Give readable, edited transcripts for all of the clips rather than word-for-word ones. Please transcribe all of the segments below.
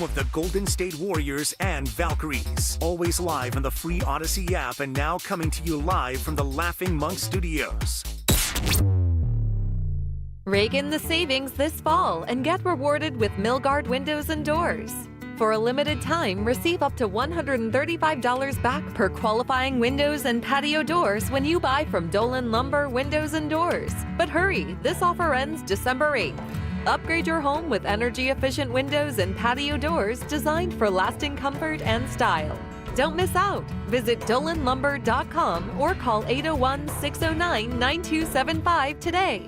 home of the Golden State Warriors and Valkyries. Always live on the free Odyssey app and now coming to you live from the Laughing Monk Studios. Rake in the savings this fall and get rewarded with Milgard Windows and Doors. For a limited time, receive up to $135 back per qualifying windows and patio doors when you buy from Dolan Lumber Windows and Doors. But hurry, this offer ends December 8th. Upgrade your home with energy-efficient windows and patio doors designed for lasting comfort and style. Don't miss out. Visit dolanlumber.com or call 801-609-9275 today.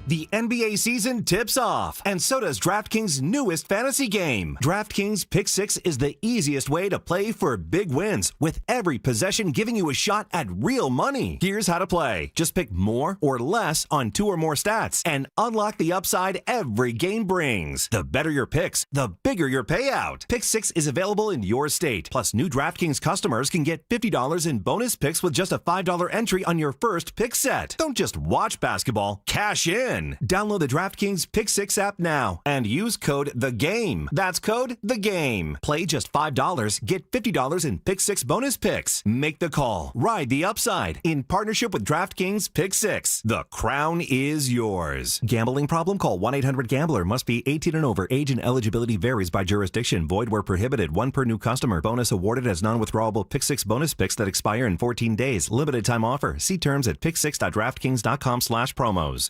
The NBA season tips off, and so does DraftKings' newest fantasy game. DraftKings Pick 6 is the easiest way to play for big wins, with every possession giving you a shot at real money. Here's how to play. Just pick more or less on 2 or more stats, and unlock the upside every game brings. The better your picks, the bigger your payout. Pick 6 is available in your state. Plus, new DraftKings customers can get $50 in bonus picks with just a $5 entry on your first pick set. Don't just watch basketball, cash in. Download the DraftKings Pick 6 app now and use code THEGAME. That's code THEGAME. Play just $5, get $50 in Pick 6 bonus picks. Make the call. Ride the upside in partnership with DraftKings Pick 6. The crown is yours. Gambling problem? Call 1-800-GAMBLER. Must be 18 and over. Age and eligibility varies by jurisdiction. Void where prohibited. 1 per new customer. Bonus awarded as non-withdrawable Pick 6 bonus picks that expire in 14 days. Limited time offer. See terms at pick6.draftkings.com/promos.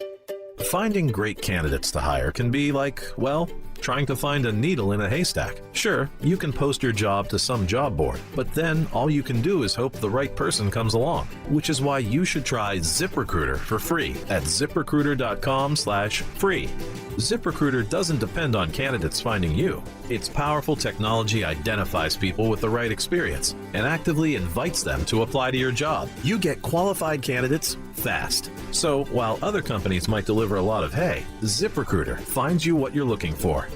Finding great candidates to hire can be like, well, trying to find a needle in a haystack. Sure, you can post your job to some job board, but then all you can do is hope the right person comes along, which is why you should try ZipRecruiter for free at ziprecruiter.com/free. ZipRecruiter doesn't depend on candidates finding you. Its powerful technology identifies people with the right experience and actively invites them to apply to your job. You get qualified candidates fast. So while other companies might deliver a lot of hay, ZipRecruiter finds you what you're looking for.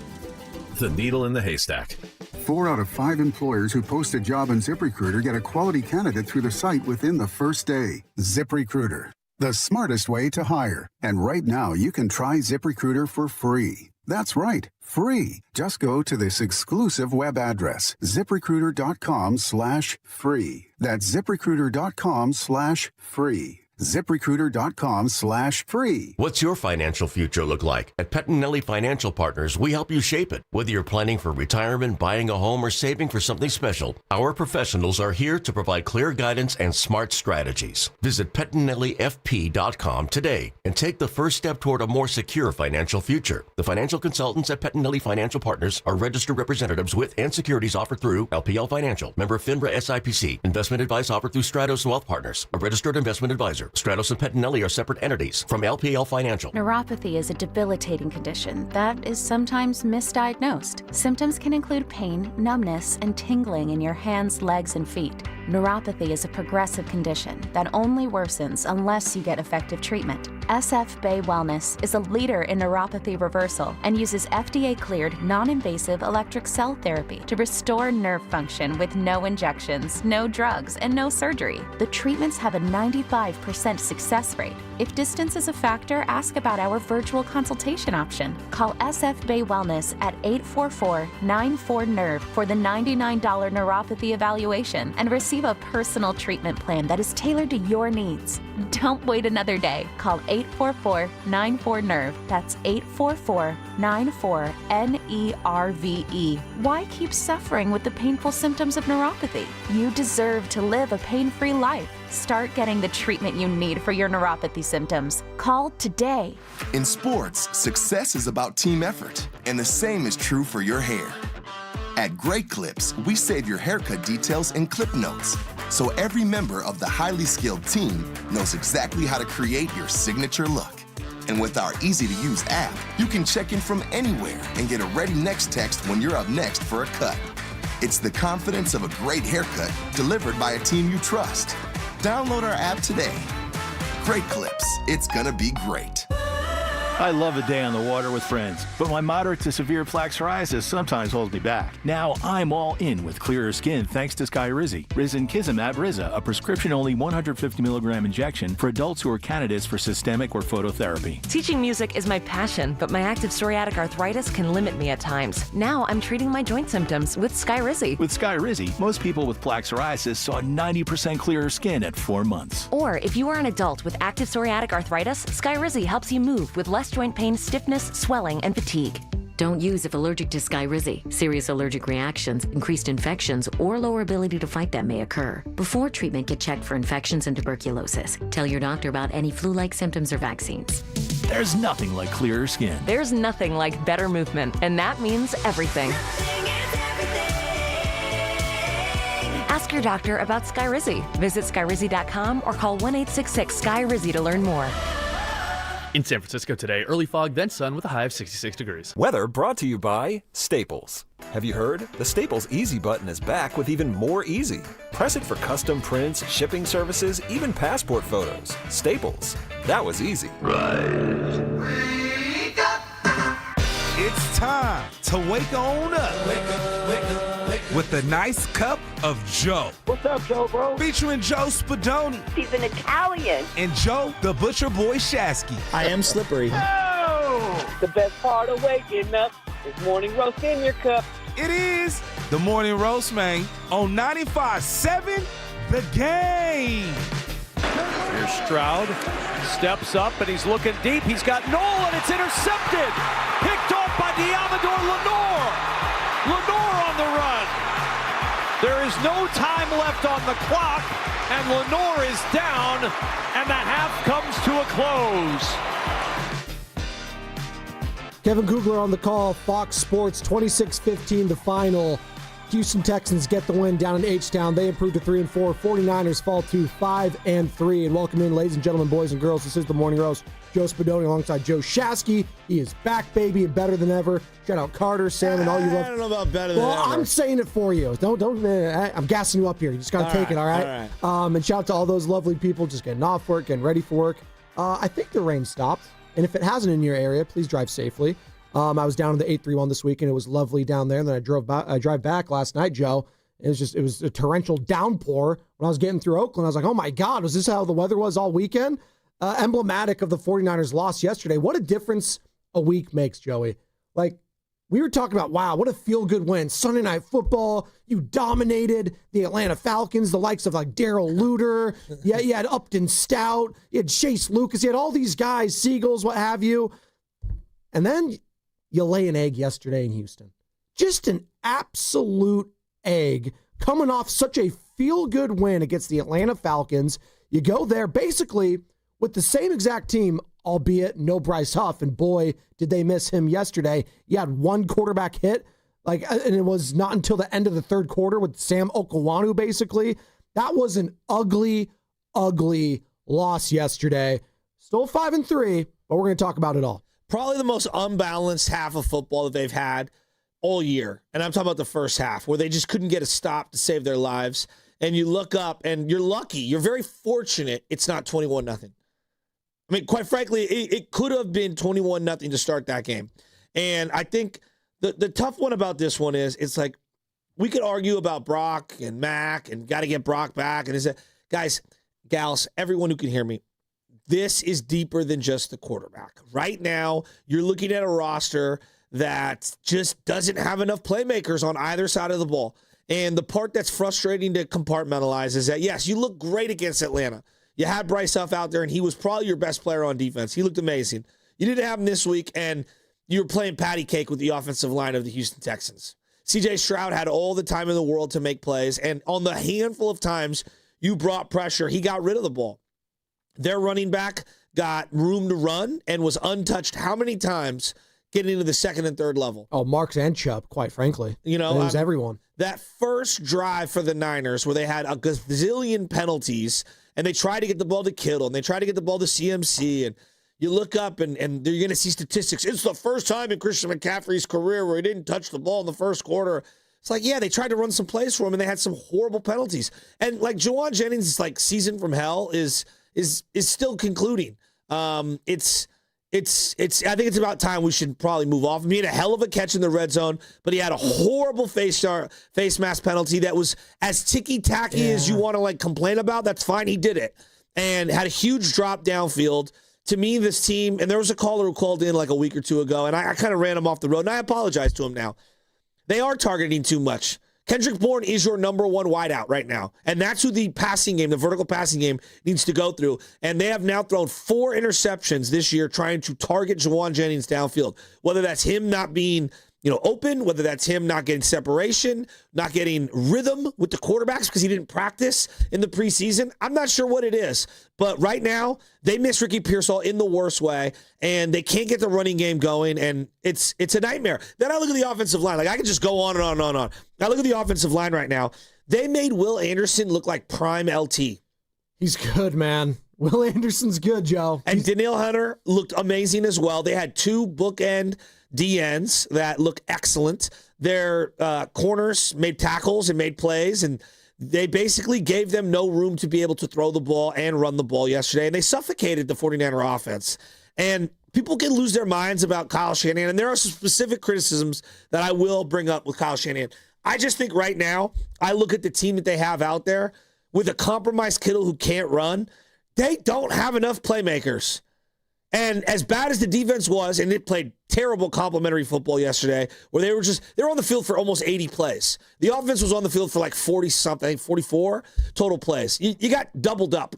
The needle in the haystack. 4 out of 5 employers who post a job on ZipRecruiter get a quality candidate through the site within the first day. ZipRecruiter, the smartest way to hire. And right now, you can try ZipRecruiter for free. That's right, free. Just go to this exclusive web address, ziprecruiter.com/free. That's ziprecruiter.com/free. ZipRecruiter.com/free. What's your financial future look like? At Pettinelli Financial Partners, we help you shape it. Whether you're planning for retirement, buying a home, or saving for something special, our professionals are here to provide clear guidance and smart strategies. Visit PettinelliFP.com today and take the first step toward a more secure financial future. The financial consultants at Pettinelli Financial Partners are registered representatives with and securities offered through LPL Financial, member FINRA SIPC. Investment advice offered through Stratos Wealth Partners, a registered investment advisor. Stratos and Pettinelli are separate entities from LPL Financial. Neuropathy is a debilitating condition that is sometimes misdiagnosed. Symptoms can include pain, numbness, and tingling in your hands, legs, and feet. Neuropathy is a progressive condition that only worsens unless you get effective treatment. SF Bay Wellness is a leader in neuropathy reversal and uses FDA-cleared, non-invasive electric cell therapy to restore nerve function with no injections, no drugs, and no surgery. The treatments have a 95% success rate. If distance is a factor, ask about our virtual consultation option. Call SF Bay Wellness at 844-94-NERVE for the $99 neuropathy evaluation and receive a personal treatment plan that is tailored to your needs. Don't wait another day. Call 844-94-NERVE. That's 844-94-NERVE. Why keep suffering with the painful symptoms of neuropathy? You deserve to live a pain-free life. Start getting the treatment you need for your neuropathy symptoms. Call today. In sports, success is about team effort, and the same is true for your hair. At Great Clips, we save your haircut details in clip notes, so every member of the highly skilled team knows exactly how to create your signature look. And with our easy-to-use app, you can check in from anywhere and get a ready next text when you're up next for a cut. It's the confidence of a great haircut delivered by a team you trust. Download our app today. Great Clips. It's gonna be great. I love a day on the water with friends, but my moderate to severe plaque psoriasis sometimes holds me back. Now I'm all in with clearer skin thanks to Skyrizzy. Risankizumab Riza, a prescription-only 150 milligram injection for adults who are candidates for systemic or phototherapy. Teaching music is my passion, but my active psoriatic arthritis can limit me at times. Now I'm treating my joint symptoms with Skyrizzy. With Skyrizzy, most people with plaque psoriasis saw 90% clearer skin at 4 months. Or if you are an adult with active psoriatic arthritis, Skyrizzy helps you move with less joint pain, stiffness, swelling, and fatigue. Don't use if allergic to Skyrizzy. Serious allergic reactions, increased infections, or lower ability to fight them may occur. Before treatment, get checked for infections and tuberculosis. Tell your doctor about any flu-like symptoms or vaccines. There's nothing like clearer skin. There's nothing like better movement, and that means everything. Ask your doctor about Skyrizzy. Visit Skyrizzy.com or call 1-866-SKY-RIZZY to learn more. In San Francisco today, early fog, then sun with a high of 66 degrees. Weather brought to you by Staples. Have you heard? The Staples Easy button is back with even more easy. Press it for custom prints, shipping services, even passport photos. Staples. That was easy. It's time to wake on up. Wake up, wake up, wake up. With a nice cup of Joe. What's up, Joe, bro? Featuring Joe Spadoni. He's an Italian. And Joe, the Butcher Boy Shasky. I am slippery. Oh! The best part of waking up is morning roast in your cup. It is the Morning Roast, man, on 95.7 The Game. Here's Stroud, steps up, and he's looking deep. He's got Nolan. It's intercepted. Picked off by Diamador Lenore. Lenore on the run. There is no time left on the clock, and Lenore is down, and the half comes to a close. Kevin Kugler on the call, Fox Sports, 26-15 the final. Houston Texans get the win down in H-Town. They improve to 3-4. 49ers fall to 5-3. And welcome in, ladies and gentlemen, boys and girls. This is the Morning Roast. Joe Spadoni alongside Joe Shasky. He is back, baby, and better than ever. Shout out Carter, Sam, and all you love. I don't know about better than ever. Well, I'm saying it for you. Don't. I'm gassing you up here. You just got to take it, all right? And shout out to all those lovely people just getting off work, getting ready for work. I think the rain stopped. And if it hasn't in your area, please drive safely. I was down in the 831 this week, and it was lovely down there. And then I drive back last night, Joe. It was a torrential downpour when I was getting through Oakland. I was like, oh my God, was this how the weather was all weekend? Emblematic of the 49ers loss yesterday. What a difference a week makes, Joey. Like, we were talking about, wow, what a feel-good win. Sunday Night Football, you dominated the Atlanta Falcons, the likes of like Darrell Luter. Yeah, you had Upton Stout. You had Chase Lucas. You had all these guys, Seagulls, what have you. And then you lay an egg yesterday in Houston. Just an absolute egg coming off such a feel-good win against the Atlanta Falcons. You go there basically with the same exact team, albeit no Bryce Huff, and boy, did they miss him yesterday. You had one quarterback hit, and it was not until the end of the third quarter with Sam Okwuonu, basically. That was an ugly, ugly loss yesterday. Still 5-3, but we're going to talk about it all. Probably the most unbalanced half of football that they've had all year. And I'm talking about the first half, where they just couldn't get a stop to save their lives. And you look up, and you're lucky. You're very fortunate it's not 21-0. I mean, quite frankly, it could have been 21-0 to start that game. And I think the tough one about this one is, it's like, we could argue about Brock and Mac and got to get Brock back. And guys, gals, everyone who can hear me, this is deeper than just the quarterback. Right now, you're looking at a roster that just doesn't have enough playmakers on either side of the ball. And the part that's frustrating to compartmentalize is that, yes, you look great against Atlanta. You had Bryce Huff out there, and he was probably your best player on defense. He looked amazing. You didn't have him this week, and you were playing patty cake with the offensive line of the Houston Texans. C.J. Stroud had all the time in the world to make plays, and on the handful of times you brought pressure, he got rid of the ball. Their running back got room to run and was untouched how many times getting into the second and third level? Oh, Marks and Chubb, quite frankly. You know, it was everyone. That first drive for the Niners where they had a gazillion penalties, and they tried to get the ball to Kittle, and they tried to get the ball to CMC, and you look up, and you're going to see statistics. It's the first time in Christian McCaffrey's career where he didn't touch the ball in the first quarter. It's like, yeah, they tried to run some plays for him, and they had some horrible penalties. And, like, Juwan Jennings' like season from hell is still concluding. It's I think it's about time we should probably move off. He had a hell of a catch in the red zone, but he had a horrible face mask penalty that was as ticky-tacky as you want to complain about. That's fine. He did it. And had a huge drop downfield. To me, this team, and there was a caller who called in a week or two ago, and I kind of ran him off the road, and I apologize to him now. They are targeting too much. Kendrick Bourne is your number one wideout right now, and that's who the passing game, the vertical passing game, needs to go through. And they have now thrown 4 interceptions this year trying to target Juwan Jennings downfield, whether that's him not being open, whether that's him not getting separation, not getting rhythm with the quarterbacks because he didn't practice in the preseason. I'm not sure what it is, but right now they miss Ricky Pearsall in the worst way, and they can't get the running game going, and it's a nightmare. Then I look at the offensive line. I can just go on and on and on and on. I look at the offensive line right now. They made Will Anderson look like prime LT. He's good, man. Will Anderson's good, Joe. And Danielle Hunter looked amazing as well. They had 2 bookend DNs that look excellent. Their corners made tackles and made plays, and they basically gave them no room to be able to throw the ball and run the ball yesterday, and they suffocated the 49er offense. And people can lose their minds about Kyle Shanahan, and there are some specific criticisms that I will bring up with Kyle Shanahan. I just think right now, I look at the team that they have out there with a compromised Kittle who can't run. They don't have enough playmakers. And as bad as the defense was, and it played terrible complimentary football yesterday, where they were on the field for almost 80 plays. The offense was on the field for 40-something, 44 total plays. You got doubled up.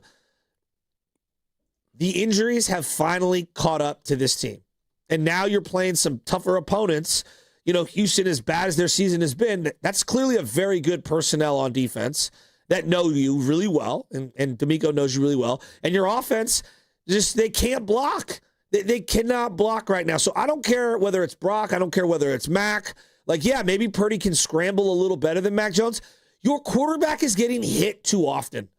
The injuries have finally caught up to this team. And now you're playing some tougher opponents. Houston, as bad as their season has been, that's clearly a very good personnel on defense that know you really well, and D'Amico knows you really well. And your offense, they can't block. They cannot block right now. So I don't care whether it's Brock. I don't care whether it's Mac. Maybe Purdy can scramble a little better than Mac Jones. Your quarterback is getting hit too often,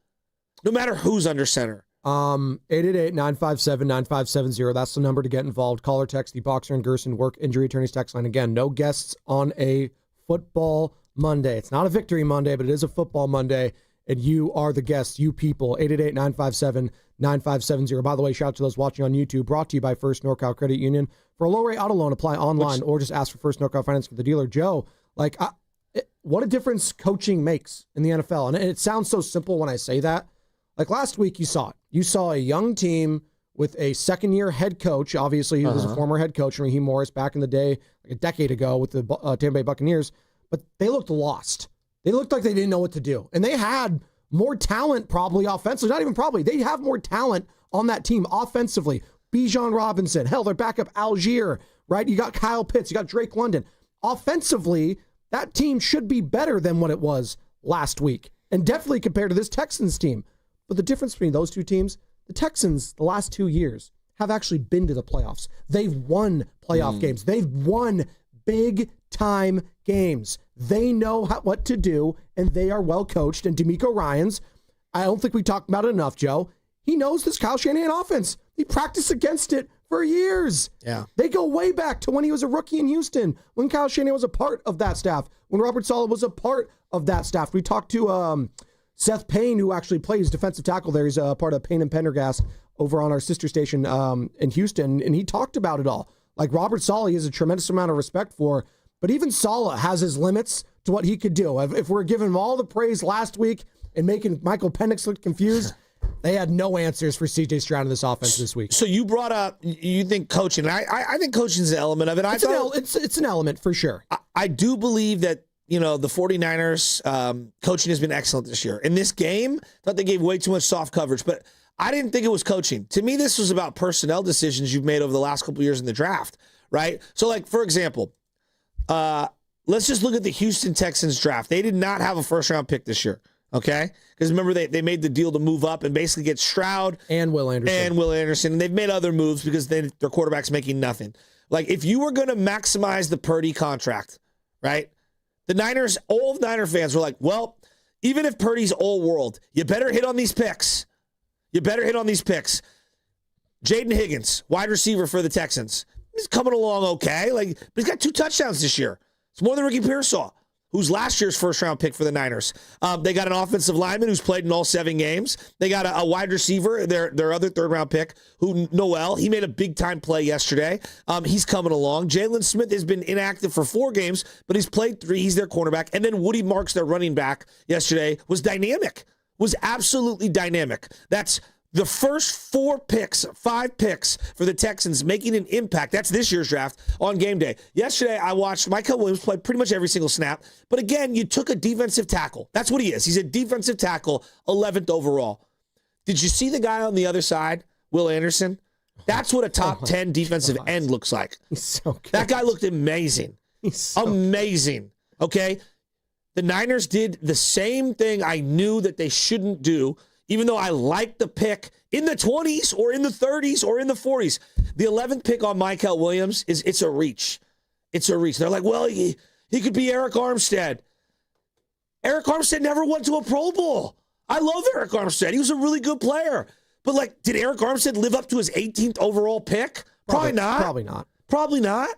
no matter who's under center. 888-957-9570. That's the number to get involved. Call or text the Boxer and Gerson Work Injury Attorneys text line. Again, no guests on a football Monday. It's not a victory Monday, but it is a football Monday, and you are the guests, you people. 888-957-9570. By the way, shout out to those watching on YouTube. Brought to you by First NorCal Credit Union. For a low-rate auto loan, apply online or just ask for First NorCal Finance for the dealer. Joe, what a difference coaching makes in the NFL. And it sounds so simple when I say that. Last week, you saw it. You saw a young team with a second-year head coach. Obviously, he was a former head coach, Raheem Morris, back in the day, a decade ago with the Tampa Bay Buccaneers. But they looked lost. They looked like they didn't know what to do. And they had more talent probably offensively. Not even probably. They have more talent on that team offensively. Bijan Robinson. Hell, their backup Algier, right? You got Kyle Pitts. You got Drake London. Offensively, that team should be better than what it was last week. And definitely compared to this Texans team. But the difference between those two teams, the Texans, the last 2 years, have actually been to the playoffs. They've won playoff games. They've won big-time games. They know what to do, and they are well coached. And D'Amico Ryans, I don't think we talked about it enough, Joe. He knows this Kyle Shanahan offense. He practiced against it for years. Yeah. They go way back to when he was a rookie in Houston, when Kyle Shanahan was a part of that staff, when Robert Saleh was a part of that staff. We talked to Seth Payne, who actually plays defensive tackle there. He's a part of Payne and Pendergast over on our sister station in Houston, and he talked about it all. Robert Saleh has a tremendous amount of respect for, but even Saleh has his limits to what he could do. If we're giving him all the praise last week and making Michael Penix look confused, they had no answers for C.J. Stroud in this offense this week. So you brought up, you think coaching. I think coaching is an element of it. It's an element for sure. I do believe that, the 49ers coaching has been excellent this year. In this game, I thought they gave way too much soft coverage, but I didn't think it was coaching. To me, this was about personnel decisions you've made over the last couple of years in the draft, right? So, for example, let's just look at the Houston Texans draft. They did not have a first-round pick this year, okay? Because remember, they made the deal to move up and basically get Stroud and Will Anderson. And they've made other moves because their quarterback's making nothing. If you were going to maximize the Purdy contract, right? The Niners, all of Niner fans were like, well, even if Purdy's all world, you better hit on these picks. Jaden Higgins, wide receiver for the Texans. He's coming along okay. But he's got 2 touchdowns this year. It's more than Ricky Pearsall, who's last year's first-round pick for the Niners. They got an offensive lineman who's played in all 7 games. They got a wide receiver, their other third-round pick, Noel. He made a big-time play yesterday. He's coming along. Jalen Smith has been inactive for 4 games, but he's played 3. He's their cornerback. And then Woody Marks, their running back, yesterday was dynamic, was absolutely dynamic. That's the first 5 picks for the Texans making an impact. That's this year's draft on game day. Yesterday, I watched Michael Williams play pretty much every single snap. But again, you took a defensive tackle. That's what he is. He's a defensive tackle, 11th overall. Did you see the guy on the other side, Will Anderson? That's what a top 10 defensive end looks like. He's so good. That guy looked amazing. He's so amazing. Okay? The Niners did the same thing I knew that they shouldn't do, even though I like the pick in the 20s or in the 30s or in the 40s. The 11th pick on Michael Williams, it's a reach. It's a reach. They're like, well, he could be Eric Armstead. Eric Armstead never went to a Pro Bowl. I love Eric Armstead. He was a really good player. But, like, did Eric Armstead live up to his 18th overall pick? Probably not. Probably not.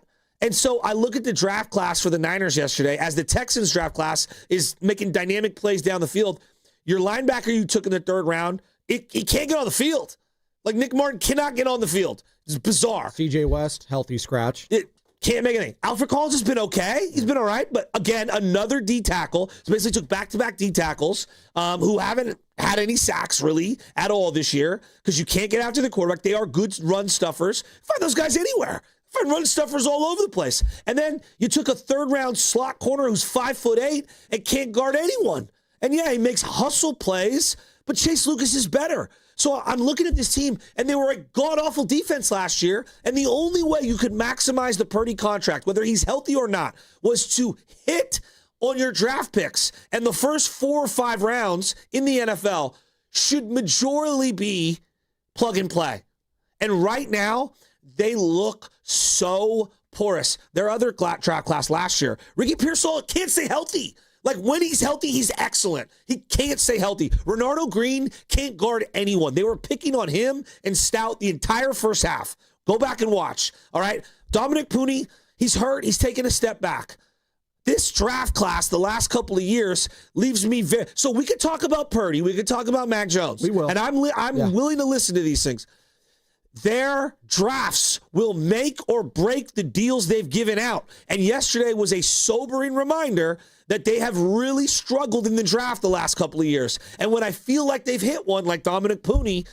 And so I look at the draft class for the Niners yesterday as the Texans draft class is making dynamic plays down the field. Your linebacker you took in the 3rd round, he can't get on the field. Like, Nick Martin cannot get on the field. It's bizarre. CJ West, healthy scratch. It can't make anything. Alfred Collins has been okay. He's been all right. But, again, another D tackle. So basically took back-to-back D tackles who haven't had any sacks, really, at all this year because you can't get after the quarterback. They are good run stuffers. Find those guys anywhere. Find run stuffers all over the place. And then you took a 3rd-round slot corner who's 5'8" and can't guard anyone. And, yeah, he makes hustle plays, but Chase Lucas is better. So I'm looking at this team, and they were a god-awful defense last year, and the only way you could maximize the Purdy contract, whether he's healthy or not, was to hit on your draft picks. And the first 4 or 5 rounds in the NFL should majorly be plug and play. And right now, they look so porous. Their other draft class last year, Ricky Pearsall can't stay healthy. Like, when he's healthy, he's excellent. He can't stay healthy. Renardo Green can't guard anyone. They were picking on him and Stout the entire first half. Go back and watch, all right? Dominic Pooney, he's hurt. He's taking a step back. This draft class the last couple of years leaves me very... So we could talk about Purdy. We could talk about Mac Jones. We will. And I'm willing to listen to these things. Their drafts will make or break the deals they've given out. And yesterday was a sobering reminder that they have really struggled in the draft the last couple of years. And when I feel like they've hit one, like Dominic Pooney,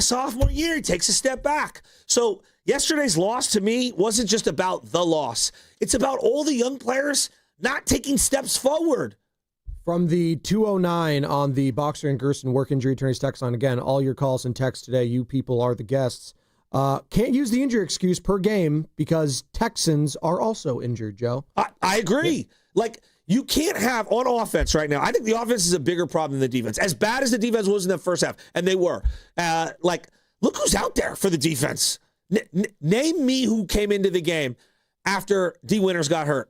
sophomore year, he takes a step back. So yesterday's loss to me wasn't just about the loss. It's about all the young players not taking steps forward. From the 209 on the Boxer and Gerson work injury attorneys text line. Again, all your calls and texts today, you people are the guests. Can't use the injury excuse per game because Texans are also injured, Joe. I agree. Like, you can't have on offense right now. I think the offense is a bigger problem than the defense. As bad as the defense was in the first half, and they were. Look who's out there for the defense. Name me who came into the game after D. Winters got hurt.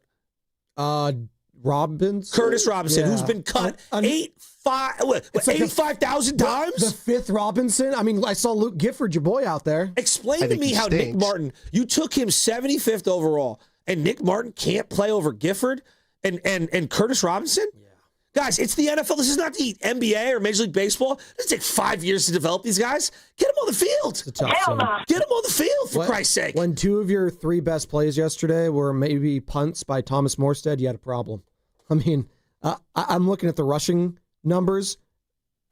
Curtis Robinson, who's been cut 85,000 times? The 5th Robinson? I mean, I saw Luke Gifford, your boy, out there. Explain to me how Nick Martin, you took him 75th overall, and Nick Martin can't play over Gifford and Curtis Robinson? Yeah. Guys, it's the NFL. This is not the NBA or Major League Baseball. This take 5 years to develop these guys. Get them on the field. Get them on the field, for Christ's sake. When 2 of your 3 best plays yesterday were maybe punts by Thomas Morstead, you had a problem. I mean, I'm looking at the rushing numbers,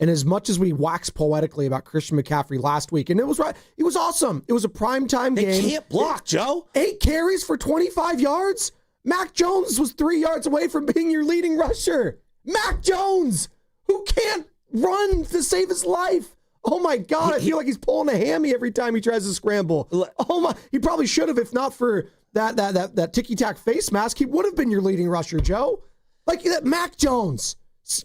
and as much as we wax poetically about Christian McCaffrey last week, and it was right, it was awesome. It was a primetime game. They can't block, Joe. 8 carries for 25 yards. Mac Jones was 3 yards away from being your leading rusher. Mac Jones, who can't run to save his life. Oh, my God. I feel like he's pulling a hammy every time he tries to scramble. Oh, my. He probably should have, if not for that ticky-tack face mask. He would have been your leading rusher, Joe. Like that Mac Jones.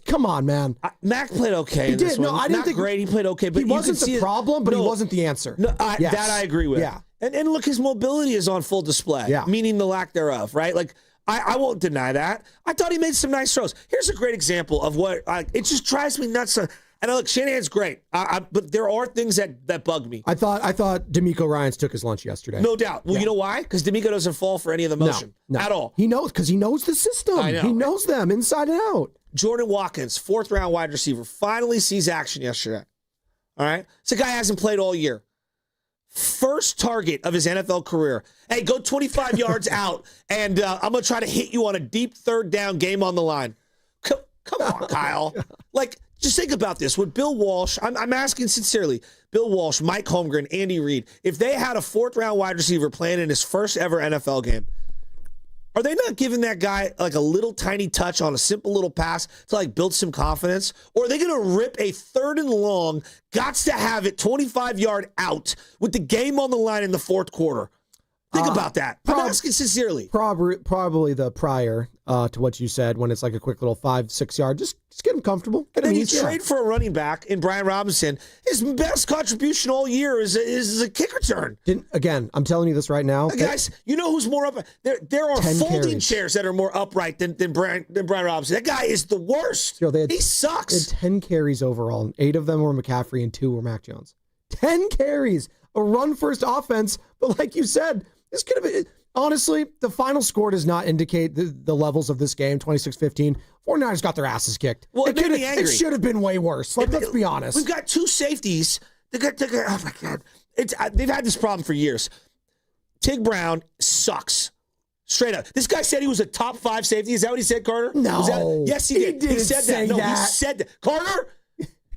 Come on, man. Mac played okay. He did. No, I didn't think great. He played okay, but he wasn't the problem, but he wasn't the answer. No, that I agree with. Yeah. And look, his mobility is on full display. Yeah. Meaning the lack thereof, right? Like, I won't deny that. I thought he made some nice throws. Here's a great example of what it just drives me nuts. And look, Shanahan's great, but there are things that bug me. I thought D'Amico Ryans took his lunch yesterday. No doubt. Well, you know why? Because D'Amico doesn't fall for any of the motion at all. He knows, because he knows the system. I know. He knows them inside and out. Jordan Watkins, 4th-round wide receiver, finally sees action yesterday. All right? This guy hasn't played all year. First target of his NFL career. Hey, go 25 yards out, and I'm going to try to hit you on a deep 3rd down, game on the line. Come on, Kyle. Like, just think about this. With Bill Walsh, I'm asking sincerely, Bill Walsh, Mike Holmgren, Andy Reid, if they had a 4th-round wide receiver playing in his first ever NFL game, are they not giving that guy like a little tiny touch on a simple little pass to like build some confidence? Or are they going to rip a 3rd and long, gots to have it 25-yard out with the game on the line in the 4th quarter? Think about that. I'm asking sincerely. Probably the prior to what you said, when it's like a quick little 5-6 yard. Just get him comfortable. And then you trade for a running back in Brian Robinson. His best contribution all year is a kick return. Again, I'm telling you this right now. Guys, you know who's more upright? There are folding chairs that are more upright than Brian Robinson. That guy is the worst. He sucks. They had 10 carries overall, and 8 of them were McCaffrey and 2 were Mac Jones. 10 carries. A run-first offense, but like you said, this could have been, honestly, the final score does not indicate the levels of this game, 26-15. 49ers got their asses kicked. Well, it should have been way worse. Let's be honest. We've got 2 safeties. Oh, my God. They've had this problem for years. Tig Brown sucks. Straight up. This guy said he was a top 5 safety. Is that what he said, Carter? No. Yes, he did. He said that. No, he said that. Carter?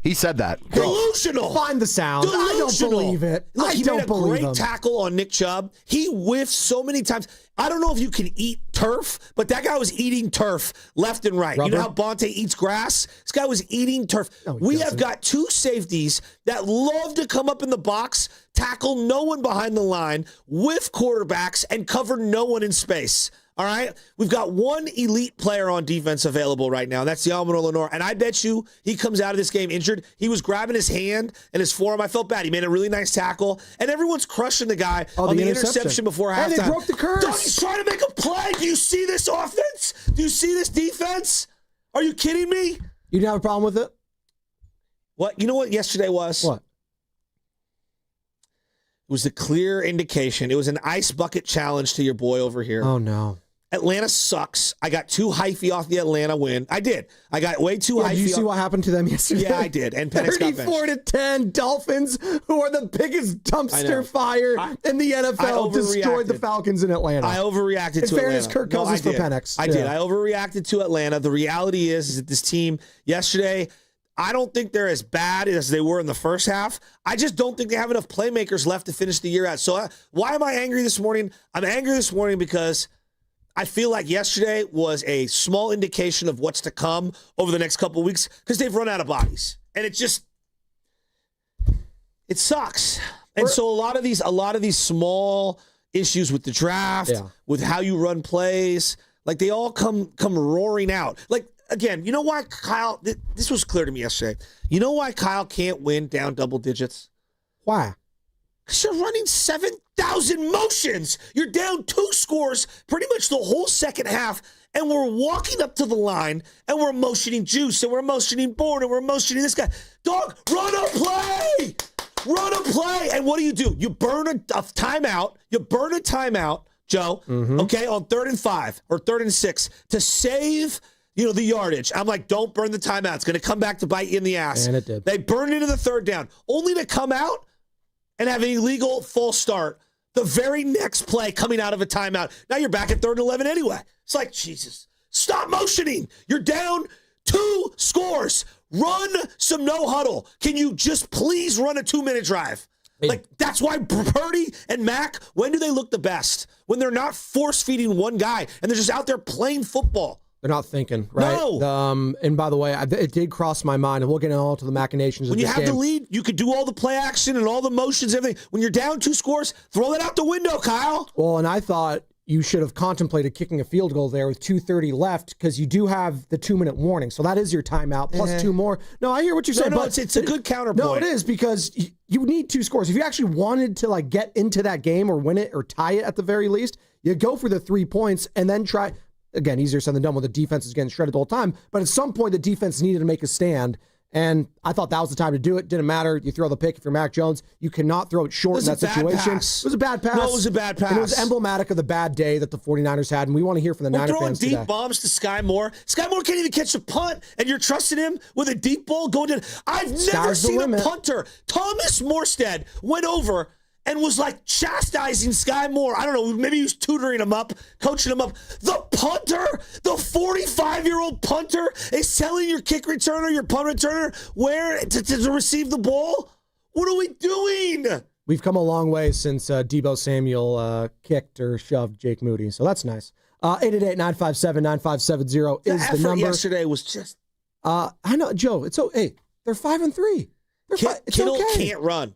He said that. Delusional. Find the sound. Delusional. I don't believe it. Look, he made a great him. tackle on Nick Chubb. He whiffed so many times. I don't know if you can eat turf, but that guy was eating turf left and right. Rubber? You know how Bonte eats grass? This guy was eating turf. We have got 2 safeties that love to come up in the box, tackle no one behind the line, whiff quarterbacks, and cover no one in space. All right? We've got 1 elite player on defense available right now. That's Yalman Lenore. And I bet you he comes out of this game injured. He was grabbing his hand and his forearm. I felt bad. He made a really nice tackle. And everyone's crushing the guy on the interception before halftime. They broke the curse. He's trying to make a play. Do you see this offense? Do you see this defense? Are you kidding me? You didn't have a problem with it? What? You know what yesterday was? What? It was a clear indication. It was an ice bucket challenge to your boy over here. Oh, no. Atlanta sucks. I got too hyphy off the Atlanta win. I did. I got way too hyphy. Did you see what happened to them yesterday? Yeah, I did. And Penix got benched. 34-10, Dolphins, who are the biggest dumpster fire in the NFL, destroyed the Falcons in Atlanta. I overreacted to fairness, Atlanta. Kirk Cousins for Penix. I did. I overreacted to Atlanta. The reality is that this team yesterday, I don't think they're as bad as they were in the first half. I just don't think they have enough playmakers left to finish the year out. So why am I angry this morning? I'm angry this morning because I feel like yesterday was a small indication of what's to come over the next couple of weeks because they've run out of bodies. And it sucks. And so a lot of these small issues with the draft, with how you run plays, like they all come roaring out. Like, again, you know why Kyle, this was clear to me yesterday. You know why Kyle can't win down double digits? Why? Because you're running 7,000 motions. You're down 2 scores pretty much the whole second half, and we're walking up to the line, and we're motioning Juice, and we're motioning Bourne, and we're motioning this guy. Dog, run a play! Run a play! And what do? You burn a timeout. You burn a timeout, Joe, okay, on 3rd and 5 or 3rd and 6 to save the yardage. I'm like, don't burn the timeout. It's going to come back to bite you in the ass. And it did. They burned into the 3rd down, only to come out and have an illegal false start the very next play coming out of a timeout. Now you're back at 3rd and 11 anyway. It's like, Jesus, stop motioning. You're down 2 scores. Run some no huddle. Can you just please run a 2-minute drive? Like, that's why Purdy and Mac, when do they look the best? When they're not force-feeding one guy and they're just out there playing football. They're not thinking, right? No. And by the way, it did cross my mind, and we'll get into the machinations when of you this have game. the lead, you could do all the play action and all the motions, everything. When you're down 2 scores, throw that out the window, Kyle. Well, and I thought you should have contemplated kicking a field goal there with 2:30 left because you do have the 2-minute warning. So that is your timeout plus 2 more. No, I hear what you're saying. No, but it's a good counterpoint. No, it is because you need 2 scores. If you actually wanted to get into that game or win it or tie it at the very least, you go for the 3 points and then try. Again, easier said than done when the defense is getting shredded the whole time. But at some point, the defense needed to make a stand. And I thought that was the time to do it. Didn't matter. You throw the pick if you're Mac Jones. You cannot throw it short in that situation. It was a bad pass. No, it was a bad pass. And it was emblematic of the bad day that the 49ers had, and we want to hear from the Niner fans today. Throwing deep bombs to Sky Moore. Sky Moore can't even catch a punt, and you're trusting him with a deep ball going to... I've never seen a punter. Thomas Morstead went over and was like chastising Sky Moore. I don't know, maybe he was tutoring him up, coaching him up. The punter, the 45-year-old punter is telling your kick returner, your punt returner, where to receive the ball? What are we doing? We've come a long way since Deebo Samuel kicked or shoved Jake Moody, so that's nice. 888-957-9570 is the number. Yesterday was just... I know, Joe, it's okay. They're 5-3. Kittle can't run.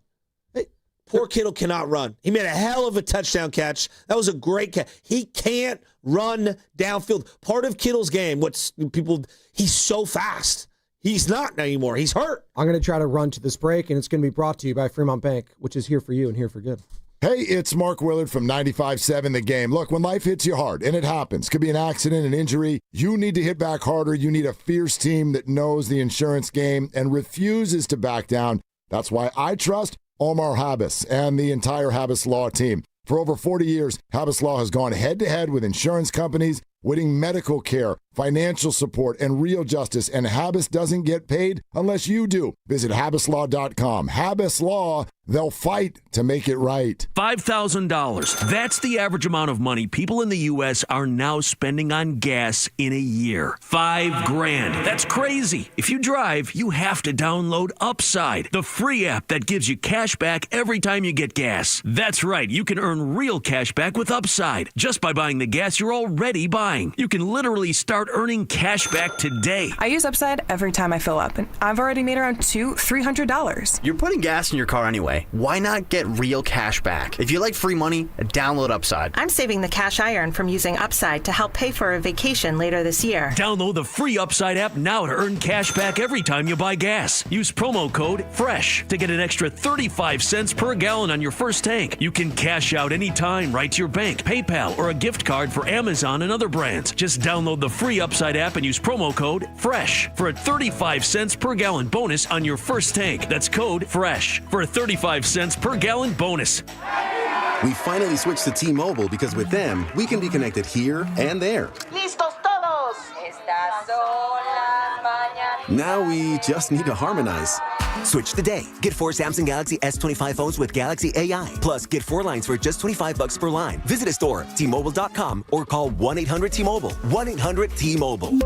Poor Kittle cannot run. He made a hell of a touchdown catch. That was a great catch. He can't run downfield. Part of Kittle's game, he's so fast. He's not anymore. He's hurt. I'm going to try to run to this break, and it's going to be brought to you by Fremont Bank, which is here for you and here for good. Hey, it's Mark Willard from 95.7 The Game. Look, when life hits you hard, and it happens, could be an accident, an injury, you need to hit back harder. You need a fierce team that knows the insurance game and refuses to back down. That's why I trust Omar Habas and the entire Habas Law team. For over 40 years, Habas Law has gone head-to-head with insurance companies, winning medical care, financial support, and real justice, and Habas doesn't get paid unless you do. Visit habaslaw.com. Habas Law, they'll fight to make it right. $5,000. That's the average amount of money people in the U.S. are now spending on gas in a year. $5,000. That's crazy. If you drive, you have to download Upside, the free app that gives you cash back every time you get gas. That's right. You can earn real cash back with Upside just by buying the gas you're already buying. You can literally start earning cash back today. I use Upside every time I fill up, and I've already made around $300. You're putting gas in your car anyway. Why not get real cash back? If you like free money, download Upside. I'm saving the cash I earn from using Upside to help pay for a vacation later this year. Download the free Upside app now to earn cash back every time you buy gas. Use promo code FRESH to get an extra 35 cents per gallon on your first tank. You can cash out anytime right to your bank, PayPal, or a gift card for Amazon and other brands. Just download the free Upside app and use promo code FRESH for a 35 cents per gallon bonus on your first tank. That's code FRESH for a 35 cents per gallon bonus. We finally switched to T-Mobile because with them, we can be connected here and there. ¡Listos todos! Estas son las mañanas. Now we just need to harmonize. Switch today. Get 4 Samsung Galaxy S25 phones with Galaxy AI. Plus, get 4 lines for just $25 per line. Visit a store, T-Mobile.com, or call 1-800-T-Mobile. 1-800-T-Mobile.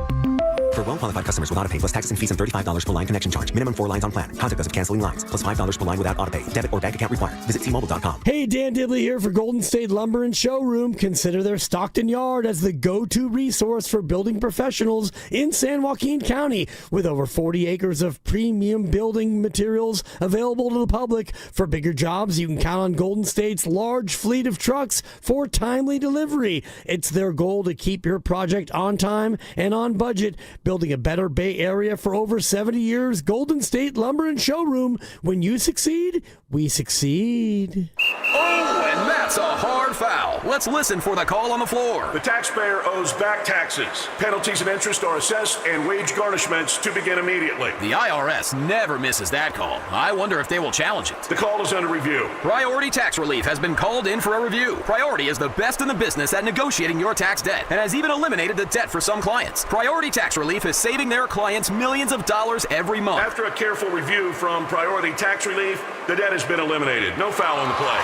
For well-qualified customers with autopay plus taxes and fees and $35 per line connection charge. Minimum 4 lines on plan. Contact us if canceling lines. Plus $5 per line without autopay. Debit or bank account required. Visit T-Mobile.com. Hey, Dan Dibley here for Golden State Lumber and Showroom. Consider their Stockton Yard as the go-to resource for building professionals in San Joaquin County. With over 40 acres of premium building materials available to the public. For bigger jobs, you can count on Golden State's large fleet of trucks for timely delivery. It's their goal to keep your project on time and on budget. Building a better Bay Area for over 70 years. Golden State Lumber and Showroom. When you succeed, we succeed. Oh, and that's a hard foul. Let's listen for the call on the floor. The taxpayer owes back taxes. Penalties and interest are assessed and wage garnishments to begin immediately. The IRS never misses that call. I wonder if they will challenge it. The call is under review. Priority Tax Relief has been called in for a review. Priority is the best in the business at negotiating your tax debt and has even eliminated the debt for some clients. Priority Tax Relief is saving their clients millions of dollars every month. After a careful review from Priority Tax Relief, the debt has been eliminated. No foul on the play.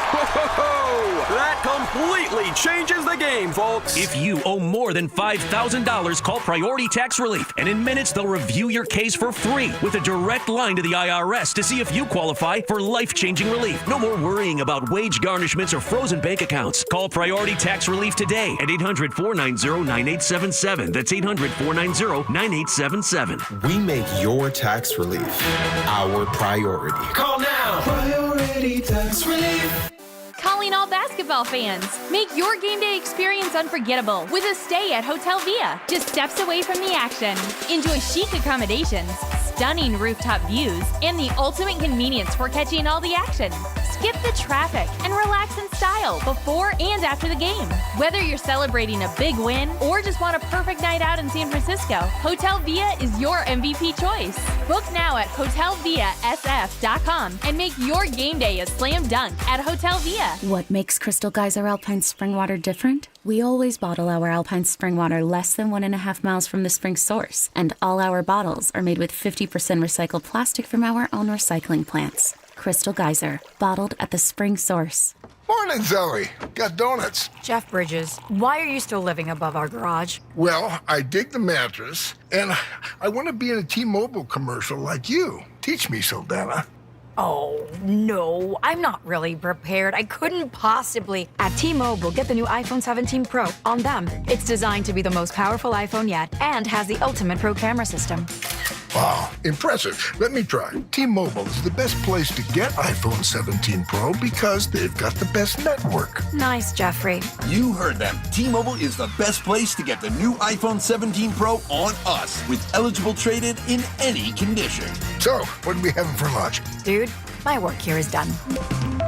Whoa, that completely changes the game, folks. If you owe more than $5,000, call Priority Tax Relief, and in minutes they'll review your case for free with a direct line to the IRS to see if you qualify for life-changing relief. No more worrying about wage garnishments or frozen bank accounts. Call Priority Tax Relief today at 800-490-9877. That's 800-490-9877. We make your tax relief our priority. Call now. Priority Tax Relief. Calling all basketball fans. Make your game day experience unforgettable with a stay at Hotel Via, just steps away from the action. Enjoy chic accommodations, stunning rooftop views, and the ultimate convenience for catching all the action. Skip the traffic and relax in style before and after the game. Whether you're celebrating a big win or just want a perfect night out in San Francisco, Hotel Via is your MVP choice. Book now at hotelviasf.com and make your game day a slam dunk at Hotel Via. What makes Crystal Geyser Alpine Spring Water different? We always bottle our Alpine Spring Water less than 1.5 miles from the spring source, and all our bottles are made with 50% recycled plastic from our own recycling plants. Crystal Geyser, bottled at the spring source. Morning, Zoe. Got donuts. Jeff Bridges, why are you still living above our garage? Well, I dig the mattress, and I want to be in a T-Mobile commercial like you. Teach me, Saldana. Oh, no, I'm not really prepared. I couldn't possibly. At T-Mobile, get the new iPhone 17 Pro on them. It's designed to be the most powerful iPhone yet and has the ultimate pro camera system. Wow, impressive. Let me try. T-Mobile is the best place to get iPhone 17 Pro because they've got the best network. Nice, Jeffrey. You heard them. T-Mobile is the best place to get the new iPhone 17 Pro on us with eligible trade-in in any condition. So, what are we having for lunch? Dude, my work here is done.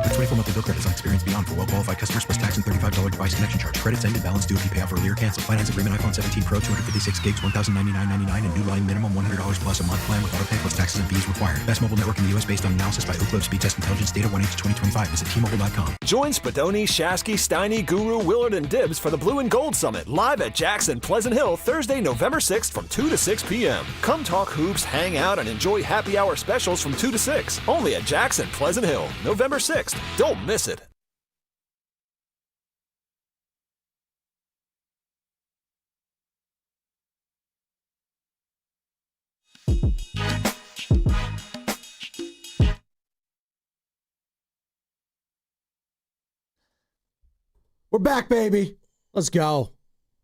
The 24-monthly bill credit is on experience beyond for well-qualified customers plus tax and $35 device connection charge. Credits ended, balance due if you pay off earlier. Cancel. Finance agreement iPhone 17 Pro, 256 gigs, $1,099.99 and new line minimum $100 plus a month plan with auto pay plus taxes and fees required. Best mobile network in the U.S. based on analysis by Oak Grove Speed Test Intelligence data 1/8/2025. Visit T-Mobile.com. Join Spadoni, Shasky, Steiny, Guru, Willard, and Dibbs for the Blue and Gold Summit live at Jackson Pleasant Hill Thursday, November 6th from 2 to 6 p.m. Come talk hoops, hang out, and enjoy happy hour specials from 2 to 6. Only at Jackson Pleasant Hill, November 6th. Don't miss it. We're back, baby. Let's go.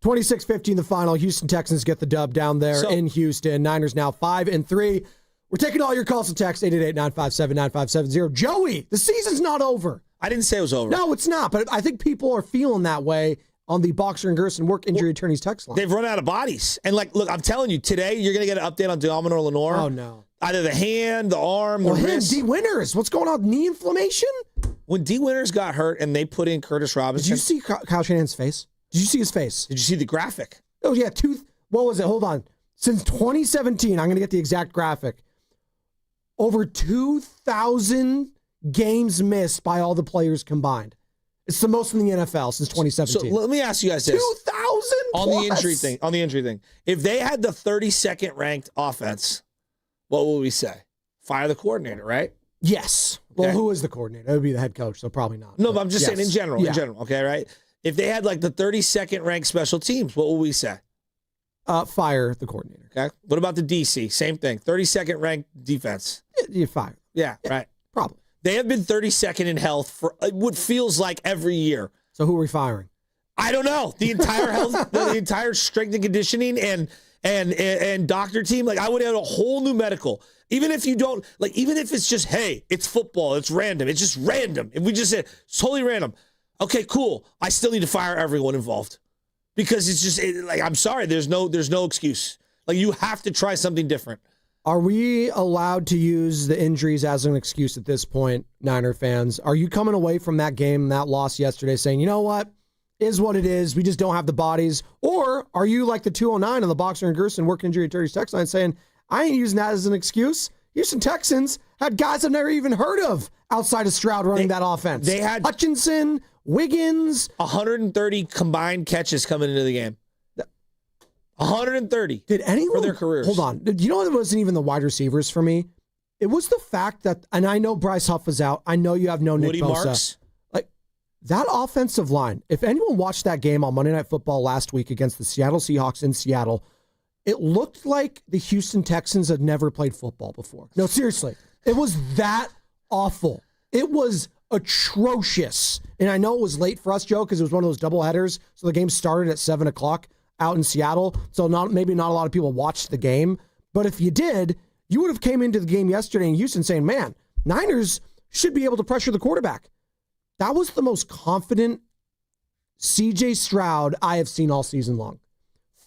26-15 the final. Houston Texans get the dub down there in Houston. Niners now 5-3. We're taking all your calls and texts, 888-957-9570. Joey, the season's not over. I didn't say it was over. No, it's not, but I think people are feeling that way on the Boxer and Gerson work injury attorneys text line. They've run out of bodies. And, look, I'm telling you, today you're going to get an update on Diamondor Lenore. Oh, no. Either the hand, the arm, the wrist. D. Winters. What's going on? Knee inflammation? When D. Winters got hurt and they put in Curtis Robinson. Did you see Kyle Shanahan's face? Did you see his face? Did you see the graphic? Oh, yeah. What was it? Hold on. Since 2017, I'm going to get the exact graphic. Over 2,000 games missed by all the players combined. It's the most in the NFL since 2017. So let me ask you guys this. 2,000 on the injury thing. If they had the 32nd ranked offense, what would we say? Fire the coordinator, right? Yes. Well, who is the coordinator? It would be the head coach, so probably not. No, but I'm just saying in general, okay, right? If they had the 32nd ranked special teams, what would we say? Fire the coordinator. Okay. What about the DC? Same thing. 32nd ranked defense. You fire. Yeah, right. Probably. They have been 32nd in health for what feels like every year. So who are we firing? I don't know. The entire health, the entire strength and conditioning and doctor team. I would have a whole new medical. Even if you don't, even if it's just, hey, it's football, it's random. It's just random. If we just said it's totally random. Okay, cool. I still need to fire everyone involved. Because it's just, I'm sorry, there's no excuse. You have to try something different. Are we allowed to use the injuries as an excuse at this point, Niner fans? Are you coming away from that game, that loss yesterday, saying, you know what, is what it is, we just don't have the bodies? Or are you like the 209 on the Boxer and Gerson work injury attorneys text line saying, I ain't using that as an excuse? Houston Texans had guys I've never even heard of outside of Stroud running that offense. They had Hutchinson, Wiggins. 130 combined catches coming into the game. 130. Did anyone for their careers? Hold on. You know what? It wasn't even the wide receivers for me. It was the fact that, and I know Bryce Huff was out. I know you have no Nick Woody Bosa. Marks. That offensive line. If anyone watched that game on Monday Night Football last week against the Seattle Seahawks in Seattle, it looked like the Houston Texans had never played football before. No, seriously. It was that awful. It was atrocious. And I know it was late for us, Joe, because it was one of those double headers. So the game started at 7 o'clock out in Seattle. So maybe not a lot of people watched the game. But if you did, you would have came into the game yesterday in Houston saying, man, Niners should be able to pressure the quarterback. That was the most confident C.J. Stroud I have seen all season long.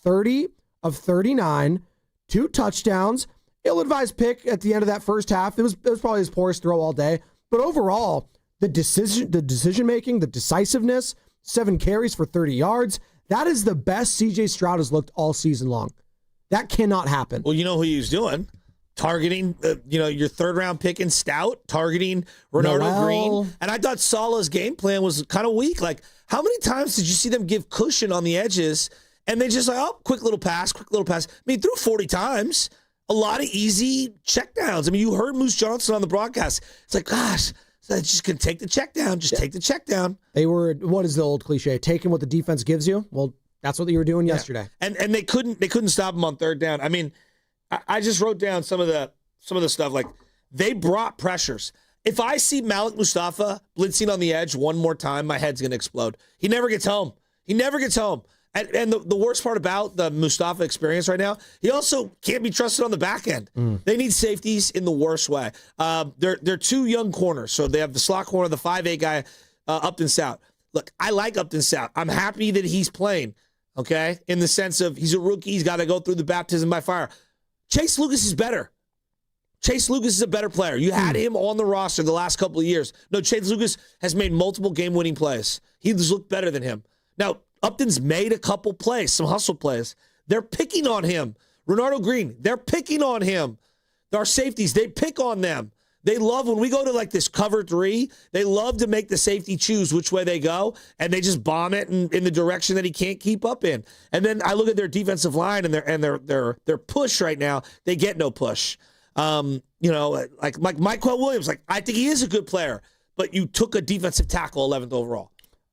30 of 39, 2 touchdowns, ill-advised pick at the end of that first half. It was probably his poorest throw all day. But overall, the decision making, the decisiveness, 7 carries for 30 yards. That is the best C.J. Stroud has looked all season long. That cannot happen. Well, you know who he was doing? Targeting, your third-round pick in Stout, targeting Renardo Green. And I thought Salah's game plan was kind of weak. Like, how many times did you see them give cushion on the edges? And they just quick little pass. I mean, threw 40 times. A lot of easy checkdowns. I mean, you heard Moose Johnson on the broadcast. It's like, gosh, so just going to take the check down. Take the check down. They were, what is the old cliche? Taking what the defense gives you? Well, that's what they were doing yesterday. And they couldn't stop him on third down. I mean, I just wrote down some of the stuff. Like, they brought pressures. If I see Malik Mustafa blitzing on the edge one more time, my head's going to explode. He never gets home. And the worst part about the Mustafa experience right now, he also can't be trusted on the back end. They need safeties in the worst way. They're 2 young corners. So they have the slot corner, the 5'8" guy, Upton Stout. Look, I like Upton Stout. I'm happy that he's playing, okay, in the sense of he's a rookie. He's got to go through the baptism by fire. Chase Lucas is better. Chase Lucas is a better player. You had him on the roster the last couple of years. No, Chase Lucas has made multiple game-winning plays. He's looked better than him. Now, Upton's made a couple plays, some hustle plays. They're picking on him. Renardo Green, they're picking on him. Our safeties, they pick on them. They love when we go to like this cover 3, they love to make the safety choose which way they go, and they just bomb it in the direction that he can't keep up in. And then I look at their defensive line and their push right now, they get no push. Like Michael Williams, like I think he is a good player, but you took a defensive tackle 11th overall.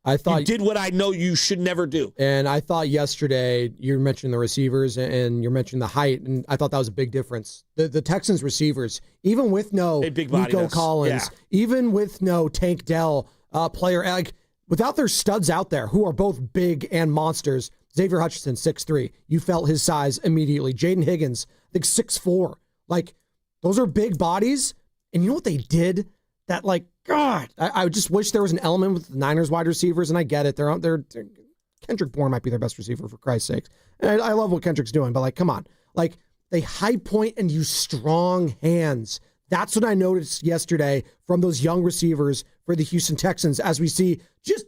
I thought you did what I know you should never do. And I thought yesterday you mentioned the receivers and you mentioned the height, and I thought that was a big difference. The Texans receivers, even with no Nico Collins, even with no Tank Dell player, like without their studs out there who are both big and monsters. Xavier Hutchinson, 6'3". You felt his size immediately. Jaden Higgins, I think 6'4". Like those are big bodies, and you know what they did? That like. God, I just wish there was an element with the Niners wide receivers, and I get it. They're Kendrick Bourne might be their best receiver, for Christ's sakes. And I love what Kendrick's doing, but like, come on. Like, they high point and use strong hands. That's what I noticed yesterday from those young receivers for the Houston Texans as we see just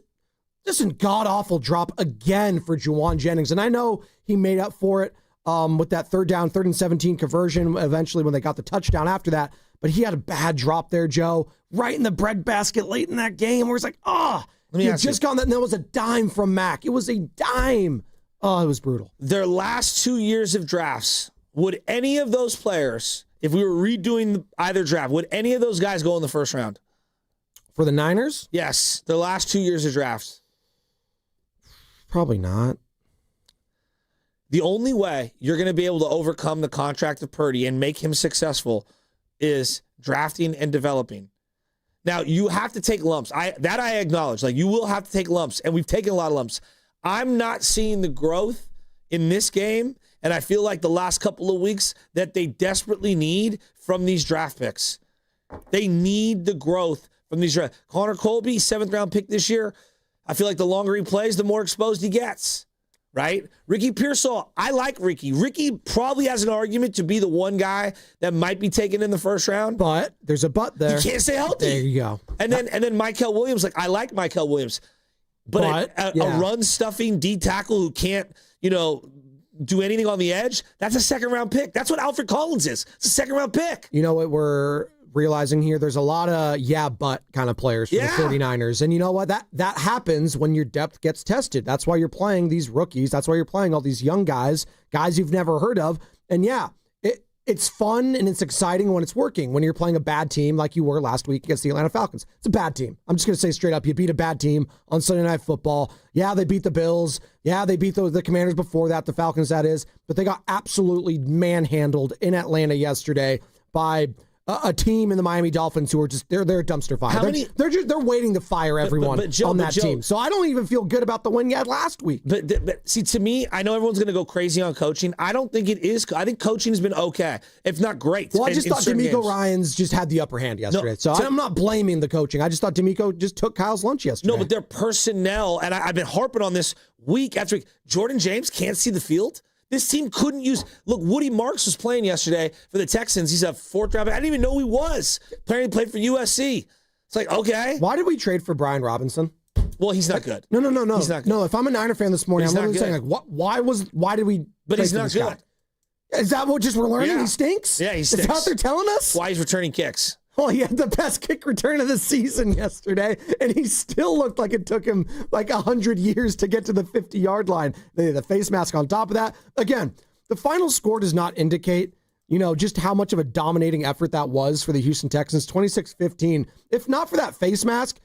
a god-awful drop again for Juwan Jennings. And I know he made up for it with that 3rd and 17 conversion eventually when they got the touchdown after that. But he had a bad drop there, Joe, right in the breadbasket late in that game where it's like, he had just gone that, and that was a dime from Mac. It was a dime. Oh, it was brutal. Their last 2 years of drafts, would any of those players, if we were redoing either draft, would any of those guys go in the first round? For the Niners? Yes, their last 2 years of drafts. Probably not. The only way you're going to be able to overcome the contract of Purdy and make him successful is drafting and developing. Now, you have to take lumps. I acknowledge. Like, you will have to take lumps, and we've taken a lot of lumps. I'm not seeing the growth in this game, and I feel like the last couple of weeks that they desperately need from these draft picks. They need the growth from these drafts. Connor Colby, 7th-round pick this year. I feel like the longer he plays, the more exposed he gets. Right? Ricky Pearsall, I like Ricky. Ricky probably has an argument to be the one guy that might be taken in the first round. But there's a but there. He can't stay healthy. There you go. And then Michael Williams, like I like Michael Williams. But a run-stuffing D tackle who can't, do anything on the edge, that's a 2nd-round pick. That's what Alfred Collins is. It's a 2nd-round pick. You know what we're realizing here? There's a lot of but kind of players for the 49ers. And you know what? That happens when your depth gets tested. That's why you're playing these rookies. That's why you're playing all these young guys you've never heard of. And it's fun and it's exciting when it's working. When you're playing a bad team like you were last week against the Atlanta Falcons. It's a bad team. I'm just going to say straight up, you beat a bad team on Sunday Night Football. Yeah, they beat the Bills. Yeah, they beat the Commanders before that, the Falcons that is. But they got absolutely manhandled in Atlanta yesterday by a team in the Miami Dolphins who are just they're a dumpster fire. They're waiting to fire everyone on that team. So I don't even feel good about the win you had last week. But see, to me, I know everyone's going to go crazy on coaching. I don't think it is. I think coaching has been okay, if not great. Well, I just thought DeMeco Ryans just had the upper hand yesterday. So I'm not blaming the coaching. I just thought DeMeco just took Kyle's lunch yesterday. No, but their personnel, and I've been harping on this week after week. Jordan James can't see the field. This team couldn't use... Look, Woody Marks was playing yesterday for the Texans. He's a 4th round pick. I didn't even know who he was. Apparently played for USC. It's like, okay. Why did we trade for Brian Robinson? Well, he's not good. No. He's not good. No, if I'm a Niner fan this morning, I'm literally saying, like, why did we But trade he's for not this good. guy? Is that what we're learning? Yeah. He stinks? Yeah, he Is stinks. that what they're telling us? Why he's returning kicks. Well, he had the best kick return of the season yesterday, and he still looked like it took him like 100 years to get to the 50-yard line. The face mask on top of that. Again, the final score does not indicate, just how much of a dominating effort that was for the Houston Texans. 26-15. If not for that face mask,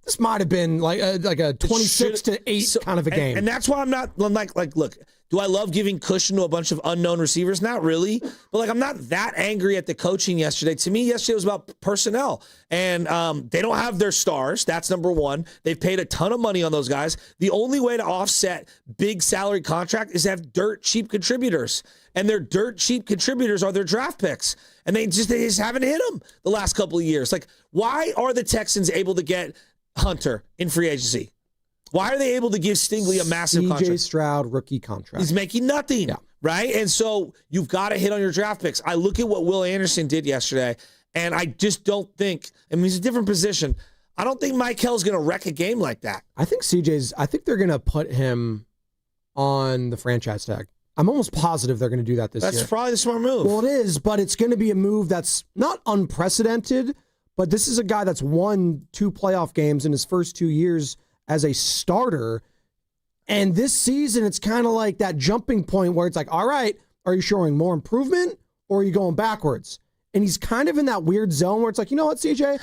this might have been like a 26-8 kind of a game. And that's why I'm not like, look, do I love giving cushion to a bunch of unknown receivers? Not really. But I'm not that angry at the coaching yesterday. To me, yesterday was about personnel. And they don't have their stars. That's number one. They've paid a ton of money on those guys. The only way to offset big salary contract is to have dirt cheap contributors. And their dirt cheap contributors are their draft picks. And they just haven't hit them the last couple of years. Like, why are the Texans able to get Hunter in free agency? Why are they able to give Stingley a massive contract? C.J. Stroud, rookie contract. He's making nothing, right? And so you've got to hit on your draft picks. I look at what Will Anderson did yesterday, and I just don't think, he's a different position. I don't think Mike Hill's going to wreck a game like that. I think they're going to put him on the franchise tag. I'm almost positive they're going to do that this year. That's probably the smart move. Well, it is, but it's going to be a move that's not unprecedented, but this is a guy that's won 2 playoff games in his first 2 years as a starter. And this season, it's kind of like that jumping point where it's like, all right, are you showing more improvement or are you going backwards? And he's kind of in that weird zone where it's like, you know what, CJ,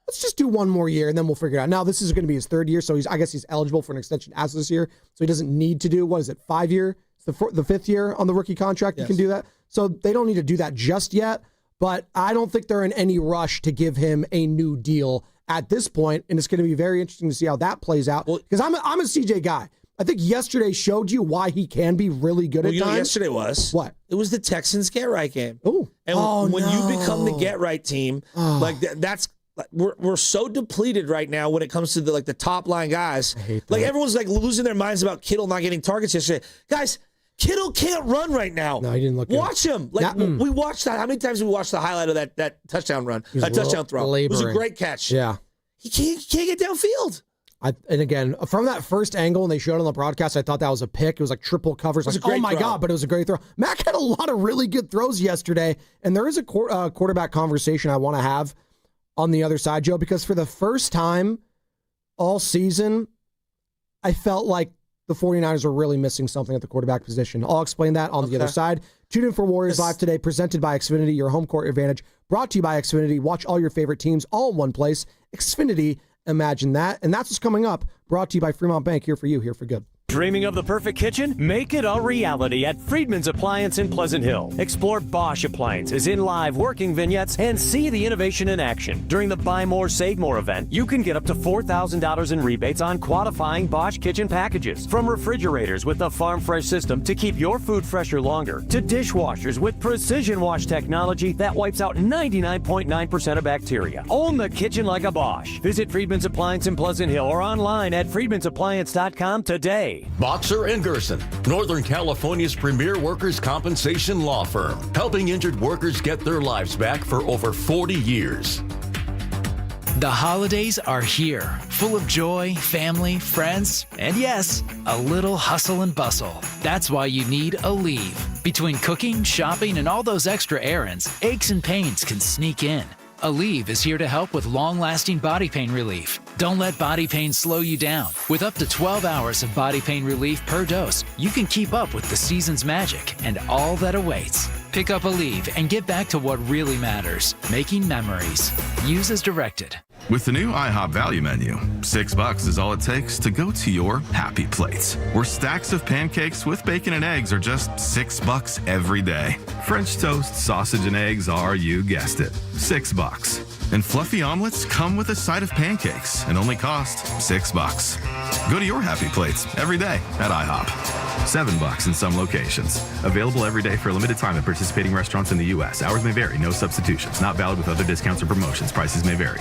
let's just do 1 more year and then we'll figure it out. Now, this is going to be his 3rd year, so I guess he's eligible for an extension as this year. So he doesn't need to do, 5 year? It's the 5th year on the rookie contract. Yes. You can do that. So they don't need to do that just yet. But I don't think they're in any rush to give him a new deal at this point, and it's going to be very interesting to see how that plays out. Because I'm a CJ guy. I think yesterday showed you why he can be really good at times. Yesterday was what? It was the Texans get right game. Ooh. And when you become the get right team, that's we're so depleted right now when it comes to the top line guys. I hate that. Everyone's losing their minds about Kittle not getting targets yesterday. Guys, Kittle can't run right now. No, he didn't look Watch him. We watched that. How many times have we watched the highlight of that touchdown run? Touchdown throw. Laboring. It was a great catch. Yeah. He can't get downfield. And again, from that first angle, and they showed it on the broadcast, I thought that was a pick. It was like triple covers. Like, oh my God, but it was a great throw. Mac had a lot of really good throws yesterday, and there is a quarterback conversation I want to have on the other side, Joe, because for the first time all season, I felt like the 49ers are really missing something at the quarterback position. I'll explain that on the other side. Tune in for Warriors Live today, presented by Xfinity, your home court advantage. Brought to you by Xfinity. Watch all your favorite teams all in one place. Xfinity, imagine that. And that's what's coming up. Brought to you by Fremont Bank, here for you, here for good. Dreaming of the perfect kitchen? Make it a reality at Friedman's Appliance in Pleasant Hill. Explore Bosch appliances in live working vignettes and see the innovation in action. During the Buy More, Save More event, you can get up to $4,000 in rebates on qualifying Bosch kitchen packages. From refrigerators with the Farm Fresh system to keep your food fresher longer, to dishwashers with precision wash technology that wipes out 99.9% of bacteria. Own the kitchen like a Bosch. Visit Friedman's Appliance in Pleasant Hill or online at friedmansappliance.com today. Boxer & Gerson, Northern California's premier workers' compensation law firm, helping injured workers get their lives back for over 40 years. The holidays are here, full of joy, family, friends, and yes, a little hustle and bustle. That's why you need Aleve. Between cooking, shopping, and all those extra errands, aches and pains can sneak in. Aleve is here to help with long-lasting body pain relief. Don't let body pain slow you down. With up to 12 hours of body pain relief per dose, you can keep up with the season's magic and all that awaits. Pick up Aleve and get back to what really matters, making memories. Use as directed. With the new IHOP value menu, $6 is all it takes to go to your happy plates, where stacks of pancakes with bacon and eggs are just $6 every day. French toast, sausage, and eggs are, you guessed it, $6. And fluffy omelets come with a side of pancakes and only cost $6. Go to your happy plates every day at IHOP. $7 in some locations. Available every day for a limited time at participating restaurants in the U.S. Hours may vary. No substitutions. Not valid with other discounts or promotions. Prices may vary.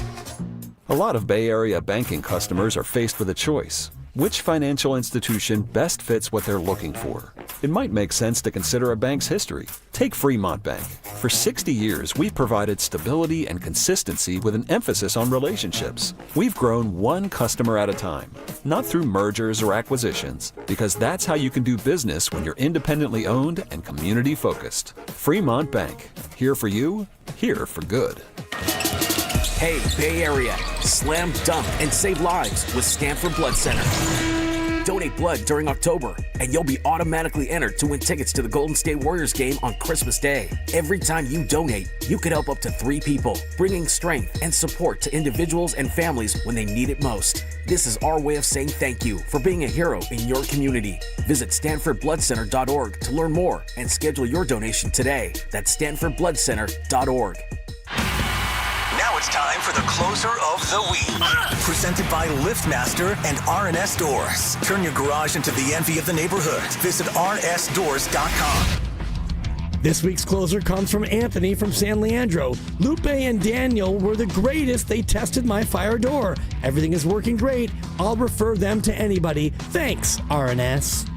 A lot of Bay Area banking customers are faced with a choice. Which financial institution best fits what they're looking for? It might make sense to consider a bank's history. Take Fremont Bank. For 60 years, we've provided stability and consistency with an emphasis on relationships. We've grown one customer at a time, not through mergers or acquisitions, because that's how you can do business when you're independently owned and community focused. Fremont Bank, here for you, here for good. Hey, Bay Area, slam dunk and save lives with Stanford Blood Center. Donate blood during October, and you'll be automatically entered to win tickets to the Golden State Warriors game on Christmas Day. Every time you donate, you could help up to 3 people, bringing strength and support to individuals and families when they need it most. This is our way of saying thank you for being a hero in your community. Visit StanfordBloodCenter.org to learn more and schedule your donation today. That's StanfordBloodCenter.org. Now it's time for the closer of the week. Presented by LiftMaster and RNS Doors. Turn your garage into the envy of the neighborhood. Visit rnsdoors.com. This week's closer comes from Anthony from San Leandro. Lupe and Daniel were the greatest. They tested my fire door. Everything is working great. I'll refer them to anybody. Thanks, RNS.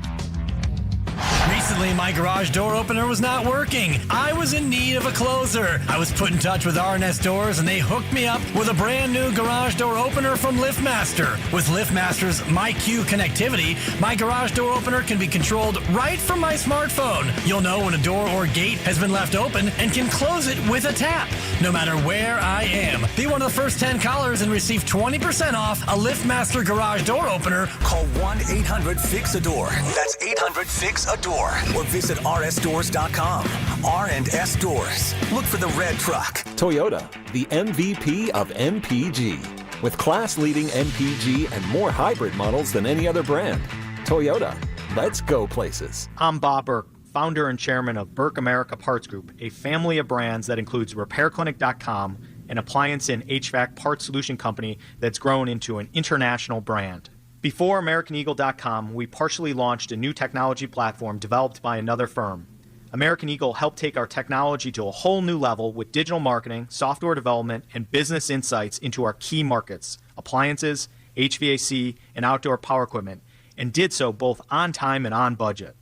Recently, my garage door opener was not working. I was in need of a closer. I was put in touch with RNS Doors, and they hooked me up with a brand new garage door opener from LiftMaster. With LiftMaster's MyQ connectivity, my garage door opener can be controlled right from my smartphone. You'll know when a door or gate has been left open and can close it with a tap, no matter where I am. Be one of the first 10 callers and receive 20% off a LiftMaster garage door opener. Call 1-800-FIX-A-DOOR. That's 800-FIX-A-DOOR. Or visit rsdoors.com. R&S Doors. Look for the red truck. Toyota, the MVP of MPG. With class-leading MPG and more hybrid models than any other brand. Toyota, let's go places. I'm Bob Burke, founder and chairman of Burke America Parts Group, a family of brands that includes RepairClinic.com, an appliance and HVAC parts solution company that's grown into an international brand. Before AmericanEagle.com, we partially launched a new technology platform developed by another firm. American Eagle helped take our technology to a whole new level with digital marketing, software development, and business insights into our key markets, appliances, HVAC, and outdoor power equipment, and did so both on time and on budget.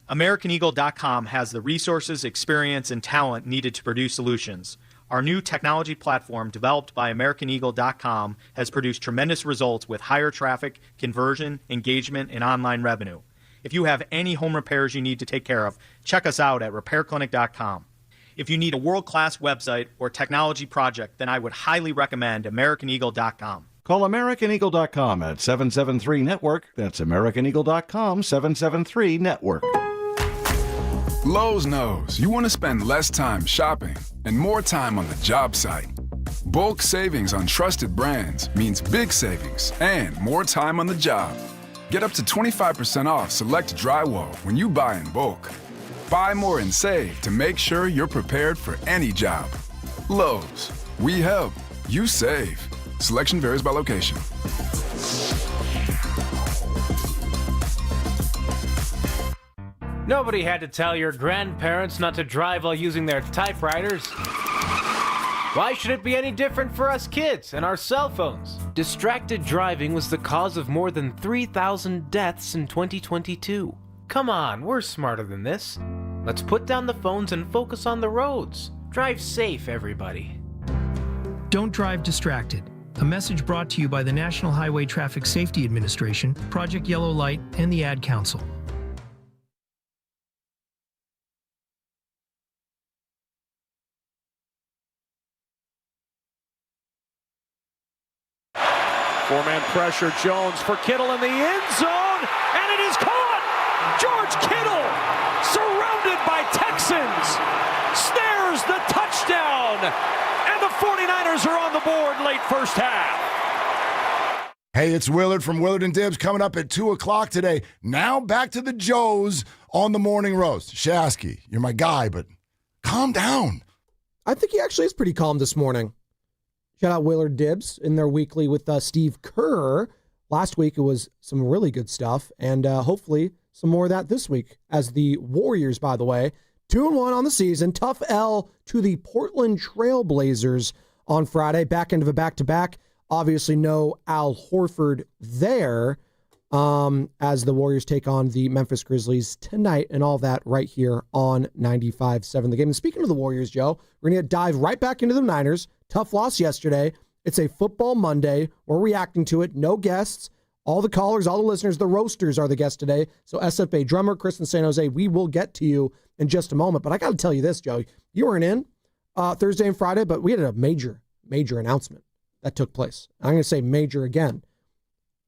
AmericanEagle.com has the resources, experience, and talent needed to produce solutions. Our new technology platform, developed by AmericanEagle.com, has produced tremendous results with higher traffic, conversion, engagement, and online revenue. If you have any home repairs you need to take care of, check us out at RepairClinic.com. If you need a world-class website or technology project, then I would highly recommend AmericanEagle.com. Call AmericanEagle.com at 773-NETWORK. That's AmericanEagle.com, 773-NETWORK. Lowe's knows you want to spend less time shopping and more time on the job site. Bulk savings on trusted brands means big savings and more time on the job. Get up to 25% off select drywall when you buy in bulk. Buy more and save to make sure you're prepared for any job. Lowe's, we help, you save. Selection varies by location. Nobody had to tell your grandparents not to drive while using their typewriters. Why should it be any different for us kids and our cell phones? Distracted driving was the cause of more than 3,000 deaths in 2022. Come on, we're smarter than this. Let's put down the phones and focus on the roads. Drive safe, everybody. Don't drive distracted. A message brought to you by the National Highway Traffic Safety Administration, Project Yellow Light, and the Ad Council. Four-man pressure, Jones for Kittle in the end zone, and it is caught! George Kittle, surrounded by Texans, snares the touchdown, and the 49ers are on the board late first half. Hey, it's Willard from Willard and Dibs coming up at 2 o'clock today. Now back to the Joes on the Morning Roast. Shasky, you're my guy, but calm down. I think he actually is pretty calm this morning. Shout out Willard Dibs in their weekly with Steve Kerr. Last week it was some really good stuff, and hopefully some more of that this week. As the Warriors, by the way, 2-1 on the season. Tough L to the Portland Trailblazers on Friday. Back end of a back-to-back. Obviously no Al Horford there. as the Warriors take on the Memphis Grizzlies tonight, and all that right here on 95.7 The Game. And speaking of the Warriors, Joe, we're going to dive right back into the Niners. Tough loss yesterday. It's a football Monday. We're reacting to it. No guests. All the callers, all the listeners, the roasters are the guests today. So SFA drummer, Chris in San Jose, we will get to you in just a moment. But I got to tell you this, Joe. You weren't in Thursday and Friday, but we had a major announcement that took place. I'm going to say major again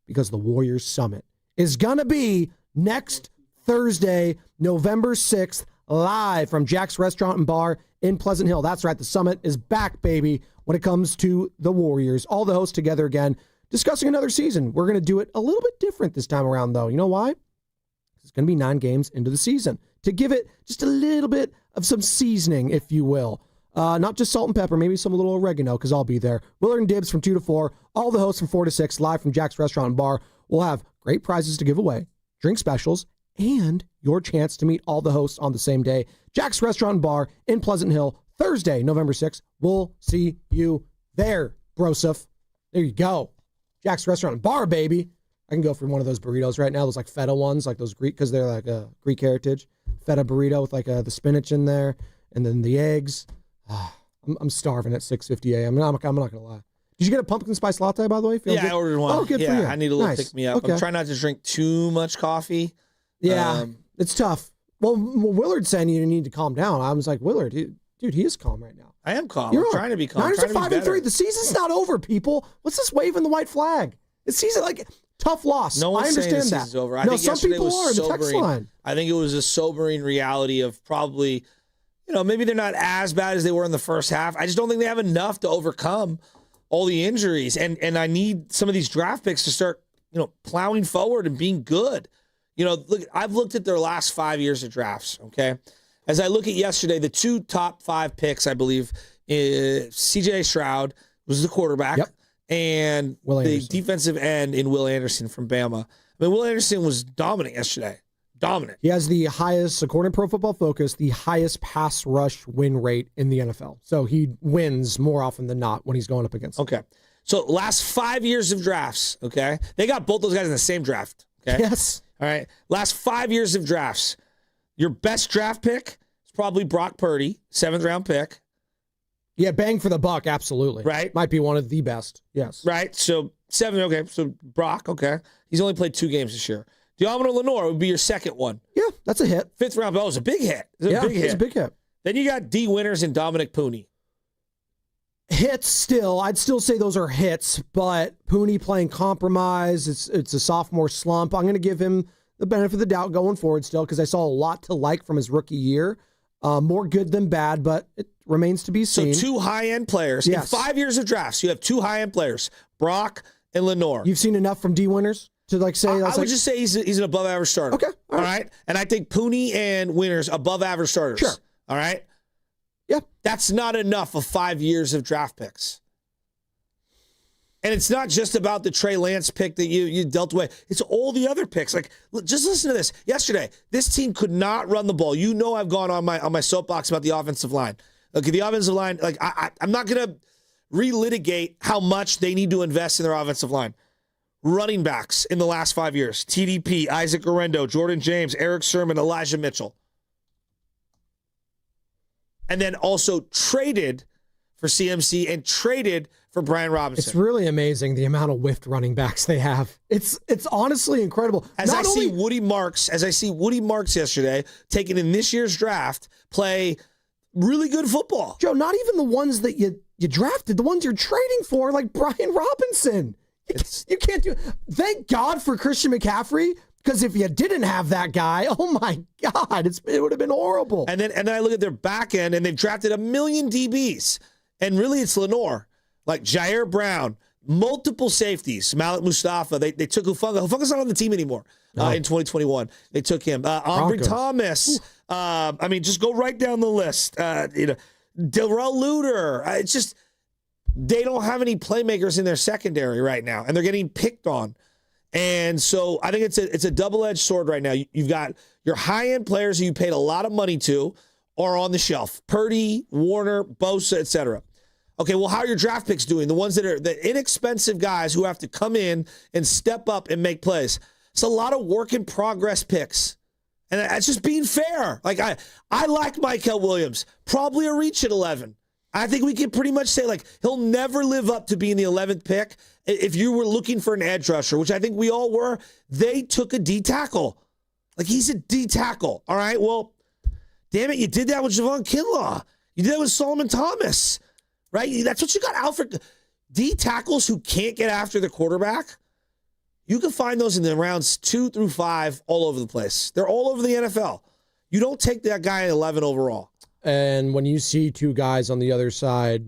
because the Warriors Summit is going to be next Thursday, November 6th, live from Jack's Restaurant and Bar in Pleasant Hill. That's right. The Summit is back, baby, when it comes to the Warriors. All the hosts together again, discussing another season. We're going to do it a little bit different this time around, though. You know why? It's going to be 9 games into the season to give it just a little bit of some seasoning, if you will. Not just salt and pepper, maybe some little oregano, because I'll be there. Willard and Dibs from 2 to 4. All the hosts from 4 to 6, live from Jack's Restaurant and Bar. We'll have great prizes to give away, drink specials, and your chance to meet all the hosts on the same day. Jack's Restaurant and Bar in Pleasant Hill, Thursday, November 6th. We'll see you there, Broseph. There you go. Jack's Restaurant and Bar, baby. I can go for one of those burritos right now, those like feta ones, like those Greek, because they're like a Greek heritage. Feta burrito with like the spinach in there, and then the eggs. I'm starving at 6:50 a.m. I'm not going to lie. Did you get a pumpkin spice latte, by the way? Yeah, I ordered one. Oh, good for you. I need a little Nice. pick me up. Okay. I'm trying not to drink too much coffee. Yeah, it's tough. Well, Willard's saying you need to calm down. I was like, Willard, dude, he is calm right now. I am calm. You're I'm trying to be calm. Niners I'm are trying to be 5-3. better. The season's not over, people. What's this waving the white flag? It's season like tough loss. No one's I understand saying the that. season's over. I no, think some yesterday people was are in the text sobering. line. I think it was a sobering reality of probably, maybe they're not as bad as they were in the first half. I just don't think they have enough to overcome all the injuries. And I need some of these draft picks to start, plowing forward and being good. Look, I've looked at their last 5 years of drafts, okay? As I look at yesterday, the 2 top 5 picks, I believe, C.J. Stroud was the quarterback, and the defensive end in Will Anderson from Bama. I mean, Will Anderson was dominant yesterday. Dominant. He has the highest, according to Pro Football Focus, the highest pass rush win rate in the NFL. So he wins more often than not when he's going up against them. Okay. So last 5 years of drafts, okay? They got both those guys in the same draft, okay? Yes. All right. Last 5 years of drafts. Your best draft pick is probably Brock Purdy, 7th round pick. Yeah, bang for the buck, absolutely. Right. Might be one of the best. Yes. Right. So 7, okay. So Brock, okay. He's only played 2 games this year. Diamond Lenore would be your second one. Yeah, that's a hit. 5th round, that was a big hit. It's a big hit. Then you got D. Winters and Dominic Pooney. Hits still. I'd still say those are hits, but Pooney playing compromise. It's a sophomore slump. I'm going to give him the benefit of the doubt going forward still because I saw a lot to like from his rookie year. More good than bad, but it remains to be seen. So 2 high-end players. Yes. In 5 years of drafts, you have 2 high-end players, Brock and Lenore. You've seen enough from D. Winters to say I would just say he's an above-average starter. Okay. All right. And I think Pooney and Winters above-average starters. Sure. All right. Yeah. That's not enough of 5 years of draft picks. And it's not just about the Trey Lance pick that you dealt away. It's all the other picks. Like, just listen to this. Yesterday, this team could not run the ball. I've gone on my soapbox about the offensive line. Okay, the offensive line, I'm not going to relitigate how much they need to invest in their offensive line. Running backs in the last 5 years. TDP, Isaac Orendo, Jordan James, Eric Sermon, Elijah Mitchell. And then also traded for CMC and traded for Brian Robinson. It's really amazing the amount of whiffed running backs they have. It's honestly incredible. As I see Woody Marks yesterday, taken in this year's draft, play really good football. Joe, not even the ones that you drafted, the ones you're trading for, like Brian Robinson. You can't do it. Thank God for Christian McCaffrey, because if you didn't have that guy, oh my God, it would have been horrible. And then I look at their back end, and they've drafted 1 million DBs. And really, it's Lenore, like Jair Brown, multiple safeties, Malik Mustafa. They took Hufanga. Hufanga's not on the team anymore in 2021. They took him. Ambry Thomas. Just go right down the list. Darrell Luter. It's just they don't have any playmakers in their secondary right now, and they're getting picked on. And so I think it's a double-edged sword right now. You've got your high-end players who you paid a lot of money to are on the shelf. Purdy, Warner, Bosa, etc. Okay, well, how are your draft picks doing? The ones that are the inexpensive guys who have to come in and step up and make plays. It's a lot of work in progress picks. And that's just being fair. Like, I like Mykel Williams. Probably a reach at 11. I think we can pretty much say, like, he'll never live up to being the 11th pick. If you were looking for an edge rusher, which I think we all were, they took a D tackle. Like, he's a D tackle. All right, well, damn it, you did that with Javon Kinlaw. You did that with Solomon Thomas, right? That's what you got out for. D tackles who can't get after the quarterback, you can find those in the rounds 2 through 5 all over the place. They're all over the NFL. You don't take that guy at 11 overall. And when you see two guys on the other side,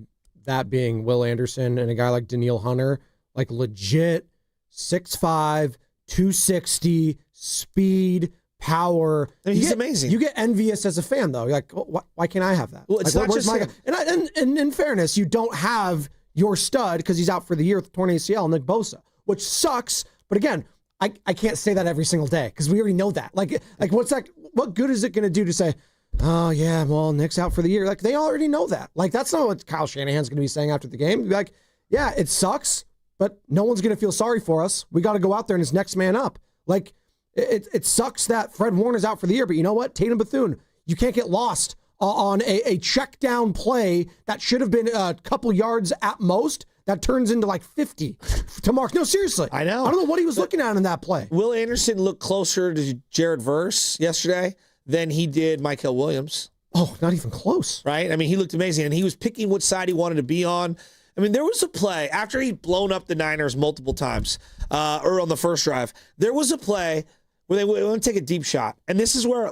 that being Will Anderson and a guy like Danielle Hunter, like legit 6'5", 260, speed, power. He's amazing. You get envious as a fan, though. You're like, why can't I have that? Well, it's like, not just my him. guy? And in fairness, you don't have your stud because he's out for the year with torn ACL, Nick Bosa, which sucks. But again, I can't say that every single day because we already know that. Like what's that? What good is it going to do to say, oh, yeah, well, Nick's out for the year? Like, they already know that. Like, that's not what Kyle Shanahan's going to be saying after the game. He'll be like, yeah, it sucks, but no one's going to feel sorry for us. We got to go out there and it's next man up. Like, it sucks that Fred Warner's out for the year, but you know what? Tatum Bethune, you can't get lost on a check down play that should have been a couple yards at most that turns into like 50 to Mark. No, seriously. I know. I don't know what he was looking at in that play. Will Anderson looked closer to Jared Verse yesterday than he did Mykel Williams. Oh, not even close. Right? I mean, he looked amazing, and he was picking which side he wanted to be on. I mean, there was a play after he'd blown up the Niners multiple times, or on the first drive. There was a play where they want to take a deep shot, and this is where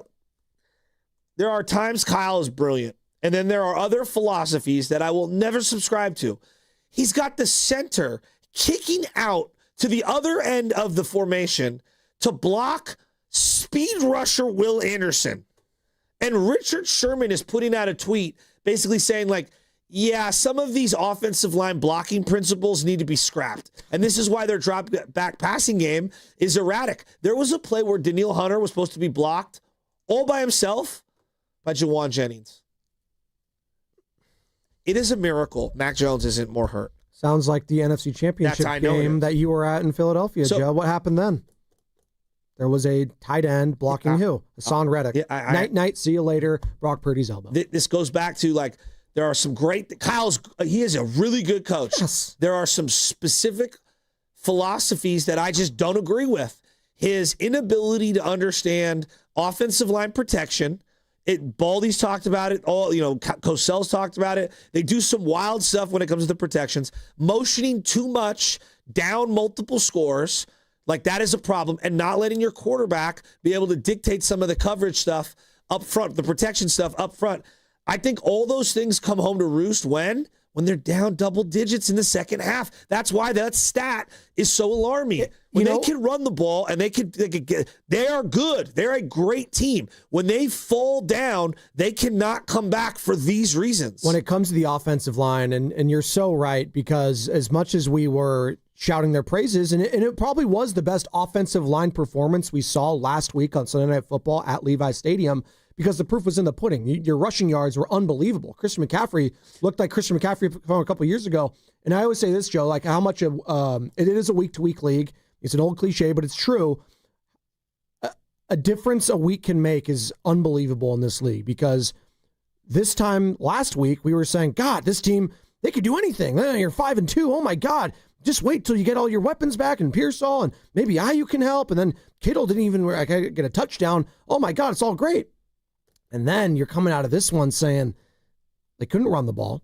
there are times Kyle is brilliant, and then there are other philosophies that I will never subscribe to. He's got the center kicking out to the other end of the formation to block speed rusher Will Anderson. And Richard Sherman is putting out a tweet basically saying, like, yeah, some of these offensive line blocking principles need to be scrapped. And this is why their drop back passing game is erratic. There was a play where Danielle Hunter was supposed to be blocked all by himself by Jawan Jennings. It is a miracle Mac Jones isn't more hurt. Sounds like the NFC Championship game that you were at in Philadelphia, Joe. What happened then? There was a tight end blocking who? Hassan Reddick. Night, see you later. Brock Purdy's elbow. This goes back to, like, there are some great... he is a really good coach. Yes. There are some specific philosophies that I just don't agree with. His inability to understand offensive line protection. Baldy's talked about it. Cosell's talked about it. They do some wild stuff when it comes to the protections. Motioning too much down multiple scores, like that is a problem. And not letting your quarterback be able to dictate some of the coverage stuff up front, the protection stuff up front. I think all those things come home to roost when they're down double digits in the second half. That's why that stat is so alarming. When they can run the ball and they are good. They're a great team. When they fall down, they cannot come back for these reasons. When it comes to the offensive line, and you're so right, because as much as we were shouting their praises, and it probably was the best offensive line performance we saw last week on Sunday Night Football at Levi Stadium, because the proof was in the pudding. Your rushing yards were unbelievable. Christian McCaffrey looked like Christian McCaffrey from a couple years ago. And I always say this, Joe, like how much it is a week-to-week league. It's an old cliche, but it's true. A difference a week can make is unbelievable in this league, because this time last week we were saying, God, this team, they could do anything. You're 5-2. Oh, my God. Just wait till you get all your weapons back, and Pearsall, and maybe IU can help. And then Kittle didn't even get a touchdown. Oh, my God, it's all great. And then you're coming out of this one saying they couldn't run the ball.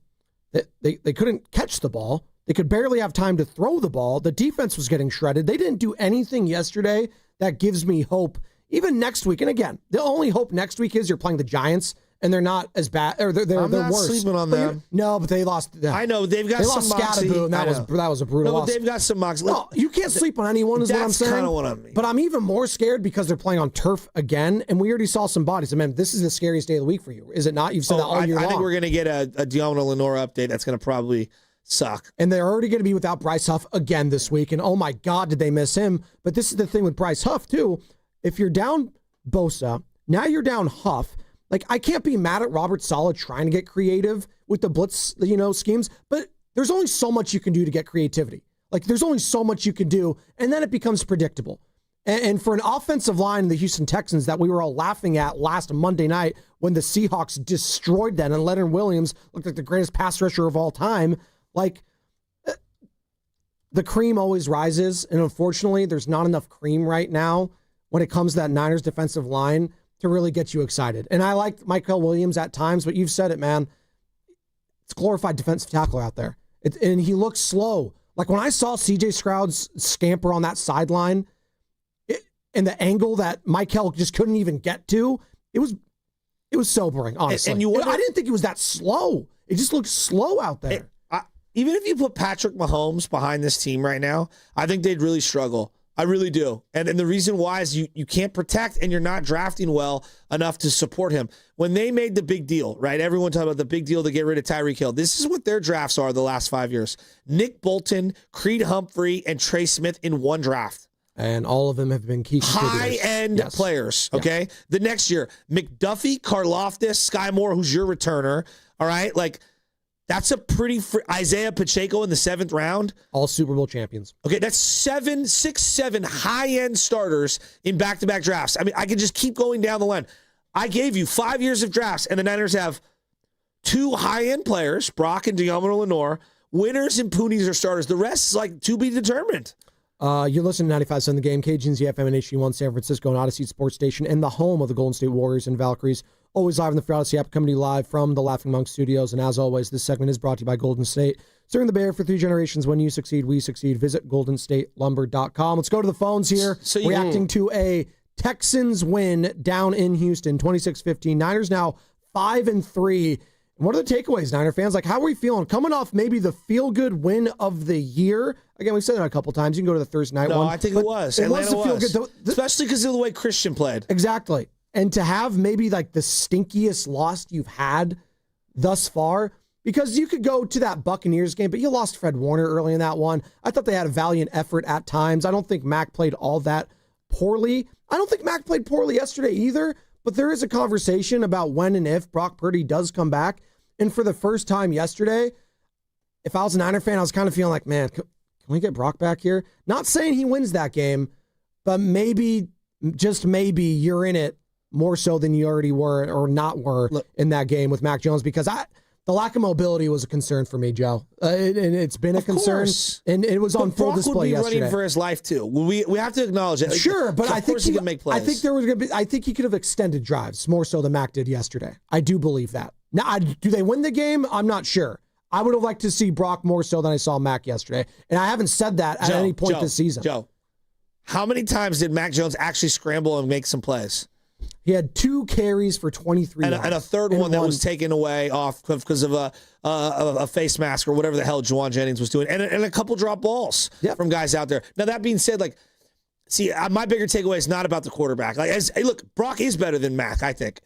They couldn't catch the ball. They could barely have time to throw the ball. The defense was getting shredded. They didn't do anything yesterday that gives me hope. Even next week, and again, the only hope next week is you're playing the Giants, and they're not as bad, or they're I'm not worse. sleeping on them. No, but they lost. I know they've got some moxie. Scatterboo, and that was a brutal loss. But they've got some moxie. No, you can't sleep on anyone, is what I'm saying. That's kind of what I mean. But I'm even more scared because they're playing on turf again, and we already saw some bodies. I mean, this is the scariest day of the week for you, is it not? You've said that all year long. I think we're going to get a Deommodore Lenoir update. That's going to probably suck. And they're already going to be without Bryce Huff again this week, and oh my God, did they miss him? But this is the thing with Bryce Huff too. If you're down Bosa, now you're down Huff. Like, I can't be mad at Robert Saleh trying to get creative with the blitz, schemes, but there's only so much you can do to get creativity. Like, there's only so much you can do, and then it becomes predictable. And for an offensive line, the Houston Texans, that we were all laughing at last Monday night when the Seahawks destroyed them and Leonard Williams looked like the greatest pass rusher of all time, like, the cream always rises, and unfortunately, there's not enough cream right now when it comes to that Niners defensive line to really get you excited. And I like Michael Williams at times, but you've said it, man. It's glorified defensive tackle out there. And he looks slow. Like when I saw C.J. Stroud's scamper on that sideline, and the angle that Michael just couldn't even get to, it was sobering, honestly. And you wonder, I didn't think it was that slow. It just looked slow out there. Even if you put Patrick Mahomes behind this team right now, I think they'd really struggle. I really do. And the reason why is you can't protect and you're not drafting well enough to support him. When they made the big deal, right? Everyone talking about the big deal to get rid of Tyreek Hill. This is what their drafts are the last 5 years. Nick Bolton, Creed Humphrey, and Trey Smith in one draft. And all of them have been key contributors. High-end players, okay? Yeah. The next year, McDuffie, Karlaftis, Sky Moore, who's your returner, all right? Like, that's a pretty Isaiah Pacheco in the 7th round. All Super Bowl champions. Okay, that's 6, 7 high-end starters in back-to-back drafts. I mean, I could just keep going down the line. I gave you 5 years of drafts, and the Niners have 2 high-end players, Brock and Diomino Lenore. Winners and Poonies are starters. The rest is like to be determined. You're listening to 95.7 The Game, Cajuns, FM, and HD1 San Francisco, and Odyssey Sports Station, and the home of the Golden State Warriors and Valkyries. Always live in the Free Odyssey app, coming to you live from the Laughing Monk Studios. And as always, this segment is brought to you by Golden State. Serving the Bay Area for 3 generations. When you succeed, we succeed. Visit GoldenStateLumber.com. Let's go to the phones here. Reacting to a Texans win down in Houston, 26-15. Niners now 5-3. And what are the takeaways, Niner fans? Like, how are we feeling? Coming off maybe the feel-good win of the year. Again, we've said that a couple times. You can go to the Thursday night one. No, I think it was. It was the feel-good. Especially because of the way Christian played. Exactly. And to have maybe like the stinkiest loss you've had thus far, because you could go to that Buccaneers game, but you lost Fred Warner early in that one. I thought they had a valiant effort at times. I don't think Mac played all that poorly. I don't think Mac played poorly yesterday either, but there is a conversation about when and if Brock Purdy does come back. And for the first time yesterday, if I was a Niner fan, I was kind of feeling like, man, can we get Brock back here? Not saying he wins that game, but maybe, just maybe, you're in it more so than you already were or not were in that game with Mac Jones, because the lack of mobility was a concern for me, Joe. And it's been a concern, and it was on full display yesterday. Brock would be running for his life too. We have to acknowledge it. Sure, but I think he can make plays. I think there was going to be. I think he could have extended drives more so than Mac did yesterday. I do believe that. Now, do they win the game? I'm not sure. I would have liked to see Brock more so than I saw Mac yesterday, and I haven't said that at any point this season. Joe, how many times did Mac Jones actually scramble and make some plays? He had 2 carries for 23 yards. And a third one that was taken away off because of a face mask or whatever the hell Juwan Jennings was doing. And a couple drop balls from guys out there. Now, that being said, like, see, my bigger takeaway is not about the quarterback. Like, hey, look, Brock is better than Mac, I think.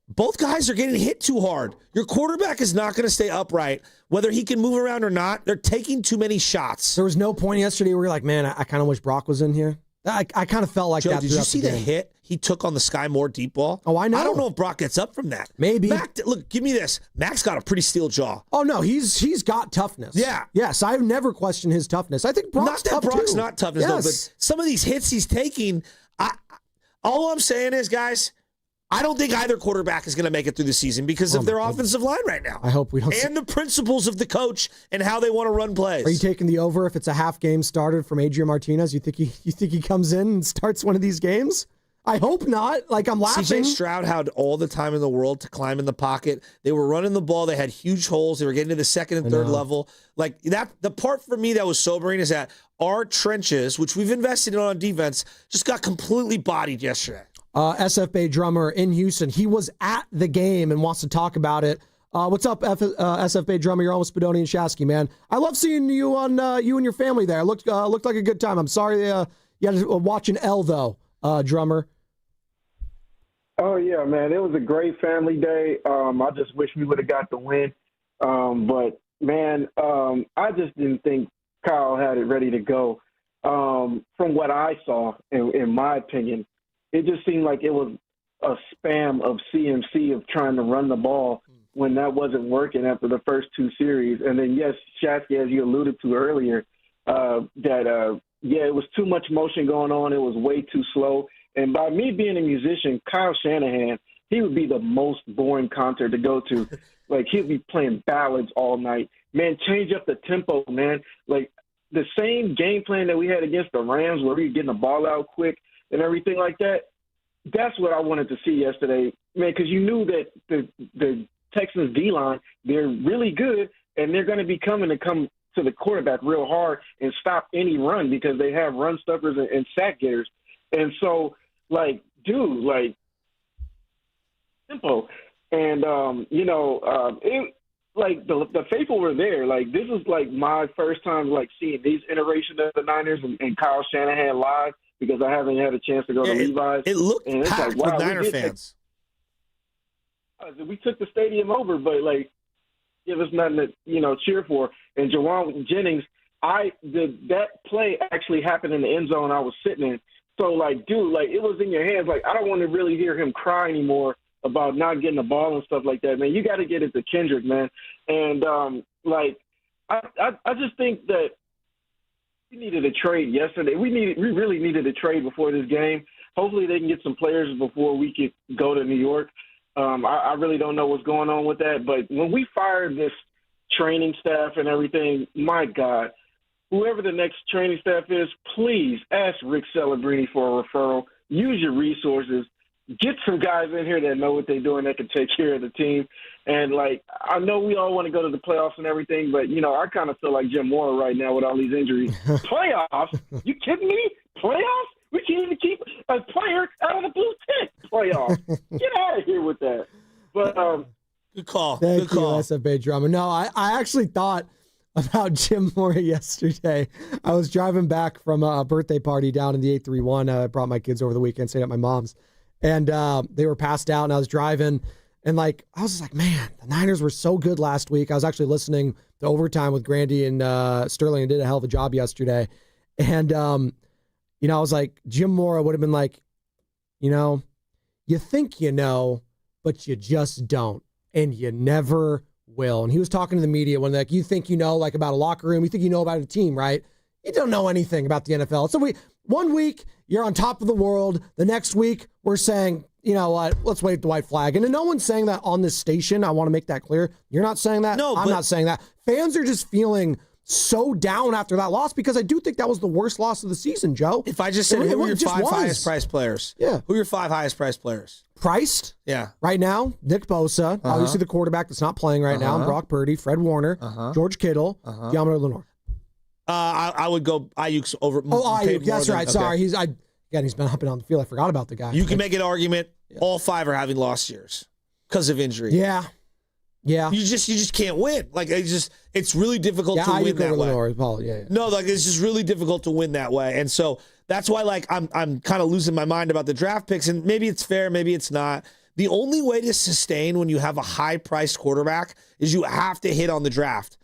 Both guys are getting hit too hard. Your quarterback is not going to stay upright. Whether he can move around or not, they're taking too many shots. There was no point yesterday where you're like, man, I kind of wish Brock was in here. I kind of felt like Joe, that. Did you see the hit he took on the Sky Moore deep ball? Oh, I know. I don't know if Brock gets up from that. Maybe. Mac, look, give me this. Mac's got a pretty steel jaw. Oh, no, he's got toughness. Yeah. Yes, I've never questioned his toughness. I think Brock's tough, Brock's too. not toughness, though, but some of these hits he's taking, all I'm saying is, guys, I don't think either quarterback is going to make it through the season because of their offensive line right now. I hope we don't. And the principles of the coach and how they want to run plays. Are you taking the over if it's a half game started from Adrian Martinez? You think he comes in and starts one of these games? I hope not. Like, I'm laughing. CJ Stroud had all the time in the world to climb in the pocket. They were running the ball. They had huge holes. They were getting to the second and third level. Like, that, the part for me that was sobering is that our trenches, which we've invested in on defense, just got completely bodied yesterday. SF Bay drummer in Houston. He was at the game and wants to talk about it. What's up, SF Bay drummer? You're almost Spadoni and Shasky, man. I love seeing you on you and your family there. Looked like a good time. I'm sorry you had to watch an L though, drummer. Oh yeah, man. It was a great family day. I just wish we would have got the win. But man, I just didn't think Kyle had it ready to go. From what I saw, in my opinion, it just seemed like it was a spam of CMC of trying to run the ball when that wasn't working after the first 2 series. And then, yes, Shasky, as you alluded to earlier, that it was too much motion going on. It was way too slow. And by me being a musician, Kyle Shanahan, he would be the most boring concert to go to. Like, he'd be playing ballads all night. Man, change up the tempo, man. Like, the same game plan that we had against the Rams where we were getting the ball out quick and everything like that, that's what I wanted to see yesterday, man, because you knew that the Texans D-line, they're really good, and they're going to be coming to come to the quarterback real hard and stop any run because they have run stuffers and sack getters. And so, like, dude, like, tempo. And, it, like, the faithful were there. Like, this is, like, my first time, like, seeing these iterations of the Niners and Kyle Shanahan live because I haven't had a chance to go to Levi's. It looked and it's packed like, wow, with Niner fans. We took the stadium over, but, like, give us nothing to, cheer for. And Jawan Jennings, that play actually happened in the end zone I was sitting in. So, like, dude, like, it was in your hands. Like, I don't want to really hear him cry anymore about not getting the ball and stuff like that, man. You got to get it to Kendrick, man. And, I just think that we needed a trade yesterday. We really needed a trade before this game. Hopefully they can get some players before we could go to New York. I really don't know what's going on with that. But when we fired this training staff and everything, my God, whoever the next training staff is, please ask Rick Celebrini for a referral. Use your resources. Get some guys in here that know what they're doing that can take care of the team. And, like, I know we all want to go to the playoffs and everything, but, I kind of feel like Jim Mora right now with all these injuries. Playoffs? You kidding me? Playoffs? We can't even keep a player out of the blue tent. Playoffs. Get out of here with that. But good call. Thank Good call. you, SFA Drama. No, I actually thought about Jim Mora yesterday. I was driving back from a birthday party down in the 831. I brought my kids over the weekend, stayed at my mom's. And they were passed out, and I was driving. And, like, I was just like, man, the Niners were so good last week. I was actually listening to Overtime with Grandy and Sterling and did a hell of a job yesterday. And, I was like, Jim Mora would have been like, you think you know, but you just don't. And you never will. And he was talking to the media when, like, you think you know, like, about a locker room. You think you know about a team, right? You don't know anything about the NFL. So one week, you're on top of the world. The next week, we're saying, you know what, let's wave the white flag. And no one's saying that on this station. I want to make that clear. You're not saying that. No, I'm not saying that. Fans are just feeling so down after that loss because I do think that was the worst loss of the season, Joe. If I just said, who are your five highest priced players? Yeah. Who are your five highest priced players? Priced? Yeah. Right now, Nick Bosa, obviously the quarterback that's not playing right now, and Brock Purdy, Fred Warner, George Kittle, Deommodore Lenoir. I would go Ayuk's over. Ayuk, that's right. Sorry. He's been up and on the field. I forgot about the guy. You can make an argument all five are having lost years because of injury. Yeah. Yeah. You just can't win. Like, it's really difficult to win that way. No, like, it's just really difficult to win that way. And so that's why, like, I'm kind of losing my mind about the draft picks, and maybe it's fair, maybe it's not. The only way to sustain when you have a high-priced quarterback is you have to hit on the draft.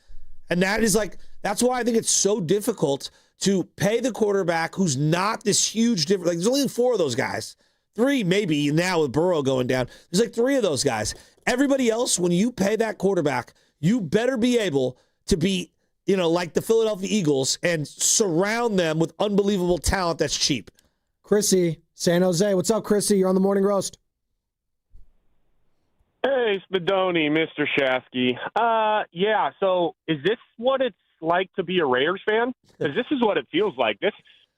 And that's why I think it's so difficult to pay the quarterback who's not this huge difference. Like, there's only 4 of those guys. 3 maybe now with Burrow going down. There's like 3 of those guys. Everybody else, when you pay that quarterback, you better be able to be, like the Philadelphia Eagles and surround them with unbelievable talent that's cheap. Chrissy, San Jose. What's up, Chrissy? You're on the Morning Roast. Hey, Spadoni, Mr. Shasky. So is this what it's like to be a Raiders fan? Because this is what it feels like.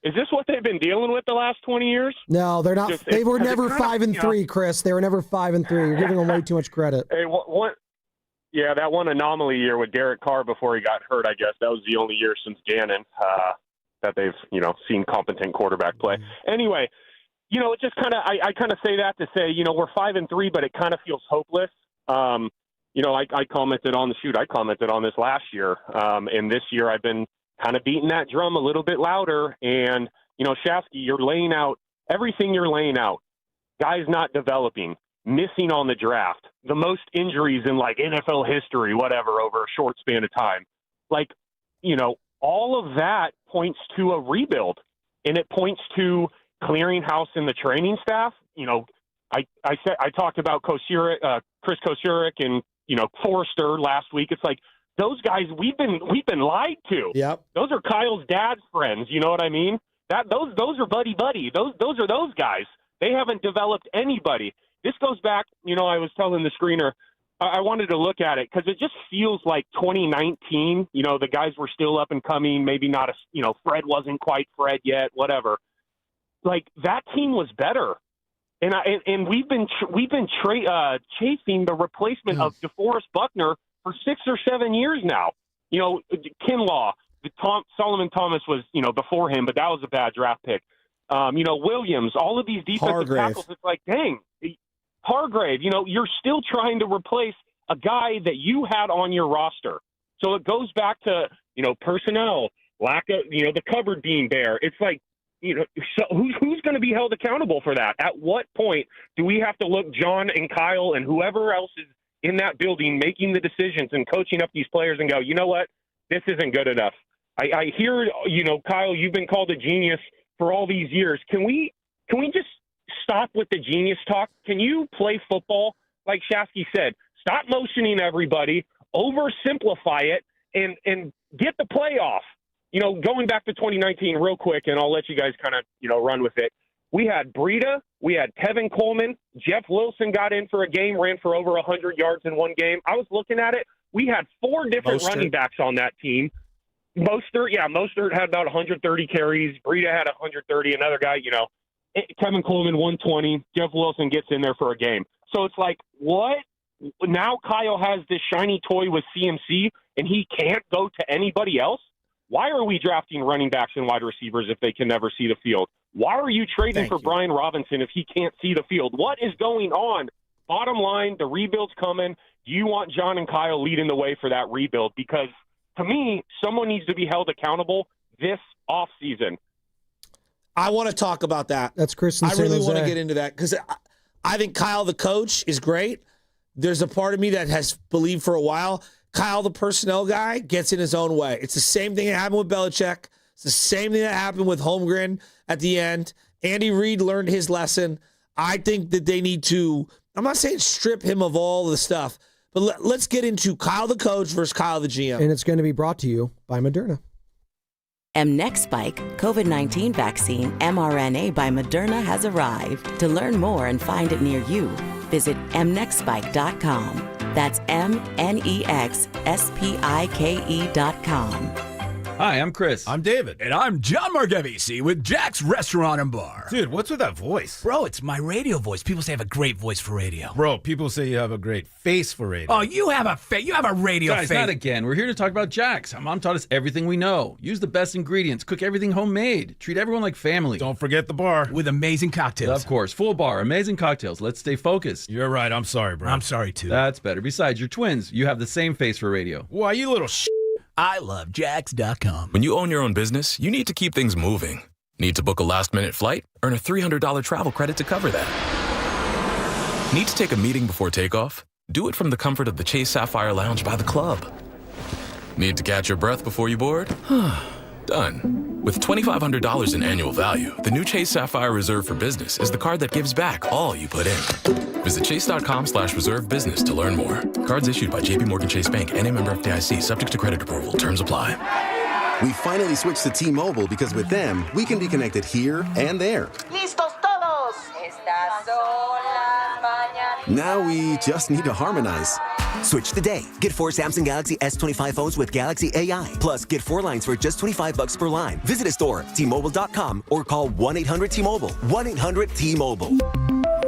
Is this what they've been dealing with the last 20 years? No, they're not. They were never 5-3, Chris. They were never 5-3. You're giving them way too much credit. Hey, that one anomaly year with Derek Carr before he got hurt, I guess. That was the only year since Gannon that they've, seen competent quarterback play. Anyway, it just kind of, I kind of say that to say, we're 5-3, but it kind of feels hopeless. I commented on I commented on this last year. And this year I've been kind of beating that drum a little bit louder. And, Shasky, you're laying out everything you're laying out. Guys not developing, missing on the draft, the most injuries in like NFL history, whatever, over a short span of time. Like, all of that points to a rebuild, and it points to clearing house in the training staff. I talked about Chris Kocurek and, Forrester last week. It's like, those guys we've been lied to. Yep. Those are Kyle's dad's friends. You know what I mean? Those are buddy. Those are those guys. They haven't developed anybody. This goes back. I was telling the screener. I wanted to look at it because it just feels like 2019. The guys were still up and coming. Maybe not Fred wasn't quite Fred yet. Whatever. Like that team was better, and we've been chasing the replacement of DeForest Buckner for 6 or 7 years now. Kinlaw, Solomon Thomas was before him, but that was a bad draft pick. Williams, all of these defensive tackles. It's like, dang. Hargrave, you're still trying to replace a guy that you had on your roster. So it goes back to, personnel, lack of, the cupboard being bare. It's like, so who's going to be held accountable for that? At what point do we have to look John and Kyle and whoever else is in that building making the decisions and coaching up these players and go, you know what? This isn't good enough. I hear, Kyle, you've been called a genius for all these years. Can we just stop with the genius talk? Can you play football like Shasky said? Stop motioning everybody, oversimplify it, and get the playoff. Going back to 2019 real quick, and I'll let you guys kind of, run with it. We had Breida, we had Tevin Coleman, Jeff Wilson got in for a game, ran for over 100 yards in one game. I was looking at it. We had 4 different running backs on that team. Mostert had about 130 carries. Breida had 130. Another guy, Tevin Coleman 120. Jeff Wilson gets in there for a game. So it's like, what? Now Kyle has this shiny toy with CMC, and he can't go to anybody else? Why are we drafting running backs and wide receivers if they can never see the field? Why are you trading for Brian Robinson if he can't see the field? What is going on? Bottom line, the rebuild's coming. Do you want John and Kyle leading the way for that rebuild? Because to me, someone needs to be held accountable this offseason. I want to talk about that. That's Chris. I really want to get into that because I think Kyle, the coach, is great. There's a part of me that has believed for a while Kyle, the personnel guy, gets in his own way. It's the same thing that happened with Belichick. It's the same thing that happened with Holmgren at the end. Andy Reid learned his lesson. I think that they need to, I'm not saying strip him of all the stuff, but let's get into Kyle the coach versus Kyle the GM. And it's going to be brought to you by Moderna. mNEXSpike COVID-19 vaccine mRNA by Moderna has arrived. To learn more and find it near you, visit mnexspike.com. That's mnexspike.com. Hi, I'm Chris. I'm David. And I'm John Margevisi with Jack's Restaurant and Bar. Dude, what's with that voice? Bro, it's my radio voice. People say I have a great voice for radio. Bro, people say you have a great face for radio. Oh, you have a radio Guys, face. not again. We're here to talk about Jack's. Mom taught us everything we know. Use the best ingredients. Cook everything homemade. Treat everyone like family. Don't forget the bar. With amazing cocktails. Of course. Full bar. Amazing cocktails. Let's stay focused. You're right. I'm sorry, bro. I'm sorry, too. That's better. Besides, you're twins. You have the same face for radio. Why, you little I love Jax.com. When you own your own business, you need to keep things moving. Need to book a last-minute flight? Earn a $300 travel credit to cover that. Need to take a meeting before takeoff? Do it from the comfort of the Chase Sapphire Lounge by the club. Need to catch your breath before you board? Done. With $2,500 in annual value, the new Chase Sapphire Reserve for Business is the card that gives back all you put in. Visit chase.com/reserve business to learn more. Cards issued by JPMorgan Chase Bank and a member FDIC, subject to credit approval. Terms apply. We finally switched to T-Mobile because with them, we can be connected here and there. ¡Listos todos! Estas son las mañanas. Now we just need to harmonize. Switch today. Get 4 Samsung Galaxy S25 phones with Galaxy AI. Plus, get 4 lines for just $25 per line. Visit a store, T-Mobile.com, or call 1-800-T-Mobile. 1-800-T-Mobile.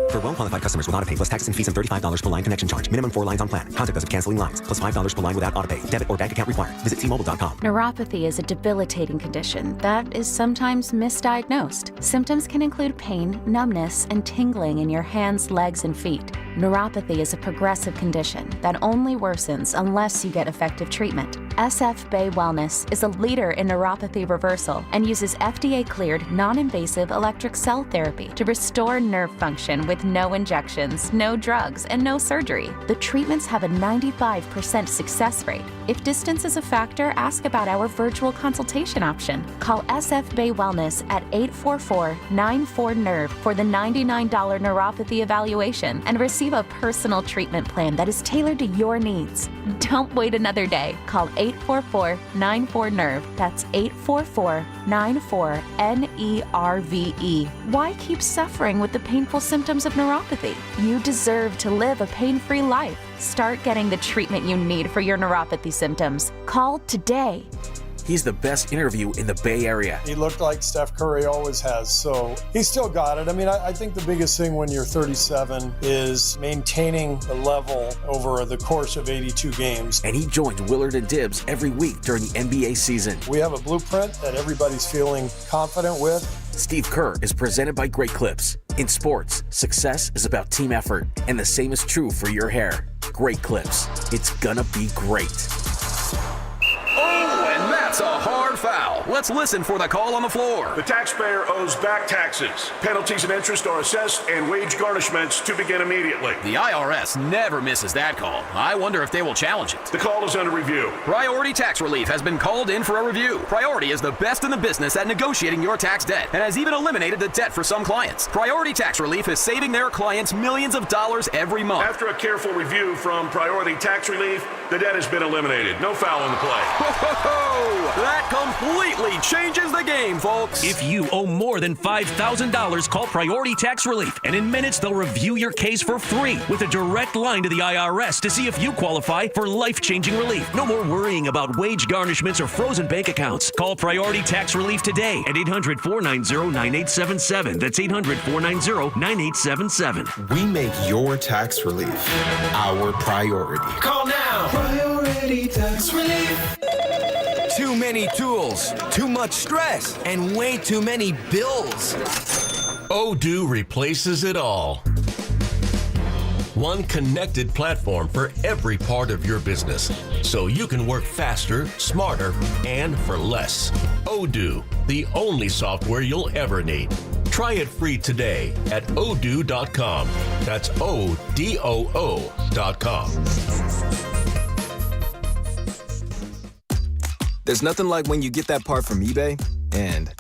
For well-qualified customers with autopay plus taxes and fees and $35 per line connection charge. Minimum 4 lines on plan. Contact us if canceling lines. Plus $5 per line without autopay. Debit or bank account required. Visit T-Mobile.com. Neuropathy is a debilitating condition that is sometimes misdiagnosed. Symptoms can include pain, numbness, and tingling in your hands, legs, and feet. Neuropathy is a progressive condition that only worsens unless you get effective treatment. SF Bay Wellness is a leader in neuropathy reversal and uses FDA-cleared, non-invasive electric cell therapy to restore nerve function with no injections, no drugs, and no surgery. The treatments have a 95% success rate. If distance is a factor, ask about our virtual consultation option. Call SF Bay Wellness at 844-94-NERVE for the $99 neuropathy evaluation and receive Receive a personal treatment plan that is tailored to your needs. Don't wait another day. Call 844-94-NERVE. That's 844-94-NERVE. Why keep suffering with the painful symptoms of neuropathy? You deserve to live a pain-free life. Start getting the treatment you need for your neuropathy symptoms. Call today. He's the best interview in the Bay Area. He looked like Steph Curry always has, so he still got it. I mean, I think the biggest thing when you're 37 is maintaining the level over the course of 82 games. And he joins Willard and Dibbs every week during the NBA season. We have a blueprint that everybody's feeling confident with. Steve Kerr is presented by Great Clips. In sports, success is about team effort, and the same is true for your hair. Great Clips. It's gonna be great. Oh, and that's a hard foul. Let's listen for the call on the floor. The taxpayer owes back taxes. Penalties and interest are assessed and wage garnishments to begin immediately. The IRS never misses that call. I wonder if they will challenge it. The call is under review. Priority Tax Relief has been called in for a review. Priority is the best in the business at negotiating your tax debt and has even eliminated the debt for some clients. Priority Tax Relief is saving their clients millions of dollars every month. After a careful review from Priority Tax Relief, the debt has been eliminated. No foul in the play. That completely changes the game, folks. If you owe more than $5,000, call Priority Tax Relief, and in minutes they'll review your case for free with a direct line to the IRS to see if you qualify for life-changing relief. No more worrying about wage garnishments or frozen bank accounts. Call Priority Tax Relief today at 800-490-9877. That's 800-490-9877. We make your tax relief our priority. Call now. Priority Tax Relief. Too many tools, too much stress, and way too many bills. Odoo replaces it all. One connected platform for every part of your business, so you can work faster, smarter, and for less. Odoo, the only software you'll ever need. Try it free today at odoo.com. That's ODOO.com. There's nothing like when you get that part from eBay and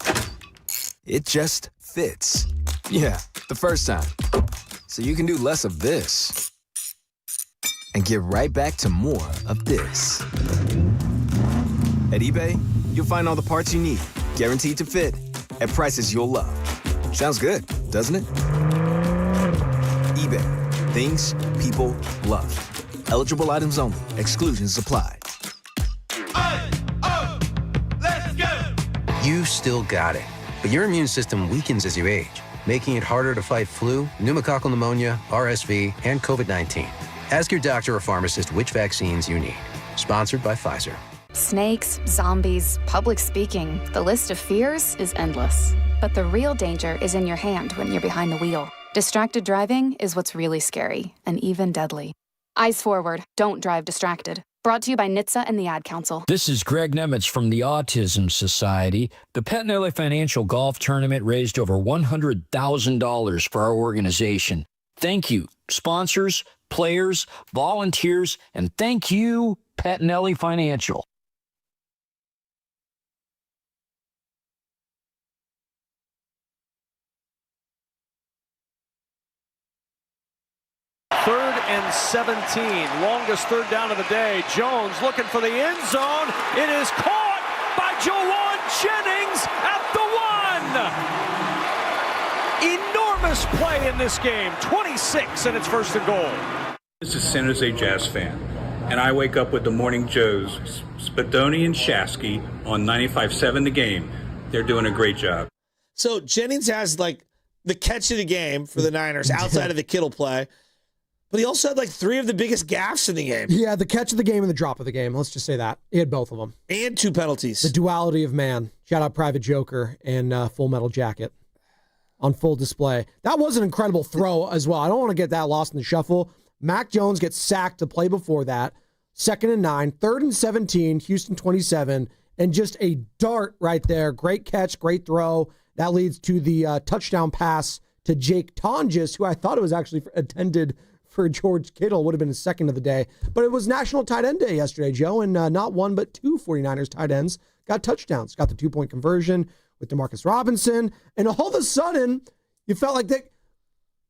it just fits. Yeah, the first time. So you can do less of this and get right back to more of this. At eBay, you'll find all the parts you need, guaranteed to fit, at prices you'll love. Sounds good, doesn't it? eBay, things people love. Eligible items only. Exclusions apply. You still got it, but your immune system weakens as you age, making it harder to fight flu, pneumococcal pneumonia, RSV, and COVID-19. Ask your doctor or pharmacist which vaccines you need. Sponsored by Pfizer. Snakes, zombies, public speaking. The list of fears is endless. But the real danger is in your hand when you're behind the wheel. Distracted driving is what's really scary and even deadly. Eyes forward. Don't drive distracted. Brought to you by NHTSA and the Ad Council. This is Greg Nemitz from the Autism Society. The Pettinelli Financial Golf Tournament raised over $100,000 for our organization. Thank you, sponsors, players, volunteers, and thank you, Pettinelli Financial. Third and 17, longest third down of the day. Jones looking for the end zone. It is caught by Jawan Jennings at the 1. Enormous play in this game. 26, and it's first and goal. This is San Jose Jazz fan, and I wake up with the Morning Joes, Spadoni and Shasky on 95.7 The Game. They're doing a great job. So Jennings has like the catch of the game for the Niners outside of the Kittle play. But he also had like 3 of the biggest gaffes in the game. Yeah, the catch of the game and the drop of the game. Let's just say that. He had both of them. And 2 penalties. The duality of man. Shout out Private Joker and Full Metal Jacket on full display. That was an incredible throw as well. I don't want to get that lost in the shuffle. Mac Jones gets sacked to play before that. 2nd and 9, 3rd and 17, Houston 27, and just a dart right there. Great catch, great throw. That leads to the touchdown pass to Jake Tonjes, who I thought it was actually intended for George Kittle, would have been his second of the day. But it was National Tight End Day yesterday, Joe, and not one but 2 49ers tight ends got touchdowns. Got the 2-point conversion with Demarcus Robinson, and all of a sudden, you felt like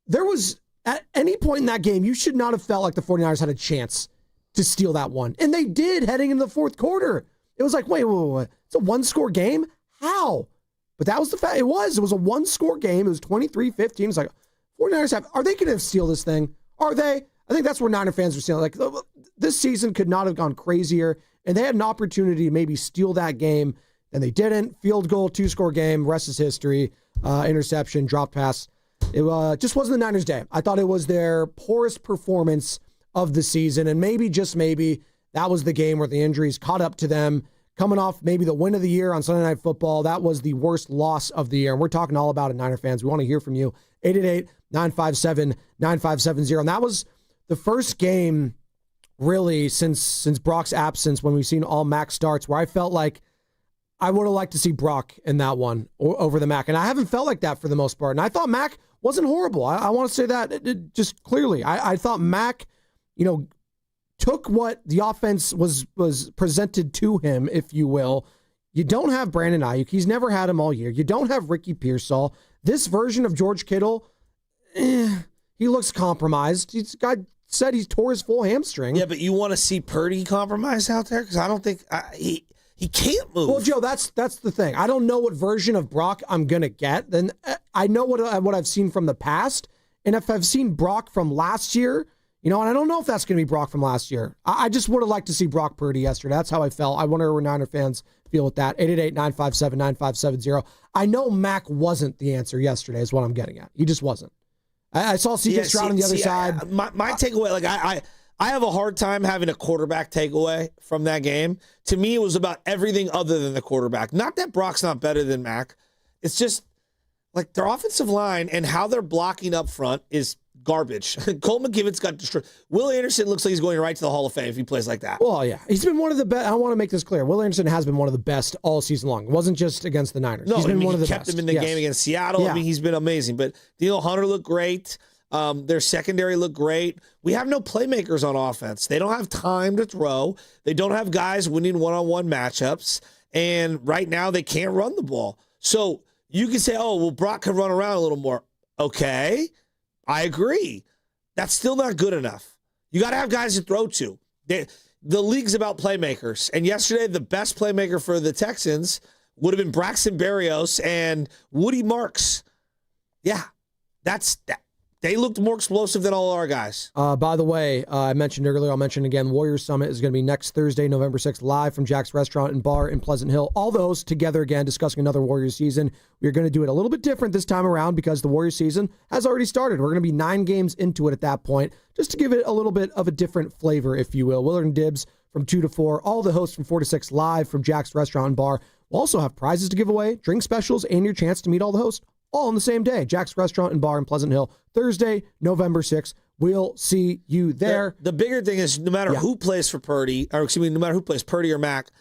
there was At any point in that game, you should not have felt like the 49ers had a chance to steal that one. And they did heading into the fourth quarter. It was like, wait. It's a one-score game? How? But that was the fact. It was a one-score game. It was 23-15. It's like, 49ers are they going to steal this thing? Are they? I think that's where Niner fans are saying, like, this season could not have gone crazier, and they had an opportunity to maybe steal that game, and they didn't. Field goal, 2-score game, rest is history, interception, drop pass. It just wasn't the Niners' day. I thought it was their poorest performance of the season, and maybe, just maybe, that was the game where the injuries caught up to them. Coming off maybe the win of the year on Sunday Night Football, that was the worst loss of the year, and we're talking all about it, Niner fans. We want to hear from you. 888-957-9570, and that was the first game, really, since Brock's absence, when we've seen all Mac starts, where I felt like I would have liked to see Brock in that one over the Mac, and I haven't felt like that for the most part, and I thought Mac wasn't horrible. I want to say that just clearly. I thought Mac, took what the offense was presented to him, if you will. You don't have Brandon Ayuk. He's never had him all year. You don't have Ricky Pearsall. This version of George Kittle, he looks compromised. God said he tore his full hamstring. Yeah, but you want to see Purdy compromised out there? Because I don't think he can't move. Well, Joe, that's the thing. I don't know what version of Brock I'm going to get. Then I know what I've seen from the past. And if I've seen Brock from last year, and I don't know if that's going to be Brock from last year. I just would have liked to see Brock Purdy yesterday. That's how I felt. I wonder where Niner fans feel with that. 888-957-9570. I know Mac wasn't the answer yesterday is what I'm getting at. He just wasn't. I saw C.J. Stroud on the other side. My takeaway, like I have a hard time having a quarterback takeaway from that game. To me, it was about everything other than the quarterback. Not that Brock's not better than Mac. It's just like their offensive line and how they're blocking up front is garbage. Colt McGivens got destroyed. Will Anderson looks like he's going right to the Hall of Fame if he plays like that. Well, yeah. He's been one of the best. I want to make this clear. Will Anderson has been one of the best all season long. It wasn't just against the Niners. No, he's been one of the kept best. Him in the game against Seattle. Yeah. He's been amazing. But Daniel Hunter looked great. Their secondary looked great. We have no playmakers on offense. They don't have time to throw. They don't have guys winning one-on-one matchups. And right now they can't run the ball. So you can say, oh, well, Brock can run around a little more. Okay, I agree. That's still not good enough. You got to have guys to throw to. The league's about playmakers. And yesterday, the best playmaker for the Texans would have been Braxton Berrios and Woody Marks. Yeah, that's that. They looked more explosive than all our guys. By the way, I mentioned earlier, I'll mention again, Warriors Summit is going to be next Thursday, November 6th, live from Jack's Restaurant and Bar in Pleasant Hill. All those together again, discussing another Warriors season. We're going to do it a little bit different this time around because the Warriors season has already started. We're going to be 9 games into it at that point, just to give it a little bit of a different flavor, if you will. Willard and Dibbs from 2 to 4, all the hosts from 4 to 6 live from Jack's Restaurant and Bar. We'll also have prizes to give away, drink specials, and your chance to meet all the hosts. All on the same day. Jack's Restaurant and Bar in Pleasant Hill, Thursday, November 6th. We'll see you there. The bigger thing is no matter who plays for Purdy, or excuse me, no matter who plays Purdy or Mac,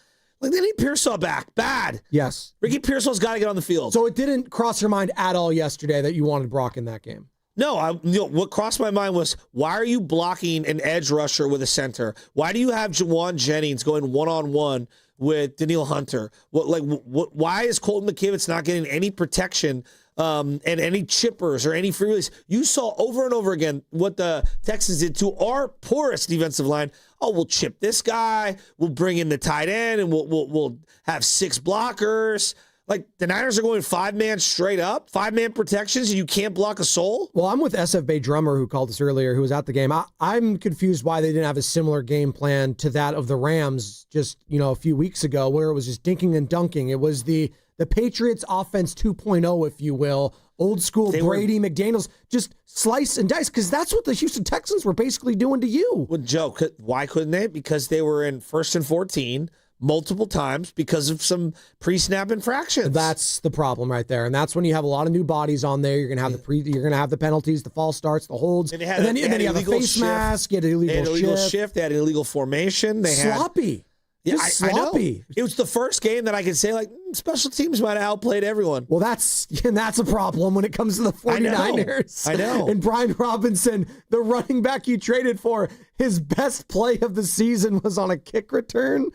like they need Pearsall back. Bad. Yes. Ricky Pearsall's got to get on the field. So it didn't cross your mind at all yesterday that you wanted Brock in that game? No, what crossed my mind was, why are you blocking an edge rusher with a center? Why do you have Jawan Jennings going one-on-one with Daniil Hunter? Why is Colton McKivitz not getting any protection and any chippers or any free release? You saw over and over again what the Texans did to our poorest defensive line. Oh, we'll chip this guy. We'll bring in the tight end, and we'll have 6 blockers. Like, the Niners are going 5-man straight up, 5-man protections, and you can't block a soul? Well, I'm with SF Bay Drummer, who called us earlier, who was at the game. I'm confused why they didn't have a similar game plan to that of the Rams just, a few weeks ago, where it was just dinking and dunking. It was the Patriots offense 2.0, if you will. Old school Brady, McDaniels, just slice and dice, because that's what the Houston Texans were basically doing to you. Well, Joe, why couldn't they? Because they were in 1st and 14 multiple times because of some pre-snap infractions. That's the problem right there, and that's when you have a lot of new bodies on there. You're gonna have you're gonna have the penalties, the false starts, the holds, and then you have a face mask. You had an illegal shift. They had an illegal formation. They sloppy. Yeah, sloppy. I know. It was the first game that I could say, special teams might have outplayed everyone. Well, that's a problem when it comes to the 49ers. I know. And Brian Robinson, the running back you traded for, his best play of the season was on a kick return.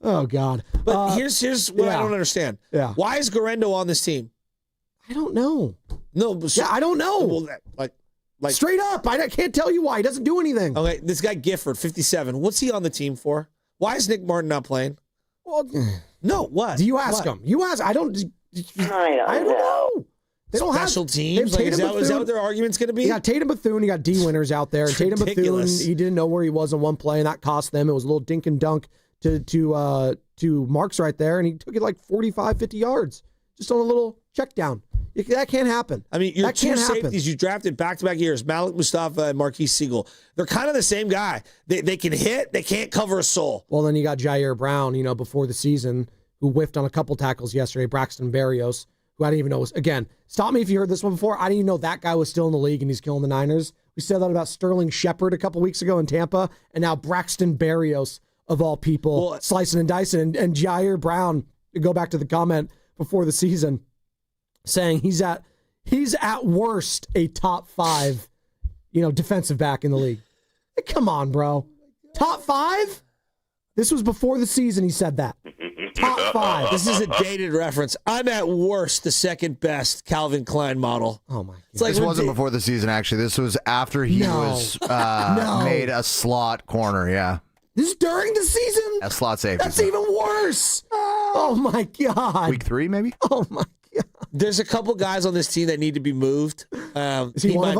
Oh, God. But here's what I don't understand. Yeah. Why is Garendo on this team? I don't know. No. I don't know. Well, Like straight up, I can't tell you why. He doesn't do anything. Okay, this guy Gifford, 57. What's he on the team for? Why is Nick Martin not playing? Well, no, what? Do you ask him? You ask. I don't know. They don't Special have teams. Like, is that what their argument's going to be? You got Tatum Bethune. You got D Winters out there. Tatum Bethune. He didn't know where he was on one play, and that cost them. It was a little dink and dunk to Marks right there, and he took it like 45, 50 yards just on a little check down. That can't happen. I mean, your two safeties you drafted back-to-back years, Malik Mustafa and Marquise Siegel, they're kind of the same guy. They can hit. They can't cover a soul. Well, then you got Jair Brown, before the season, who whiffed on a couple tackles yesterday, Braxton Berrios, who I didn't even know was, again, stop me if you heard this one before. I didn't even know that guy was still in the league and he's killing the Niners. We said that about Sterling Shepard a couple weeks ago in Tampa, and now Braxton Berrios, of all people, slicing and dicing. And Jair Brown, to go back to the comment before the season, saying he's at worst a top 5, defensive back in the league. Hey, come on, bro. Top 5? This was before the season he said that. Top 5. This is a dated reference. I'm at worst the second best Calvin Klein model. Oh, my God. It's like this wasn't before the season, actually. This was after he was made a slot corner, yeah. This is during the season? A slot safety. That's even worse. Oh, my God. Week 3, maybe? Oh, my God. There's a couple guys on this team that need to be moved. Is he one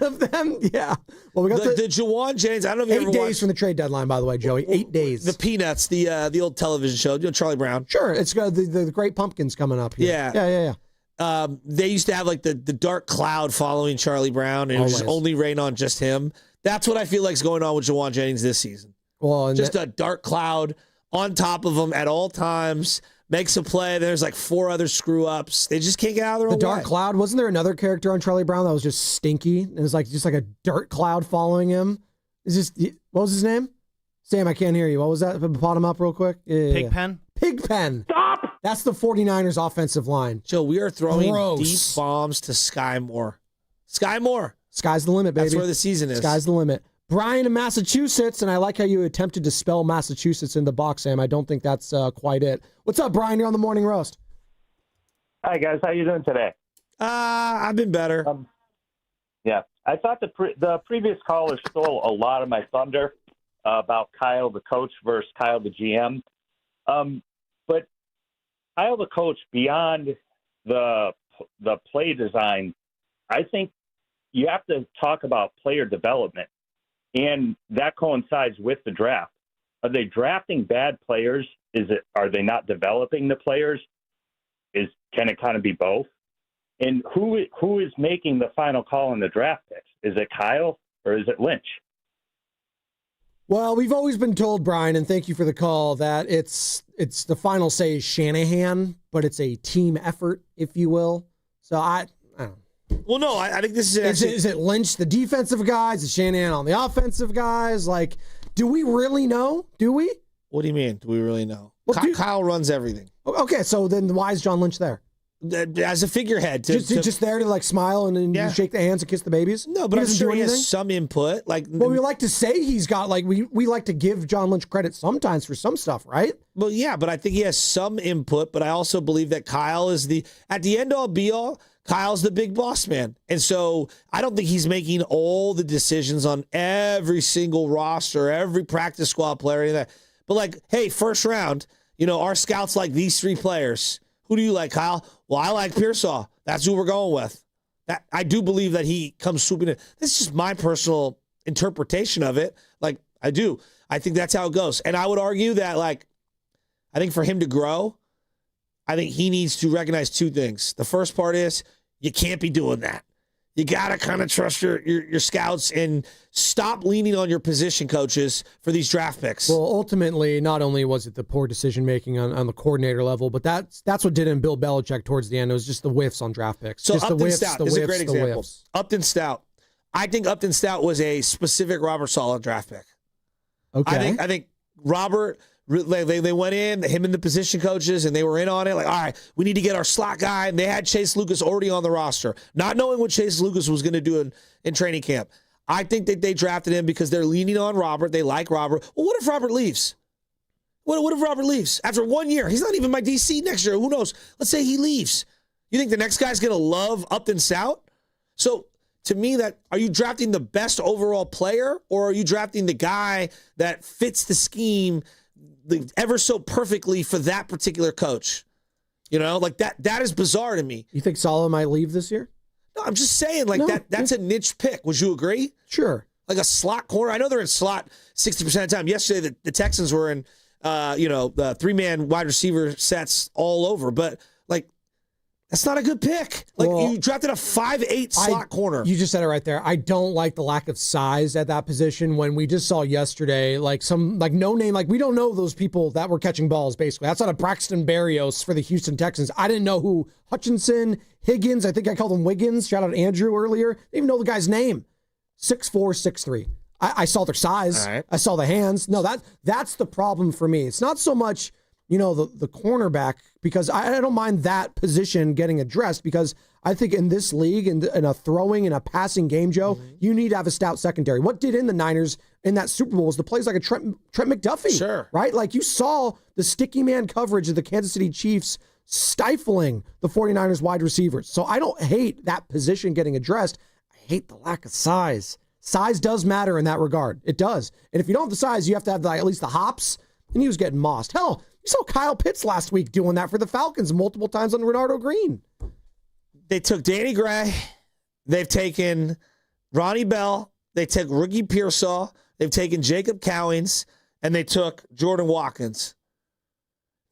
of them? Yeah. Well, we got the Juwan Jennings. I don't know if you 8 days from the trade deadline, by the way, Joey. 8 days. The Peanuts, the old television show, Charlie Brown. Sure. It's got the Great Pumpkins coming up here. Yeah. They used to have like the dark cloud following Charlie Brown, and it was just only rain on just him. That's what I feel like is going on with Juwan Jennings this season. Well, just a dark cloud on top of him at all times. Makes a play. There's like 4 other screw ups. They just can't get out of their own way. The dark cloud. Wasn't there another character on Charlie Brown that was just stinky? And it was just like a dirt cloud following him. What was his name? Sam, I can't hear you. What was that? Bottom up real quick. Pigpen. Pigpen. Stop. That's the 49ers offensive line. Joe, we are throwing deep bombs to Sky Moore. Sky Moore. Sky's the limit, baby. That's where the season is. Sky's the limit. Brian in Massachusetts, and I like how you attempted to spell Massachusetts in the box, Sam. I don't think that's quite it. What's up, Brian? You're on the Morning Roast. Hi, guys. How you doing today? I've been better. Yeah. I thought the previous caller stole a lot of my thunder about Kyle, the coach, versus Kyle, the GM. But Kyle, the coach, beyond the play design, I think you have to talk about player development. And that coincides with the draft. Are they drafting bad players? Are they not developing the players? Can it kind of be both? And who is making the final call on the draft picks? Is it Kyle or is it Lynch? Well, we've always been told, Brian, and thank you for the call, that it's the final say is Shanahan, but it's a team effort, if you will. So I don't know. Well, no, I think this is it Lynch, the defensive guys? Is Shanahan on the offensive guys? Like, do we really know? Do we? What do you mean? Do we really know? Well, Kyle runs everything. Okay, so then why is John Lynch there? As a figurehead. Just there to like smile and shake the hands and kiss the babies? No, but I'm sure he has some input. Well, we like to say he's got we like to give John Lynch credit sometimes for some stuff, right? Well, yeah, but I think he has some input, but I also believe that Kyle is at the end all be all, Kyle's the big boss man. And so I don't think he's making all the decisions on every single roster, every practice squad player, any of that. But hey, first round, our scouts like these 3 players. Who do you like, Kyle? Well, I like Pearsall. That's who we're going with. I do believe that he comes swooping in. This is just my personal interpretation of it. I do. I think that's how it goes. And I would argue that, I think for him to grow, I think he needs to recognize 2 things. The first part is you can't be doing that. You got to kind of trust your scouts and stop leaning on your position coaches for these draft picks. Well, ultimately, not only was it the poor decision-making on the coordinator level, but that's what did in Bill Belichick towards the end. It was just the whiffs on draft picks. So just Upton Stout is a great example. Upton Stout. I think Upton Stout was a specific Robert Saleh draft pick. Okay. I think Robert... They went in, him and the position coaches, and they were in on it. All right, we need to get our slot guy. And they had Chase Lucas already on the roster, not knowing what Chase Lucas was going to do in training camp. I think that they drafted him because they're leaning on Robert. They like Robert. Well, what if Robert leaves? What if Robert leaves? After 1 year, he's not even my DC next year. Who knows? Let's say he leaves. You think the next guy's going to love Upton Stout? So to me, that are you drafting the best overall player, or are you drafting the guy that fits the scheme ever so perfectly for that particular coach? You know, like that is bizarre to me. You think Saleh might leave this year? No, I'm just saying, like, that's a niche pick. Would you agree? Sure. Like a slot corner. I know they're in slot 60% of the time. Yesterday, the Texans were in, the three-man wide receiver sets all over. But, like, that's not a good pick. Like, you drafted a 5'8" slot corner. You just said it right there. I don't like the lack of size at that position when we just saw yesterday, like, some, like, no name. Like, we don't know those people that were catching balls, basically. Outside of Braxton Berrios for the Houston Texans, I didn't know who Hutchinson, Higgins, I think I called him Wiggins. Shout out Andrew earlier. Didn't even know the guy's name. 6'4", 6'3". I saw their size. Right. I saw the hands. No, that's the problem for me. It's not so much, the cornerback, because I don't mind that position getting addressed, because I think in this league, in a throwing and a passing game, Joe, you need to have a stout secondary. What did in the Niners in that Super Bowl was the plays like a Trent McDuffie. Sure. Right? Like, you saw the sticky man coverage of the Kansas City Chiefs stifling the 49ers wide receivers. So I don't hate that position getting addressed. I hate the lack of size. Size does matter in that regard. It does. And if you don't have the size, you have to have at least the hops. And he was getting mossed. Hell, you saw Kyle Pitts last week doing that for the Falcons multiple times on Renardo Green. They took Danny Gray. They've taken Ronnie Bell. They took Ricky Pearsall. They've taken Jacob Cowings. And they took Jordan Watkins.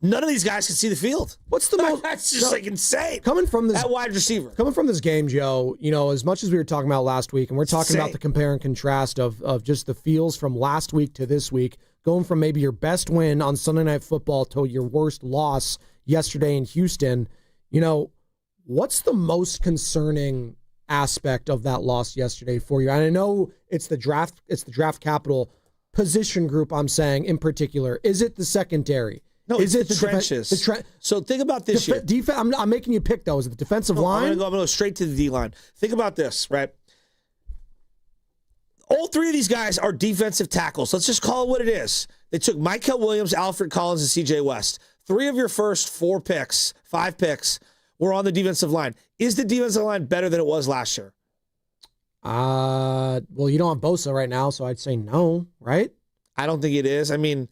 None of these guys can see the field. What's the most? That's just like insane. Coming from this, that wide receiver. Coming from this game, Joe, as much as we were talking about last week, and we're talking about the compare and contrast of just the feels from last week to this week, going from maybe your best win on Sunday Night Football to your worst loss yesterday in Houston. What's the most concerning aspect of that loss yesterday for you? And I know it's the draft capital position group. I'm saying in particular, is it the secondary? No, it's the trenches. So think about this year. I'm making you pick, though. Is it the defensive line? I'm going to go straight to the D-line. Think about this, right? All three of these guys are defensive tackles. Let's just call it what it is. They took Mykel Williams, Alfred Collins, and C.J. West. 3 of your first 5 picks were on the defensive line. Is the defensive line better than it was last year? Well, you don't have Bosa right now, so I'd say no, right? I don't think it is. I mean,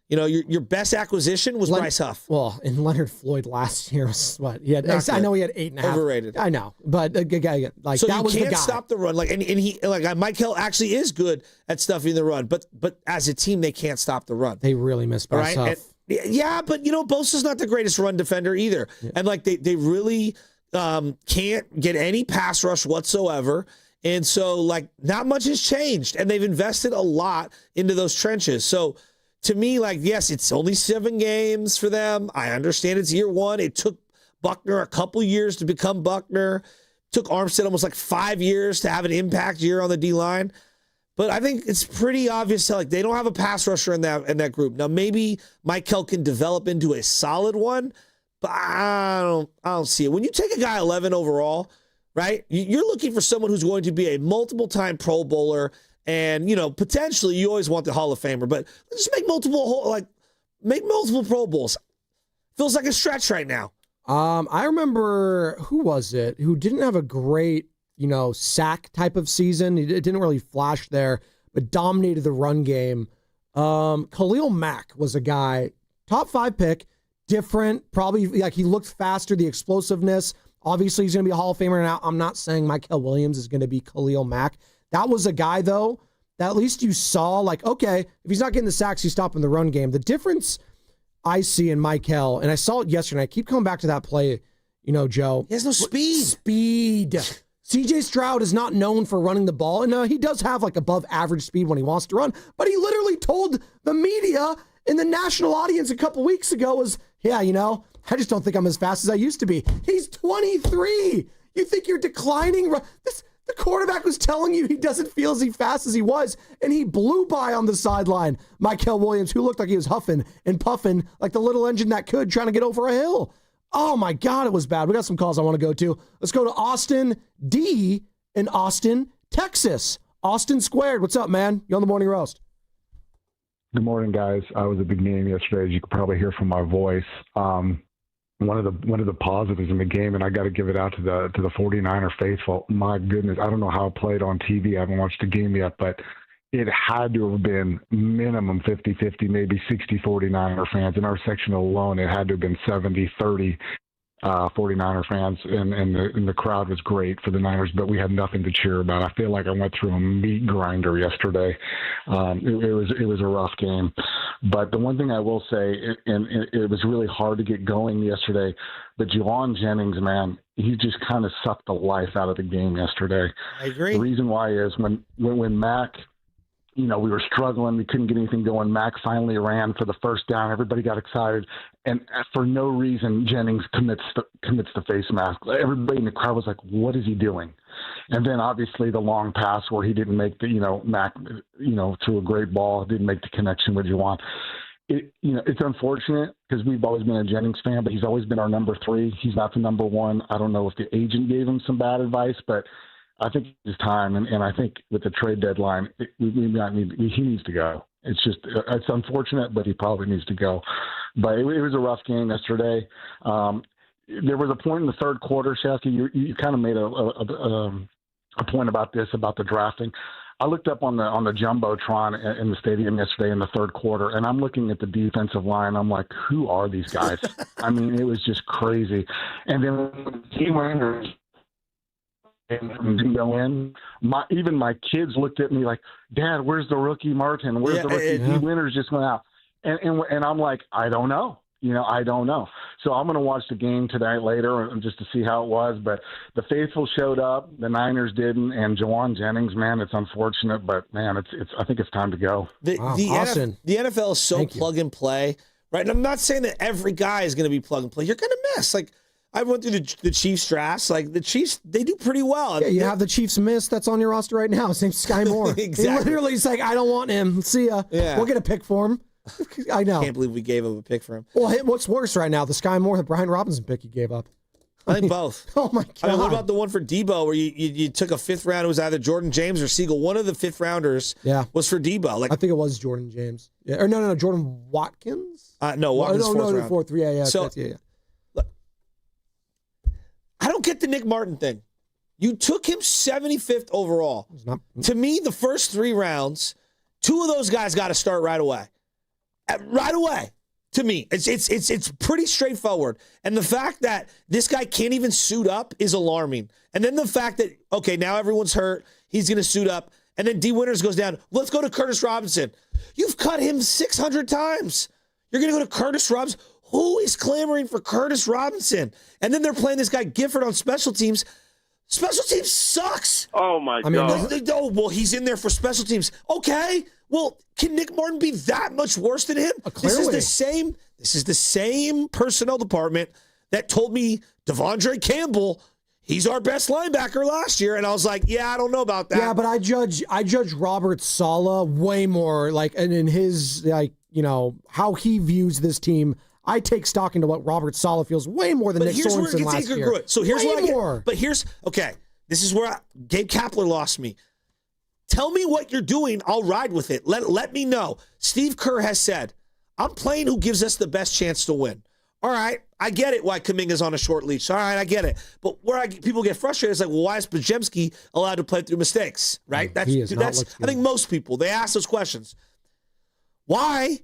your best acquisition was Bryce Huff. Well, and Leonard Floyd last year was what? I know he had 8.5. Overrated. I know, but so that was the guy. You can't stop the run. Like, and he, like, Mike Hill actually is good at stuffing the run, but as a team, they can't stop the run. They really miss Bryce Huff. Yeah, but Bosa's not the greatest run defender either, and like they really can't get any pass rush whatsoever. And so, like, not much has changed, and they've invested a lot into those trenches. So, to me, like, yes, it's only 7 games for them. I understand it's year 1. It took Buckner a couple years to become Buckner. Took Armstead almost like 5 years to have an impact year on the D-line. But I think it's pretty obvious that, like, they don't have a pass rusher in that group. Now, maybe Mykel can develop into a solid one, but I don't see it. When you take a guy 11 overall, right, you're looking for someone who's going to be a multiple-time Pro Bowler, and potentially you always want the Hall of Famer, but just make multiple Pro Bowls. Feels like a stretch right now. I remember, who was it who didn't have a great sack type of season? It didn't really flash there, but dominated the run game. Khalil Mack was a guy, top 5 pick, different, probably like he looked faster, the explosiveness. Obviously, he's going to be a Hall of Famer. Now, I'm not saying Mykel Williams is going to be Khalil Mack. That was a guy, though, that at least you saw, like, okay, if he's not getting the sacks, he's stopping the run game. The difference I see in Mykel, and I saw it yesterday, I keep coming back to that play, Joe. He has no speed. Speed. CJ Stroud is not known for running the ball, and he does have, like, above average speed when he wants to run, but he literally told the media in the national audience a couple weeks ago I just don't think I'm as fast as I used to be. He's 23. You think you're declining? The quarterback was telling you he doesn't feel as fast as he was, and he blew by on the sideline. Mykel Williams, who looked like he was huffing and puffing like the little engine that could, trying to get over a hill. Oh, my God, it was bad. We got some calls I want to go to. Let's go to Austin D in Austin, Texas. Austin Squared. What's up, man? You on the Morning Roast? Good morning, guys. I was a big game yesterday, as you could probably hear from my voice. one of the positives in the game, and I got to give it out to the 49er faithful. My goodness, I don't know how it played on TV. I haven't watched the game yet, but it had to have been minimum 50-50, maybe 60 49er fans. In our section alone, it had to have been 70-30 49er fans, and the crowd was great for the Niners, but we had nothing to cheer about. I feel like I went through a meat grinder yesterday. It was a rough game. But the one thing I will say, and it was really hard to get going yesterday, but Juwan Jennings, man, he just kind of sucked the life out of the game yesterday. I agree. The reason why is when Mac, we were struggling. We couldn't get anything going. Mac finally ran for the first down. Everybody got excited. And for no reason, Jennings commits the face mask. Everybody in the crowd was like, what is he doing? And then obviously the long pass where he didn't make Mac, threw a great ball, didn't make the connection with Juwan. It's unfortunate because we've always been a Jennings fan, but he's always been our number 3. He's not the number 1. I don't know if the agent gave him some bad advice, but I think it's time, and I think with the trade deadline, he needs to go. It's unfortunate, but he probably needs to go. But it was a rough game yesterday. There was a point in the third quarter, Shasky, you kind of made a point about this, about the drafting. I looked up on the Jumbotron in the stadium yesterday in the third quarter, and I'm looking at the defensive line. I'm like, who are these guys? I mean, it was just crazy. And then when Team Rangers didn't go in, even my kids looked at me like, Dad, where's the rookie Martin? Where's the rookie? D. Winters just went out. And I'm like, I don't know. I don't know. So I'm going to watch the game tonight later just to see how it was. But the faithful showed up, the Niners didn't, and Juwan Jennings, man, it's unfortunate, but man, I think it's time to go. The NFL is so plug and play, right? And I'm not saying that every guy is going to be plug and play. You're going to miss. Like, I went through the Chiefs drafts. Like, the Chiefs, they do pretty well. Yeah, you have the Chiefs miss that's on your roster right now. His name's Sky Moore. Exactly. He literally is like, I don't want him. See ya. Yeah. We'll get a pick for him. I know. I can't believe we gave him a pick for him. Well, what's worse right now, the Sky Moore, the Brian Robinson pick you gave up? I think both. Oh, my God. I mean, what about the one for Debo where you took a fifth round? It was either Jordan James or Siegel. One of the fifth rounders was for Debo. Like, I think it was Jordan James. Yeah. Or no, Jordan Watkins? No, Watkins fourth round. Yeah. So, look, I don't get the Nick Martin thing. You took him 75th overall. To me, the first 3 rounds, 2 of those guys got to start right away. Right away. To me, it's pretty straightforward. And the fact that this guy can't even suit up is alarming. And then the fact that, okay, now everyone's hurt, he's going to suit up, and then D. Winters goes down. Let's go to Curtis Robinson. You've cut him 600 times. You're going to go to Curtis Robinson. Who is clamoring for Curtis Robinson? And then they're playing this guy Gifford on special teams. Special teams sucks. Oh, my God. Oh, well, he's in there for special teams. Okay. Well, can Nick Martin be that much worse than him? This is the same personnel department that told me Devondre Campbell, he's our best linebacker last year, and I was like, yeah, I don't know about that. Yeah, but I judge Robert Saleh way more, like, and in his, like, how he views this team. I take stock into what Robert Saleh feels way more than Nick Sorensen last year. So here's okay. This is where Gabe Kapler lost me. Tell me what you're doing. I'll ride with it. Let me know. Steve Kerr has said, I'm playing who gives us the best chance to win. All right, I get it why Kuminga's on a short leash. All right, I get it. But where people get frustrated is like, well, why is Pajemski allowed to play through mistakes? Right? I think most people, they ask those questions. Why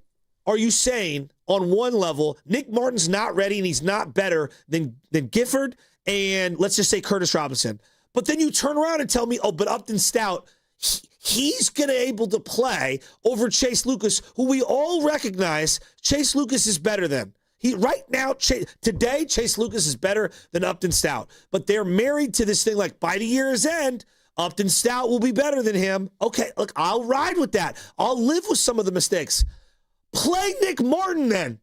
are you saying on one level, Nick Martin's not ready and he's not better than Gifford and let's just say Curtis Robinson? But then you turn around and tell me, oh, but Upton Stout, he's going to be able to play over Chase Lucas, who we all recognize Chase Lucas is better than. Today, Chase Lucas is better than Upton Stout. But they're married to this thing like by the year's end, Upton Stout will be better than him. Okay, look, I'll ride with that. I'll live with some of the mistakes. Play Nick Martin then.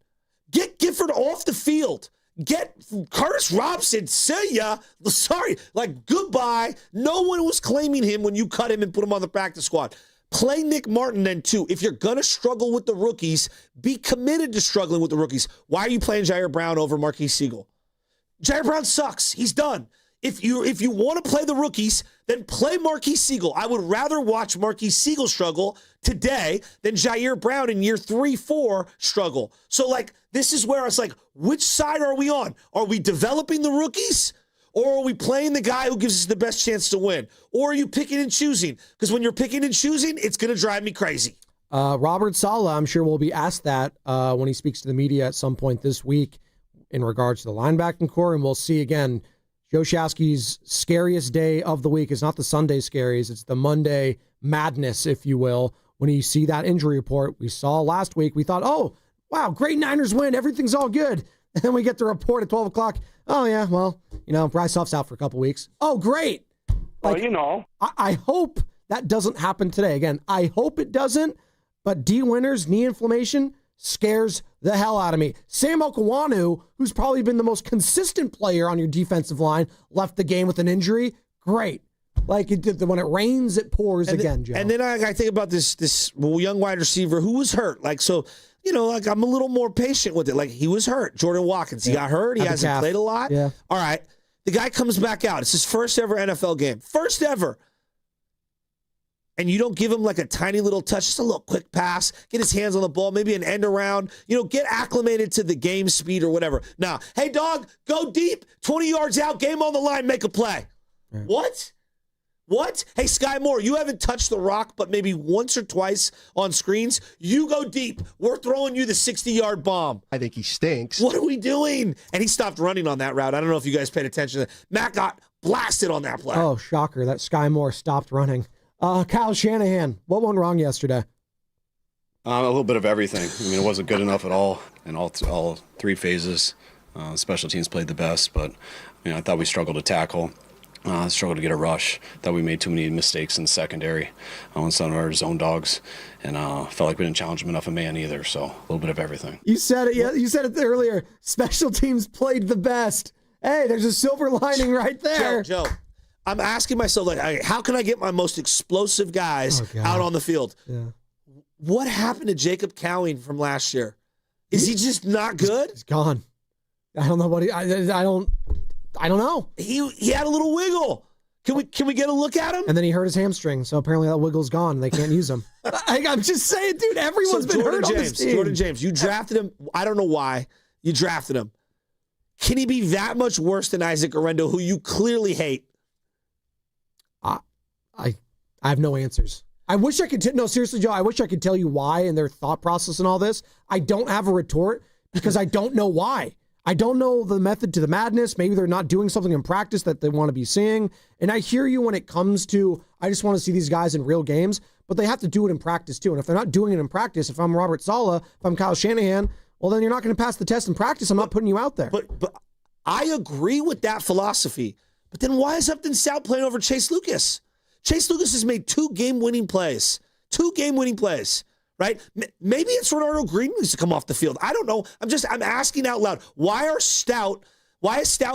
Get Gifford off the field. Get Curtis Robinson, see ya. Sorry, like goodbye. No one was claiming him when you cut him and put him on the practice squad. Play Nick Martin then too. If you're going to struggle with the rookies, be committed to struggling with the rookies. Why are you playing Jair Brown over Marquise Siegel? Jair Brown sucks. He's done. If you want to play the rookies, then play Marquise Siegel. I would rather watch Marquise Siegel struggle today than Jair Brown in year 3-4 struggle. So, like, this is where it's like, which side are we on? Are we developing the rookies? Or are we playing the guy who gives us the best chance to win? Or are you picking and choosing? Because when you're picking and choosing, it's going to drive me crazy. Robert Saleh, I'm sure will be asked that when he speaks to the media at some point this week in regards to the linebacking core, and we'll see again. Joe Shasky's scariest day of the week is not the Sunday scaries. It's the Monday madness, if you will. When you see that injury report we saw last week, we thought, oh, wow, great Niners win. Everything's all good. And then we get the report at 12 o'clock. Oh, yeah, well, Bryce Huff's out for a couple weeks. Oh, great. I hope that doesn't happen today. Again, I hope it doesn't, but D. Winters, knee inflammation, scares the hell out of me. Sam Okawanu, who's probably been the most consistent player on your defensive line, left the game with an injury. Great. Like, when it rains, it pours again, Joe. And then I think about this young wide receiver who was hurt. Like, so, like, I'm a little more patient with it. Like, he was hurt. Jordan Watkins, he got hurt. He hasn't played a lot. Yeah. All right. The guy comes back out. It's his first ever NFL game. First ever. And you don't give him like a tiny little touch, just a little quick pass, get his hands on the ball, maybe an end around, get acclimated to the game speed or whatever. Now, hey, dog, go deep, 20 yards out, game on the line, make a play. Right. What? Hey, Sky Moore, you haven't touched the rock but maybe once or twice on screens. You go deep. We're throwing you the 60-yard bomb. I think he stinks. What are we doing? And he stopped running on that route. I don't know if you guys paid attention to that. Matt got blasted on that play. Oh, shocker. That Sky Moore stopped running. Kyle Shanahan, what went wrong yesterday? A little bit of everything. I mean, it wasn't good enough at all in all three phases. Special teams played the best, but I thought we struggled to tackle, struggled to get a rush. Thought we made too many mistakes in the secondary on some of our zone dogs, and felt like we didn't challenge them enough in man either. So a little bit of everything. You said it. Yeah, you said it earlier. Special teams played the best. Hey, there's a silver lining right there, Joe. I'm asking myself, like, how can I get my most explosive guys out on the field? Yeah. What happened to Jacob Cowing from last year? Is he just not good? He's gone. I don't know what I don't know. He had a little wiggle. Can we get a look at him? And then he hurt his hamstring, so apparently that wiggle's gone. They can't use him. I'm just saying, dude. Everyone's been hurt on this team. Jordan James, you drafted him. I don't know why you drafted him. Can he be that much worse than Isaac Orendo, who you clearly hate? I have no answers. I wish I could. No, seriously, Joe, I wish I could tell you why and their thought process and all this. I don't have a retort because I don't know why. I don't know the method to the madness. Maybe they're not doing something in practice that they want to be seeing. And I hear you when it comes to, I just want to see these guys in real games, but they have to do it in practice too. And if they're not doing it in practice, if I'm Robert Saleh, if I'm Kyle Shanahan, well, then you're not going to pass the test in practice. I'm not putting you out there. But I agree with that philosophy. But then why is Upton Stout playing over Chase Lucas? Chase Lucas has made two game-winning plays, right? Maybe it's Renardo Green needs to come off the field. I don't know. I'm asking out loud. Why is Stout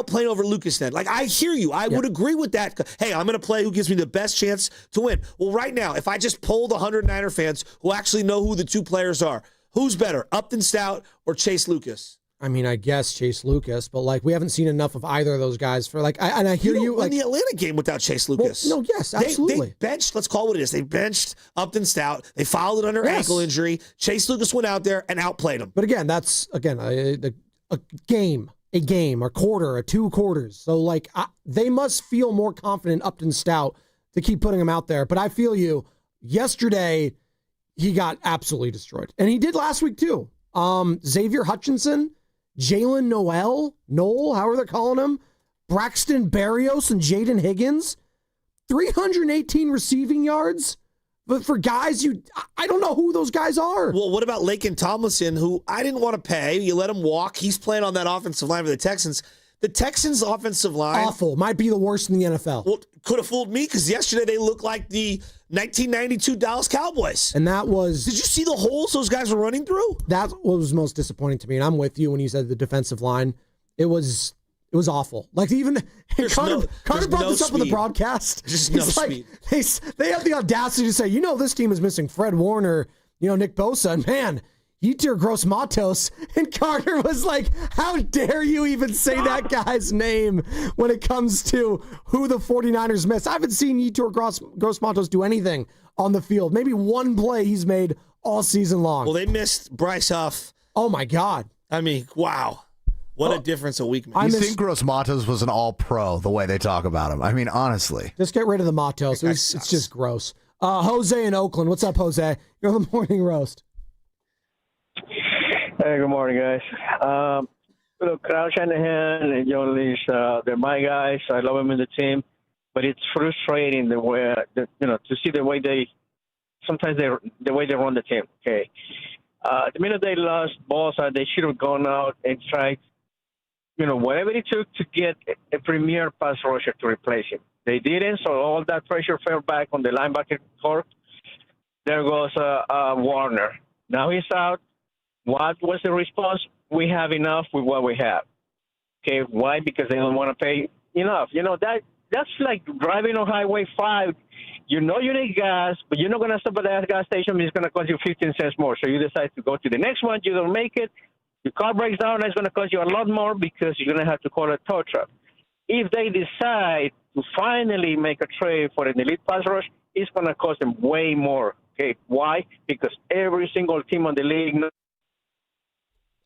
playing over Lucas then? Like, I hear you. I would agree with that. Hey, I'm going to play who gives me the best chance to win. Well, right now, if I just poll the 100 Niner fans who actually know who the two players are, who's better, Upton Stout or Chase Lucas? I mean, I guess Chase Lucas, but like we haven't seen enough of either of those guys for like. I hear you. Win the Atlanta game without Chase Lucas. Well, no, yes, absolutely. They benched. Let's call it what it is. They benched Upton Stout. They fouled it under ankle injury. Chase Lucas went out there and outplayed him. But again, that's a game, a quarter, or 2 quarters. So like they must feel more confident Upton Stout to keep putting him out there. But I feel you. Yesterday, he got absolutely destroyed, and he did last week too. Xavier Hutchinson. Jalen Noel, however they're calling him, Braxton Berrios and Jaden Higgins, 318 receiving yards. But for guys, I don't know who those guys are. Well, what about Laken Tomlinson, who I didn't want to pay? You let him walk. He's playing on that offensive line for the Texans. The Texans' offensive line... Awful. Might be the worst in the NFL. Well, could have fooled me because yesterday they looked like the 1992 Dallas Cowboys. And that was... Did you see the holes those guys were running through? That was most disappointing to me. And I'm with you when you said the defensive line. It was awful. Like even... Carter brought this up on the broadcast. Just no speed. They have the audacity to say, this team is missing Fred Warner, Nick Bosa. And man... Yetur Gross-Matos, and Carter was like, how dare you even say that guy's name when it comes to who the 49ers miss? I haven't seen Yetur Gross-Matos do anything on the field. Maybe one play he's made all season long. Well, they missed Bryce Huff. Oh, my God. I mean, wow. What a difference a week makes. You think Gross-Matos was an all-pro the way they talk about him? I mean, honestly. Just get rid of the Matos. It's just gross. Jose in Oakland. What's up, Jose? You're on the morning roast. Hey, good morning, guys. Look, Kyle Shanahan and John Lynch, they're my guys. I love them in the team, but it's frustrating the way to see the way they run the team. Okay, the minute they lost Bosa, they should have gone out and tried, whatever it took to get a premier pass rusher to replace him. They didn't, so all that pressure fell back on the linebacker corps. There goes Warner. Now he's out. What was the response? We have enough with what we have. Okay, why? Because they don't want to pay enough. That's like driving on Highway 5. You need gas, but you're not going to stop at that gas station. It's going to cost you 15 cents more. So you decide to go to the next one. You don't make it. Your car breaks down. It's going to cost you a lot more because you're going to have to call a tow truck. If they decide to finally make a trade for an elite pass rush, it's going to cost them way more. Okay, why? Because every single team on the league knows.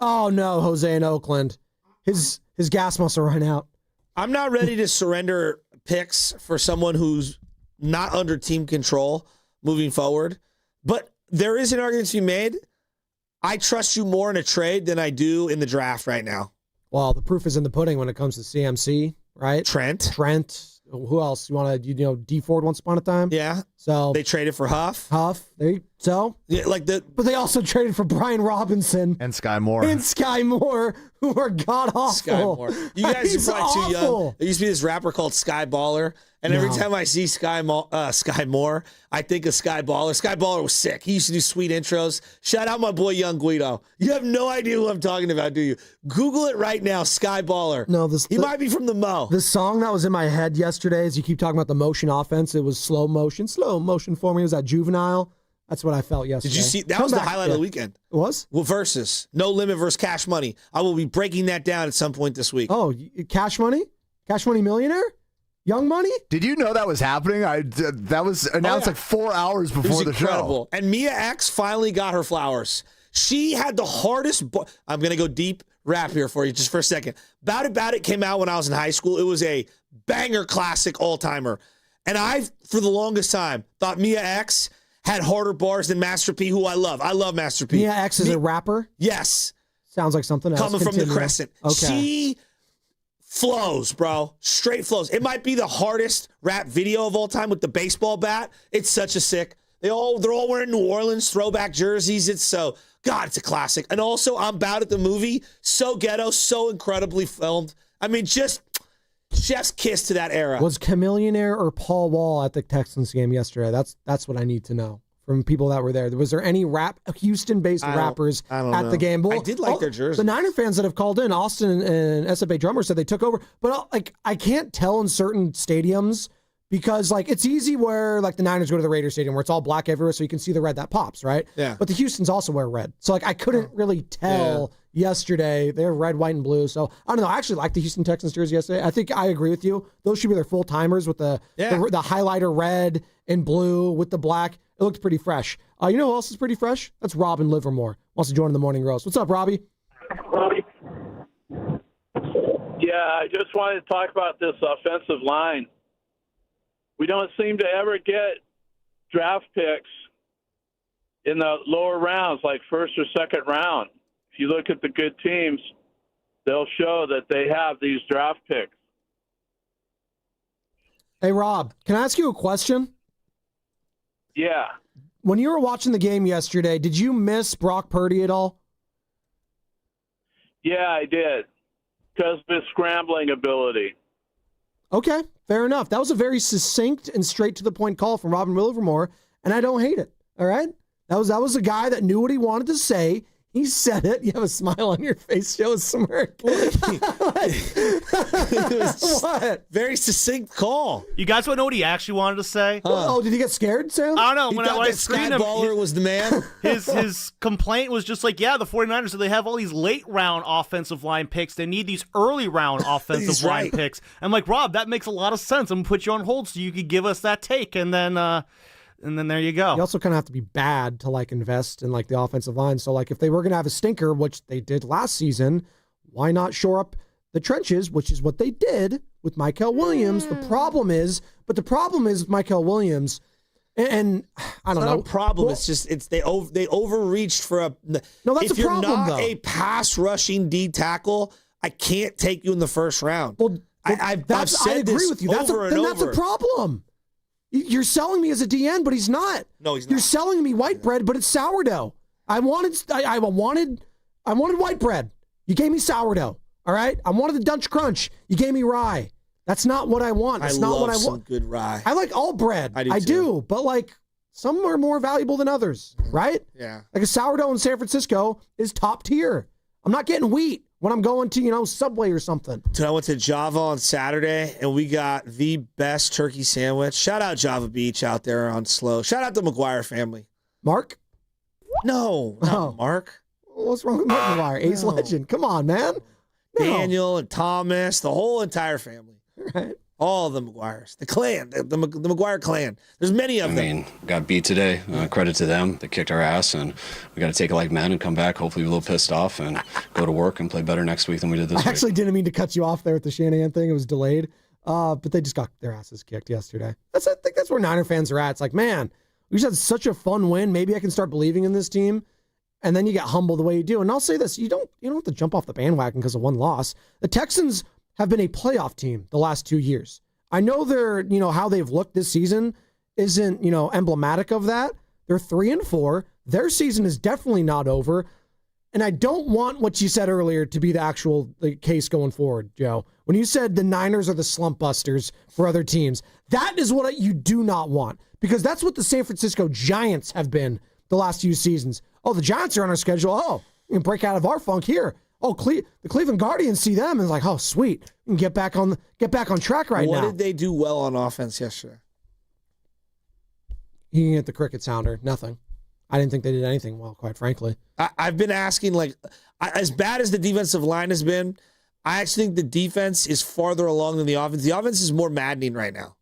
Oh, no, Jose in Oakland. His gas must have run out. I'm not ready to surrender picks for someone who's not under team control moving forward. But there is an argument to be made. I trust you more in a trade than I do in the draft right now. Well, the proof is in the pudding when it comes to CMC, right? Trent. Who else? You want to, D Ford once upon a time? Yeah. So they traded for Huff. Yeah, but they also traded for Brian Robinson and Sky Moore. Who are god awful. Sky Moore. You guys are probably too young. There used to be this rapper called Sky Baller. And every time I see Sky Moore, I think of Sky Baller. Sky Baller was sick. He used to do sweet intros. Shout out my boy Young Guido. You have no idea who I'm talking about, do you? Google it right now, Sky Baller. No, he might be from the Mo. The song that was in my head yesterday, as you keep talking about the motion offense, it was slow motion for me. It was that Juvenile. That's what I felt yesterday. Did you see? That was the highlight of the weekend. It was? Well, versus No Limit versus Cash Money. I will be breaking that down at some point this week. Oh, Cash Money? Cash Money Millionaire? Young Money? Did you know that was happening? That was announced like 4 hours before the show. And Mia X finally got her flowers. She had the hardest. I'm going to go deep rap here for you just for a second. About It came out when I was in high school. It was a banger classic all-timer. And I, for the longest time, thought Mia X had harder bars than Master P, who I love. I love Master P. Mia X is a rapper? Yes. Sounds like something else. Coming from the Crescent. Okay. She flows, bro. Straight flows. It might be the hardest rap video of all time with the baseball bat. It's such a sick. They're all wearing New Orleans throwback jerseys. It's a classic. And also, I'm About It, the movie. So ghetto, so incredibly filmed. I mean, just chef's kiss to that era. Was Chamillionaire or Paul Wall at the Texans game yesterday? That's what I need to know from people that were there. Was there any Houston-based rappers at the game? Well, I did like their jerseys. The Niner fans that have called in, Austin and SFA Drummer said they took over. But I can't tell in certain stadiums because it's easy where the Niners go to the Raiders stadium where it's all black everywhere so you can see the red that pops, right? Yeah. But the Houstons also wear red. So I couldn't really tell yesterday. They're red, white, and blue. So I don't know. I actually like the Houston Texans jersey yesterday. I think I agree with you. Those should be their full-timers with the highlighter red and blue with the black. It looked pretty fresh. You know who else is pretty fresh? That's Robin Livermore. Wants to join in the morning roast. What's up, Robbie? Yeah, I just wanted to talk about this offensive line. We don't seem to ever get draft picks in the lower rounds, like first or second round. If you look at the good teams, they'll show that they have these draft picks. Hey, Rob, can I ask you a question? Yeah. When you were watching the game yesterday, did you miss Brock Purdy at all? Yeah, I did, because of his scrambling ability. Okay, fair enough. That was a very succinct and straight-to-the-point call from Robin Livermore, and I don't hate it, all right? That was a guy that knew what he wanted to say. He said it. You have a smile on your face. Show a smirk. What? Very succinct call. You guys want to know what he actually wanted to say? Oh, did he get scared, Sam? I don't know. He When thought I that screened him, Baller was the man. his complaint was just like, yeah, the 49ers, so they have all these late round offensive line picks. They need these early round offensive line picks. I'm like, Rob, that makes a lot of sense. I'm going to put you on hold so you could give us that take, and then there you go. You also kind of have to be bad to like invest in like the offensive line. So like if they were going to have a stinker, which they did last season, why not shore up the trenches, which is what they did with Mykel Williams. The problem is with Mykel Williams, and I don't know. Not a problem. Well, it's just they overreached for a. No, that's if a problem. If you're not though. a pass rushing D tackle, I can't take you in the first round. Well, I've said I agree this with you. That's a problem. You're selling me as a DN, but he's not. No, he's not. You're selling me white bread, but it's sourdough. I wanted white bread. You gave me sourdough. All right. I wanted the Dutch Crunch. You gave me rye. That's not what I want. That's not what I want. Some good rye. I like all bread. I do, but like some are more valuable than others, right? Yeah. Like a sourdough in San Francisco is top tier. I'm not getting wheat when I'm going to, Subway or something. So I went to Java on Saturday, and we got the best turkey sandwich. Shout out Java Beach out there on Slow. Shout out the McGuire family. Mark? No, not Mark. What's wrong with Mark McGuire? Ace legend. Come on, man. No. Daniel and Thomas, the whole entire family. Right. All the McGuires. The clan, the McGuire clan. There's many of them. I mean, got beat today. Credit to them. They kicked our ass, and we got to take it like men and come back, hopefully a little pissed off, and go to work and play better next week than we did this week. I actually didn't mean to cut you off there with the Shanahan thing. It was delayed. But they just got their asses kicked yesterday. I think that's where Niner fans are at. It's like, man, we just had such a fun win. Maybe I can start believing in this team. And then you get humbled the way you do. And I'll say this, you don't have to jump off the bandwagon because of one loss. The Texans have been a playoff team the last 2 years. I know they're, how they've looked this season isn't, emblematic of that. They're 3-4. Their season is definitely not over. And I don't want what you said earlier to be the case going forward, Joe. When you said the Niners are the slump busters for other teams, that is what you do not want. Because that's what the San Francisco Giants have been the last few seasons. Oh, the Giants are on our schedule. Oh, we can break out of our funk here. Oh, the Cleveland Guardians see them and it's like, oh, sweet. We can get back on track now. What did they do well on offense yesterday? You can get the cricket sounder. Nothing. I didn't think they did anything well, quite frankly. I've been asking, as bad as the defensive line has been, I actually think the defense is farther along than the offense. The offense is more maddening right now.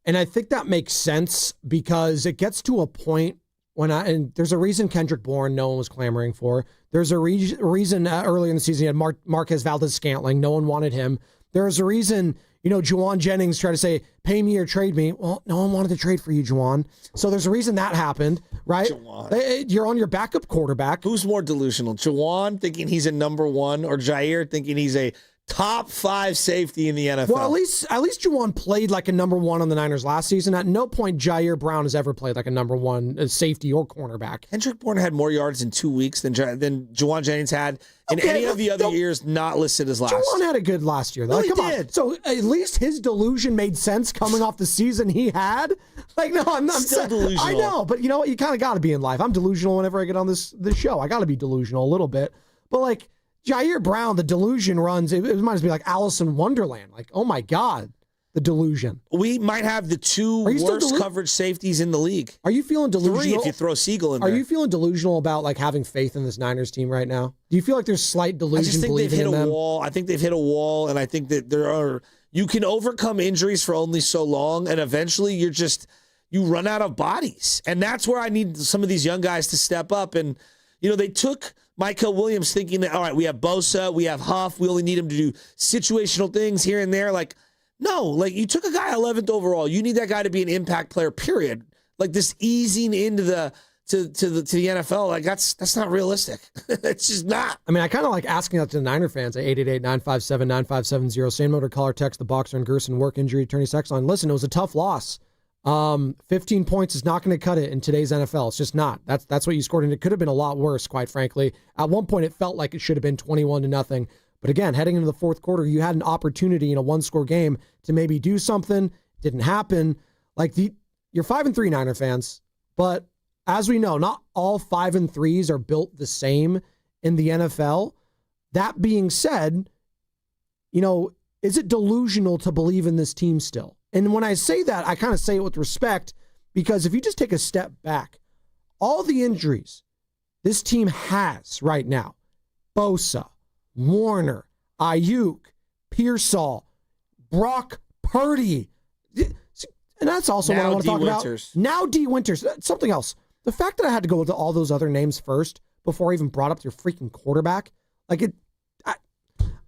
And I think that makes sense because it gets to a point and there's a reason Kendrick Bourne no one was clamoring for. There's a reason earlier in the season you had Marquez Valdes-Scantling. No one wanted him. There's a reason, Juwan Jennings tried to say, pay me or trade me. Well, no one wanted to trade for you, Juwan. So there's a reason that happened, right? Juwan. You're on your backup quarterback. Who's more delusional? Juwan thinking he's a number one or Jair thinking he's a top 5 safety in the NFL? Well, at least Juwan played like a number one on the Niners last season. At no point Jair Brown has ever played like a number one safety or cornerback. Kendrick Bourne had more yards in 2 weeks than Juwan Jennings had in any of the other years not listed as last. Juwan had a good last year, though. No, Come he did. On. So at least his delusion made sense coming off the season he had. I'm still delusional. I know, but you know what? You kind of got to be in life. I'm delusional whenever I get on this show. I got to be delusional a little bit. But Jair Brown, the delusion runs, it might as be like Alice in Wonderland. Oh my God, the delusion. We might have the 2 worst coverage safeties in the league. Are you feeling delusional? 3 if you throw Siegel in there. Are you feeling delusional about having faith in this Niners team right now? Do you feel like there's slight delusion? I just think they've hit a them? wall. I think they've hit a wall, and I think that you can overcome injuries for only so long, and eventually you run out of bodies. And that's where I need some of these young guys to step up. And, they took Mykel Williams thinking that, all right, we have Bosa, we have Huff, we only need him to do situational things here and there. No, you took a guy 11th overall. You need that guy to be an impact player, period. This easing into the NFL, that's not realistic. It's just not. I mean, I kind of like asking that to the Niner fans at 888-957-9570. Same motor caller text the Boxer and Gerson work injury attorney text line. Listen, it was a tough loss. 15 points is not going to cut it in today's NFL. It's just not. That's what you scored, and it could have been a lot worse, quite frankly. At one point, it felt like it should have been 21-0. But again, heading into the fourth quarter, you had an opportunity in a one-score game to maybe do something. Didn't happen. You're 5-3 Niner fans, but as we know, not all 5 and 3s are built the same in the NFL. That being said, is it delusional to believe in this team still? And when I say that, I kind of say it with respect, because if you just take a step back, all the injuries this team has right now, Bosa, Warner, Ayuk, Pearsall, Brock Purdy, and that's also what I want to talk about. Now D. Winters. Something else. The fact that I had to go into all those other names first before I even brought up your freaking quarterback,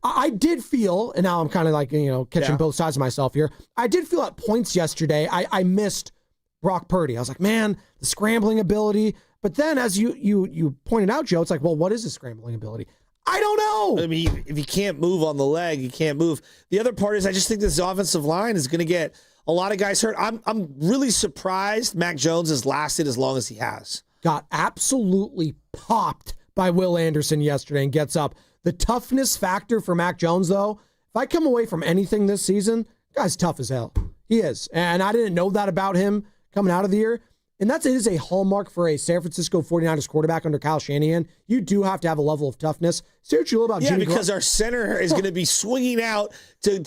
I did feel, and now I'm kind of catching both sides of myself here. I did feel at points yesterday I missed Brock Purdy. I was like, man, the scrambling ability. But then as you pointed out, Joe, it's like, well, what is the scrambling ability? I don't know. I mean, if you can't move on the leg, you can't move. The other part is I just think this offensive line is going to get a lot of guys hurt. I'm really surprised Mac Jones has lasted as long as he has. Got absolutely popped by Will Anderson yesterday and gets up. The toughness factor for Mac Jones, though, if I come away from anything this season, guy's tough as hell. He is. And I didn't know that about him coming out of the year. And it is a hallmark for a San Francisco 49ers quarterback under Kyle Shanahan. You do have to have a level of toughness. Say what you will about Jimmy because our center is going to be swinging out to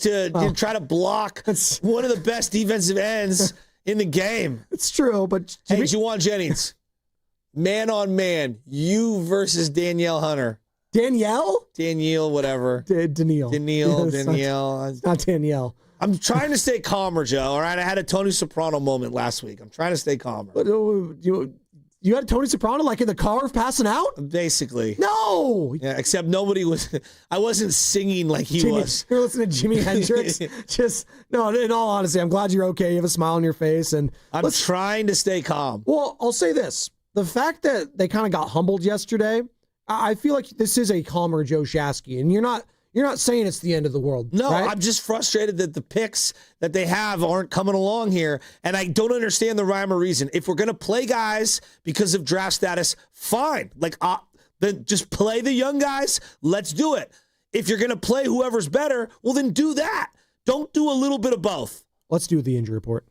try to block one of the best defensive ends in the game. It's true, but hey, Juwan Jennings, man on man, you versus Danielle Hunter. Danielle, whatever. Danielle. Not Danielle. I'm trying to stay calmer, Joe. All right, I had a Tony Soprano moment last week. I'm trying to stay calmer. But, you had Tony Soprano in the car passing out? Basically. No. Yeah, except nobody was. I wasn't singing like he was. You're listening to Jimi Hendrix. No. In all honesty, I'm glad you're okay. You have a smile on your face, and I'm trying to stay calm. Well, I'll say this: the fact that they kind of got humbled yesterday, I feel like this is a calmer Joe Shasky, and you're not saying it's the end of the world. No, right? I'm just frustrated that the picks that they have aren't coming along here, and I don't understand the rhyme or reason. If we're going to play guys because of draft status, fine. Then just play the young guys. Let's do it. If you're going to play whoever's better, well, then do that. Don't do a little bit of both. Let's do the injury report.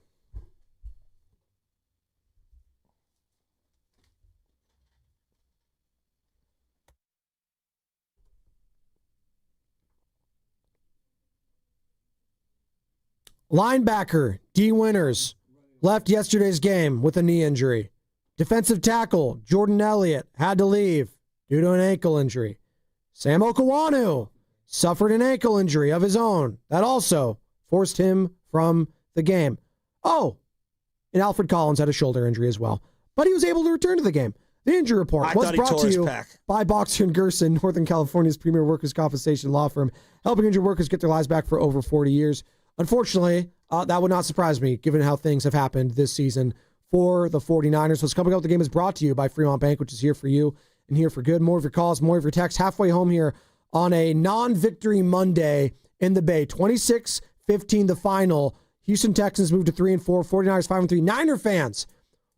Linebacker D. Winters left yesterday's game with a knee injury. Defensive tackle Jordan Elliott had to leave due to an ankle injury. Sam Okawanu suffered an ankle injury of his own that also forced him from the game. Oh, and Alfred Collins had a shoulder injury as well, but he was able to return to the game. The injury report was brought to you by Boxer & Gerson, Northern California's premier workers' compensation law firm, helping injured workers get their lives back for over 40 years. Unfortunately, that would not surprise me, given how things have happened this season for the 49ers. What's coming up with the game is brought to you by Fremont Bank, which is here for you and here for good. More of your calls, more of your texts. Halfway home here on a non-victory Monday in the Bay. 26-15 the final. Houston Texans moved to 3-4. 49ers 5-3. Niner fans,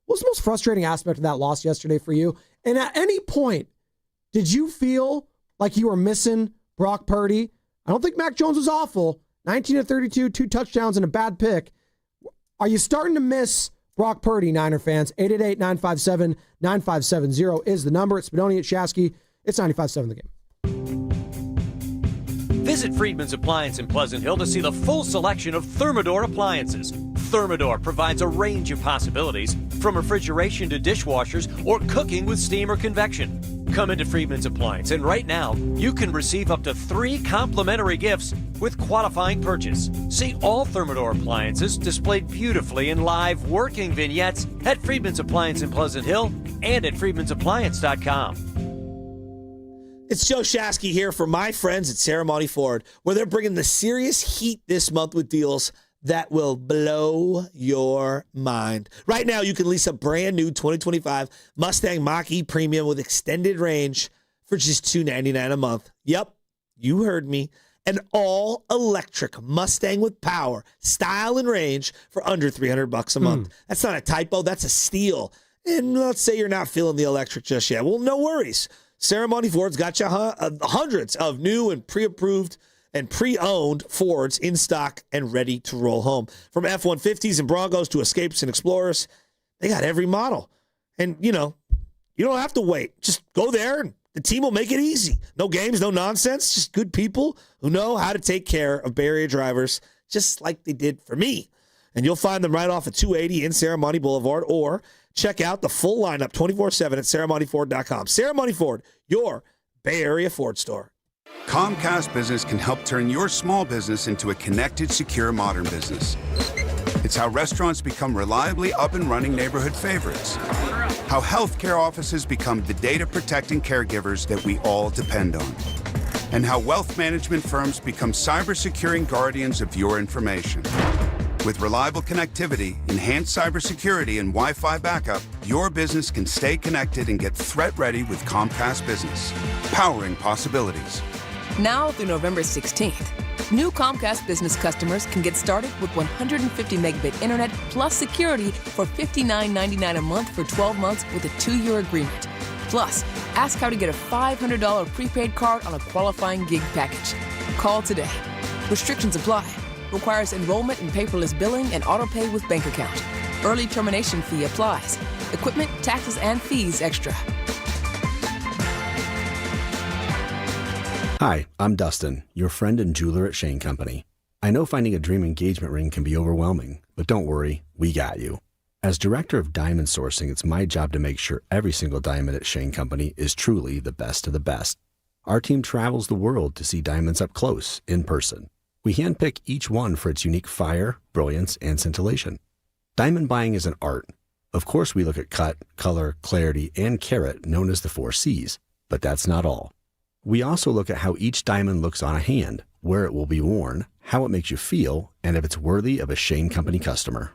what was the most frustrating aspect of that loss yesterday for you? And at any point, did you feel like you were missing Brock Purdy? I don't think Mac Jones was awful. 19-32, 2 touchdowns and a bad pick. Are you starting to miss Brock Purdy, Niner fans? 888-957-9570 is the number. It's Spadoni at Shasky. It's 95.7 The Game. Visit Friedman's Appliance in Pleasant Hill to see the full selection of Thermador appliances. Thermador provides a range of possibilities, from refrigeration to dishwashers or cooking with steam or convection. Come into Friedman's Appliance, and right now, you can receive up to 3 complimentary gifts with qualifying purchase. See all Thermador appliances displayed beautifully in live working vignettes at Friedman's Appliance in Pleasant Hill and at friedmansappliance.com. It's Joe Shasky here for my friends at Ceremony Ford, where they're bringing the serious heat this month with deals that will blow your mind. Right now, you can lease a brand new 2025 Mustang Mach-E Premium with extended range for just $299 a month. Yep, you heard me. An all-electric Mustang with power, style, and range for under $300 a month. That's not a typo. That's a steal. And let's say you're not feeling the electric just yet. Well, no worries. Ceremony Ford's got you hundreds of new and pre-approved and pre-owned Fords in stock and ready to roll home. From F-150s and Broncos to Escapes and Explorers, they got every model. And, you don't have to wait. Just go there and the team will make it easy. No games, no nonsense. Just good people who know how to take care of Bay Area drivers just like they did for me. And you'll find them right off at 280 in Serramonte Boulevard, or check out the full lineup 24/7 at SerramonteFord.com. Serramonte Ford, your Bay Area Ford store. Comcast Business can help turn your small business into a connected, secure, modern business. It's how restaurants become reliably up and running neighborhood favorites. How healthcare offices become the data-protecting caregivers that we all depend on. And how wealth management firms become cyber-securing guardians of your information. With reliable connectivity, enhanced cybersecurity, and Wi-Fi backup, your business can stay connected and get threat-ready with Comcast Business. Powering possibilities. Now through November 16th, new Comcast Business customers can get started with 150 megabit internet plus security for $59.99 a month for 12 months with a 2-year agreement. Plus, ask how to get a $500 prepaid card on a qualifying gig package. Call today. Restrictions apply. Requires enrollment in paperless billing and auto pay with bank account. Early termination fee applies. Equipment, taxes, and fees extra. Hi, I'm Dustin, your friend and jeweler at Shane Company. I know finding a dream engagement ring can be overwhelming, but don't worry, we got you. As director of diamond sourcing, it's my job to make sure every single diamond at Shane Company is truly the best of the best. Our team travels the world to see diamonds up close, in person. We handpick each one for its unique fire, brilliance, and scintillation. Diamond buying is an art. Of course, we look at cut, color, clarity, and carat, known as the 4 C's, but that's not all. We also look at how each diamond looks on a hand, where it will be worn, how it makes you feel, and if it's worthy of a Shane Company customer.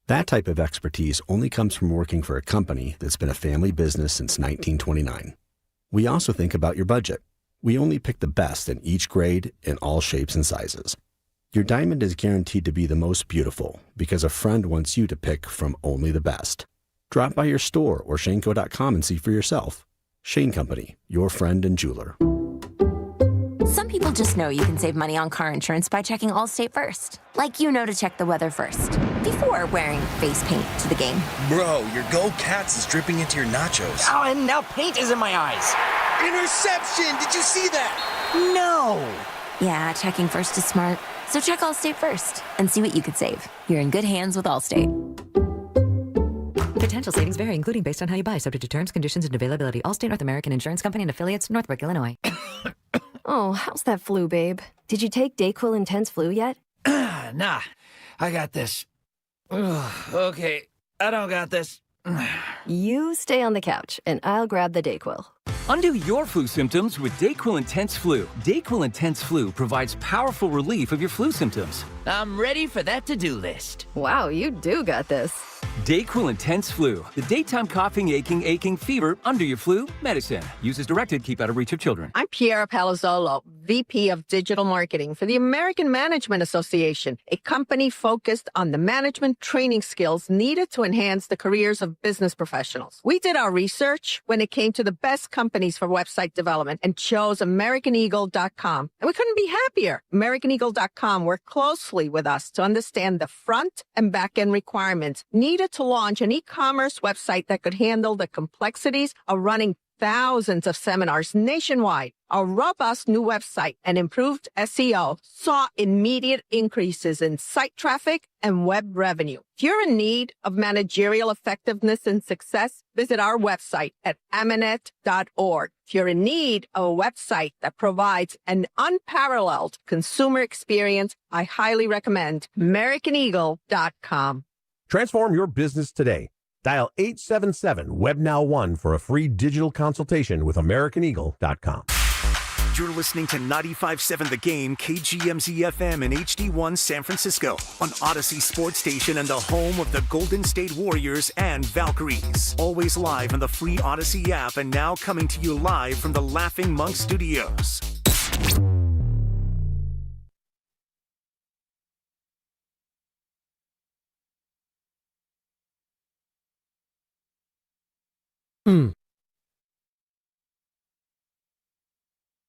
That type of expertise only comes from working for a company that's been a family business since 1929. We also think about your budget. We only pick the best in each grade in all shapes and sizes. Your diamond is guaranteed to be the most beautiful because a friend wants you to pick from only the best. Drop by your store or shaneco.com and see for yourself. Shane Company, your friend and jeweler. Some people just know you can save money on car insurance by checking Allstate first. Like to check the weather first, before wearing face paint to the game. Bro, your Go Cats is dripping into your nachos. Oh, and now paint is in my eyes. Interception! Did you see that? No! Yeah, checking first is smart. So check Allstate first and see what you could save. You're in good hands with Allstate. Potential savings vary, including based on how you buy, subject to terms, conditions, and availability. Allstate North American Insurance Company and affiliates, Northbrook, Illinois. Oh, how's that flu, babe? Did you take Dayquil Intense Flu yet? Nah, I got this. Ugh, okay, I don't got this. You stay on the couch, and I'll grab the Dayquil. Undo your flu symptoms with Dayquil Intense Flu. Dayquil Intense Flu provides powerful relief of your flu symptoms. I'm ready for that to-do list. Wow, you do got this. Dayquil Intense Flu, the daytime coughing, aching, fever, under your flu medicine. Use as directed, keep out of reach of children. I'm Piera Palazzolo, VP of Digital Marketing for the American Management Association, a company focused on the management training skills needed to enhance the careers of business professionals. We did our research when it came to the best companies for website development and chose AmericanEagle.com. And we couldn't be happier. AmericanEagle.com worked closely with us to understand the front and back end requirements needed to launch an e-commerce website that could handle the complexities of running thousands of seminars nationwide. Our robust new website and improved SEO saw immediate increases in site traffic and web revenue. If you're in need of managerial effectiveness and success, visit our website at amanet.org. If you're in need of a website that provides an unparalleled consumer experience, I highly recommend AmericanEagle.com. Transform your business today. Dial 877-WEB-NOW1 for a free digital consultation with AmericanEagle.com. You're listening to 95.7 The Game, KGMZ-FM and HD1 San Francisco on Odyssey Sports Station and the home of the Golden State Warriors and Valkyries. Always live on the free Odyssey app and now coming to you live from the Laughing Monk Studios.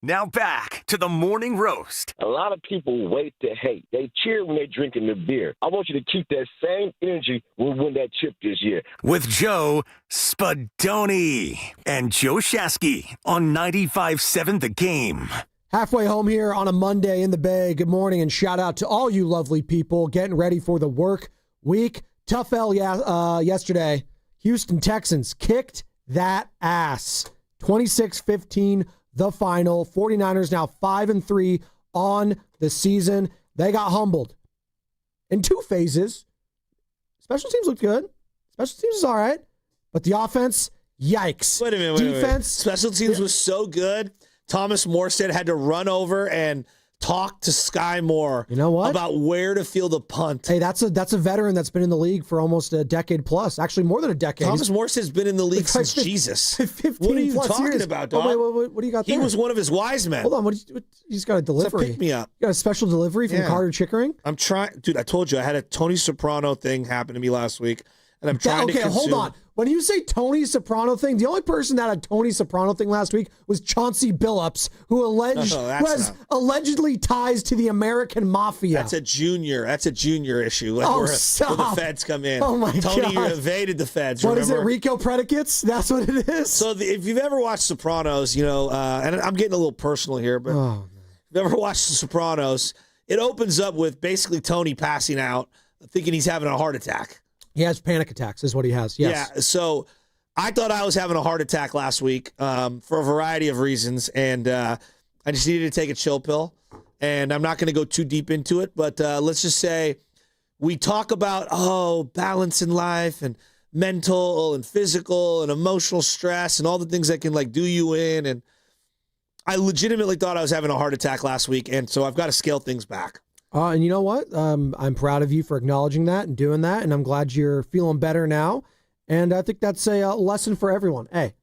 Now back to the morning roast. A lot of people wait to hate. They cheer when they're drinking the beer. I want you to keep that same energy when we win that chip this year. With Joe Spadoni and Joe Shasky on 95.7 The Game. Halfway home here on a Monday in the Bay. Good morning and shout out to all you lovely people getting ready for the work week. Tough L yesterday. Houston Texans kicked that ass. 26-15 the final. 49ers now 5-3 on the season. They got humbled in two phases. Special teams looked good. Special teams is all right. But the offense, yikes. Wait a minute. Defense. Special teams was so good. Thomas Morstead had to run over and talk to Sky Moore. You know what? About where to field the punt. Hey, that's a veteran that's been in the league for almost a decade plus. Actually, more than a decade. Thomas Morstead's been in the league since Jesus. 15 what are you plus talking years. about, dog? Oh, wait, what do you got there? He was one of his wise men. Hold on, he's got a delivery. Pick me up. You got a special delivery from Carter Chickering? I'm trying, dude. I told you I had a Tony Soprano thing happen to me last week, and I'm trying to consume. Hold on. When you say Tony Soprano thing, the only person that had Tony Soprano thing last week was Chauncey Billups, who allegedly ties to the American Mafia. That's a junior issue. Like where the feds come in. Oh my Tony, God. you evaded the feds. What remember? is it? RICO predicates? That's what it is. So if you've ever watched Sopranos, and I'm getting a little personal here, but if you've ever watched The Sopranos, it opens up with basically Tony passing out, thinking he's having a heart attack. He has panic attacks, is what he has. Yes. Yeah, so I thought I was having a heart attack last week for a variety of reasons, and I just needed to take a chill pill. And I'm not going to go too deep into it, but let's just say we talk about, balance in life and mental and physical and emotional stress and all the things that can, do you in. And I legitimately thought I was having a heart attack last week, and so I've got to scale things back. And you know what? I'm proud of you for acknowledging that and doing that, and I'm glad you're feeling better now. And I think that's a lesson for everyone. Hey,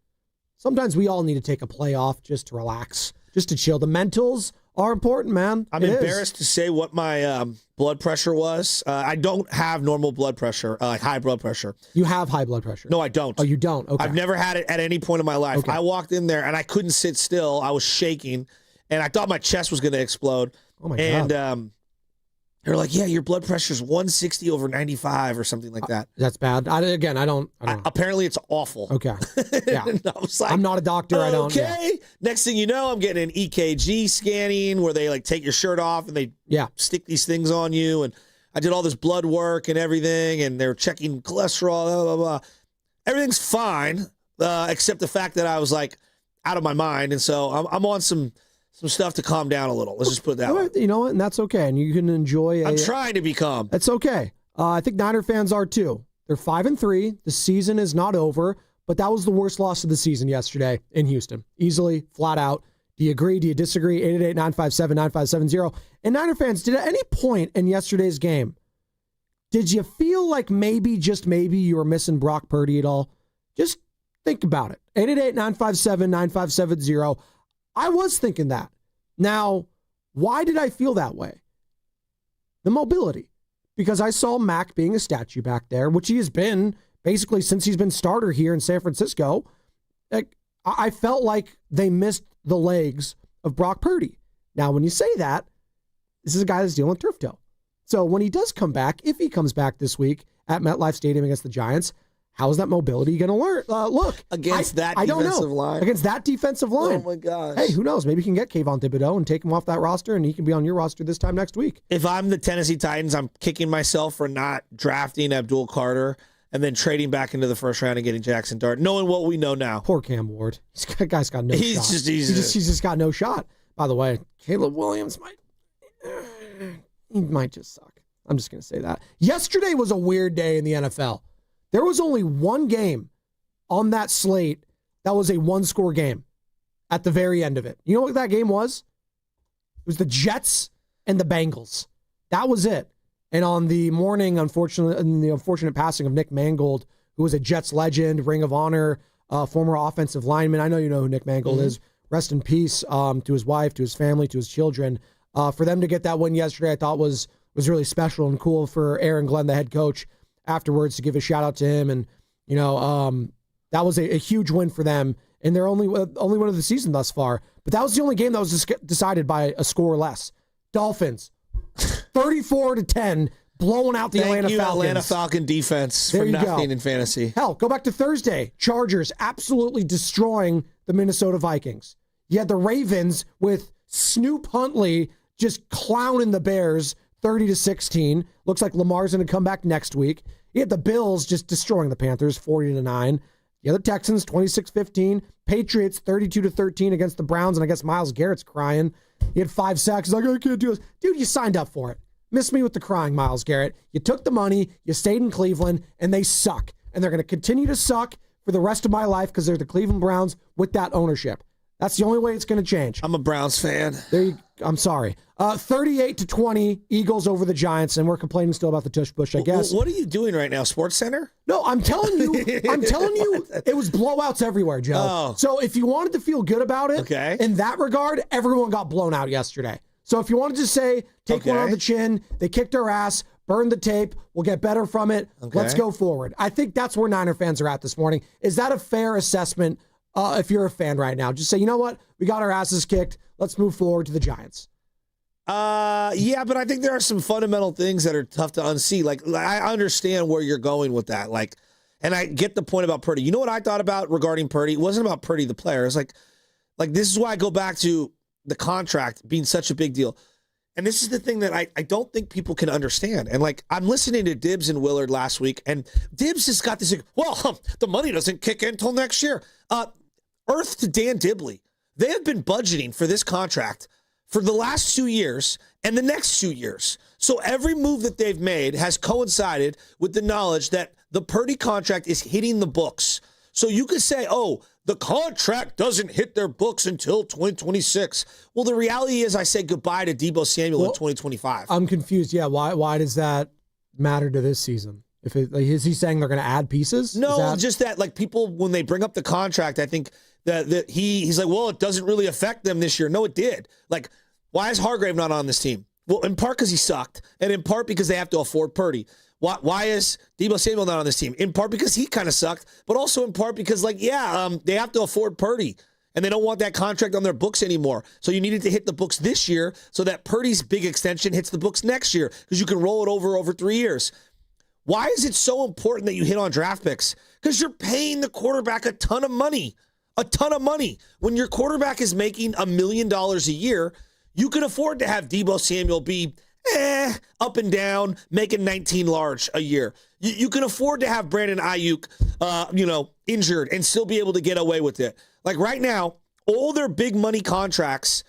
sometimes we all need to take a play off just to relax, just to chill. The mentals are important, man. I'm embarrassed to say what my blood pressure was. I don't have normal blood pressure, like high blood pressure. You have high blood pressure? No, I don't. Oh, you don't? Okay. I've never had it at any point in my life. Okay. I walked in there, and I couldn't sit still. I was shaking, and I thought my chest was going to explode. Oh, my God. And they're like, yeah, your blood pressure's 160 over 95 or something like that. That's bad. I don't. Apparently, it's awful. Okay. Yeah. I was like, I'm not a doctor. Okay. I don't. Yeah. Next thing you know, I'm getting an EKG scanning where they take your shirt off and they stick these things on you. And I did all this blood work and everything, and they're checking cholesterol, blah, blah, blah. Everything's fine, except the fact that I was out of my mind. And so I'm on some stuff to calm down a little. Let's just put it that way. You know what? And that's okay. And you can enjoy I'm trying to be calm. That's okay. I think Niner fans are too. They're 5-3. The season is not over, but that was the worst loss of the season yesterday in Houston. Easily, flat out. Do you agree? Do you disagree? 888-957-9570. And Niner fans, did at any point in yesterday's game, did you feel like maybe, just maybe, you were missing Brock Purdy at all? Just think about it. 888-957-9570. I was thinking that. Now, why did I feel that way? The mobility. Because I saw Mac being a statue back there, which he has been basically since he's been starter here in San Francisco. I felt like they missed the legs of Brock Purdy. Now, when you say that, this is a guy that's dealing with turf toe. So when he does come back, if he comes back this week at MetLife Stadium against the Giants, how is that mobility going to look against that defensive line? Against that defensive line. Oh my gosh! Hey, who knows? Maybe you can get Kayvon Thibodeau and take him off that roster, and he can be on your roster this time next week. If I'm the Tennessee Titans, I'm kicking myself for not drafting Abdul Carter and then trading back into the first round and getting Jackson Dart, knowing what we know now. Poor Cam Ward. That guy's got no shot. He's just got no shot. By the way, Caleb Williams might just suck. I'm just going to say that. Yesterday was a weird day in the NFL. There was only one game on that slate that was a one-score game at the very end of it. You know what that game was? It was the Jets and the Bengals. That was it. And on the morning, unfortunate passing of Nick Mangold, who was a Jets legend, Ring of Honor, former offensive lineman. I know you know who Nick Mangold is. Rest in peace to his wife, to his family, to his children. For them to get that win yesterday, I thought was really special and cool for Aaron Glenn, the head coach, afterwards to give a shout out to him. And, that was a huge win for them and they're only one of the season thus far. But that was the only game that was decided by a score or less. Dolphins, 34-10, blowing out the Atlanta Falcons. Atlanta Falcon defense for nothing in fantasy. Hell, go back to Thursday. Chargers absolutely destroying the Minnesota Vikings. You had the Ravens with Snoop Huntley just clowning the Bears 30-16. Looks like Lamar's going to come back next week. You had the Bills just destroying the Panthers 40-9. You had the Texans 26-15. Patriots 32-13 against the Browns, and I guess Myles Garrett's crying. He had 5 sacks. He's like, I can't do this. Dude, you signed up for it. Miss me with the crying, Myles Garrett. You took the money, you stayed in Cleveland, and they suck. And they're going to continue to suck for the rest of my life because they're the Cleveland Browns with that ownership. That's the only way it's going to change. I'm a Browns fan. I'm sorry. 38-20 Eagles over the Giants, and we're complaining still about the tush push, I guess. What are you doing right now, Sports Center? No, I'm telling you, it was blowouts everywhere, Joe. Oh. So if you wanted to feel good about it, in that regard, everyone got blown out yesterday. So if you wanted to say, take one on the chin, they kicked our ass, burn the tape, we'll get better from it, let's go forward. I think that's where Niner fans are at this morning. Is that a fair assessment if you're a fan right now? Just say, you know what? We got our asses kicked. Let's move forward to the Giants. Yeah, but I think there are some fundamental things that are tough to unsee. Like, I understand where you're going with that. Like, and I get the point about Purdy. You know what I thought about regarding Purdy? It wasn't about Purdy, the player. It's like this is why I go back to the contract being such a big deal. And this is the thing that I don't think people can understand. And like, I'm listening to Dibbs and Willard last week, and Dibbs has got this, the money doesn't kick in until next year. Earth to Dan Dibley. They have been budgeting for this contract for the last 2 years and the next 2 years. So every move that they've made has coincided with the knowledge that the Purdy contract is hitting the books. So you could say, the contract doesn't hit their books until 2026. Well, the reality is I say goodbye to Deebo Samuel in 2025. I'm confused. Yeah, why does that matter to this season? Is he saying they're going to add pieces? No, just that like people, when they bring up the contract, I think that he's like, well, it doesn't really affect them this year. No, it did. Like, why is Hargrave not on this team? Well, in part because he sucked, and in part because they have to afford Purdy. Why is Deebo Samuel not on this team? In part because he kind of sucked, but also in part because, they have to afford Purdy, and they don't want that contract on their books anymore. So you needed to hit the books this year so that Purdy's big extension hits the books next year because you can roll it over 3 years. Why is it so important that you hit on draft picks? Because you're paying the quarterback a ton of money. A ton of money. When your quarterback is making $1 million a year, you can afford to have Deebo Samuel be up and down, making 19 large a year. You can afford to have Brandon Ayuk, injured and still be able to get away with it. Like right now, all their big money contracts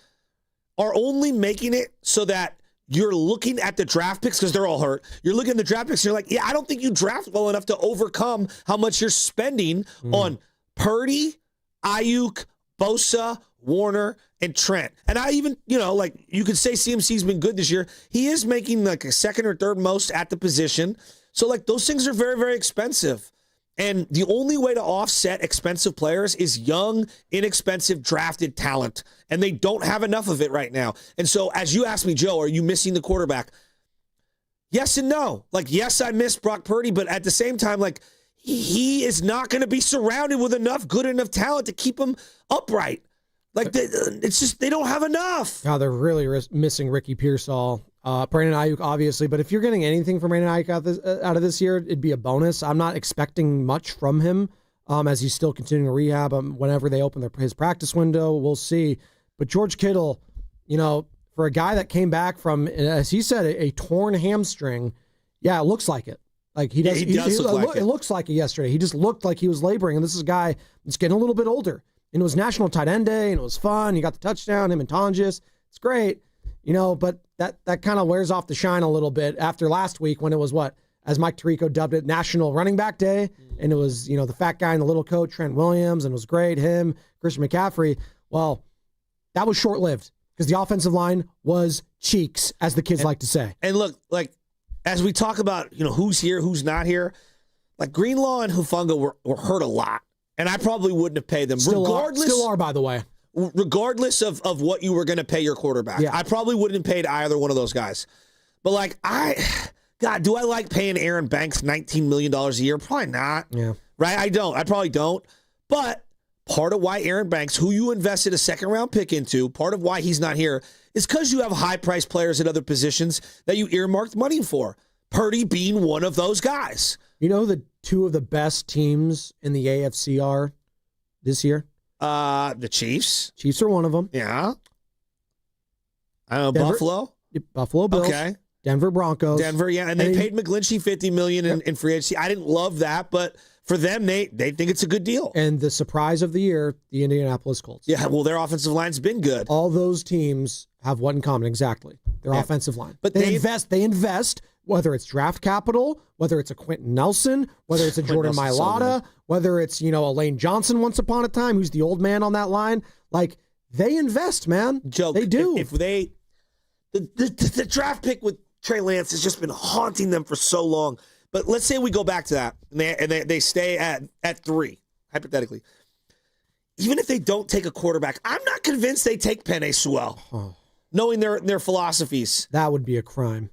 are only making it so that you're looking at the draft picks because they're all hurt. You're looking at the draft picks and you're like, I don't think you draft well enough to overcome how much you're spending on Purdy, Ayuk, Bosa, Warner, and Trent. And I even, you could say CMC's been good this year. He is making like a second or third most at the position. So like those things are very, very expensive. And the only way to offset expensive players is young, inexpensive, drafted talent. And they don't have enough of it right now. And so as you asked me, Joe, are you missing the quarterback? Yes and no. Like, yes, I miss Brock Purdy, but at the same time, like, he is not going to be surrounded with good enough talent to keep him upright. Like, it's just, they don't have enough. God, they're really missing Ricky Pearsall. Brandon Ayuk, obviously, but if you're getting anything from Brandon Ayuk out of this year, it'd be a bonus. I'm not expecting much from him as he's still continuing to rehab. Whenever they open his practice window, we'll see. But George Kittle, for a guy that came back from, as he said, a torn hamstring, it looks like it. Like he does look like it. It looks like it yesterday. He just looked like he was laboring, and this is a guy that's getting a little bit older. And it was National Tight End Day, and it was fun. You got the touchdown, him and Tonjes. It's great, but that kind of wears off the shine a little bit after last week when it was as Mike Tirico dubbed it, National Running Back Day. And it was, the fat guy and the little coat, Trent Williams, and it was great. Him, Christian McCaffrey. Well, that was short-lived because the offensive line was cheeks, as the kids like to say. And look, like, as we talk about, who's here, who's not here, like Greenlaw and Hufanga were hurt a lot. And I probably wouldn't have paid them. Still are, by the way. Regardless of what you were going to pay your quarterback. Yeah. I probably wouldn't have paid either one of those guys. But, like, do I like paying Aaron Banks $19 million a year? Probably not. Yeah. Right? I don't. I probably don't. But part of why Aaron Banks, who you invested a second-round pick into, part of why he's not here is because you have high-priced players at other positions that you earmarked money for. Purdy being one of those guys. You know who the two of the best teams in the AFC are this year? The Chiefs. Chiefs are one of them. Yeah. I don't know, Buffalo. Buffalo Bills. Okay. Denver Broncos. Denver, yeah. And they paid McGlinchey $50 million in free agency. I didn't love that, but for them, they think it's a good deal. And the surprise of the year, the Indianapolis Colts. Yeah, well, their offensive line's been good. All those teams have what in common? Exactly. Their offensive line. But they invest, whether it's draft capital, whether it's a Quentin Nelson, whether it's a Jordan Mailata, whether it's, a Lane Johnson once upon a time, who's the old man on that line. Like, they invest, man. Joke. They do. If they... The draft pick with Trey Lance has just been haunting them for so long. But let's say we go back to that, and they stay at 3, hypothetically. Even if they don't take a quarterback, I'm not convinced they take Penei Sewell, knowing their philosophies. That would be a crime.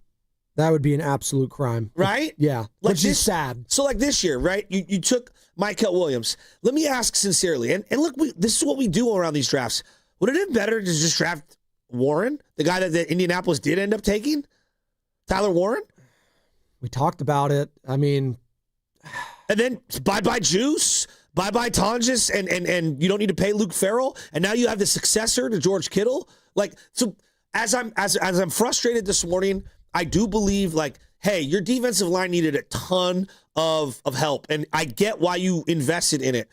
That would be an absolute crime. Right? Yeah. Which is sad. So like this year, right? You took Michael Williams. Let me ask sincerely, and look, this is what we do around these drafts. Would it have been better to just draft Warren, the guy that Indianapolis did end up taking? Tyler Warren? We talked about it. I mean... And then bye-bye Juice, bye-bye Tonjes, and you don't need to pay Luke Farrell, and now you have the successor to George Kittle. Like, so as I'm frustrated this morning, I do believe, like, hey, your defensive line needed a ton of help, and I get why you invested in it.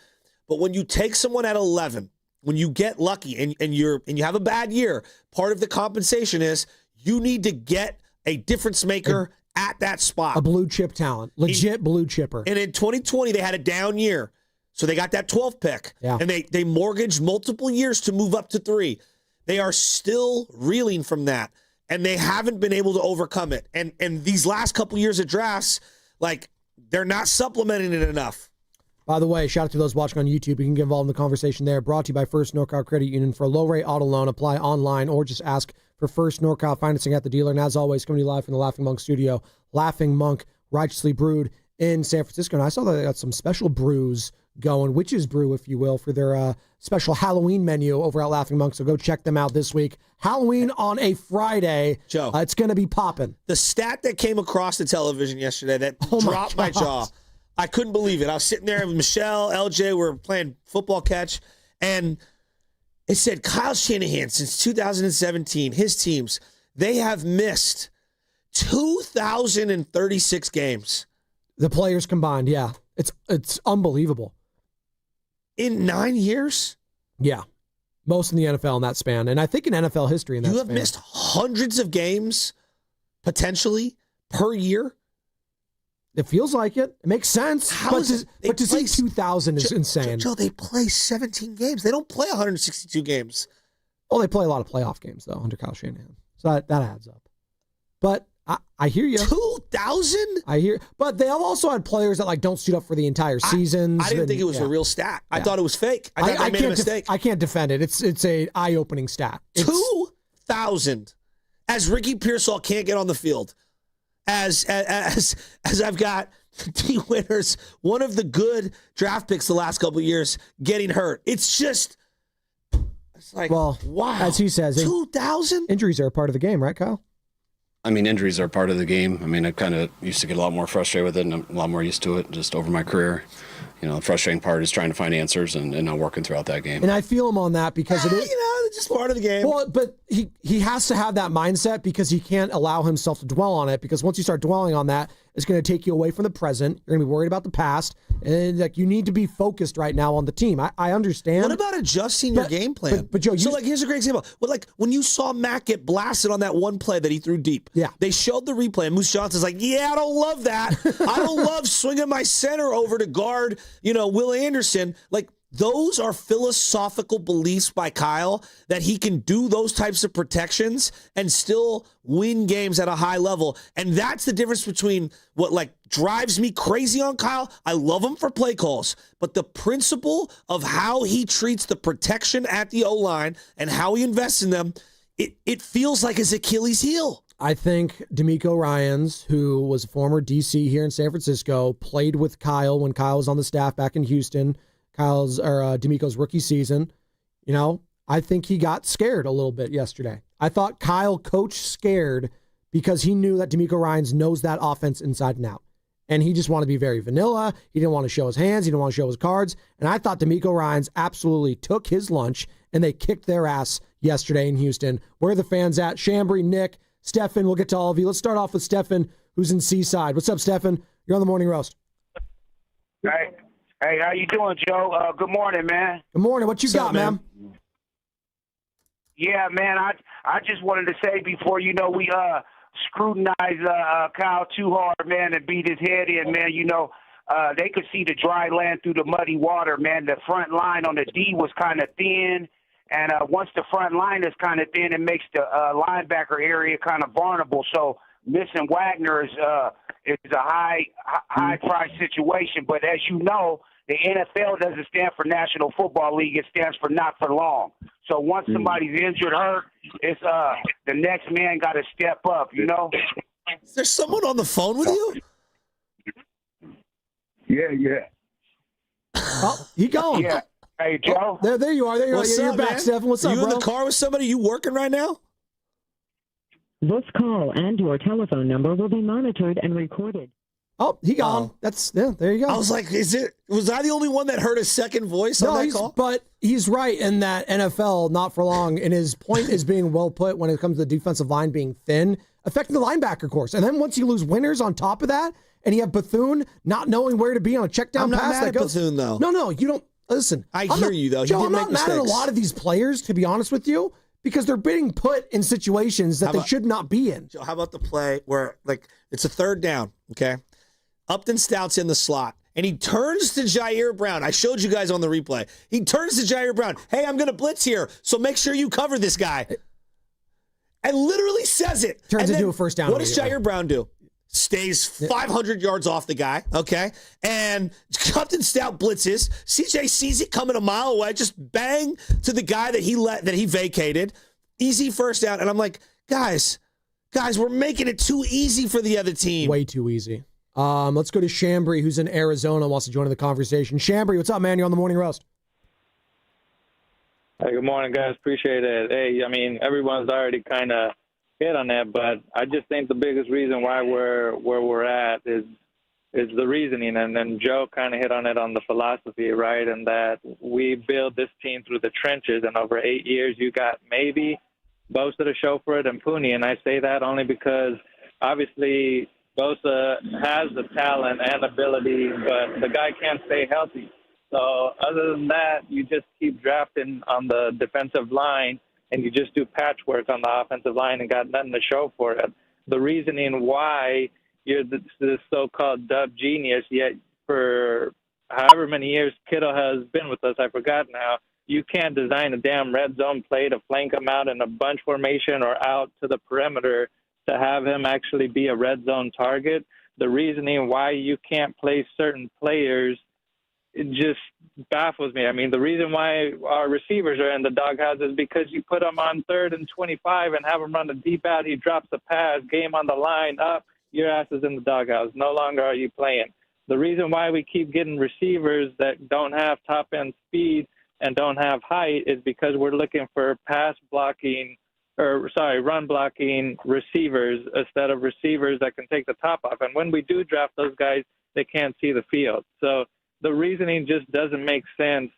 But when you take someone at 11, when you get lucky and you have a bad year, part of the compensation is you need to get a difference maker at that spot. A blue chip talent. Legit blue chipper. And in 2020, they had a down year. So they got that 12th pick. Yeah. And they mortgaged multiple years to move up to 3. They are still reeling from that. And they haven't been able to overcome it. And these last couple years of drafts, like, they're not supplementing it enough. By the way, shout out to those watching on YouTube. You can get involved in the conversation there. Brought to you by First NorCal Credit Union. For a low-rate auto loan, apply online or just ask for First NorCal financing at the dealer. And as always, coming to you live from the Laughing Monk studio, Laughing Monk, righteously brewed in San Francisco. And I saw that they got some special brews going, witch's brew, if you will, for their special Halloween menu over at Laughing Monk. So go check them out this week. Halloween on a Friday. Joe. It's going to be popping. The stat that came across the television yesterday that dropped my jaw. I couldn't believe it. I was sitting there with Michelle, LJ, we were playing football catch, and it said Kyle Shanahan, since 2017, his teams, they have missed 2,036 games. The players combined, yeah. It's unbelievable. In 9 years? Yeah. Most in the NFL in that span. And I think in NFL history in that span. You have missed hundreds of games, potentially, per year? It feels like it. It makes sense. But to say 2,000 is insane. Joe, they play 17 games. They don't play 162 games. Oh, they play a lot of playoff games, though, under Kyle Shanahan. So that adds up. But I hear you. 2,000? I hear. But they have also had players that don't suit up for the entire seasons. I didn't think it was a real stat. I thought it was fake. I thought they made a mistake. I can't defend it. It's a eye-opening stat. 2,000. As Ricky Pearsall can't get on the field. As I've got D. Winters, one of the good draft picks the last couple of years, getting hurt. It's like, wow. As he says, 2,000? Injuries are a part of the game, right, Kyle? I mean, injuries are part of the game. I mean, I kind of used to get a lot more frustrated with it, and I'm a lot more used to it just over my career. You know, the frustrating part is trying to find answers and not working throughout that game. And I feel him on that because it is. It's just part of the game. Well, but he has to have that mindset because he can't allow himself to dwell on it, because once you start dwelling on that, it's going to take you away from the present. You're going to be worried about the past. And you need to be focused right now on the team. I understand. What about adjusting your game plan? But Joe, here's a great example. Well, when you saw Matt get blasted on that one play that he threw deep, they showed the replay, and Moose Johnson's like, yeah, I don't love that. I don't love swinging my center over to guard, Will Anderson. Like, those are philosophical beliefs by Kyle that he can do those types of protections and still win games at a high level. And that's the difference between what drives me crazy on Kyle. I love him for play calls, but the principle of how he treats the protection at the O-line and how he invests in them, it feels like his Achilles heel. I think D'Amico Ryans, who was a former DC here in San Francisco, played with Kyle when Kyle was on the staff back in Houston. D'Amico's rookie season. You know, I think he got scared a little bit yesterday. I thought Kyle coached scared because he knew that D'Amico Ryans knows that offense inside and out. And he just wanted to be very vanilla. He didn't want to show his hands. He didn't want to show his cards. And I thought D'Amico Ryans absolutely took his lunch, and they kicked their ass yesterday in Houston. Where are the fans at? Chambry, Nick, Stefan, we'll get to all of you. Let's start off with Stefan, who's in Seaside. What's up, Stefan? You're on the Morning Roast. Hey, how you doing, Joe? Good morning, man. Good morning. What you got, man? Yeah, man, I just wanted to say before, we scrutinize Kyle too hard, man, and beat his head in, man. They could see the dry land through the muddy water, man. The front line on the D was kind of thin, and once the front line is kind of thin, it makes the linebacker area kind of vulnerable. So missing Wagner is a high price situation. But as you know, the NFL doesn't stand for National Football League. It stands for not for long. So once somebody's injured, hurt, it's the next man got to step up, Is there someone on the phone with you? Yeah. Oh, he gone. Yeah. Hey, Joe. Oh, there you are. There you are. You're back, man? Stefan. What's up, you bro? in the car with somebody? You working right now? This call and your telephone number will be monitored and recorded. Oh, he gone. There you go. I was like, was I the only one that heard a second voice on that call? But he's right in that NFL, not for long, and his point is being well put when it comes to the defensive line being thin, affecting the linebacker course. And then once you lose winners on top of that, and you have Bethune not knowing where to be on a check down I'm not pass. mad at Bethune, though. No, you don't. Listen. I hear you, though. Joe, I'm not mad at a lot of these players, to be honest with you, because they're being put in situations that they should not be in. Joe, how about the play where, it's a third down, okay? Upton Stout's in the slot, and he turns to Jair Brown. I showed you guys on the replay. He turns to Jair Brown. Hey, I'm going to blitz here, so make sure you cover this guy. And literally says it. Turns into a first down. What does Jair Brown do? Stays 500 yards off the guy, okay? And Upton Stout blitzes. CJ sees it coming a mile away, just bang to the guy that he vacated. Easy first down. And I'm like, guys, we're making it too easy for the other team. Way too easy. Let's go to Chambry, who's in Arizona, wants to join the conversation. Chambry, what's up, man? You're on the Morning Roast. Hey, good morning, guys. Appreciate it. Hey, everyone's already kind of hit on that, but I just think the biggest reason why we're where we're at is the reasoning, and then Joe kind of hit on it on the philosophy, right? And that we build this team through the trenches, and over 8 years, you got maybe Bosa to show for it and Pooney, and I say that only because obviously Bosa has the talent and ability, but the guy can't stay healthy. So other than that, you just keep drafting on the defensive line, and you just do patchwork on the offensive line and got nothing to show for it. The reasoning why you're this so-called dub genius, yet for however many years Kittle has been with us, I forgot now, you can't design a damn red zone play to flank him out in a bunch formation or out to the perimeter to have him actually be a red zone target. The reasoning why you can't play certain players, it just baffles me. The reason why our receivers are in the doghouse is because you put them on 3rd and 25 and have him run a deep out. He drops a pass, game on the line, up, your ass is in the doghouse. No longer are you playing. The reason why we keep getting receivers that don't have top-end speed and don't have height is because we're looking for run blocking receivers instead of receivers that can take the top off. And when we do draft those guys, they can't see the field. So the reasoning just doesn't make sense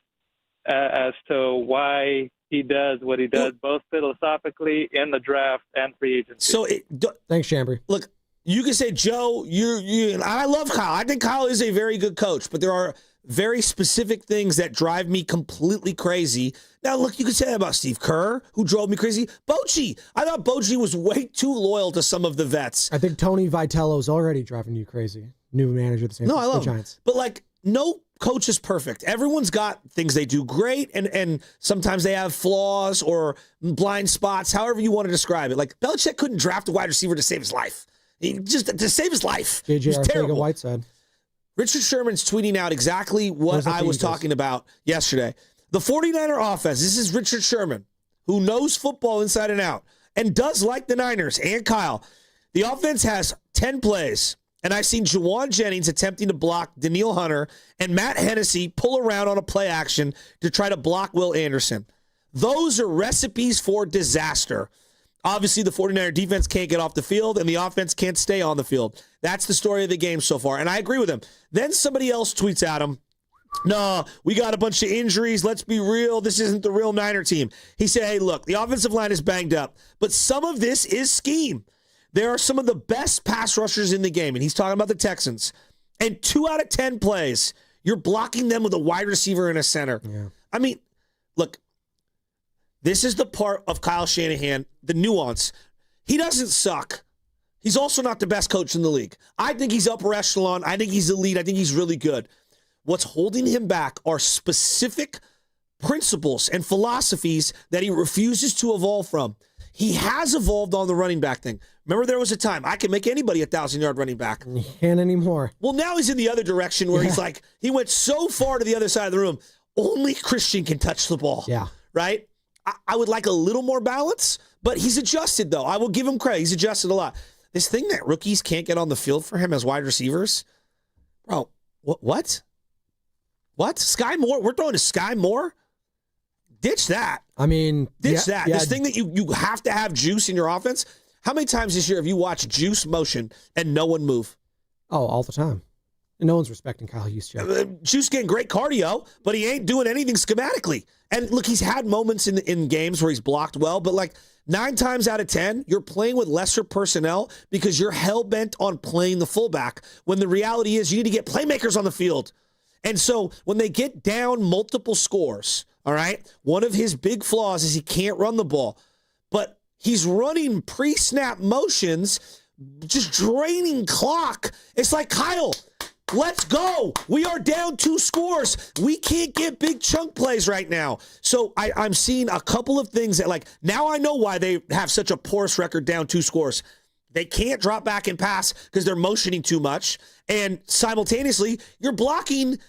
as to why he does what he does, both philosophically in the draft and free agency. Thanks, Chambry. Look, you can say, Joe, I love Kyle. I think Kyle is a very good coach, but there are very specific things that drive me completely crazy. Now, look, you can say that about Steve Kerr, who drove me crazy. Bochy. I thought Bochy was way too loyal to some of the vets. I think Tony Vitello's already driving you crazy. New manager of the San Francisco Giants. But, no coach is perfect. Everyone's got things they do great, and sometimes they have flaws or blind spots, however you want to describe it. Belichick couldn't draft a wide receiver to save his life. To save his life. J.J. Arcega-Whiteside. Richard Sherman's tweeting out exactly what I was talking about yesterday. The 49er offense, this is Richard Sherman, who knows football inside and out, and does like the Niners and Kyle. The offense has 10 plays, and I've seen Juwan Jennings attempting to block Daniil Hunter and Matt Hennessy pull around on a play action to try to block Will Anderson. Those are recipes for disaster. Obviously, the 49er defense can't get off the field, and the offense can't stay on the field. That's the story of the game so far, and I agree with him. Then somebody else tweets at him, "No, we got a bunch of injuries. Let's be real. This isn't the real Niner team." He said, "Hey, look, the offensive line is banged up, but some of this is scheme. There are some of the best pass rushers in the game," and he's talking about the Texans. "And 2 out of 10 plays, you're blocking them with a wide receiver and a center." Yeah. I mean, look, this is the part of Kyle Shanahan, the nuance. He doesn't suck. He's also not the best coach in the league. I think he's upper echelon. I think he's elite. I think he's really good. What's holding him back are specific principles and philosophies that he refuses to evolve from. He has evolved on the running back thing. Remember, there was a time I could make anybody a 1,000-yard running back. You can't anymore. Well, now he's in the other direction where he's like, he went so far to the other side of the room, only Christian can touch the ball. Yeah. Right? I would like a little more balance, but he's adjusted, though. I will give him credit. He's adjusted a lot. This thing that rookies can't get on the field for him as wide receivers, bro, what? What? Sky Moore? We're throwing to Sky Moore? Ditch that. I mean, ditch that. This thing that you have to have juice in your offense. How many times this year have you watched juice motion and no one move? Oh, all the time. And no one's respecting Kyle Juszczyk. Juice getting great cardio, but he ain't doing anything schematically. And look, he's had moments in games where he's blocked well, but like 9 times out of 10, you're playing with lesser personnel because you're hell-bent on playing the fullback, when the reality is you need to get playmakers on the field. And so when they get down multiple scores, all right, one of his big flaws is he can't run the ball. But he's running pre-snap motions, just draining clock. It's like, Kyle, let's go. We are down 2 scores. We can't get big chunk plays right now. So I'm seeing a couple of things that, like, now I know why they have such a porous record down 2 scores. They can't drop back and pass because they're motioning too much. And simultaneously, you're blocking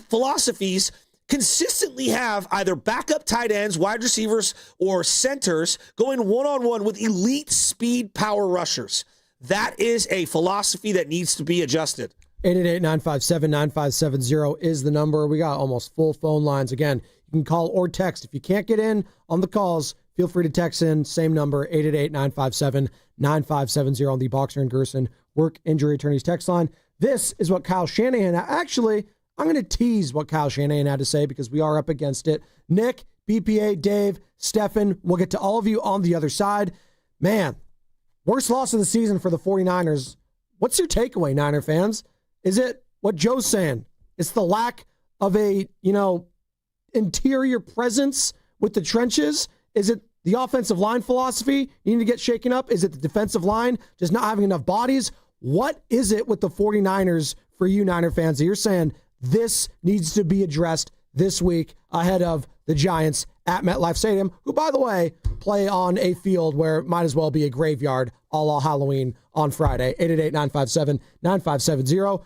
philosophies consistently have either backup tight ends, wide receivers, or centers going one-on-one with elite speed power rushers. That is a philosophy that needs to be adjusted. 888-957-9570 is the number. We got almost full phone lines. Again, you can call or text. If you can't get in on the calls, feel free to text in. Same number, 888-957-9570 on the Boxer and Gerson Work Injury Attorneys text line. This is what Kyle Shanahan, actually, I'm going to tease what Kyle Shanahan had to say because we are up against it. Nick, BPA, Dave, Stefan, we'll get to all of you on the other side. Man, worst loss of the season for the 49ers. What's your takeaway, Niner fans? Is it what Joe's saying? It's the lack of a, interior presence with the trenches? Is it the offensive line philosophy you need to get shaken up? Is it the defensive line just not having enough bodies? What is it with the 49ers for you Niner fans that you're saying this needs to be addressed this week ahead of the Giants at MetLife Stadium, who, by the way, play on a field where it might as well be a graveyard a la Halloween on Friday. 888-957-9570.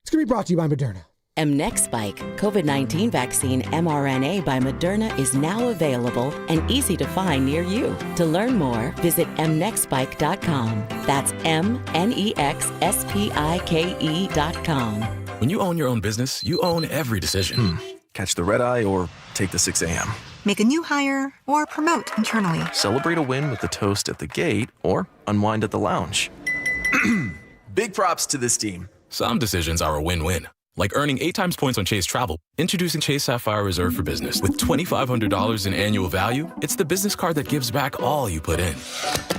It's going to be brought to you by Moderna. Mnexspike, COVID-19 vaccine mRNA by Moderna, is now available and easy to find near you. To learn more, visit mnexspike.com. That's mnexspike.com. When you own your own business, you own every decision. Catch the red eye or take the 6 a.m. Make a new hire or promote internally. Celebrate a win with the toast at the gate or unwind at the lounge. Big props to this team. Some decisions are a win-win. Like earning 8 times points on Chase Travel. Introducing Chase Sapphire Reserve for Business. With $2,500 in annual value, it's the business card that gives back all you put in.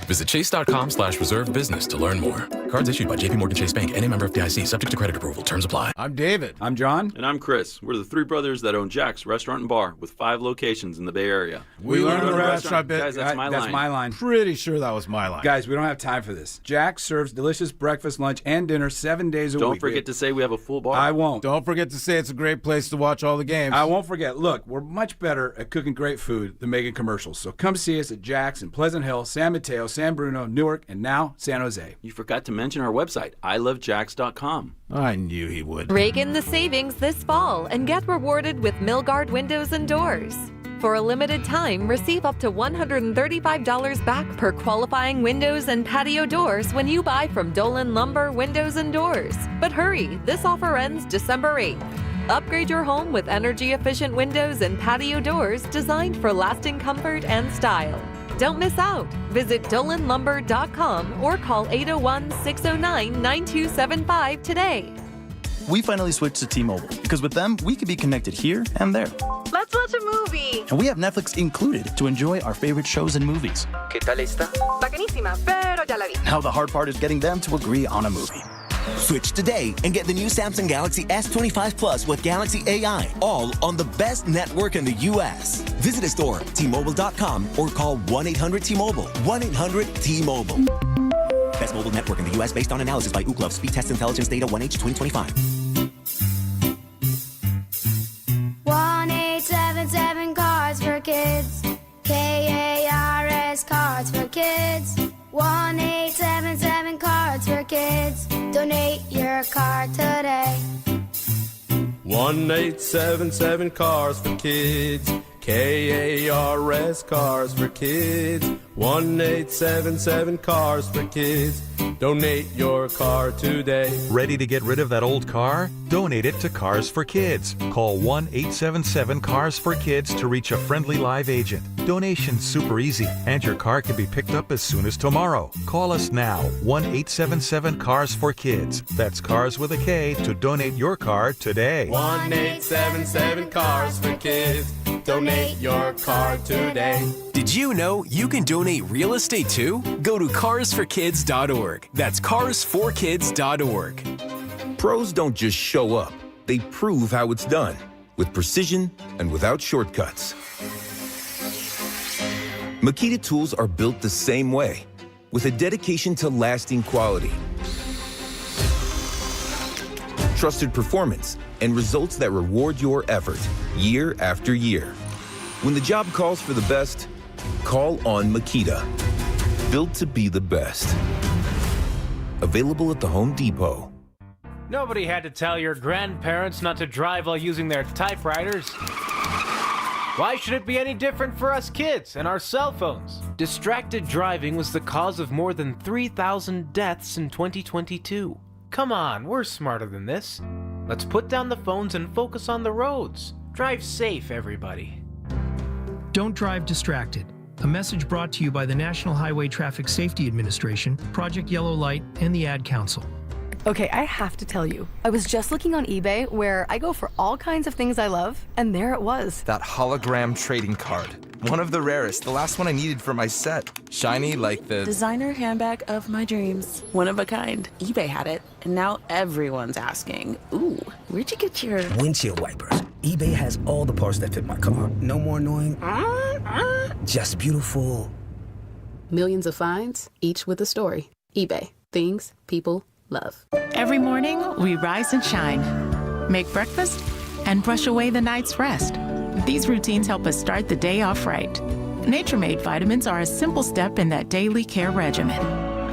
Visit chase.com/reserve business to learn more. Cards issued by JPMorgan Chase Bank and a member of FDIC, subject to credit approval. Terms apply. I'm David. I'm John. And I'm Chris. We're the 3 brothers that own Jack's Restaurant and Bar with 5 locations in the Bay Area. We learned the restaurant bit. Guys, that's my line. That's my line. Pretty sure that was my line. Guys, we don't have time for this. Jack's serves delicious breakfast, lunch, and dinner 7 days a week. Don't forget to say we have a full bar. I won't. Don't forget to say it's a great place to watch all the games. I won't forget. Look, we're much better at cooking great food than making commercials. So come see us at Jack's in Pleasant Hill, San Mateo, San Bruno, Newark, and now San Jose. You forgot to mention our website, ilovejacks.com. I knew he would. Rake in the savings this fall and get rewarded with Milgard Windows and Doors. For a limited time, receive up to $135 back per qualifying windows and patio doors when you buy from Dolan Lumber Windows and Doors. But hurry, this offer ends December 8th. Upgrade your home with energy-efficient windows and patio doors designed for lasting comfort and style. Don't miss out. Visit DolanLumber.com or call 801-609-9275 today. We finally switched to T-Mobile because with them, we can be connected here and there. Let's watch a movie. And we have Netflix included to enjoy our favorite shows and movies. ¿Qué tal esta? Bacanísima, pero ya la vi. Now the hard part is getting them to agree on a movie. Switch today and get the new Samsung Galaxy S25 Plus with Galaxy AI, all on the best network in the U.S. Visit a store, T-Mobile.com, or call 1-800-T-Mobile. 1-800-T-Mobile. Best mobile network in the U.S. based on analysis by Ookla. Speed Test Intelligence Data 1H 2025. 1-877 Cards for Kids. KARS Cards for Kids. 1-877 Cards for Kids. Donate your card today. 1-877 Cars for Kids. KARS Cars for Kids. 1-877 Cars for Kids. Donate your car today. Ready to get rid of that old car? Donate it to Cars for Kids. Call 1-877-CARS-FOR-KIDS to reach a friendly live agent. Donation's super easy, and your car can be picked up as soon as tomorrow. Call us now, 1-877-CARS-FOR-KIDS. That's Cars with a K to donate your car today. 1-877 Cars for Kids. Donate your car today. Did you know you can donate real estate too? Go to carsforkids.org. That's carsforkids.org. Pros don't just show up. They prove how it's done, with precision and without shortcuts. Makita tools are built the same way, with a dedication to lasting quality, trusted performance, and results that reward your effort year after year. When the job calls for the best, call on Makita. Built to be the best. Available at the Home Depot. Nobody had to tell your grandparents not to drive while using their typewriters. Why should it be any different for us kids and our cell phones? Distracted driving was the cause of more than 3,000 deaths in 2022. Come on, we're smarter than this. Let's put down the phones and focus on the roads. Drive safe, everybody. Don't drive distracted. A message brought to you by the National Highway Traffic Safety Administration, Project Yellow Light, and the Ad Council. Okay, I have to tell you, I was just looking on eBay where I go for all kinds of things I love, and there it was. That hologram trading card. One of the rarest, the last one I needed for my set. Shiny like the designer handbag of my dreams. One of a kind. eBay had it, and now everyone's asking, ooh, where'd you get your windshield wipers? eBay has all the parts that fit my car. No more annoying, just beautiful. Millions of finds, each with a story. eBay. Things people love. Every morning, we rise and shine, make breakfast, and brush away the night's rest. These routines help us start the day off right. Nature-Made vitamins are a simple step in that daily care regimen.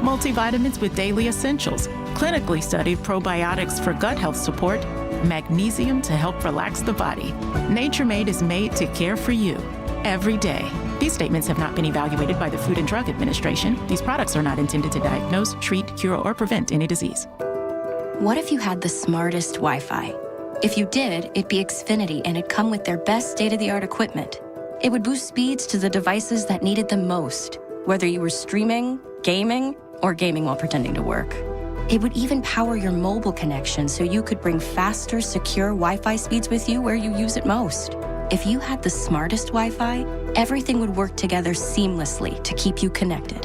Multivitamins with daily essentials, clinically studied probiotics for gut health support, magnesium to help relax the body. Nature-Made is made to care for you every day. These statements have not been evaluated by the Food and Drug Administration. These products are not intended to diagnose, treat, cure, or prevent any disease. What if you had the smartest Wi-Fi? If you did, it'd be Xfinity and it'd come with their best state-of-the-art equipment. It would boost speeds to the devices that needed them most, whether you were streaming, gaming, or gaming while pretending to work. It would even power your mobile connection so you could bring faster, secure Wi-Fi speeds with you where you use it most. If you had the smartest Wi-Fi, everything would work together seamlessly to keep you connected.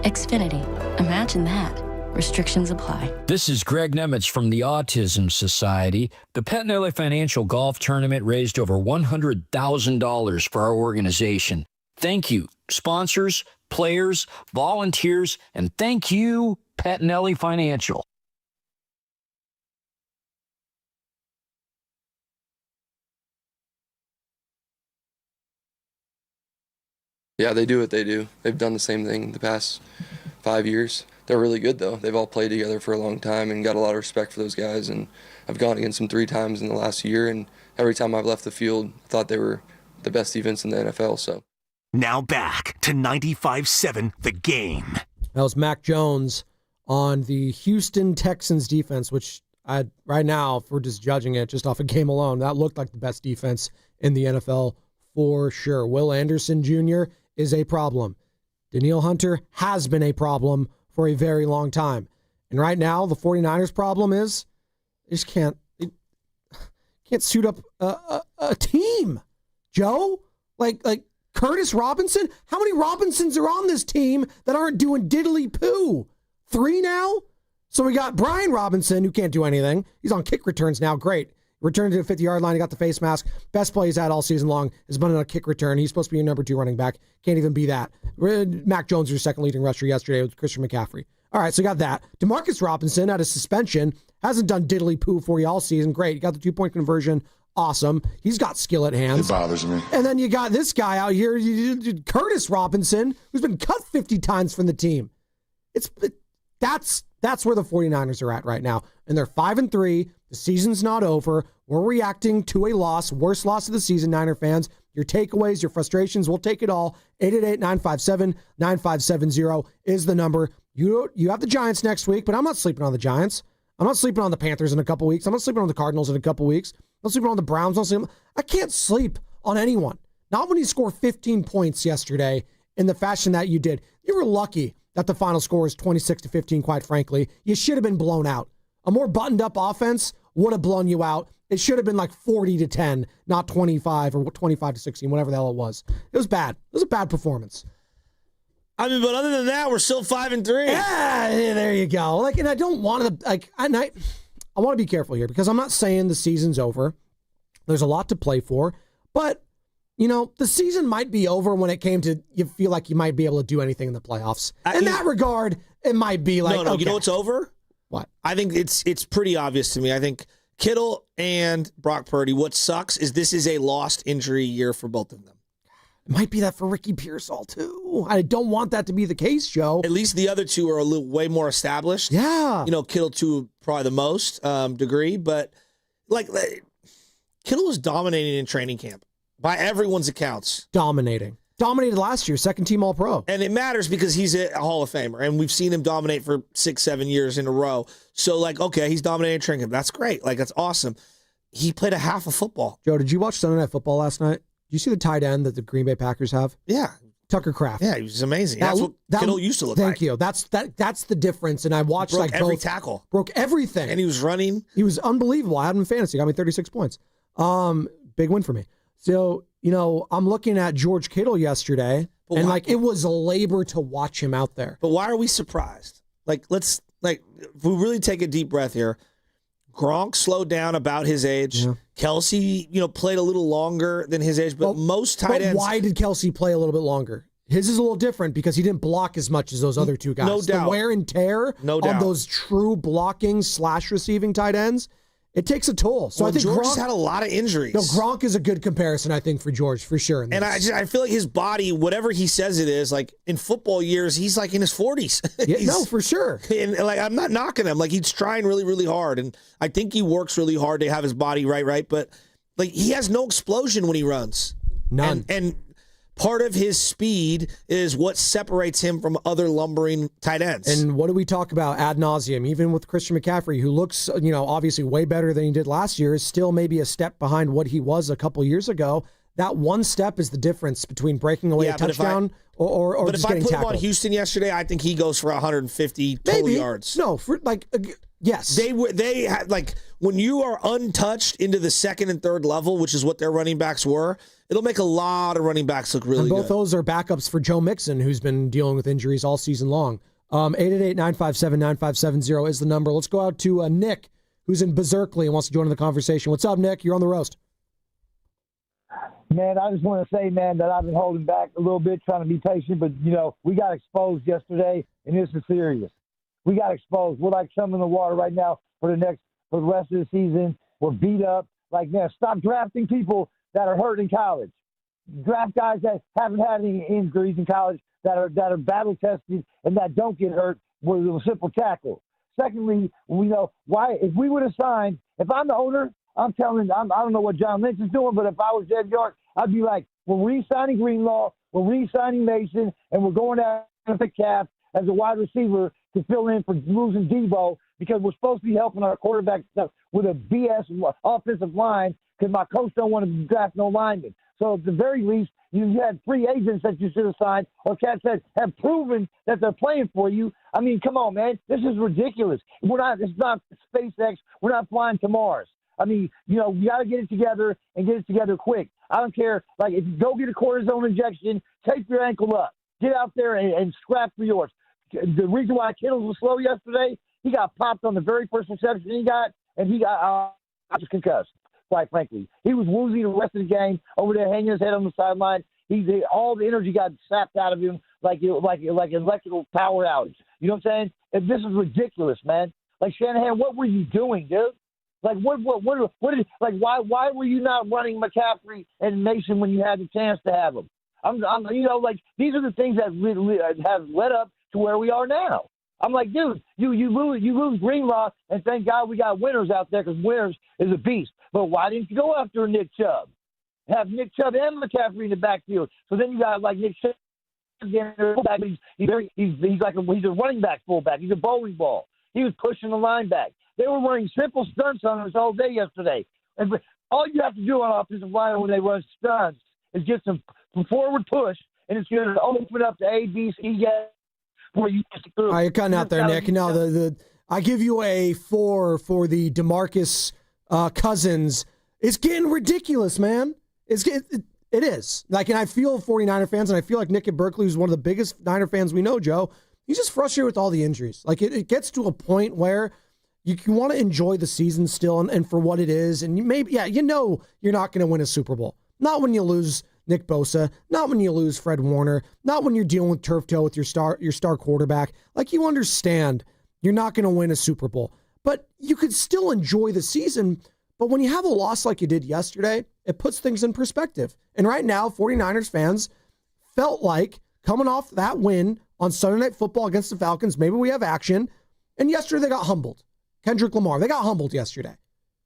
Xfinity. Imagine that. Restrictions apply. This is Greg Nemitz from the Autism Society. The Pettinelli Financial Golf Tournament raised over $100,000 for our organization. Thank you, sponsors, players, volunteers, and thank you, Pettinelli Financial. Yeah, they do what they do. They've done the same thing the past 5 years. They're really good, though. They've all played together for a long time and got a lot of respect for those guys. And I've gone against them 3 times in the last year, and every time I've left the field, I thought they were the best defense in the NFL. So now back to 95.7 The Game. That was Mac Jones on the Houston Texans defense, which right now, if we're just judging it just off a game alone, that looked like the best defense in the NFL for sure. Will Anderson Jr. is a problem. Danielle Hunter has been a problem for a very long time. And right now, the 49ers' problem is they just can't suit up a team, Joe. Like Curtis Robinson? How many Robinsons are on this team that aren't doing diddly poo? 3 now? So we got Brian Robinson, who can't do anything. He's on kick returns now. Great. Returned to the 50-yard line. He got the face mask. Best play he's had all season long has been on a kick return. He's supposed to be your number 2 running back. Can't even be that. Mac Jones was your second leading rusher yesterday with Christian McCaffrey. All right, so you got that. Demarcus Robinson out of suspension. Hasn't done diddly poo for you all season. Great. You got the 2-point conversion. Awesome. He's got skill at hands. It bothers me. And then you got this guy out here, Curtis Robinson, who's been cut 50 times from the team. That's where the 49ers are at right now. And they're 5-3. The season's not over. We're reacting to a loss, worst loss of the season, Niner fans. Your takeaways, your frustrations, we'll take it all. 888-957-9570 is the number. You have the Giants next week, but I'm not sleeping on the Giants. I'm not sleeping on the Panthers in a couple weeks. I'm not sleeping on the Cardinals in a couple weeks. I'm not sleeping on the Browns. I can't sleep on anyone. Not when you score 15 points yesterday in the fashion that you did. You were lucky that the final score is 26-15, quite frankly. You should have been blown out. A more buttoned-up offense would have blown you out. It should have been like 40-10, not 25 or 25-16, whatever the hell it was. It was bad. It was a bad performance. I mean, but other than that, we're still 5-3. Yeah, there you go. And I don't want to, I want to be careful here because I'm not saying the season's over. There's a lot to play for, but the season might be over when it came to you feel like you might be able to do anything in the playoffs. In that regard, it might be like no. Okay. You know what's over? What? I think it's pretty obvious to me. I think Kittle and Brock Purdy. What sucks is this is a lost injury year for both of them. It might be that for Ricky Pearsall too. I don't want that to be the case, Joe. At least the other two are way more established. Yeah. Kittle to probably the most degree, but Kittle was dominating in training camp by everyone's accounts. Dominated last year, second team All-Pro. And it matters because he's a Hall of Famer, and we've seen him dominate for 6-7 years in a row. So, okay, he's dominating training camp. That's great. That's awesome. He played a half of football. Joe, did you watch Sunday Night Football last night? Did you see the tight end that the Green Bay Packers have? Yeah. Tucker Kraft. Yeah, he was amazing. That's what Kittle used to look like. Thank you. That's the difference. And I watched broke every both. Tackle. Broke everything. And he was running. He was unbelievable. I had him in fantasy. Got me 36 points. Big win for me. So, I'm looking at George Kittle yesterday, it was a labor to watch him out there. But why are we surprised? If we really take a deep breath here, Gronk slowed down about his age. Yeah. Kelsey, played a little longer than his age, but most tight ends. Why did Kelsey play a little bit longer? His is a little different because he didn't block as much as those other two guys. No doubt. The wear and tear on those true blocking / receiving tight ends, it takes a toll. So I think George Gronk has had a lot of injuries. No, Gronk is a good comparison, I think, for George, for sure. And I feel like his body, whatever he says it is, in football years, he's in his 40s. No, for sure. And I'm not knocking him. He's trying really, really hard. And I think he works really hard to have his body right. But he has no explosion when he runs. None. And part of his speed is what separates him from other lumbering tight ends. And what do we talk about ad nauseum? Even with Christian McCaffrey, who looks, obviously way better than he did last year, is still maybe a step behind what he was a couple years ago. That one step is the difference between breaking away a touchdown or just getting tackled. But if I put him on Houston yesterday, I think he goes for 150 total yards. No, yes. They had when you are untouched into the second and third level, which is what their running backs were, it'll make a lot of running backs look really good. Both those are backups for Joe Mixon, who's been dealing with injuries all season long. 888-957-9570 is the number. Let's go out to Nick, who's in Berkeley and wants to join in the conversation. What's up, Nick? You're on the roast. Man, I just want to say, man, that I've been holding back a little bit, trying to be patient, but, we got exposed yesterday, and this is serious. We got exposed. We're like some in the water right now for the rest of the season. We're beat up. Man, stop drafting people that are hurt in college. Draft guys that haven't had any injuries in college, that are battle tested and that don't get hurt with a simple tackle. Secondly, why if we would have signed, if I'm the owner, I'm telling, I don't know what John Lynch is doing, but if I was Ed York, I'd be like, we're re-signing Greenlaw, we're re-signing Mason, and we're going after the cap as a wide receiver to fill in for losing Debo because we're supposed to be helping our quarterback stuff with a BS offensive line because my coach don't want to draft no linemen. So at the very least, you had free agents that you should have signed, or cats that have proven that they're playing for you. I mean, come on, man. This is ridiculous. It's not SpaceX. We're not flying to Mars. I mean, you got to get it together and get it together quick. I don't care. Like, if you go get a cortisone injection, tape your ankle up. Get out there and scrap for yours. The reason why Kittles was slow yesterday, he got popped on the very first reception he got, and he got just concussed, quite frankly. He was woozy the rest of the game over there hanging his head on the sideline. All the energy got sapped out of him like an electrical power outage. You know what I'm saying? And this is ridiculous, man. Like, Shanahan, what were you doing, dude? Like, what why were you not running McCaffrey and Mason when you had the chance to have them? These are the things that have led up to where we are now. I'm like, dude, you lose Greenlaw, and thank God we got Winters out there because Winters is a beast. But why didn't you go after Nick Chubb? Have Nick Chubb and McCaffrey in the backfield. So then you got like Nick Chubb. He's a running back fullback. He's a bowling ball. He was pushing the line back. They were running simple stunts on us all day yesterday. And all you have to do on offensive line when they run stunts is get some forward push, and it's going to open up the A, B, C, where you get through. All right, you're cutting out there, Nick. No, I give you a 4 for the DeMarcus Cousins. It's getting ridiculous, man. It is. Like, and I feel 49er fans, and I feel like Nick at Berkeley, who's one of the biggest Niner fans we know, Joe, he's just frustrated with all the injuries. Like, it gets to a point where you want to enjoy the season still and for what it is. And you're not going to win a Super Bowl. Not when you lose Nick Bosa, not when you lose Fred Warner, not when you're dealing with turf toe with your star quarterback. Like, you understand you're not going to win a Super Bowl. But you could still enjoy the season. But when you have a loss like you did yesterday, it puts things in perspective. And right now, 49ers fans felt like coming off that win on Sunday Night Football against the Falcons, maybe we have action. And yesterday they got humbled. Kendrick Lamar, they got humbled yesterday.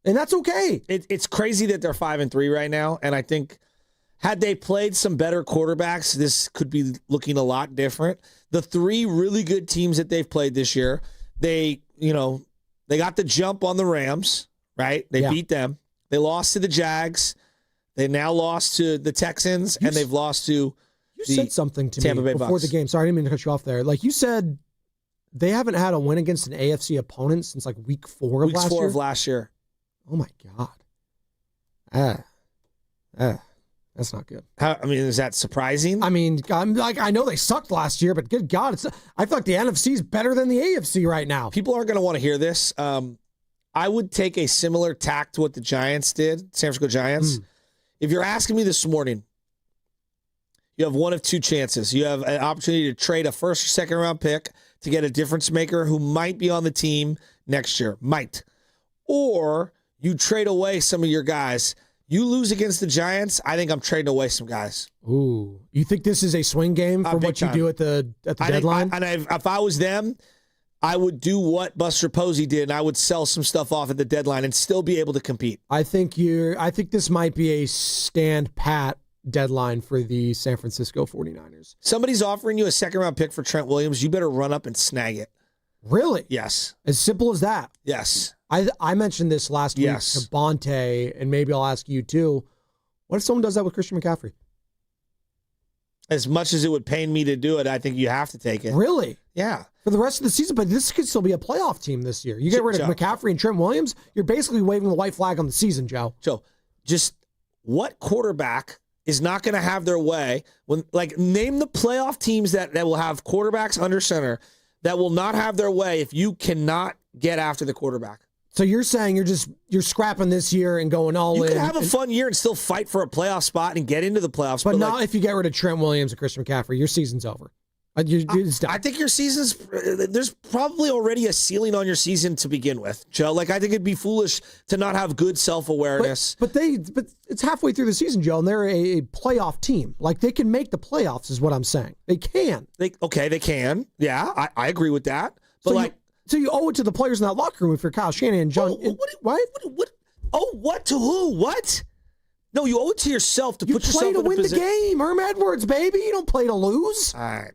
And that's okay. It's crazy that they're 5-3 right now. And I think had they played some better quarterbacks, this could be looking a lot different. The 3 really good teams that they've played this year, they got the jump on the Rams, right? They beat them. They lost to the Jags. They now lost to the Texans, and they've lost to You said something to Tampa me Bay before Bucs. the game. Sorry, I didn't mean to cut you off there. Like, you said they haven't had a win against an AFC opponent since like week 4 of last year. Week 4 of last year. Oh my God. That's not good. Is that surprising? I mean, I know they sucked last year, but good God, I feel like the NFC is better than the AFC right now. People aren't going to want to hear this. I would take a similar tack to what the Giants did, San Francisco Giants. If you're asking me this morning, you have one of two chances. You have an opportunity to trade a first or second round pick to get a difference maker who might be on the team next year. Might. Or you trade away some of your guys. You lose against the Giants, I think I'm trading away some guys. Ooh. You think this is a swing game for what you do at the deadline? If I was them, I would do what Buster Posey did, and I would sell some stuff off at the deadline and still be able to compete. I think this might be a stand pat deadline for the San Francisco 49ers. Somebody's offering you a second-round pick for Trent Williams. You better run up and snag it. Really? Yes. As simple as that? Yes. I mentioned this last week to Bonte, and maybe I'll ask you too. What if someone does that with Christian McCaffrey? As much as it would pain me to do it, I think you have to take it. Really? Yeah. For the rest of the season, but this could still be a playoff team this year. You get rid of McCaffrey and Trent Williams, you're basically waving the white flag on the season, Joe. Joe, just what quarterback is not going to have their way? Name the playoff teams that will have quarterbacks under center that will not have their way if you cannot get after the quarterback. So you're saying you're scrapping this year and going all in. You can have a fun year and still fight for a playoff spot and get into the playoffs. But not if you get rid of Trent Williams and Christian McCaffrey. Your season's over. I think your season's there's probably already a ceiling on your season to begin with, Joe. I think it'd be foolish to not have good self-awareness. But it's halfway through the season, Joe, and they're a playoff team. They can make the playoffs, is what I'm saying. They can. They can. Yeah, I agree with that. But so you owe it to the players in that locker room if you're Kyle Shanahan and John. What? Oh, what to who? What? No, you owe it to yourself to put yourself in to win the game. Herm Edwards, baby. You don't play to lose. All right.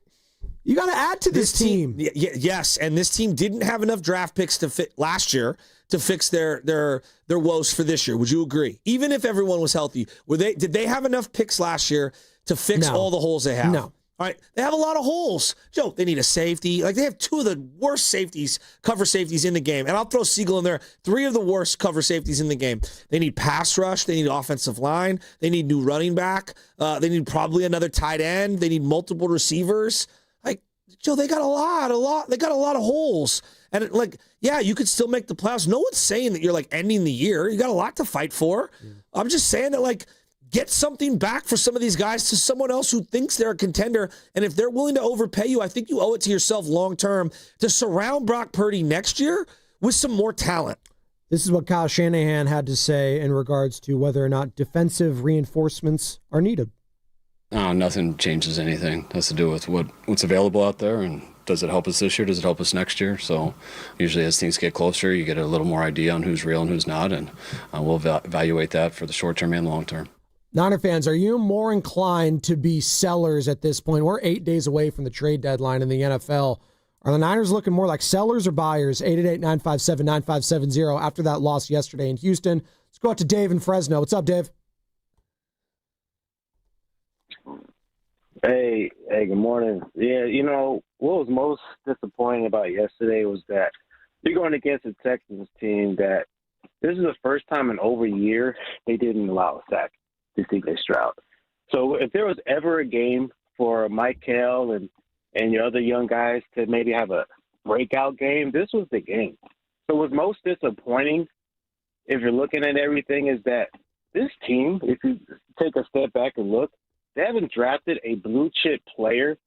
You got to add to this team. Yes, and this team didn't have enough draft picks to fit last year to fix their woes for this year. Would you agree? Even if everyone was healthy, did they have enough picks last year to fix all the holes they have? No. All right, they have a lot of holes. Joe, they need a safety. Like, they have two of the worst cover safeties in the game. And I'll throw Siegel in there. 3 of the worst cover safeties in the game. They need pass rush. They need offensive line. They need new running back. They need probably another tight end. They need multiple receivers. Like, Joe, they got a lot. They got a lot of holes. And, you could still make the playoffs. No one's saying that you're, ending the year. You got a lot to fight for. I'm just saying that, get something back for some of these guys to someone else who thinks they're a contender. And if they're willing to overpay you, I think you owe it to yourself long-term to surround Brock Purdy next year with some more talent. This is what Kyle Shanahan had to say in regards to whether or not defensive reinforcements are needed. Nothing changes anything. It has to do with what's available out there, and does it help us this year? Does it help us next year? So usually as things get closer, you get a little more idea on who's real and who's not, and we'll evaluate that for the short term and long term. Niner fans, are you more inclined to be sellers at this point? We're 8 days away from the trade deadline in the NFL. Are the Niners looking more like sellers or buyers? 888-957-9570 after that loss yesterday in Houston. Let's go out to Dave in Fresno. What's up, Dave? Hey, good morning. Yeah, what was most disappointing about yesterday was that you're going against a Texans team that this is the first time in over a year they didn't allow a sack to CJ Stroud. So if there was ever a game for Mike Hale and your other young guys to maybe have a breakout game, this was the game. So what's most disappointing, if you're looking at everything, is that this team, if you take a step back and look, they haven't drafted a blue chip player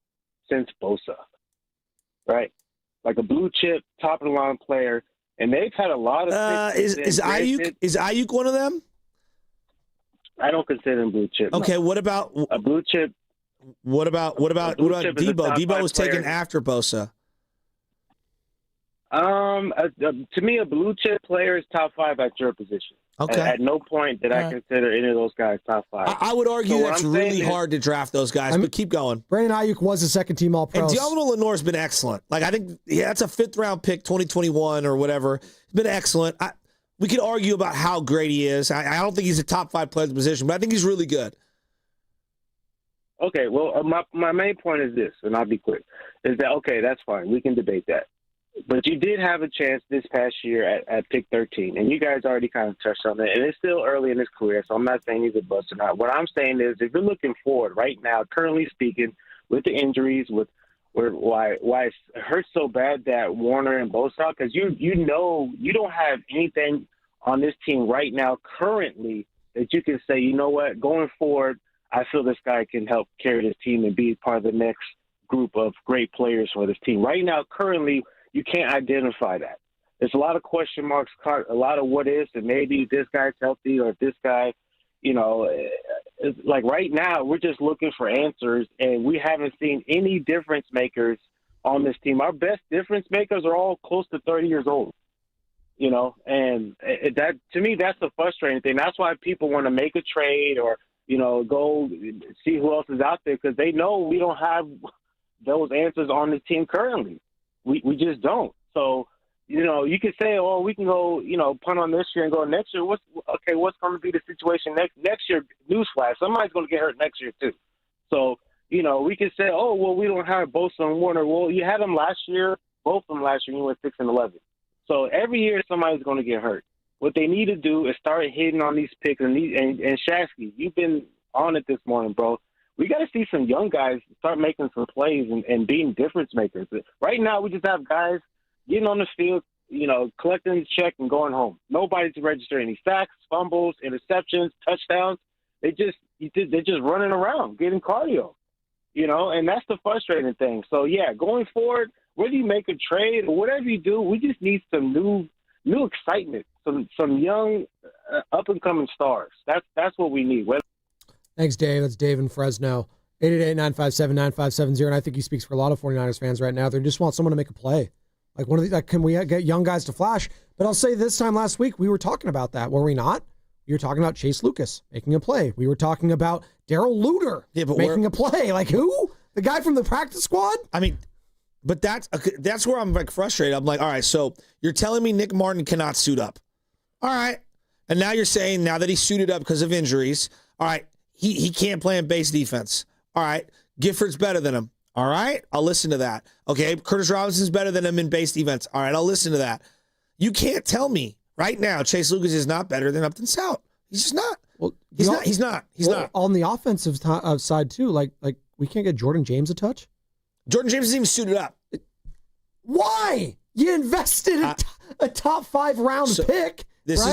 since Bosa, right? Like a blue chip, top of the line player, and they've had a lot of. Is Ayuk one of them? I don't consider him blue chip. Okay, no. what about a blue chip? What about Debo? Debo was taken after Bosa. To me, a blue chip player is top 5 at your position. Okay. At no point did I consider any of those guys top 5. I would argue that's really hard to draft those guys, but keep going. Brandon Ayuk was a second-team All-Pro. And Diallo Lenoir's been excellent. I think that's a 5th-round pick, 2021 or whatever. He's been excellent. We could argue about how great he is. I don't think he's a top 5 player in the position, but I think he's really good. Okay, well, my main point is this, and I'll be quick, is that, okay, that's fine. We can debate that. But you did have a chance this past year at pick 13, and you guys already kind of touched on that. And it's still early in his career, so I'm not saying he's a bust or not. What I'm saying is, if you're looking forward right now, currently speaking, with the injuries, with why it hurts so bad that Warner and Bosa, because you know you don't have anything on this team right now currently that you can say, you know what, going forward, I feel this guy can help carry this team and be part of the next group of great players for this team. Right now, currently, you can't identify that. There's a lot of question marks, a lot of what ifs, and maybe this guy's healthy or if this guy, like right now, we're just looking for answers, and we haven't seen any difference makers on this team. Our best difference makers are all close to 30 years old, and that, to me, that's the frustrating thing. That's why people want to make a trade or, go see who else is out there, because they know we don't have those answers on the team currently. We just don't. So, you can say, oh, we can go, punt on this year and go next year. What's going to be the situation next year? Newsflash, somebody's going to get hurt next year too. So, we can say, oh, well, we don't have Bosa and Warner. Well, you had them last year, both of them last year, and you went 6-11. So every year somebody's going to get hurt. What they need to do is start hitting on these picks. And Shasky, you've been on it this morning, bro. We got to see some young guys start making some plays and being difference makers. Right now, we just have guys getting on the field, collecting the check and going home. Nobody's registering any sacks, fumbles, interceptions, touchdowns. They're just running around, getting cardio, and that's the frustrating thing. So, yeah, going forward, whether you make a trade or whatever you do, we just need some new excitement, some young up-and-coming stars. That's what we need. Thanks, Dave. That's Dave in Fresno. 888-957-9570. And I think he speaks for a lot of 49ers fans right now. They just want someone to make a play. Like can we get young guys to flash? But I'll say this time last week, we were talking about that, were we not? We were talking about Chase Lucas making a play. We were talking about Darrell Luter making a play. Like who? The guy from the practice squad? I mean, but that's where I'm like frustrated. I'm like, all right, so you're telling me Nick Martin cannot suit up. All right. And now you're saying now that he's suited up because of injuries, all right, he can't play in base defense. All right. Gifford's better than him. All right. I'll listen to that. Okay. Curtis Robinson's better than him in base defense. All right. I'll listen to that. You can't tell me right now Chase Lucas is not better than Upton Stout. He's just not. Well, he's not. On the offensive side too, like we can't get Jordan James a touch. Jordan James isn't even suited up. Why? You invested a top 5 round pick. This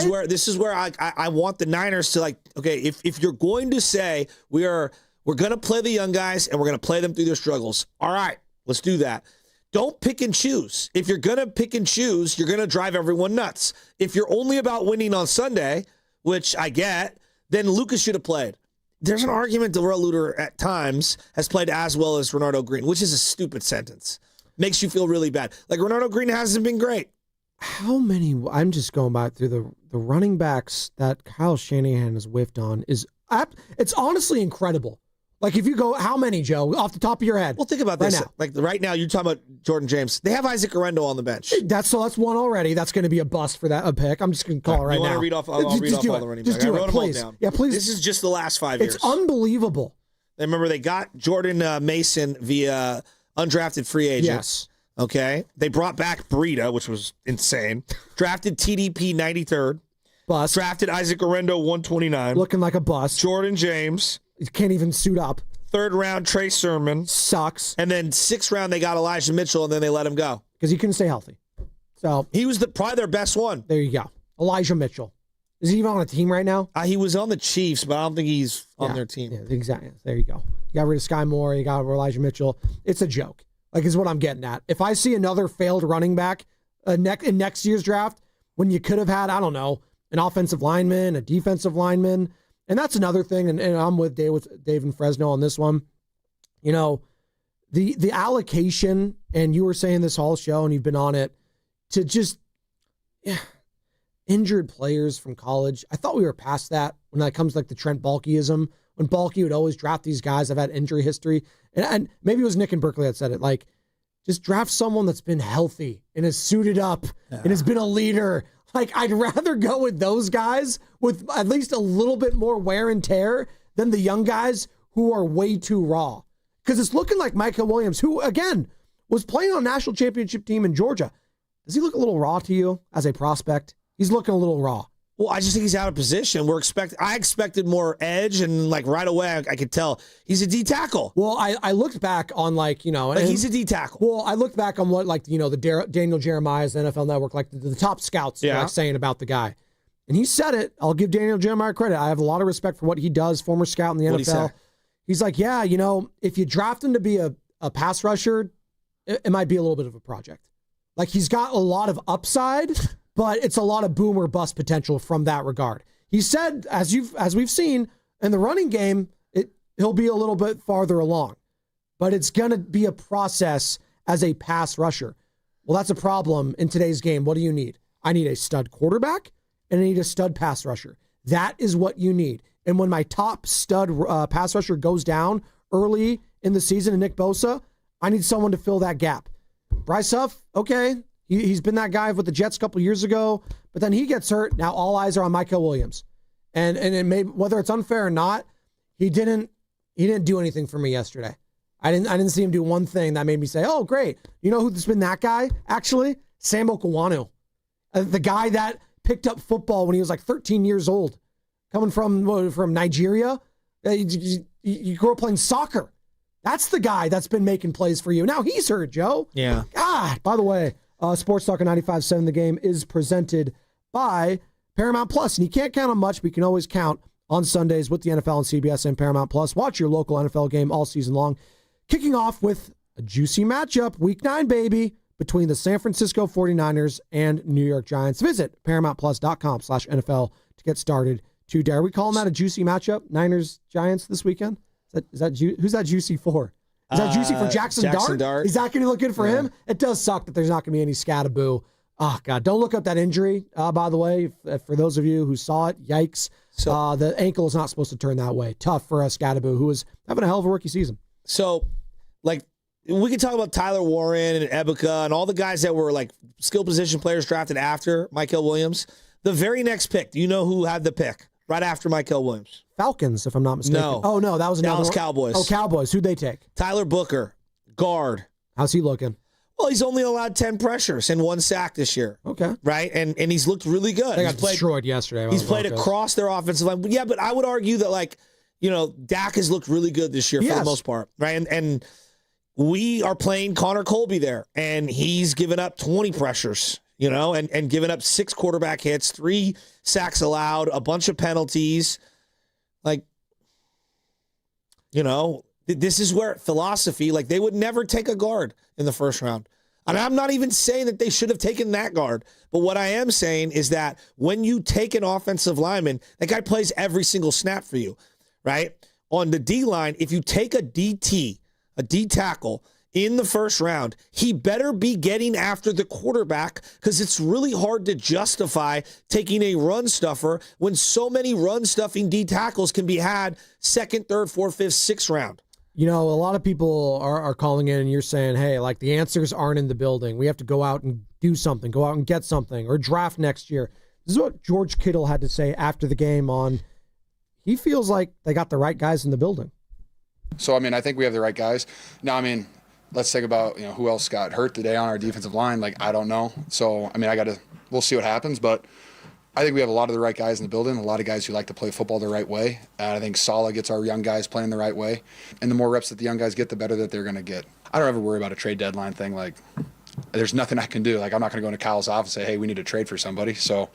is where I want the Niners to, like, okay, if you're going to say we're going to play the young guys and we're going to play them through their struggles, all right, let's do that. Don't pick and choose. If you're going to pick and choose, you're going to drive everyone nuts. If you're only about winning on Sunday, which I get, then Lucas should have played. There's an argument that Darrell Luter at times has played as well as Renardo Green, which is a stupid sentence. Makes you feel really bad. Like, Renardo Green hasn't been great. How many? I'm just going back through the running backs that Kyle Shanahan has whiffed on. It's honestly incredible. Like, if you go, how many, Joe, off the top of your head? Well, think about this. Like, right now, you're talking about Jordan James. They have Isaac Orendo on the bench. That's one already. That's going to be a bust for a pick. I'm just going to call it right now. You want to read off? I'll read off all the running backs. Just do it, please. Yeah, please. This is just the last 5 years. It's unbelievable. And remember, they got Jordan Mason via undrafted free agent. Yes. Okay. They brought back Breida, which was insane. Drafted TDP 93rd. Bust. Drafted Isaac Orendo 129. Looking like a bust. Jordan James. He can't even suit up. 3rd round, Trey Sermon. Sucks. And then 6th round, they got Elijah Mitchell, and then they let him go. Because he couldn't stay healthy. So he was probably their best one. There you go. Elijah Mitchell. Is he even on a team right now? He was on the Chiefs, but I don't think he's on their team. Yeah, exactly. There you go. You got rid of Sky Moore. You got Elijah Mitchell. It's a joke. Like, is what I'm getting at. If I see another failed running back in next year's draft, when you could have had, I don't know, an offensive lineman, a defensive lineman, and that's another thing, and I'm with Dave and Fresno on this one. You know, the allocation, and you were saying this whole show, and you've been on it, to just injured players from college. I thought we were past that when that comes to, like, the Trent Baalkeism. When Baalke would always draft these guys that have had injury history. And maybe it was Nick and Berkeley that said it. Like, just draft someone that's been healthy and is suited up and has been a leader. Like, I'd rather go with those guys with at least a little bit more wear and tear than the young guys who are way too raw. Because it's looking like Micah Williams, who, again, was playing on a national championship team in Georgia. Does he look a little raw to you as a prospect? He's looking a little raw. Well, I just think he's out of position. I expected more edge, and, like, right away I could tell he's a D tackle. Well, I looked back on, like, you know, he's a D tackle. Well, I looked back on what, like, you know, the Daniel Jeremiah's NFL Network, like the top scouts were, like, saying about the guy, and he said it. I'll give Daniel Jeremiah credit. I have a lot of respect for what he does. Former scout in the NFL. He's like, yeah, you know, if you draft him to be a pass rusher, it might be a little bit of a project. Like, he's got a lot of upside. But it's a lot of boom or bust potential from that regard. He said, as we've seen in the running game, he'll be a little bit farther along. But it's going to be a process as a pass rusher. Well, that's a problem in today's game. What do you need? I need a stud quarterback, and I need a stud pass rusher. That is what you need. And when my top stud pass rusher goes down early in the season in Nick Bosa, I need someone to fill that gap. Bryce Huff, okay. He's been that guy with the Jets a couple years ago, but then he gets hurt. Now all eyes are on Micah Williams. And it may, whether it's unfair or not, he didn't do anything for me yesterday. I didn't see him do one thing that made me say, oh, great. You know who's been that guy, actually? Sam Okwanu. The guy that picked up football when he was like 13 years old, coming from Nigeria. You grew up playing soccer. That's the guy that's been making plays for you. Now he's hurt, Joe. Yeah. God, by the way, Sports Talk 95.7 The Game is presented by Paramount Plus. And you can't count on much, but you can always count on Sundays with the NFL and CBS and Paramount Plus. Watch your local NFL game all season long. Kicking off with a juicy matchup, Week 9, baby, between the San Francisco 49ers and New York Giants. Visit ParamountPlus.com/NFL to get started today. Are we calling that a juicy matchup, Niners-Giants this weekend? Who's that juicy for? Is that juicy for Jackson Dart? Dart? Is that going to look good for him? It does suck that there's not going to be any Scattaboo Oh, God. Don't look up that injury, by the way. For those of you who saw it, yikes. So, the ankle is not supposed to turn that way. Tough for Scadaboo, who was having a hell of a rookie season. So, like, we can talk about Tyler Warren and Ebica and all the guys that were, like, skill position players drafted after Michael Williams. The very next pick, do you know who had the pick right after Michael Williams? Falcons, if I'm not mistaken. No. Oh, no, that was another Dallas one. Cowboys. Oh, Cowboys. Who'd they take? Tyler Booker, guard. How's he looking? Well, he's only allowed 10 pressures and 1 sack this year. Okay. Right? And he's looked really good. They got destroyed yesterday. He's played across their offensive line. Yeah, but I would argue that, like, you know, Dak has looked really good this year for the most part. Right? And we are playing Connor Colby there, and he's given up 20 pressures, you know, and given up 6 quarterback hits, 3 sacks allowed, a bunch of penalties. Like, you know, this is where philosophy, like, they would never take a guard in the first round. And I'm not even saying that they should have taken that guard. But what I am saying is that when you take an offensive lineman, that guy plays every single snap for you, right? On the D-line, if you take a DT, a D tackle, in the first round, he better be getting after the quarterback, because it's really hard to justify taking a run stuffer when so many run stuffing D tackles can be had second, third, fourth, fifth, sixth round. You know, a lot of people are calling in and you're saying, hey, like, the answers aren't in the building. We have to go out and do something, go out and get something, or draft next year. This is what George Kittle had to say after the game on, he feels like they got the right guys in the building. So, I mean, I think we have the right guys. Now, I mean, let's think about, you know, who else got hurt today on our defensive line. Like, I don't know. So, I mean, we'll see what happens. But I think we have a lot of the right guys in the building, a lot of guys who like to play football the right way. And I think Saleh gets our young guys playing the right way. And the more reps that the young guys get, the better that they're going to get. I don't ever worry about a trade deadline thing. Like, there's nothing I can do. Like, I'm not going to go into Kyle's office and say, hey, we need to trade for somebody. So,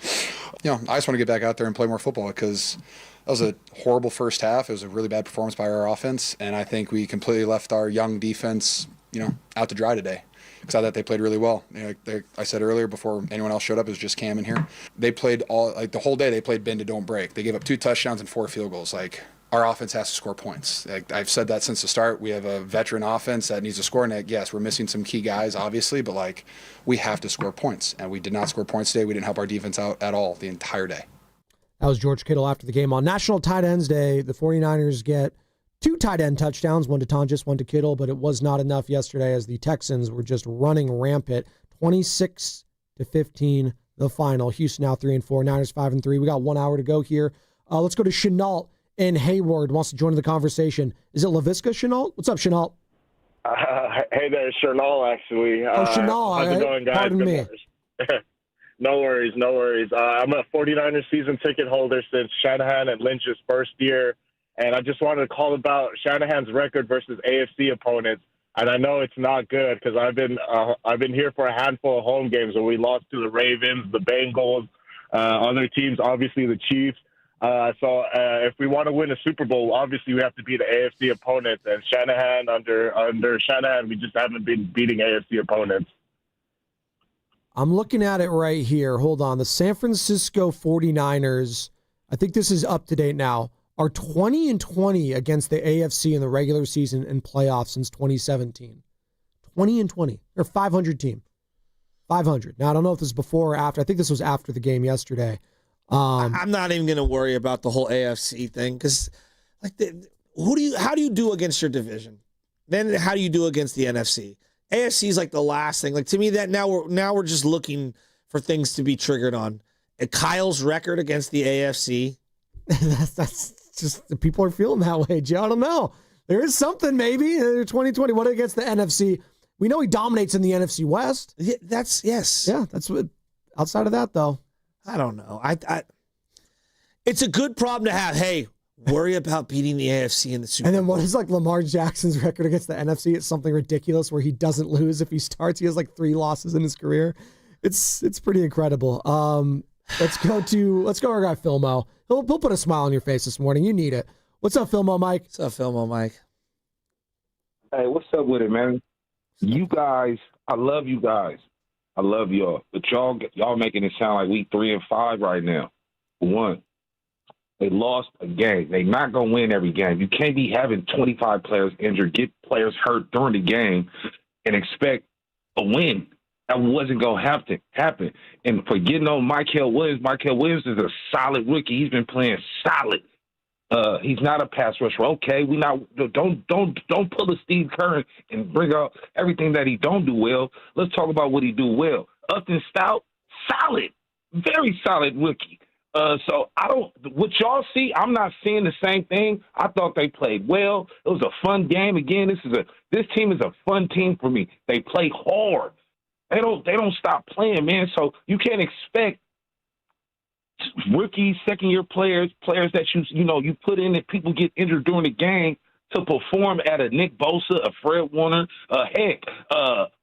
you know, I just want to get back out there and play more football, because that was a horrible first half. It was a really bad performance by our offense. And I think we completely left our young defense, you know, out to dry today. Because I thought they played really well. You know, I said earlier, before anyone else showed up, it was just Cam in here. They played the whole day. They played bend to don't break. They gave up 2 touchdowns and 4 field goals. Like, our offense has to score points. Like, I've said that since the start. We have a veteran offense that needs to score. And yes, we're missing some key guys, obviously, but like, we have to score points. And we did not score points today. We didn't help our defense out at all the entire day. That was George Kittle after the game. On National Tight Ends Day, the 49ers get 2 tight end touchdowns, one to Tonjes, one to Kittle, but it was not enough yesterday as the Texans were just running rampant. 26-15, the final. Houston now 3-4, Niners 5-3. We got 1 hour to go here. Let's go to Chenault in Hayward. Wants to join the conversation. Is it LaVisca, Chenault? What's up, Chenault? Hey there, Chenault, actually. Chenault. How's it going, guys? Pardon me. No worries, no worries. I'm a 49ers season ticket holder since Shanahan and Lynch's first year. And I just wanted to call about Shanahan's record versus AFC opponents. And I know it's not good, because I've been here for a handful of home games where we lost to the Ravens, the Bengals, other teams, obviously the Chiefs. So if we want to win a Super Bowl, obviously we have to beat the AFC opponents. And Shanahan, under Shanahan, we just haven't been beating AFC opponents. I'm looking at it right here. Hold on. The San Francisco 49ers, I think this is up to date now, are 20-20 against the AFC in the regular season and playoffs since 2017. 20-20. They're a 500 team. 500. Now, I don't know if this is before or after. I think this was after the game yesterday. I'm not even going to worry about the whole AFC thing, because, like, how do you do against your division? Then how do you do against the NFC? AFC is like the last thing. Like, to me, that now we're just looking for things to be triggered on. Kyle's record against the AFC. That's just, the people are feeling that way, Joe. I don't know. There is something maybe. 2020, what against the NFC? We know he dominates in the NFC West. Yeah, yes. Yeah, that's what. Outside of that, though, I don't know. It's a good problem to have. Hey, worry about beating the AFC in the Super Bowl. And then what is, like, Lamar Jackson's record against the NFC? It's something ridiculous where he doesn't lose if he starts. He has like 3 losses in his career. It's pretty incredible. Let's go to our guy Philmo. He'll put a smile on your face this morning. You need it. What's up, Philmo Mike? What's up, Philmo Mike? Hey, what's up with it, man? You guys, I love you guys. I love y'all. But y'all making it sound like we 3-5 right now. For one, they lost a game. They not gonna win every game. You can't be having 25 players injured, get players hurt during the game, and expect a win. that wasn't going to happen. And for getting on Michael Williams is a solid rookie. He's been playing solid. He's not a pass rusher. Okay, don't pull a Steve Kerr and bring out everything that he don't do well. Let's talk about what he do well. Upton Stout, solid, very solid rookie. So what y'all see, I'm not seeing the same thing. I thought they played well. It was a fun game. Again, this team is a fun team for me. They play hard. They don't stop playing, man. So you can't expect rookies, second-year players that you put in that people get injured during the game to perform at a Nick Bosa, a Fred Warner,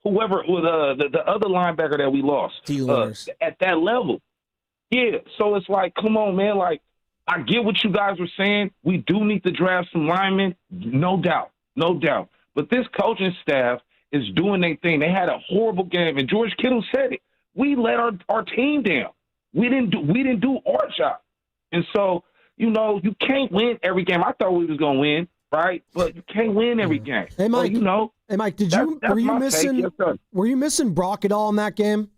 whoever, the other linebacker that we lost at that level. Yeah, so it's like, come on, man. Like, I get what you guys were saying. We do need to draft some linemen, no doubt. But this coaching staff is doing their thing. They had a horrible game, and George Kittle said it. We let our team down. We didn't do our job. And so, you can't win every game. I thought we was going to win, right? But you can't win every game. Hey, Mike. So, Hey, Mike, were you missing Brock at all in that game?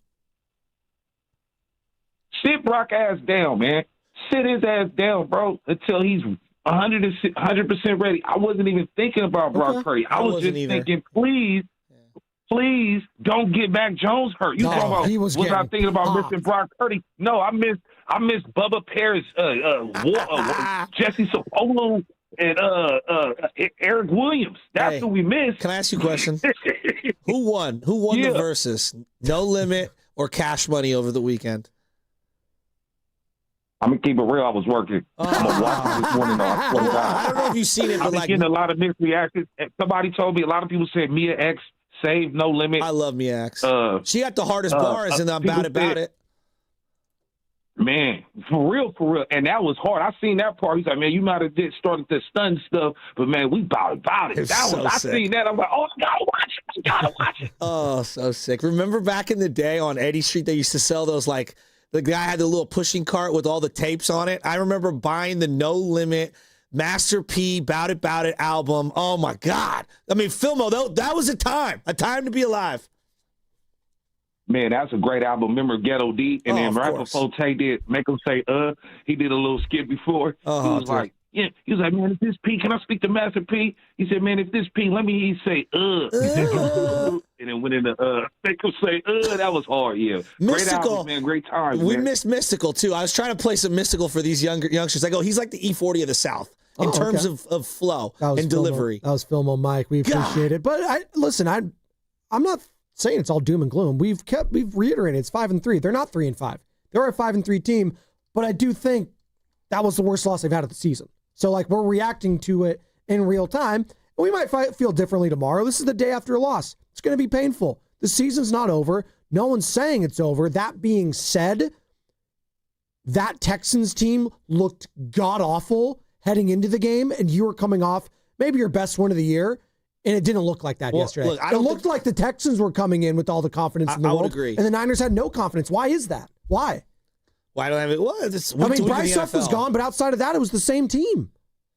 Sit Brock ass down, man. Sit his ass down, bro, until he's 100% ready. I wasn't even thinking about Brock Purdy. I was just thinking, please don't get Mac Jones hurt. You talking about was I thinking about missing Brock Purdy? No, I missed Bubba Paris, Jesse Sapolo, and Eric Williams. That's who we missed. Can I ask you a question? Who won? The versus? No Limit or Cash Money over the weekend? I'm going to keep it real. I was working. I'm going to watch it this morning. I don't know if you've seen it, but I've been getting a lot of mixed reactions. Somebody told me, a lot of people said Mia X saved No Limit. I love Mia X. She got the hardest bars in the About It. Man, for real. And that was hard. I seen that part. He's like, man, you might have started the stun stuff, but man, we about it. I seen that. I'm like, oh, I gotta watch it. Oh, so sick. Remember back in the day on Eddy Street, they used to sell those, like, the guy had the little pushing cart with all the tapes on it. I remember buying the No Limit Master P Bout It album. Oh my God. I mean, Filmo, that was a time to be alive. Man, that's a great album. Remember Ghetto D? And then right before Tay did Make Him Say, he did a little skit before. He was like, yeah, he was like, man, if this P, can I speak to Master P? He said, man, if this P, let me hear you say, and then went into, Make Him Say, that was hard, yeah. Mystical. Great album, man, great time. We missed Mystical, too. I was trying to play some Mystical for these youngsters. I go, he's like the E40 of the South in terms of flow and delivery. That was Filmo, Mike. We appreciate it. But I'm not saying it's all doom and gloom. We've reiterated it's 5-3. They're not 3-5. They're a 5-3 team, but I do think that was the worst loss they've had of the season. So, like, we're reacting to it in real time. We might feel differently tomorrow. This is the day after a loss. It's going to be painful. The season's not over. No one's saying it's over. That being said, that Texans team looked god-awful heading into the game, and you were coming off maybe your best win of the year, and it didn't look like that yesterday. Look, it looked like the Texans were coming in with all the confidence in the world. I would agree. And the Niners had no confidence. Why is that? Why? Why don't I have it? Well, Bryce Huff was gone, but outside of that, it was the same team.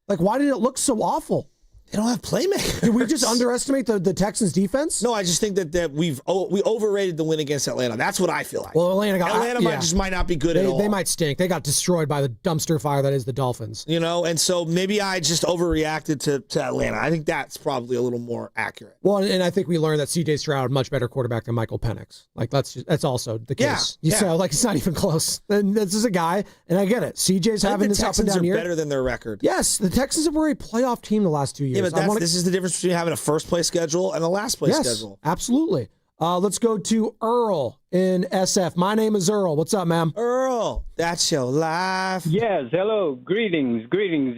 Like, why did it look so awful? They don't have playmakers. Did we just underestimate the Texans defense? No, I just think that we overrated the win against Atlanta. That's what I feel like. Well, Atlanta might not be good at all. They might stink. They got destroyed by the dumpster fire that is the Dolphins. And so maybe I just overreacted to Atlanta. I think that's probably a little more accurate. Well, and I think we learned that C.J. Stroud much better quarterback than Michael Penix. Like that's also the case. Yeah. So like it's not even close. And this is a guy, and I get it. C.J.'s having this up and down year. The Texans are better than their record. Yes, the Texans were a playoff team the last 2 years. Yeah, but this is the difference between having a first-place schedule and a last-place schedule. Absolutely. Let's go to Earl in SF. My name is Earl. What's up, ma'am? Earl, that's your life. Yes, hello. Greetings,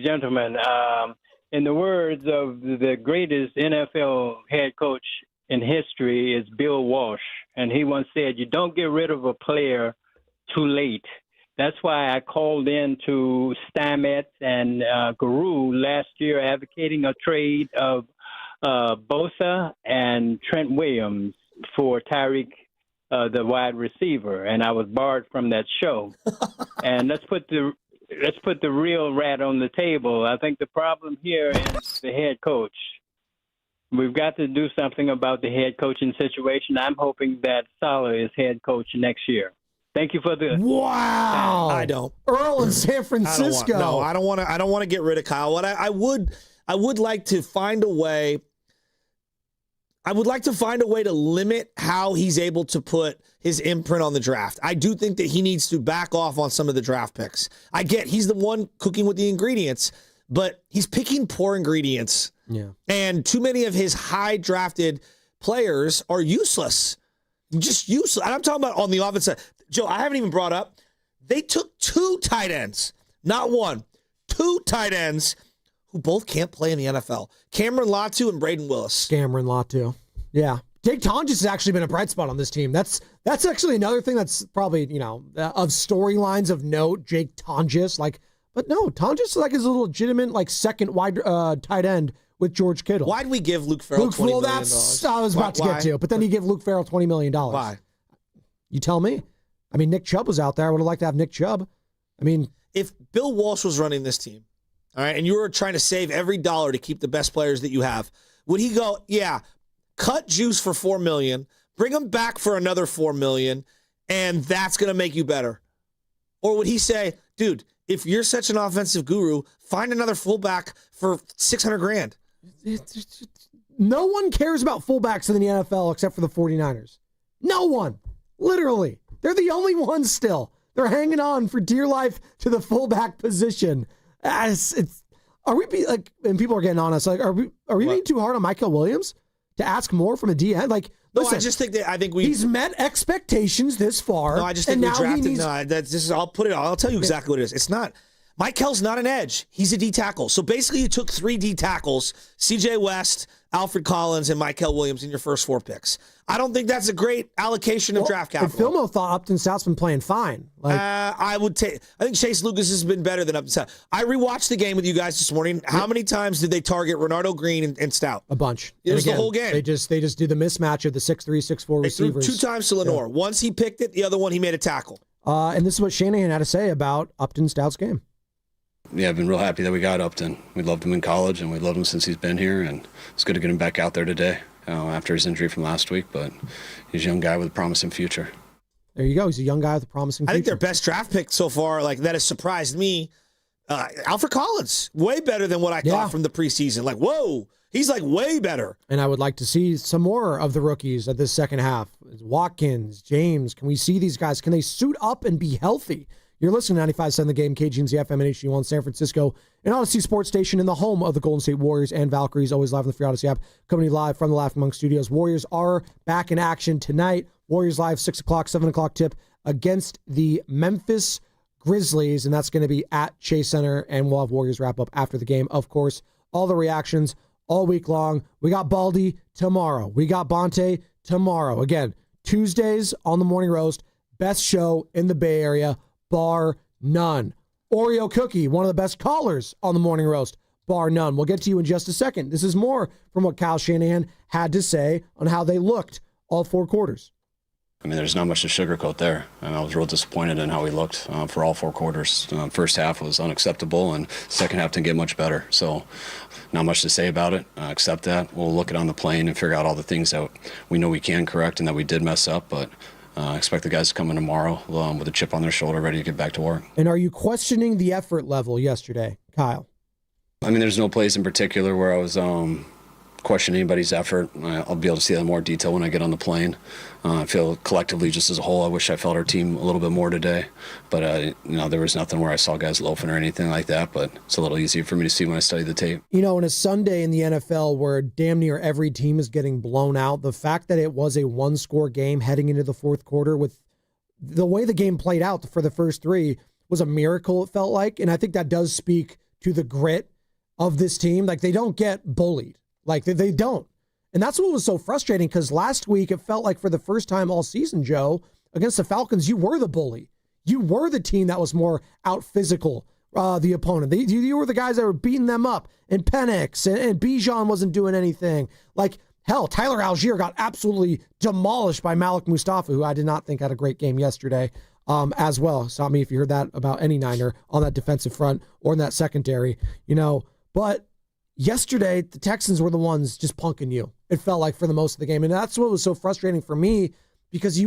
gentlemen. In the words of the greatest NFL head coach in history is Bill Walsh, and he once said, you don't get rid of a player too late. That's why I called in to Stamets and Guru last year advocating a trade of Bosa and Trent Williams for Tyreek, the wide receiver, and I was barred from that show. And let's put the real rat on the table. I think the problem here is the head coach. We've got to do something about the head coaching situation. I'm hoping that Saleh is head coach next year. Thank you for the. Wow. I don't. Earl in San Francisco. I don't want to get rid of Kyle. What I would like to find a way. I would like to find a way to limit how he's able to put his imprint on the draft. I do think that he needs to back off on some of the draft picks. I get he's the one cooking with the ingredients, but he's picking poor ingredients. Yeah. And too many of his high drafted players are useless. Just useless. And I'm talking about on the offense side. Joe, I haven't even brought up. They took 2 tight ends, not one, 2 tight ends who both can't play in the NFL. Cameron Latu and Braden Willis. Cameron Latu. Yeah. Jake Tonjes has actually been a bright spot on this team. That's actually another thing that's probably, of storylines of note, Jake Tonjes. But no, Tonjes is a legitimate second wide tight end with George Kittle. Why'd we give Luke Farrell $20 million? That's I was about to get to. But then you give Luke Farrell $20 million. Why? You tell me. I mean, Nick Chubb was out there. I would have liked to have Nick Chubb. I mean, if Bill Walsh was running this team, all right, and you were trying to save every dollar to keep the best players that you have, would he go, yeah, cut Juice for $4 million, bring him back for another $4 million, and that's going to make you better? Or would he say, dude, if you're such an offensive guru, find another fullback for $600,000? No one cares about fullbacks in the NFL except for the 49ers. No one. Literally. They're the only ones still. They're hanging on for dear life to the fullback position. Are we and people are getting on us, are we being too hard on Michael Williams to ask more from a DN? Listen, no, I just think that he's met expectations this far. No, I just think we drafted. I'll tell you exactly what it is. It's not. Mikel's not an edge. He's a D tackle. So basically, you took 3 D tackles: C.J. West, Alfred Collins, and Mikel Williams in your first 4 picks. I don't think that's a great allocation of draft capital. And Filmo thought Upton South's been playing fine. I think Chase Lucas has been better than Upton South. I rewatched the game with you guys this morning. How many times did they target Renardo Green and Stout? A bunch. It was the whole game. They just do the mismatch of the 6'3", 6'4" receivers. Threw 2 times to Lenore. Yeah. Once he picked it, the other one he made a tackle. And this is what Shanahan had to say about Upton Stout's game. Yeah, I've been real happy that we got Upton. We loved him in college, and we loved him since he's been here, and it's good to get him back out there today after his injury from last week, but he's a young guy with a promising future. There you go. He's a young guy with a promising future. I think their best draft pick so far, that has surprised me, Alfred Collins, way better than what I thought from the preseason. Whoa, he's way better. And I would like to see some more of the rookies at this second half. Watkins, James, can we see these guys? Can they suit up and be healthy? You're listening to 95.7 The Game, KGNZ FM and HD1 San Francisco, an Odyssey Sports Station in the home of the Golden State Warriors and Valkyries, always live on the free Odyssey app, coming to you live from the Laugh Among Studios. Warriors are back in action tonight. Warriors live 6 o'clock, 7 o'clock tip against the Memphis Grizzlies, and that's going to be at Chase Center, and we'll have Warriors wrap up after the game. Of course, all the reactions all week long. We got Baldy tomorrow. We got Bonte tomorrow. Again, Tuesdays on the Morning Roast, best show in the Bay Area, bar none. Oreo Cookie, one of the best callers on the Morning Roast, bar none. We'll get to you in just a second. This is more from what Kyle Shanahan had to say on how they looked all 4 quarters. I mean, there's not much to sugarcoat there. And I was real disappointed in how we looked for all 4 quarters. First half was unacceptable, and second half didn't get much better. So not much to say about it, except that we'll look it on the plane and figure out all the things that we know we can correct and that we did mess up, but expect the guys to come in tomorrow with a chip on their shoulder, ready to get back to work. And are you questioning the effort level yesterday, Kyle? I mean, there's no place in particular where I was question anybody's effort. I'll be able to see that in more detail when I get on the plane. I feel collectively, just as a whole, I wish I felt our team a little bit more today. But, there was nothing where I saw guys loafing or anything like that. But it's a little easier for me to see when I study the tape. On a Sunday in the NFL where damn near every team is getting blown out, the fact that it was a 1-score game heading into the fourth quarter with the way the game played out for the first 3 was a miracle, it felt like. And I think that does speak to the grit of this team. They don't get bullied. They don't. And that's what was so frustrating, because last week it felt like for the first time all season, Joe, against the Falcons, you were the bully. You were the team that was more out physical the opponent. You were the guys that were beating them up. And Penix and Bijan wasn't doing anything. Hell, Tyler Algier got absolutely demolished by Malik Mustafa, who I did not think had a great game yesterday as well. Stop me if you heard that about any Niner on that defensive front or in that secondary. But yesterday, the Texans were the ones just punking you. It felt like for the most of the game. And that's what was so frustrating for me because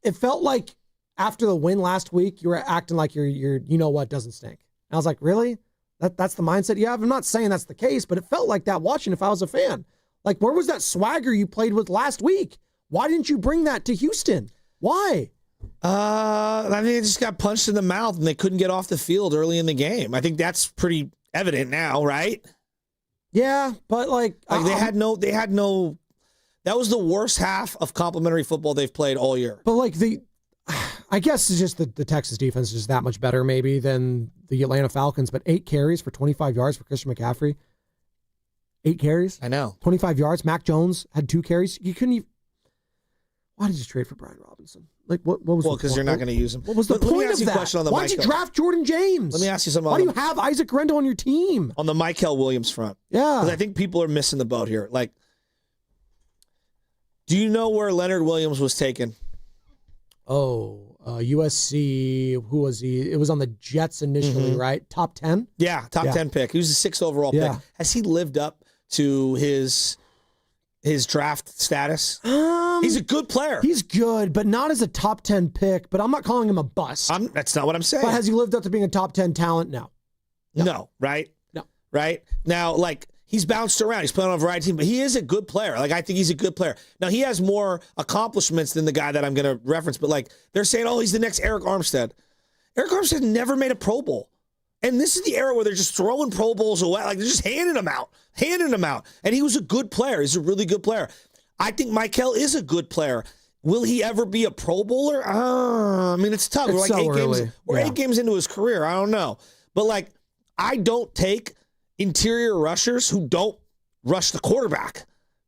it felt like after the win last week, you were acting like you're you know what doesn't stink. And I was like, really? That's the mindset you have? I'm not saying that's the case, but it felt like that watching if I was a fan. Like, where was that swagger you played with last week? Why didn't you bring that to Houston? Why? I mean, they just got punched in the mouth and they couldn't get off the field early in the game. I think that's pretty evident now, right? Yeah, but they had no. That was the worst half of complimentary football they've played all year. But I guess it's just the Texas defense is that much better maybe than the Atlanta Falcons. But 8 carries for 25 yards for Christian McCaffrey. 8 carries. I know. 25 yards. Mac Jones had 2 carries. You couldn't even. Why did you trade for Brian Robinson? What was? Well, because you're not going to use him. What was the point of that? Why did you draft Jordan James? Let me ask you something. Why do you have Isaac Rendell on your team? On the Michael Williams front. Yeah. Because I think people are missing the boat here. Do you know where Leonard Williams was taken? USC. Who was he? It was on the Jets initially, right? Top 10? Yeah, top 10 pick. He was a 6th overall pick. Has he lived up to his draft status? He's a good player. He's good, but not as a top 10 pick. But I'm not calling him a bust. That's not what I'm saying. But has he lived up to being a top 10 talent? No. No, right? No. Right? Now, he's bounced around. He's playing on a variety of teams, but he is a good player. I think he's a good player. Now, he has more accomplishments than the guy that I'm going to reference, but they're saying, he's the next Eric Armstead. Eric Armstead never made a Pro Bowl. And this is the era where they're just throwing Pro Bowls away. They're just handing them out. And he was a good player. He's a really good player. I think Michael is a good player. Will he ever be a Pro Bowler? I mean, it's tough. It's We're 8 games into his career. I don't know. But, I don't take interior rushers who don't rush the quarterback,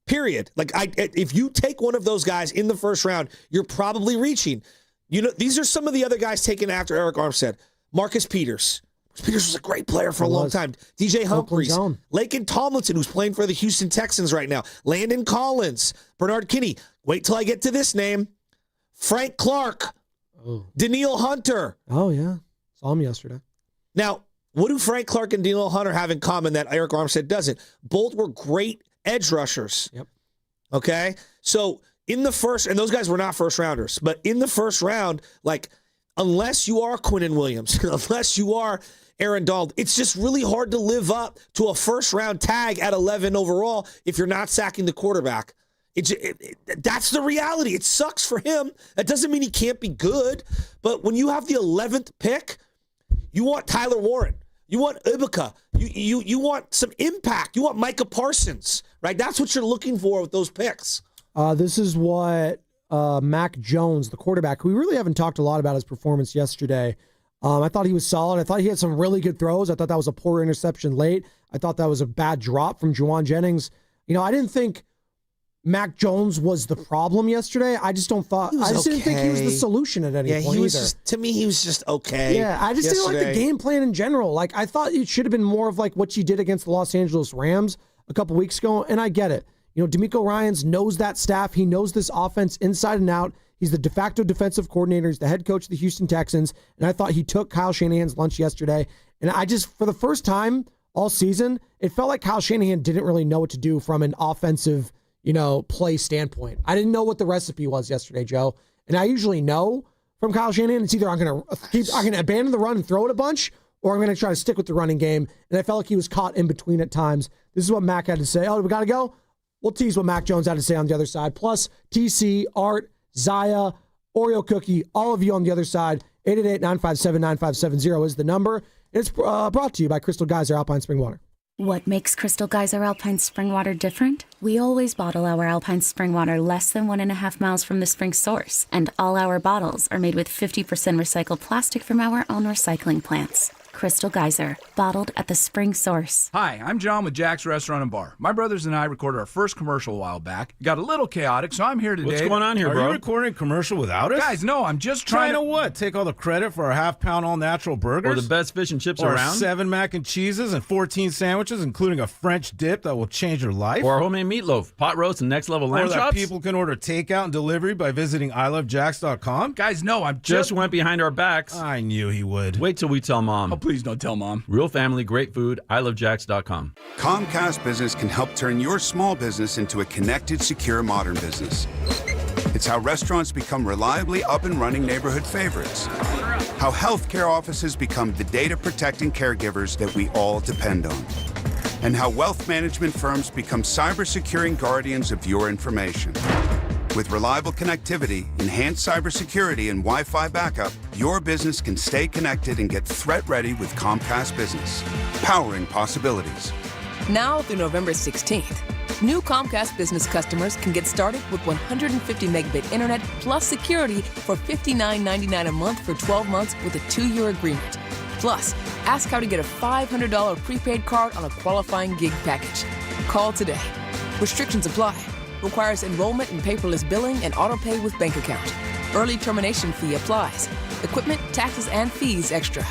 period. If you take one of those guys in the first round, you're probably reaching. These are some of the other guys taken after Eric Armstead. Marcus Peters. Peters was a great player for a long time. DJ Humphries, Laken Tomlinson, who's playing for the Houston Texans right now. Landon Collins, Bernard Kinney. Wait till I get to this name. Frank Clark. Daniil Hunter. Oh, yeah. Saw him yesterday. Now, what do Frank Clark and Daniil Hunter have in common that Eric Armstead doesn't? Both were great edge rushers. Yep. Okay? So, in the first, and those guys were not first rounders, but in the first round, unless you are Quinnen Williams, unless you are Aaron Donald, it's just really hard to live up to a first-round tag at 11 overall if you're not sacking the quarterback. That's the reality. It sucks for him. That doesn't mean he can't be good, but when you have the 11th pick, you want Tyler Warren. You want Ibuka. You want some impact. You want Micah Parsons, right? That's what you're looking for with those picks. This is what Mac Jones, the quarterback, who we really haven't talked a lot about his performance yesterday. I thought he was solid. I thought he had some really good throws. I thought that was a poor interception late. I thought that was a bad drop from Juwan Jennings. I didn't think Mac Jones was the problem yesterday. I just didn't think he was the solution at any point either. To me, he was just okay. Yeah, I just didn't like the game plan in general. I thought it should have been more of what you did against the Los Angeles Rams a couple weeks ago, and I get it. DeMeco Ryans knows that staff. He knows this offense inside and out. He's the de facto defensive coordinator. He's the head coach of the Houston Texans, and I thought he took Kyle Shanahan's lunch yesterday. And I just, for the first time all season, it felt like Kyle Shanahan didn't really know what to do from an offensive play standpoint. I didn't know what the recipe was yesterday, Joe. And I usually know from Kyle Shanahan, it's either I'm going to abandon the run and throw it a bunch, or I'm going to try to stick with the running game. And I felt like he was caught in between at times. This is what Mac had to say. Oh, we got to go? We'll tease what Mac Jones had to say on the other side. Plus, TC, Art, Zaya, Oreo Cookie, all of you on the other side. 888-957-9570 is the number. It's brought to you by Crystal Geyser Alpine Spring Water. What makes Crystal Geyser Alpine Spring Water different? We always bottle our Alpine Spring Water less than 1.5 miles from the spring source, and all our bottles are made with 50% recycled plastic from our own recycling plants. Crystal Geyser, bottled at the spring source. Hi, I'm John with Jack's Restaurant and Bar. My brothers and I recorded our first commercial a while back. It got a little chaotic, so I'm here today. What's going on here, bro? Are you recording a commercial without us? Guys, no, I'm just trying to what? Take all the credit for our half-pound all-natural burgers? Or the best fish and chips or around? 7 mac and cheeses and 14 sandwiches, including a French dip that will change your life? Or homemade meatloaf, pot roast, and next-level lamb chops? Or that people can order takeout and delivery by visiting ilovejacks.com? Guys, no, I'm just went behind our backs. I knew he would. Wait till we tell Mom. please don't tell Mom. Real family, great food. ILoveJax.com. Comcast Business can help turn your small business into a connected, secure, modern business. It's how restaurants become reliably up and running neighborhood favorites. How healthcare offices become the data-protecting caregivers that we all depend on. And how wealth management firms become cyber-securing guardians of your information. With reliable connectivity, enhanced cybersecurity, and Wi-Fi backup, your business can stay connected and get threat-ready with Comcast Business. Powering possibilities. Now through November 16th, new Comcast Business customers can get started with 150 megabit internet plus security for $59.99 a month for 12 months with a 2-year agreement. Plus, ask how to get a $500 prepaid card on a qualifying gig package. Call today. Restrictions apply. Requires enrollment in paperless billing and auto-pay with bank account. Early termination fee applies. Equipment, taxes, and fees extra.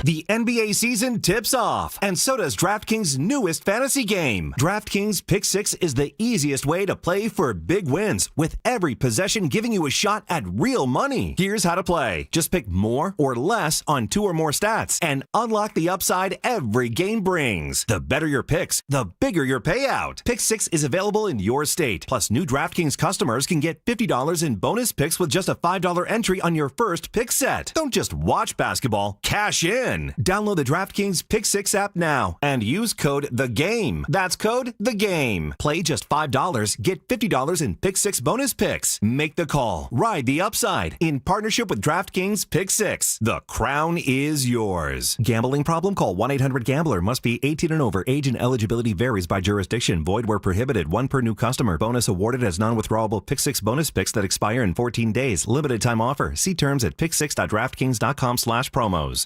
The NBA season tips off, and so does DraftKings' newest fantasy game. DraftKings Pick 6 is the easiest way to play for big wins, with every possession giving you a shot at real money. Here's how to play. Just pick more or less on 2 or more stats, and unlock the upside every game brings. The better your picks, the bigger your payout. Pick 6 is available in your state. Plus, new DraftKings customers can get $50 in bonus picks with just a $5 entry on your first pick set. Don't just watch basketball, cash in. Download the DraftKings Pick 6 app now and use code THEGAME. That's code THEGAME. Play just $5. Get $50 in Pick 6 bonus picks. Make the call. Ride the upside. In partnership with DraftKings Pick 6. The crown is yours. Gambling problem? Call 1-800-GAMBLER. Must be 18 and over. Age and eligibility varies by jurisdiction. Void where prohibited. 1 per new customer. Bonus awarded as non-withdrawable Pick 6 bonus picks that expire in 14 days. Limited time offer. See terms at pick6.draftkings.com/promos.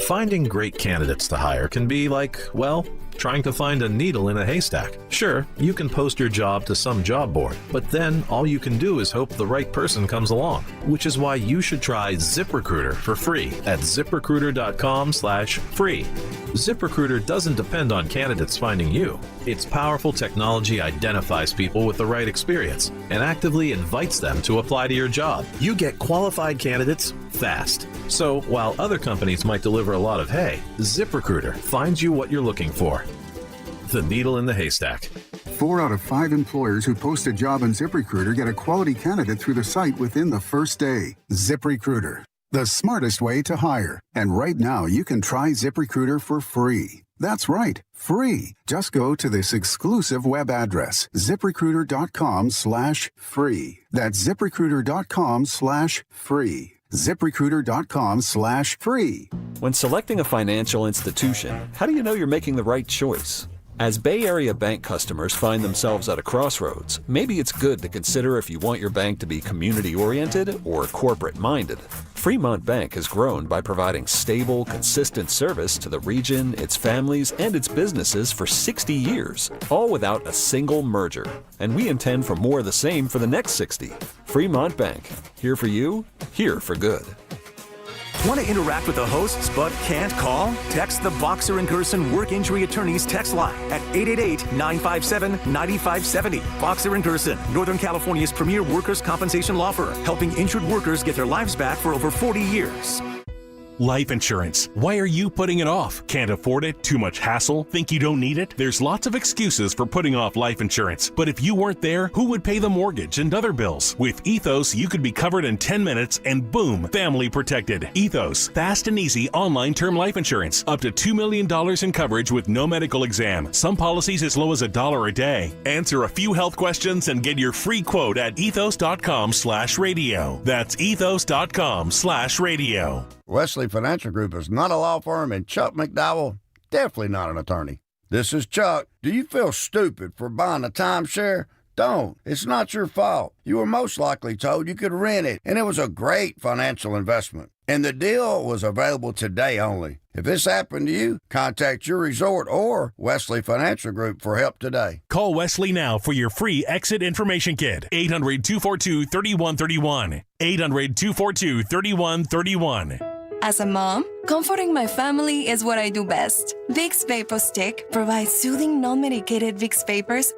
Finding great candidates to hire can be like, well, trying to find a needle in a haystack. Sure, you can post your job to some job board, but then all you can do is hope the right person comes along, which is why you should try ZipRecruiter for free at ZipRecruiter.com/free. ZipRecruiter doesn't depend on candidates finding you. Its powerful technology identifies people with the right experience and actively invites them to apply to your job. You get qualified candidates fast. So while other companies might deliver a lot of hay, ZipRecruiter finds you what you're looking for. The needle in the haystack. 4 out of 5 employers who post a job on ZipRecruiter get a quality candidate through the site within the first day. ZipRecruiter, the smartest way to hire. And right now, you can try ZipRecruiter for free. That's right, free. Just go to this exclusive web address, ZipRecruiter.com/free. That's ZipRecruiter.com/free. ZipRecruiter.com/free. When selecting a financial institution, how do you know you're making the right choice? As Bay Area bank customers find themselves at a crossroads, maybe it's good to consider if you want your bank to be community-oriented or corporate-minded. Fremont Bank has grown by providing stable, consistent service to the region, its families, and its businesses for 60 years, all without a single merger. And we intend for more of the same for the next 60. Fremont Bank, here for you, here for good. Want to interact with the hosts but can't call? Text the Boxer & Gerson Work Injury Attorneys text line at 888-957-9570. Boxer & Gerson, Northern California's premier workers' compensation law firm, helping injured workers get their lives back for over 40 years. Life insurance. Why are you putting it off? Can't afford it? Too much hassle? Think you don't need it? There's lots of excuses for putting off life insurance. But if you weren't there, who would pay the mortgage and other bills? With Ethos, you could be covered in 10 minutes and boom, family protected. Ethos, fast and easy online term life insurance. Up to $2 million in coverage with no medical exam. Some policies as low as $1 a day. Answer a few health questions and get your free quote at ethos.com/radio. That's ethos.com/radio. Wesley Financial Group is not a law firm, and Chuck McDowell, definitely not an attorney. This is Chuck. Do you feel stupid for buying a timeshare? Don't. It's not your fault. You were most likely told you could rent it, and it was a great financial investment. And the deal was available today only. If this happened to you, contact your resort or Wesley Financial Group for help today. Call Wesley now for your free exit information kit. 800-242-3131. 800-242-3131. As a mom, comforting my family is what I do best. Vicks Vapor Stick provides soothing, non-medicated Vicks vapors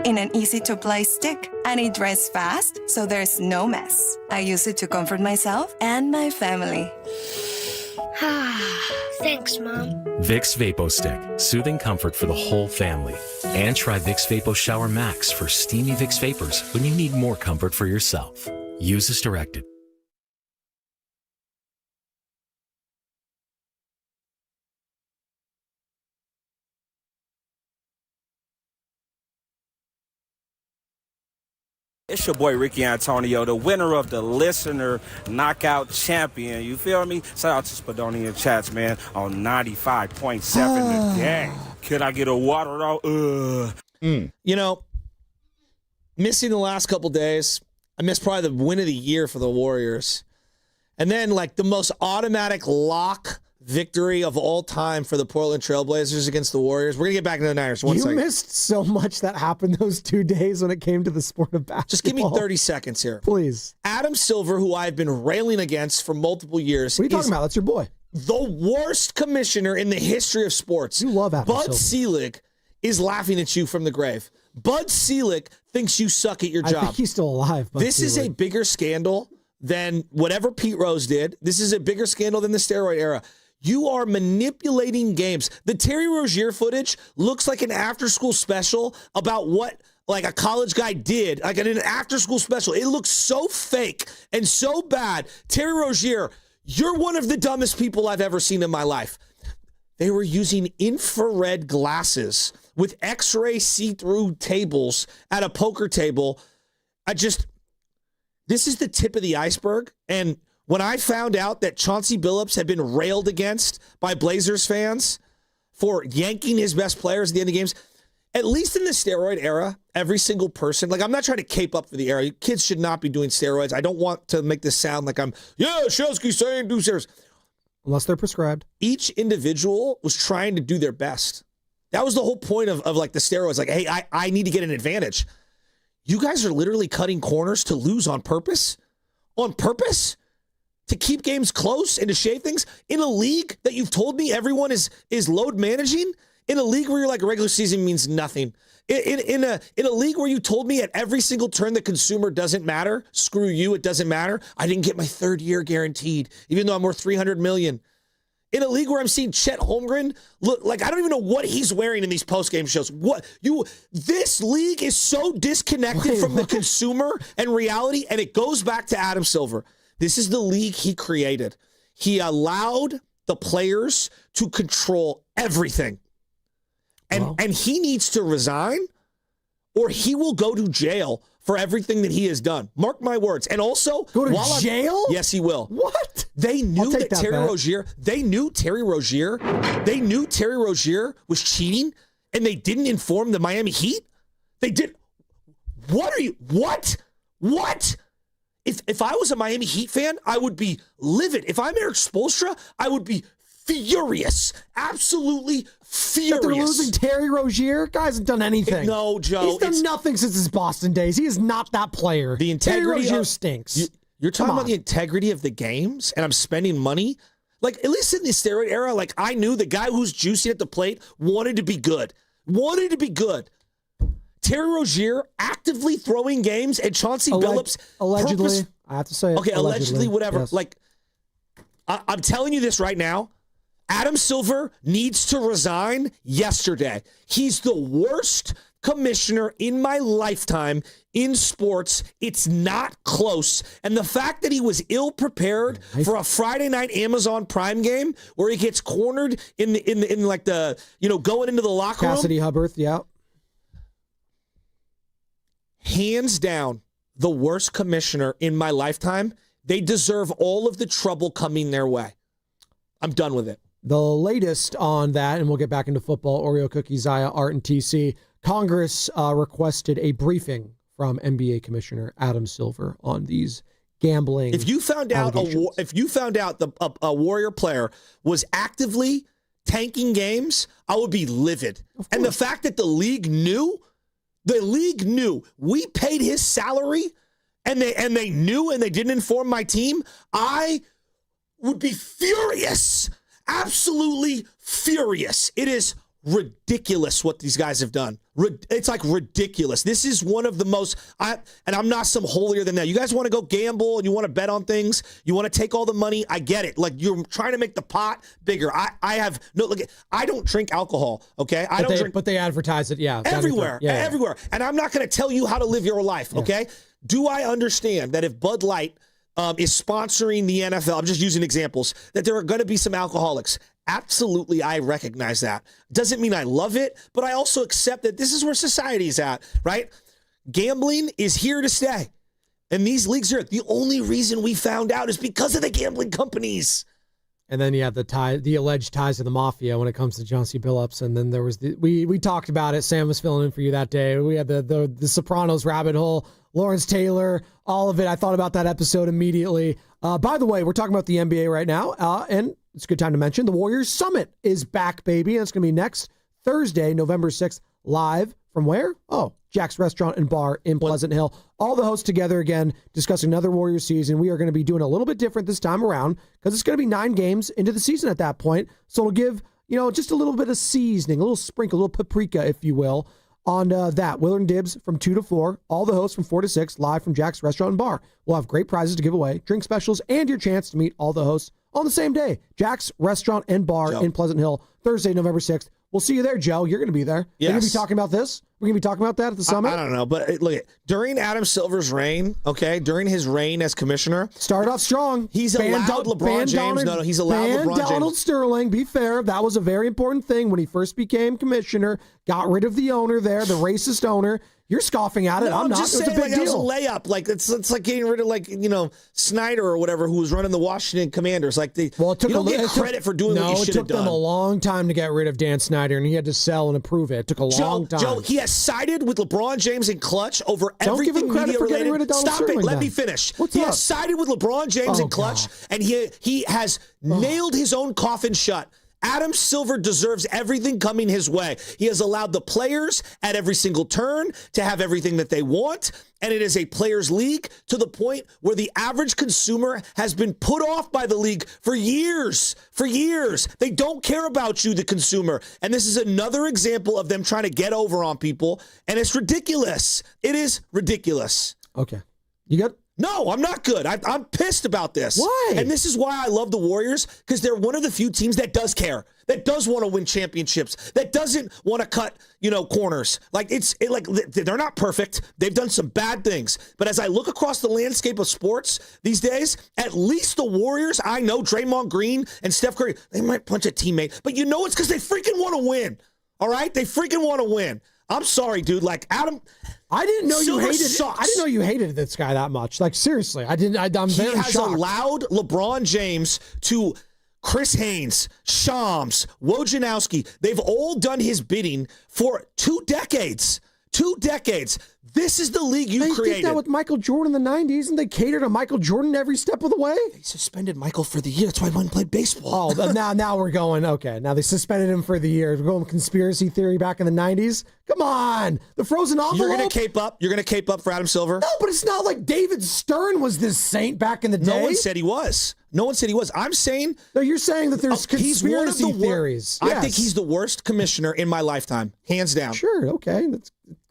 in an easy-to-apply stick. And it dries fast, so there's no mess. I use it to comfort myself and my family. Thanks, Mom. Vicks VapoStick, soothing comfort for the whole family. And try Vicks Vapo Shower Max for steamy Vicks Vapors when you need more comfort for yourself. Use as directed. It's your boy Ricky Antonio, the winner of the Listener Knockout Champion. You feel me? Shout out to Spadonian Chats, man, on 95.7 The Game. Could I get a water though? You know, missing the last couple days, I missed probably the win of the year for the Warriors. And then, like, the most automatic lock victory of all time for the Portland Trailblazers against the Warriors. We're going to get back into the Niners. One second. You missed so much that happened those 2 days when it came to the sport of basketball. Just give me 30 seconds here. Please. Adam Silver, who I've been railing against for multiple years. What are you talking about? That's your boy. The worst commissioner in the history of sports. You love Adam Bud Silver. Selig is laughing at you from the grave. Bud Selig thinks you suck at your job. I think he's still alive. Bud This is a bigger scandal than whatever Pete Rose did. This is a bigger scandal than the steroid era. You are manipulating games. The Terry Rozier footage looks like an after-school special about what like a college guy did, like an after-school special. It looks so fake and so bad. Terry Rozier, you're one of the dumbest people I've ever seen in my life. They were using infrared glasses with X-ray see-through tables at a poker table. This is the tip of the iceberg. And when I found out that Chauncey Billups had been railed against by Blazers fans for yanking his best players at the end of games, at least in the steroid era, every single person, like I'm not trying to cape up for the era. Kids should not be doing steroids. I don't want to make this sound like Shelsky's saying do steroids. Unless they're prescribed. Each individual was trying to do their best. That was the whole point of like the steroids. Like, hey, I need to get an advantage. You guys are literally cutting corners to lose on purpose? On purpose? To keep games close and to shave things? In a league that you've told me everyone is load managing? In a league where you're like regular season means nothing? In a league where you told me at every single turn the consumer doesn't matter? Screw you, it doesn't matter. I didn't get my third year guaranteed, even though I'm worth $300 million. In a league where I'm seeing Chet Holmgren look like I don't even know what he's wearing in these post-game shows. This league is so disconnected from the consumer and reality, and it goes back to Adam Silver. This is the league he created. He allowed the players to control everything. And he needs to resign or he will go to jail for everything that he has done. Mark my words. And also, go to jail? Yes, he will. What? They knew that Terry Rozier, they knew Terry Rozier was cheating, and they didn't inform the Miami Heat. They did. What? If I was a Miami Heat fan, I would be livid. If I'm Eric Spoelstra, I would be furious. Absolutely furious. That they're losing Terry Rozier? Guy hasn't done anything. No, Joe. He's done nothing since his Boston days. He is not that player. The integrity Terry Rozier stinks. You're talking about the integrity of the games, and I'm spending money? Like, at least in the steroid era, like, I knew the guy who's juicing at the plate wanted to be good. Terry Rozier actively throwing games, and Chauncey Billups allegedly. I have to say it. Okay, allegedly whatever. Yes. Like, I'm telling you this right now. Adam Silver needs to resign yesterday. He's the worst commissioner in my lifetime in sports. It's not close. And the fact that he was ill-prepared for a Friday night Amazon Prime game where he gets cornered in like the, going into the locker room. Cassidy Hubbarth, yeah. Hands down, the worst commissioner in my lifetime. They deserve all of the trouble coming their way. I'm done with it. The latest on that, and we'll get back into football, Oreo Cookie, Zaya, Art, and TC. Congress requested a briefing from NBA Commissioner Adam Silver on these gambling. If you found out a Warrior player was actively tanking games, I would be livid. And the fact that the league knew we paid his salary, and they knew and they didn't inform my team, I would be furious. Absolutely furious. It is ridiculous what these guys have done. It's like ridiculous. This is one of the most, and I'm not some holier than that. You guys want to go gamble and you want to bet on things. You want to take all the money. I get it. Like, you're trying to make the pot bigger. I have no, look, I don't drink alcohol. Okay. I don't drink. But they advertise it. Yeah. Everywhere. Everywhere. And I'm not going to tell you how to live your life. Okay. Do I understand that if Bud Light is sponsoring the NFL, I'm just using examples, that there are going to be some alcoholics? Absolutely, I recognize that. Doesn't mean I love it, but I also accept that this is where society's at, right? Gambling is here to stay. And these leagues are, the only reason we found out is because of the gambling companies. And then you have the alleged ties to the mafia when it comes to John C. Billups. And then there was we talked about it. Sam was filling in for you that day. We had the Sopranos rabbit hole, Lawrence Taylor, all of it. I thought about that episode immediately. By the way, we're talking about the NBA right now, and it's a good time to mention the Warriors Summit is back, baby. And it's going to be next Thursday, November 6th, live from where? Oh, Jack's Restaurant and Bar in Pleasant Hill. All the hosts together again, discussing another Warriors season. We are going to be doing a little bit different this time around because it's going to be 9 games into the season at that point. So it'll give, just a little bit of seasoning, a little sprinkle, a little paprika, if you will, on that. Willard and Dibs from 2 to 4. All the hosts from 4 to 6, live from Jack's Restaurant and Bar. We'll have great prizes to give away, drink specials, and your chance to meet all the hosts on the same day. Jack's Restaurant and Bar in Pleasant Hill, Thursday, November 6th. We'll see you there, Joe. You're going to be there. Yes. We're going to be talking about this. We're going to be talking about that at the summit. I don't know, but look, during Adam Silver's reign, during his reign as commissioner, started off strong. He's allowed LeBron James. He's allowed LeBron James. Donald Sterling, be fair, that was a very important thing when he first became commissioner. Got rid of the owner there, the racist owner. You're scoffing at it. No, I'm not. Just saying, it was a layup. Like it's like getting rid of Snyder or whatever, who was running the Washington Commanders. Like you don't get credit for doing what you should have done. No, it took them a long time to get rid of Dan Snyder, and he had to sell and approve it. It took a long time. Joe, he has sided with LeBron James in clutch over everything give him credit for getting rid of Donald Stop Sterling, it. Let me finish. He has sided with LeBron James in clutch, and he has nailed his own coffin shut. Adam Silver deserves everything coming his way. He has allowed the players at every single turn to have everything that they want, and it is a players' league to the point where the average consumer has been put off by the league for years. For years. They don't care about you, the consumer. And this is another example of them trying to get over on people, and it's ridiculous. It is ridiculous. Okay. You good? No, I'm not good. I'm pissed about this. Why? And this is why I love the Warriors, because they're one of the few teams that does care, that does want to win championships, that doesn't want to cut, corners. Like they're not perfect. They've done some bad things. But as I look across the landscape of sports these days, at least the Warriors, I know Draymond Green and Steph Curry, they might punch a teammate, but it's because they freaking want to win. All right? They freaking want to win. I'm sorry, dude. Like Adam, I didn't know Silver you hated. sucks. I didn't know you hated this guy that much. Like seriously, I didn't. I'm very shocked. He has allowed LeBron James to Chris Haynes, Shams, Wojnarowski. They've all done his bidding for 2 decades. 2 decades. This is the league you created. They did that with Michael Jordan in the 90s, and they catered to Michael Jordan every step of the way. They suspended Michael for the year. That's why he wouldn't play baseball. Oh, now we're going, okay. Now they suspended him for the year. We're going conspiracy theory back in the 90s. Come on. The frozen envelope. You're going to cape up? You're going to cape up for Adam Silver? No, but it's not like David Stern was this saint back in the day. No one said he was. I'm saying... No, you're saying that there's conspiracy theories. Yes. I think he's the worst commissioner in my lifetime. Hands down. Sure, okay.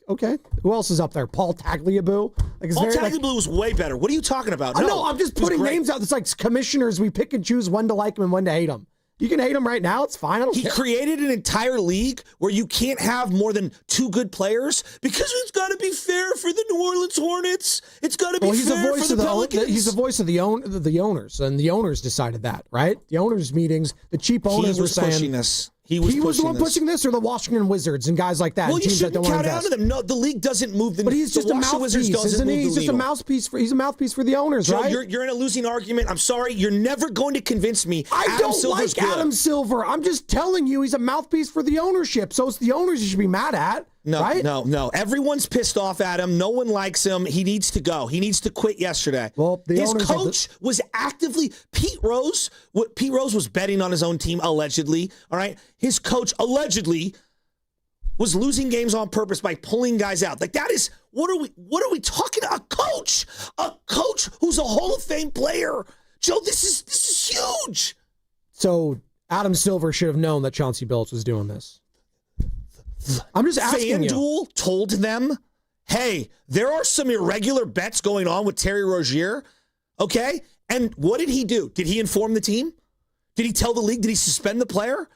Okay. Who else is up there? Paul Tagliabue? Paul Tagliabue was way better. What are you talking about? No, I'm just putting names out. It's like commissioners. We pick and choose when to like them and when to hate them. You can hate them right now. It's fine. I don't care. He created an entire league where you can't have more than 2 good players because it's got to be fair for the New Orleans Hornets. It's got to be fair for the Pelicans. He's the voice of the owners, and the owners decided that, right? The owners' meetings, the cheap owners were saying... pushing this. He was the one pushing this, or the Washington Wizards and guys like that. Well, you shouldn't count out to them. No, the league doesn't move the. But he's just a mouthpiece, isn't he? He's just a mouthpiece for the owners, Joe, right? You're in a losing argument. I'm sorry. You're never going to convince me. I don't like Adam Silver. I'm just telling you, he's a mouthpiece for the ownership. So it's the owners you should be mad at. No, right? no. Everyone's pissed off at him. No one likes him. He needs to go. He needs to quit yesterday. Well, his coach was actively Pete Rose was betting on his own team allegedly. All right, his coach allegedly was losing games on purpose by pulling guys out. Like that is what are we talking? A coach who's a Hall of Fame player. Joe, this is huge. So Adam Silver should have known that Chauncey Billups was doing this. I'm just asking you. FanDuel told them, hey, there are some irregular bets going on with Terry Rozier, okay? And what did he do? Did he inform the team? Did he tell the league? Did he suspend the player?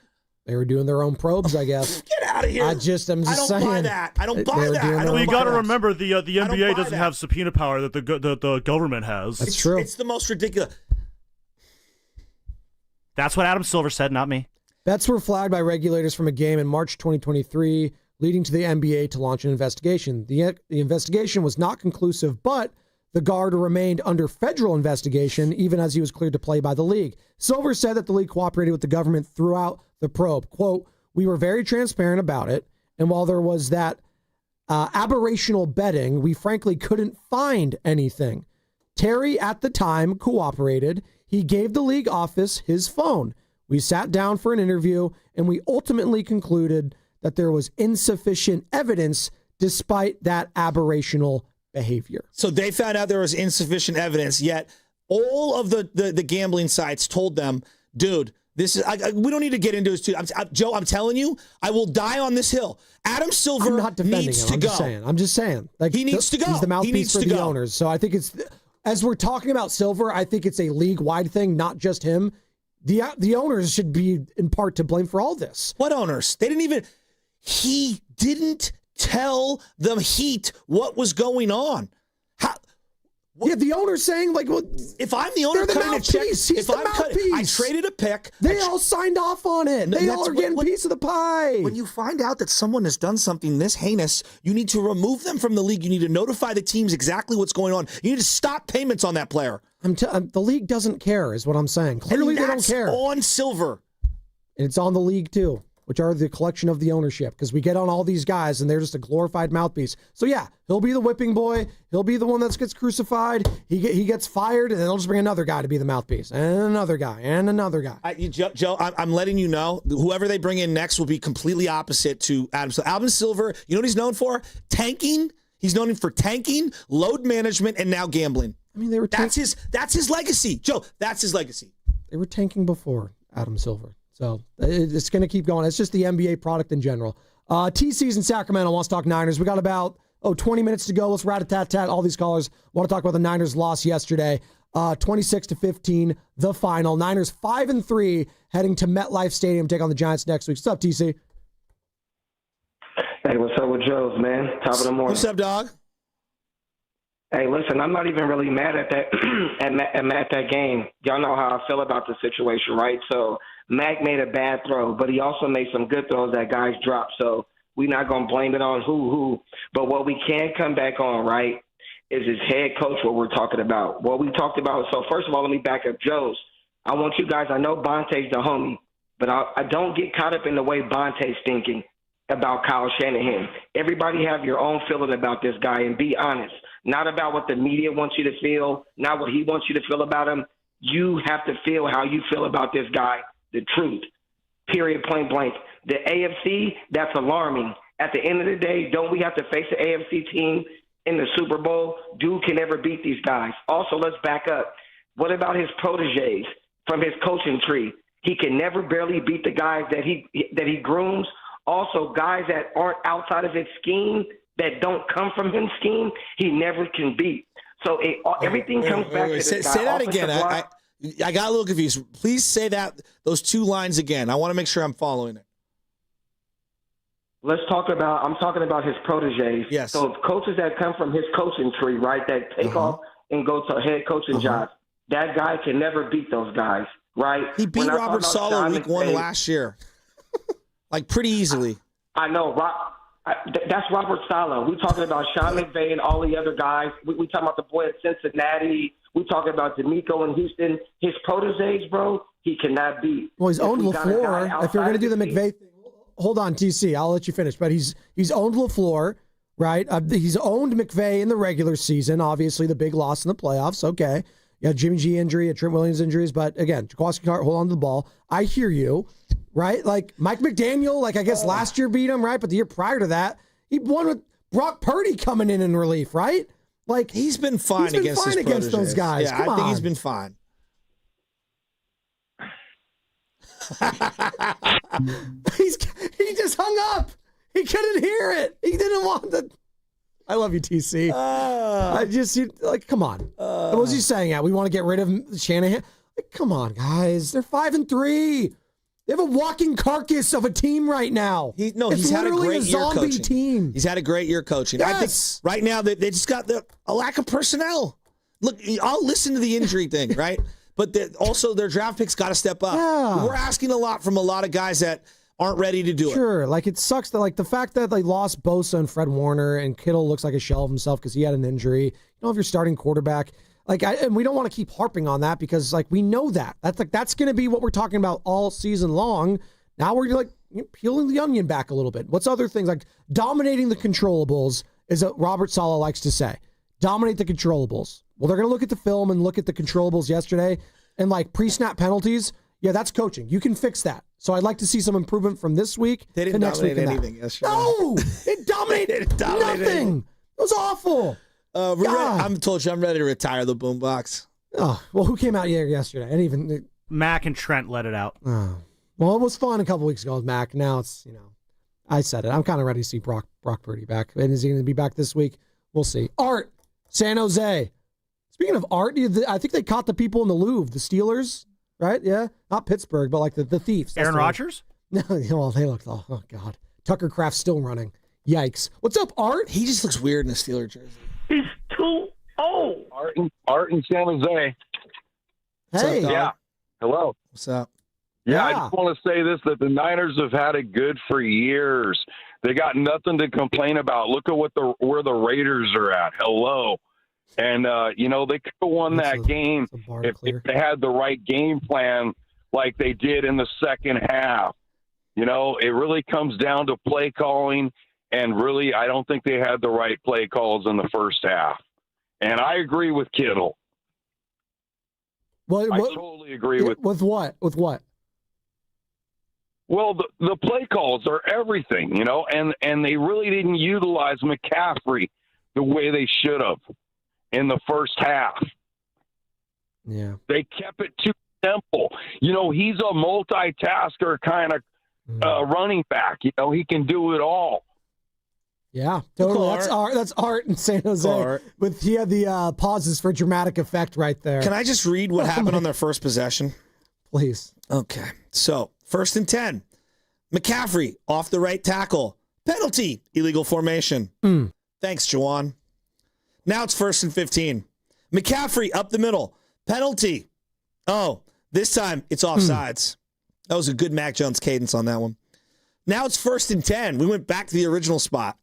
They were doing their own probes, I guess. Get out of here. I'm just I don't saying. buy that. I don't buy that. Well, you got to remember the NBA doesn't have subpoena power that the government has. That's true. It's the most ridiculous. That's what Adam Silver said, not me. Bets were flagged by regulators from a game in March 2023, leading to the NBA to launch an investigation. The investigation was not conclusive, but the guard remained under federal investigation even as he was cleared to play by the league. Silver said that the league cooperated with the government throughout the probe. Quote, "We were very transparent about it, and while there was that aberrational betting, we frankly couldn't find anything. Terry at the time cooperated. He gave the league office his phone. We sat down for an interview, and we ultimately concluded that there was insufficient evidence despite that aberrational behavior." So they found out there was insufficient evidence, yet all of the gambling sites told them, dude, this is we don't need to get into this too. Joe, I'm telling you, I will die on this hill. Adam Silver I'm not defending needs him. to I'm go. just saying. I'm just saying. Like, he needs to go. He's the He mouthpiece needs for to the go. owners. So I think it's, as we're talking about Silver, I think it's a league-wide thing, not just him. The owners should be in part to blame for all this. What owners? He didn't tell the Heat what was going on. Yeah, the owner's saying, like, well, if I'm the owner, they're the cutting a check. mouthpiece. He's If the I'm cutting, I mouthpiece. traded a pick. They all signed off on it. They all are getting a piece of the pie. When you find out that someone has done something this heinous, you need to remove them from the league. You need to notify the teams exactly what's going on. You need to stop payments on that player. The league doesn't care, is what I'm saying. Clearly, they don't care. On Silver. And it's on the league, too, which are the collection of the ownership, because we get on all these guys, and they're just a glorified mouthpiece. So, yeah, he'll be the whipping boy. He'll be the one that gets crucified. He gets fired, and then they'll just bring another guy to be the mouthpiece, and another guy, and another guy. Joe, I'm letting you know, whoever they bring in next will be completely opposite to Adam Silver. Adam Silver, you know what he's known for? Tanking. He's known for tanking, load management, and now gambling. I mean, they were that's his legacy. Joe, that's his legacy. They were tanking before Adam Silver. So it's going to keep going. It's just the NBA product in general. TC's in Sacramento wants to talk Niners. We got about 20 minutes to go. Let's rat-a-tat-tat. All these callers want to talk about the Niners' loss yesterday. 26-15, the final. Niners 5-3, heading to MetLife Stadium to take on the Giants next week. What's up, TC? Hey, what's up with Joe's, man? Top of the morning. What's up, dog? Hey, listen, I'm not even really mad at that at that game. Y'all know how I feel about the situation, right? So Mac made a bad throw, but he also made some good throws that guys dropped. So we're not going to blame it on who. But what we can come back on, right, is his head coach, what we're talking about. What we talked about. So first of all, let me back up Joe's. I want you guys, I know Bonte's the homie, but I don't get caught up in the way Bonte's thinking about Kyle Shanahan. Everybody have your own feeling about this guy, and be honest. Not about what the media wants you to feel, not what he wants you to feel about him. You have to feel how you feel about this guy, the truth, period, point blank. The AFC, that's alarming. At the end of the day, don't we have to face the AFC team in the Super Bowl? Dude can never beat these guys. Also, let's back up. What about his proteges from his coaching tree? He can never barely beat the guys that he grooms. Also, guys that aren't outside of his scheme, that don't come from his scheme, he never can beat. So everything comes back to this guy. Say that again. I got a little confused. Please say those two lines again. I want to make sure I'm following it. I'm talking about his proteges. Yes. So coaches that come from his coaching tree, right, that take off and go to head coaching jobs, that guy can never beat those guys, right? He beat Robert Saleh week 1 last year. Like pretty easily. I know. That's Robert Saleh. We're talking about Sean McVay and all the other guys. We're talking about the boy at Cincinnati. We're talking about D'Amico in Houston. His proteges, bro, he cannot beat. Well, he's owned LaFleur. If you're going to do the McVay thing, hold on, TC. I'll let you finish. But he's owned LaFleur, right? He's owned McVay in the regular season. Obviously, the big loss in the playoffs. Okay. You had Jimmy G injury, a Trent Williams injuries. But again, Jaquaski Hart, hold on to the ball. I hear you. Right? Like Mike McDaniel, like I guess last year beat him, right? But the year prior to that, he won with Brock Purdy coming in relief, right? Like he's been fine against those guys. Yeah, I think he's been fine. He just hung up. He couldn't hear it. He didn't want the. I love you, TC. Come on. What was he saying? We want to get rid of Shanahan. Like, come on, guys. They're 5-3. They have a walking carcass of a team right now. He's it's had a literally great year zombie coaching. team. He's had a great year coaching. Yes. I think right now they just got a lack of personnel. Look, I'll listen to the injury thing, right? But also their draft picks got to step up. Yeah. We're asking a lot from a lot of guys that aren't ready to do it. Sure. Like, it sucks that, like, the fact that they lost Bosa and Fred Warner and Kittle looks like a shell of himself because he had an injury. You know, if you're starting quarterback. And we don't want to keep harping on that because, like, we know that. That's going to be what we're talking about all season long. Now we're, like, peeling the onion back a little bit. What's other things? Like, dominating the controllables is what Robert Saleh likes to say. Dominate the controllables. Well, they're going to look at the film and look at the controllables yesterday and, like, pre-snap penalties. Yeah, that's coaching. You can fix that. So I'd like to see some improvement from this week They didn't to next week. dominate anything yesterday. No! It dominated nothing. It was awful. I'm told you I'm ready to retire the boombox. Oh, well, who came out yesterday? And even Mac and Trent let it out. Oh. Well, it was fun a couple weeks ago with Mac. Now it's, I said it. I'm kind of ready to see Brock Purdy back. And is he going to be back this week? We'll see. Art, San Jose. Speaking of art, I think they caught the people in the Louvre, the Steelers, right? Yeah. Not Pittsburgh, but like the thieves. Aaron Rodgers? No, well, they looked, oh, God. Tucker Kraft's still running. Yikes. What's up, Art? He just looks weird in a Steeler jersey. He's too old. Art in San Jose. Hey. Yeah. Hello. What's up? Yeah, I just want to say this, that the Niners have had it good for years. They got nothing to complain about. Look at where the Raiders are at. Hello. And, they could have won that game if they had the right game plan like they did in the second half. It really comes down to play calling. And really, I don't think they had the right play calls in the first half. And I agree with Kittle. I totally agree with what? With what? Well, the play calls are everything, and they really didn't utilize McCaffrey the way they should have in the first half. Yeah. They kept it too simple. He's a multitasker kind of running back. He can do it all. Yeah, totally. That's Art in San Jose. He had the pauses for dramatic effect right there. Can I just read what happened on their first possession? Please. Okay. So, 1st and 10. McCaffrey off the right tackle. Penalty. Illegal formation. Thanks, Juwan. Now it's 1st and 15. McCaffrey up the middle. Penalty. Oh, this time it's offsides. That was a good Mac Jones cadence on that one. Now it's 1st and 10. We went back to the original spot.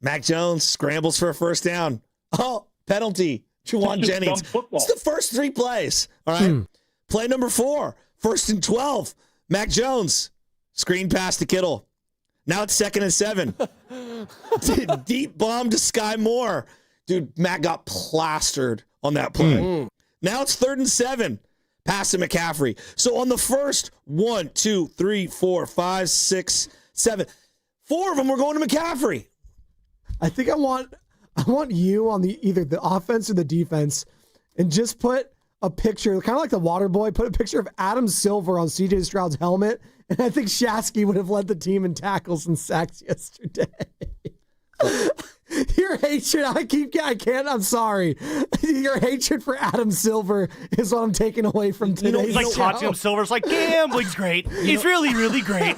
Mac Jones scrambles for a first down. Oh, penalty. Juwan Jennings. It's the first 3 plays. All right. Play number 4. 1st and 12. Mac Jones. Screen pass to Kittle. Now it's 2nd and 7. Deep bomb to Sky Moore. Dude, Mac got plastered on that play. Now it's 3rd and 7. Pass to McCaffrey. So on the first 1, 2, 3, 4, 5, 6, 7. 4 of them were going to McCaffrey. I think I want you on either the offense or the defense, and just put a picture, kind of like the water boy, put a picture of Adam Silver on CJ Stroud's helmet, and I think Shasky would have led the team in tackles and sacks yesterday. Your hatred, I'm sorry. Your hatred for Adam Silver is what I'm taking away from today's show. Tatium Silver's like, gambling's great. It's really, really great.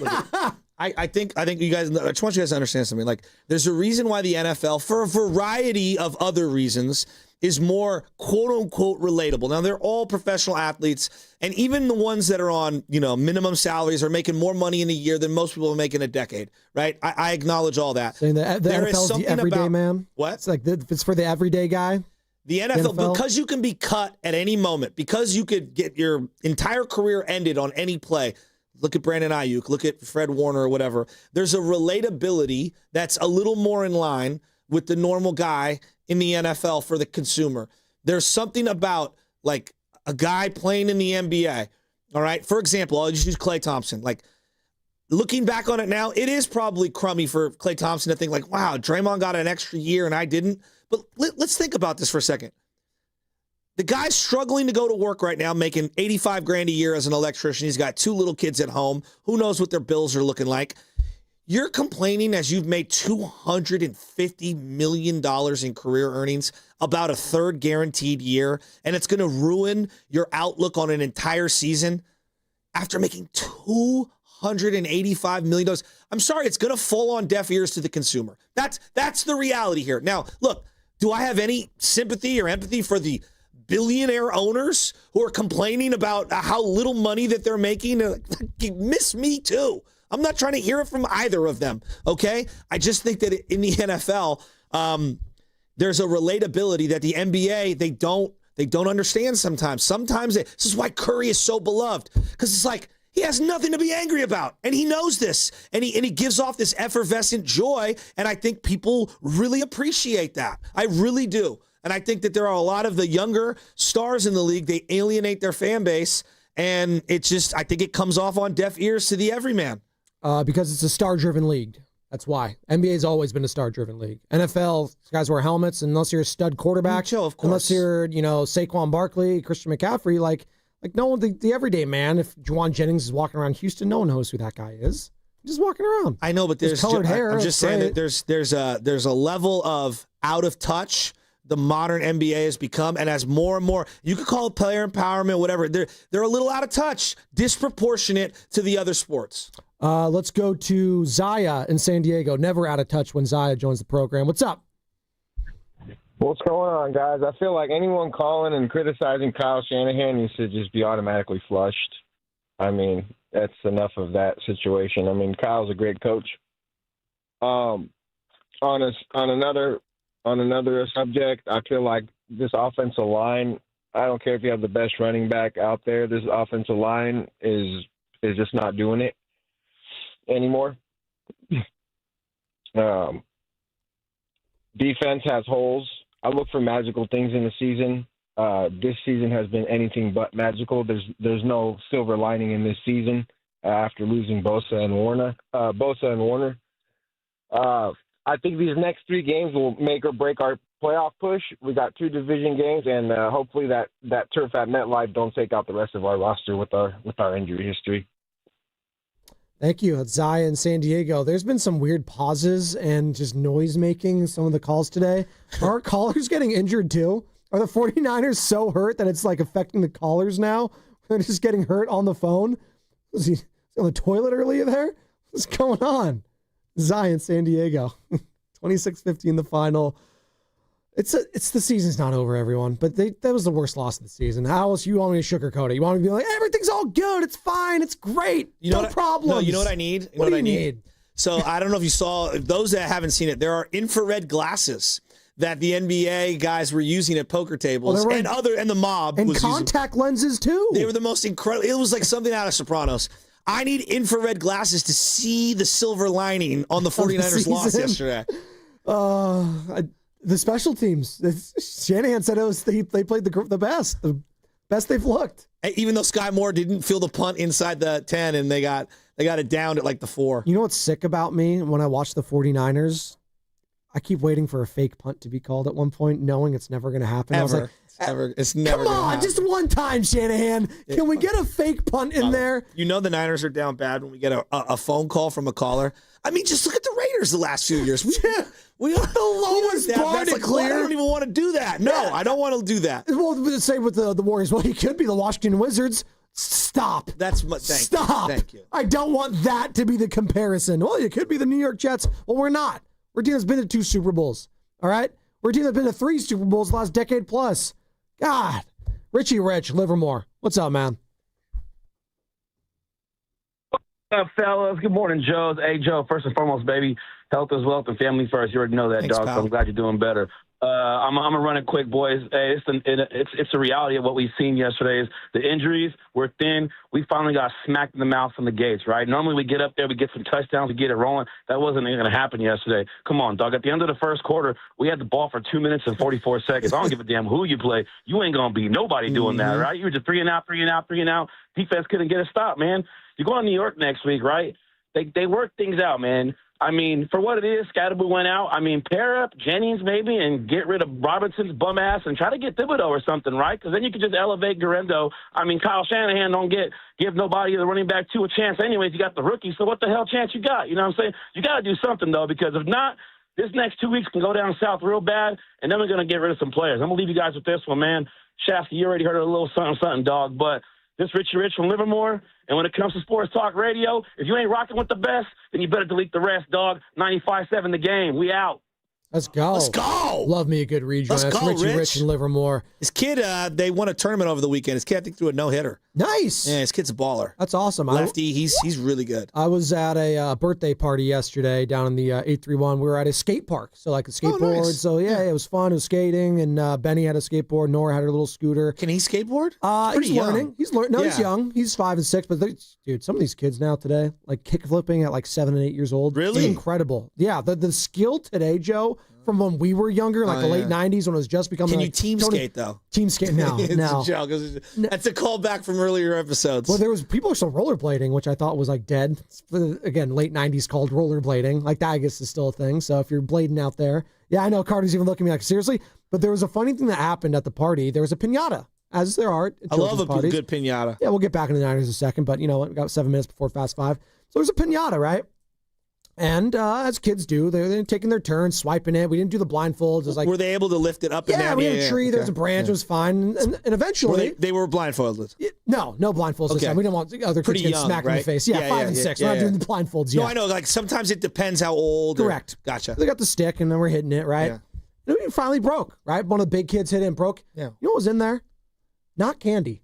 I think you guys, I just want you guys to understand something. Like, there's a reason why the NFL, for a variety of other reasons, is more quote-unquote relatable. Now, they're all professional athletes, and even the ones that are on, minimum salaries are making more money in a year than most people make in a decade, right? I acknowledge all that. Saying the NFL is the everyday man? What? It's like it's for the everyday guy? The NFL, because you can be cut at any moment, because you could get your entire career ended on any play. Look at Brandon Ayuk, look at Fred Warner or whatever. There's a relatability that's a little more in line with the normal guy in the NFL for the consumer. There's something about, like, a guy playing in the NBA, all right? For example, I'll just use Klay Thompson. Like, looking back on it now, it is probably crummy for Klay Thompson to think, like, wow, Draymond got an extra year and I didn't. But let's think about this for a second. The guy's struggling to go to work right now, making $85,000 a year as an electrician. He's got 2 little kids at home. Who knows what their bills are looking like? You're complaining as you've made $250 million in career earnings about a third guaranteed year, and it's going to ruin your outlook on an entire season after making $285 million. I'm sorry, it's going to fall on deaf ears to the consumer. That's the reality here. Now, look, do I have any sympathy or empathy for the billionaire owners who are complaining about how little money that they're making? Miss me too. I'm not trying to hear it from either of them, okay? I just think that in the NFL, there's a relatability that the NBA, they don't understand sometimes. Sometimes this is why Curry is so beloved, because it's like he has nothing to be angry about, and he knows this, and he gives off this effervescent joy, and I think people really appreciate that. I really do. And I think that there are a lot of the younger stars in the league, they alienate their fan base, and I think it comes off on deaf ears to the everyman. Because it's a star-driven league. That's why. NBA's always been a star-driven league. NFL, guys wear helmets unless you're a stud quarterback. Of course. Unless you're, Saquon Barkley, Christian McCaffrey. Like no one, the everyday man, if Juwan Jennings is walking around Houston, no one knows who that guy is. He's just walking around. I know, but there's colored hair. I'm just saying that there's a level of out of touch the modern NBA has become, and as more and more, you could call it player empowerment, whatever. They're a little out of touch, disproportionate to the other sports. Let's go to Zaya in San Diego. Never out of touch when Zaya joins the program. What's up? What's going on, guys? I feel like anyone calling and criticizing Kyle Shanahan needs to just be automatically flushed. I mean, that's enough of that situation. I mean, Kyle's a great coach. On another subject, I feel like this offensive line, I don't care if you have the best running back out there, this offensive line is just not doing it anymore. Defense has holes. I look for magical things in the season. This season has been anything but magical. There's no silver lining in this season after losing Bosa and Warner. I think these next 3 games will make or break our playoff push. We got 2 division games, and hopefully that turf at MetLife don't take out the rest of our roster with our injury history. Thank you. It's Zaya in San Diego. There's been some weird pauses and just noise making in some of the calls today. Are our callers getting injured too? Are the 49ers so hurt that it's like affecting the callers now? They're just getting hurt on the phone? Was he on the toilet earlier there? What's going on? Zaya in San Diego. 26-50 in the final. It's the season's not over, everyone, but that was the worst loss of the season. How else you want me to sugarcoat it? You want me to be like, everything's all good, it's fine, it's great, no problems. No, you know what I need? What do you need? So I don't know if you saw, those that haven't seen it, there are infrared glasses that the NBA guys were using at poker tables, and the mob and was contact lenses too. They were the most incredible. It was like something out of Sopranos. I need infrared glasses to see the silver lining on the 49ers loss yesterday. The special teams. Shanahan said they played the best they've looked. Even though Sky Moore didn't feel the punt inside the 10, and they got it down at like the 4. You know what's sick about me when I watch the 49ers? I keep waiting for a fake punt to be called at one point, knowing it's never going to happen. I was like, it's never. Come on, just one time, Shanahan. Can we get a fake punt in there? You know the Niners are down bad when we get a phone call from a caller. I mean, just look at the Raiders the last few years. We are the lowest bar to clear. I don't even want to do that. No, I don't want to do that. Well, same with the Warriors. Well, he could be the Washington Wizards. Stop. Stop. Thank you. I don't want that to be the comparison. Well, it could be the New York Jets. Well, we're not. We're a team that's been to 2 Super Bowls. All right? We're a team that's been to 3 Super Bowls the last decade plus. God. Richie Rich, Livermore. What's up, man? What's up, fellas? Good morning, Joe. Hey, Joe, first and foremost, baby, health is wealth and family first. You already know that, Thanks, dog. pal. So I'm glad you're doing better. I'm going to run it quick, boys. Hey, it's a reality of what we've seen yesterday. Is the injuries, we're thin. We finally got smacked in the mouth from the gates, right? Normally we get up there, we get some touchdowns, we get it rolling. That wasn't even going to happen yesterday. Come on, dog. At the end of the first quarter, we had the ball for 2 minutes and 44 seconds. I don't give a damn who you play. You ain't going to beat nobody doing that, right? You were just 3 and out. Defense couldn't get a stop, man. You're going to New York next week, right? They work things out, man. I mean, for what it is, Scatterboo went out. I mean, pair up Jennings maybe and get rid of Robinson's bum ass and try to get Thibodeau or something, right? Because then you could just elevate Garendo. I mean, Kyle Shanahan don't give nobody the running back 2 a chance anyways. You got the rookie, so what the hell chance you got? You know what I'm saying? You got to do something, though, because if not, this next 2 weeks can go down south real bad, and then we're going to get rid of some players. I'm going to leave you guys with this one, man. Shafty, you already heard a little something, dog, but this Richie Rich from Livermore, and when it comes to sports talk radio, if you ain't rocking with the best, then you better delete the rest, dog. 95.7 The Game. We out. Let's go. Let's go. Love me a good rejoin. Let's go, Richie Rich. Rich and Livermore. His kid, they won a tournament over the weekend. His kid, I think, threw a no-hitter. Nice. Yeah, his kid's a baller. That's awesome. Lefty, he's really good. I was at a birthday party yesterday down in the 831. We were at a skate park, so like a skateboard. Nice. So yeah, it was fun. It was skating, and Benny had a skateboard. Nora had her little scooter. Can he skateboard? He's learning. He's learning. No, Yeah. he's young. He's 5 and 6. But dude, some of these kids now today, like kick flipping at like 7 and 8 years old. Really? It's incredible. Yeah, the skill today, Joe, from when we were younger, like the late 90s when it was just becoming. Can like, you team skate though? Team skate now. It's no. a joke. That's a callback from earlier episodes. Well, there was people are still rollerblading, which I thought was like dead. Again, late 90s called rollerblading. Like that, I guess, is still a thing. So if you're blading out there, yeah, I know Carter's even looking at me like, seriously? But there was a funny thing that happened at the party. There was a piñata, as there are at I love a parties. good pinata. Yeah, we'll get back into the Niners in a second, but you know what? We got 7 minutes before Fast Five. So there's a piñata, right? And as kids do, they're taking their turn, swiping it. We didn't do the blindfolds. It was like, were they able to lift it up and down? We had a tree. There's a branch. It was fine. And eventually. They were blindfolded? No blindfolds this Okay. time. We didn't want other kids Pretty getting young, smacked in right? the face. Yeah, 5 and 6. We're not doing the blindfolds yet. No, I know. Like sometimes it depends how old. Correct. Gotcha. They got the stick, and then we're hitting it, right? Yeah. And it finally broke, right? One of the big kids hit it and broke. Yeah. You know what was in there? Not candy.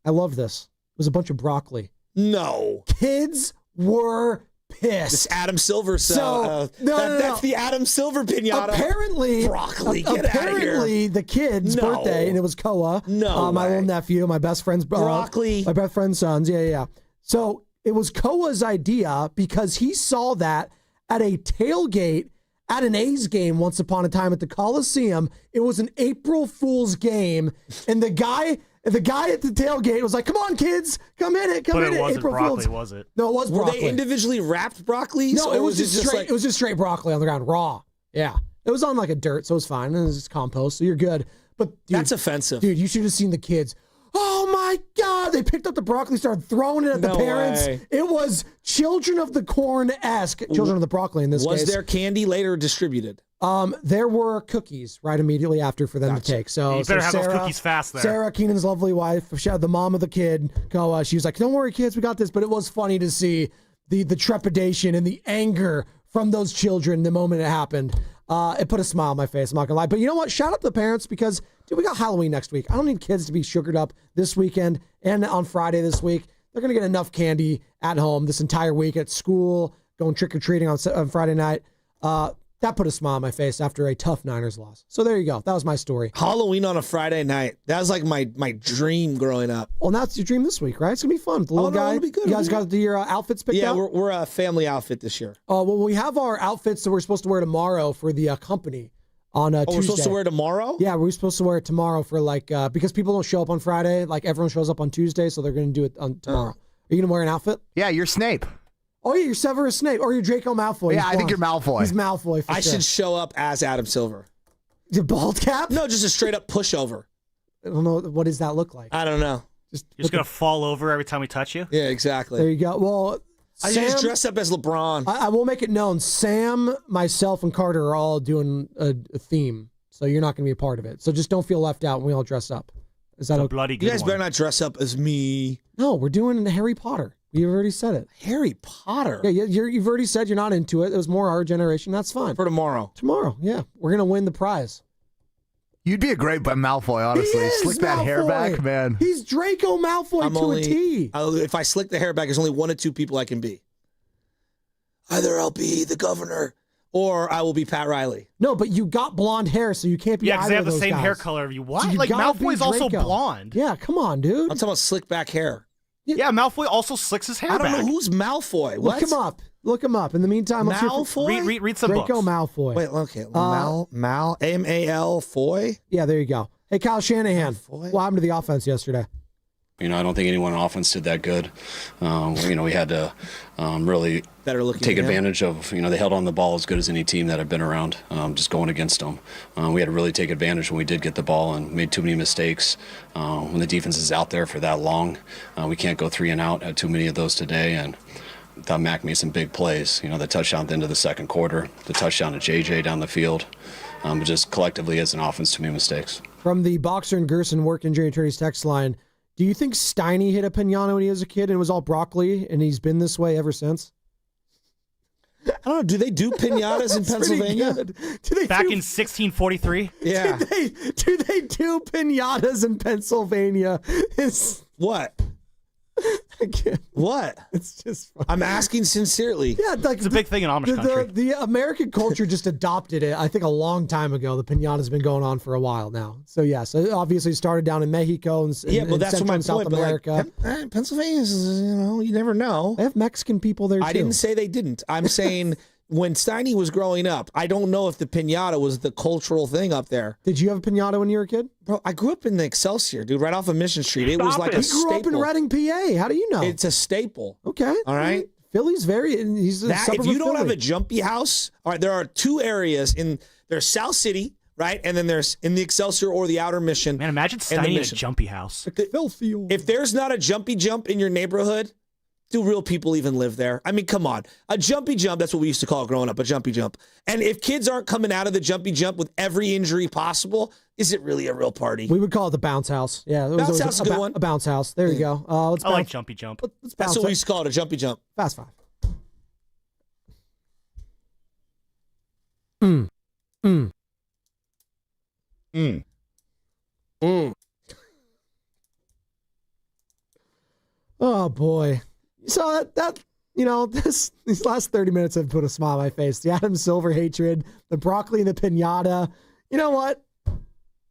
I love this. It was a bunch of broccoli. No. Kids were pissed. This Adam Silver. That's the Adam Silver pinata. Apparently, broccoli. Get out of here. Apparently, the kid's No. birthday, and it was Koa. No my way. little nephew, my best friend's Broccoli. my best friend's sons. Yeah. So it was Koa's idea because he saw that at a tailgate at an A's game once upon a time at the Coliseum. It was an April Fool's game, and the guy at the tailgate was like, "Come on, kids, come in it, come But in it it." wasn't April broccoli, Fool's. was it? No, it was Were broccoli. they individually wrapped broccoli? No, it was just straight. like, It was just straight broccoli on the ground, raw. Yeah, it was on like a dirt, so it was fine. It was just compost, so you're good. But dude, that's offensive. dude. You should have seen the kids. Oh my God! They picked up the broccoli, started throwing it at the No parents. way. It was Children of the Corn-esque. Children of the Broccoli in this case. Was there candy later distributed? There were cookies right immediately after for them to take. So You better have Sarah, those cookies fast there. Sarah, Keenan's lovely wife, she had the mom of the kid, go. She was like, "Don't worry, kids, we got this." But it was funny to see the trepidation and the anger from those children the moment it happened. It put a smile on my face. I'm not gonna lie. But you know what? Shout out to the parents because dude, we got Halloween next week. I don't need kids to be sugared up this weekend and on Friday this week. They're gonna get enough candy at home this entire week at school, going trick or treating on Friday night. That put a smile on my face after a tough Niners loss. So there you go. That was my story. Halloween on a Friday night. That was like my dream growing up. Well, now it's your dream this week, right? It's gonna be fun. The little no, guy. it'll be good. You guys got your outfits picked Yeah, out? we're a family outfit this year. Well, we have our outfits that we're supposed to wear tomorrow for the company on Tuesday. We're supposed to wear tomorrow? Yeah, we're supposed to wear it tomorrow for like because people don't show up on Friday. Like everyone shows up on Tuesday, so they're gonna do it on tomorrow. Are you gonna wear an outfit? Yeah, you're Snape. Oh yeah, you're Severus Snape, or you're Draco Malfoy. Yeah, I think you're Malfoy. He's Malfoy. For I sure. should show up as Adam Silver. The bald cap? No, just a straight up pushover. I don't know. What does that look like? I don't know. You're just going to fall over every time we touch you? Yeah, exactly. There you go. Well, I should just dress up as LeBron. I will make it known. Sam, myself, and Carter are all doing a theme, so you're not going to be a part of it. So just don't feel left out when we all dress up. Is that a okay? bloody good You guys one. better not dress up as me. No, we're doing Harry Potter. You've already said it. Harry Potter? Yeah, you've already said you're not into it. It was more our generation. That's fine. For tomorrow. Tomorrow, yeah. We're going to win the prize. You'd be a great Malfoy, honestly. He is Slick that hair Malfoy. back, man. He's Draco Malfoy a T. If I slick the hair back, there's only one of two people I can be. Either I'll be the governor or I will be Pat Riley. No, but you got blonde hair, so you can't be Yeah, because either they have of the those same guys. hair color of you. What? So you like, gotta be Malfoy's also Draco. blonde. Yeah, come on, dude. I'm talking about slick back hair. Yeah, Malfoy also slicks his hair I don't back. know who's Malfoy. Look him up. Look him up. In the meantime, let's hear from- Malfoy? Read some Draco books. Malfoy. Wait, okay. M-A-L Foy? Yeah, there you go. Hey, Kyle Shanahan. What happened to the offense yesterday? I don't think anyone on offense did that good. We had to really take advantage of, they held on the ball as good as any team that I've been around, just going against them. We had to really take advantage when we did get the ball and made too many mistakes. When the defense is out there for that long, we can't go 3 and out. Had too many of those today, and thought Mac made some big plays. The touchdown at the end of the second quarter, the touchdown to JJ down the field. But just collectively as an offense, too many mistakes. From the Boxer and Gerson work injury attorneys text line, do you think Steiny hit a pinata when he was a kid and it was all broccoli and he's been this way ever since? I don't know. Do they do pinatas in Pennsylvania? Back in 1643? Yeah. Do they do pinatas in Pennsylvania? What? What? It's just funny. I'm asking sincerely. Yeah, it's a big thing in Amish country. The American culture just adopted it, I think, a long time ago. The pinata's been going on for a while now. So, yes, it obviously started down in Mexico and that's Central my and South point, America. Like, Pennsylvania is, you never know. They have Mexican people there, too. I didn't say they didn't. I'm saying when Steiny was growing up, I don't know if the pinata was the cultural thing up there. Did you have a pinata when you were a kid? Bro, I grew up in the Excelsior, dude, right off of Mission Street. It was like a staple. You grew up in Reading, PA. How do you know? It's a staple. Okay. All right. Philly's he's a suburb if you of don't Philly. have a jumpy house, all right, there are 2 areas there's South City, right? And then there's in the Excelsior or the Outer Mission. Man, imagine Steiny in a jumpy house. If there's not a jumpy jump in your neighborhood, do real people even live there? I mean, come on. A jumpy jump, that's what we used to call it growing up, a jumpy jump. And if kids aren't coming out of the jumpy jump with every injury possible, is it really a real party? We would call it the bounce house. Yeah, bounce house is a good one. A bounce house. There you go. I like jumpy jump. That's what we used to call it, a jumpy jump. Fast 5. Oh boy. So these last 30 minutes have put a smile on my face. The Adam Silver hatred, the broccoli and the pinata. You know what?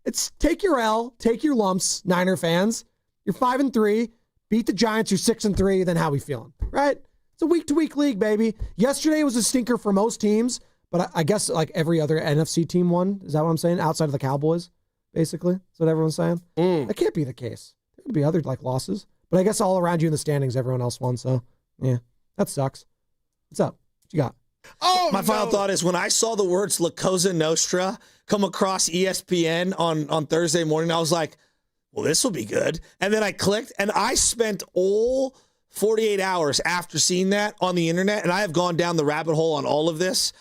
It's take your L, take your lumps, Niner fans. You're 5-3, beat the Giants, you're 6-3, then how we feeling? Right? It's a week-to-week league, baby. Yesterday was a stinker for most teams, but I guess like every other NFC team won. Is that what I'm saying? Outside of the Cowboys, basically. That's what everyone's saying. That can't be the case. There could be other losses. But I guess all around you in the standings, everyone else won. So, yeah, that sucks. What's up? What you got? My final thought is when I saw the words La Cosa Nostra come across ESPN on Thursday morning, I was like, well, this will be good. And then I clicked, and I spent all 48 hours after seeing that on the internet, and I have gone down the rabbit hole on all of this.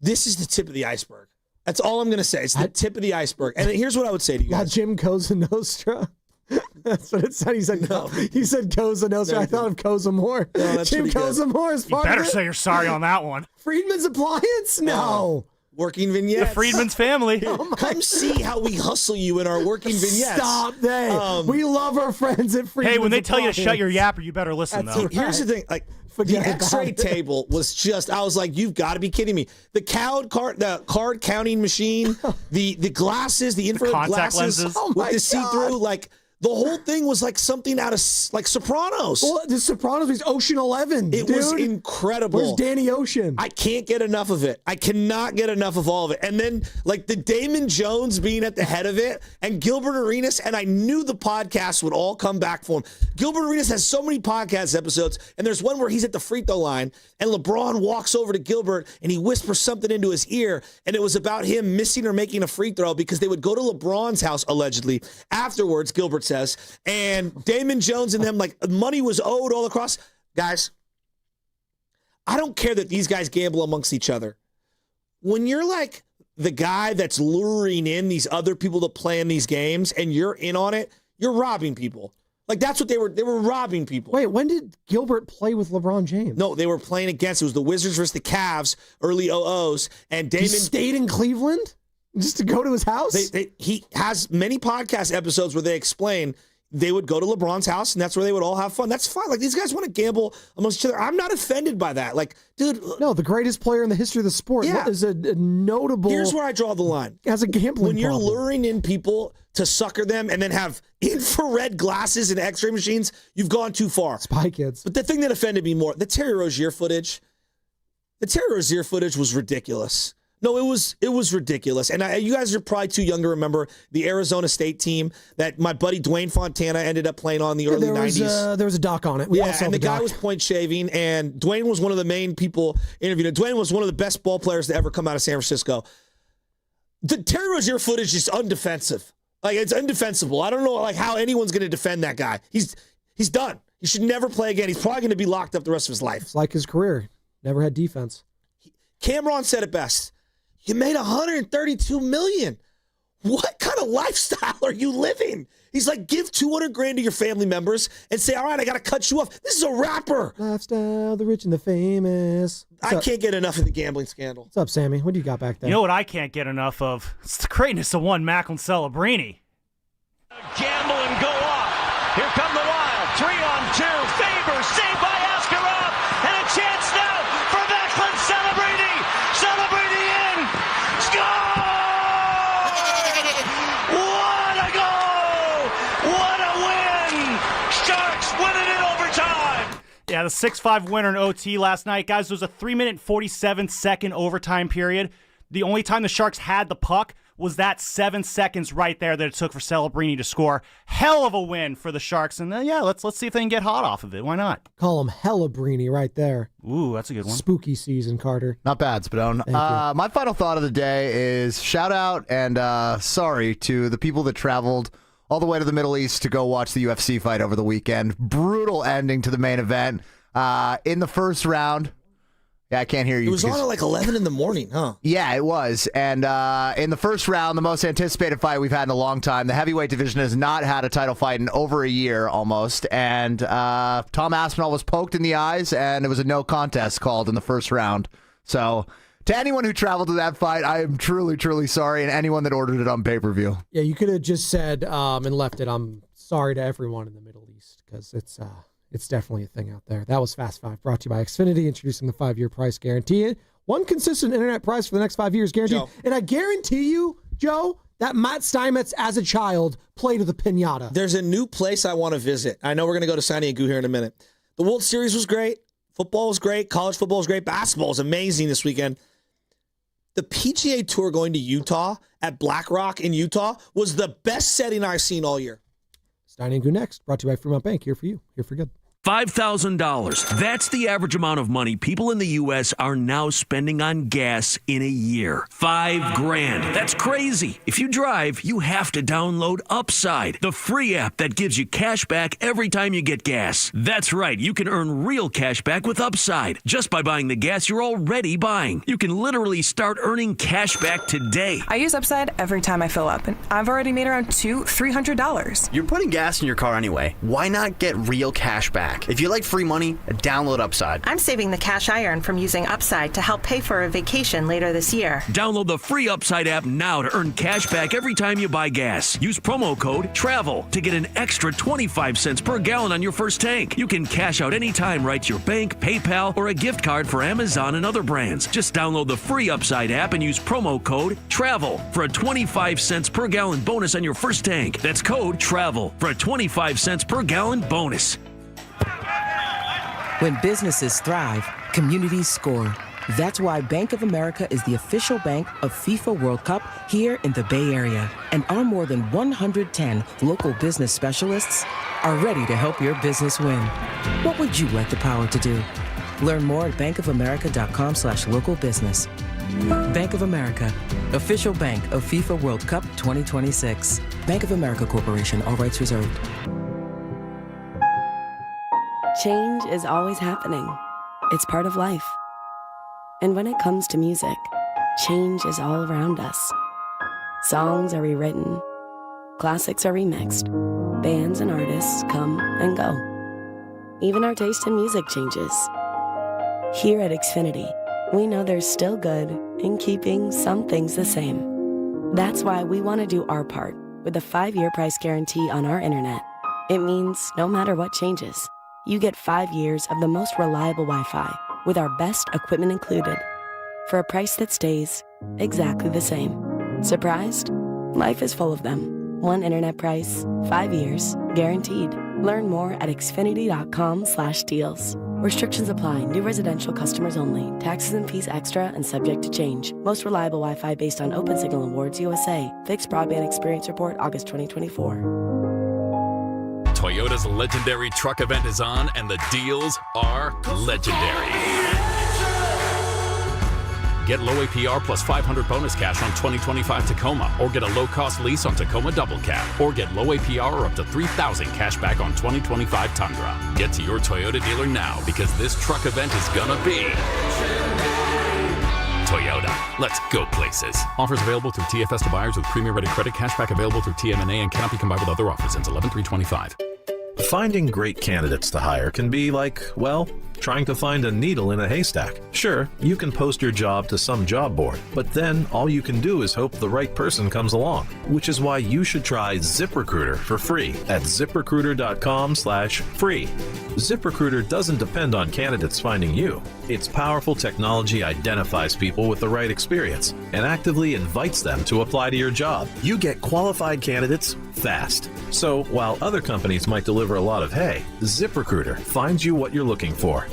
This is the tip of the iceberg. That's all I'm going to say. It's the tip of the iceberg. And here's what I would say to you guys. Jim Cosa Nostra. That's what it said. He said no. He said Cosa Nostra. No, I thought of Cosa Moore. No, Jim Cosa Moore is part You better of it. say you're sorry on that one. Friedman's Appliance? No. Working vignettes. The Friedman's family. Come see how we hustle you in our working vignettes. Stop. We love our friends at Friedman's Hey, when they tell you to Appliance. shut your yapper, you better listen, That's though. right. Here's the thing. Like, Forget the about X-ray it. table was just, I was like, you've got to be kidding me. The card counting machine, the glasses, the infrared contact glasses lenses. Oh with my the see-through, like, the whole thing was like something out of, like, Sopranos. Well, the Sopranos was Ocean 11. It was incredible. Where's Danny Ocean? I can't get enough of it. I cannot get enough of all of it. And then, like, the Damon Jones being at the head of it and Gilbert Arenas, and I knew the podcast would all come back for him. Gilbert Arenas has so many podcast episodes, and there's one where he's at the free throw line, and LeBron walks over to Gilbert, and he whispers something into his ear, and it was about him missing or making a free throw because they would go to LeBron's house, allegedly, afterwards, Gilbert says, and Damon Jones and them, like, money was owed all across. Guys, I don't care that these guys gamble amongst each other. When you're like the guy that's luring in these other people to play in these games and you're in on it, you're robbing people. Like, that's what they were robbing people. Wait, when did Gilbert play with LeBron James? No, they were playing against, it was the Wizards versus the Cavs, early 00s, and Damon He stayed in Cleveland just to go to his house? He has many podcast episodes where they explain they would go to LeBron's house, and that's where they would all have fun. That's fine. Like, these guys want to gamble amongst each other. I'm not offended by that. Like, dude. No, the greatest player in the history of the sport. Yeah. Is a notable. Here's where I draw the line. Has a gambling When you're problem. luring in people to sucker them and then have infrared glasses and x-ray machines, you've gone too far. Spy Kids. But the thing that offended me more, the Terry Rozier footage was ridiculous. No, it was ridiculous. And you guys are probably too young to remember the Arizona State team that my buddy Dwayne Fontana ended up playing on in the early 90s. There was a doc on it. And the guy was point shaving, and Dwayne was one of the main people interviewed. Dwayne was one of the best ball players to ever come out of San Francisco. The Terry Rozier footage is undefensive. Like, it's undefensible. I don't know how anyone's going to defend that guy. He's done. He should never play again. He's probably going to be locked up the rest of his life. It's like his career. Never had defense. Cameron said it best. You made $132 million. What kind of lifestyle are you living? He's like, give $200,000 to your family members and say, all right, I got to cut you off. This is a rapper. Lifestyle, the rich and the famous. I can't get enough of the gambling scandal. What's up, Sammy? What do you got back there? You know what I can't get enough of? It's the greatness of one Macklin Celebrini. Gamble and go off. Here come the Wild. 3-on-2. Faber saved by Askarov. And a chance now for Macklin Celebrini. Celebrini in. Score! What a goal! What a win! Sharks win it in overtime. Yeah, the 6-5 winner in OT last night. Guys, there was a 3-minute 47-second overtime period. The only time the Sharks had the puck was that 7 seconds right there that it took for Celebrini to score. Hell of a win for the Sharks. And let's see if they can get hot off of it. Why not? Call him Hellabrini right there. Ooh, that's a good one. Spooky season, Carter. Not bad, Spadone. My final thought of the day is shout out and sorry to the people that traveled all the way to the Middle East to go watch the UFC fight over the weekend. Brutal ending to the main event. In the first round, yeah, I can't hear you. It was on at like 11 in the morning, huh? Yeah, it was. And in the first round, the most anticipated fight we've had in a long time. The heavyweight division has not had a title fight in over a year almost. And Tom Aspinall was poked in the eyes, and it was a no contest called in the first round. So to anyone who traveled to that fight, I am truly, truly sorry. And anyone that ordered it on pay-per-view. Yeah, you could have just said and left it, I'm sorry to everyone in the Middle East, because it's definitely a thing out there. That was Fast 5, brought to you by Xfinity, introducing the 5-year price guarantee. One consistent internet price for the next 5 years guaranteed. Joe. And I guarantee you, Joe, that Matt Steinmetz as a child played with a piñata. There's a new place I want to visit. I know we're going to go to Sonny and Goo here in a minute. The World Series was great. Football was great. College football was great. Basketball was amazing this weekend. The PGA Tour going to Utah at Black Rock in Utah was the best setting I've seen all year. Steiny and Goo next, brought to you by Fremont Bank. Here for you. Here for good. $5,000. That's the average amount of money people in the U.S. are now spending on gas in a year. $5,000. That's crazy. If you drive, you have to download Upside, the free app that gives you cash back every time you get gas. That's right. You can earn real cash back with Upside just by buying the gas you're already buying. You can literally start earning cash back today. I use Upside every time I fill up, and I've already made around $300. You're putting gas in your car anyway. Why not get real cash back? If you like free money, download Upside. I'm saving the cash I earn from using Upside to help pay for a vacation later this year. Download the free Upside app now to earn cash back every time you buy gas. Use promo code TRAVEL to get an extra 25 cents per gallon on your first tank. You can cash out anytime right to your bank, PayPal, or a gift card for Amazon and other brands. Just download the free Upside app and use promo code TRAVEL for a 25 cents per gallon bonus on your first tank. That's code TRAVEL for a 25 cents per gallon bonus. When businesses thrive, communities score. That's why Bank of America is the official bank of FIFA World Cup here in the Bay Area. And our more than 110 local business specialists are ready to help your business win. What would you like the power to do? Learn more at bankofamerica.com/local business. Bank of America, official bank of FIFA World Cup 2026. Bank of America Corporation, all rights reserved. Change is always happening. It's part of life. And when it comes to music, change is all around us. Songs are rewritten. Classics are remixed. Bands and artists come and go. Even our taste in music changes. Here at Xfinity, we know there's still good in keeping some things the same. That's why we want to do our part with a 5-year price guarantee on our internet. It means no matter what changes, you get 5 years of the most reliable Wi-Fi with our best equipment included for a price that stays exactly the same. Surprised? Life is full of them. One internet price, 5 years, guaranteed. Learn more at Xfinity.com/deals. Restrictions apply. New residential customers only. Taxes and fees extra and subject to change. Most reliable Wi-Fi based on Open Signal Awards USA. Fixed Broadband Experience Report, August 2024. Toyota's legendary truck event is on, and the deals are legendary. Get low APR plus 500 bonus cash on 2025 Tacoma, or get a low-cost lease on Tacoma Double Cab, or get low APR or up to $3,000 cash back on 2025 Tundra. Get to your Toyota dealer now, because this truck event is gonna be Toyota. Let's go places. Offers available through TFS to buyers with premier-rated credit. Cashback available through TMNA and cannot be combined with other offers. Ends 11/3/25. Finding great candidates to hire can be like, well, trying to find a needle in a haystack. Sure, you can post your job to some job board, but then all you can do is hope the right person comes along, which is why you should try ZipRecruiter for free at ZipRecruiter.com/free. ZipRecruiter doesn't depend on candidates finding you. Its powerful technology identifies people with the right experience and actively invites them to apply to your job. You get qualified candidates fast. So while other companies might deliver a lot of hay, ZipRecruiter finds you what you're looking for.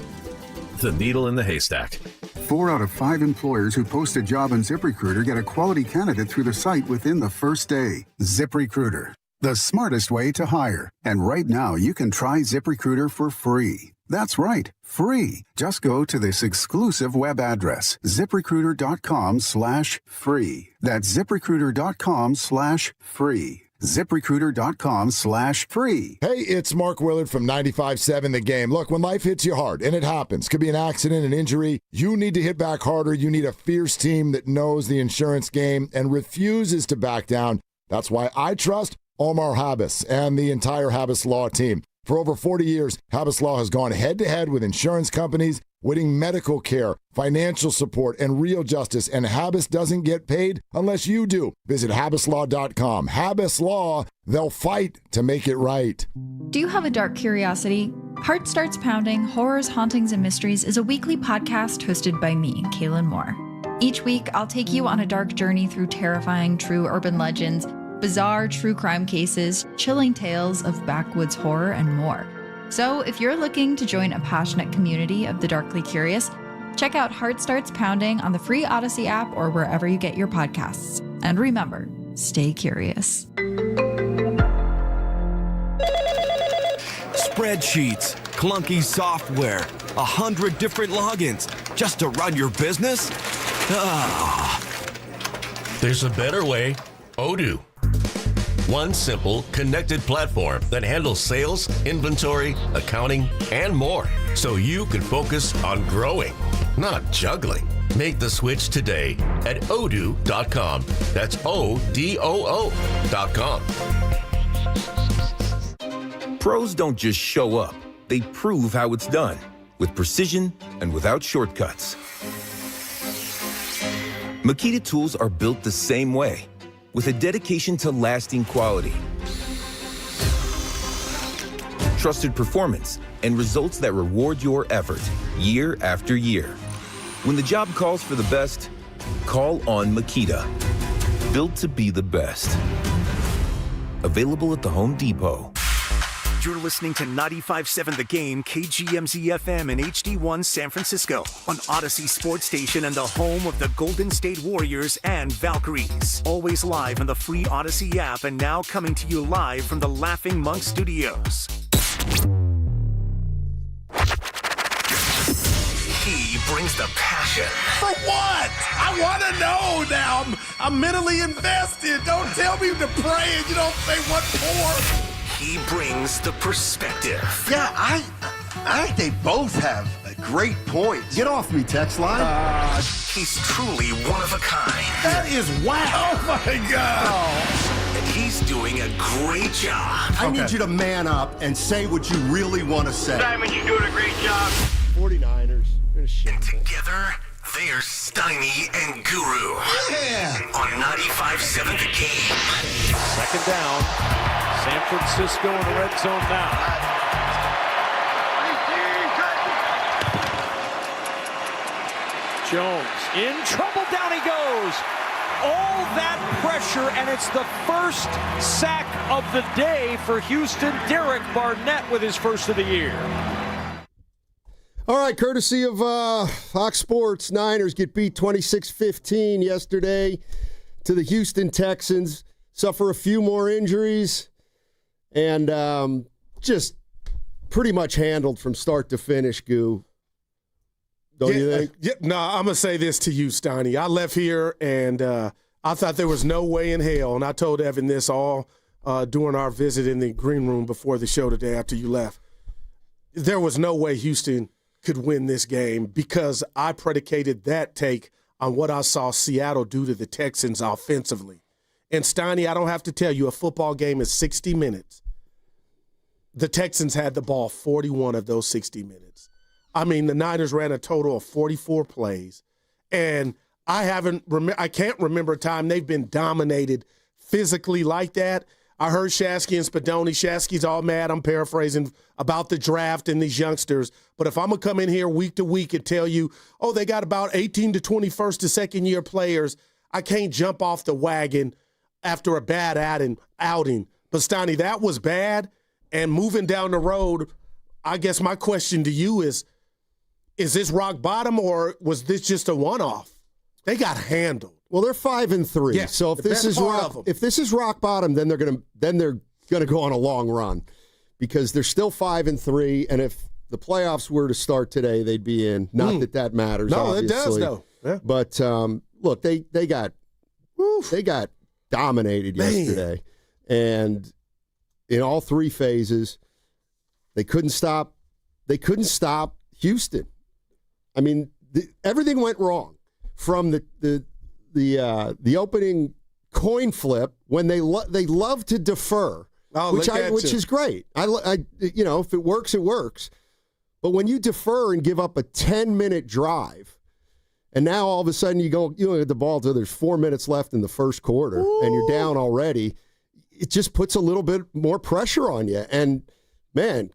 The needle in the haystack. 4 out of 5 employers who post a job on ZipRecruiter get a quality candidate through the site within the first day. ZipRecruiter, the smartest way to hire. And right now, you can try ZipRecruiter for free. That's right, free. Just go to this exclusive web address, ZipRecruiter.com/free. That's ZipRecruiter.com/free. ZipRecruiter.com/free. Hey, it's Mark Willard from 95.7 The Game. Look, when life hits you hard, and it happens, could be an accident, an injury, you need to hit back harder. You need a fierce team that knows the insurance game and refuses to back down. That's why I trust Omar Habas and the entire Habas Law team. For over 40 years, Habas Law has gone head-to-head with insurance companies, winning medical care, financial support, and real justice, and Habas doesn't get paid unless you do. Visit habaslaw.com. Habas Law, they'll fight to make it right. Do you have a dark curiosity? Heart Starts Pounding, Horrors, Hauntings, and Mysteries is a weekly podcast hosted by me, Kaylin Moore. Each week, I'll take you on a dark journey through terrifying true urban legends, bizarre true crime cases, chilling tales of backwoods horror, and more. So if you're looking to join a passionate community of the darkly curious, check out Heart Starts Pounding on the free Odyssey app or wherever you get your podcasts. And remember, stay curious. Spreadsheets, clunky software, 100 different logins just to run your business? Ah. There's a better way. Odoo. One simple, connected platform that handles sales, inventory, accounting, and more, so you can focus on growing, not juggling. Make the switch today at odoo.com. That's ODOO.com. Pros don't just show up. They prove how it's done, with precision and without shortcuts. Makita tools are built the same way, with a dedication to lasting quality, trusted performance, and results that reward your effort year after year. When the job calls for the best, call on Makita. Built to be the best. Available at the Home Depot. You're listening to 95.7 The Game, KGMZ FM in HD1 San Francisco, on Odyssey Sports Station and the home of the Golden State Warriors and Valkyries. Always live on the free Odyssey app and now coming to you live from the Laughing Monk Studios. He brings the passion. For what? I want to know now. I'm mentally invested. Don't tell me to pray and you don't say what for. He brings the perspective. Yeah, I think they both have great points. Get off me, text line. He's truly one of a kind. That is wow. Oh, my God. Oh. And he's doing a great job. I need you to man up and say what you really want to say. Simon, you're doing a great job. 49ers. And together, they are Steiny and Guru. Yeah. On 95.7 The Game. Second down. San Francisco in the red zone now. Jones in trouble, down he goes. All that pressure, and it's the first sack of the day for Houston. Derek Barnett with his first of the year. All right, courtesy of Fox Sports, Niners get beat 26-15 yesterday to the Houston Texans, suffer a few more injuries, and just pretty much handled from start to finish, Goo. Don't you think? No, I'm going to say this to you, Steiny. I left here, and I thought there was no way in hell, and I told Evan this all during our visit in the green room before the show today after you left. There was no way Houston could win this game because I predicated that take on what I saw Seattle do to the Texans offensively. And Steiny, I don't have to tell you, a football game is 60 minutes. The Texans had the ball 41 of those 60 minutes. I mean, the Niners ran a total of 44 plays. And I can't remember a time they've been dominated physically like that. I heard Shasky and Spadoni. Shasky's all mad, I'm paraphrasing, about the draft and these youngsters. But if I'm going to come in here week to week and tell you, oh, they got about 18 to 20 first to second year players, I can't jump off the wagon after a bad outing. But, Steiny, that was bad. And moving down the road, I guess my question to you is this rock bottom or was this just a one-off? They got handled. Well, they're 5-3. Yeah, so if this is rock bottom, then they're gonna go on a long run because they're still 5-3. And if the playoffs were to start today, they'd be in. Not that matters. No, obviously. it does though. Yeah. But look, they got dominated yesterday, and in all three phases, they couldn't stop Houston. I mean, everything went wrong from the opening coin flip when they love to defer, which is great. I if it works, it works. But when you defer and give up a 10-minute drive, and now all of a sudden you don't get the ball until there's 4 minutes left in the first quarter, and you're down already, it just puts a little bit more pressure on you. And man,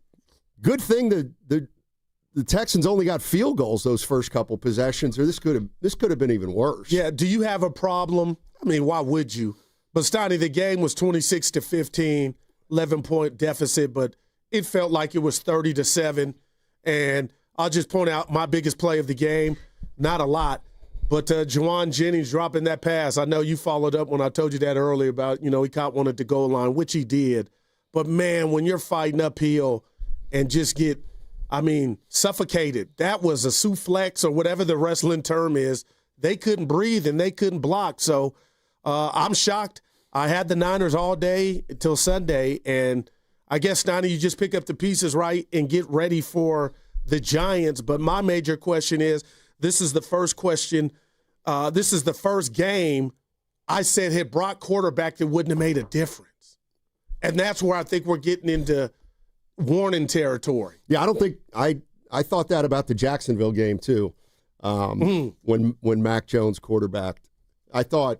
good thing the Texans only got field goals those first couple possessions, or this could have been even worse. Yeah, do you have a problem? I mean, why would you? But Steiny, the game was 26-15, 11-point deficit, but it felt like it was 30-7. And I'll just point out my biggest play of the game, not a lot, but Juwan Jennings dropping that pass. I know you followed up when I told you that earlier about, he caught one at the goal line, which he did. But, man, when you're fighting uphill and just get suffocated. That was a suplex or whatever the wrestling term is. They couldn't breathe and they couldn't block. So I'm shocked. I had the Niners all day until Sunday, and I guess, Steiny, you just pick up the pieces, right, and get ready for the Giants. But my major question is, this is the first question. This is the first game I said had Brock quarterback that wouldn't have made a difference. And that's where I think we're getting into warning territory. Yeah, I don't think I thought that about the Jacksonville game too. When Mac Jones quarterbacked, I don't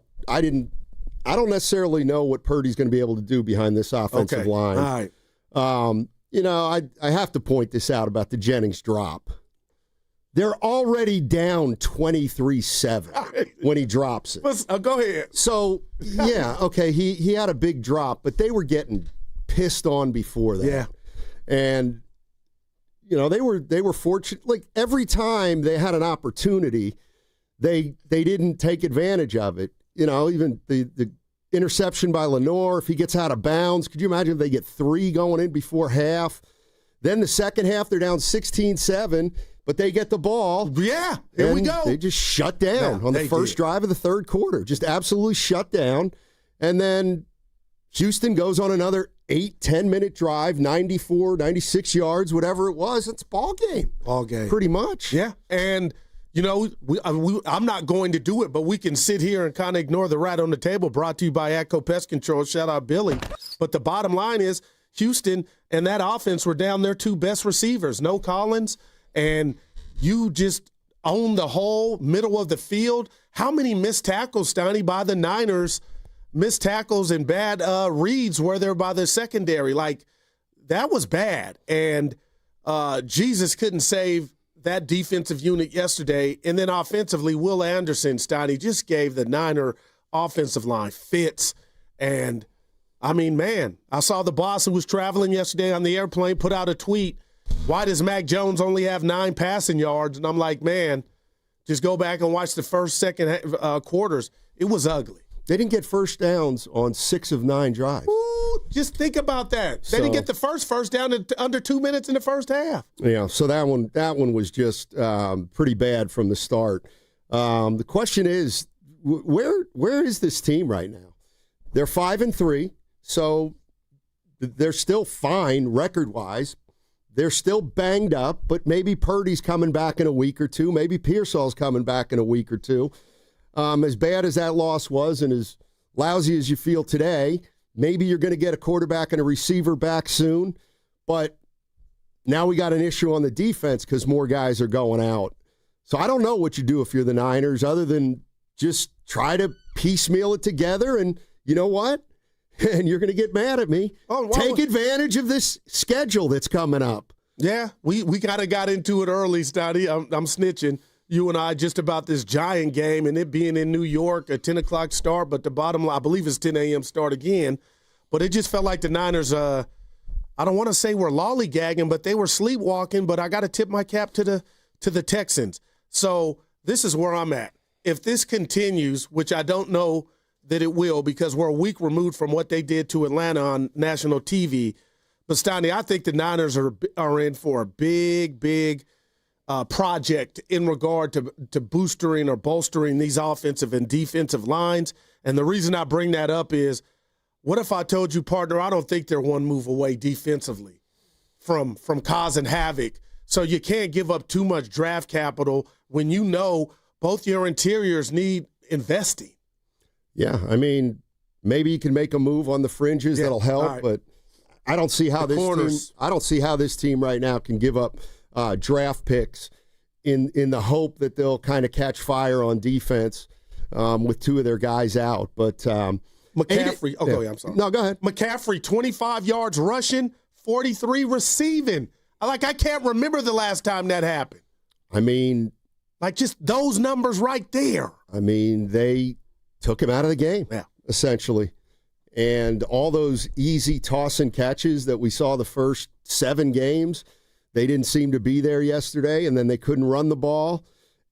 necessarily know what Purdy's going to be able to do behind this offensive line. All right. I have to point this out about the Jennings drop. They're already down 23-7 when he drops it. Go ahead. So, yeah, okay, he had a big drop, but they were getting pissed on before that. Yeah. And, they were fortunate. Like, every time they had an opportunity, they didn't take advantage of it. Even the interception by Lenore, if he gets out of bounds, could you imagine if they get 3 going in before half? Then the second half, they're down 16-7, but they get the ball. Yeah, here we go. They just shut down on the first drive of the third quarter. Just absolutely shut down. And then Houston goes on another 8-10-minute drive, 94, 96 yards, whatever it was. It's ball game. Ball game. Pretty much. Yeah. And, I'm not going to do it, but we can sit here and kind of ignore the rat on the table, brought to you by Atco Pest Control. Shout out Billy. But the bottom line is Houston and that offense were down their 2 best receivers, no Collins, and you just own the whole middle of the field. How many missed tackles, Steiny, by the Niners? Missed tackles and bad reads were there by the secondary. Like, that was bad. And Jesus couldn't save that defensive unit yesterday. And then offensively, Will Anderson, Steiny, just gave the Niner offensive line fits. And, I saw the boss who was traveling yesterday on the airplane put out a tweet. why does Mac Jones only have 9 passing yards? And I'm like, man, just go back and watch the first, second quarters. It was ugly. They didn't get first downs on 6 of 9 drives. Ooh, just think about that. They didn't get the first down in under 2 minutes in the first half. Yeah, so that one was just pretty bad from the start. The question is, where is this team right now? They're 5-3, so they're still fine record-wise. They're still banged up, but maybe Purdy's coming back in a week or two. Maybe Pearsall's coming back in a week or two. As bad as that loss was and as lousy as you feel today, maybe you're going to get a quarterback and a receiver back soon. But now we got an issue on the defense because more guys are going out. So I don't know what you do if you're the Niners other than just try to piecemeal it together. And you know what? And you're going to get mad at me. Take advantage of this schedule that's coming up. Yeah, we kind of got into it early, Stoddy. I'm snitching. You and I just about this Giant game and it being in New York, a 10 o'clock start, but the bottom line, I believe it's 10 a.m. start again. But it just felt like the Niners, I don't want to say we're lollygagging, but they were sleepwalking. But I got to tip my cap to the Texans. So this is where I'm at. If this continues, which I don't know that it will because we're a week removed from what they did to Atlanta on national TV. But, Stoney, I think the Niners are in for a big project in regard to boosting or bolstering these offensive and defensive lines. And the reason I bring that up is, what if I told you, partner, I don't think they're one move away defensively from causing havoc. So you can't give up too much draft capital when you know both your interiors need investing. Yeah, I mean, maybe you can make a move on the fringes that'll help, right. But I don't see how this team right now can give up draft picks in the hope that they'll kind of catch fire on defense with 2 of their guys out. But McCaffrey, I'm sorry. No, go ahead. McCaffrey, 25 yards rushing, 43 receiving. I can't remember the last time that happened. I mean, like just those numbers right there. I mean, they took him out of the game, essentially. And all those easy toss and catches that we saw the first 7 games, they didn't seem to be there yesterday, and then they couldn't run the ball.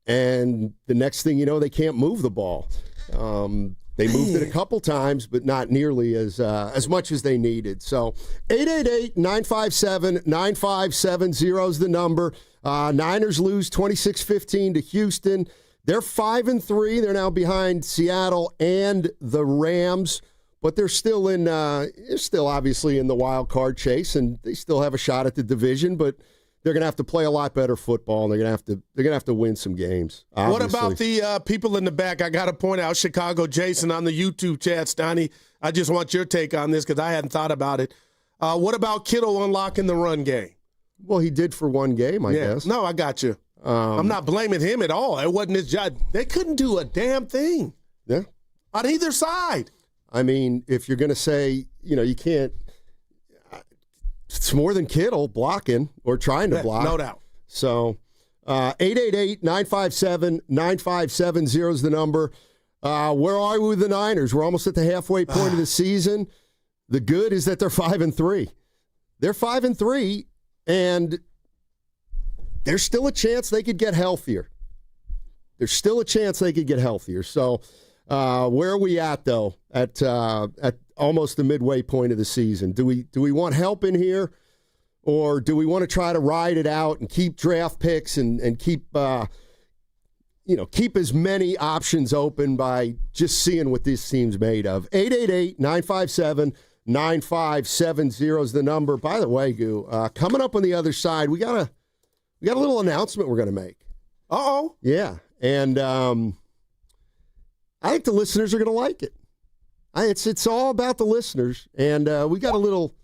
And the next thing you know, they can't move the ball. They moved it a couple times, but not nearly as much as they needed. So 888-957-9570 is the number. Niners lose 26-15 to Houston. They're 5-3. They're now behind Seattle and the Rams, but they're still obviously in the wild card chase, and they still have a shot at the division. But they're going to have to play a lot better football, and they're going to have to win some games. Obviously. What about the people in the back? I got to point out Chicago Jason on the YouTube chat, Stoney. I just want your take on this because I hadn't thought about it. What about Kittle unlocking the run game? Well, he did for one game, I guess. No, I got you. I'm not blaming him at all. It wasn't his job. They couldn't do a damn thing. Yeah. On either side. I mean, if you're going to say, you can't, it's more than Kittle blocking or trying to block. No doubt. So 888-957-9570 is the number. Where are we with the Niners? We're almost at the halfway point of the season. The good is that they're 5-3. They're 5-3, and there's still a chance they could get healthier. So where are we at, though, at almost the midway point of the season? Do we want help in here, or do we want to try to ride it out and keep draft picks and keep as many options open by just seeing what this team's made of? 888-957-9570 is the number. By the way, Goo, coming up on the other side, we got a little announcement we're going to make. Uh-oh. Yeah, and I think the listeners are going to like it. It's all about the listeners, and we got a little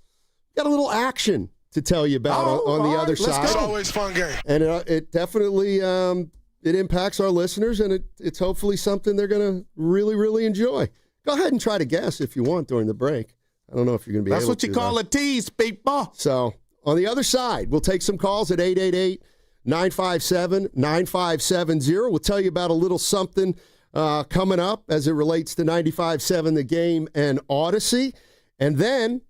action to tell you about on the other side. It's always a fun game, and it definitely it impacts our listeners, and it's hopefully something they're going to really, really enjoy. Go ahead and try to guess if you want during the break. I don't know if you're going to be able to. That's what you call a tease, people. So on the other side, we'll take some calls at 888-957-9570. We'll tell you about a little something coming up as it relates to 95.7 The Game and Odyssey. And then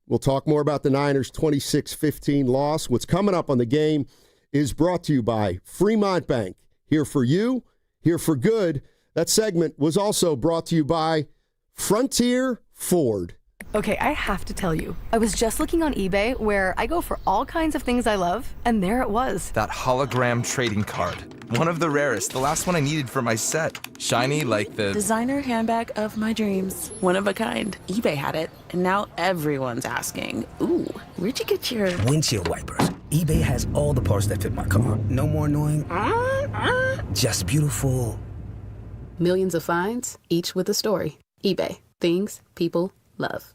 We'll talk more about the Niners' 26-15 loss. What's coming up on the game is brought to you by Fremont Bank. Here for you, here for good. That segment was also brought to you by Frontier Ford. Okay, I have to tell you, I was just looking on eBay where I go for all kinds of things I love, and there it was. That hologram trading card. One of the rarest, the last one I needed for my set. Shiny like the Designer handbag of my dreams. One of a kind. eBay had it, and now everyone's asking, ooh, where'd you get your windshield wipers? eBay has all the parts that fit my car. No more annoying, just beautiful. Millions of finds, each with a story. eBay. Things people love.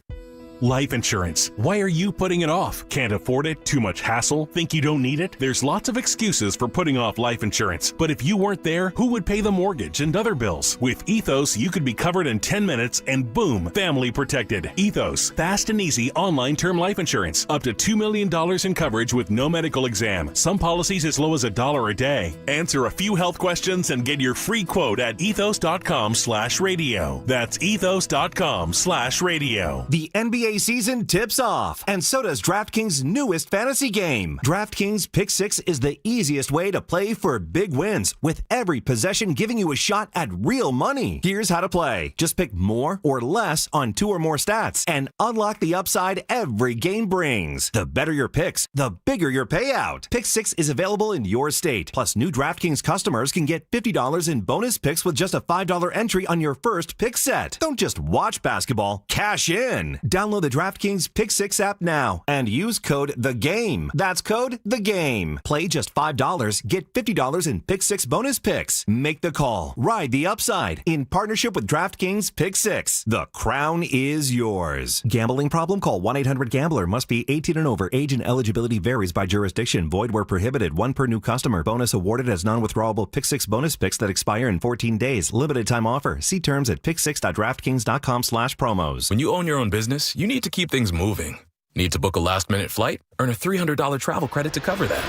Life insurance. Why are you putting it off? Can't afford it? Too much hassle? Think you don't need it? There's lots of excuses for putting off life insurance. But if you weren't there, who would pay the mortgage and other bills? With Ethos, you could be covered in 10 minutes and boom, family protected. Ethos, fast and easy online term life insurance. Up to $2 million in coverage with no medical exam. Some policies as low as $1 a day. Answer a few health questions and get your free quote at ethos.com/radio. That's ethos.com/radio. The NBA season tips off, and so does DraftKings' newest fantasy game. DraftKings Pick 6 is the easiest way to play for big wins, with every possession giving you a shot at real money. Here's how to play. Just pick more or less on 2 or more stats, and unlock the upside every game brings. The better your picks, the bigger your payout. Pick 6 is available in your state. Plus, new DraftKings customers can get $50 in bonus picks with just a $5 entry on your first pick set. Don't just watch basketball, cash in. Download the DraftKings Pick 6 app now and use code THEGAME. That's code THEGAME. Play just $5, get $50 in Pick 6 bonus picks. Make the call. Ride the upside. In partnership with DraftKings Pick 6. The crown is yours. Gambling problem? Call 1-800-GAMBLER. Must be 18 and over. Age and eligibility varies by jurisdiction. Void where prohibited. 1 per new customer. Bonus awarded as non-withdrawable Pick 6 bonus picks that expire in 14 days. Limited time offer. See terms at pick6.draftkings.com/promos. When you own your own business, you need to keep things moving. Need to book a last-minute flight? Earn a $300 travel credit to cover that.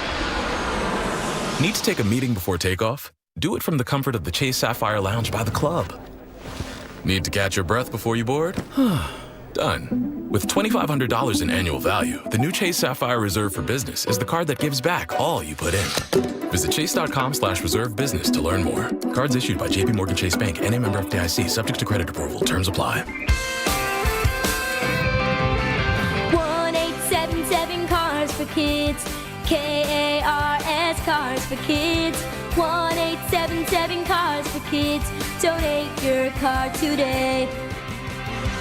Need to take a meeting before takeoff? Do it from the comfort of the Chase Sapphire Lounge by the club. Need to catch your breath before you board? Done. With $2,500 in annual value, the new Chase Sapphire Reserve for Business is the card that gives back all you put in. Visit chase.com/reserve business to learn more. Cards issued by JPMorgan Chase Bank and a member of FDIC, subject to credit approval. Terms apply. 1-877 Cars for Kids. KARS Cars for Kids. 1-877 Cars for Kids. Donate your car today.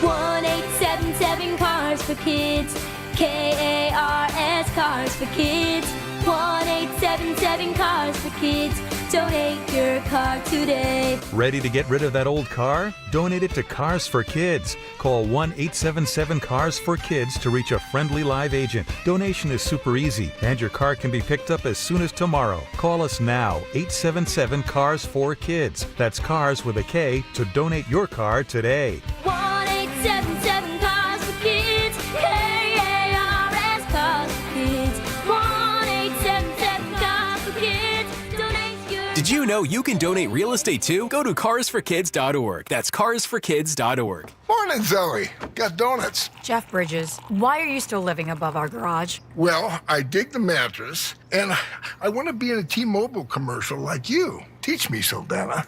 1-877 Cars for Kids. KARS Cars for Kids. 1-877 Cars for Kids. Donate your car today. Ready to get rid of that old car? Donate it to Cars for Kids. Call 1-877-CARS-FOR-KIDS to reach a friendly live agent. Donation is super easy, and your car can be picked up as soon as tomorrow. Call us now, 877-CARS-FOR-KIDS. That's Cars with a K to donate your car today. 1-877 Cars for Kids. KARS Cars for Kids. 1-877 Cars for Kids. Donate your. Did you know you can donate real estate too? Go to carsforkids.org. That's carsforkids.org. Morning, Zoe. Got donuts. Jeff Bridges, why are you still living above our garage? Well, I dig the mattress, and I want to be in a T-Mobile commercial like you. Teach me, Saldana.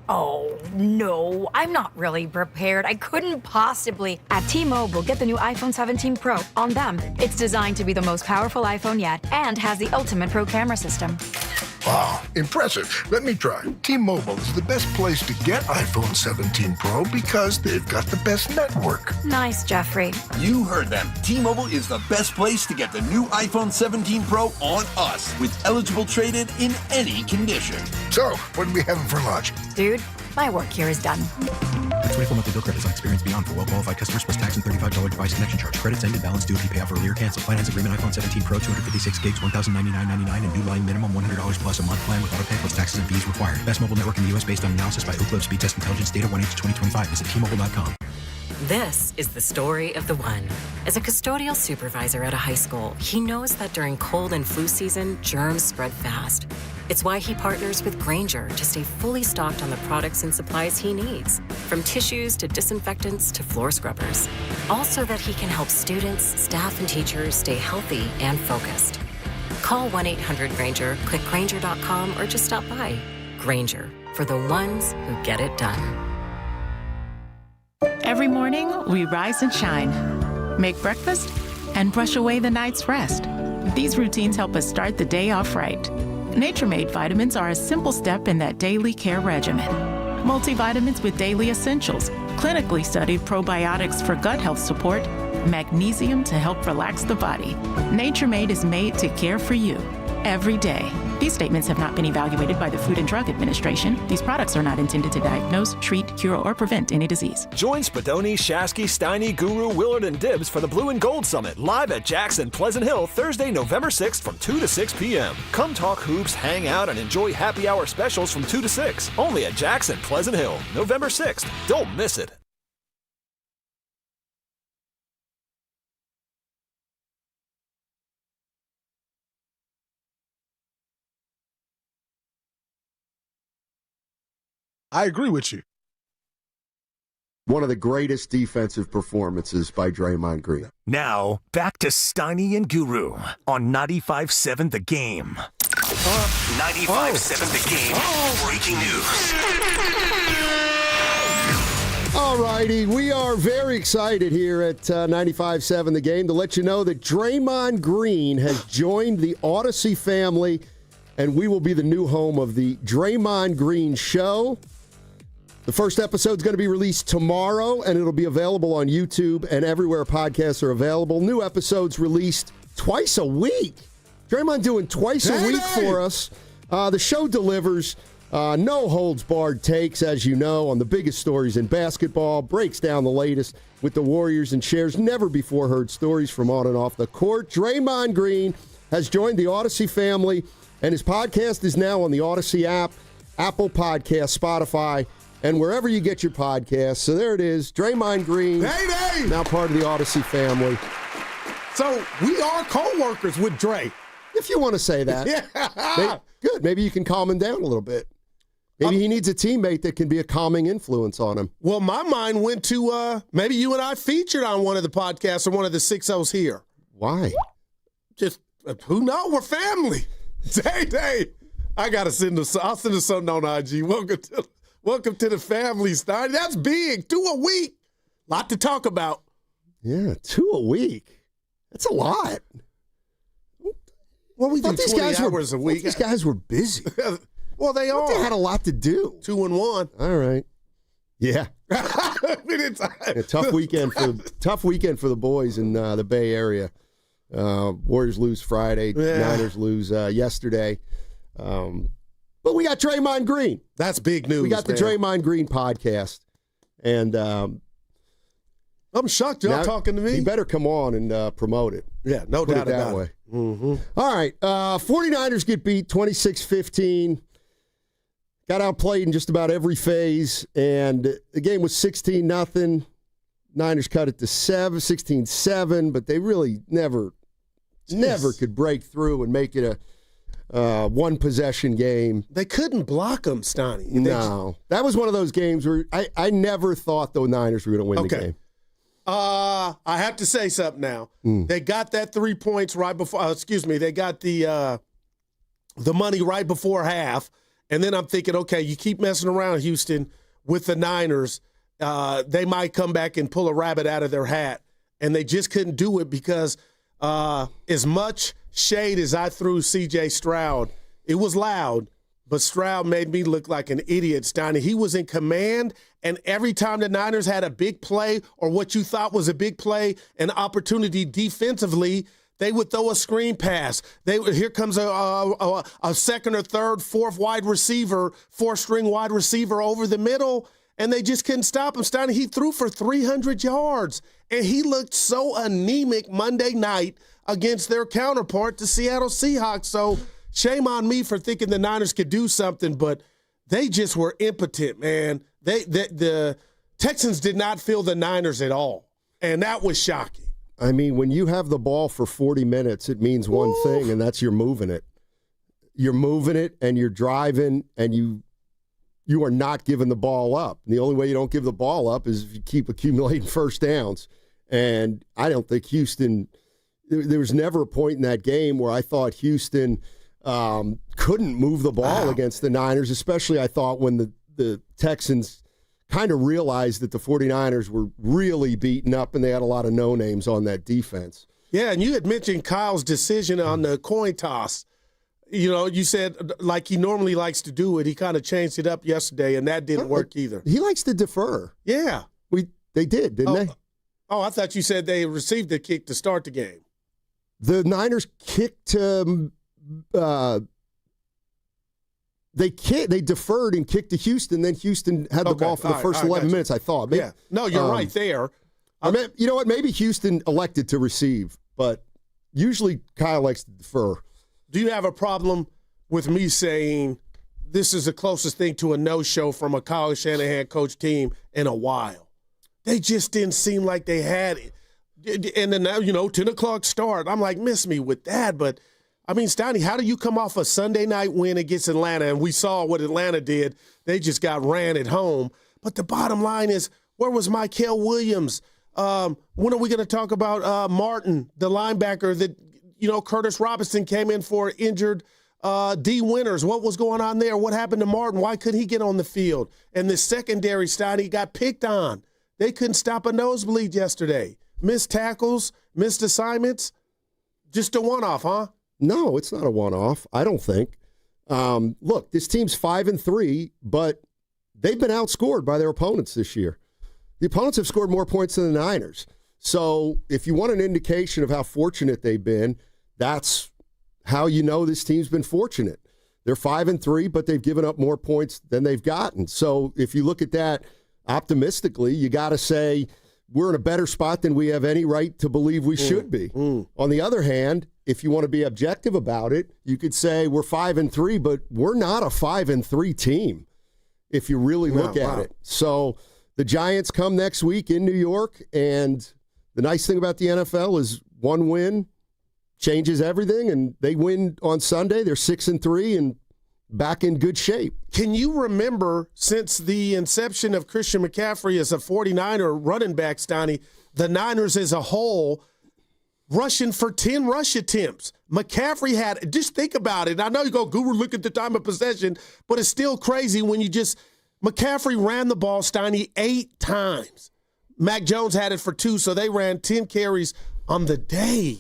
Oh, no, I'm not really prepared. I couldn't possibly. At T-Mobile, get the new iPhone 17 Pro. On them, it's designed to be the most powerful iPhone yet and has the ultimate pro camera system. Wow, impressive. Let me try. T-Mobile is the best place to get iPhone 17 Pro because they've got the best network. Nice, Jeffrey. You heard them. T-Mobile is the best place to get the new iPhone 17 Pro on us with eligible trade-in in any condition. So, what are we having for lunch? Dude, my work here is done. 24 monthly bill credits on experience beyond for well-qualified customers plus tax and $35 device connection charge. Credits ended, balance due if you pay off earlier. Cancel. Finance agreement iPhone 17 Pro, 256 gigs, $1,099.99 and new line minimum $100 plus a month plan with auto pay plus taxes and fees required. Best mobile network in the U.S. based on analysis by Ookla Speed Test Intelligence data 1H2025. Visit T-Mobile.com. This is the story of the one. As a custodial supervisor at a high school, he knows that during cold and flu season, germs spread fast. It's why he partners with Grainger to stay fully stocked on the products and supplies he needs, from tissues to disinfectants to floor scrubbers. All so that he can help students, staff, and teachers stay healthy and focused. Call 1-800-GRAINGER, click Grainger.com, or just stop by. Grainger, for the ones who get it done. Every morning, we rise and shine, make breakfast, and brush away the night's rest. These routines help us start the day off right. Nature-Made vitamins are a simple step in that daily care regimen. Multivitamins with daily essentials, clinically studied probiotics for gut health support, magnesium to help relax the body. Nature-Made is made to care for you every day. These statements have not been evaluated by the Food and Drug Administration. These products are not intended to diagnose, treat, cure, or prevent any disease. Join Spadoni, Shasky, Steiny, Guru, Willard, and Dibbs for the Blue and Gold Summit, live at Jackson Pleasant Hill, Thursday, November 6th from 2 to 6 p.m. Come talk hoops, hang out, and enjoy happy hour specials from 2 to 6. Only at Jackson Pleasant Hill, November 6th. Don't miss it. I agree with you. One of the greatest defensive performances by Draymond Green. Now, back to Steiny and Guru on 95.7 The Game. 95.7 The Game. Breaking news. All righty, we are very excited here at 95.7 The Game to let you know that Draymond Green has joined the Odyssey family, and we will be the new home of the Draymond Green Show. The first episode is going to be released tomorrow, and it'll be available on YouTube and everywhere podcasts are available. New episodes released twice a week. Draymond doing twice a week for us. The show delivers no holds barred takes, as you know, on the biggest stories in basketball, breaks down the latest with the Warriors, and shares never before heard stories from on and off the court. Draymond Green has joined the Odyssey family, and his podcast is now on the Odyssey app, Apple Podcasts, Spotify, and wherever you get your podcasts. So there it is, Draymond Green, now part of the Odyssey family. So we are co-workers with Dre. If you want to say that. Yeah. Good. Maybe you can calm him down a little bit. Maybe he needs a teammate that can be a calming influence on him. Well, my mind went to maybe you and I featured on one of the podcasts or one of the 6-0s here. Why? Just, who knows? We're family. Day. I got to send us. I'll send us something on IG. Welcome to the family, Stein. That's big. 2 a week. Lot to talk about. Yeah, 2 a week. That's a lot. Well, we do 20 hours a week. These guys were busy. Well, they are. They had a lot to do. 2 and 1. All right. Yeah. Tough weekend for the boys in the Bay Area. Warriors lose Friday. Niners lose yesterday. But we got Draymond Green. That's big news. We got the Draymond Green podcast. And I'm shocked y'all talking to me. You better come on and promote it. Yeah, no doubt about it. Mm-hmm. All right. 49ers get beat 26-15. Got outplayed in just about every phase. And the game was 16-0. Niners cut it to 16-7. But they really never could break through and make it a one-possession game. They couldn't block them, Stoney. No. That was one of those games where I never thought the Niners were going to win the game. I have to say something now. They got that 3 points right before, they got the money right before half. And then I'm thinking, okay, you keep messing around, Houston, with the Niners. They might come back and pull a rabbit out of their hat. And they just couldn't do it because as much shade as I threw C.J. Stroud, it was loud, but Stroud made me look like an idiot, Steiny. He was in command, and every time the Niners had a big play or what you thought was a big play, an opportunity defensively, they would throw a screen pass. Here comes a second or third, fourth four-string wide receiver over the middle, and they just couldn't stop him. Steiny, he threw for 300 yards, and he looked so anemic Monday night against their counterpart, the Seattle Seahawks. So shame on me for thinking the Niners could do something, but they just were impotent, man. The Texans did not feel the Niners at all, and that was shocking. I mean, when you have the ball for 40 minutes, it means one thing, and that's you're moving it. you're moving it and you're driving and you are not giving the ball up. And the only way you don't give the ball up is if you keep accumulating first downs. And I don't think Houston – there was never a point in that game where I thought Houston couldn't move the ball against the Niners, especially I thought when the Texans kind of realized that the 49ers were really beaten up and they had a lot of no-names on that defense. Yeah, and you had mentioned Kyle's decision on the coin toss. You know, you said like he normally likes to do it. He kind of changed it up yesterday, and that didn't work either. He likes to defer. Yeah. They did, didn't they? Oh, I thought you said they received the kick to start the game. The Niners kicked they deferred and kicked to Houston. Then Houston had the ball for the first 11 minutes, I thought. Yeah. No, you're right there. You know what? Maybe Houston elected to receive, but usually Kyle likes to defer. Do you have a problem with me saying this is the closest thing to a no-show from a Kyle Shanahan coach team in a while? They just didn't seem like they had it. And then now, 10 o'clock start. I'm like, miss me with that. But, I mean, Steiny, how do you come off a Sunday night win against Atlanta? And we saw what Atlanta did. They just got ran at home. But the bottom line is, where was Mykel Williams? When are we going to talk about Martin, the linebacker that, Curtis Robinson came in for injured D. Winters? What was going on there? What happened to Martin? Why couldn't he get on the field? And the secondary, Steiny, got picked on. They couldn't stop a nosebleed yesterday. Missed tackles, missed assignments. Just a one-off, huh? No, it's not a one-off, I don't think. Look, this team's 5-3, but they've been outscored by their opponents this year. The opponents have scored more points than the Niners. So if you want an indication of how fortunate they've been, that's how you know this team's been fortunate. They're 5-3, but they've given up more points than they've gotten. So if you look at that optimistically, you got to say we're in a better spot than we have any right to believe we should be. On the other hand, if you want to be objective about it, you could say we're 5-3, but we're not a 5-3 team if you really look at it. So the Giants come next week in New York, and the nice thing about the NFL is one win changes everything, and they win on Sunday. They're 6-3 and back in good shape. Can you remember, since the inception of Christian McCaffrey as a 49er running back, Stoney, the Niners as a whole rushing for 10 rush attempts? McCaffrey had, just think about it. I know you go, Guru, look at the time of possession, but it's still crazy when you just, McCaffrey ran the ball, Stoney, 8 times. Mac Jones had it for 2, so they ran 10 carries on the day.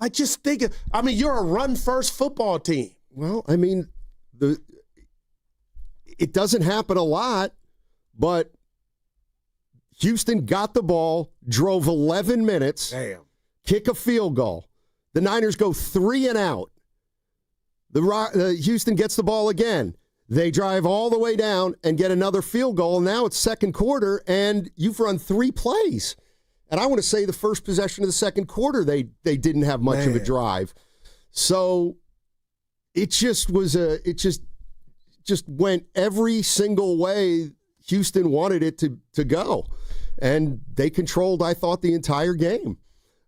I just think, you're a run-first football team. Well, it doesn't happen a lot, but Houston got the ball, drove 11 minutes, kick a field goal. The Niners go 3 and out. Houston gets the ball again. They drive all the way down and get another field goal. And now it's second quarter, and you've run 3 plays. And I want to say the first possession of the second quarter, they didn't have much of a drive. So it just was just went every single way Houston wanted it to go. And they controlled, I thought, the entire game.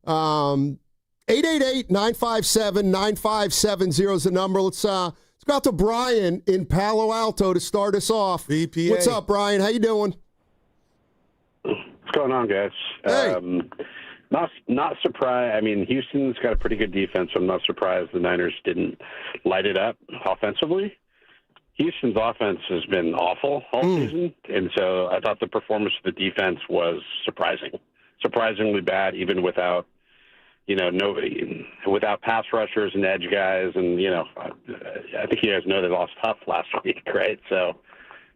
888-957-9570 is the number. Let's go out to Brian in Palo Alto to start us off. VPA. What's up, Brian? How you doing? What's going on, guys? Hey. Not surprised. Houston's got a pretty good defense, so I'm not surprised the Niners didn't light it up offensively. Houston's offense has been awful all season, and so I thought the performance of the defense was surprisingly bad, even without without pass rushers and edge guys, and I think you guys know they lost Huff last week, right? So,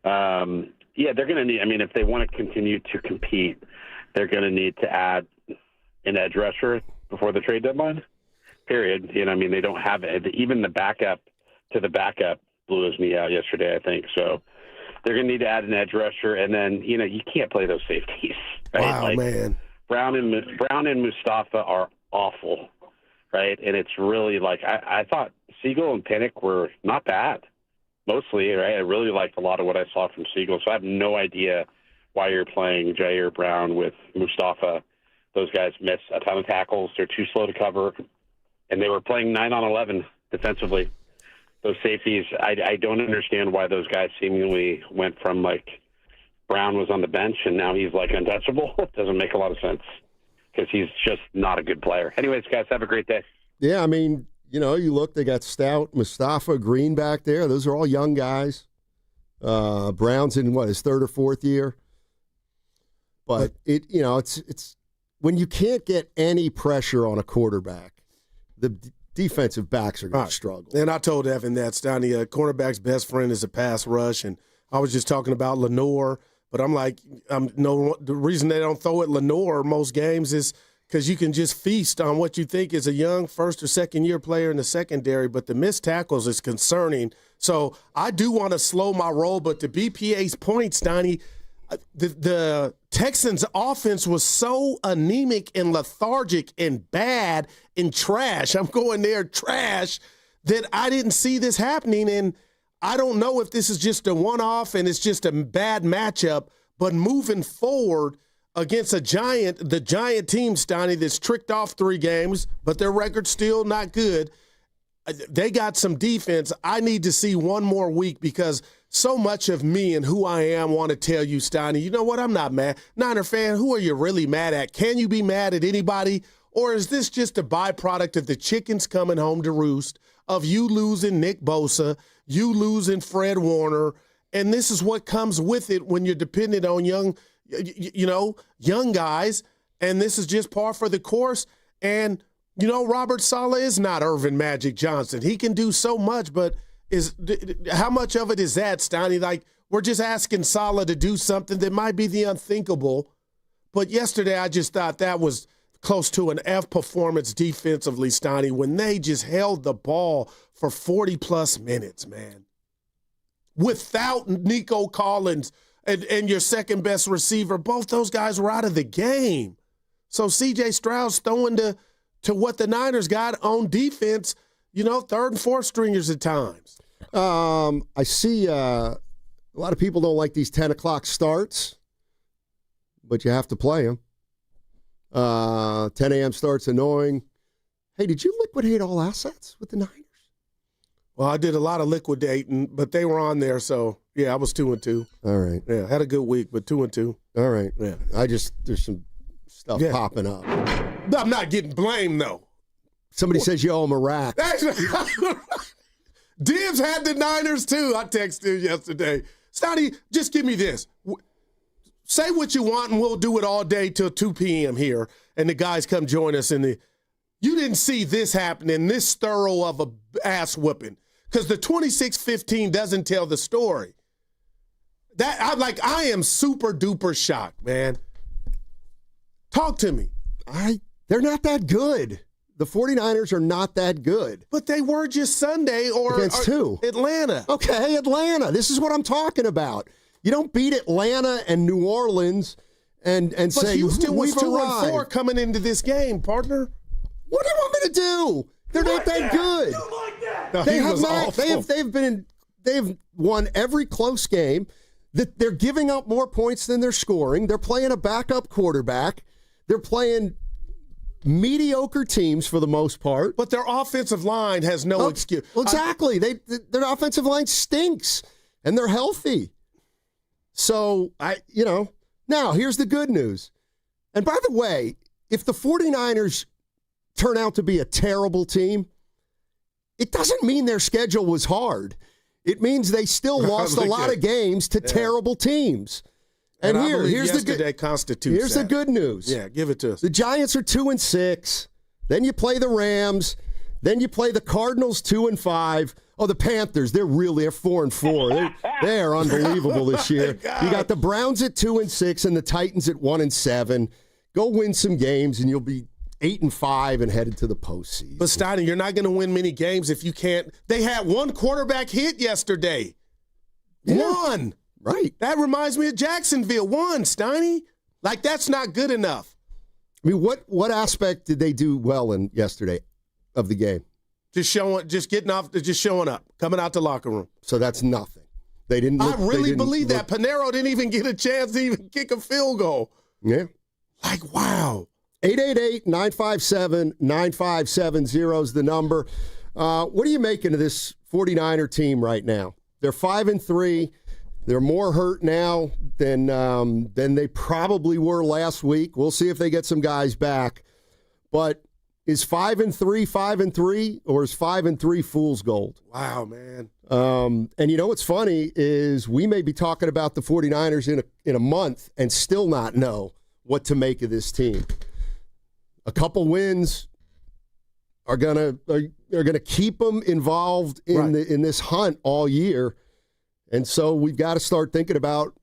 they're going to need. If they want to continue to compete, they're going to need to add an edge rusher before the trade deadline. Period. They don't have it. Even the backup to the backup blew his knee out yesterday, I think. So they're going to need to add an edge rusher, and then you can't play those safeties. Right? Wow, man. Brown and Mustafa are awful, right? And it's really I thought Siegel and Pinnock were not bad, mostly, right? I really liked a lot of what I saw from Siegel, so I have no idea why you're playing Jair Brown with Mustafa. Those guys miss a ton of tackles. They're too slow to cover, and they were playing 9 on 11 defensively. those safeties, I don't understand why those guys seemingly went from like Brown was on the bench and now he's like untouchable. It doesn't make a lot of sense because he's just not a good player. Anyways, guys, have a great day. Yeah, I mean, you look, they got Stout, Mustafa, Green back there. Those are all young guys. Brown's in his third or fourth year. But it's when you can't get any pressure on a quarterback, the defensive backs are going to struggle. And I told Evan that, Stoney, a cornerback's best friend is a pass rush. And I was just talking about Lenore, but I'm like, the reason they don't throw at Lenore most games is because you can just feast on what you think is a young first or second year player in the secondary, but the missed tackles is concerning. So I do want to slow my roll, but to BPA's point, Stoney, the Texans' offense was so anemic and lethargic and bad and trash. I'm going there, trash, that I didn't see this happening. And I don't know if this is just a one-off and it's just a bad matchup, but moving forward against the giant team, Stoney, that's tricked off 3 games, but their record's still not good. They got some defense. I need to see one more week because so much of me and who I am want to tell you, Stoney, you know what? I'm not mad. Niner fan, who are you really mad at? Can you be mad at anybody? Or is this just a byproduct of the chickens coming home to roost, of you losing Nick Bosa, you losing Fred Warner, and this is what comes with it when you're dependent on young guys, and this is just par for the course. And Robert Saleh is not Irvin Magic Johnson. He can do so much, but how much of it is that, Stoney? Like, we're just asking Saleh to do something that might be the unthinkable. But yesterday, I just thought that was close to an F performance defensively, Stoney, when they just held the ball for 40-plus minutes, man. Without Nico Collins and your second-best receiver, both those guys were out of the game. So C.J. Stroud's throwing to what the Niners got on defense, third and fourth stringers at times. I see a lot of people don't like these 10 o'clock starts, but you have to play them. 10 a.m. starts annoying. Hey, did you liquidate all assets with the Niners? Well, I did a lot of liquidating, but they were on there, so, yeah, I was 2-2. All right. Yeah, had a good week, but 2-2. All right. Yeah. There's some stuff popping up. I'm not getting blamed, though. Somebody says you owe him a rack. Dibs had the Niners, too. I texted him yesterday. Stoney, just give me this. Say what you want, and we'll do it all day till 2 p.m. here, and the guys come join us in the – you didn't see this happening, this thorough of a ass-whooping, because the 26-15 doesn't tell the story. I am super-duper shocked, man. Talk to me. They're not that good. The 49ers are not that good. But they were just Sunday against who? Atlanta. Okay, Atlanta. This is what I'm talking about. You don't beat Atlanta and New Orleans and say, Houston was we've 2-4 coming into this game, partner. What do you want me to do? They're not that good. No, they've won every close game. They're giving up more points than they're scoring. They're playing a backup quarterback. They're playing mediocre teams for the most part. But their offensive line has no excuse. Well, exactly. Their offensive line stinks, and they're healthy. So, now here's the good news. And by the way, if the 49ers turn out to be a terrible team, it doesn't mean their schedule was hard. It means they still lost a lot of games to terrible teams. And here's the good news. Yeah, give it to us. The Giants are 2-6. Then you play the Rams. Then you play the Cardinals 2-5. Oh, the Panthers, they're 4-4. They're unbelievable this year. You got the Browns at 2-6 and the Titans at 1-7. Go win some games and you'll be 8-5 and headed to the postseason. But Steiner, you're not going to win many games if you can't. They had one quarterback hit yesterday. Yeah. One. Right. That reminds me of Jacksonville. One, Steiny. Like, that's not good enough. I mean, what aspect did they do well in yesterday of the game? Just showing up, coming out the locker room. So that's nothing. They didn't. I really believe that. Panero didn't even get a chance to even kick a field goal. Yeah. Like, wow. 888-957-9570 is the number. What are you making of this 49er team right now? They're 5-3. They're more hurt now than they probably were last week. We'll see if they get some guys back. But is 5-3 5-3, or is 5-3 fool's gold? Wow, man. And you know what's funny is we may be talking about the 49ers in a month and still not know what to make of this team. A couple wins are gonna keep them involved in this hunt all year. And so we've got to start thinking about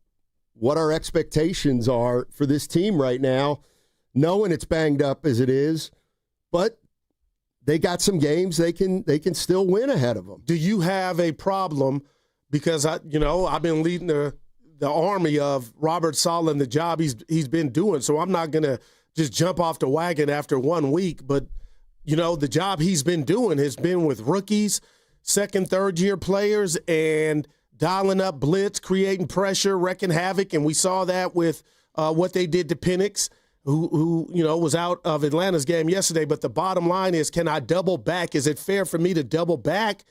what our expectations are for this team right now, knowing it's banged up as it is, but they got some games they can still win ahead of them. Do you have a problem? Because I've been leading the army of Robert Saleh and the job he's been doing, so I'm not gonna just jump off the wagon after 1 week. But the job he's been doing has been with rookies, second, third year players, and dialing up blitz, creating pressure, wrecking havoc, and we saw that with what they did to Penix, who was out of Atlanta's game yesterday. But the bottom line is, can I double back? Is it fair for me to double back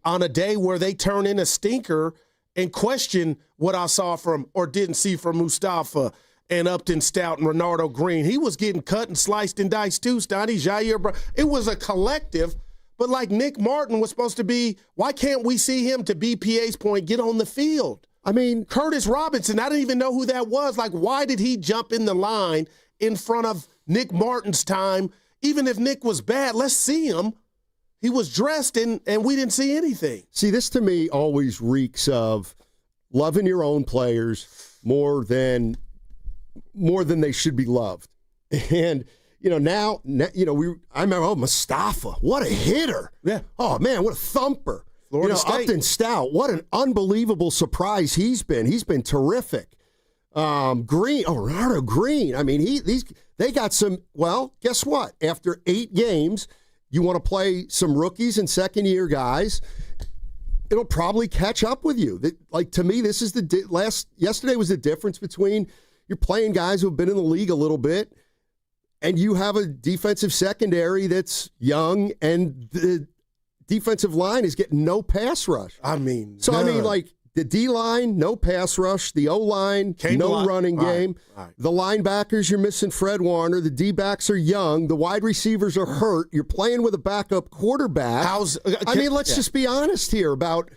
on a day where they turn in a stinker and question what I saw from or didn't see from Mustafa and Upton Stout and Renardo Green? He was getting cut and sliced and diced too, Stoney. Jair, it was a collective. But like Nick Martin was supposed to be, why can't we see him, to BPA's point, get on the field? I mean, Curtis Robinson, I didn't even know who that was. Like, why did he jump in the line in front of Nick Martin's time? Even if Nick was bad, let's see him. He was dressed and we didn't see anything. See, this to me always reeks of loving your own players more than they should be loved. And now, I remember, Mustafa, what a hitter. Yeah. Oh, man, what a thumper. Florida State. Upton Stout, what an unbelievable surprise he's been. He's been terrific. Renardo Green. I mean, they got some, well, guess what? After 8 games, you want to play some rookies and second-year guys, it'll probably catch up with you. To me, this is yesterday was the difference between you're playing guys who have been in the league a little bit, and you have a defensive secondary that's young, and the defensive line is getting no pass rush. The D-line, no pass rush. The O-line, no running game. All right. The linebackers, you're missing Fred Warner. The D-backs are young. The wide receivers are hurt. You're playing with a backup quarterback. Let's just be honest here about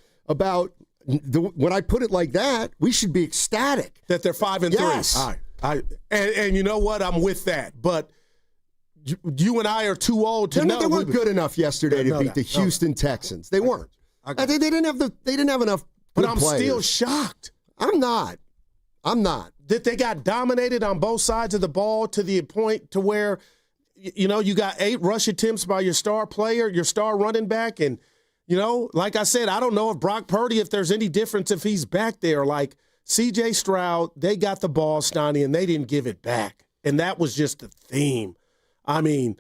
when I put it like that, we should be ecstatic. That they're 5-3. Yes. All right. And you know what? I'm with that. But you and I are too old to know. They weren't good enough yesterday to beat the Houston Texans. They weren't. They didn't have enough. But I'm still shocked. I'm not. That they got dominated on both sides of the ball to the point to where, you got 8 rush attempts by your star player, your star running back. And, like I said, I don't know if Brock Purdy, if there's any difference if he's back there. Like C.J. Stroud, they got the ball, Stoney, and they didn't give it back. And that was just the theme. I mean,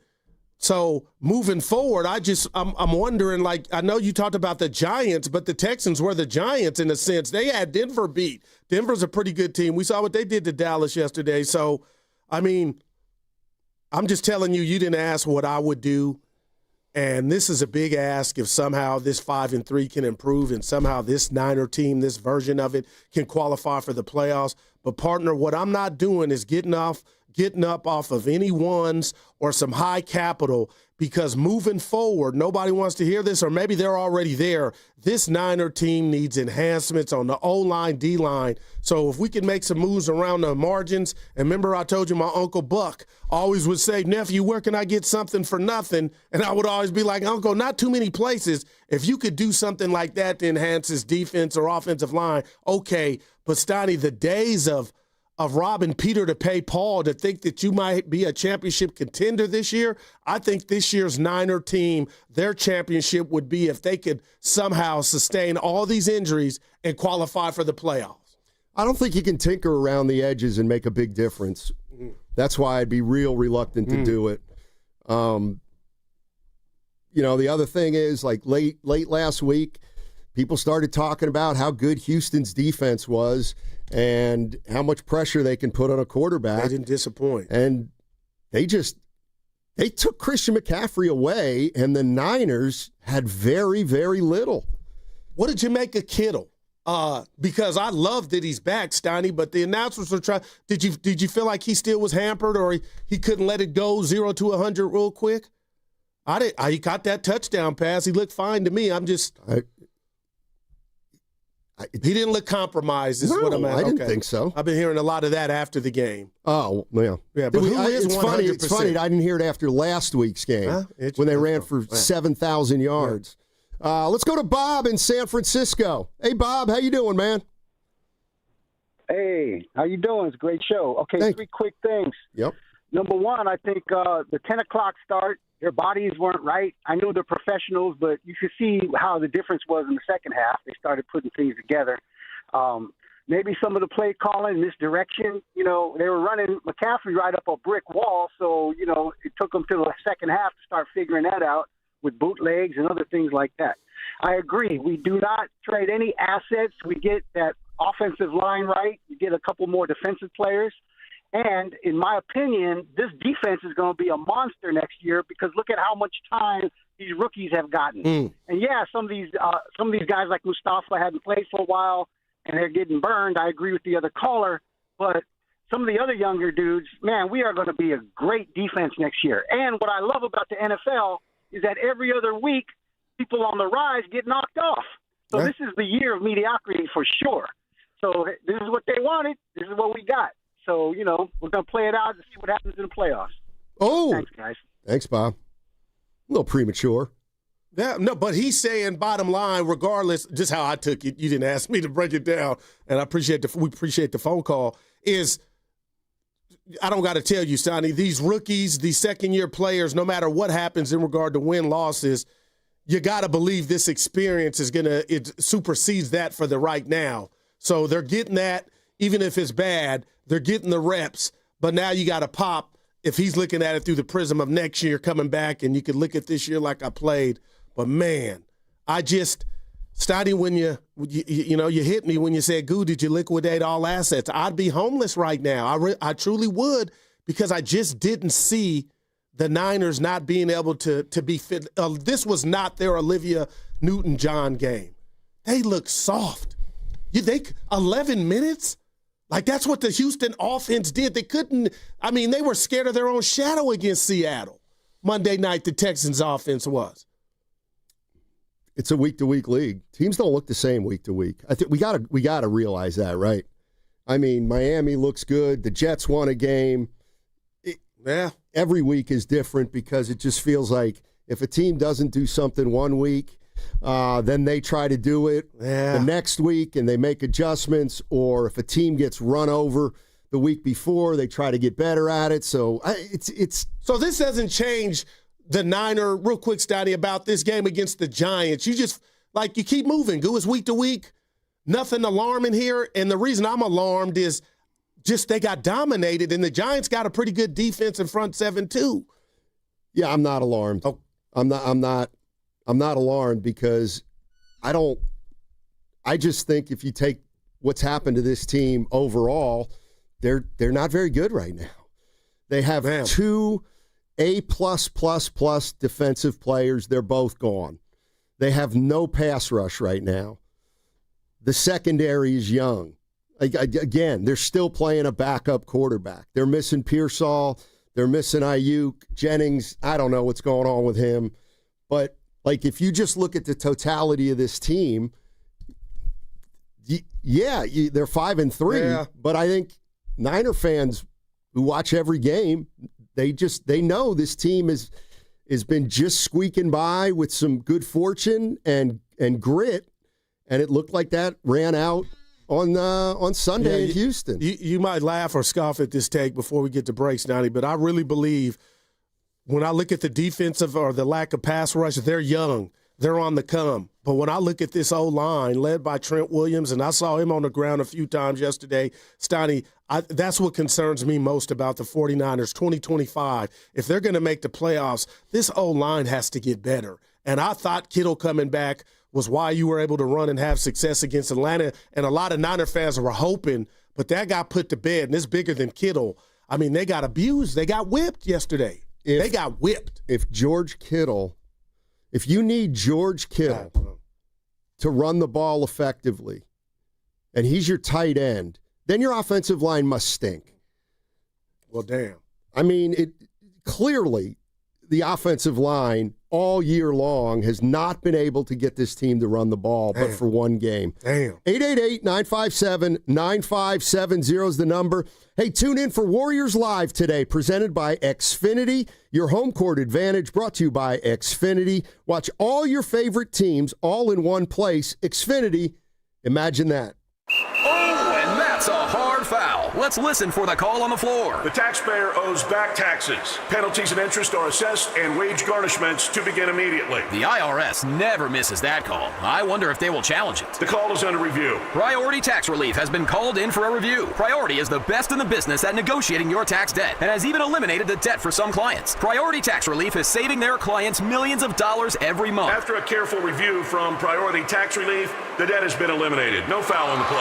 so moving forward, I'm wondering, I know you talked about the Giants, but the Texans were the Giants in a sense. They had Denver beat. Denver's a pretty good team. We saw what they did to Dallas yesterday. So, I'm just telling you, you didn't ask what I would do. And this is a big ask if somehow this 5-3 can improve and somehow this Niner team, this version of it, can qualify for the playoffs. But, partner, what I'm not doing is getting up off of any ones or some high capital, because moving forward, nobody wants to hear this, or maybe they're already there. This Niner team needs enhancements on the O-line, D-line. So if we can make some moves around the margins, and remember I told you my Uncle Buck always would say, nephew, where can I get something for nothing? And I would always be like, Uncle, not too many places. If you could do something like that to enhance his defense or offensive line, okay. But Stoney, the days of robbing Peter to pay Paul to think that you might be a championship contender this year, I think this year's Niner team, their championship would be if they could somehow sustain all these injuries and qualify for the playoffs. I don't think you can tinker around the edges and make a big difference. That's why I'd be real reluctant to do it. The other thing is, late last week, people started talking about how good Houston's defense was and how much pressure they can put on a quarterback. They didn't disappoint. And they They took Christian McCaffrey away, and the Niners had very, very little. What did you make of Kittle? Because I love that he's back, Steiny, but the announcers were trying. Did you feel like he still was hampered, or he couldn't let it go 0 to 100 real quick? He got that touchdown pass. He looked fine to me. He didn't look compromised. Is what I'm at. I didn't think so. I've been hearing a lot of that after the game. Oh, yeah. Yeah, but it's funny. It's funny. I didn't hear it after last week's game when they ran for 7,000 yards. Yeah. Let's go to Bob in San Francisco. Hey, Bob, how you doing, man? Hey, how you doing? It's a great show. Okay, three quick things. Yep. Number one, I think the 10 o'clock start, their bodies weren't right. I know they're professionals, but you could see how the difference was in the second half. They started putting things together. Maybe some of the play calling, misdirection, they were running McCaffrey right up a brick wall. So, it took them to the second half to start figuring that out with bootlegs and other things like that. I agree. We do not trade any assets. We get that offensive line right. We get a couple more defensive players. And in my opinion, this defense is going to be a monster next year because look at how much time these rookies have gotten. And yeah, some of these guys like Mustafa hadn't played for a while and they're getting burned. I agree with the other caller, but some of the other younger dudes, man, we are going to be a great defense next year. And what I love about the NFL is that every other week, people on the rise get knocked off. So This is the year of mediocrity for sure. So this is what they wanted. This is what we got. So, we're going to play it out and see what happens in the playoffs. Oh. Thanks, guys. Thanks, Bob. A little premature. Yeah, no, but he's saying bottom line, regardless, just how I took it, you didn't ask me to break it down, and we appreciate the phone call, is I don't got to tell you, Sonny, these rookies, these second-year players, no matter what happens in regard to win-losses, you got to believe this experience it supersedes that for the right now. So they're getting that, even if it's bad, they're getting the reps, but now you got to pop if he's looking at it through the prism of next year coming back, and you could look at this year like I played. But, man, Stoddy, when you hit me when you said, Goo, did you liquidate all assets? I'd be homeless right now. I truly would because I just didn't see the Niners not being able to be fit. This was not their Olivia Newton-John game. They look soft. 11 minutes? Like, that's what the Houston offense did. They were scared of their own shadow against Seattle. Monday night, the Texans offense was. It's a week-to-week league. Teams don't look the same week to week. I think we gotta realize that, right? I mean, Miami looks good. The Jets won a game. Every week is different because it just feels like if a team doesn't do something one week, then they try to do it the next week and they make adjustments, or if a team gets run over the week before, they try to get better at it. So So this doesn't change the Niner, real quick, Stoddy, about this game against the Giants. You just, you keep moving. It's week to week. Nothing alarming here. And the reason I'm alarmed is just they got dominated, and the Giants got a pretty good defense in front seven, too. Yeah, I'm not alarmed. Oh. I'm not alarmed because I just think if you take what's happened to this team overall, they're not very good right now. They have two A+++ defensive players. They're both gone. They have no pass rush right now. The secondary is young. Again, they're still playing a backup quarterback. They're missing Pearsall. They're missing Ayuk. Jennings, I don't know what's going on with him. But, if you just look at the totality of this team, they're 5-3. Yeah. But I think Niner fans who watch every game, they know this team has been just squeaking by with some good fortune and grit, and it looked like that ran out on Sunday in Houston. You might laugh or scoff at this take before we get to breaks, Donnie, but I really believe when I look at the defensive or the lack of pass rush, they're young. They're on the come. But when I look at this O-line led by Trent Williams, and I saw him on the ground a few times yesterday, Stoney, that's what concerns me most about the 49ers 2025. If they're going to make the playoffs, this O-line has to get better. And I thought Kittle coming back was why you were able to run and have success against Atlanta. And a lot of Niner fans were hoping, but that got put to bed, and it's bigger than Kittle. I mean, they got abused. They got whipped yesterday. they got whipped. If you need George Kittle to run the ball effectively, and he's your tight end, then your offensive line must stink. Well, damn. I mean, clearly the offensive line all year long has not been able to get this team to run the ball, but for one game. Damn. 888-957-9570 is the number. Hey, tune in for Warriors Live today, presented by Xfinity. Your home court advantage brought to you by Xfinity. Watch all your favorite teams all in one place. Xfinity, imagine that. Oh, and that's a hard foul. Let's listen for the call on the floor. The taxpayer owes back taxes. Penalties and interest are assessed and wage garnishments to begin immediately. The IRS never misses that call. I wonder if they will challenge it. The call is under review. Priority Tax Relief has been called in for a review. Priority is the best in the business at negotiating your tax debt and has even eliminated the debt for some clients. Priority Tax Relief is saving their clients millions of dollars every month. After a careful review from Priority Tax Relief, the debt has been eliminated. No foul in the play.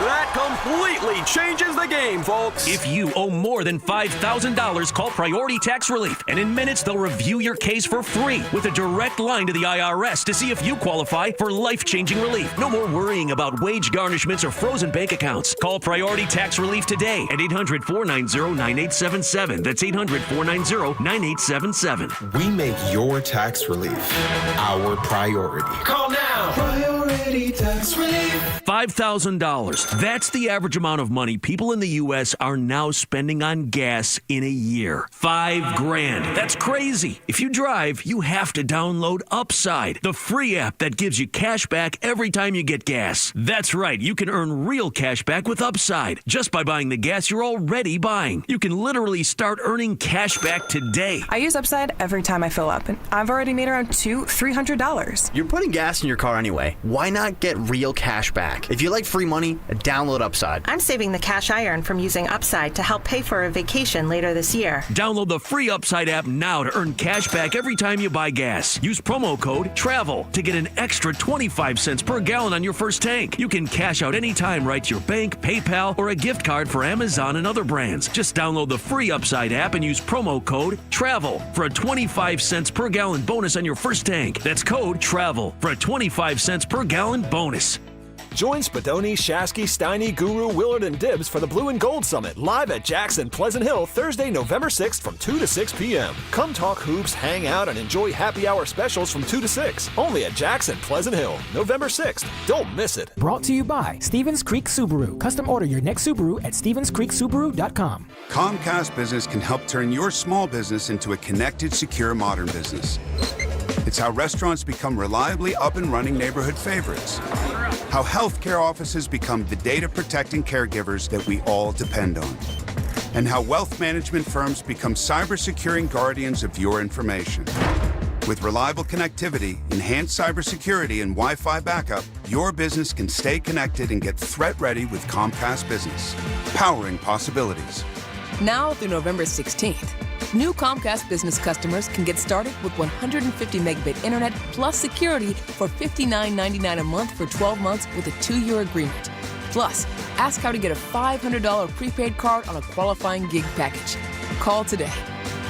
That completely changes the game, folks. If you owe more than $5,000, call Priority Tax Relief, and in minutes they'll review your case for free with a direct line to the IRS to see if you qualify for life-changing relief. No more worrying about wage garnishments or frozen bank accounts. Call Priority Tax Relief today at 800-490-9877. That's 800-490-9877. We make your tax relief our priority. Call now. Priority Tax Relief. $5,000. That's the average amount of money people in the U.S. are now spending on gas in a year. $5,000. That's crazy. If you drive, you have to download Upside, the free app that gives you cash back every time you get gas. That's right. You can earn real cash back with Upside just by buying the gas you're already buying. You can literally start earning cash back today. I use Upside every time I fill up, and I've already made around $200-$300. You're putting gas in your car anyway. Why not get real cash back? If you like free money, download Upside. I'm saving the cash I earn from using Upside to help pay for a vacation later this year. Download the free Upside app now to earn cash back every time you buy gas. Use promo code TRAVEL to get an extra 25 cents per gallon on your first tank. You can cash out anytime right to your bank, PayPal, or a gift card for Amazon and other brands. Just download the free Upside app and use promo code TRAVEL for a 25 cents per gallon bonus on your first tank. That's code TRAVEL for a 25 cents per gallon bonus. Join Spadoni, Shasky, Steiny, Guru, Willard, and Dibbs for the Blue and Gold Summit live at Jackson Pleasant Hill Thursday, November 6th from 2 to 6 p.m. Come talk hoops, hang out, and enjoy happy hour specials from 2 to 6. Only at Jackson Pleasant Hill, November 6th. Don't miss it. Brought to you by Stevens Creek Subaru. Custom order your next Subaru at StevensCreekSubaru.com. Comcast Business can help turn your small business into a connected, secure, modern business. It's how restaurants become reliably up and running neighborhood favorites. How healthcare offices become the data-protecting caregivers that we all depend on. And how wealth management firms become cyber-securing guardians of your information. With reliable connectivity, enhanced cybersecurity, and Wi-Fi backup, your business can stay connected and get threat-ready with Comcast Business. Powering possibilities. Now through November 16th. New Comcast Business customers can get started with 150 megabit internet plus security for $59.99 a month for 12 months with a 2-year agreement. Plus, ask how to get a $500 prepaid card on a qualifying gig package. Call today.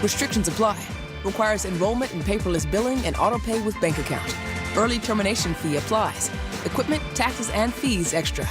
Restrictions apply. Requires enrollment in paperless billing and auto pay with bank account. Early termination fee applies. Equipment, taxes, and fees extra.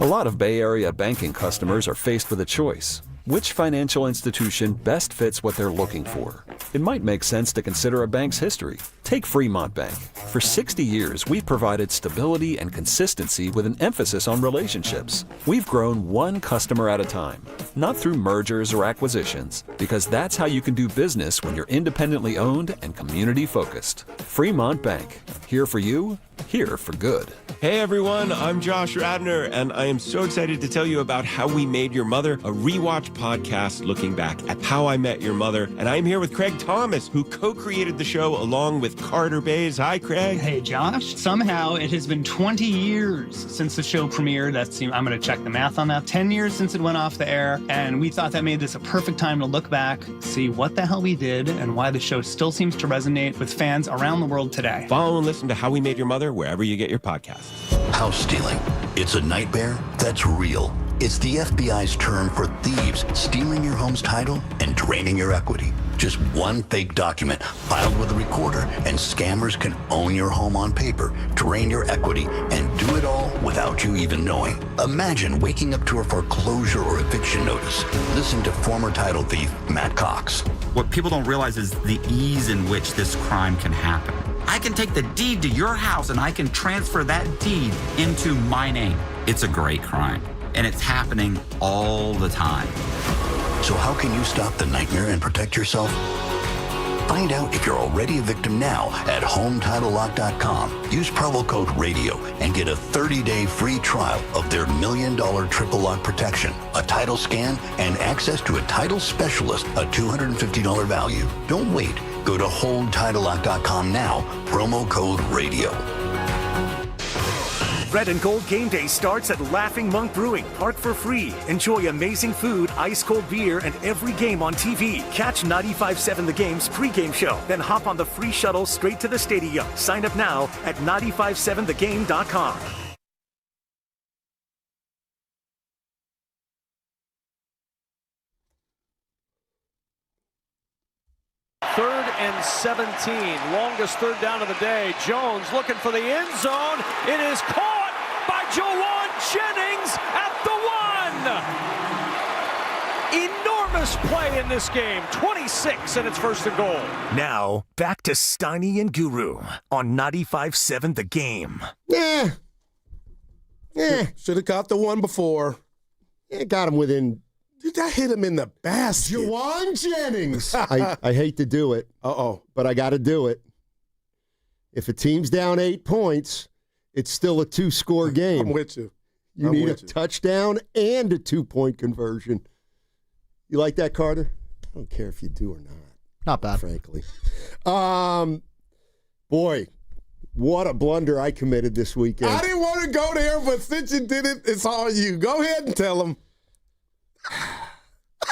A lot of Bay Area banking customers are faced with a choice. Which financial institution best fits what they're looking for? It might make sense to consider a bank's history. Take Fremont Bank. For 60 years, we've provided stability and consistency with an emphasis on relationships. We've grown one customer at a time, not through mergers or acquisitions, because that's how you can do business when you're independently owned and community focused. Fremont Bank. Here for you, here for good. Hey everyone, I'm Josh Radner, and I am so excited to tell you about How We Made Your Mother, a rewatch podcast looking back at How I Met Your Mother. And I'm here with Craig Thomas, who co-created the show along with Carter Bays. Hi, Craig. Hey, Josh. Somehow it has been 20 years since the show premiered. I'm going to check the math on that. 10 years since it went off the air, and we thought that made this a perfect time to look back, see what the hell we did, and why the show still seems to resonate with fans around the world today. Follow and listen to How We Made Your Mother wherever you get your podcasts. House stealing. It's a nightmare that's real. It's the FBI's term for thieves stealing your home's title and draining your equity. Just one fake document filed with a recorder, and scammers can own your home on paper, drain your equity, and do it all without you even knowing. Imagine waking up to a foreclosure or eviction notice. Listen to former title thief Matt Cox. What people don't realize is the ease in which this crime can happen. I can take the deed to your house and I can transfer that deed into my name. It's a great crime, and it's happening all the time. So how can you stop the nightmare and protect yourself? Find out if you're already a victim now at HomeTitleLock.com. Use promo code RADIO and get a 30-day free trial of their $1 million triple lock protection, a title scan, and access to a title specialist, a $250 value. Don't wait. Go to HoldTitleLock.com now, promo code RADIO. Red and Gold Game Day starts at Laughing Monk Brewing. Park for free. Enjoy amazing food, ice-cold beer, and every game on TV. Catch 95.7 The Game's pregame show. Then hop on the free shuttle straight to the stadium. Sign up now at 957thegame.com. Third and 17, longest third down of the day. Jones looking for the end zone. It is caught by Jawan Jennings at the 1. Enormous play in this game. 26, and it's first and goal. Now, back to Steiny and Guru on 95.7 The Game. Yeah. Should have caught the one before. Yeah, got him within. Dude, that hit him in the basket. Jawan Jennings. I hate to do it. But I got to do it. If a team's down 8 points, it's still a 2-score game. I'm with you. You need a touchdown and a 2-point conversion. You like that, Carter? I don't care if you do or not. Not bad. Frankly. Boy, what a blunder I committed this weekend. I didn't want to go there, but since you did it, it's all you. Go ahead and tell them.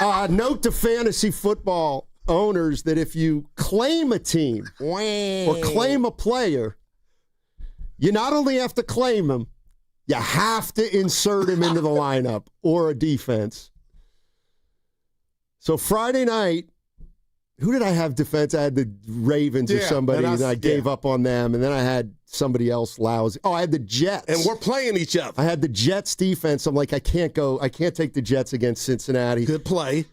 Note to fantasy football owners that if you claim a team or claim a player, you not only have to claim him, you have to insert him into the lineup or a defense. So Friday night, who did I have defense? I had the Ravens or somebody, and I gave up on them, and then I had somebody else lousy. Oh, I had the Jets. And we're playing each other. I had the Jets defense. I'm like, I can't take the Jets against Cincinnati. Good play.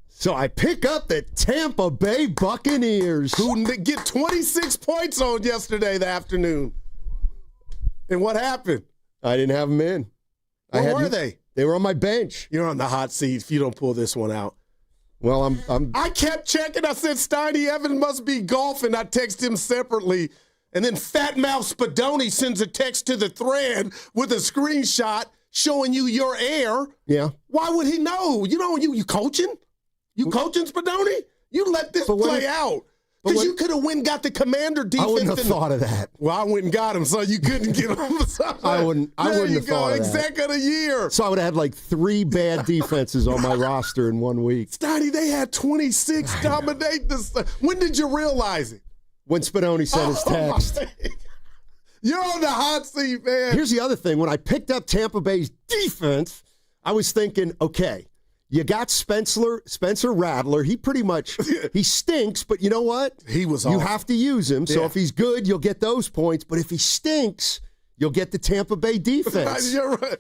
So I pick up the Tampa Bay Buccaneers. Who get 26 points on yesterday the afternoon. And what happened? I didn't have them in. Where were they? They were on my bench. You're on the hot seat if you don't pull this one out. Well, I kept checking. I said, Steiny Evans must be golfing. I texted him separately. And then Fat Mouth Spadoni sends a text to the thread with a screenshot showing you your air. Yeah. Why would he know? You know, you coaching? You coaching, Spadoni? You let this play out. Because you could have went and got the commander defense. I wouldn't have thought of that. Well, I went and got him, so you couldn't get him. I wouldn't have thought of that. Exec of the year. So I would have had like 3 bad defenses on my roster in 1 week. Steiny, they had 26 dominate this. When did you realize it? When Spadoni sent his text. You're on the hot seat, man. Here's the other thing. When I picked up Tampa Bay's defense, I was thinking, okay, you got Spencer Rattler. He pretty much, he stinks, but you know what? He was You awesome. have to use him. So if he's good, you'll get those points. But if he stinks, you'll get the Tampa Bay defense. You're right.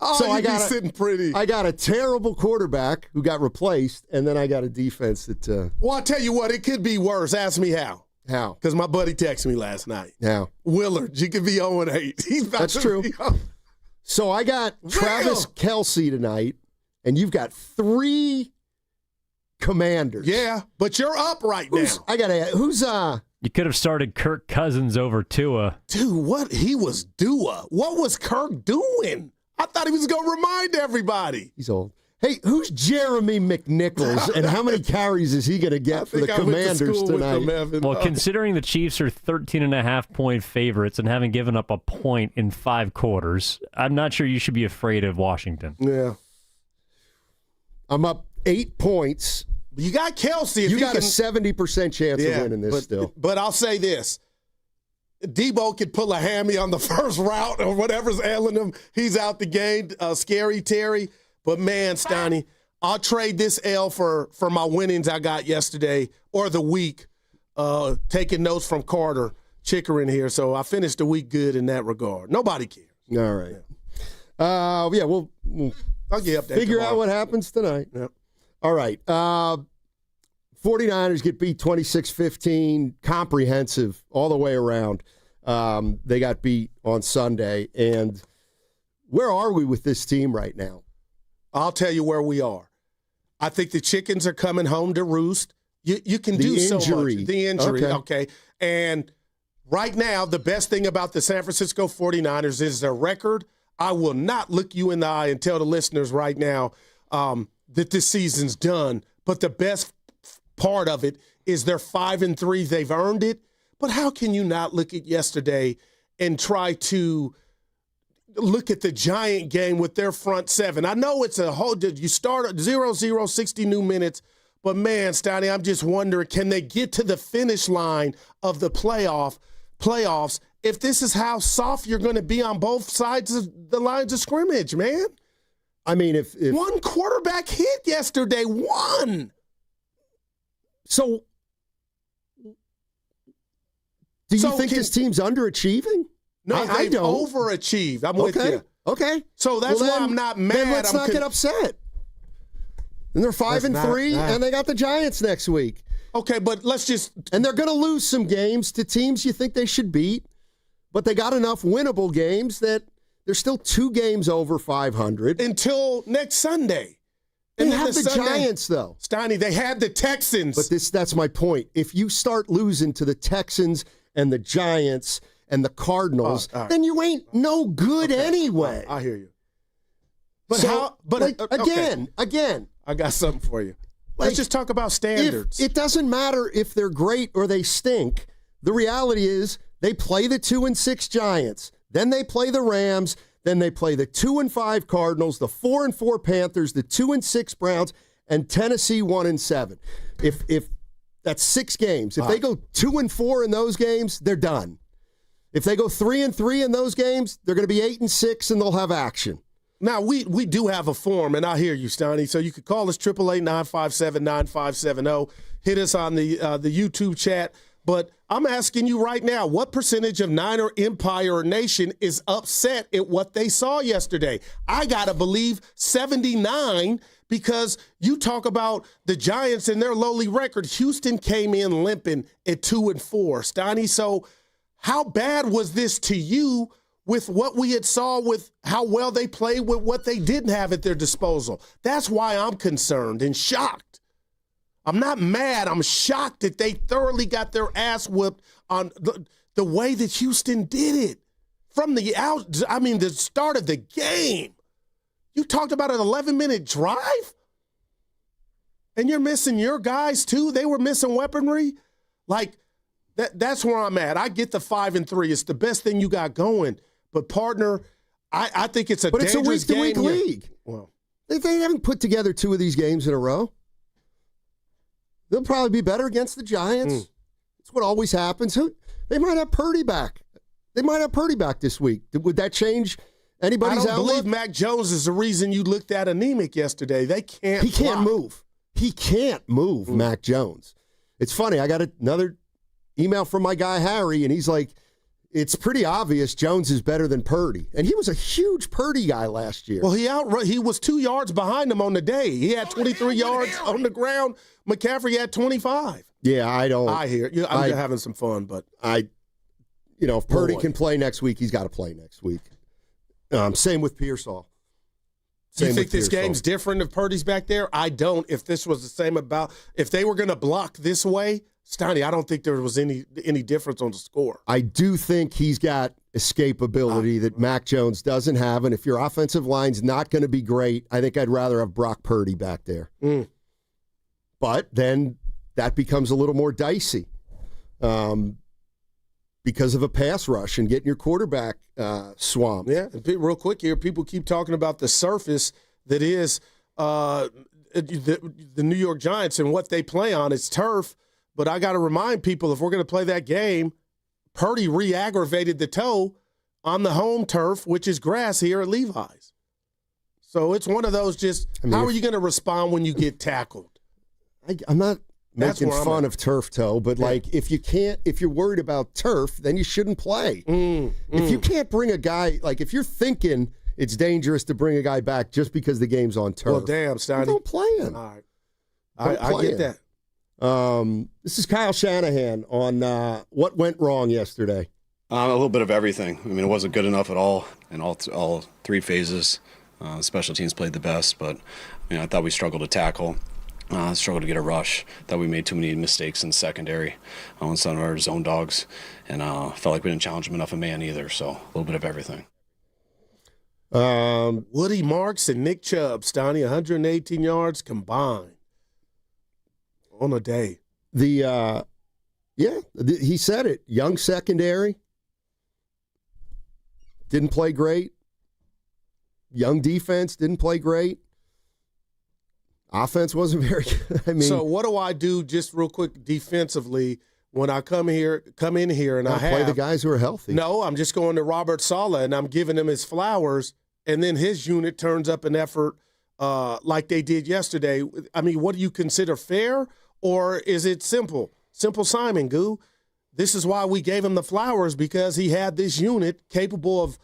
Oh, so I got sitting pretty. I got a terrible quarterback who got replaced, and then I got a defense that. Well, I'll tell you what, it could be worse. Ask me how. How? Because my buddy texted me last night. How? Willard, you could be 0-8. That's true. So I got Travis Kelce tonight, and you've got 3 Commanders. Yeah, but you're up right now. Who's You could have started Kirk Cousins over Tua. Dude, what? He was Dua. What was Kirk doing? I thought he was going to remind everybody. He's old. Hey, who's Jeremy McNichols, and how many carries is he going to get for the Commanders tonight? Well, considering the Chiefs are 13.5-point favorites and haven't given up a point in 5 quarters, I'm not sure you should be afraid of Washington. Yeah. I'm up 8 points. You got Kelce. You got a 70% chance of winning this still. But I'll say this. Debo could pull a hammy on the first route or whatever's ailing him. He's out the game. Scary Terry. But, man, Steiny, I'll trade this L for my winnings I got yesterday or the week, taking notes from Carter Chickering here. So I finished the week good in that regard. Nobody cares. All right. We'll I'll get update figure tomorrow. out what happens tonight. Yep. All right. 49ers get beat 26-15, comprehensive all the way around. They got beat on Sunday. And where are we with this team right now? I'll tell you where we are. I think the chickens are coming home to roost. You can do so much. The injury, okay. And right now, the best thing about the San Francisco 49ers is their record. I will not look you in the eye and tell the listeners right now that this season's done. But the best part of it is they're 5-3. They've earned it. But how can you not look at yesterday and try to look at the Giant game with their front seven? I know it's a whole – you start at 0-0, 60 new minutes. But, man, Steiny, I'm just wondering, can they get to the finish line of the playoffs if this is how soft you're going to be on both sides of the lines of scrimmage, man? I mean, if one quarterback hit yesterday, one. So do you think this team's underachieving? No, I they've don't. overachieved. I'm with you. Okay. So that's why I'm not mad. Then let's not get upset. And they're 5-3, and they got the Giants next week. Okay, but let's just... And they're going to lose some games to teams you think they should beat, but they got enough winnable games that they're still 2 games over 500. Until next Sunday. They have the Giants, though. Steiny, they had the Texans. But that's my point. If you start losing to the Texans and the Giants and the Cardinals, then you ain't no good anyway. I hear you. But again. I got something for you. Let's just talk about standards. It doesn't matter if they're great or they stink. The reality is they play the 2-6 Giants. Then they play the Rams. Then they play the 2-5 Cardinals, the 4-4 Panthers, the 2-6 Browns, and Tennessee 1-7. If that's 6 games. If they go 2-4 in those games, they're done. If they go 3-3 in those games, they're going to be 8-6 and they'll have action. Now, we do have a form, and I hear you, Steiny. So you could call us 888-957-9570. Hit us on the YouTube chat. But I'm asking you right now, what percentage of Niner Empire or Nation is upset at what they saw yesterday? I got to believe 79, because you talk about the Giants and their lowly record. Houston came in limping at 2-4, Steiny. So how bad was this to you with what we had saw with how well they played with what they didn't have at their disposal? That's why I'm concerned and shocked. I'm not mad. I'm shocked that they thoroughly got their ass whipped on the way that Houston did it. From the start of the game. You talked about an 11-minute drive? And you're missing your guys, too? They were missing weaponry? That's where I'm at. I get the 5-3. It's the best thing you got going. But, partner, I think it's a dangerous game. But it's a week-to-week league. Well, they haven't put together 2 of these games in a row. They'll probably be better against the Giants. It's what always happens. They might have Purdy back. This week. Would that change anybody's outlook? I don't believe Mac Jones is the reason you looked at anemic yesterday. He can't move. He can't move, Mac Jones. It's funny. I got another email from my guy Harry, and he's like, it's pretty obvious Jones is better than Purdy. And he was a huge Purdy guy last year. Well, he was 2 yards behind him on the day. He had 23 yards on the ground. McCaffrey had 25. Yeah, I hear you. I'm having some fun, but if Purdy can play next week, he's got to play next week. Same with Pearsall. Do you think this game's different if Purdy's back there? I don't. If this was the same if they were going to block this way, Steiny, I don't think there was any difference on the score. I do think he's got escapability that Mac Jones doesn't have, and if your offensive line's not going to be great, I think I'd rather have Brock Purdy back there. But then that becomes a little more dicey because of a pass rush and getting your quarterback swamped. Yeah, and real quick here, people keep talking about the surface that is the New York Giants and what they play on. It's turf. But I got to remind people, if we're going to play that game, Purdy re-aggravated the toe on the home turf, which is grass here at Levi's. So it's one of those how are you going to respond when you get tackled? I'm not making fun of turf toe, but if you're worried about turf, then you shouldn't play. If you can't bring a guy, if you're thinking it's dangerous to bring a guy back just because the game's on turf. Well, damn, Steiny. Don't play him. All right. I get that. This is Kyle Shanahan on what went wrong yesterday. A little bit of everything. I mean, it wasn't good enough at all in all three phases. Special teams played the best, but I thought we struggled to tackle, struggled to get a rush. Thought we made too many mistakes in the secondary on some of our zone dogs, and felt like we didn't challenge them enough in man either. So a little bit of everything. Woody Marks and Nick Chubb, Stoney, 118 yards combined on a day. He said it. Young secondary. Didn't play great. Young defense didn't play great. Offense wasn't very good. So what do I do just real quick defensively when I come in here and I play the guys who are healthy? No, I'm just going to Robert Saleh and I'm giving him his flowers, and then his unit turns up an effort like they did yesterday. I mean, what do you consider fair, or is it simple? Simple Simon, Goo. This is why we gave him the flowers, because he had this unit capable of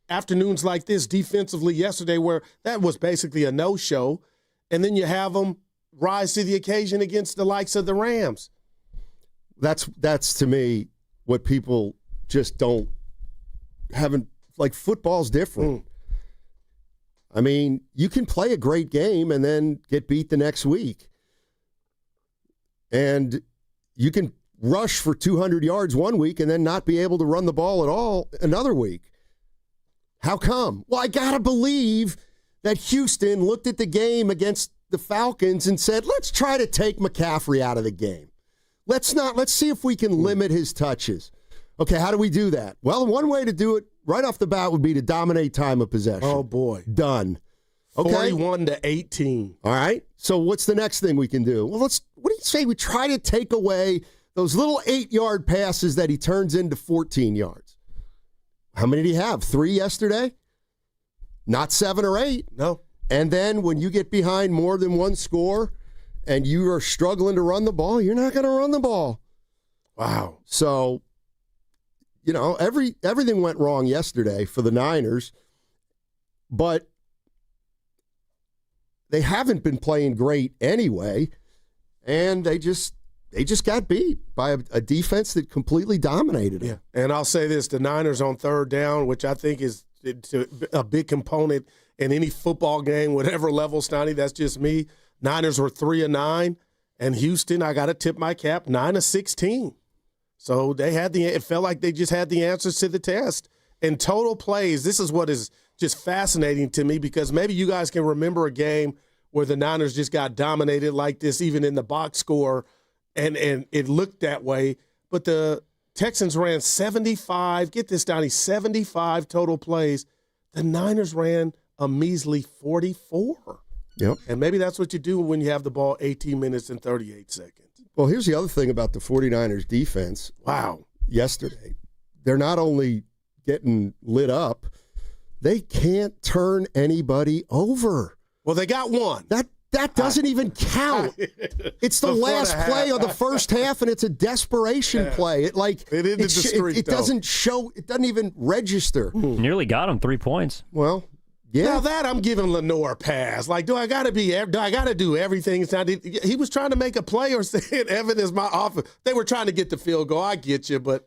afternoons like this defensively yesterday, where that was basically a no-show, and then you have them rise to the occasion against the likes of the Rams. That's to me what people just haven't football's different. I mean, you can play a great game and then get beat the next week. And you can rush for 200 yards one week and then not be able to run the ball at all another week. How come? Well, I got to believe that Houston looked at the game against the Falcons and said, let's try to take McCaffrey out of the game. Let's see if we can limit his touches. Okay, how do we do that? Well, one way to do it right off the bat would be to dominate time of possession. Oh, boy. Done. Okay. 41-18. All right. So what's the next thing we can do? Well, what do you say we try to take away those little 8-yard passes that he turns into 14 yards? How many did he have? 3 yesterday? Not 7 or 8. No. And then when you get behind more than one score and you are struggling to run the ball, you're not going to run the ball. Wow. So, everything went wrong yesterday for the Niners, but they haven't been playing great anyway, and they just got beat by a defense that completely dominated them. Yeah, and I'll say this, the Niners on third down, which I think is a big component in any football game, whatever level, Stoney, that's just me. Niners were 3-9, and Houston, I got to tip my cap, 9-16. So it felt like they just had the answers to the test. And total plays, this is what is just fascinating to me, because maybe you guys can remember a game where the Niners just got dominated like this, even in the box score, and it looked that way. But the Texans ran 75, get this, Donnie, 75 total plays. The Niners ran a measly 44. Yep. And maybe that's what you do when you have the ball 18 minutes and 38 seconds. Well, here's the other thing about the 49ers defense. Wow. Yesterday, they're not only getting lit up, they can't turn anybody over. Well, they got one. That doesn't even count. It's the last play of the first half, and it's a desperation play. It doesn't show. It doesn't even register. Nearly got him 3 points. Well, yeah. Now that I'm giving Lenore a pass. Like, do I got to do everything? He was trying to make a play or saying Evan is my offense. They were trying to get the field goal. I get you, but.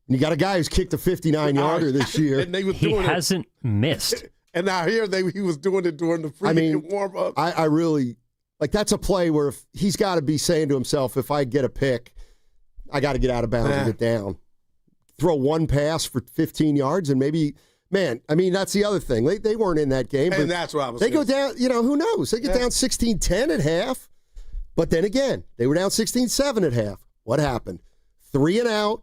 You got a guy who's kicked a 59-yarder this year. And he hasn't missed. And now here he was doing it during the pregame warm-up. I really – that's a play where he's got to be saying to himself, if I get a pick, I got to get out of bounds and get down. Throw one pass for 15 yards and maybe – man, I mean, that's the other thing. They weren't in that game. And that's what I was saying. They go down – who knows? They get down 16-10 at half. But then again, they were down 16-7 at half. What happened? 3 and out.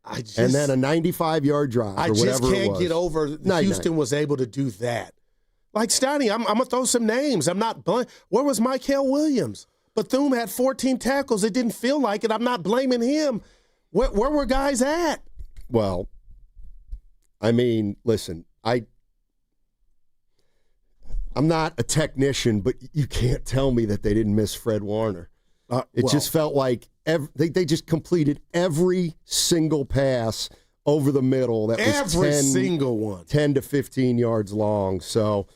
And then a 95-yard drive or whatever it was. I just can't get over Houston was able to do that. Like, Stoney, I'm going to throw some names. I'm not where was Mykel Williams? Bethune had 14 tackles. It didn't feel like it. I'm not blaming him. Where were guys at? Well, I mean, listen, I'm not a technician, but you can't tell me that they didn't miss Fred Warner. It just felt like they just completed every single pass over the middle. That was every single one. 10 to 15 yards long. So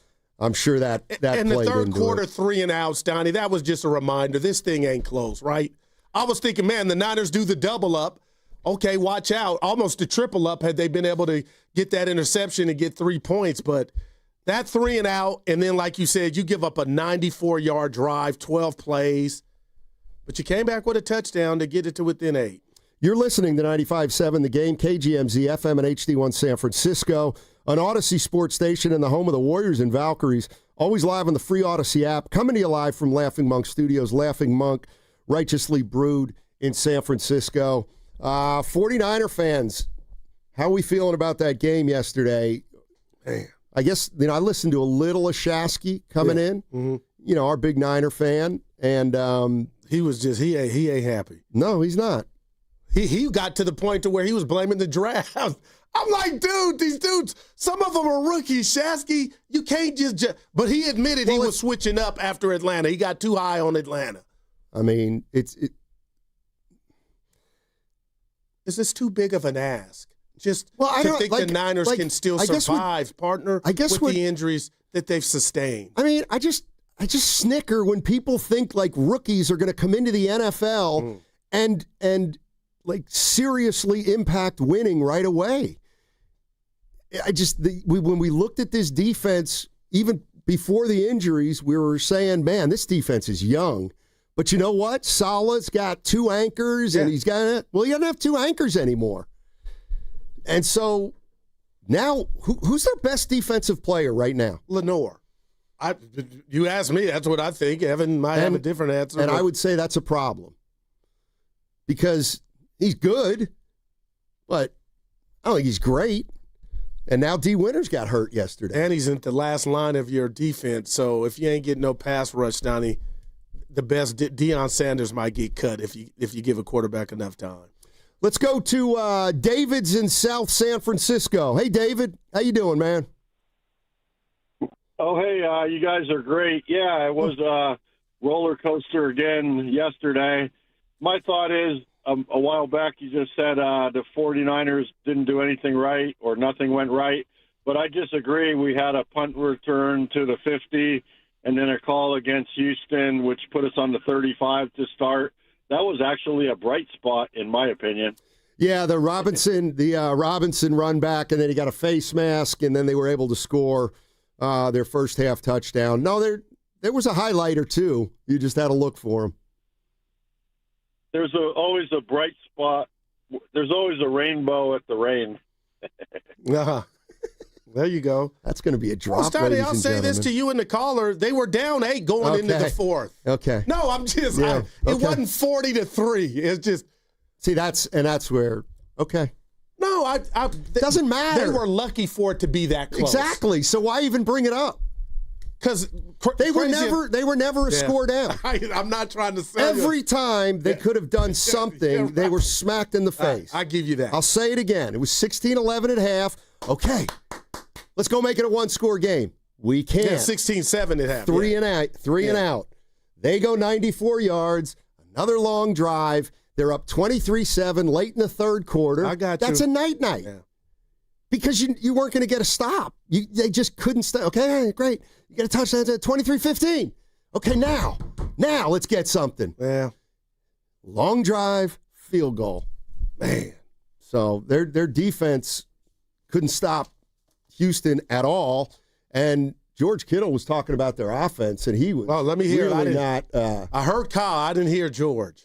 I'm sure that and played the third into quarter, it. 3 and outs, Donnie, that was just a reminder. This thing ain't close, right? I was thinking, man, the Niners do the double up. Okay, watch out. Almost the triple up had they been able to get that interception and get 3 points. But that 3 and out, and then like you said, you give up a 94-yard drive, 12 plays. But you came back with a touchdown to get it to within 8. You're listening to 95.7 The Game, KGMZ, FM and HD1 San Francisco, an Odyssey sports station and the home of the Warriors and Valkyries. Always live on the free Odyssey app. Coming to you live from Laughing Monk Studios. Laughing Monk, righteously brewed in San Francisco. 49er fans, how are we feeling about that game yesterday? Man. I guess, I listened to a little of Shasky coming in, Mm-hmm. Our big Niner fan, and he was just, he ain't happy. No, he's not. He got to the point to where he was blaming the draft. I'm like, dude, these dudes, some of them are rookies. Shasky, you can't just but he admitted he was switching up after Atlanta. He got too high on Atlanta. I mean, Is this too big of an ask? Just to think the Niners can still survive, partner, with the injuries that they've sustained. I mean, I just snicker when people think like rookies are going to come into the NFL and like seriously impact winning right away. When we looked at this defense, even before the injuries, we were saying, man, this defense is young. But you know what? Salah's got 2 anchors, and he doesn't have 2 anchors anymore. And so now, who's their best defensive player right now? Lenore. You asked me, that's what I think. Evan might have a different answer. And I would say that's a problem. Because he's good, but I don't think he's great. And now D. Winters got hurt yesterday. And he's in the last line of your defense. So if you ain't getting no pass rush, Donnie, the best Deion Sanders might get cut if you give a quarterback enough time. Let's go to David's in South San Francisco. Hey, David. How you doing, man? Oh, hey, you guys are great. Yeah, it was a roller coaster again yesterday. My thought is, a while back you just said the 49ers didn't do anything right or nothing went right. But I disagree. We had a punt return to the 50 and then a call against Houston, which put us on the 35 to start. That was actually a bright spot, in my opinion. Yeah, the Robinson run back, and then he got a face mask, and then they were able to score their first half touchdown. No, there was a highlight or two. You just had to look for him. There's always a bright spot. There's always a rainbow at the rain. There you go. That's going to be a drop. Well, Stoney, I'll say this to you and the caller. They were down 8 going into the fourth. Okay. No, I'm just, it wasn't 40-3. It's just. See, that's where, okay. No, doesn't matter. They were lucky for it to be that close. Exactly. So why even bring it up? Because they were never a score down. I'm not trying to say every time they could have done something, they were smacked in the face. I give you that. I'll say it again. It was 16-11 at half. Okay, let's go make it a one-score game. We can't. Yeah, 16-7 at half. Three and out. They go 94 yards. Another long drive. They're up 23-7 late in the third quarter. I got you. That's a night-night. Yeah. Because you weren't going to get a stop. They just couldn't stop. Okay, great. You get a touchdown at 23-15. Okay, now let's get something. Yeah. Long drive, field goal. Man. So their defense couldn't stop Houston at all. And George Kittle was talking about their offense, and he was let me hear really I heard Kyle. I didn't hear George.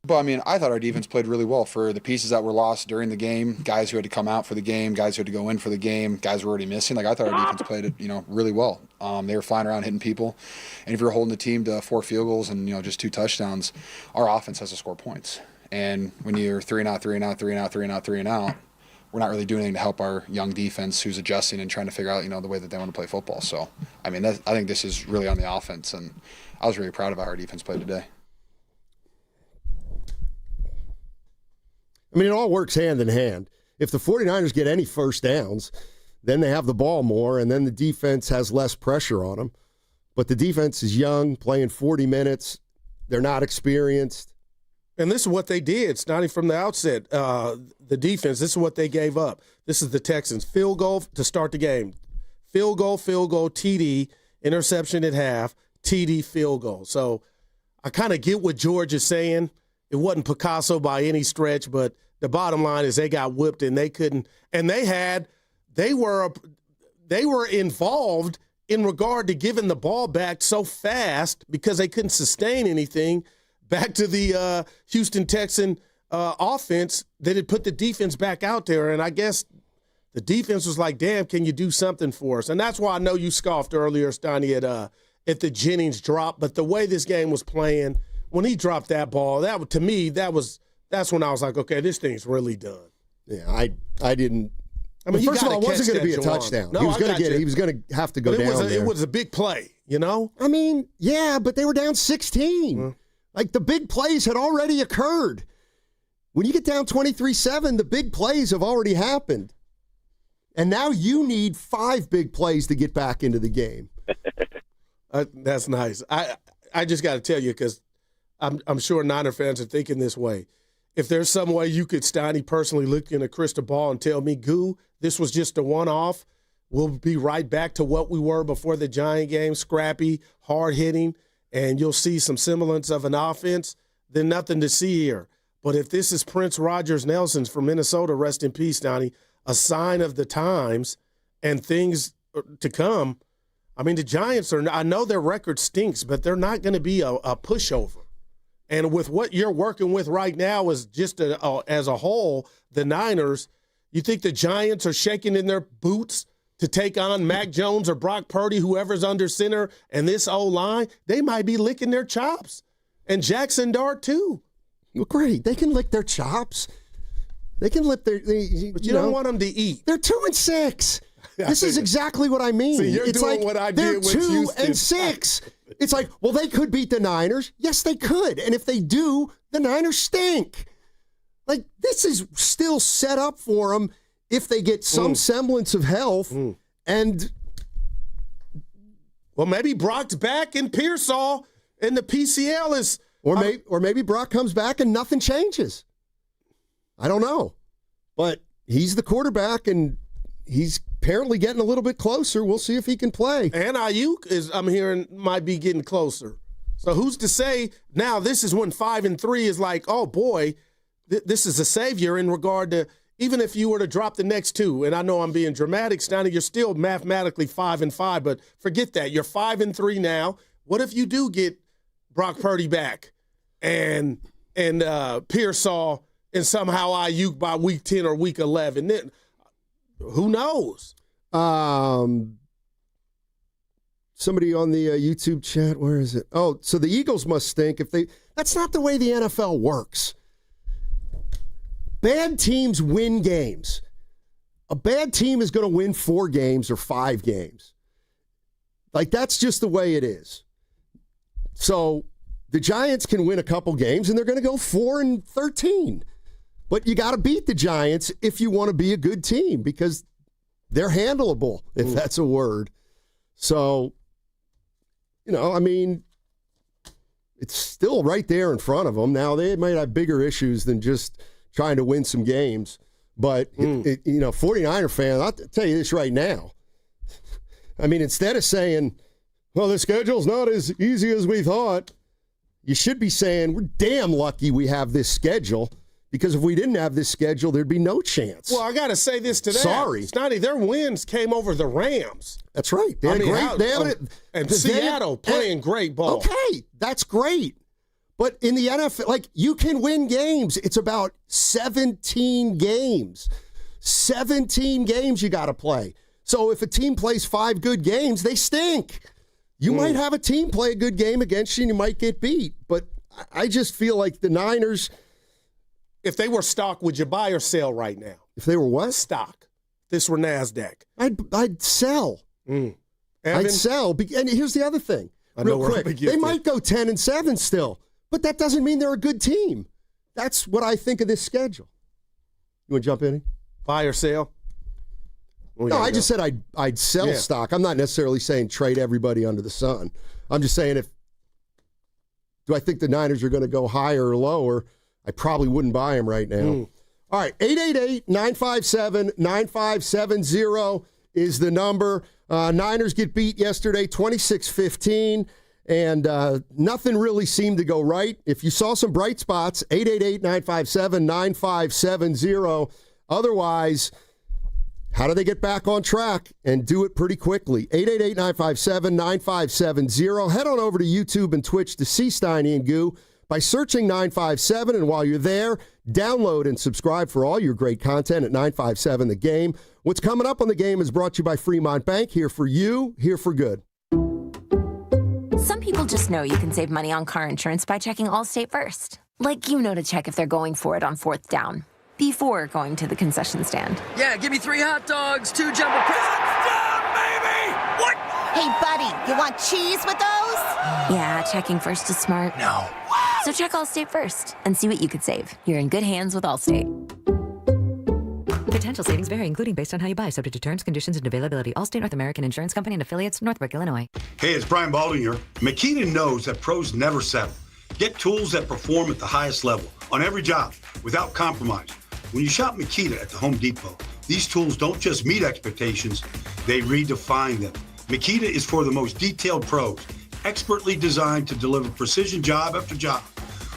But, I mean, I thought our defense played really well for the pieces that were lost during the game, guys who had to come out for the game, guys who had to go in for the game, guys who were already missing. Like, I thought our defense played it, really well. They were flying around hitting people. And if you're holding the team to 4 field goals and, just 2 touchdowns, our offense has to score points. And when you're 3 and out, we're not really doing anything to help our young defense who's adjusting and trying to figure out, the way that they want to play football. So, I mean, I think this is really on the offense, and I was really proud of how our defense played today. I mean, it all works hand in hand. If the 49ers get any first downs, then they have the ball more, and then the defense has less pressure on them. But the defense is young, playing 40 minutes. They're not experienced. And this is what they did, starting from the outset. The defense, this is what they gave up. This is the Texans. Field goal to start the game. Field goal, TD, interception at half, TD, field goal. So I kind of get what George is saying. It wasn't Picasso by any stretch, but the bottom line is they got whipped and they couldn't. And they were involved in regard to giving the ball back so fast because they couldn't sustain anything. Back to the Houston Texan offense that had put the defense back out there. And I guess the defense was like, damn, can you do something for us? And that's why I know you scoffed earlier, Stoney, at the Jennings drop. But the way this game was playing, when he dropped that ball, to me, that's when I was like, okay, this thing's really done. Yeah, I didn't. I mean, first of all, it wasn't going to be a touchdown. No, he was going to have to go down there. It was a big play, you know? I mean, yeah, but they were down 16. Like, the big plays had already occurred. When you get down 23-7, the big plays have already happened. And now you need 5 big plays to get back into the game. That's nice. I just got to tell you, because I'm sure Niner fans are thinking this way. If there's some way you could, Stoney, personally look in a crystal ball and tell me, Goo, this was just a one-off, we'll be right back to what we were before the Giant game, scrappy, hard-hitting, and you'll see some semblance of an offense, then nothing to see here. But if this is Prince Rogers Nelson's from Minnesota, rest in peace, Donnie, a sign of the times and things to come, I mean, the Giants I know their record stinks, but they're not going to be a pushover. And with what you're working with right now is just as a whole, the Niners, you think the Giants are shaking in their boots to take on Mac Jones or Brock Purdy, whoever's under center, and this O-line? They might be licking their chops. And Jackson Dart, too. Well, great. They can lick their chops. They can lick their... But you don't want them to eat. They're 2-6. This is exactly what I mean. See, you're doing what I did with Houston. They're 2-6. It's like, well, they could beat the Niners. Yes, they could. And if they do, the Niners stink. Like, this is still set up for them if they get some semblance of health. And, well, maybe Brock's back in Pearsall and the PCL is... Or maybe Brock comes back and nothing changes. I don't know. But he's the quarterback, and he's apparently getting a little bit closer. We'll see if he can play. And Ayuk I'm hearing, might be getting closer. So who's to say now this is when 5-3 is like, oh, boy, this is a savior in regard to even if you were to drop the next 2. And I know I'm being dramatic, Stoney, you're still mathematically 5-5, but forget that. You're 5-3 now. What if you do get Brock Purdy back and Pearsall and somehow Ayuk by week 10 or week 11? Then who knows? Somebody on the YouTube chat, where is it? Oh, so the Eagles must stink if they. That's not the way the NFL works. Bad teams win games. A bad team is going to win 4 games or 5 games. Like, that's just the way it is. So the Giants can win a couple games, and they're going to go 4-13. But you got to beat the Giants if you want to be a good team, because they're handleable, if that's a word. So, I mean, it's still right there in front of them. Now, they might have bigger issues than just trying to win some games. But, 49er fan, I'll tell you this right now. I mean, instead of saying, well, the schedule's not as easy as we thought, you should be saying, we're damn lucky we have this schedule, because if we didn't have this schedule, there'd be no chance. Well, I got to say this to that. Sorry. Snotty, their wins came over the Rams. That's right. And Seattle playing great ball. Okay, that's great. But in the NFL, like, you can win games. It's about 17 games. 17 games you got to play. So if a team plays 5 good games, they stink. You might have a team play a good game against you and you might get beat. But I just feel like the Niners... If they were stock, would you buy or sell right now? If they were what? Stock. This were NASDAQ. I'd sell. I'd sell. And here's the other thing. Real quick. They might go 10-7 still, but that doesn't mean they're a good team. That's what I think of this schedule. You want to jump in? Buy or sell? No, I just said I'd sell stock. I'm not necessarily saying trade everybody under the sun. I'm just saying do I think the Niners are going to go higher or lower? I probably wouldn't buy them right now. All right, 888-957-9570 is the number. Niners get beat yesterday, 26-15, and nothing really seemed to go right. If you saw some bright spots, 888-957-9570. Otherwise, how do they get back on track and do it pretty quickly? 888-957-9570. Head on over to YouTube and Twitch to see Steiny and Goo by searching 957, and while you're there, download and subscribe for all your great content at 957 The Game. What's coming up on The Game is brought to you by Fremont Bank, here for you, here for good. Some people just know you can save money on car insurance by checking Allstate first. Like to check if they're going for it on 4th down, before going to the concession stand. Yeah, give me 3 hot dogs, 2 jumbo touchdown, baby! What? Hey, buddy, you want cheese with those? Yeah, checking first is smart. No. So check Allstate first and see what you could save. You're in good hands with Allstate. Potential savings vary, including based on how you buy, subject to terms, conditions, and availability. Allstate North American Insurance Company and affiliates, Northbrook, Illinois. Hey, it's Brian Baldwin here. Makita knows that pros never settle. Get tools that perform at the highest level on every job without compromise. When you shop Makita at the Home Depot, these tools don't just meet expectations, they redefine them. Makita is for the most detailed pros, expertly designed to deliver precision job after job.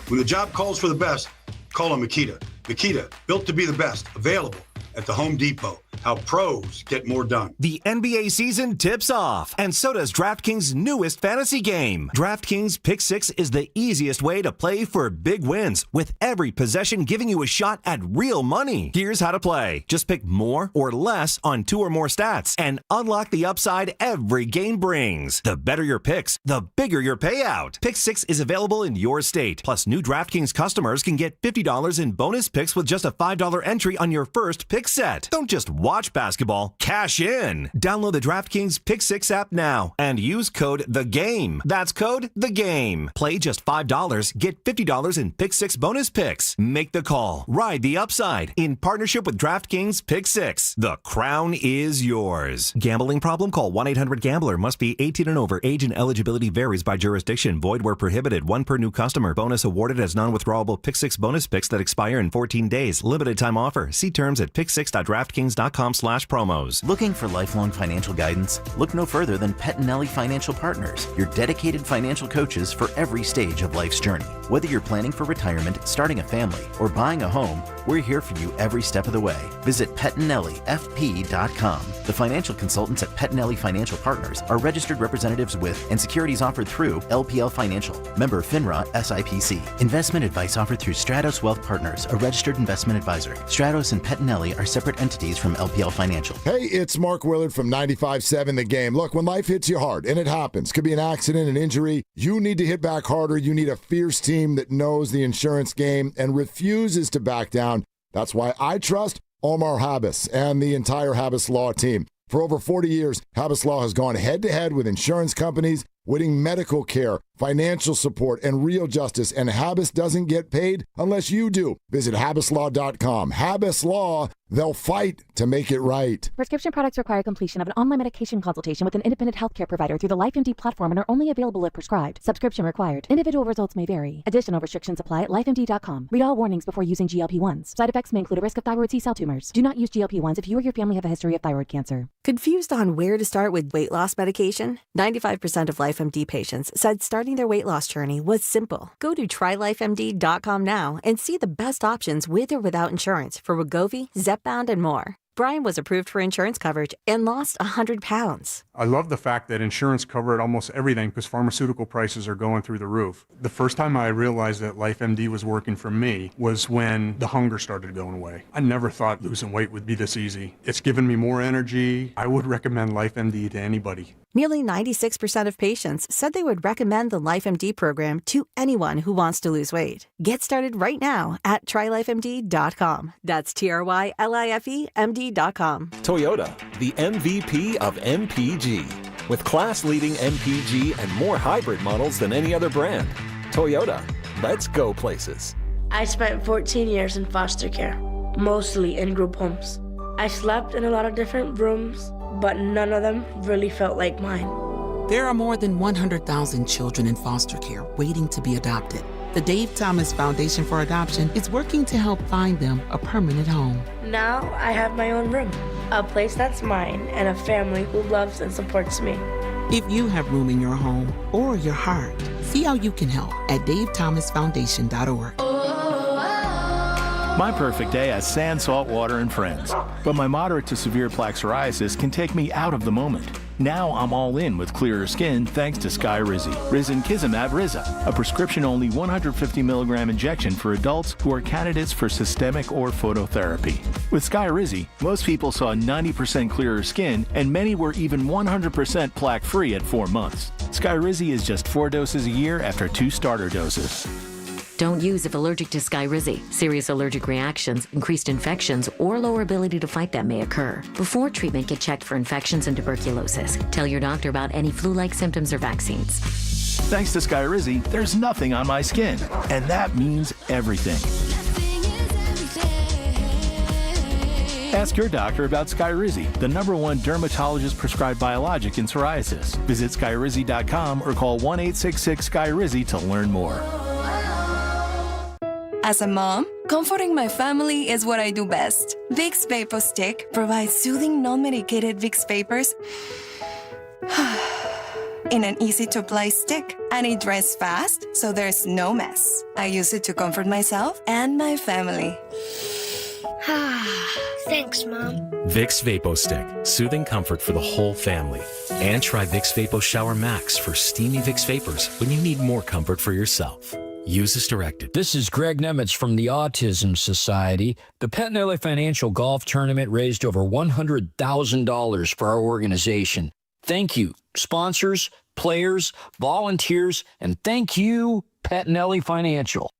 When the job calls for the best, call on Makita. Makita, built to be the best, available at the Home Depot. How pros get more done. The NBA season tips off, and so does DraftKings' newest fantasy game. DraftKings Pick 6 is the easiest way to play for big wins, with every possession giving you a shot at real money. Here's how to play. Just pick more or less on 2 or more stats, and unlock the upside every game brings. The better your picks, the bigger your payout. Pick 6 is available in your state. Plus, new DraftKings customers can get $50 in bonus picks with just a $5 entry on your first pick set. Don't just watch basketball, cash in. Download the DraftKings Pick 6 app now and use code THEGAME. That's code THEGAME. Play just $5, get $50 in Pick 6 bonus picks. Make the call. Ride the upside in partnership with DraftKings Pick 6. The crown is yours. Gambling problem? Call 1-800-GAMBLER. Must be 18 and over. Age and eligibility varies by jurisdiction. Void where prohibited. 1 per new customer. Bonus awarded as non-withdrawable Pick 6 bonus picks that expire in 14 days. Limited time offer. See terms at pick6.draftkings.com/promos. Looking for lifelong financial guidance? Look no further than Pettinelli Financial Partners, your dedicated financial coaches for every stage of life's journey. Whether you're planning for retirement, starting a family, or buying a home, we're here for you every step of the way. Visit PettinelliFP.com. The financial consultants at Pettinelli Financial Partners are registered representatives with and securities offered through LPL Financial, member FINRA SIPC. Investment advice offered through Stratos Wealth Partners, a registered investment advisor. Stratos and Pettinelli are separate entities from LPL Financial. Hey, it's Mark Willard from 95.7 The Game. Look, when life hits you hard, and it happens, could be an accident, an injury, you need to hit back harder. You need a fierce team that knows the insurance game and refuses to back down. That's why I trust Omar Habis and the entire Habis Law team. For over 40 years, Habis Law has gone head-to-head with insurance companies, winning medical care, financial support, and real justice, and Habis doesn't get paid unless you do. Visit HabisLaw.com. Habis Law, they'll fight to make it right. Prescription products require completion of an online medication consultation with an independent healthcare provider through the LifeMD platform and are only available if prescribed. Subscription required. Individual results may vary. Additional restrictions apply at LifeMD.com. Read all warnings before using GLP-1s. Side effects may include a risk of thyroid C-cell tumors. Do not use GLP-1s if you or your family have a history of thyroid cancer. Confused on where to start with weight loss medication? 95% of LifeMD patients said starting their weight loss journey was simple. Go to trylifemd.com now and see the best options with or without insurance for Wegovy, Zepbound, and more. Brian was approved for insurance coverage and lost 100 pounds. I love the fact that insurance covered almost everything because pharmaceutical prices are going through the roof. The first time I realized that LifeMD was working for me was when the hunger started going away. I never thought losing weight would be this easy. It's given me more energy. I would recommend LifeMD to anybody. Nearly 96% of patients said they would recommend the LifeMD program to anyone who wants to lose weight. Get started right now at trylifemd.com. That's TRYLIFEMD.com. Toyota, the MVP of MPG. With class-leading MPG and more hybrid models than any other brand. Toyota, let's go places. I spent 14 years in foster care, mostly in group homes. I slept in a lot of different rooms, but none of them really felt like mine. There are more than 100,000 children in foster care waiting to be adopted. The Dave Thomas Foundation for Adoption is working to help find them a permanent home. Now I have my own room, a place that's mine, and a family who loves and supports me. If you have room in your home or your heart, see how you can help at davethomasfoundation.org. My perfect day has sand, salt water, and friends. But my moderate to severe plaque psoriasis can take me out of the moment. Now I'm all in with clearer skin thanks to Skyrizzy. Risankizumab Riza, a prescription-only 150 milligram injection for adults who are candidates for systemic or phototherapy. With Skyrizzy, most people saw 90% clearer skin, and many were even 100% plaque-free at 4 months. Skyrizzy is just 4 doses a year after 2 starter doses. Don't use if allergic to Skyrizzy. Serious allergic reactions, increased infections, or lower ability to fight them may occur. Before treatment, get checked for infections and tuberculosis. Tell your doctor about any flu-like symptoms or vaccines. Thanks to Skyrizzy, there's nothing on my skin, and that means everything. Ask your doctor about Skyrizzy, the #1 dermatologist-prescribed biologic in psoriasis. Visit Skyrizzy.com or call 1-866-SKYRIZZY to learn more. As a mom, comforting my family is what I do best. Vicks Vapor Stick provides soothing, non-medicated Vicks Vapors in an easy-to-apply stick, and it dries fast, so there's no mess. I use it to comfort myself and my family. Thanks, Mom. Vicks Vapo Stick, soothing comfort for the whole family. And try Vicks Vapo Shower Max for steamy Vicks Vapors when you need more comfort for yourself. Use as directed. This is Greg Nemitz from the Autism Society. The Pettinelli Financial Golf Tournament raised over $100,000 for our organization. Thank you, sponsors, players, volunteers, and thank you, Pettinelli Financial.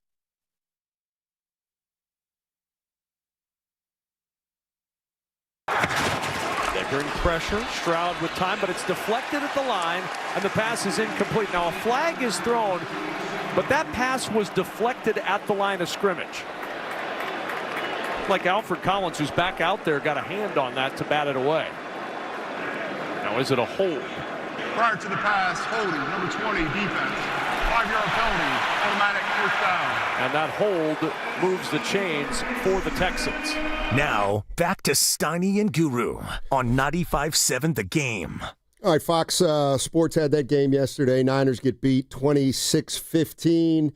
Bring pressure, Stroud with time, but it's deflected at the line, and the pass is incomplete. Now a flag is thrown, but that pass was deflected at the line of scrimmage. Like Alfred Collins, who's back out there, got a hand on that to bat it away. Now is it a hold? Prior to the pass, holding, number 20, defense. 5-yard penalty, automatic first down. And that hold moves the chains for the Texans. Now, back to Steiny and Guru on 95.7 The Game. All right, Fox Sports had that game yesterday. Niners get beat 26-15.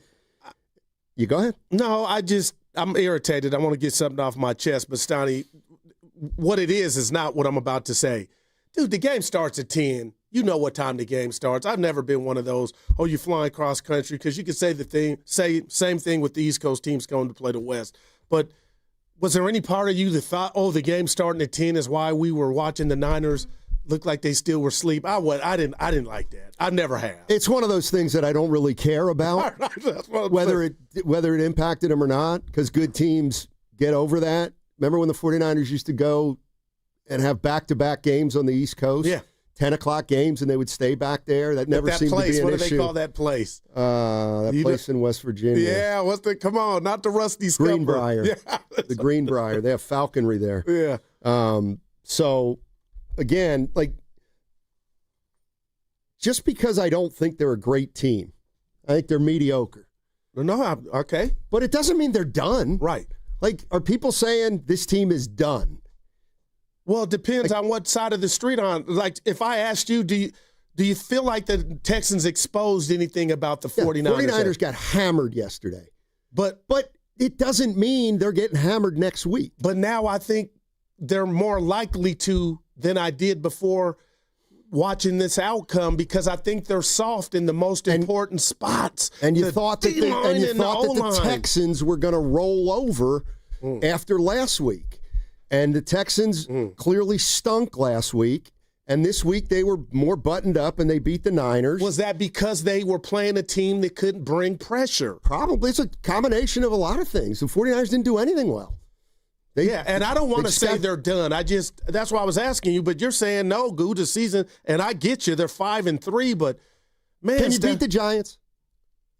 You go ahead. No, I'm irritated. I want to get something off my chest. But, Steiny, what it is not what I'm about to say. Dude, the game starts at 10. You know what time the game starts. I've never been one of those, you're flying cross country, because you could say same thing with the East Coast teams going to play the West. But was there any part of you that thought, the game starting at 10 is why we were watching the Niners look like they still were asleep? I didn't like that. I never have. It's one of those things that I don't really care about, whether it impacted them or not, because good teams get over that. Remember when the 49ers used to go and have back-to-back games on the East Coast? Yeah. 10 o'clock games, and they would stay back there. That never seemed to be an issue. What do they call that place? Place in West Virginia. Yeah, come on, not the Rusty Scupper. Greenbrier. Yeah. The Greenbrier. They have falconry there. Yeah. So, again, just because I don't think they're a great team, I think they're mediocre. No, okay. But it doesn't mean they're done. Right. Are people saying this team is done? Well, it depends on what side of the street on. If I asked you, do you feel like the Texans exposed anything about the 49ers? 49ers got hammered yesterday. But it doesn't mean they're getting hammered next week. But now I think they're more likely to than I did before watching this outcome, because I think they're soft in the most important spots. And you thought that the Texans were going to roll over after last week. And the Texans clearly stunk last week, and this week they were more buttoned up and they beat the Niners. Was that because they were playing a team that couldn't bring pressure? Probably. It's a combination of a lot of things. The 49ers didn't do anything well. And I don't want to say they're done. That's why I was asking you, but you're saying no, Goo, the season, and I get you, they're 5-3, but man. Can you beat the Giants?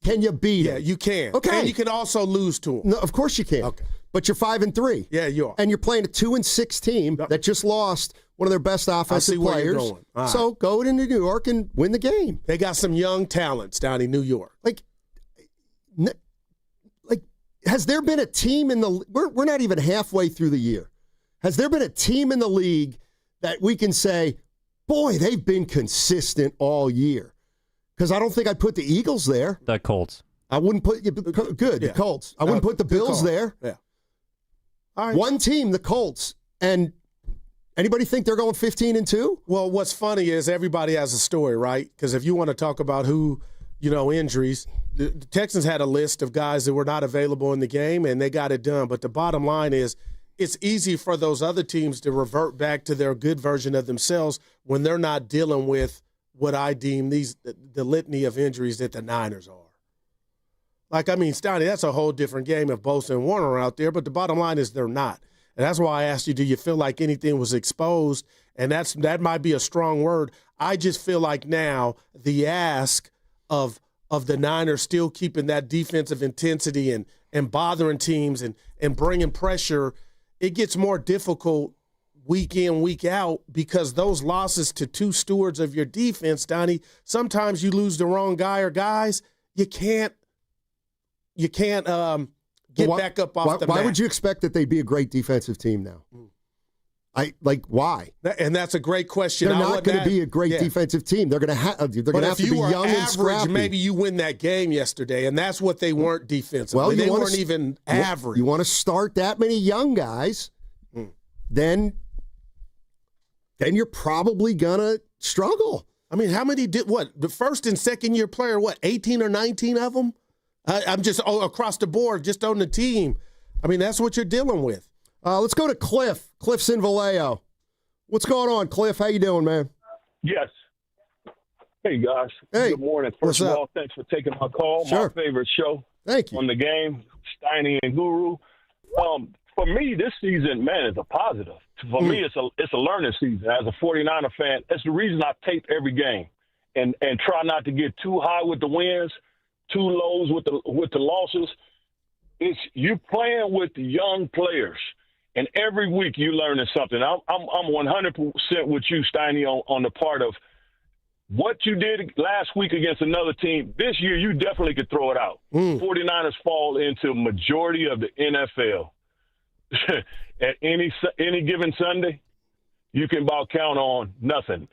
Can you beat them? Yeah, you can. Okay. And you can also lose to them. No, of course you can. Okay. but you're 5-3. Yeah, you are. And you're playing a 2-6 team that just lost one of their best offensive players. So go into New York and win the game. They got some young talents down in New York. Like, has there been a team in the – we're not even halfway through the year. Has there been a team in the league that we can say, boy, they've been consistent all year? Because I don't think I'd put the Eagles there. The Colts. I wouldn't put – the Colts. I wouldn't put the Bills there. Yeah. All right. One team, the Colts. And anybody think they're going 15-2? Well, what's funny is everybody has a story, right? Because if you want to talk about who – injuries. The Texans had a list of guys that were not available in the game, and they got it done. But the bottom line is it's easy for those other teams to revert back to their good version of themselves when they're not dealing with what I deem the litany of injuries that the Niners are. Stoney, that's a whole different game if Bosa and Warner are out there, but the bottom line is they're not. And that's why I asked you, do you feel like anything was exposed? And that might be a strong word. I just feel like now the ask of the Niners still keeping that defensive intensity and bothering teams and bringing pressure, it gets more difficult week in, week out because those losses to two stewards of your defense, Donnie, sometimes you lose the wrong guy or guys, you can't get back up off the mat. Why would you expect that they'd be a great defensive team now? Why? And that's a great question. They're not going to be a great defensive team. They're going to have to be young and scrappy. Maybe you win that game yesterday, and that's what they weren't defensively. Well, they weren't even average. You want to start that many young guys, then you're probably going to struggle. I mean, how many did what? The first and second year player, 18 or 19 of them? I'm just across the board, just on the team. I mean, that's what you're dealing with. Let's go to Cliff. Cliff's in Vallejo. What's going on, Cliff? How you doing, man? Yes. Hey, guys. Hey. Good morning. First of all, thanks for taking my call. Sure. My favorite show. Thank you. On the game, Steiny and Guru. For me, this season, man, is a positive. For me, it's a learning season. As a 49er fan, that's the reason I tape every game and try not to get too high with the wins, too lows with the losses. It's you playing with the young players. And every week you're learning something. I'm 100% with you, Steiny, on the part of what you did last week against another team. This year, you definitely could throw it out. 49ers fall into majority of the NFL. At any given Sunday, you can about count on nothing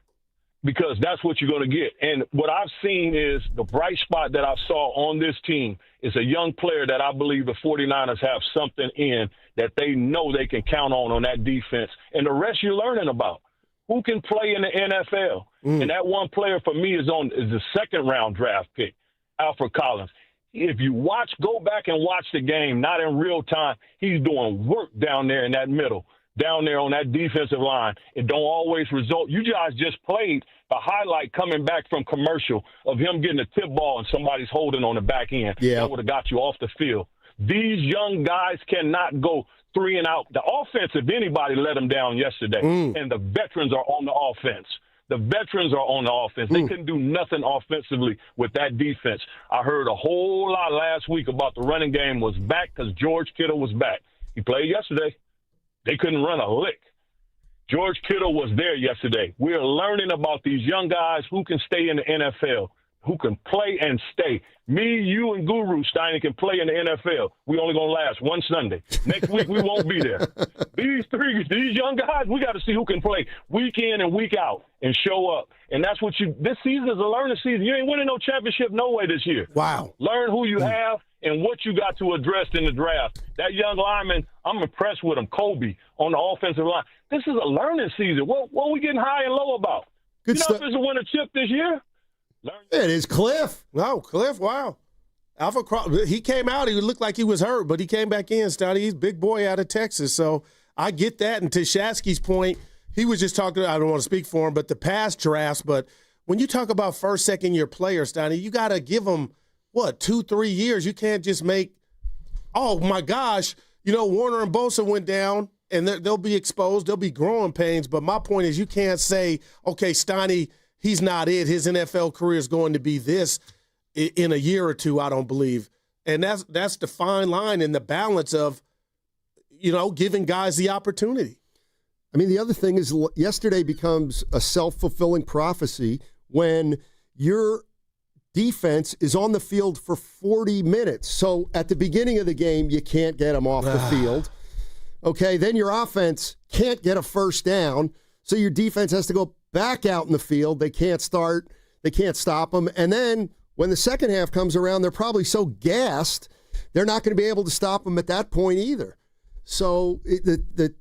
because that's what you're going to get. And what I've seen is the bright spot that I saw on this team is a young player that I believe the 49ers have something in that they know they can count on that defense. And the rest you're learning about. Who can play in the NFL? And that one player for me is the second-round draft pick, Alfred Collins. If you go back and watch the game, not in real time, he's doing work down there in that middle, down there on that defensive line. It don't always result. You guys just played the highlight coming back from commercial of him getting a tip ball and somebody's holding on the back end. Yeah. That would have got you off the field. These young guys cannot go 3 and out. The offense, if anybody, let them down yesterday. And the veterans are on the offense. The veterans are on the offense. They couldn't do nothing offensively with that defense. I heard a whole lot last week about the running game was back because George Kittle was back. He played yesterday. They couldn't run a lick. George Kittle was there yesterday. We're learning about these young guys who can stay in the NFL, who can play and stay. Me, you, and Guru Steiner can play in the NFL. We only going to last one Sunday. Next week, we won't be there. These young guys, we got to see who can play week in and week out and show up. And that's what this season is a learning season. You ain't winning no championship no way this year. Wow. Learn who you have and what you got to address in the draft. That young lineman, I'm impressed with him, Kobe, on the offensive line. This is a learning season. What are we getting high and low about? Good stuff. If it's a win a chip this year? It is Cliff. No, Cliff, wow. He came out, he looked like he was hurt, but he came back in, Stoney. He's a big boy out of Texas, so I get that. And to Shasky's point, he was just talking, I don't want to speak for him, but the past drafts, but when you talk about first, second-year players, Stoney, you got to give them, 2-3 years? You can't just make, oh, my gosh, Warner and Bosa went down, and they'll be exposed. There'll be growing pains, but my point is you can't say, okay, Stoney, he's not it. His NFL career is going to be this in a year or two, I don't believe. And that's the fine line in the balance of giving guys the opportunity. I mean, the other thing is yesterday becomes a self-fulfilling prophecy when your defense is on the field for 40 minutes. So at the beginning of the game, you can't get them off the field. Okay, then your offense can't get a first down, so your defense has to go back out in the field. They can't stop them. And then when the second half comes around, they're probably so gassed, they're not going to be able to stop them at that point either. So the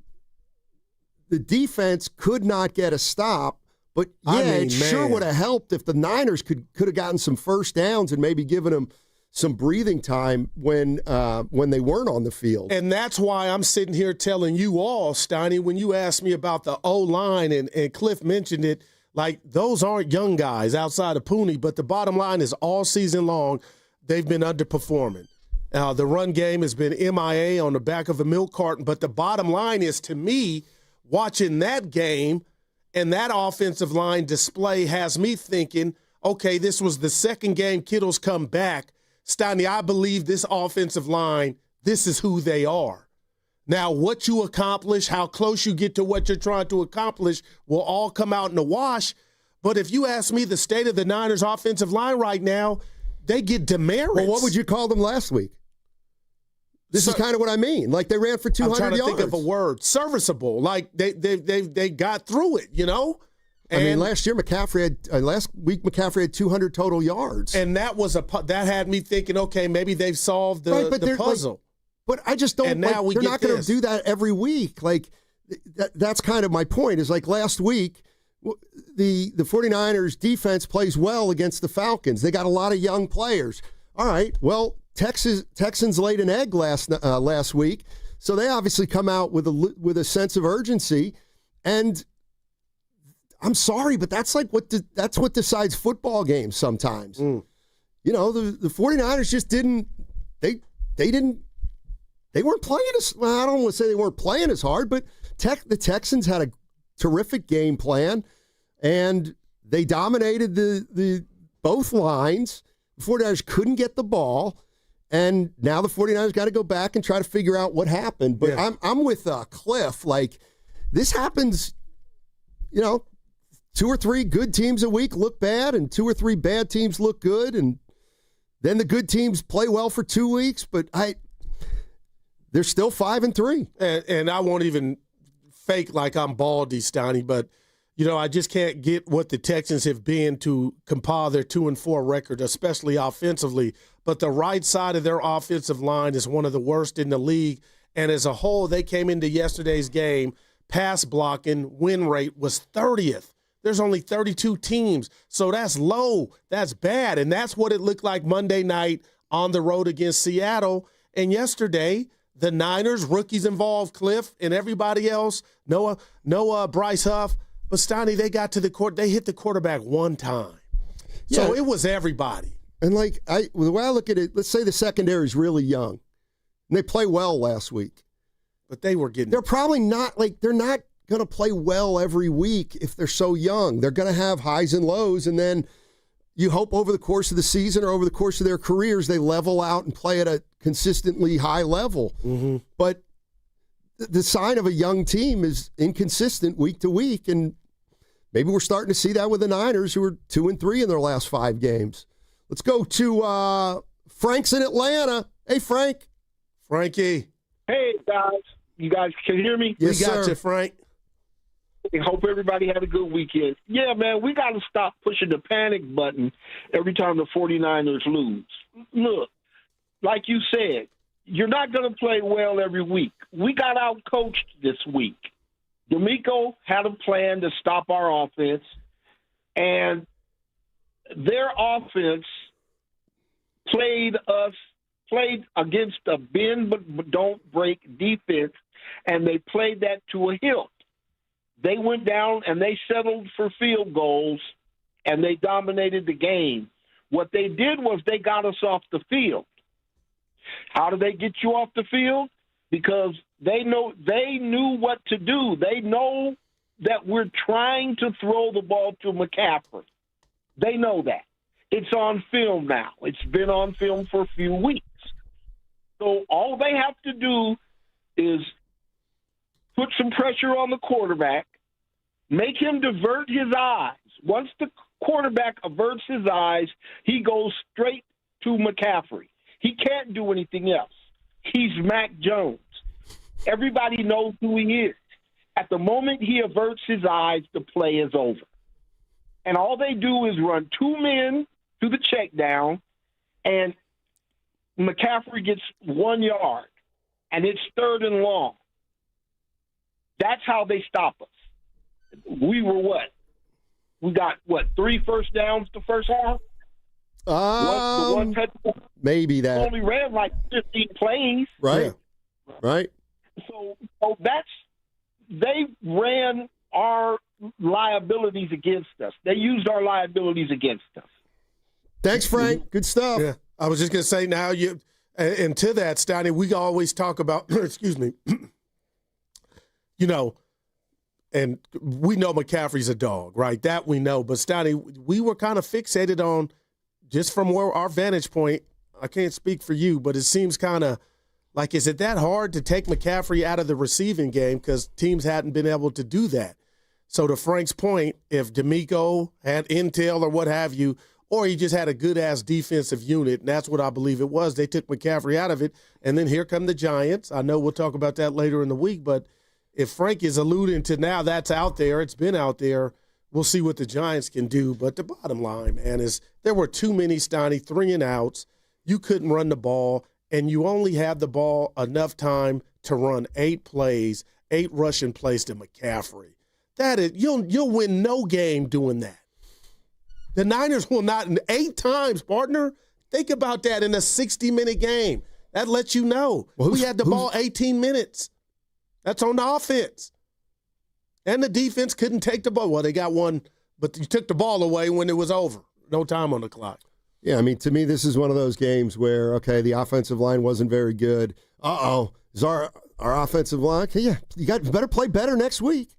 defense could not get a stop, but it sure would have helped if the Niners could have gotten some first downs and maybe given them some breathing time when they weren't on the field. And that's why I'm sitting here telling you all, Steiny, when you asked me about the O-line, and Cliff mentioned it, like those aren't young guys outside of Pooney, but the bottom line is all season long they've been underperforming. The run game has been MIA on the back of a milk carton, but the bottom line is, to me, watching that game and that offensive line display has me thinking, okay, this was the second game Kittle's come back. Steiny, I believe this offensive line, this is who they are. Now, what you accomplish, how close you get to what you're trying to accomplish will all come out in the wash. But if you ask me the state of the Niners offensive line right now, they get demerits. Well, what would you call them last week? This is kind of what I mean. Like, they ran for 200 yards. I'm trying to think of a word. Serviceable. Like, they got through it, And last week McCaffrey had 200 total yards. And that had me thinking, okay, maybe they've solved the puzzle. But I just don't. And now they're not going to do that every week. Like, that's kind of my point. Is like last week, the 49ers defense plays well against the Falcons. They got a lot of young players. All right, well, Texans laid an egg last week, so they obviously come out with a sense of urgency. And I'm sorry, but that's like that's what decides football games sometimes. The 49ers just didn't. They weren't playing as well. I don't want to say they weren't playing as hard, but the Texans had a terrific game plan, and they dominated the both lines. The 49ers couldn't get the ball, and now the 49ers got to go back and try to figure out what happened. But yeah. I'm with Cliff. Like, this happens, 2 or 3 good teams a week look bad, and 2 or 3 bad teams look good, and then the good teams play well for 2 weeks. But they're still 5-3. And I won't even fake like I'm baldy, Steiny, but, I just can't get what the Texans have been to compile their 2-4 record, especially offensively. But the right side of their offensive line is one of the worst in the league. And as a whole, they came into yesterday's game, pass blocking, win rate was 30th. There's only 32 teams. So that's low. That's bad. And that's what it looked like Monday night on the road against Seattle. And yesterday, the Niners, rookies involved, Cliff, and everybody else, Noah, Bryce Huff, but Steiny, they got to the court. They hit the quarterback one time. Yeah. So it was everybody. And the way I look at it, let's say the secondary is really young, and they play well last week. But they're probably not, they're not going to play well every week if they're so young. They're going to have highs and lows, and then you hope over the course of the season or over the course of their careers they level out and play at a consistently high level. Mm-hmm. But the sign of a young team is inconsistent week to week, and maybe we're starting to see that with the Niners, who are 2-3 in their last 5 games. Let's go to Frank's in Atlanta. Hey, Frank. Frankie. Hey, guys. You guys can hear me? Yes, we got sir. You, Frank. I hope everybody had a good weekend. Yeah, man, we got to stop pushing the panic button every time the 49ers lose. Look, like you said, you're not going to play well every week. We got out-coached this week. D'Amico had a plan to stop our offense, and their offense played against a bend but don't break defense, and they played that to a hilt. They went down and they settled for field goals, and they dominated the game. What they did was they got us off the field. How did they get you off the field? Because they knew what to do. They know that we're trying to throw the ball to McCaffrey. They know that. It's on film now. It's been on film for a few weeks. So all they have to do is put some pressure on the quarterback, make him divert his eyes. Once the quarterback averts his eyes, he goes straight to McCaffrey. He can't do anything else. He's Mac Jones. Everybody knows who he is. At the moment he averts his eyes, the play is over. And all they do is run 2 men to the check down, and McCaffrey gets 1 yard, and it's 3rd and long. That's how they stop us. We were what? We got, 3 first downs the first half? One touchdown? Maybe that. We only ran like 15 plays. Right. Yeah. Right. So they ran our liabilities against us. They used our liabilities against us. Thanks, Frank. Good stuff. Yeah. I was just going to say now, and to that, Stoney, we always talk about, excuse me, and we know McCaffrey's a dog, right? That we know. But, Stoney, we were kind of fixated on, just from where our vantage point, I can't speak for you, but it seems kind of like, is it that hard to take McCaffrey out of the receiving game because teams hadn't been able to do that? So to Frank's point, if D'Amico had intel or what have you, or he just had a good-ass defensive unit, and that's what I believe it was, they took McCaffrey out of it, and then here come the Giants. I know we'll talk about that later in the week, but if Frank is alluding to now that's out there, it's been out there, we'll see what the Giants can do. But the bottom line, man, is there were too many, Stoney, 3 and outs. You couldn't run the ball, and you only had the ball enough time to run 8 plays, 8 rushing plays to McCaffrey. That is, you'll win no game doing that. The Niners will not, 8 times, partner. Think about that in a 60-minute game. That lets you know. We had the ball 18 minutes. That's on the offense. And the defense couldn't take the ball. Well, they got one, but you took the ball away when it was over. No time on the clock. Yeah, I mean, to me, this is one of those games where, okay, the offensive line wasn't very good. Is our offensive line? Okay, yeah, you better play better next week.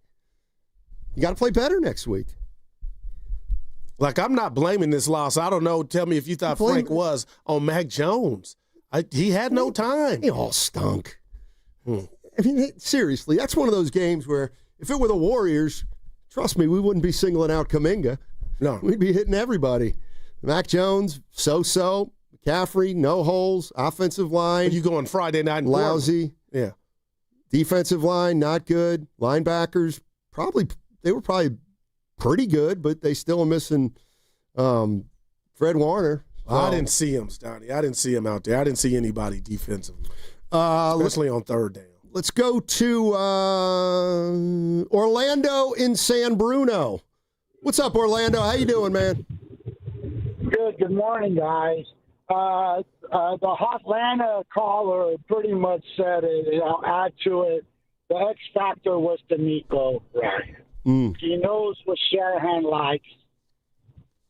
You got to play better next week. Like, I'm not blaming this loss. I don't know. Tell me if you thought Frank was on Mac Jones. He had no time. He all stunk. I mean, seriously, that's one of those games where if it were the Warriors, trust me, we wouldn't be singling out Kuminga. No. We'd be hitting everybody. Mac Jones, so-so. McCaffrey, no holes. Offensive line. You going Friday night? Lousy. Yeah. Defensive line, not good. Linebackers, they were probably pretty good, but they still are missing Fred Warner. I didn't see him, Stoney. I didn't see him out there. I didn't see anybody defensively, especially on 3rd down. Let's go to Orlando in San Bruno. What's up, Orlando? How you doing, man? Good morning, guys. The Hotlanta caller pretty much said it. I'll add to it. The X factor was D'Amico, right? He knows what Shanahan likes.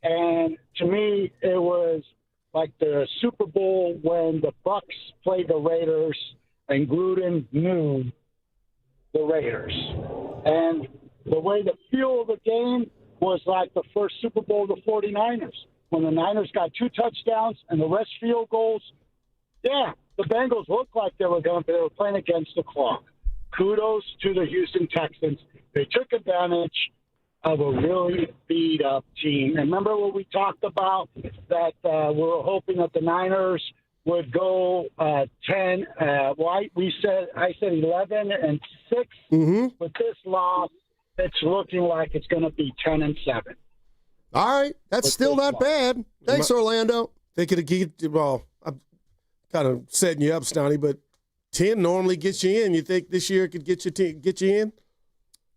And to me, it was like the Super Bowl when the Bucks played the Raiders and Gruden knew the Raiders. And the way the feel of the game was like the first Super Bowl of the 49ers. When the Niners got 2 touchdowns and the rest field goals, yeah, the Bengals looked like they were playing against the clock. Kudos to the Houston Texans. They took advantage of a really beat-up team. And remember what we talked about, that we were hoping that the Niners would go 10. I said 11-6. Mm-hmm. With this loss, it's looking like it's going to be 10-7. All right, that's still not bad. Thanks, Orlando. They could have I'm kind of setting you up, Stoney, but 10 normally gets you in. You think this year could get you in?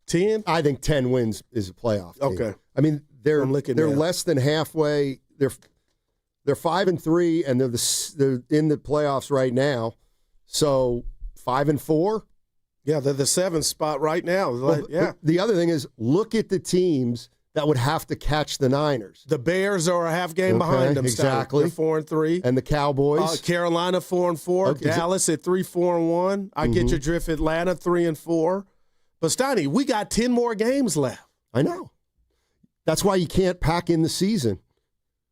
10? I think 10 wins is a playoff team. Okay. I mean, they're less than halfway. They're 5-3, and they're in the playoffs right now. So 5-4. Yeah, they're the 7th spot right now. But the other thing is, look at the teams that would have to catch the Niners. The Bears are a half game behind them. Exactly. They're 4-3. And the Cowboys. Carolina 4-4. Okay. Dallas at 3-4-1. I get your drift. Atlanta 3-4. But Stoney, we got 10 more games left. I know. That's why you can't pack in the season.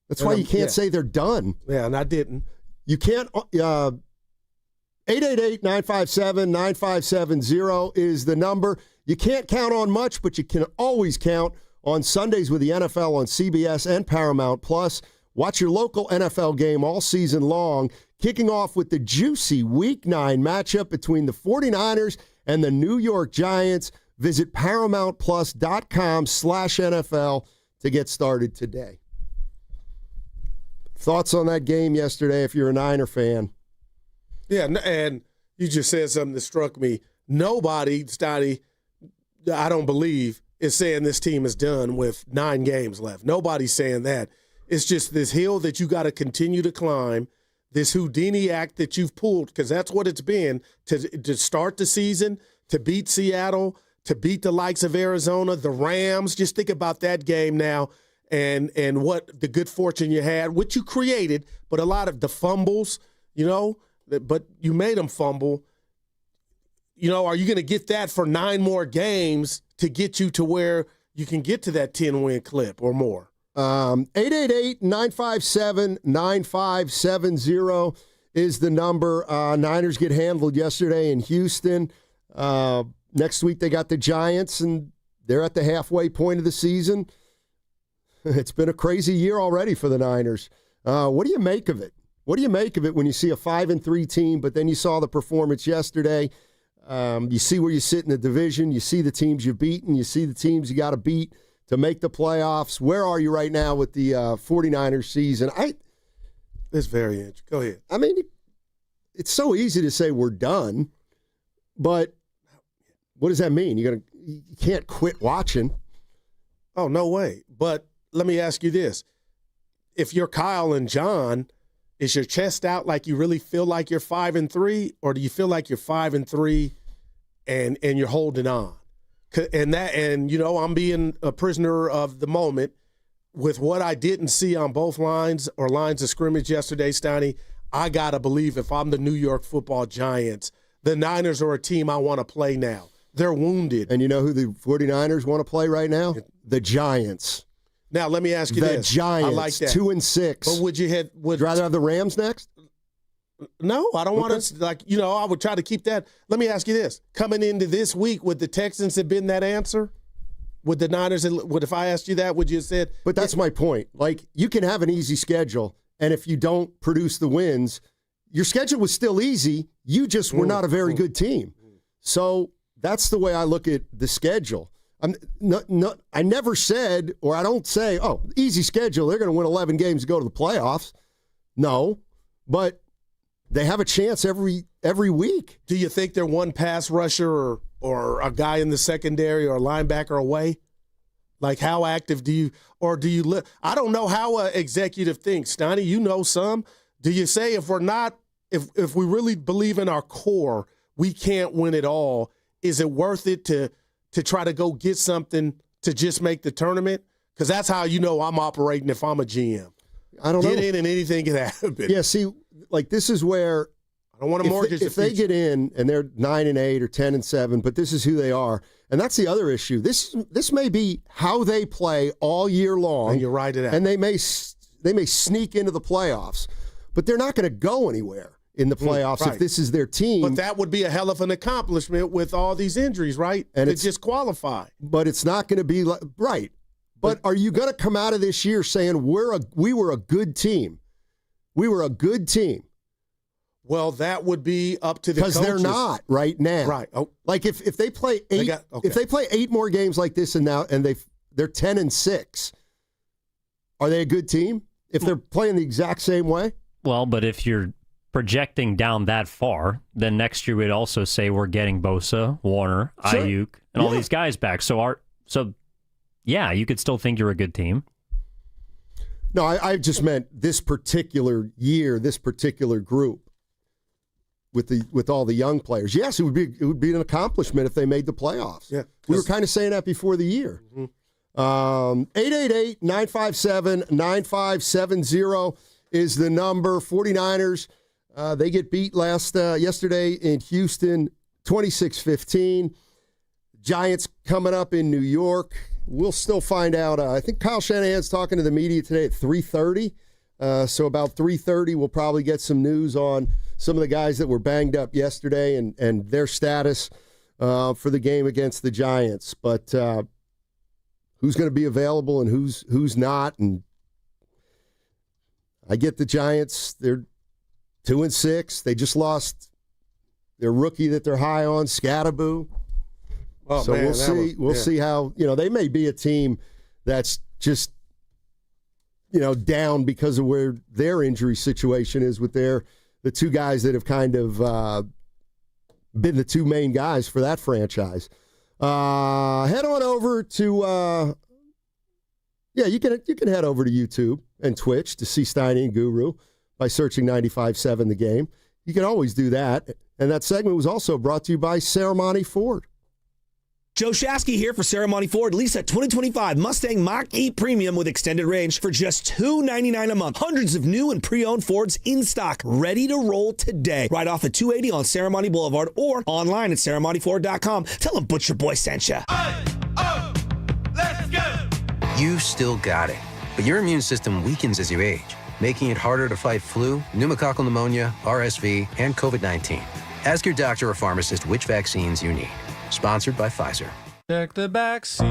That's why you can't say they're done. Yeah, and I didn't. You can't 888-957-9570 is the number. You can't count on much, but you can always count on Sundays with the NFL on CBS and Paramount Plus. Watch your local NFL game all season long, kicking off with the juicy Week 9 matchup between the 49ers and the New York Giants. Visit ParamountPlus.com/NFL to get started today. Thoughts on that game yesterday if you're a Niner fan? Yeah, and you just said something that struck me. Nobody, Stotty, I don't believe, is saying this team is done with 9 games left. Nobody's saying that. It's just this hill that you got to continue to climb, this Houdini act that you've pulled, because that's what it's been, to start the season, to beat Seattle, to beat the likes of Arizona, the Rams. Just think about that game now and what the good fortune you had, what you created, but a lot of the fumbles, but you made them fumble. Are you going to get that for 9 more games to get you to where you can get to that 10-win clip or more? 888-957-9570 is the number. Niners get handled yesterday in Houston. Next week they got the Giants, and they're at the halfway point of the season. It's been a crazy year already for the Niners. What do you make of it? What do you make of it when you see a 5-3 team, but then you saw the performance yesterday? You see where you sit in the division. You see the teams you've beaten. You see the teams you got to beat to make the playoffs. Where are you right now with the 49ers season? It's very interesting. Go ahead. I mean, it's so easy to say we're done, but what does that mean? You can't quit watching. Oh, no way. But let me ask you this. If you're Kyle and John, is your chest out like you really feel like you're 5-3, or do you feel like you're 5-3 and you're holding on? And I'm being a prisoner of the moment with what I didn't see on both lines or lines of scrimmage yesterday, Stoney. I got to believe if I'm the New York Football Giants, the Niners are a team I want to play now. They're wounded. And you know who the 49ers want to play right now? The Giants. Now, let me ask you this. The Giants, I like that. 2-6. But would you rather have the Rams next? No, I don't want to, I would try to keep that. Let me ask you this. Coming into this week, would the Texans have been that answer? Would the Niners, if I asked you that, would you have said? But that's my point. Like, you can have an easy schedule, and if you don't produce the wins, your schedule was still easy. You just were not a very good team. So that's the way I look at the schedule. I never said, or I don't say, easy schedule, they're going to win 11 games to go to the playoffs. No, but they have a chance every week. Do you think they're one pass rusher or a guy in the secondary or a linebacker away? Like, how active do you I don't know how an executive thinks. Stoney, you know some. Do you say if we really believe in our core, we can't win it all, is it worth it to try to go get something to just make the tournament? Because that's how I'm operating if I'm a GM. I don't know. Get in and anything can happen. Yeah, see, like, this is where I don't want to mortgage if they get in and they're 9-8 or 10-7, but this is who they are. And that's the other issue. This may be how they play all year long. And you're right at that. And they may sneak into the playoffs, but they're not going to go anywhere in the playoffs if this is their team. But that would be a hell of an accomplishment with all these injuries, right? And to just qualify. But it's not going to be right. But are you going to come out of this year saying we were a good team? We were a good team. Well, that would be up to the coaches. Because they're not right now. Right. Oh. Like if they play 8, if they play 8 more games like this and they're 10-6, are they a good team? If they're playing the exact same way? Well, but if you're projecting down that far, then next year we'd also say we're getting Bosa, Warner, Ayuk, and all these guys back. So you could still think you're a good team. No, I just meant this particular year, this particular group with all the young players. Yes, it would be an accomplishment if they made the playoffs. Yeah, we were kind of saying that before the year. 888-957-9570 is the number. 49ers, they get beat yesterday in Houston, 26-15. Giants coming up in New York. We'll still find out. I think Kyle Shanahan's talking to the media today at 3:30. So about 3:30, we'll probably get some news on some of the guys that were banged up yesterday and their status for the game against the Giants. But who's going to be available and who's not? And I get the Giants. They're 2-6. They just lost their rookie that they're high on, Scatterboo. Oh, so man, we'll see how, they may be a team that's just, down because of where their injury situation is with the two guys that have kind of been the two main guys for that franchise. Head on over to you can head over to YouTube and Twitch to see Steiny and Guru by searching 95.7 The Game. You can always do that. And that segment was also brought to you by Ceremony Ford. Joe Shasky here for Ceremony Ford. Lease a 2025 Mustang Mach-E Premium with extended range for just $299 a month. Hundreds of new and pre-owned Fords in stock, ready to roll today. Right off the 280 on Ceremony Boulevard or online at ceremonyford.com. Tell them Butcher Boy sent you. Let's go! You still got it, but your immune system weakens as you age, making it harder to fight flu, pneumococcal pneumonia, RSV, and COVID-19. Ask your doctor or pharmacist which vaccines you need. Sponsored by Pfizer. Check the back seat.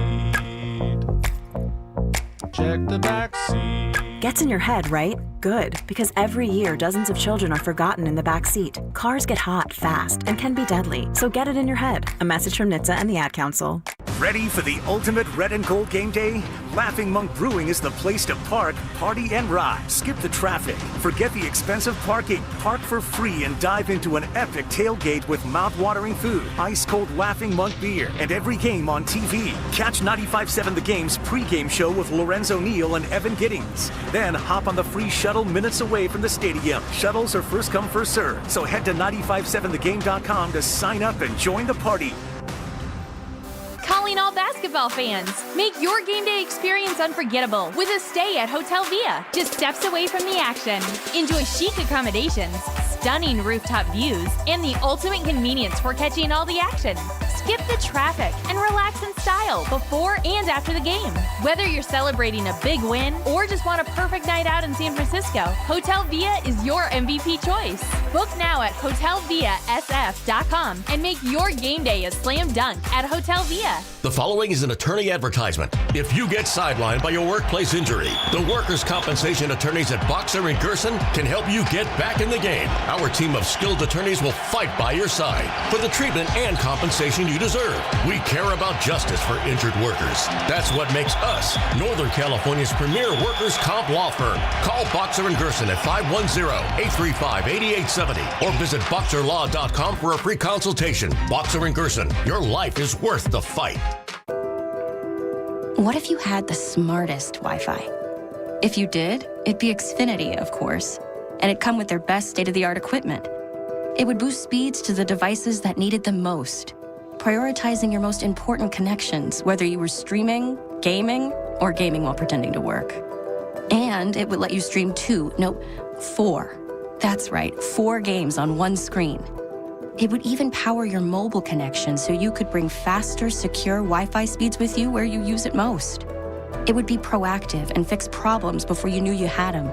Check the back seat. Gets in your head, right? Good, because every year dozens of children are forgotten in the back seat. Cars get hot fast and can be deadly, so get it in your head. A message from NHTSA and the Ad Council. Ready for the ultimate red and gold game day? Laughing Monk Brewing is the place to park, party, and ride. Skip the traffic. Forget the expensive parking. Park for free and dive into an epic tailgate with mouth-watering food, ice-cold Laughing Monk beer, and every game on TV. Catch 95.7 The Game's pregame show with Lorenzo Neal and Evan Giddings. Then hop on the free shuttle minutes away from the stadium. Shuttles are first come, first served. So head to 957thegame.com to sign up and join the party. Calling all basketball fans. Make your game day experience unforgettable with a stay at Hotel Via, just steps away from the action. Enjoy chic accommodations, stunning rooftop views, and the ultimate convenience for catching all the action. Skip the traffic and relax in style before and after the game. Whether you're celebrating a big win or just want a perfect night out in San Francisco, Hotel Via is your MVP choice. Book now at hotelviasf.com and make your game day a slam dunk at Hotel Via. The following is an attorney advertisement. If you get sidelined by your workplace injury, the workers' compensation attorneys at Boxer and Gerson can help you get back in the game. Our team of skilled attorneys will fight by your side for the treatment and compensation you deserve. We care about justice for injured workers. That's what makes us Northern California's premier workers' comp law firm. Call Boxer and Gerson at 510-835-8870 or visit boxerlaw.com for a free consultation. Boxer and Gerson, your life is worth the fight. What if you had the smartest Wi-Fi? If you did, it'd be Xfinity, of course, and it'd come with their best state-of-the-art equipment. It would boost speeds to the devices that needed them most, prioritizing your most important connections, whether you were streaming, gaming, or gaming while pretending to work. And it would let you stream 4. That's right, 4 games on one screen. It would even power your mobile connection so you could bring faster, secure Wi-Fi speeds with you where you use it most. It would be proactive and fix problems before you knew you had them.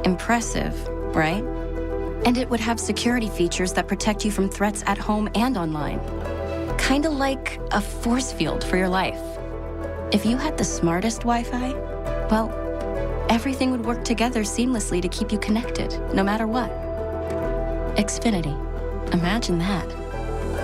Impressive, right? And it would have security features that protect you from threats at home and online. Kinda like a force field for your life. If you had the smartest Wi-Fi, well, everything would work together seamlessly to keep you connected, no matter what. Xfinity. Imagine that.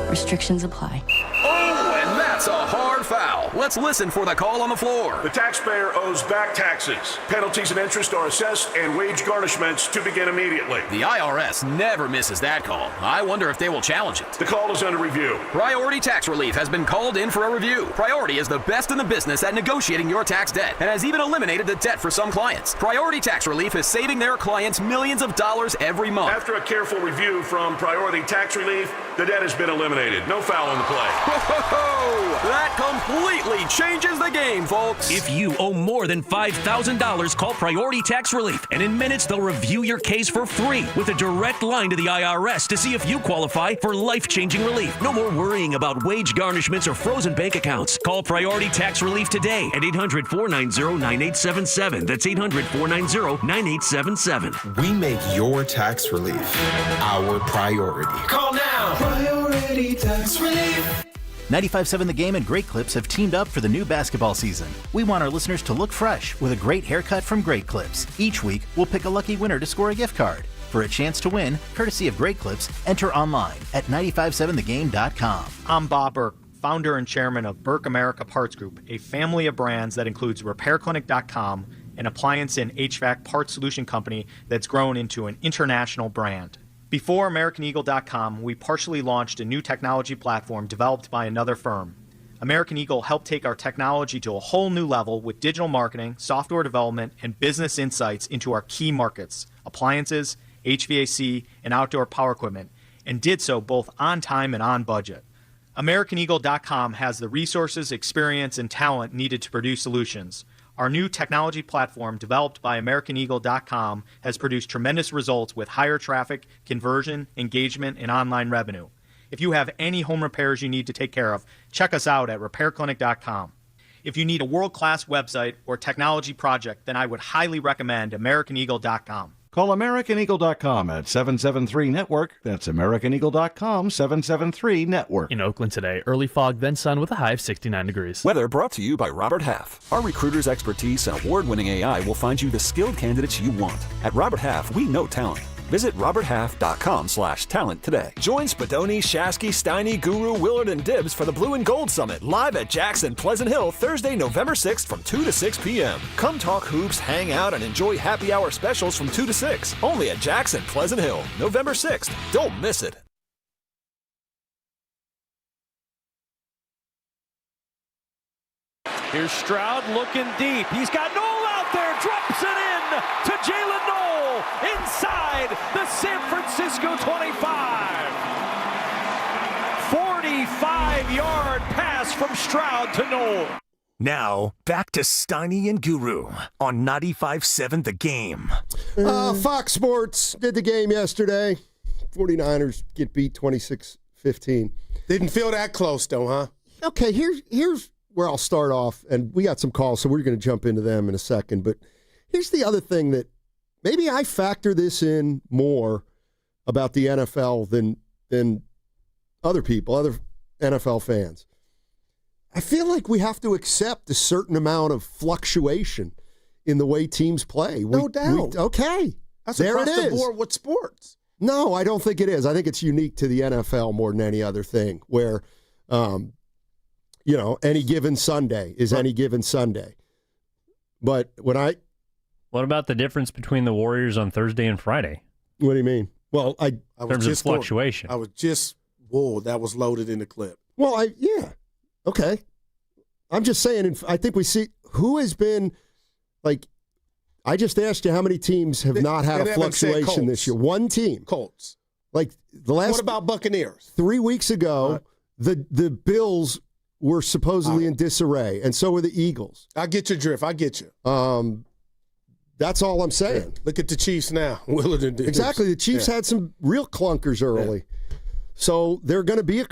Restrictions apply. Oh, and that's a hard foul. Let's listen for the call on the floor. The taxpayer owes back taxes. Penalties and interest are assessed and wage garnishments to begin immediately. The IRS never misses that call. I wonder if they will challenge it. The call is under review. Priority Tax Relief has been called in for a review. Priority is the best in the business at negotiating your tax debt and has even eliminated the debt for some clients. Priority Tax Relief is saving their clients millions of dollars every month. After a careful review from Priority Tax Relief, the debt has been eliminated. No foul on the play. Ho, ho, ho! That completely changes the game, folks. If you owe more than $5,000, call Priority Tax Relief, and in minutes they'll review your case for free with a direct line to the IRS to see if you qualify for life-changing relief. No more worrying about wage garnishments or frozen bank accounts. Call Priority Tax Relief today at 800-490-9877. That's 800-490-9877. We make your tax relief our priority. Call now. Priority Tax Relief. 95.7 The Game and Great Clips have teamed up for the new basketball season. We want our listeners to look fresh with a great haircut from Great Clips. Each week, we'll pick a lucky winner to score a gift card. For a chance to win, courtesy of Great Clips, enter online at 957thegame.com. I'm Bob Burke, founder and chairman of Burke America Parts Group, a family of brands that includes RepairClinic.com, an appliance and HVAC parts solution company that's grown into an international brand. Before AmericanEagle.com, we partially launched a new technology platform developed by another firm. American Eagle helped take our technology to a whole new level with digital marketing, software development, and business insights into our key markets, appliances, HVAC, and outdoor power equipment, and did so both on time and on budget. AmericanEagle.com has the resources, experience, and talent needed to produce solutions. Our new technology platform, developed by AmericanEagle.com, has produced tremendous results with higher traffic, conversion, engagement, and online revenue. If you have any home repairs you need to take care of, check us out at RepairClinic.com. If you need a world-class website or technology project, then I would highly recommend AmericanEagle.com. Call AmericanEagle.com at 773-NETWORK. That's AmericanEagle.com, 773-NETWORK. In Oakland today, early fog, then sun with a high of 69 degrees. Weather brought to you by Robert Half. Our recruiters' expertise and award-winning AI will find you the skilled candidates you want. At Robert Half, we know talent. Visit roberthalf.com/talent today. Join Spadoni, Shasky, Steiny, Guru, Willard, and Dibbs for the Blue and Gold Summit live at Jackson Pleasant Hill Thursday, November 6th from 2 to 6 p.m. Come talk hoops, hang out, and enjoy happy hour specials from 2 to 6. Only at Jackson Pleasant Hill, November 6th. Don't miss it. Here's Stroud looking deep. He's got Noel out there, drops it in to Jalen Noel inside the San Francisco 25. 45-yard pass from Stroud to Noel. Now, back to Steiny and Guru on 95.7 The Game. Fox Sports did the game yesterday. 49ers get beat 26-15. Didn't feel that close, though, huh? Okay, here's where I'll start off, and we got some calls, so we're going to jump into them in a second. But here's the other thing that maybe I factor this in more about the NFL than other people, other NFL fans. I feel like we have to accept a certain amount of fluctuation in the way teams play. No doubt. Okay. That's there across it is. the board with sports. No, I don't think it is. I think it's unique to the NFL more than any other thing where, any given Sunday is any given Sunday. But what about the difference between the Warriors on Thursday and Friday? What do you mean? Well, in terms of fluctuation. That was loaded in the clip. Well, okay. I'm just saying, I think we see who has been, like, I just asked you how many teams have not had a fluctuation this year. One team. Colts. Like, the last. What about Buccaneers? 3 weeks ago, the Bills were supposedly in disarray, and so were the Eagles. I get your drift. I get you. That's all I'm saying. Look at the Chiefs now. Willard and Dibbs. Exactly. The Chiefs had some real clunkers early. Yeah. So there are going to be a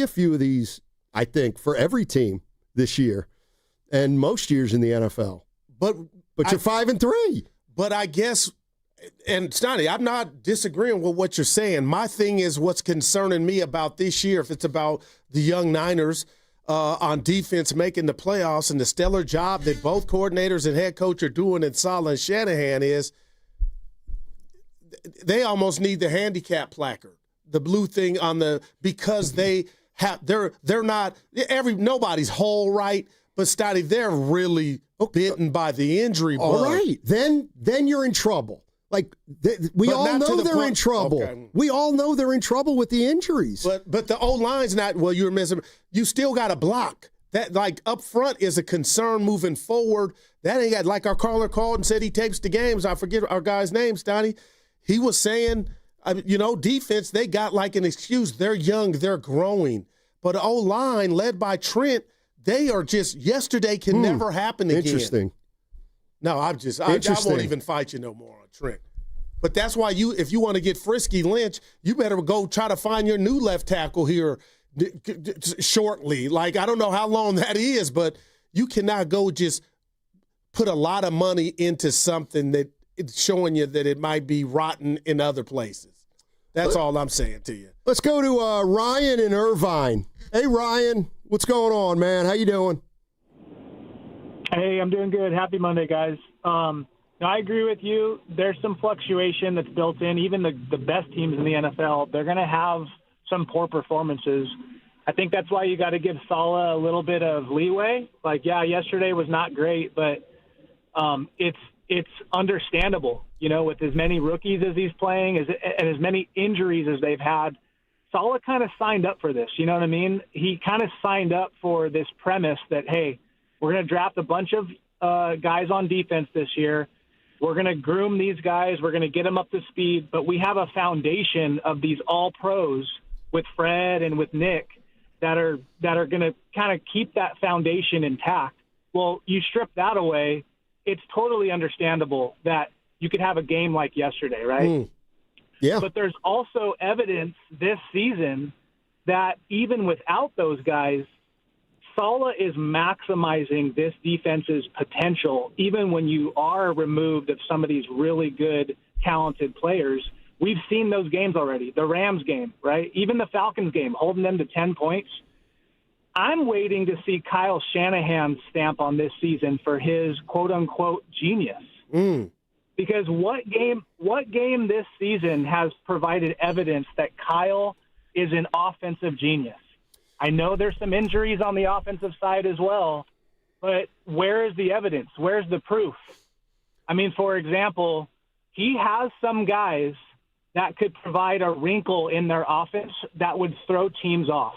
few of these, I think, for every team this year, and most years in the NFL. But you're 5-3. But I guess, and Stoney, I'm not disagreeing with what you're saying. My thing is what's concerning me about this year, if it's about the young Niners on defense making the playoffs and the stellar job that both coordinators and head coach are doing in Saleh and Shanahan, is they almost need the handicap placard, the blue thing because they're not nobody's whole right, but Stotty, they're really bitten by the injury bug. All right, then you're in trouble. Like we all know they're in trouble. Okay. We all know they're in trouble with the injuries. But the O-line's not. Well, you're missing. You still got to block. That, like, up front is a concern moving forward. That ain't got, like our caller called and said he tapes the games. I forget our guy's name, Stoney. He was saying, defense, they got like an excuse. They're young, they're growing. But O-line, led by Trent, they are just, yesterday can never happen again. Interesting. No, I won't even fight you no more on Trent. But that's why if you want to get frisky, Lynch, you better go try to find your new left tackle here shortly. Like, I don't know how long that is, but you cannot go just put a lot of money into something that it's showing you that it might be rotten in other places. That's all I'm saying to you. Let's go to Ryan in Irvine. Hey, Ryan, what's going on, man? How you doing? Hey, I'm doing good. Happy Monday, guys. I agree with you. There's some fluctuation that's built in. Even the best teams in the NFL, they're going to have some poor performances. I think that's why you got to give Saleh a little bit of leeway. Like, yeah, yesterday was not great, but it's understandable. With as many rookies as he's playing and as many injuries as they've had, Saleh kind of signed up for this. You know what I mean? He kind of signed up for this premise that, hey, we're going to draft a bunch of guys on defense this year. We're going to groom these guys. We're going to get them up to speed. But we have a foundation of these all-pros with Fred and with Nick that are going to kind of keep that foundation intact. Well, you strip that away, it's totally understandable that you could have a game like yesterday, right? Yeah. But there's also evidence this season that even without those guys, Saleh is maximizing this defense's potential, even when you are removed of some of these really good, talented players. We've seen those games already. The Rams game, right? Even the Falcons game, holding them to 10 points. I'm waiting to see Kyle Shanahan's stamp on this season for his quote-unquote genius. Because what game this season has provided evidence that Kyle is an offensive genius? I know there's some injuries on the offensive side as well, but where is the evidence? Where's the proof? I mean, for example, he has some guys that could provide a wrinkle in their offense that would throw teams off.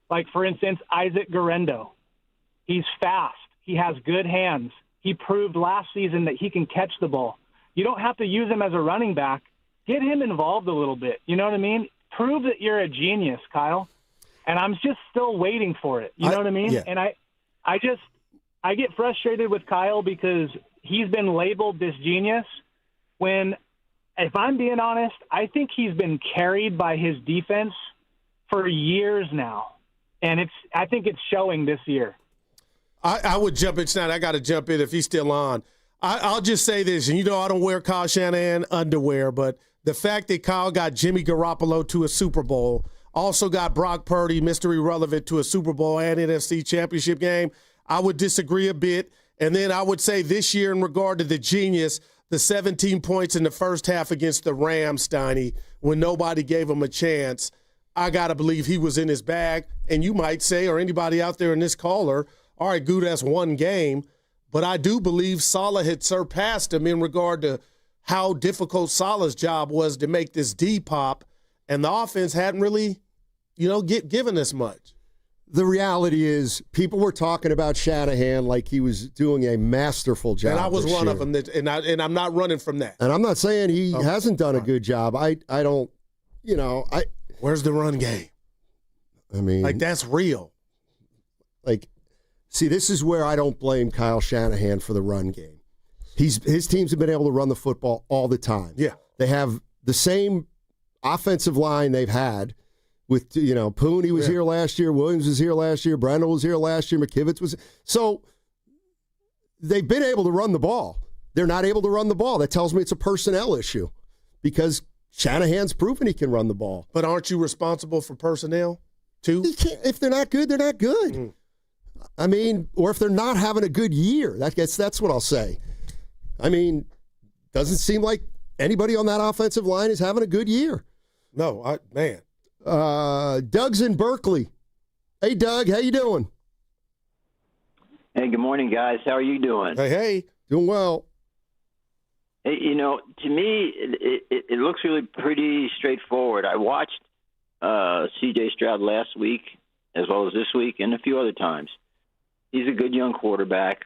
Like, for instance, Isaac Guerrero. He's fast. He has good hands. He proved last season that he can catch the ball. You don't have to use him as a running back. Get him involved a little bit. You know what I mean? Prove that you're a genius, Kyle. And I'm just still waiting for it. You know what I mean? Yeah. And I get frustrated with Kyle because he's been labeled this genius when, if I'm being honest, I think he's been carried by his defense for years now. And I think it's showing this year. I would jump in tonight. I got to jump in if he's still on. I'll just say this, and I don't wear Kyle Shanahan underwear, but the fact that Kyle got Jimmy Garoppolo to a Super Bowl, also got Brock Purdy, Mr. Irrelevant, to a Super Bowl and NFC Championship game, I would disagree a bit. And then I would say this year, in regard to the genius, the 17 points in the first half against the Rams, Steiny, when nobody gave him a chance, I got to believe he was in his bag. And you might say, or anybody out there in this caller, all right, Goo, that's one game. But I do believe Saleh had surpassed him in regard to how difficult Saleh's job was to make this D pop, and the offense hadn't really, given us much. The reality is, people were talking about Shanahan like he was doing a masterful job. And I was one of them, and I'm not running from that. And I'm not saying he hasn't done a good job. I don't, Where's the run game? I mean, like, that's real. See, this is where I don't blame Kyle Shanahan for the run game. His teams have been able to run the football all the time. Yeah. They have the same offensive line they've had with, Pooney was here last year, Williams was here last year, Brendel was here last year, McKivitz was. So they've been able to run the ball. They're not able to run the ball. That tells me it's a personnel issue because Shanahan's proven he can run the ball. But aren't you responsible for personnel too? If they're not good, they're not good. Mm. I mean, or if they're not having a good year, that's what I'll say. I mean, doesn't seem like anybody on that offensive line is having a good year. No, man. Doug's in Berkeley. Hey, Doug, how you doing? Hey, good morning, guys. How are you doing? Hey. Doing well. Hey, to me, it looks really pretty straightforward. I watched C.J. Stroud last week as well as this week and a few other times. He's a good young quarterback.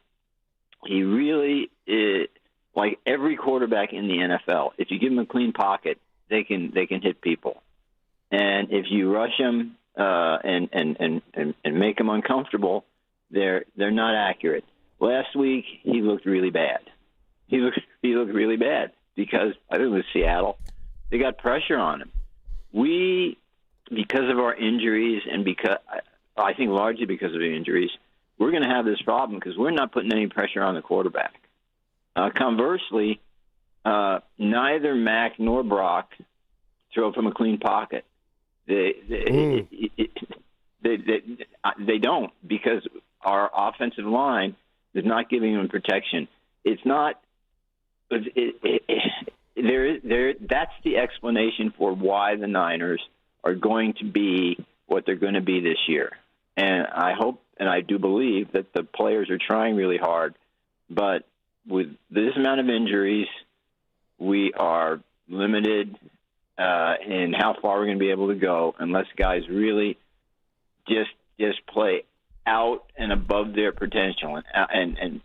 He really is, like every quarterback in the NFL, if you give him a clean pocket, they can hit people. And if you rush him, and make them uncomfortable, they're not accurate. Last week he looked really bad. He looked really bad because I think it was Seattle. They got pressure on him. Because of our injuries and because I think largely because of the injuries, we're going to have this problem because we're not putting any pressure on the quarterback. Conversely, neither Mac nor Brock throw from a clean pocket. They don't, because our offensive line is not giving them protection. It's not. That's the explanation for why the Niners are going to be what they're going to be this year. And I hope and I do believe that the players are trying really hard, but with this amount of injuries, we are limited in how far we're going to be able to go unless guys really just play out and above their potential and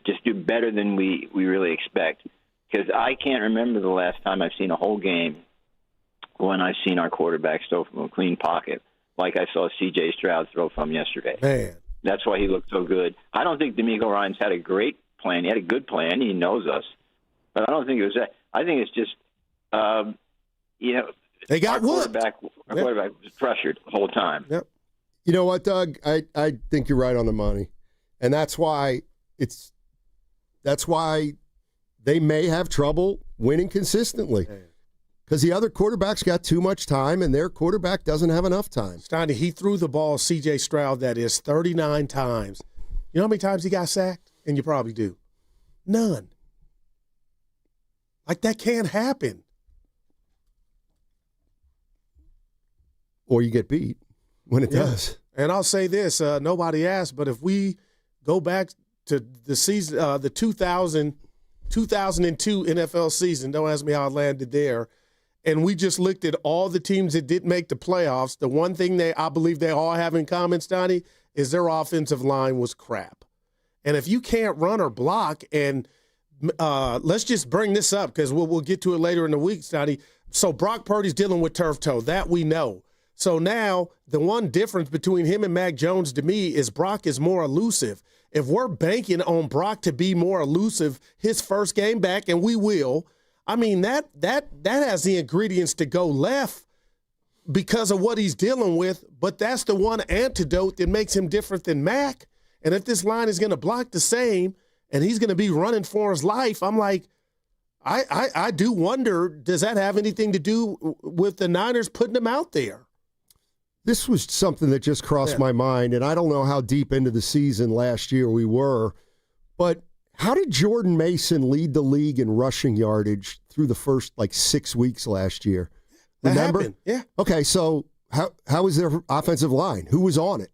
just do better than we really expect. Because I can't remember the last time I've seen a whole game when I've seen our quarterbacks throw from a clean pocket like I saw C.J. Stroud throw from yesterday. Man. That's why he looked so good. I don't think D'Amico Ryan's had a great plan. He had a good plan. He knows us. But I don't think it was that. I think it's just, they got our quarterback was pressured the whole time. Yep. You know what, Doug? I think you're right on the money. And that's why they may have trouble winning consistently. Because the other quarterback's got too much time, and their quarterback doesn't have enough time. Steiny, he threw the ball, C.J. Stroud, that is, 39 times. You know how many times he got sacked? And you probably do. None. Like, that can't happen. Or you get beat when it does. And I'll say this, nobody asked, but if we go back to the season, the 2002 NFL season, don't ask me how I landed there, and we just looked at all the teams that didn't make the playoffs, the one thing I believe they all have in common, Stoney, is their offensive line was crap. And if you can't run or block, and let's just bring this up because we'll get to it later in the week, Stoney. So Brock Purdy's dealing with turf toe. That we know. So now the one difference between him and Mac Jones to me is Brock is more elusive. If we're banking on Brock to be more elusive his first game back, and we will, I mean, that has the ingredients to go left because of what he's dealing with, but that's the one antidote that makes him different than Mac. And if this line is going to block the same and he's going to be running for his life, I'm like, I do wonder, does that have anything to do with the Niners putting him out there? This was something that just crossed my mind, and I don't know how deep into the season last year we were, but how did Jordan Mason lead the league in rushing yardage through the first, 6 weeks last year? Remember? That happened, yeah. Okay, so how was their offensive line? Who was on it?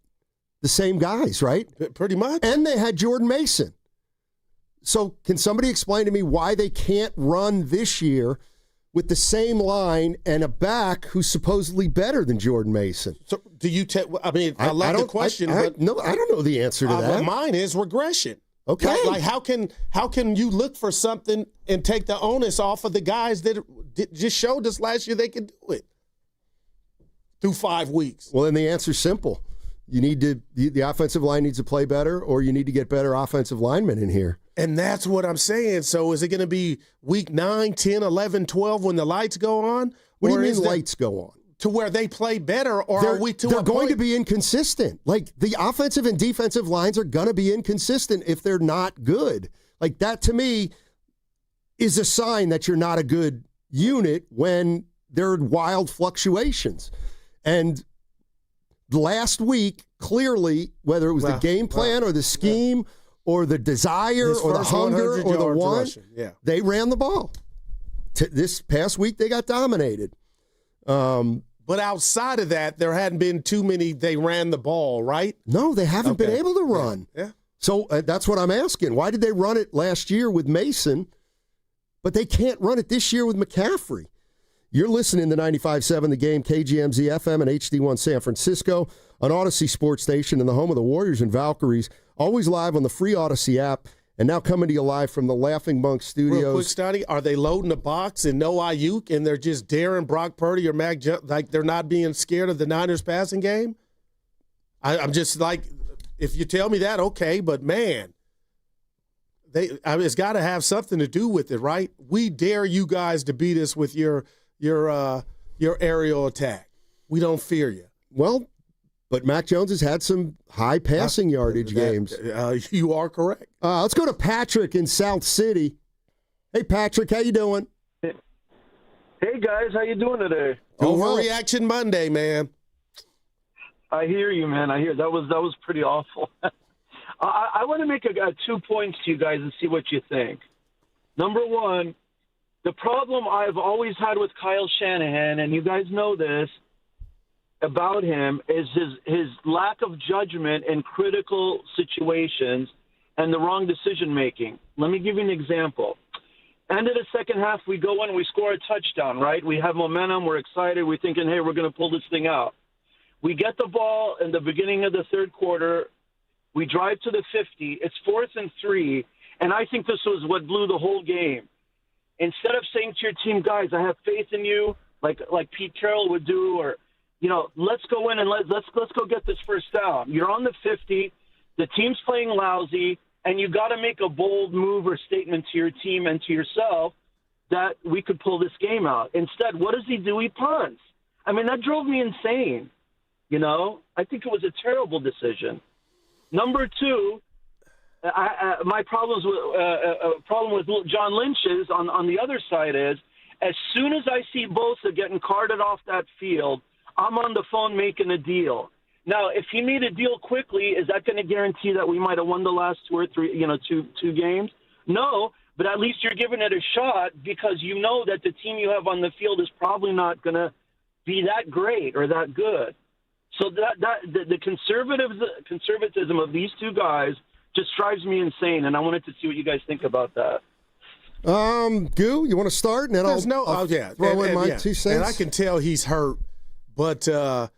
The same guys, right? Pretty much. And they had Jordan Mason. So can somebody explain to me why they can't run this year with the same line and a back who's supposedly better than Jordan Mason? So do you I love the question. I don't know the answer to that. But mine is regression. Okay. Like how can you look for something and take the onus off of the guys that just showed us last year they could do it through 5 weeks? Well, then the answer's simple. You need to the offensive line needs to play better, or you need to get better offensive linemen in here. And that's what I'm saying. So is it going to be week 9, 10, 11, 12 when the lights go on? What do you mean lights go on? To where they play better, or are we to they're going to be inconsistent. Like, the offensive and defensive lines are going to be inconsistent if they're not good. Like, that to me is a sign that you're not a good unit when there are wild fluctuations. And last week, clearly, whether it was the game plan or the scheme or the desire or the hunger or the want, they ran the ball. This past week, they got dominated. But outside of that, there hadn't been too many they ran the ball, right? No, they haven't been able to run. Yeah. So that's what I'm asking. Why did they run it last year with Mason, but they can't run it this year with McCaffrey? You're listening to 95.7 The Game, KGMZ FM and HD1 San Francisco, an Odyssey sports station in the home of the Warriors and Valkyries, always live on the free Odyssey app And now coming to you live from the Laughing Monk Studios. Real quick, Stoney, are they loading the box and no Ayuk, and they're just daring Brock Purdy or Mac Jones, like they're not being scared of the Niners passing game? I'm just like, if you tell me that, okay, but man, it's got to have something to do with it, right? We dare you guys to beat us with your aerial attack. We don't fear you. Well, but Mac Jones has had some high passing yardage games. You are correct. Let's go to Patrick in South City. Hey, Patrick, how you doing? Hey, guys, how you doing today? Overreaction Monday, man. I hear you, man. I hear that was pretty awful. I want to make 2 points to you guys and see what you think. Number one, the problem I've always had with Kyle Shanahan, and you guys know this about him, is his lack of judgment in critical situations and the wrong decision making. Let me give you an example. End of the second half, we go in, we score a touchdown, right? We have momentum, we're excited, we're thinking, hey, we're going to pull this thing out. We get the ball in the beginning of the third quarter. We drive to the 50. It's 4th and 3, and I think this was what blew the whole game. Instead of saying to your team, guys, I have faith in you, like Pete Carroll would do, or let's go in and let's go get this first down. You're on the 50. The team's playing lousy, and you got to make a bold move or statement to your team and to yourself that we could pull this game out. Instead, what does he do? He punts. I mean, that drove me insane. I think it was a terrible decision. Number two, my problem with John Lynch's on the other side is, as soon as I see Bosa getting carted off that field, I'm on the phone making a deal. Now, if he made a deal quickly, is that going to guarantee that we might have won the last 2 or 3, two games? No, but at least you're giving it a shot because you know that the team you have on the field is probably not going to be that great or that good. So the conservatism of these two guys just drives me insane, and I wanted to see what you guys think about that. Goo, you want to start, and then I'll throw in my 2 cents. And I can tell he's hurt, but I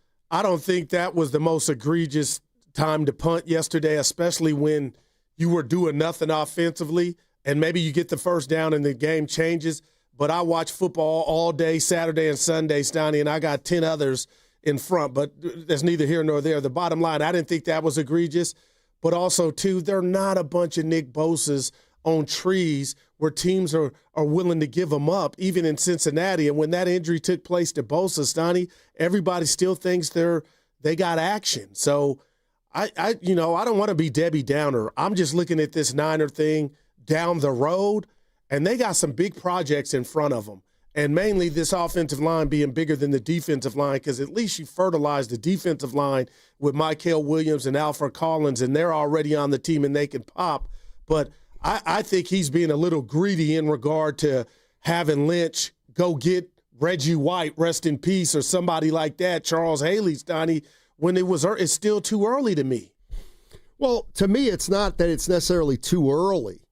don't think that was the most egregious time to punt yesterday, especially when you were doing nothing offensively, and maybe you get the first down and the game changes. But I watch football all day, Saturday and Sunday, Stoney, and I got 10 others in front, but there's neither here nor there. The bottom line, I didn't think that was egregious, but also, too, they're not a bunch of Nick Bosa's on trees where teams are willing to give them up, even in Cincinnati. And when that injury took place to Bosa, Stoney, everybody still thinks they got action. So I don't want to be Debbie Downer. I'm just looking at this Niner thing down the road, and they got some big projects in front of them. And mainly this offensive line being bigger than the defensive line, because at least you fertilize the defensive line with Mykel Williams and Alfred Collins, and they're already on the team and they can pop. But I think he's being a little greedy in regard to having Lynch go get Reggie White, rest in peace, or somebody like that, Charles Haley, Stoney, when it's still too early to me. Well, to me, it's not that it's necessarily too early.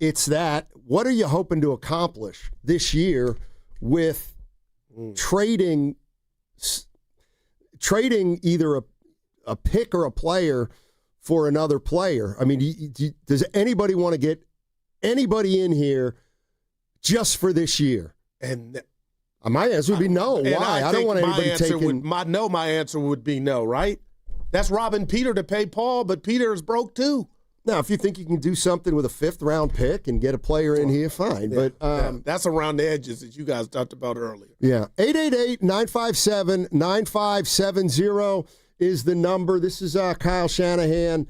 It's that what are you hoping to accomplish this year with trading either a pick or a player for another player? I mean, does anybody want to get anybody in here just for this year? And my answer would be no. Why? I don't want anybody taking. My answer would be no, right? That's robbing Peter to pay Paul, but Peter is broke too. Now, if you think you can do something with a 5th-round pick and get a player in here, fine. Yeah, but that's around the edges that you guys talked about earlier. Yeah. 888-957-9570 is the number. This is Kyle Shanahan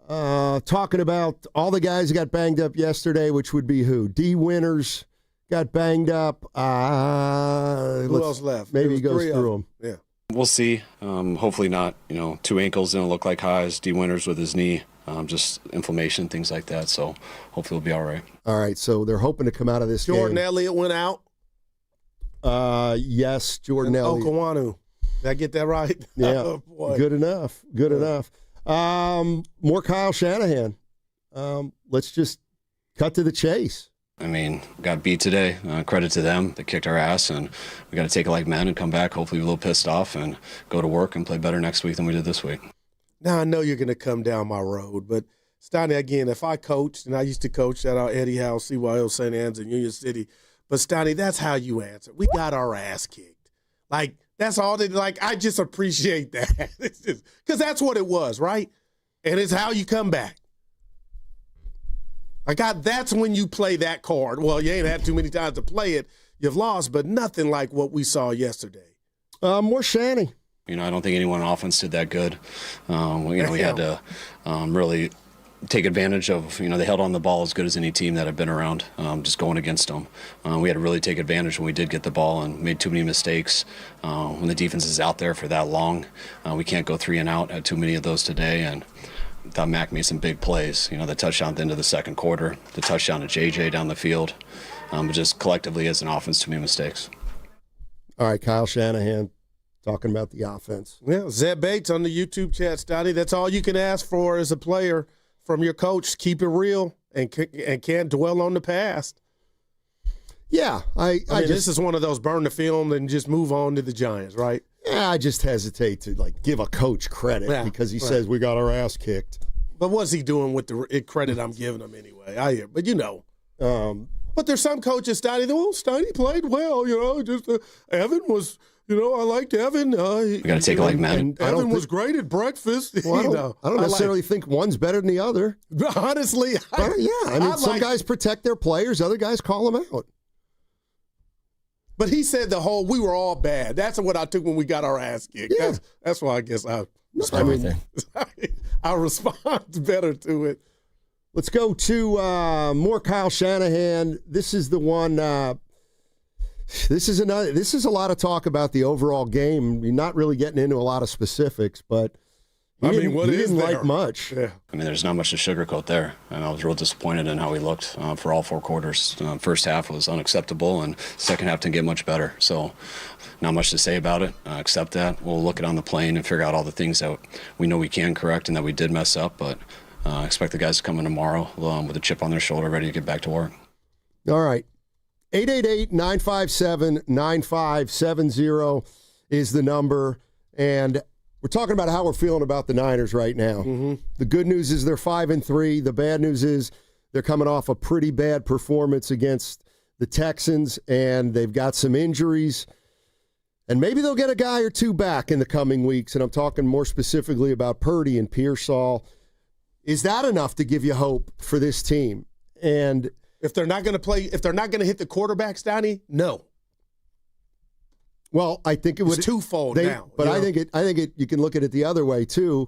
talking about all the guys who got banged up yesterday, which would be who? D. Winters got banged up. Who else left? Maybe he goes through them. Yeah. We'll see. Hopefully not. 2 ankles didn't look like highs. D. Winters with his knee. Just inflammation, things like that. So hopefully we'll be all right. All right. So they're hoping to come out of this Jordan game. Elliott went out. Yes, Jordan Elliott. Okawanu. Did I get that right? Yeah. Oh, boy. Good enough. Good enough. More Kyle Shanahan. Let's just cut to the chase. I mean, got beat today. Credit to them. They kicked our ass, and we got to take it like men and come back, hopefully a little pissed off, and go to work and play better next week than we did this week. Now, I know you're going to come down my road, but Stoney, again, if I coached, and I used to coach at our Eddie House, CYO St. Anne's in Union City, but Stoney, that's how you answer. We got our ass kicked. Like, that's all that, like, I just appreciate that. Because that's what it was, right? And it's how you come back. That's when you play that card. Well, you ain't had too many times to play it. You've lost, but nothing like what we saw yesterday. More Shanny. I don't think anyone on offense did that good. We had to really take advantage of, they held on the ball as good as any team that had been around, just going against them. We had to really take advantage when we did get the ball and made too many mistakes. When the defense is out there for that long, we can't go 3 and out. Had too many of those today, and I thought Mac made some big plays. The touchdown at the end of the second quarter, the touchdown to JJ down the field, but just collectively as an offense, too many mistakes. All right, Kyle Shanahan talking about the offense. Yeah, Zeb Bates on the YouTube chat, Scotty. That's all you can ask for as a player from your coach. Keep it real and can't dwell on the past. Yeah. I mean, this is one of those burn the film and just move on to the Giants, right? Yeah, I just hesitate to give a coach credit because he says we got our ass kicked. But what's he doing with the credit I'm giving him anyway? I hear, but but there's some coaches, Stoney played well, just Evan was, I liked Evan. We got to take it like men. Evan was great at breakfast. Well, I don't necessarily think one's better than the other. Honestly. Some guys protect their players, other guys call them out. But he said we were all bad. That's what I took when we got our ass kicked. Yeah. That's why I guess I respond better to it. Let's go to more Kyle Shanahan. This is the one. This is a lot of talk about the overall game. You're not really getting into a lot of specifics, but he didn't like much. Yeah. There's not much to sugarcoat there. And I was real disappointed in how he looked for all 4 quarters. First half was unacceptable, and second half didn't get much better. So not much to say about it. Accept that. We'll look it on the plane and figure out all the things that we know we can correct and that we did mess up. But expect the guys to come in tomorrow with a chip on their shoulder, ready to get back to work. All right. 888-957-9570 is the number. And we're talking about how we're feeling about the Niners right now. Mm-hmm. The good news is they're 5-3. The bad news is they're coming off a pretty bad performance against the Texans, and they've got some injuries. And maybe they'll get a guy or two back in the coming weeks, and I'm talking more specifically about Purdy and Pearsall. Is that enough to give you hope for this team? And if they're not going to hit the quarterback, Stoney, no. Well, I think it's twofold now. But I think you can look at it the other way too.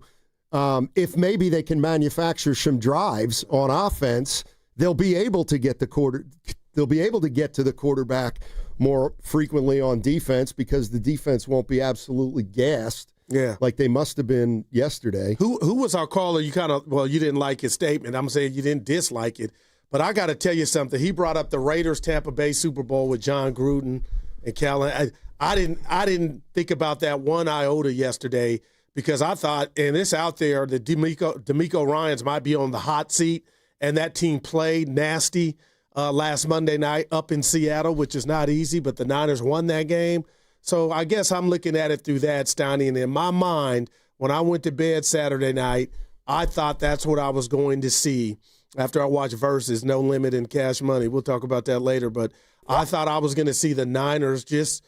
If maybe they can manufacture some drives on offense, they'll be able to get to the quarterback more frequently on defense because the defense won't be absolutely gassed. Yeah, like they must have been yesterday. Who was our caller? You didn't like his statement. I'm saying you didn't dislike it, but I got to tell you something. He brought up the Raiders Tampa Bay Super Bowl with John Gruden and Callan. I didn't think about that one iota yesterday because I thought, and it's out there, that DeMeco Ryans might be on the hot seat, and that team played nasty last Monday night up in Seattle, which is not easy, but the Niners won that game. So I guess I'm looking at it through that, Stoney, and in my mind, when I went to bed Saturday night, I thought that's what I was going to see after I watched Versus, No Limit and Cash Money. We'll talk about that later, but I thought I was going to see the Niners just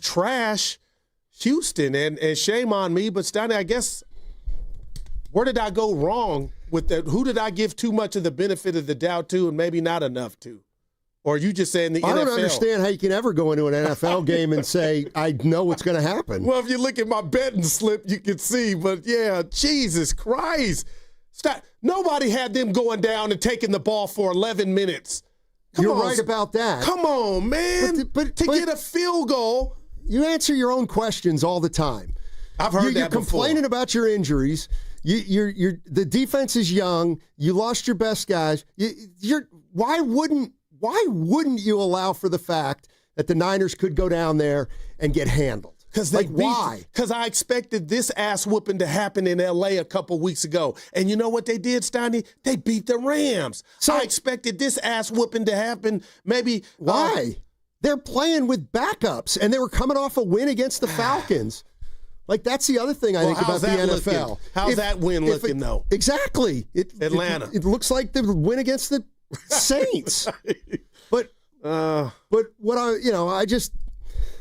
trash Houston, and shame on me, but Stoney, I guess, where did I go wrong with that? Who did I give too much of the benefit of the doubt to and maybe not enough to? Or are you just saying the NFL? I don't understand how you can ever go into an NFL game and say, I know what's going to happen. Well, if you look at my betting slip, you can see, but yeah, Jesus Christ. Nobody had them going down and taking the ball for 11 minutes. You're right about that. Come on, man. But get a field goal. You answer your own questions all the time. I've heard that You're complaining about your injuries. The defense is young. You lost your best guys. Why wouldn't you allow for the fact that the Niners could go down there and get handled? Why? Because I expected this ass whooping to happen in L.A. a couple weeks ago. And you know what they did, Stoney? They beat the Rams. So I expected this ass whooping to happen maybe. Why? They're playing with backups, and they were coming off a win against the Falcons. Like, that's the other thing I think about the NFL. Looking? How's that win looking, though? Exactly. Atlanta. It looks like the win against the Saints. But what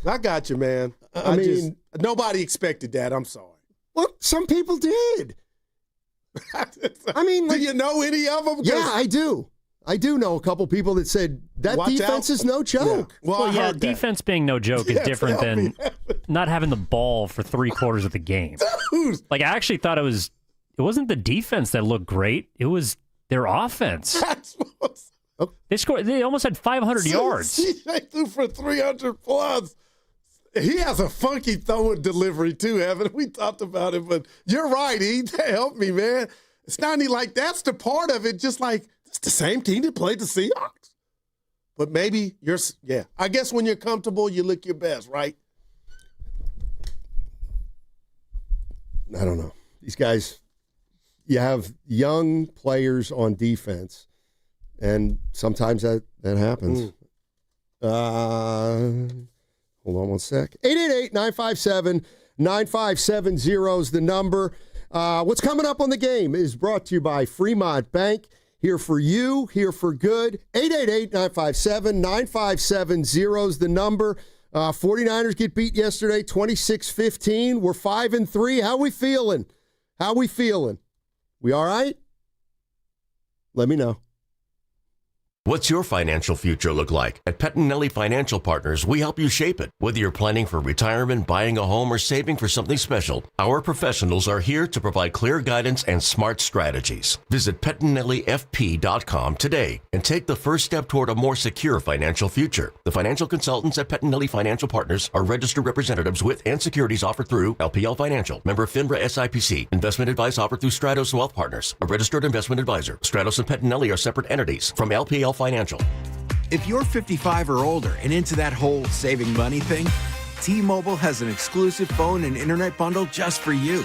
I got you, man. I mean, nobody expected that. I'm sorry. Well, some people did. I mean, do you know any of them? Yeah, I do. I do know a couple people that said that defense is no joke. Yeah. Well, defense being no joke is different than not having the ball for 3/4 of the game. Like, I actually thought it wasn't the defense that looked great. It was their offense. They almost had 500 yards. They threw for 300 plus. He has a funky throwing delivery too, Evan. We talked about it, but you're right, E. Help me, man. It's not any like that's the part of it. Just like it's the same team that played the Seahawks. But maybe I guess when you're comfortable, you look your best, right? I don't know. These guys, you have young players on defense, and sometimes that happens. Hold on one sec. 888-957-9570 is the number. What's coming up on the game is brought to you by Fremont Bank. Here for you, here for good. 888-957-9570 is the number. 49ers get beat yesterday, 26-15. We're 5-3. How we feeling? We all right? Let me know. What's your financial future look like? At Pettinelli Financial Partners, we help you shape it. Whether you're planning for retirement, buying a home, or saving for something special, our professionals are here to provide clear guidance and smart strategies. Visit PettinelliFP.com today and take the first step toward a more secure financial future. The financial consultants at Pettinelli Financial Partners are registered representatives with and securities offered through LPL Financial, member FINRA SIPC. Investment advice offered through Stratos Wealth Partners, a registered investment advisor. Stratos and Pettinelli are separate entities from LPL Financial. If you're 55 or older and into that whole saving money thing, T-Mobile has an exclusive phone and internet bundle just for you.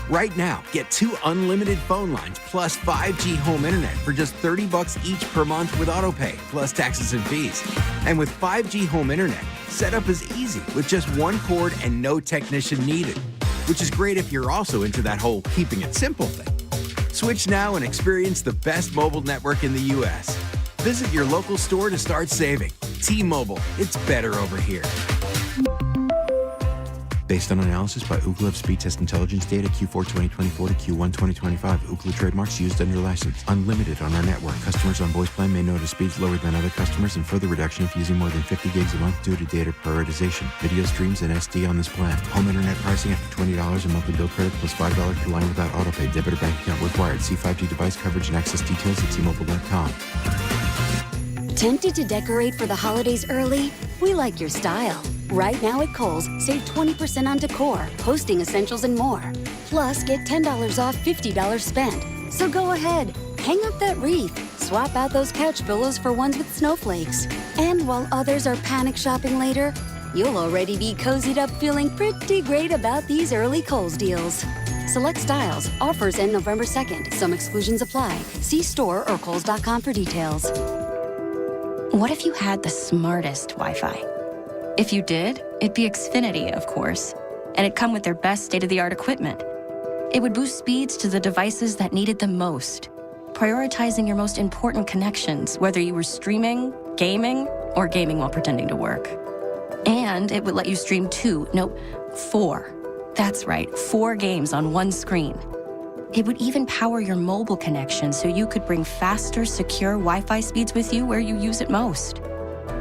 Right now, get 2 unlimited phone lines plus 5G home internet for just $30 each per month with autopay, plus taxes and fees. And with 5G home internet, setup is easy with just one cord and no technician needed, which is great if you're also into that whole keeping it simple thing. Switch now and experience the best mobile network in the U.S. Visit your local store to start saving. T-Mobile, it's better over here. Based on analysis by Ookla of speed test intelligence data Q4 2024 to Q1 2025. Ookla trademarks used under license. Unlimited on our network. Customers on voice plan may notice speeds lower than other customers and further reduction if using more than 50 gigs a month due to data prioritization. Video streams and SD on this plan. Home internet pricing after $20 a monthly bill credit plus $5 per line without autopay. Debit or bank account required. See 5G device coverage and access details at T-Mobile.com. Tempted to decorate for the holidays early? We like your style. Right now at Kohl's, save 20% on decor, hosting essentials, and more. Plus, get $10 off $50 spent. So go ahead, hang up that wreath, swap out those couch pillows for ones with snowflakes. And while others are panic shopping later, you'll already be cozied up feeling pretty great about these early Kohl's deals. Select styles, offers end November 2nd. Some exclusions apply. See store or Kohls.com for details. What if you had the smartest Wi-Fi? If you did, it'd be Xfinity, of course, and it'd come with their best state-of-the-art equipment. It would boost speeds to the devices that needed them most, prioritizing your most important connections, whether you were streaming, gaming, or gaming while pretending to work. And it would let you stream 4. That's right, 4 games on one screen. It would even power your mobile connection so you could bring faster, secure Wi-Fi speeds with you where you use it most.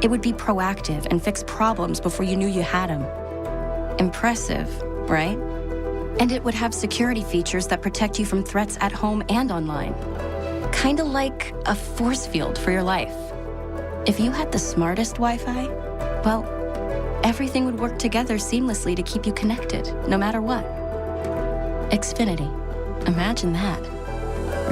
It would be proactive and fix problems before you knew you had them. Impressive, right? And it would have security features that protect you from threats at home and online. Kinda like a force field for your life. If you had the smartest Wi-Fi, well, everything would work together seamlessly to keep you connected, no matter what. Xfinity. Imagine that.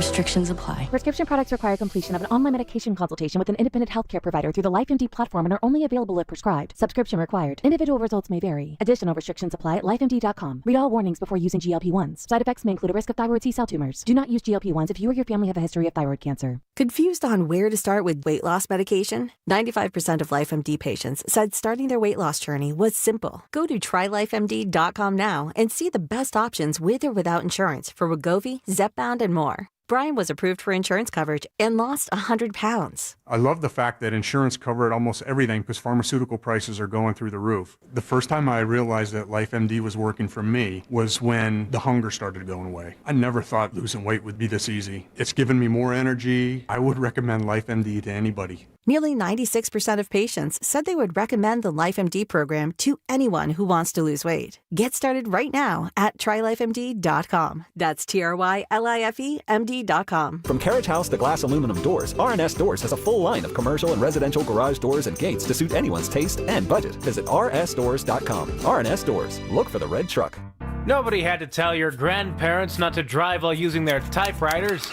Restrictions apply. Prescription products require completion of an online medication consultation with an independent healthcare provider through the LifeMD platform and are only available if prescribed. Subscription required. Individual results may vary. Additional restrictions apply at lifemd.com. Read all warnings before using GLP-1s. Side effects may include a risk of thyroid C-cell tumors. Do not use GLP-1s if you or your family have a history of thyroid cancer. Confused on where to start with weight loss medication? 95% of LifeMD patients said starting their weight loss journey was simple. Go to trylifemd.com now and see the best options with or without insurance for Wegovy, Zepbound, and more. Brian was approved for insurance coverage and lost 100 pounds. I love the fact that insurance covered almost everything because pharmaceutical prices are going through the roof. The first time I realized that LifeMD was working for me was when the hunger started going away. I never thought losing weight would be this easy. It's given me more energy. I would recommend LifeMD to anybody. Nearly 96% of patients said they would recommend the LifeMD program to anyone who wants to lose weight. Get started right now at trylifemd.com. That's TRYLIFEMD.com. From carriage house to glass aluminum doors, R&S Doors has a full line of commercial and residential garage doors and gates to suit anyone's taste and budget. Visit rsdoors.com. R&S Doors. Look for the red truck. Nobody had to tell your grandparents not to drive while using their typewriters.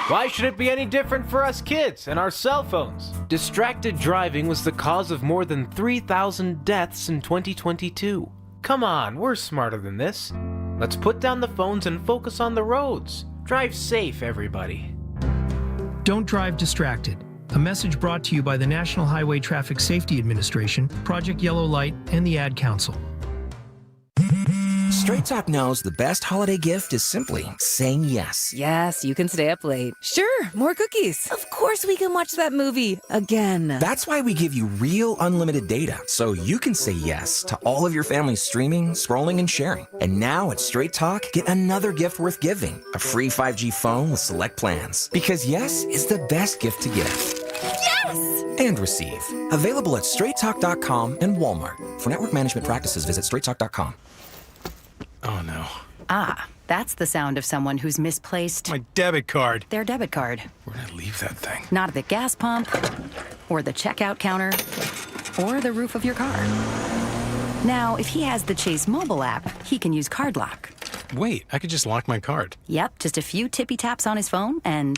Why should it be any different for us kids and our cell phones? Distracted driving was the cause of more than 3,000 deaths in 2022. Come on, we're smarter than this. Let's put down the phones and focus on the roads. Drive safe, everybody. Don't drive distracted. A message brought to you by the National Highway Traffic Safety Administration, Project Yellow Light, and the Ad Council. Straight Talk knows the best holiday gift is simply saying yes. Yes, you can stay up late. Sure, more cookies. Of course we can watch that movie again. That's why we give you real unlimited data, so you can say yes to all of your family's streaming, scrolling, and sharing. And now at Straight Talk, get another gift worth giving, a free 5G phone with select plans. Because yes is the best gift to give. Yes! And receive. Available at straighttalk.com and Walmart. For network management practices, visit straighttalk.com. Oh, no. Ah, that's the sound of someone who's misplaced My debit card. their debit card. Where'd I leave that thing? Not at the gas pump, or the checkout counter, or the roof of your car. Now, if he has the Chase mobile app, he can use Card Lock. Wait, I could just lock my card. Yep, just a few tippy taps on his phone, and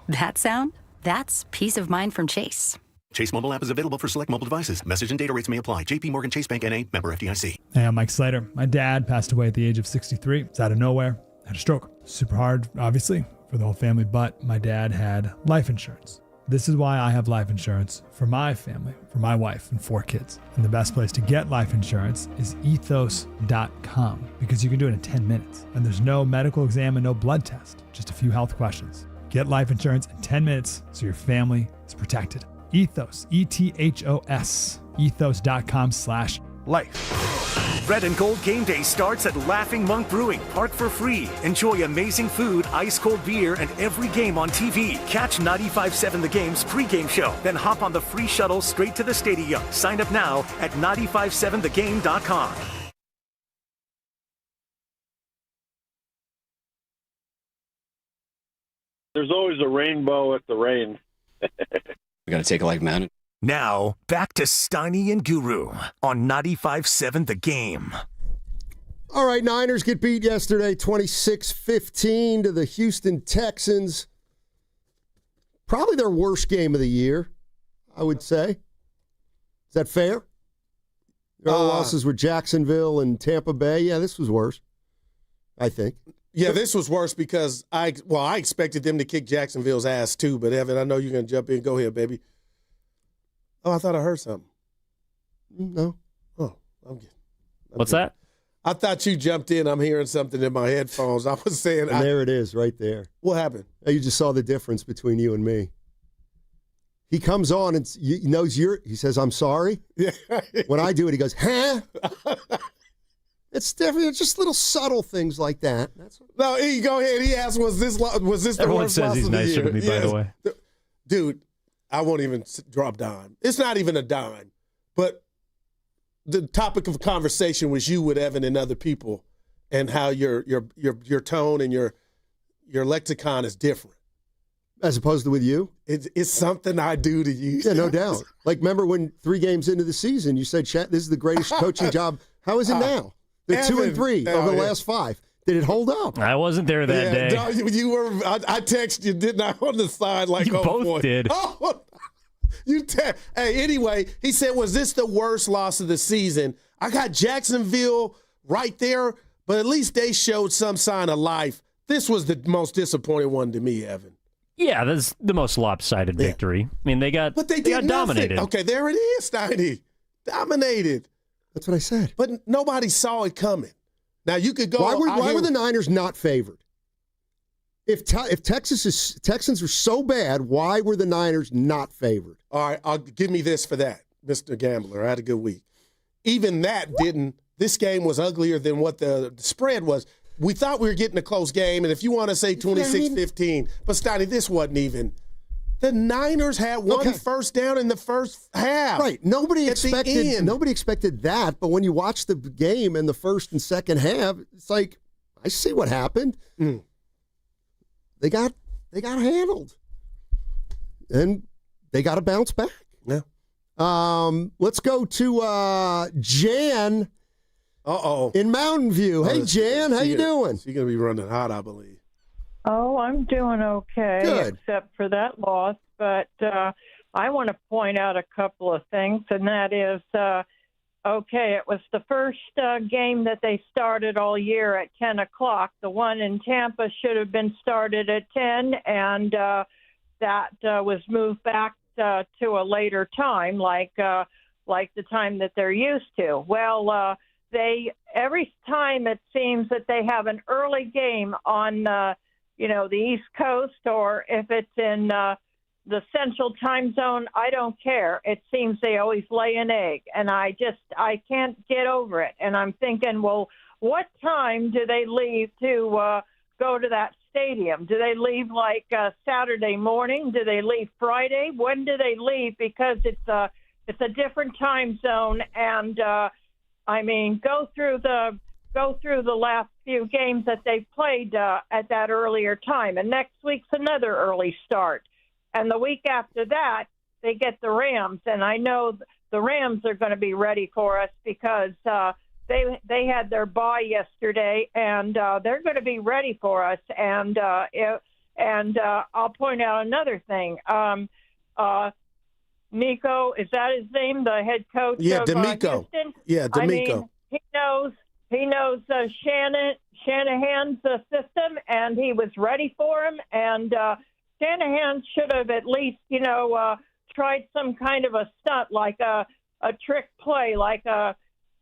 that sound, that's peace of mind from Chase. Chase mobile app is available for select mobile devices. Message and data rates may apply. JP Morgan Chase Bank N.A. member FDIC. Hey, I'm Mike Slater. My dad passed away at the age of 63. It's out of nowhere. Had a stroke. Super hard, obviously, for the whole family, but my dad had life insurance. This is why I have life insurance for my family, for my wife and 4 kids. And the best place to get life insurance is ethos.com because you can do it in 10 minutes. And there's no medical exam and no blood test, just a few health questions. Get life insurance in 10 minutes so your family is protected. Ethos, ETHOS, ethos.com/life. Red and Gold Game Day starts at Laughing Monk Brewing. Park for free. Enjoy amazing food, ice-cold beer, and every game on TV. Catch 95.7 The Game's pregame show. Then hop on the free shuttle straight to the stadium. Sign up now at 957thegame.com. There's always a rainbow at the rain. We got to take it like men. Now, back to Steiny and Guru on 95.7 The Game. All right, Niners get beat yesterday 26-15 to the Houston Texans. Probably their worst game of the year, I would say. Is that fair? Their losses were Jacksonville and Tampa Bay. Yeah, this was worse, I think. Yeah, this was worse because I expected them to kick Jacksonville's ass too, but Evan, I know you're going to jump in. Go ahead, baby. Oh, I thought I heard something. No. Oh, I'm good. What's that? I thought you jumped in. I'm hearing something in my headphones. I was saying. And there it is right there. What happened? You just saw the difference between you and me. He comes on and he knows he says, I'm sorry. Yeah. When I do it, he goes, huh? It's different. It's just little subtle things like that. No, E, go ahead. He asked, was this the Everyone worst says loss he's of the nicer year? to me, by the way. Dude, I won't even drop dime. It's not even a dime. But the topic of conversation was you with Evan and other people and how your tone and your lexicon is different. As opposed to with you? It's something I do to you. Yeah, no doubt. Like, remember when 3 games into the season, you said, this is the greatest coaching job. How is it now? They're 2-3 over the last 5. Did it hold up? I wasn't there that day. No, you were. I texted you, didn't I, on the side? Like, you oh, both boy. did. Oh, hey, anyway, he said, was this the worst loss of the season? I got Jacksonville right there, but at least they showed some sign of life. This was the most disappointing one to me, Evan. Yeah, that's the most lopsided victory. I mean, they got dominated. Okay, there it is, Steiny. Dominated. That's what I said. But nobody saw it coming. Now, you could go. Why were the Niners not favored? If Texans are so bad, why were the Niners not favored? All right, give me this for that, Mr. Gambler. I had a good week. Even that didn't. This game was uglier than what the spread was. We thought we were getting a close game, and if you want to say 26-15, but Steiny, this wasn't even. The Niners had one first down in the first half. Right. Nobody expected that, but when you watch the game in the first and second half, it's like, I see what happened. Mm. They got handled. And they got to bounce back. Yeah. Let's go to Jan. In Mountain View. Hey, Jan, how you doing? She's going to be running hot, I believe. Oh, I'm doing okay, Good. except for that loss. But I want to point out a couple of things, and that is, it was the first game that they started all year at 10 o'clock. The one in Tampa should have been started at 10, and that was moved back to a later time, like the time that they're used to. Well, every time it seems that they have an early game on the East Coast, or if it's in the Central Time Zone, I don't care. It seems they always lay an egg, and I can't get over it. And I'm thinking, well, what time do they leave to go to that stadium? Do they leave like Saturday morning? Do they leave Friday? When do they leave? Because it's a different time zone, and go through the last few games that they've played at that earlier time. And next week's another early start. And the week after that, they get the Rams. And I know the Rams are going to be ready for us because they had their bye yesterday, and they're going to be ready for us. And I'll point out another thing. Nico, is that his name? The head coach of Houston? Yeah, D'Amico. He knows Shanahan's system, and he was ready for him. And Shanahan should have at least, tried some kind of a stunt, like a trick play, like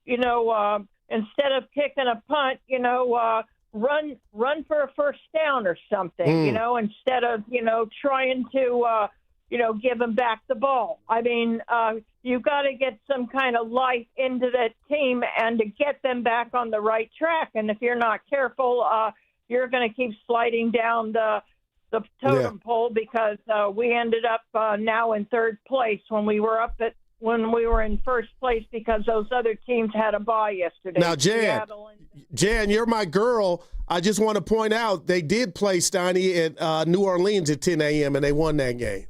instead of kicking a punt, run for a first down or something, instead of trying to give him back the ball. I mean, you've got to get some kind of life into that team and to get them back on the right track. And if you're not careful, you're going to keep sliding down the totem pole, because we ended up now in third place when we were in first place, because those other teams had a bye yesterday. Now, Jan, you're my girl. I just want to point out they did play Steiny at New Orleans at 10 a.m. and they won that game.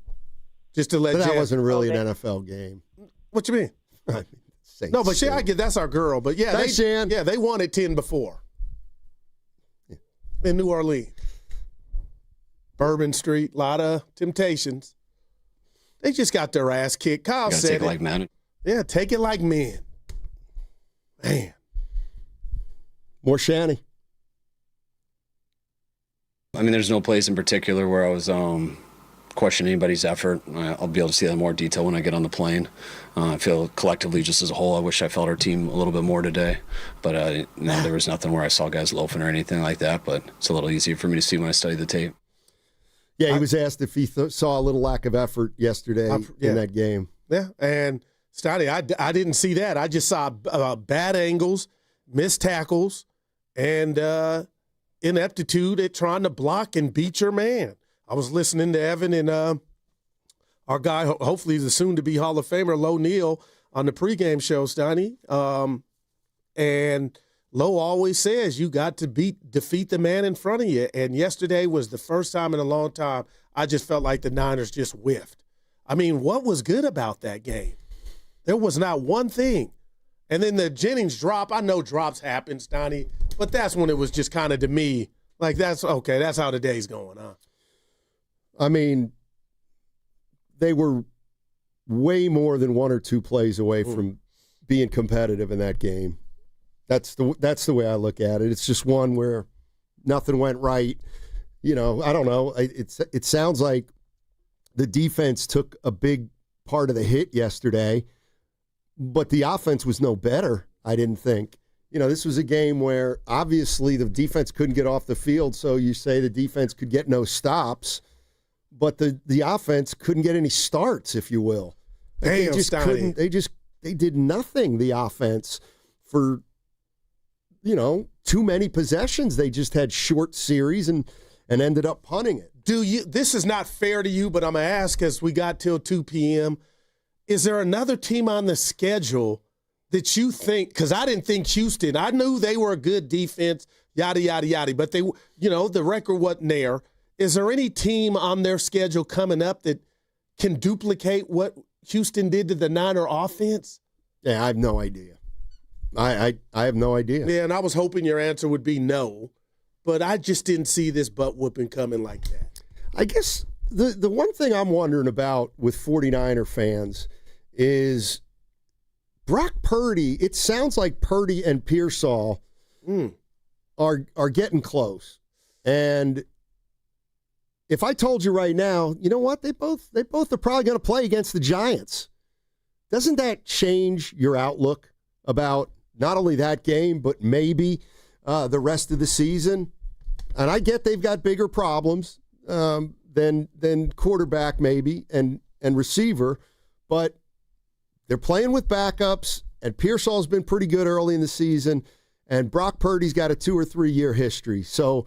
Just to let but that Jan, wasn't really an NFL game. What you mean? No, but I get that's our girl. But yeah, they won at 10 before in New Orleans. Bourbon Street, a lot of temptations. They just got their ass kicked. Kyle said take it like men. Yeah, take it like men. Man. More Shanny. I mean, there's no place in particular where I was questioning anybody's effort. I'll be able to see that in more detail when I get on the plane. I feel collectively, just as a whole, I wish I felt our team a little bit more today. But there was nothing where I saw guys loafing or anything like that. But it's a little easier for me to see when I study the tape. Yeah, he was asked if he saw a little lack of effort yesterday in that game. Yeah, and Stotty, I didn't see that. I just saw bad angles, missed tackles, and ineptitude at trying to block and beat your man. I was listening to Evan and our guy, hopefully the soon-to-be Hall of Famer, Lo Neal, on the pregame show, Stotty. And Lo always says you got to defeat the man in front of you. And yesterday was the first time in a long time I just felt like the Niners just whiffed. I mean, what was good about that game? There was not one thing. And then the Jennings drop, I know drops happen, Stoney. But that's when it was just kind of, to me, like, that's okay. That's how the day's going, huh? I mean, they were way more than one or two plays away from being competitive in that game. That's the way I look at it. It's just one where nothing went right. I don't know. It sounds like the defense took a big part of the hit yesterday, but the offense was no better, I didn't think. This was a game where obviously the defense couldn't get off the field, so you say the defense could get no stops, but the offense couldn't get any starts, if you will. Damn, they just couldn't. They did nothing, the offense, for too many possessions. They just had short series and ended up punting it. This is not fair to you, but I'm going to ask as we got till 2 p.m. Is there another team on the schedule that you think, because I didn't think Houston, I knew they were a good defense, yada, yada, yada, but they, the record wasn't there. Is there any team on their schedule coming up that can duplicate what Houston did to the Niner offense? Yeah, I have no idea. I have no idea. Yeah, and I was hoping your answer would be no, but I just didn't see this butt whooping coming like that. I guess the one thing I'm wondering about with 49er fans is Brock Purdy. It sounds like Purdy and Pearsall are getting close. And if I told you right now, you know what? They both are probably going to play against the Giants. Doesn't that change your outlook about not only that game, but maybe the rest of the season? And I get they've got bigger problems than quarterback maybe and receiver, but they're playing with backups, and Pearsall's been pretty good early in the season, and Brock Purdy's got a 2 or 3 year history. So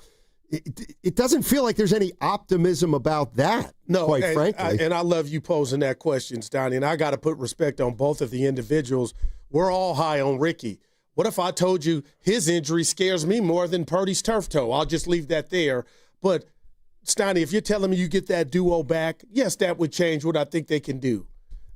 it doesn't feel like there's any optimism about that, quite frankly. And I love you posing that question, Stoney, and I got to put respect on both of the individuals. We're all high on Ricky. What if I told you his injury scares me more than Purdy's turf toe? I'll just leave that there. But, Stoney, if you're telling me you get that duo back, yes, that would change what I think they can do.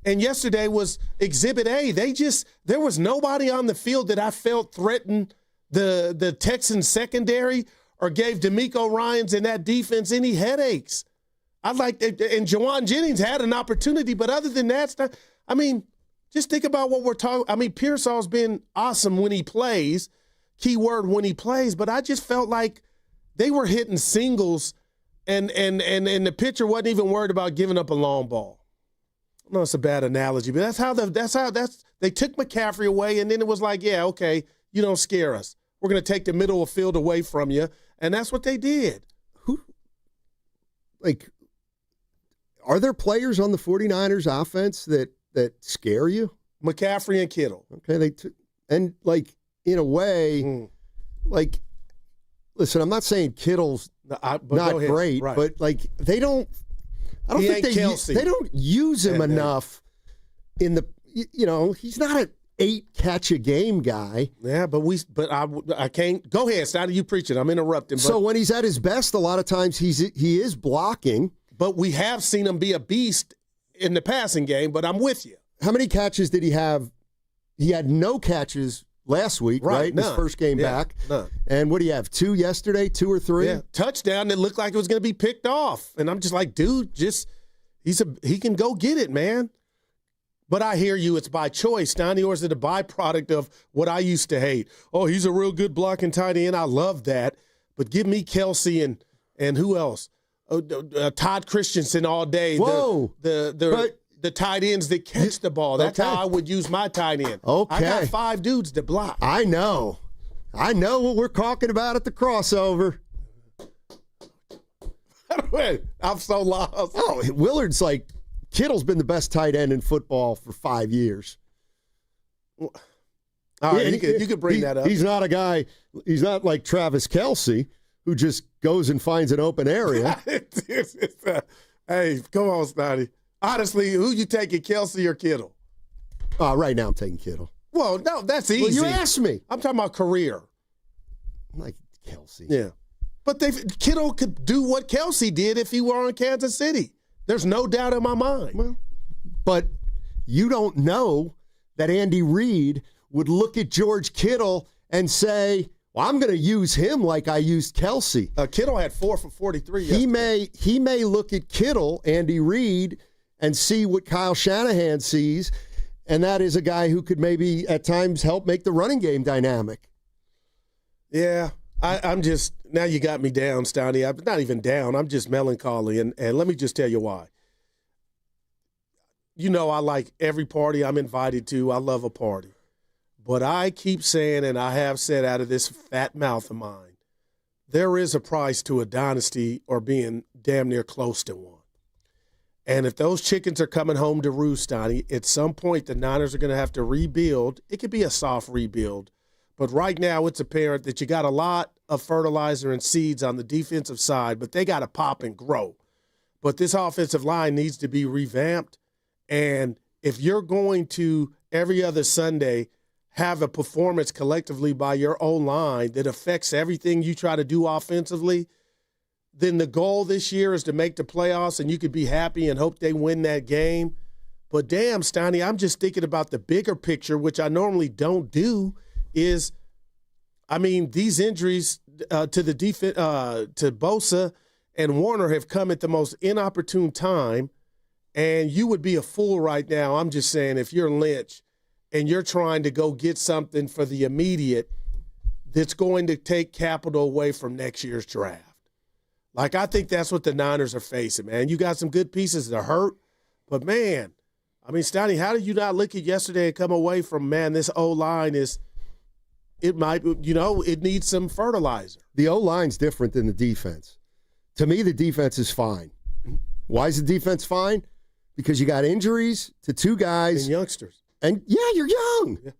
And yesterday was Exhibit A. There was nobody on the field that I felt threatened the Texans secondary or gave DeMeco Ryans and that defense any headaches. And Jawan Jennings had an opportunity, but other than that, just think about what we're talking. Pearsall's been awesome when he plays, keyword when he plays, but I just felt like they were hitting singles and the pitcher wasn't even worried about giving up a long ball. I know it's a bad analogy, but they took McCaffrey away, and then it was like, yeah, okay, you don't scare us. We're going to take the middle of the field away from you, and that's what they did. Are there players on the 49ers offense that scare you? McCaffrey and Kittle. Okay, in a way, listen, I'm not saying Kittle's not great, right. But they don't. I don't think they don't use him enough in the. He's not an 8-catch-a-game guy. Yeah, but I can't. Go ahead, Stoney, you preach it. I'm interrupting. So when he's at his best, a lot of times he is blocking. But we have seen him be a beast in the passing game. But I'm with you. How many catches did he have? He had no catches last week, right? His first game back. None. And what do you have? 2 yesterday, 2 or 3? Yeah, touchdown that looked like it was going to be picked off. And I'm just like, dude, he can go get it, man. But I hear you, it's by choice, Stoney, or is it a byproduct of what I used to hate? Oh, he's a real good blocking tight end. I love that. But give me Kelsey and who else? Todd Christensen all day. Whoa. The tight ends that catch the ball. That's how I would use my tight end. Okay. I got 5 dudes to block. I know what we're talking about at the crossover. I'm so lost. Oh, Willard's like, Kittle's been the best tight end in football for 5 years. All right, you could bring that up. He's not a guy, he's not like Travis Kelce, who just goes and finds an open area. Hey, come on, Snotty. Honestly, who you taking, Kelce or Kittle? Right now I'm taking Kittle. Well, no, that's easy. Well, you asked me. I'm talking about career. Like Kelce. Yeah. But Kittle could do what Kelce did if he were on Kansas City. There's no doubt in my mind. Well, but you don't know that Andy Reid would look at George Kittle and say, well, I'm going to use him like I used Kelsey. Kittle had 4 for 43 yesterday. He may look at Kittle, Andy Reid, and see what Kyle Shanahan sees, and that is a guy who could maybe at times help make the running game dynamic. Yeah, I'm just – now you got me down, Stoney. I'm not even down. I'm just melancholy, and let me just tell you why. You know I like every party I'm invited to. I love a party. But I keep saying, and I have said out of this fat mouth of mine, there is a price to a dynasty or being damn near close to one. And if those chickens are coming home to roost, Donnie, at some point the Niners are going to have to rebuild. It could be a soft rebuild. But right now it's apparent that you got a lot of fertilizer and seeds on the defensive side, but they got to pop and grow. But this offensive line needs to be revamped. And if you're going to every other Sunday have a performance collectively by your O-line that affects everything you try to do offensively, then the goal this year is to make the playoffs, and you could be happy and hope they win that game. But damn, Stoney, I'm just thinking about the bigger picture, which I normally don't do, is, I mean, these injuries to the to Bosa and Warner have come at the most inopportune time, and you would be a fool right now. I'm just saying, if you're Lynch and you're trying to go get something for the immediate that's going to take capital away from next year's draft. Like, I think that's what the Niners are facing, man. You got some good pieces that are hurt, but, man, I mean, Stoney, how did you not look at yesterday and come away from, man, this O-line is – it might, you know, it needs some fertilizer. The O-line's different than the defense. To me, the defense is fine. Why is the defense fine? Because you got injuries to two guys. And youngsters. And, yeah, you're young. Yeah.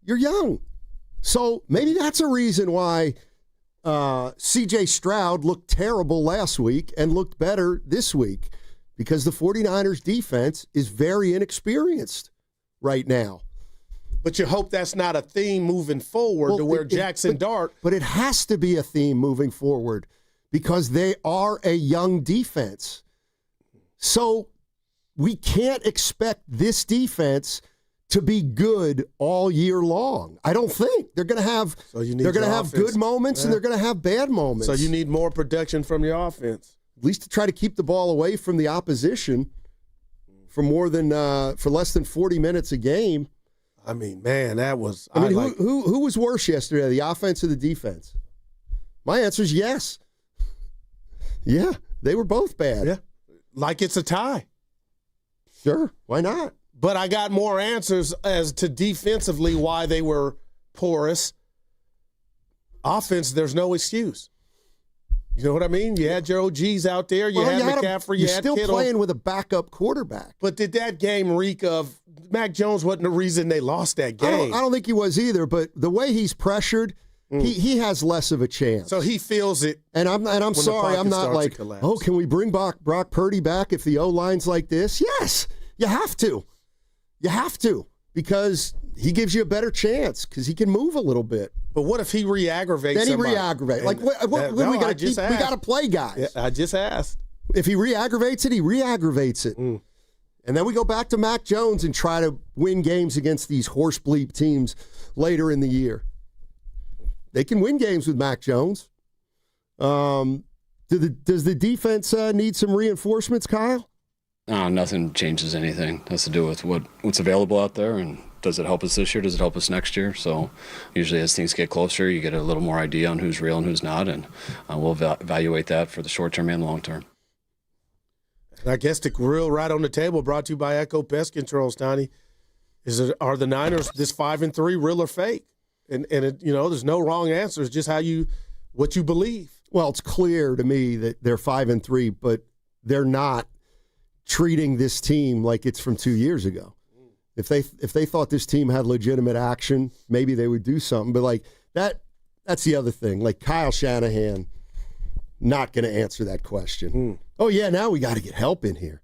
You're young. So maybe that's a reason why C.J. Stroud looked terrible last week and looked better this week, because the 49ers defense is very inexperienced right now. But you hope that's not a theme moving forward where Jackson Dart. But it has to be a theme moving forward because they are a young defense. So we can't expect this defense to be good all year long. I don't think. They're going to have good moments and they're going to have bad moments. So you need more production from your offense. At least to try to keep the ball away from the opposition for less than 40 minutes a game. I mean, man, that was. Who was worse yesterday, the offense or the defense? My answer is yes. Yeah, they were both bad. Yeah, like it's a tie. Sure, why not? But I got more answers as to defensively why they were porous. Offense, there's no excuse. You know what I mean? You had your OGs out there. You had McCaffrey. You had Kittle. You're still playing with a backup quarterback. But did that game reek of Mac Jones wasn't the reason they lost that game? I don't think he was either, but the way he's pressured, he has less of a chance. So he feels it. And I'm sorry, I'm not like, oh, can we bring Brock Purdy back if the O-line's like this? Yes, you have to. You have to, because he gives you a better chance because he can move a little bit. But what if he re-aggravates Then somebody? He re-aggravates. Like, what we got to keep? We got to play guys. Yeah, I just asked. If he re-aggravates it, he re-aggravates it. And then we go back to Mac Jones and try to win games against these horse bleep teams later in the year. They can win games with Mac Jones. Does the defense need some reinforcements, Kyle? Nothing changes anything. It has to do with what's available out there, and does it help us this year? Does it help us next year? So usually as things get closer, you get a little more idea on who's real and who's not, and we'll evaluate that for the short term and long term. I guess the grill right on the table, brought to you by Echo Pest Control, Stoney. Are the Niners this 5-3 real or fake? And there's no wrong answer. It's just what you believe. Well, it's clear to me that they're 5-3, but they're not treating this team like it's from 2 years ago. If they thought this team had legitimate action, maybe they would do something. But like that's the other thing. Like Kyle Shanahan, not going to answer that question. Oh yeah, now we got to get help in here.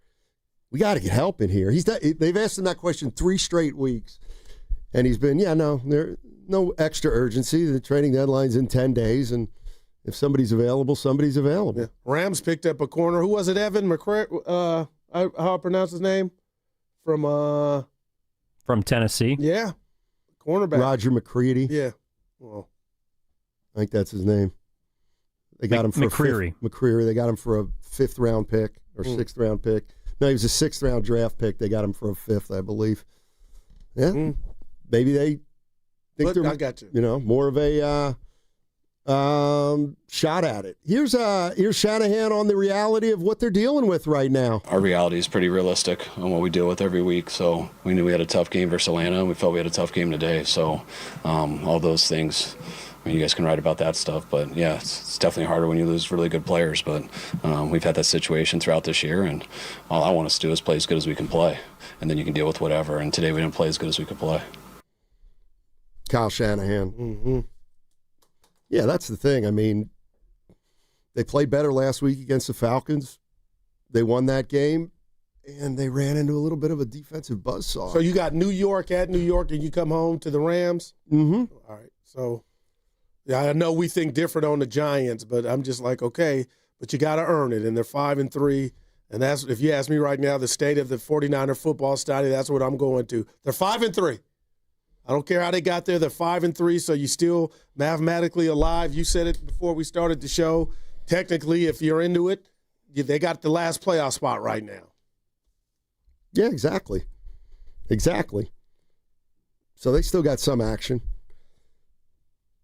We got to get help in here. They've asked him that question 3 straight weeks, and he's been, there's no extra urgency. The trading deadline's in 10 days, and if somebody's available, somebody's available. Yeah. Rams picked up a corner. Who was it? Evan McCray. How I pronounce his name? From Tennessee. Yeah. Cornerback. Roger McCready. Yeah. Well, I think that's his name. They got him for McCreary. They got him for a 5th round pick or 6th round pick. No, he was a 6th round draft pick. They got him for a 5th, I believe. Yeah, maybe they think they're, I got you. More of a shot at it. Here's Shanahan on the reality of what they're dealing with right now. Our reality is pretty realistic on what we deal with every week. So we knew we had a tough game versus Atlanta, and we felt we had a tough game today. So all those things, you guys can write about that stuff. But, yeah, it's definitely harder when you lose really good players. But we've had that situation throughout this year, and all I want us to do is play as good as we can play, and then you can deal with whatever. And today we didn't play as good as we could play. Kyle Shanahan. Mm-hmm. Yeah, that's the thing. I mean, they played better last week against the Falcons. They won that game, and they ran into a little bit of a defensive buzzsaw. So you got New York at New York, and you come home to the Rams? Mm-hmm. All right. So, yeah, I know we think different on the Giants, but I'm just like, okay, but you got to earn it, and they're 5-3. And that's, if you ask me right now, the state of the 49er football study, that's what I'm going to. They're 5-3. I don't care how they got there. They're 5-3, so you're still mathematically alive. You said it before we started the show. Technically, if you're into it, they got the last playoff spot right now. Yeah, exactly. Exactly. So they still got some action.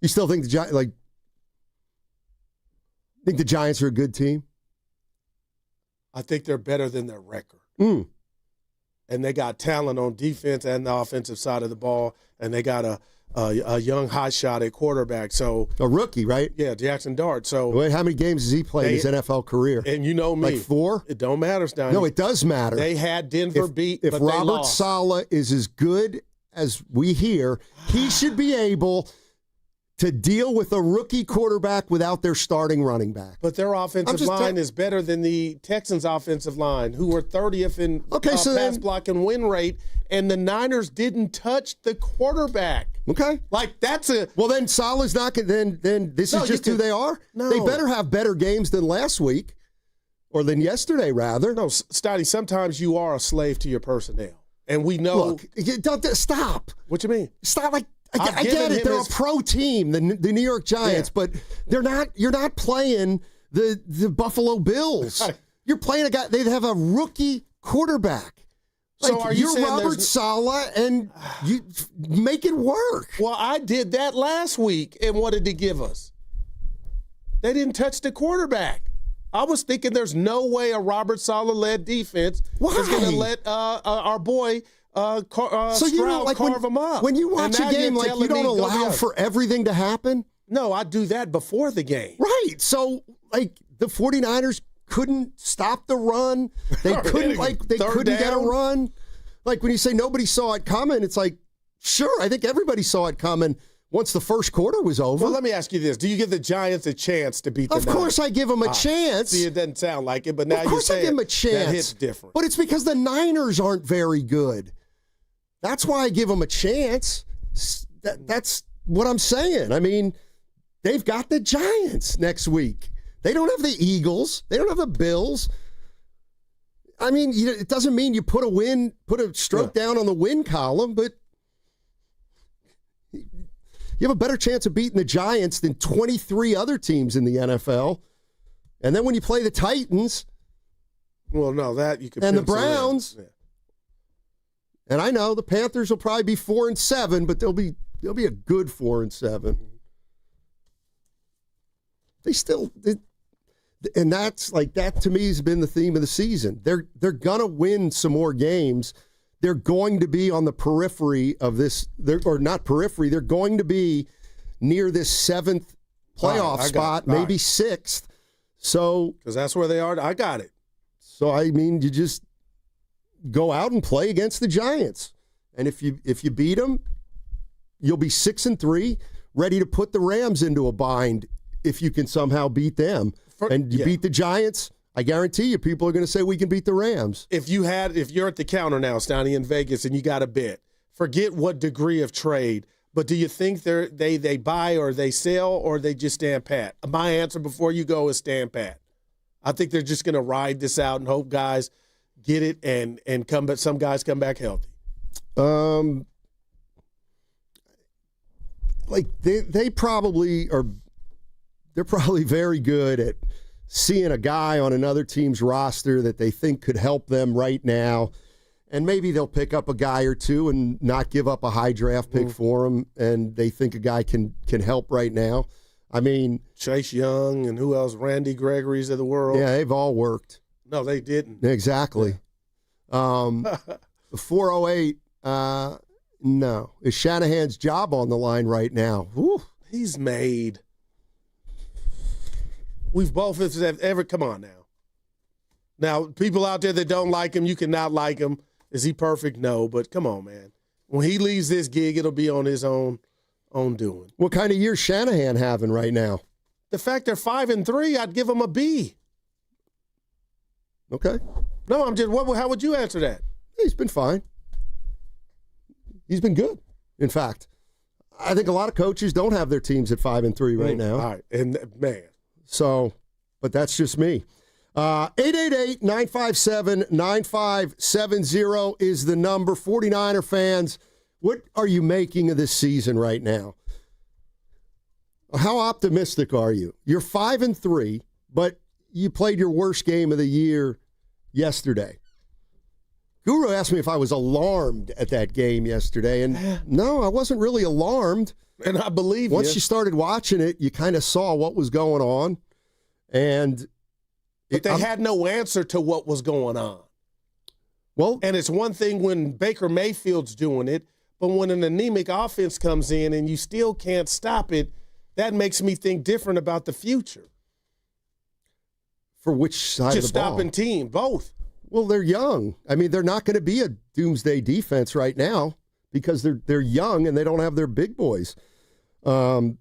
You still think the Giants are a good team? I think they're better than their record. And they got talent on defense and the offensive side of the ball, and they got a young hotshot at quarterback. So a rookie, right? Yeah, Jackson Dart. So wait, how many games has he played in his NFL career? And you know me, like 4. It don't matter, Stein. No, it does matter. They had Denver beat, if but Robert they lost. Saleh is as good as we hear, he should be able to deal with a rookie quarterback without their starting running back. But their offensive line is better than the Texans' offensive line, who were 30th in pass block and win rate, and the Niners didn't touch the quarterback. Okay. Like, that's a... Well, then Saleh's not going to... Then this is just who they are? No. They better have better games than last week, or than yesterday, rather. No, Stotty, sometimes you are a slave to your personnel. And we know... Look, stop. What you mean? Stop, I get it. They're a pro team, the New York Giants, but they're not. You're not playing the Buffalo Bills. You're playing a guy. They have a rookie quarterback. So are you saying Robert Saleh, and you make it work? Well, I did that last week, and what did he give us? They didn't touch the quarterback. I was thinking there's no way a Robert Saleh-led defense is going to let our boy. Stroud carve them up. When you watch a game, like, you don't allow for everything to happen? No, I do that before the game. Right. So, like, the 49ers couldn't stop the run. They couldn't get a run. Like, when you say nobody saw it coming, it's like, sure, I think everybody saw it coming once the first quarter was over. Well, let me ask you this. Do you give the Giants a chance to beat the Niners? Of course I give them a chance. See, it doesn't sound like it, but now you say Of course I give them a chance. That hits different. But it's because the Niners aren't very good. That's why I give them a chance. That's what I'm saying. I mean, they've got the Giants next week. They don't have the Eagles. They don't have the Bills. I mean, it doesn't mean you put a stroke down on the win column, but you have a better chance of beating the Giants than 23 other teams in the NFL. And then when you play the Titans, well, no, that you could, and the Browns. Yeah. And I know the Panthers will probably be 4-7, but they'll be a good 4-7. And that's like, that to me has been the theme of the season. They're gonna win some more games. They're going to be on the periphery of this, or not periphery. They're going to be near this 7th playoff spot, maybe 6th. So, because that's where they are. I got it. So I mean, you just go out and play against the Giants. And if you beat them, you'll be 6-3, ready to put the Rams into a bind if you can somehow beat them. And you beat the Giants, I guarantee you people are going to say we can beat the Rams. If you're at the counter now, Stoney, in Vegas, and you got a bet, forget what degree of trade, but do you think they buy or they sell or they just stand pat? My answer before you go is stand pat. I think they're just going to ride this out and hope guys get it and come back. Some guys come back healthy. Like they probably are they're probably very good at seeing a guy on another team's roster that they think could help them right now, and maybe they'll pick up a guy or two and not give up a high draft pick for him, and they think a guy can help right now. I mean, Chase Young and who else? Randy Gregory's of the world. Yeah, they've all worked. No, they didn't. Exactly. The 408, no. Is Shanahan's job on the line right now? Whew. He's made. We've both ever, come on now. Now, people out there that don't like him, you cannot like him. Is he perfect? No, but come on, man. When he leaves this gig, it'll be on his own doing. What kind of year Shanahan having right now? The fact they're 5-3, I'd give him a B. Okay. No, I'm just. How would you answer that? He's been fine. He's been good. In fact, I think a lot of coaches don't have their teams at 5-3 right now. All right, and man. So, but that's just me. 888-957-9570 is the number. 49er fans, what are you making of this season right now? How optimistic are you? You're 5-3, but you played your worst game of the year yesterday. Guru asked me if I was alarmed at that game yesterday, and no, I wasn't really alarmed. And I believe once you started watching it, you kind of saw what was going on, but they had no answer to what was going on. Well, and it's one thing when Baker Mayfield's doing it, but when an anemic offense comes in and you still can't stop it, that makes me think different about the future. For which side just of the ball? Stopping team, both. Well, they're young. I mean, they're not going to be a doomsday defense right now because they're young and they don't have their big boys. I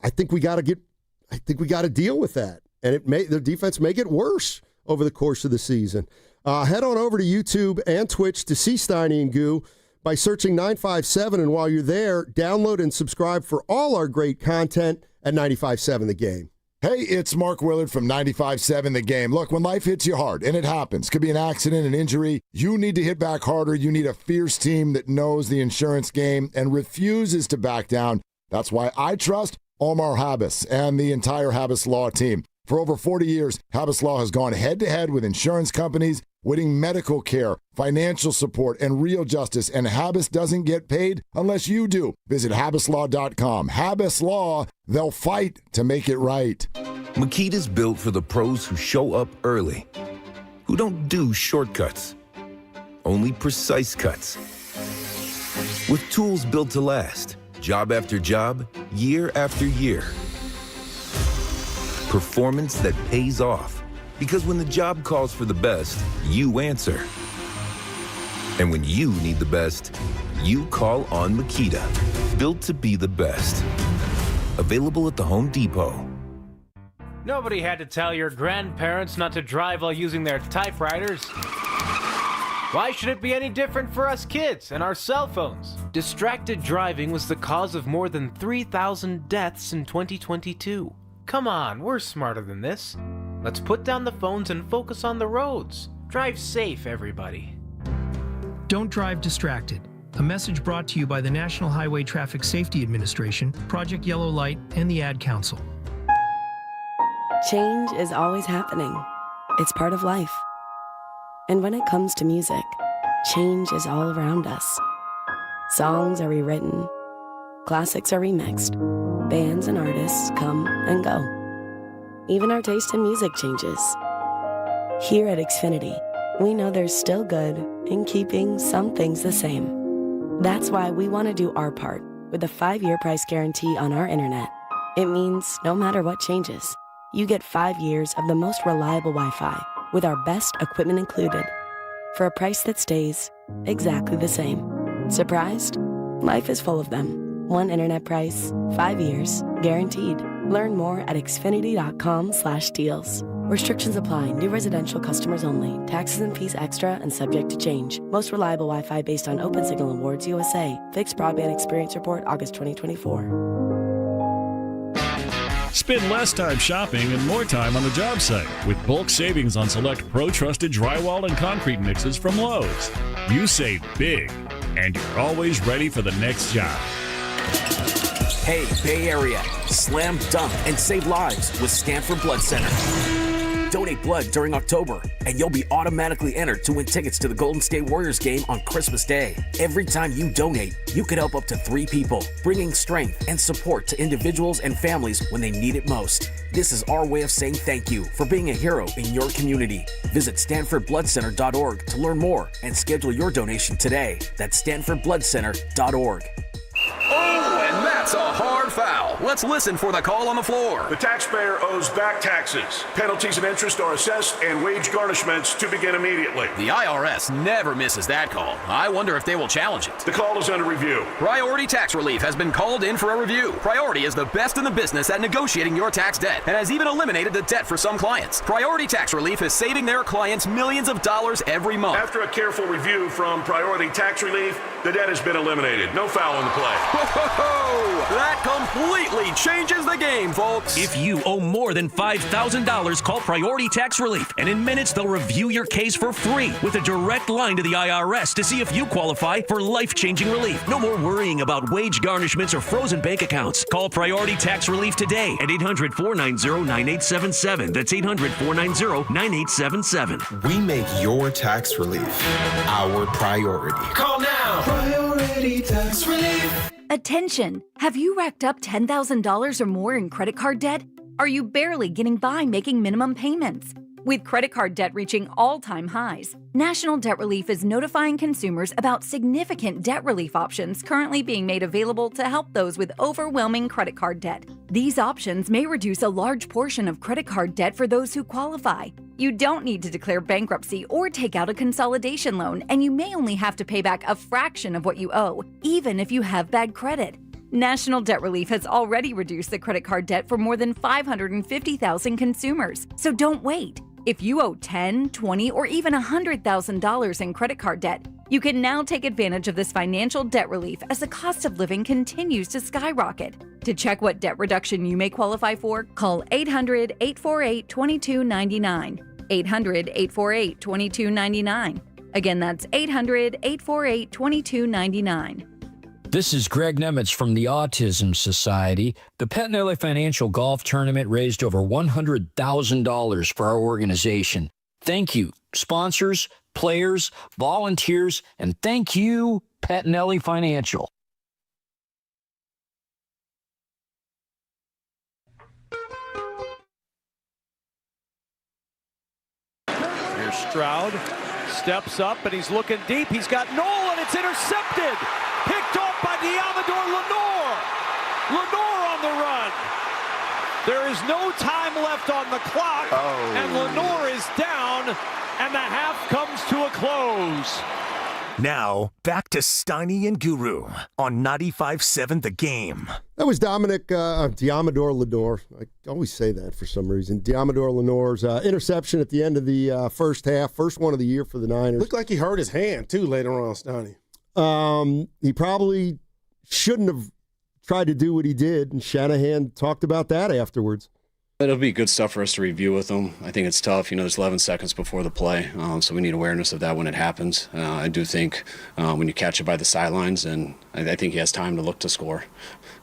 think we got to deal with that, and the defense may get worse over the course of the season. Head on over to YouTube and Twitch to see Steiny and Goo by searching 957, and while you're there, download and subscribe for all our great content at 95.7 The Game. Hey, it's Mark Willard from 95.7 The Game. Look, when life hits you hard, and it happens, could be an accident, an injury, you need to hit back harder. You need a fierce team that knows the insurance game and refuses to back down. That's why I trust Omar Habas and the entire Habas Law team. For over 40 years, Habas Law has gone head-to-head with insurance companies, winning medical care, financial support, and real justice, and Habas doesn't get paid unless you do. Visit habaslaw.com. Habas Law, they'll fight to make it right. Makita's built for the pros who show up early, who don't do shortcuts, only precise cuts. With tools built to last, job after job, year after year. Performance that pays off, because when the job calls for the best, you answer. And when you need the best, you call on Makita. Built to be the best. Available at the Home Depot. Nobody had to tell your grandparents not to drive while using their typewriters. Why should it be any different for us kids and our cell phones? Distracted driving was the cause of more than 3,000 deaths in 2022. Come on, we're smarter than this. Let's put down the phones and focus on the roads. Drive safe, everybody. Don't drive distracted. A message brought to you by the National Highway Traffic Safety Administration, Project Yellow Light, and the Ad Council. Change is always happening. It's part of life. And when it comes to music, change is all around us. Songs are rewritten. Classics are remixed. Bands and artists come and go. Even our taste in music changes. Here at Xfinity, we know there's still good in keeping some things the same. That's why we want to do our part with a 5-year price guarantee on our internet. It means no matter what changes, you get 5 years of the most reliable Wi-Fi with our best equipment included for a price that stays exactly the same. Surprised? Life is full of them. One internet price, 5 years, guaranteed. Learn more at xfinity.com/deals. Restrictions apply. New residential customers only. Taxes and fees extra and subject to change. Most reliable Wi-Fi based on Open Signal Awards USA. Fixed Broadband Experience Report, August 2024. Spend less time shopping and more time on the job site with bulk savings on select pro-trusted drywall and concrete mixes from Lowe's. You save big, and you're always ready for the next job. Hey, Bay Area, slam dunk and save lives with Stanford Blood Center. Donate blood during October, and you'll be automatically entered to win tickets to the Golden State Warriors game on Christmas Day. Every time you donate, you could help up to 3 people, bringing strength and support to individuals and families when they need it most. This is our way of saying thank you for being a hero in your community. Visit StanfordBloodCenter.org to learn more and schedule your donation today. That's StanfordBloodCenter.org. Oh, and that's a hard foul. Let's listen for the call on the floor. The taxpayer owes back taxes. Penalties and interest are assessed and wage garnishments to begin immediately. The IRS never misses that call. I wonder if they will challenge it. The call is under review. Priority Tax Relief has been called in for a review. Priority is the best in the business at negotiating your tax debt and has even eliminated the debt for some clients. Priority Tax Relief is saving their clients millions of dollars every month. After a careful review from Priority Tax Relief, the debt has been eliminated. No foul on the play. That completely changes the game, folks. If you owe more than $5,000, call Priority Tax Relief, and in minutes they'll review your case for free with a direct line to the IRS to see if you qualify for life-changing relief. No more worrying about wage garnishments or frozen bank accounts. Call Priority Tax Relief today at 800-490-9877. That's 800-490-9877. We make your tax relief our priority. Call now. Priority Tax Relief. Attention! Have you racked up $10,000 or more in credit card debt? Are you barely getting by making minimum payments? With credit card debt reaching all-time highs, National Debt Relief is notifying consumers about significant debt relief options currently being made available to help those with overwhelming credit card debt. These options may reduce a large portion of credit card debt for those who qualify. You don't need to declare bankruptcy or take out a consolidation loan, and you may only have to pay back a fraction of what you owe, even if you have bad credit. National Debt Relief has already reduced the credit card debt for more than 550,000 consumers, so don't wait. If you owe $10,000, $20,000, or even $100,000 in credit card debt, you can now take advantage of this financial debt relief as the cost of living continues to skyrocket. To check what debt reduction you may qualify for, call 800-848-2299. 800-848-2299. Again, that's 800-848-2299. This is Greg Nemitz from the Autism Society. The Pettinelli Financial Golf Tournament raised over $100,000 for our organization. Thank you, sponsors, players, volunteers, and thank you, Pettinelli Financial. Here's Stroud, steps up, and he's looking deep. He's got Nolan, it's intercepted! Picked off by Diamador Lenore. Lenore on the run. There is no time left on the clock, and Lenore is down, and the half comes to a close. Now, back to Steiny and Guru on 95.7 The Game. That was Diamador Lenore. I always say that for some reason. Diamador Lenore's interception at the end of the first half, first one of the year for the Niners. Looked like he hurt his hand, too, later on, Steiny. He probably shouldn't have tried to do what he did, and Shanahan talked about that afterwards. It'll be good stuff for us to review with him. I think it's tough. There's 11 seconds before the play, so we need awareness of that when it happens. I do think when you catch it by the sidelines, and I think he has time to look to score.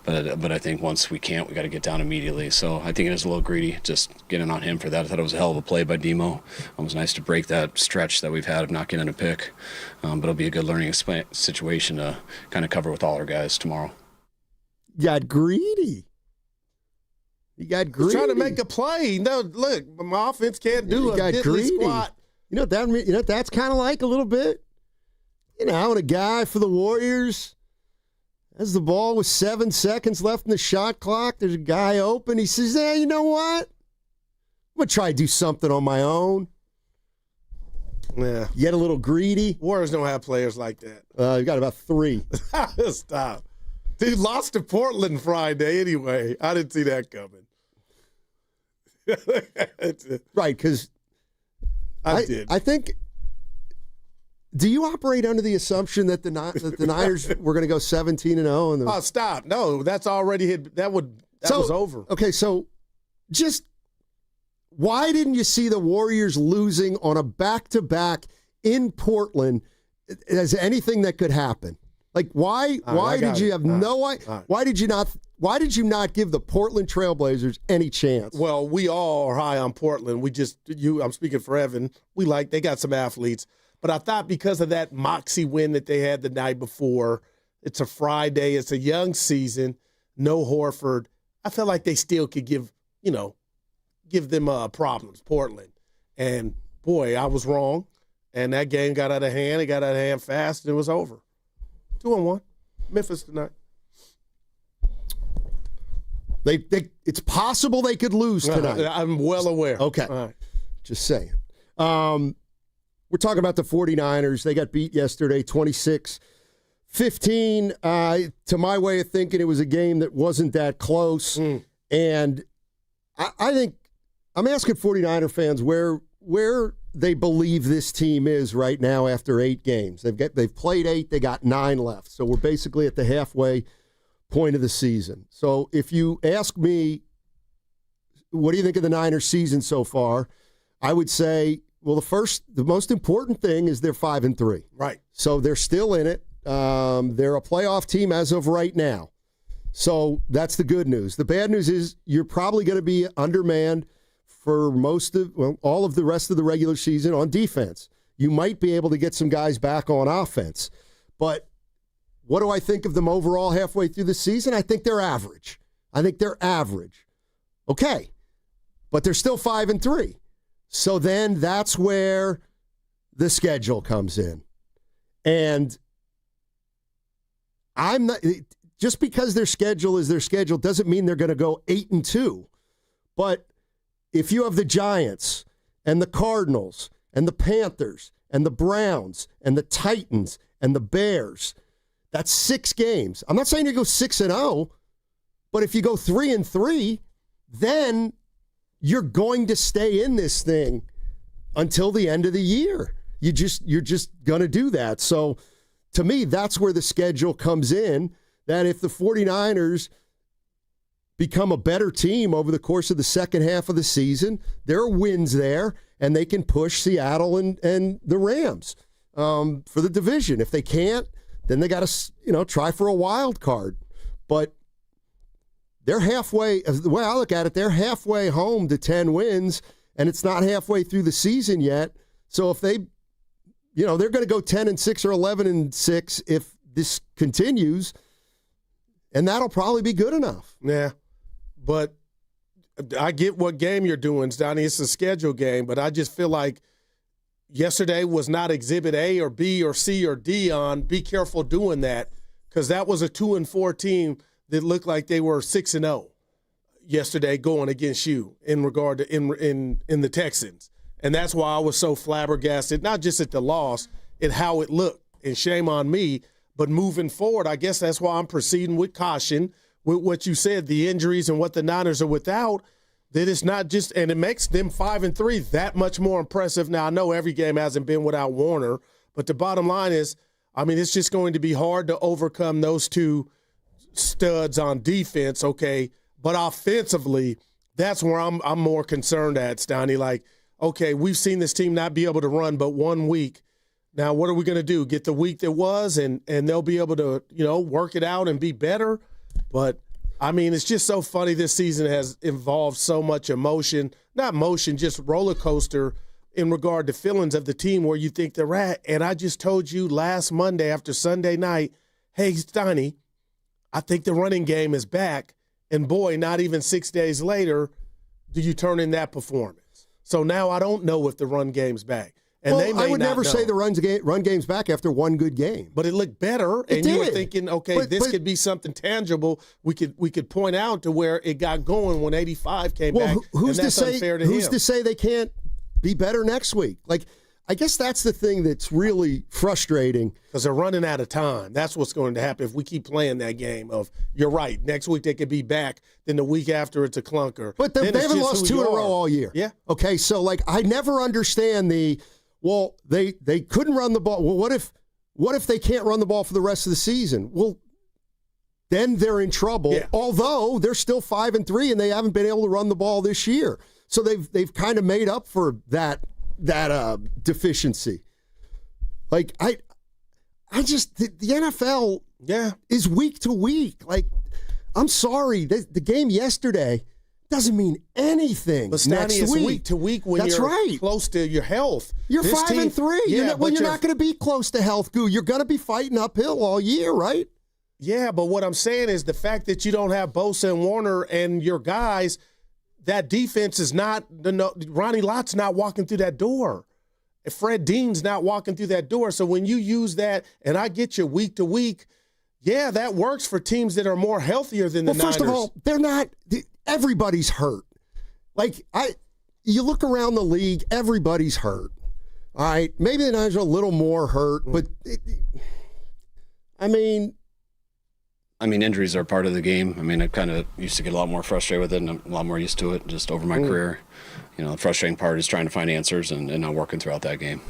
But I think once we can't, we got to get down immediately. So I think it is a little greedy just getting on him for that. I thought it was a hell of a play by Demo. It was nice to break that stretch that we've had of not getting a pick. But it'll be a good learning situation to kind of cover with all our guys tomorrow. Got greedy. He got greedy. He's trying to make a play. No, look, my offense can't do a diddly squat. You know what that's kind of like a little bit? When a guy for the Warriors has the ball with 7 seconds left in the shot clock, there's a guy open. He says, you know what? I'm going to try to do something on my own. Yeah. Get a little greedy. Warriors don't have players like that. You got about 3. Stop. Dude lost to Portland Friday anyway. I didn't see that coming. Right, because I think. Do you operate under the assumption that the Niners were going to go 17-0? Oh, stop! No, that's already hit. That was over. Okay, so just why didn't you see the Warriors losing on a back-to-back in Portland as anything that could happen? Like why did you have why did you not why did you not give the Portland Trailblazers any chance? Well, we all are high on Portland. I'm speaking for Evan. They got some athletes. But I thought because of that moxie win that they had the night before, it's a Friday, it's a young season, no Horford, I felt like they still could give them problems, Portland. And, boy, I was wrong. And that game got out of hand. It got out of hand fast, and it was over. 2-1. Memphis tonight. It's possible they could lose tonight. I'm well aware. Okay. All right. Just saying. We're talking about the 49ers. They got beat yesterday, 26-15. To my way of thinking, it was a game that wasn't that close. And I think I'm asking 49er fans where they believe this team is right now after 8 games. They've played 8. They got 9 left. So we're basically at the halfway point of the season. So if you ask me, what do you think of the Niners season so far? I would say, well, the most important thing is they're 5-3. Right. So they're still in it. They're a playoff team as of right now. So that's the good news. The bad news is you're probably going to be undermanned for all of the rest of the regular season on defense. You might be able to get some guys back on offense. But what do I think of them overall halfway through the season? I think they're average. Okay. But they're still 5-3. So then that's where the schedule comes in. And I'm not just because their schedule is their schedule doesn't mean they're going to go 8-2. But if you have the Giants and the Cardinals and the Panthers and the Browns and the Titans and the Bears, that's 6 games. I'm not saying you go 6-0, but if you go 3-3, then you're going to stay in this thing until the end of the year. You're just going to do that. So to me, that's where the schedule comes in, that if the 49ers become a better team over the course of the second half of the season, there are wins there, and they can push Seattle and the Rams for the division. If they can't, then they got to try for a wild card. But they're halfway, the way I look at it, they're halfway home to 10 wins, and it's not halfway through the season yet. So if they're going to go 10-6 or 11-6 if this continues, and that'll probably be good enough. Yeah, but I get what game you're doing, Donnie. It's a schedule game, but I just feel like yesterday was not exhibit A or B or C or D on be careful doing that, because that was a 2-4 team that looked like they were 6-0 yesterday going against you in regard to in the Texans. And that's why I was so flabbergasted, not just at the loss, at how it looked. And shame on me. But moving forward, I guess that's why I'm proceeding with caution with what you said, the injuries and what the Niners are without, that it's not just – and it makes them 5-3 that much more impressive. Now, I know every game hasn't been without Warner, but the bottom line is, it's just going to be hard to overcome those two studs on defense, okay? But offensively, that's where I'm more concerned at, Stoney. Like, okay, we've seen this team not be able to run but 1 week. Now, what are we going to do? Get the week that was, and they'll be able to, work it out and be better? But, it's just so funny this season has involved so much emotion. Not motion, just roller coaster in regard to feelings of the team where you think they're at. And I just told you last Monday after Sunday night, hey, Stoney, I think the running game is back. And, boy, not even 6 days later do you turn in that performance. So now I don't know if the run game's back. And I would never say the run game's back after one good game. But it looked better, and you were thinking, okay, this could be something tangible. We could point out to where it got going when 85 came back. Who's and that's unfair to him. Who's to say they can't be better next week? Like, I guess that's the thing that's really frustrating. Because they're running out of time. That's what's going to happen if we keep playing that game of, you're right, next week they could be back, then the week after it's a clunker. But they haven't lost 2 in a row all year. Yeah. Okay, so, I never understand they couldn't run the ball. Well, what if they can't run the ball for the rest of the season? Well, then they're in trouble. Yeah. Although they're still 5-3 and they haven't been able to run the ball this year. So they've kind of made up for that deficiency. Like I just the NFL is week to week. Like I'm sorry. The game yesterday doesn't mean anything. But next it's week. week to week when That's you're right. close to your health. You're 5-3. Yeah, you're not going to be close to health, Goo. You're going to be fighting uphill all year, right? Yeah, but what I'm saying is the fact that you don't have Bosa and Warner and your guys, that defense is not – Ronnie Lott's not walking through that door. Fred Dean's not walking through that door. So when you use that, and I get you week to week, yeah, that works for teams that are more healthier than the Niners. First of all, they're not – everybody's hurt. You look around the league, everybody's hurt. All right, maybe the Niners are a little more hurt, but injuries are part of the game. I kind of used to get a lot more frustrated with it, and I'm a lot more used to it just over my career. The frustrating part is trying to find answers and not working throughout that game.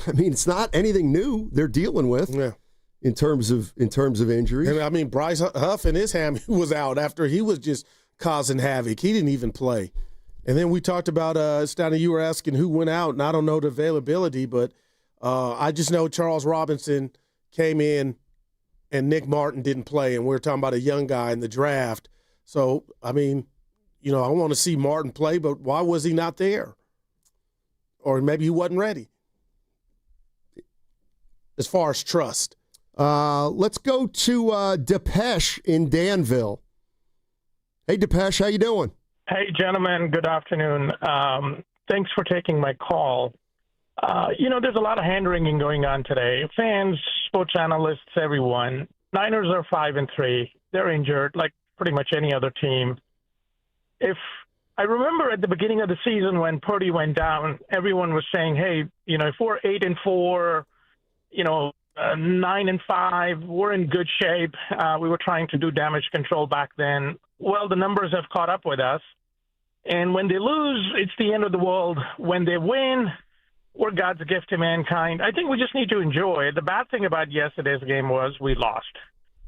It's not anything new they're dealing with. Yeah. In terms of injuries. And Bryce Huff and his hammy was out after he was just causing havoc. He didn't even play. And then we talked about, Stoney, you were asking who went out, and I don't know the availability, but I just know Charles Robinson came in and Nick Martin didn't play, and we were talking about a young guy in the draft. So, I want to see Martin play, but why was he not there? Or maybe he wasn't ready as far as trust. Let's go to Depeche in Danville. Hey, Depeche, how you doing? Hey, gentlemen. Good afternoon. Thanks for taking my call. There's a lot of hand-wringing going on today. Fans, sports analysts, everyone. Niners are 5-3. They're injured like pretty much any other team. If I remember at the beginning of the season when Purdy went down, everyone was saying, hey, if we're 8-4, 9-5, we're in good shape. We were trying to do damage control back then. Well, the numbers have caught up with us. And when they lose, it's the end of the world. When they win, we're God's gift to mankind. I think we just need to enjoy it. The bad thing about yesterday's game was we lost.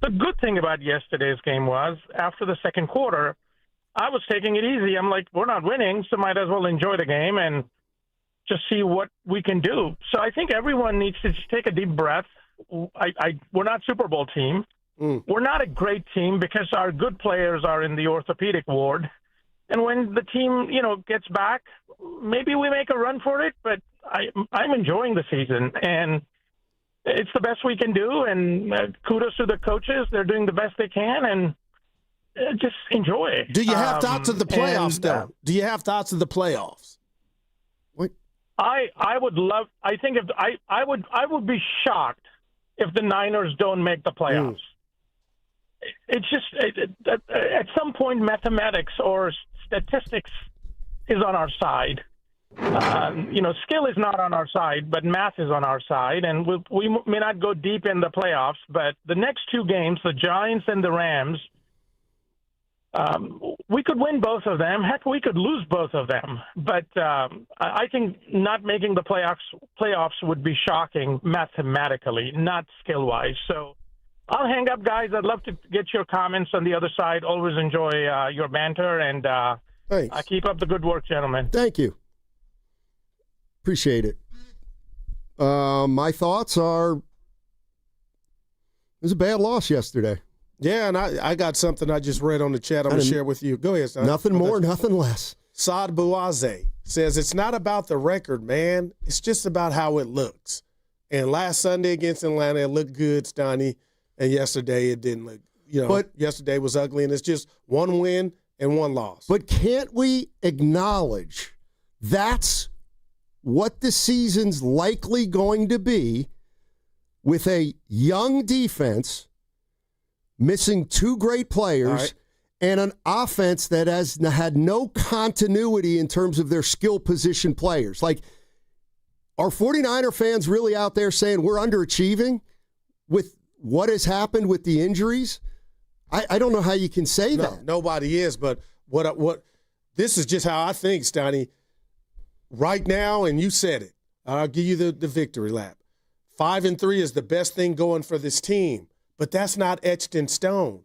The good thing about yesterday's game was after the second quarter, I was taking it easy. I'm like, we're not winning, so might as well enjoy the game and just see what we can do. So I think everyone needs to just take a deep breath. We're not Super Bowl team. We're not a great team because our good players are in the orthopedic ward. And when the team, gets back, maybe we make a run for it. But I'm enjoying the season, and it's the best we can do. And kudos to the coaches; they're doing the best they can, and just enjoy it. Do you have thoughts of the playoffs, though? Do you have thoughts of the playoffs? I would love. I think if I would be shocked if the Niners don't make the playoffs. It's just at some point mathematics or statistics is on our side. Skill is not on our side, but math is on our side, and we may not go deep in the playoffs. But the next two games, the Giants and the Rams, we could win both of them. Heck, we could lose both of them. But I think not making the playoffs would be shocking mathematically, not skill-wise. So I'll hang up, guys. I'd love to get your comments on the other side. Always enjoy your banter, and keep up the good work, gentlemen. Thank you. Appreciate it. My thoughts are it was a bad loss yesterday. Yeah, and I got something I just read on the chat I'm going to share with you. Go ahead, son. Nothing more, nothing less. Saad Bouaze says, it's not about the record, man. It's just about how it looks. And last Sunday against Atlanta, it looked good, Stoney. And yesterday, it didn't look, but yesterday was ugly. And it's just one win and one loss. But can't we acknowledge that's what the season's likely going to be with a young defense missing two great players and an offense that has had no continuity in terms of their skill position players? Like, are 49er fans really out there saying we're underachieving with what has happened with the injuries? I don't know how you can say that. Nobody is, but what this is just how I think, Stoney. Right now, and you said it, I'll give you the victory lap. 5-3 is the best thing going for this team, but that's not etched in stone.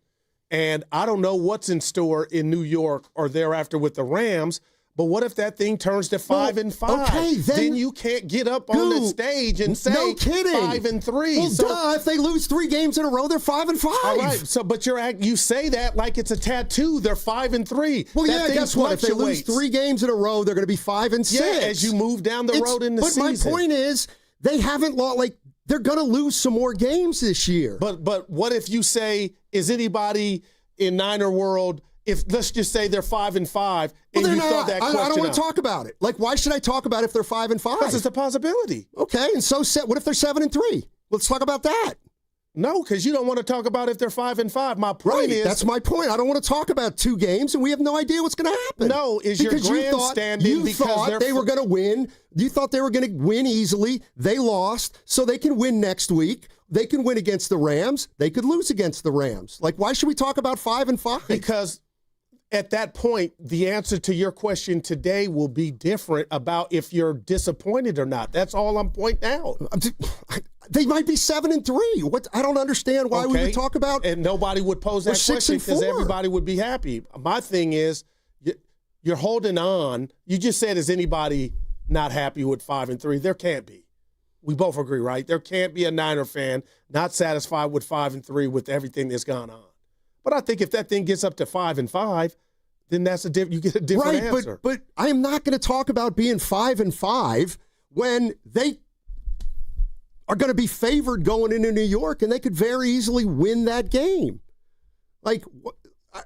And I don't know what's in store in New York or thereafter with the Rams, But what if that thing turns to 5-5? Okay, then you can't get up on the stage and say no kidding. 5-3. Well, duh, if they lose 3 games in a row, they're 5-5. All right. So, but you say that like it's a tattoo. They're 5-3. Well, that guess what? If they lose 3 games in a row, they're going to be 5-6. Yeah, as you move down the road in the season. But my point is, they haven't lost. Like they're going to lose some more games this year. But what if you say, is anybody in Niner world? If let's just say they're 5-5, and you throw that question I don't want to talk about it. Like, why should I talk about if they're 5-5? Because it's a possibility. Okay, and so what if they're 7-3? Let's talk about that. No, because you don't want to talk about if they're 5-5. My point is that's my point. I don't want to talk about 2 games, and we have no idea what's going to happen. No, is your grandstanding you thought they were going to win. You thought they were going to win easily. They lost, so they can win next week. They can win against the Rams. They could lose against the Rams. Like, why should we talk about 5-5? Because at that point, the answer to your question today will be different about if you're disappointed or not. That's all I'm pointing out. They might be 7-3. What? I don't understand why we would talk about. And nobody would pose that question because everybody would be happy. My thing is, you're holding on. You just said, is anybody not happy with 5-3? There can't be. We both agree, right? There can't be a Niner fan not satisfied with 5-3 with everything that's gone on. But I think if that thing gets up to 5-5, then you get a different answer. But I am not going to talk about being 5-5 when they are going to be favored going into New York, and they could very easily win that game. Like,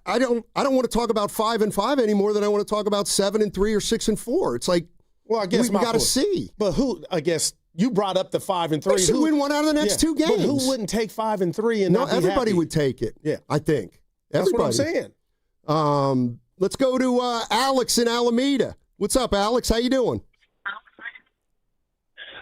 I don't want to talk about 5-5 any more than I want to talk about 7-3 or 6-4. It's like, well, I guess we got to see. But who? I guess you brought up the 5-3. They should win one out of the next 2 games. But who wouldn't take 5-3 and not be everybody happy? would take it. Yeah, I think that's what I'm saying. Let's go to Alex in Alameda. What's up, Alex? How you doing?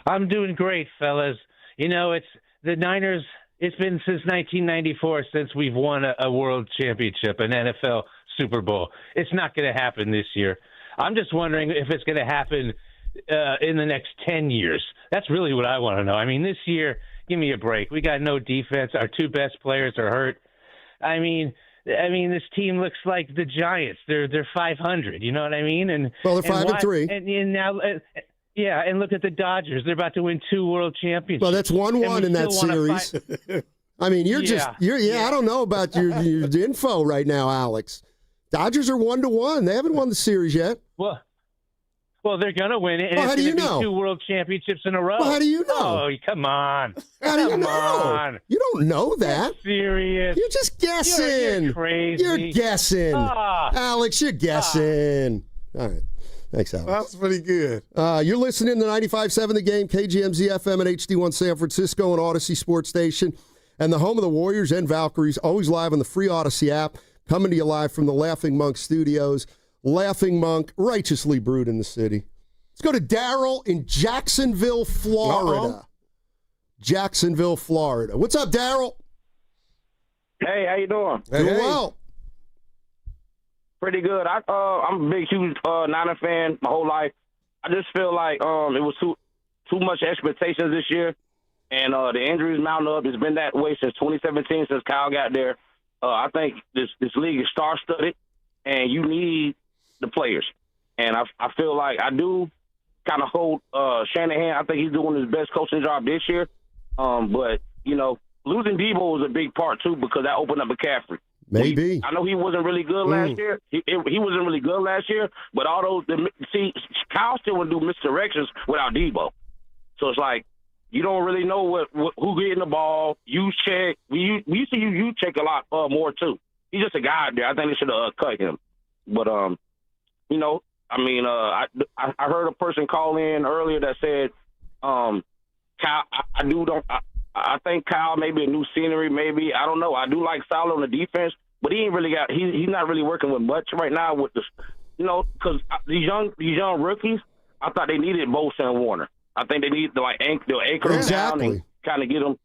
I'm doing great, fellas. You know, it's the Niners. It's been since 1994 since we've won a world championship, an NFL Super Bowl. It's not going to happen this year. I'm just wondering if it's going to happen in the next 10 years. That's really what I want to know. I mean, this year, give me a break. We got no defense. Our 2 best players are hurt. I mean, this team looks like the Giants. They're 500. You know what I mean? And well, they're 5-3. And now. Yeah, and look at the Dodgers. They're about to win 2 world championships. Well, that's 1-1 in that series. I mean, I don't know about your info right now, Alex. Dodgers are 1-1. They haven't won the series yet. Well, they're going to win it. And well, how do you know? 2 world championships in a row. Well, how do you know? Oh, come on. How do you know? On. You don't know that. You're serious. You're just guessing. You're crazy. You're guessing. Alex, you're guessing. All right. Thanks, Alex. That's pretty good. You're listening to 95.7 The Game, KGMZ FM and HD1 San Francisco and Odyssey Sports Station, and the home of the Warriors and Valkyries, always live on the free Odyssey app, coming to you live from the Laughing Monk Studios. Laughing Monk, righteously brewed in the city. Let's go to Daryl in Jacksonville, Florida. Jacksonville, Florida. What's up, Daryl? Hey, how you doing? Doing well. Pretty good. I'm a big, huge Niner fan my whole life. I just feel like it was too much expectations this year, and the injuries mounting up. It's been that way since 2017, since Kyle got there. I think this league is star-studded, and you need the players. And I feel like I do kind of hold Shanahan. I think he's doing his best coaching job this year. But, you know, losing Debo was a big part, too, because that opened up McCaffrey. Maybe. I know he wasn't really good last year. He wasn't really good last year, but all those Kyle still would do misdirections without Debo. So it's like you don't really know who getting the ball. You check. We used to you check a lot more too. He's just a guy out there. I think they should have cut him. But you know, I mean, I heard a person call in earlier that said, Kyle. I think Kyle may be a new scenery, maybe. I don't know. I do like Salah on the defense, but he ain't really got. He's not really working with much right now with the, you know, because these young rookies. I thought they needed Bosa and Warner. I think they need to anchor them down and kind of get them.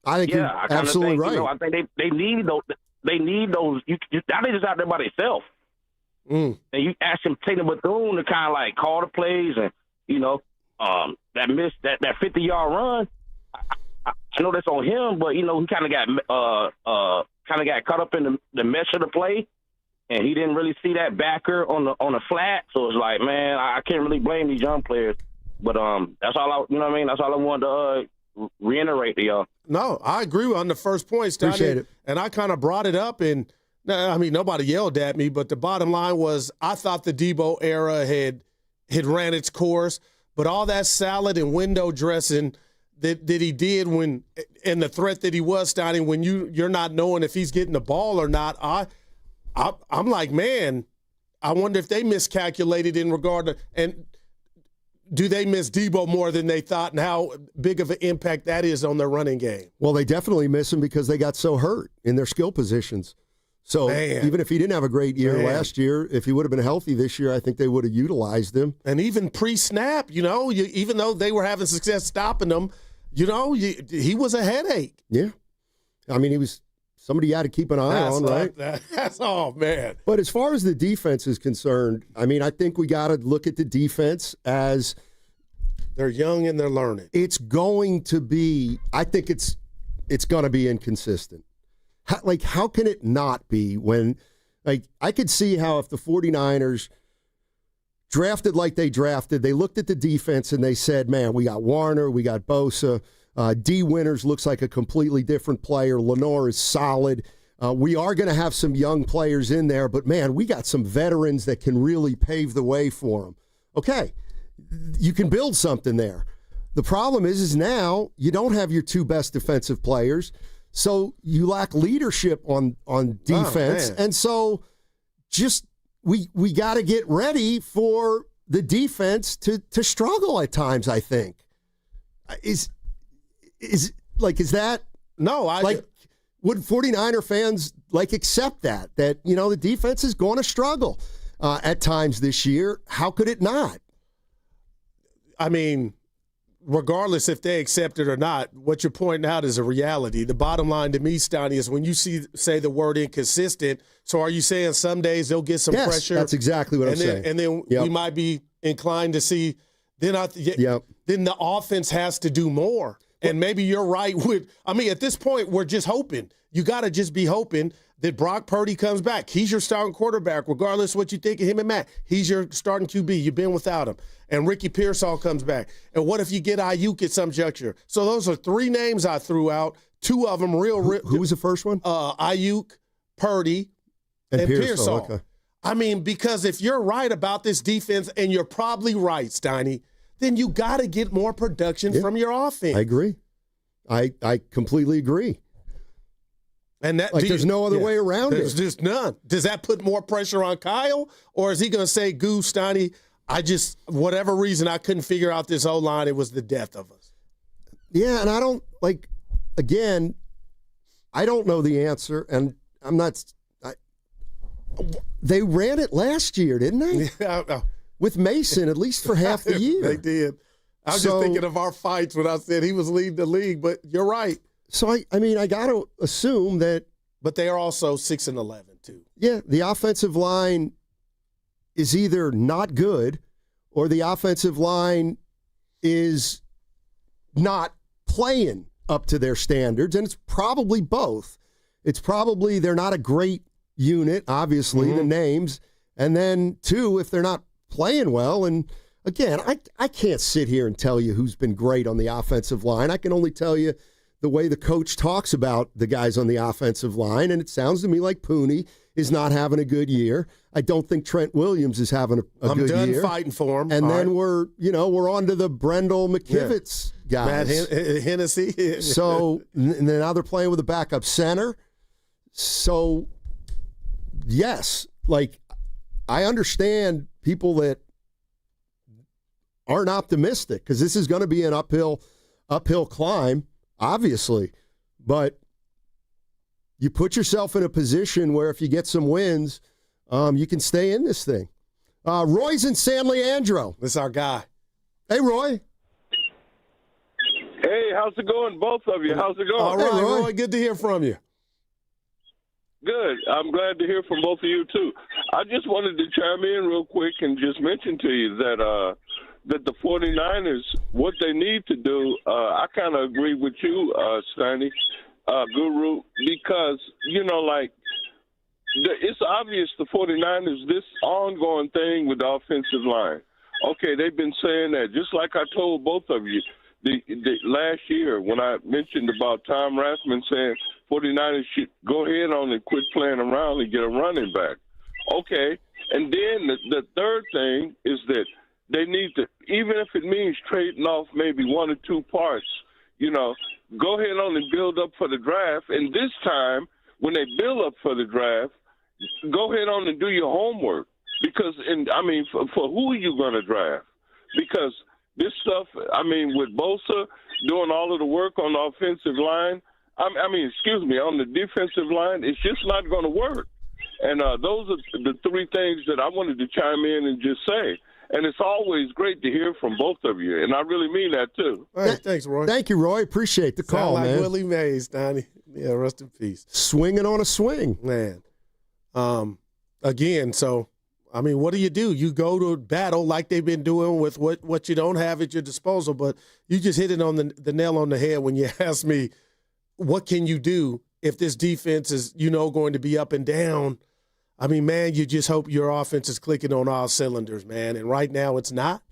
I think you're absolutely right. You know, I think they need those. They need those. Now they just out there by themselves. And you ask them Tatum Bethune to kind of like call the plays, and you know that 50-yard run. I know that's on him, but you know he kind of got caught up in the mesh of the play, and he didn't really see that backer on the flat. So it's like, man, I can't really blame these young players. But that's all That's all I wanted to reiterate to y'all. No, I agree on the first point, Stoney. Appreciate it. And I kind of brought it up, and I mean, nobody yelled at me, but the bottom line was I thought the Debo era had ran its course, but all that salad and window dressing that he did when, and the threat that he was, Stoney, when you're not knowing if he's getting the ball or not, I'm like, man, I wonder if they miscalculated in regard to, and do they miss Debo more than they thought, and how big of an impact that is on their running game? Well, they definitely miss him because they got so hurt in their skill positions. So even if he didn't have a great year last year, if he would have been healthy this year, I think they would have utilized him. And even pre-snap, even though they were having success stopping him, he was a headache. Yeah. I mean, he was somebody you had to keep an eye on, right? That's all, man. But as far as the defense is concerned, I mean, I think we got to look at the defense as they're young and they're learning. It's going to be, I think it's going to be inconsistent. How can it not be when, I could see how if the 49ers drafted like they drafted, they looked at the defense and they said, man, we got Warner, we got Bosa, D. Winters looks like a completely different player, Lenore is solid. We are going to have some young players in there, but man, we got some veterans that can really pave the way for them. Okay, you can build something there. The problem is now you don't have your two best defensive players. So you lack leadership on defense, and so just we got to get ready for the defense to struggle at times. I think is that no? Would 49er fans accept that the defense is going to struggle at times this year? How could it not? I mean, regardless if they accept it or not, what you're pointing out is a reality. The bottom line to me, Stoney, is when you say the word inconsistent, so are you saying some days they'll get some pressure? That's exactly what I'm saying. And then we might be inclined to see then the offense has to do more. And maybe you're right at this point, we're just hoping. You got to just be hoping that Brock Purdy comes back. He's your starting quarterback, regardless of what you think of him and Matt. He's your starting QB. You've been without him. And Ricky Pearsall comes back. And what if you get Ayuk at some juncture? So those are three names I threw out. Two of them Who was the first one? Ayuk, Purdy, and Pearsall. Okay. I mean, because if you're right about this defense, and you're probably right, Steiny, then you got to get more production from your offense. I agree. I completely agree. And that there's no other way around it. There's just none. Does that put more pressure on Kyle, or is he going to say, "Goose, Steiny, whatever reason I couldn't figure out this O-line, it was the death of us." Yeah, and I don't again, I don't know the answer, and I'm not. They ran it last year, didn't they? Yeah, with Mason, at least for half the year. They did. I was just thinking of our fights when I said he was leading the league, but you're right. So, I got to assume that. But they are also 6-11, too. Yeah, the offensive line is either not good or the offensive line is not playing up to their standards, and it's probably both. It's probably they're not a great unit, obviously, the names, and then, two, if they're not playing well. And, again, I can't sit here and tell you who's been great on the offensive line. I can only tell you the way the coach talks about the guys on the offensive line, and it sounds to me like Pooney is not having a good year. I don't think Trent Williams is having a good year. I'm done fighting for him. And then we're on to the Brendel McKivitz guys. Matt Hennessy. So and then now they're playing with a backup center. So, yes, I understand people that aren't optimistic because this is going to be an uphill climb. Obviously, but you put yourself in a position where if you get some wins, you can stay in this thing. Roy's in San Leandro. This is our guy. Hey, Roy. Hey, how's it going, both of you? How's it going? All right, hey, Roy. Good to hear from you. Good. I'm glad to hear from both of you, too. I just wanted to chime in real quick and just mention to you that the 49ers, what they need to do, I kind of agree with you, Steiny, Guru, because, it's obvious the 49ers, this ongoing thing with the offensive line. Okay, they've been saying that. Just like I told both of you the last year when I mentioned about Tom Rathman saying 49ers should go ahead on and quit playing around and get a running back. Okay, and then the third thing is that they need to, even if it means trading off maybe one or two parts, go ahead on and build up for the draft. And this time, when they build up for the draft, go ahead on and do your homework. Because, for who are you going to draft? Because this stuff, with Bosa doing all of the work on the offensive line, on the defensive line, it's just not going to work. And those are the three things that I wanted to chime in and just say. And it's always great to hear from both of you, and I really mean that too. Hey, thanks, Roy. Thank you, Roy. Appreciate the call, Sound like man. Willie Mays, Donnie. Yeah, rest in peace. Swinging on a swing, man. Again, so what do? You go to battle like they've been doing with what you don't have at your disposal. But you just hit it on the nail on the head when you ask me, what can you do if this defense is going to be up and down? You just hope your offense is clicking on all cylinders, man. And right now it's not.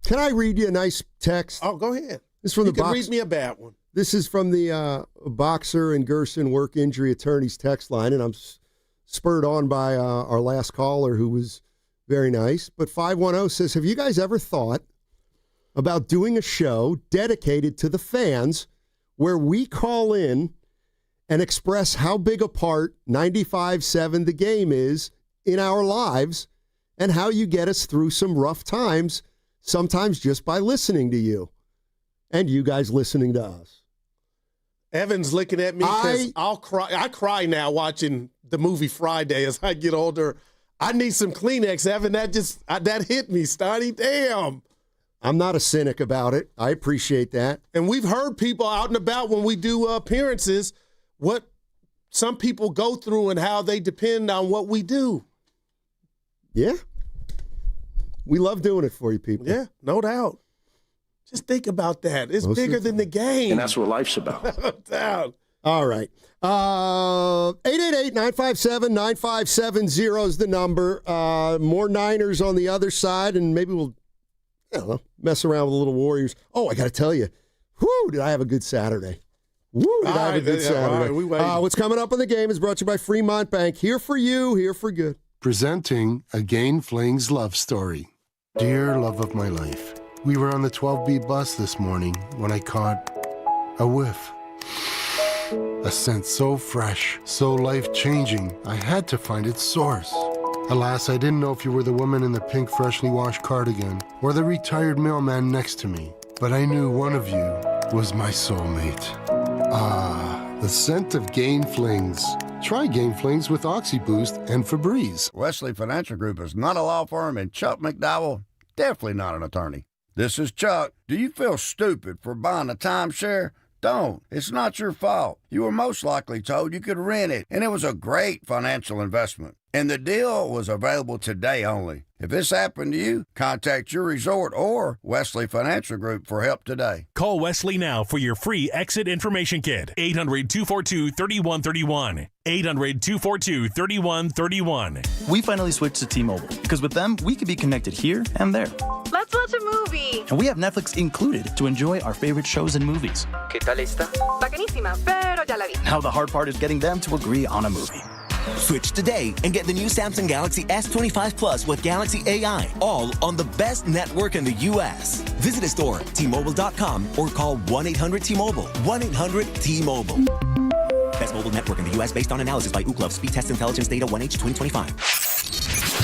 Can I read you a nice text? Oh, go ahead. This is from you can read me a bad one. This is from the Boxer and Gerson Work Injury Attorneys text line, and I'm spurred on by our last caller who was very nice. But 510 says, have you guys ever thought about doing a show dedicated to the fans where we call in and express how big a part 95.7 The Game is in our lives and how you get us through some rough times, sometimes just by listening to you and you guys listening to us? Evan's looking at me because I'll cry. I cry now watching the movie Friday as I get older. I need some Kleenex, Evan. That hit me, Stoney. Damn. I'm not a cynic about it. I appreciate that. And we've heard people out and about when we do appearances what some people go through and how they depend on what we do. Yeah. We love doing it for you people. Yeah, no doubt. Just think about that. It's bigger than the game. And that's what life's about. No doubt. All right. 888-957-9570 is the number. More Niners on the other side, and maybe we'll mess around with a little Warriors. Oh, I got to tell you, did I have a good Saturday. Did I have a good Saturday. What's coming up on The Game is brought to you by Fremont Bank. Here for you, here for good. Presenting a Gain Flings love story. Dear love of my life, we were on the 12B bus this morning when I caught a whiff. A scent so fresh, so life-changing, I had to find its source. Alas, I didn't know if you were the woman in the pink freshly washed cardigan or the retired mailman next to me, but I knew one of you was my soulmate. Ah, the scent of Gain Flings. Try Gain Flings with OxyBoost and Febreze. Wesley Financial Group is not a law firm, and Chuck McDowell, definitely not an attorney. This is Chuck. Do you feel stupid for buying a timeshare? Don't. It's not your fault. You were most likely told you could rent it, and it was a great financial investment. And the deal was available today only. If this happened to you, contact your resort or Wesley Financial Group for help today. Call Wesley now for your free exit information kit. 800-242-3131. 800-242-3131. We finally switched to T-Mobile because with them, we can be connected here and there. Let's watch a movie. And we have Netflix included to enjoy our favorite shows and movies. ¿Qué tal esta? Bacanísima, pero ya la vi. Now the hard part is getting them to agree on a movie. Switch today and get the new Samsung Galaxy S25 Plus with Galaxy AI, all on the best network in the U.S. Visit a store, T-Mobile.com, or call 1-800-T-Mobile. 1-800-T-Mobile. Best mobile network in the U.S. based on analysis by Ookla Speed Test Intelligence Data 1H 2025.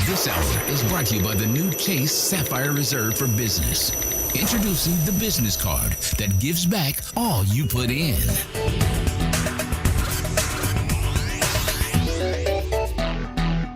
This hour is brought to you by the new Chase Sapphire Reserve for Business. Introducing the business card that gives back all you put in.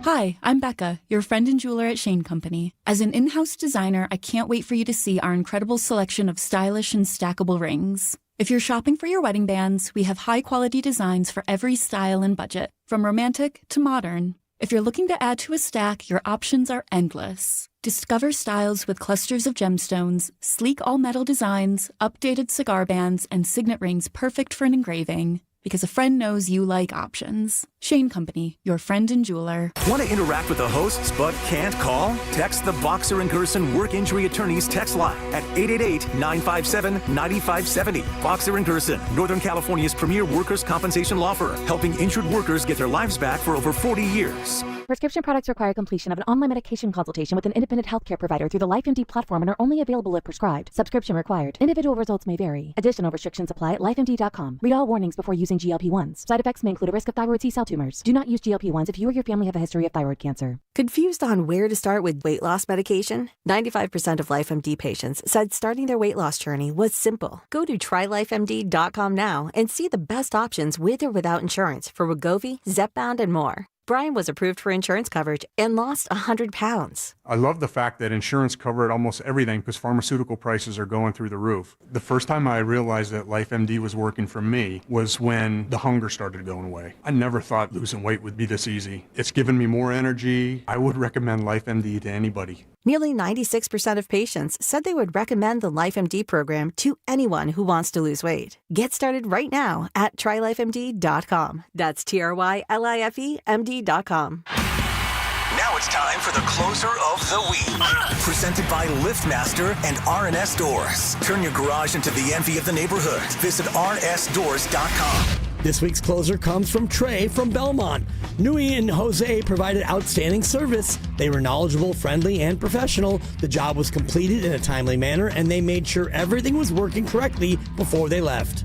Hi, I'm Becca, your friend and jeweler at Shane Company. As an in-house designer, I can't wait for you to see our incredible selection of stylish and stackable rings. If you're shopping for your wedding bands, we have high-quality designs for every style and budget, from romantic to modern. If you're looking to add to a stack, your options are endless. Discover styles with clusters of gemstones, sleek all-metal designs, updated cigar bands, and signet rings perfect for an engraving. Because a friend knows you like options. Shane Company, your friend and jeweler. Want to interact with the hosts but can't call? Text the Boxer and Gerson Work Injury Attorneys text line at 888-957-9570. Boxer and Gerson, Northern California's premier workers' compensation law firm, helping injured workers get their lives back for over 40 years. Prescription products require completion of an online medication consultation with an independent healthcare provider through the LifeMD platform and are only available if prescribed. Subscription required. Individual results may vary. Additional restrictions apply at lifemd.com. Read all warnings before using GLP-1s. Side effects may include a risk of thyroid C-cell tumors. Do not use GLP-1s if you or your family have a history of thyroid cancer. Confused on where to start with weight loss medication? 95% of LifeMD patients said starting their weight loss journey was simple. Go to trylifemd.com now and see the best options with or without insurance for Wegovy, Zepbound, and more. Brian was approved for insurance coverage and lost 100 pounds. I love the fact that insurance covered almost everything because pharmaceutical prices are going through the roof. The first time I realized that LifeMD was working for me was when the hunger started going away. I never thought losing weight would be this easy. It's given me more energy. I would recommend LifeMD to anybody. Nearly 96% of patients said they would recommend the LifeMD program to anyone who wants to lose weight. Get started right now at trylifemd.com. That's TRYLIFEMD.com. Now it's time for the closer of the week. Presented by LiftMaster and R&S Doors. Turn your garage into the envy of the neighborhood. Visit rnsdoors.com. This week's closer comes from Trey from Belmont. Nui and Jose provided outstanding service. They were knowledgeable, friendly, and professional. The job was completed in a timely manner, and they made sure everything was working correctly before they left.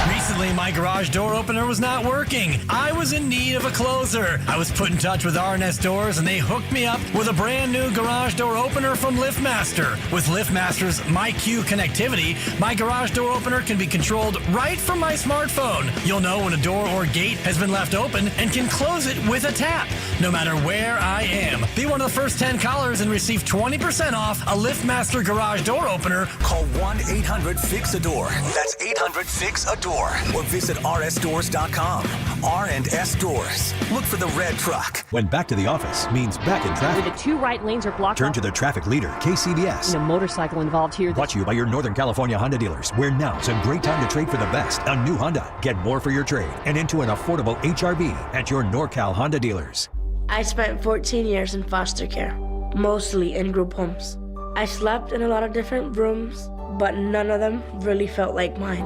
Recently, my garage door opener was not working. I was in need of a closer. I was put in touch with R&S Doors, and they hooked me up with a brand new garage door opener from LiftMaster. With LiftMaster's MyQ connectivity, my garage door opener can be controlled right from my smartphone. You'll know when a door or gate has been left open and can close it with a tap, no matter where I am. Be one of the first 10 callers and receive 20% off a LiftMaster garage door opener. Call 1-800-FIX-A-DOOR. That's 800-FIX-A-DOOR. Or visit rsdoors.com. R&S Doors. Look for the red truck. When back to the office means back in traffic. Where the two right lanes are blocked. Turn to the traffic leader, KCBS. A motorcycle involved here. Brought to you by your Northern California Honda dealers, where now's a great time to trade for the best. A new Honda. Get more for your trade and into an affordable HRV at your NorCal Honda dealers. I spent 14 years in foster care, mostly in group homes. I slept in a lot of different rooms, but none of them really felt like mine.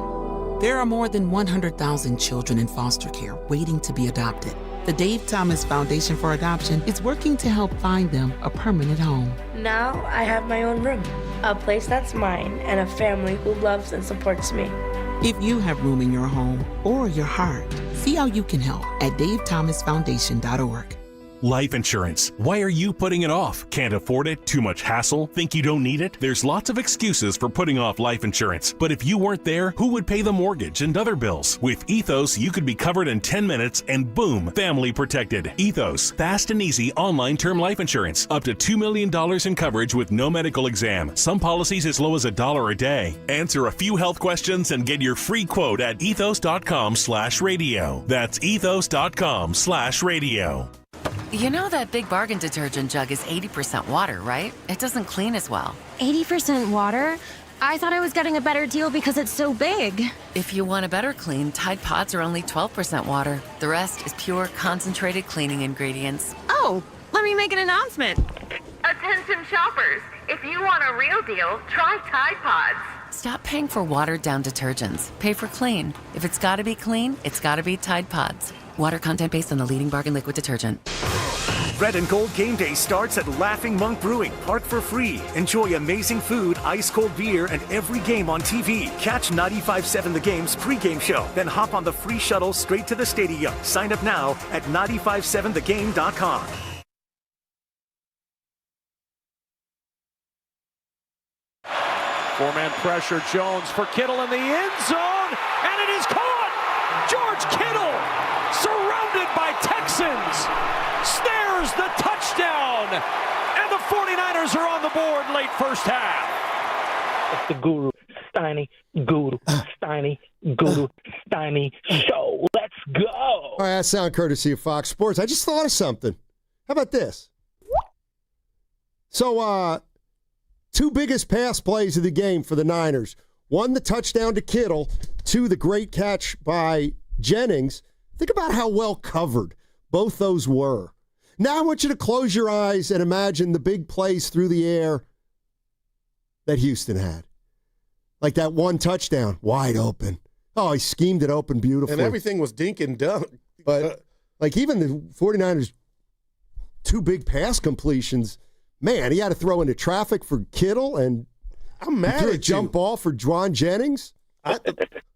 There are more than 100,000 children in foster care waiting to be adopted. The Dave Thomas Foundation for Adoption is working to help find them a permanent home. Now I have my own room, a place that's mine, and a family who loves and supports me. If you have room in your home or your heart, see how you can help at davethomasfoundation.org. Life insurance. Why are you putting it off? Can't afford it? Too much hassle? Think you don't need it? There's lots of excuses for putting off life insurance. But if you weren't there, who would pay the mortgage and other bills? With Ethos, you could be covered in 10 minutes and boom, family protected. Ethos, fast and easy online term life insurance. Up to $2 million in coverage with no medical exam. Some policies as low as $1 a day. Answer a few health questions and get your free quote at ethos.com/radio. That's ethos.com/radio. You know that Big Bargain detergent jug is 80% water, right? It doesn't clean as well. 80% water? I thought I was getting a better deal because it's so big. If you want a better clean, Tide Pods are only 12% water. The rest is pure, concentrated cleaning ingredients. Oh, let me make an announcement. Attention shoppers, if you want a real deal, try Tide Pods. Stop paying for watered-down detergents. Pay for clean. If it's gotta be clean, it's gotta be Tide Pods. Water content based on the leading bargain liquid detergent. Red and Gold Game Day starts at Laughing Monk Brewing. Park for free. Enjoy amazing food, ice-cold beer, and every game on TV. Catch 95.7 The Game's pregame show. Then hop on the free shuttle straight to the stadium. Sign up now at 957thegame.com. Four-man pressure, Jones for Kittle in the end zone, and it is caught! George Kittle, surrounded by Texans, snares the touchdown, and the 49ers are on the board late first half. It's the Guru, Steiny, Guru, Steiny, Guru, Steiny show. Let's go! All right, that sound courtesy of Fox Sports. I just thought of something. How about this? So, two biggest pass plays of the game for the Niners. One, the touchdown to Kittle. Two, the great catch by Jennings, think about how well covered both those were. Now I want you to close your eyes and imagine the big plays through the air that Houston had. Like that one touchdown, wide open. Oh, he schemed it open beautifully. And everything was dink and dunk. But like even the 49ers, 2 big pass completions, man, he had to throw into traffic for Kittle and I'm mad threw at a jump ball for Juwan Jennings.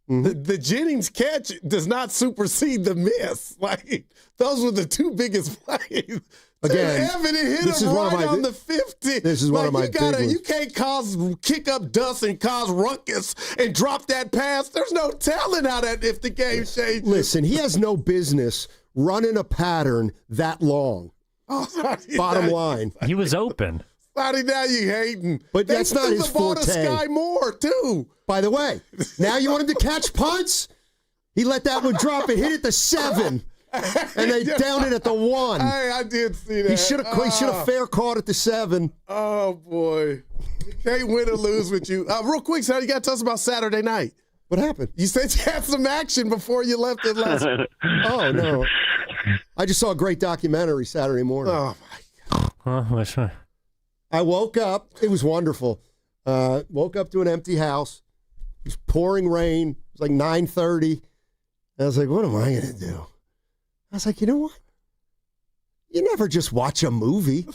The Jennings catch does not supersede the miss. Like, those were the 2 biggest plays. Again, Evan hit this him is one right of my on the 50. This is one of my big ones. You can't kick up dust and cause ruckus and drop that pass. There's no telling how that if the game changes. Listen, he has no business running a pattern that long. Bottom line. He was open. Scotty, now you hating. But that's not his forte. Sky Moore, too. By the way, now you want him to catch punts? He let that one drop and hit it to 7. And they downed it at the 1. Hey, I did see that. He should have fair caught at the 7. Oh, boy. You can't win or lose with you. Real quick, Sal, you got to tell us about Saturday night. What happened? You said you had some action before you left it last week. Oh, no. I just saw a great documentary Saturday morning. Oh, my God. I woke up. It was wonderful. Woke up to an empty house. It was pouring rain. It was like 9:30. And I was like, what am I going to do? I was like, you know what? You never just watch a movie.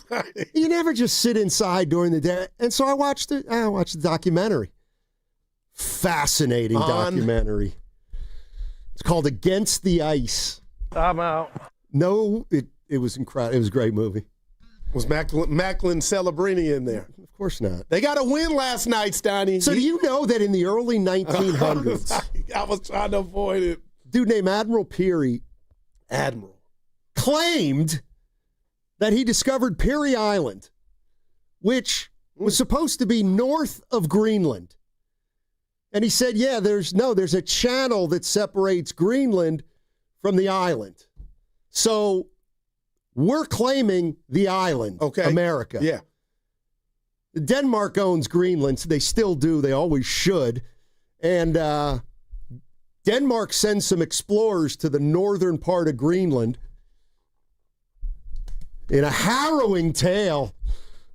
You never just sit inside during the day. And so I watched the documentary. Fascinating documentary. It's called Against the Ice. I'm out. No, it was incredible. It was a great movie. Was Macklin Celebrini in there? Of course not. They got a win last night, Steiny. So do you know that in the early 1900s, I was trying to avoid it. Dude named Admiral Peary claimed that he discovered Peary Island, which was supposed to be north of Greenland. And he said, yeah, there's a channel that separates Greenland from the island. So we're claiming the island, America. Yeah. Denmark owns Greenland, so they still do. They always should. And Denmark sends some explorers to the northern part of Greenland in a harrowing tale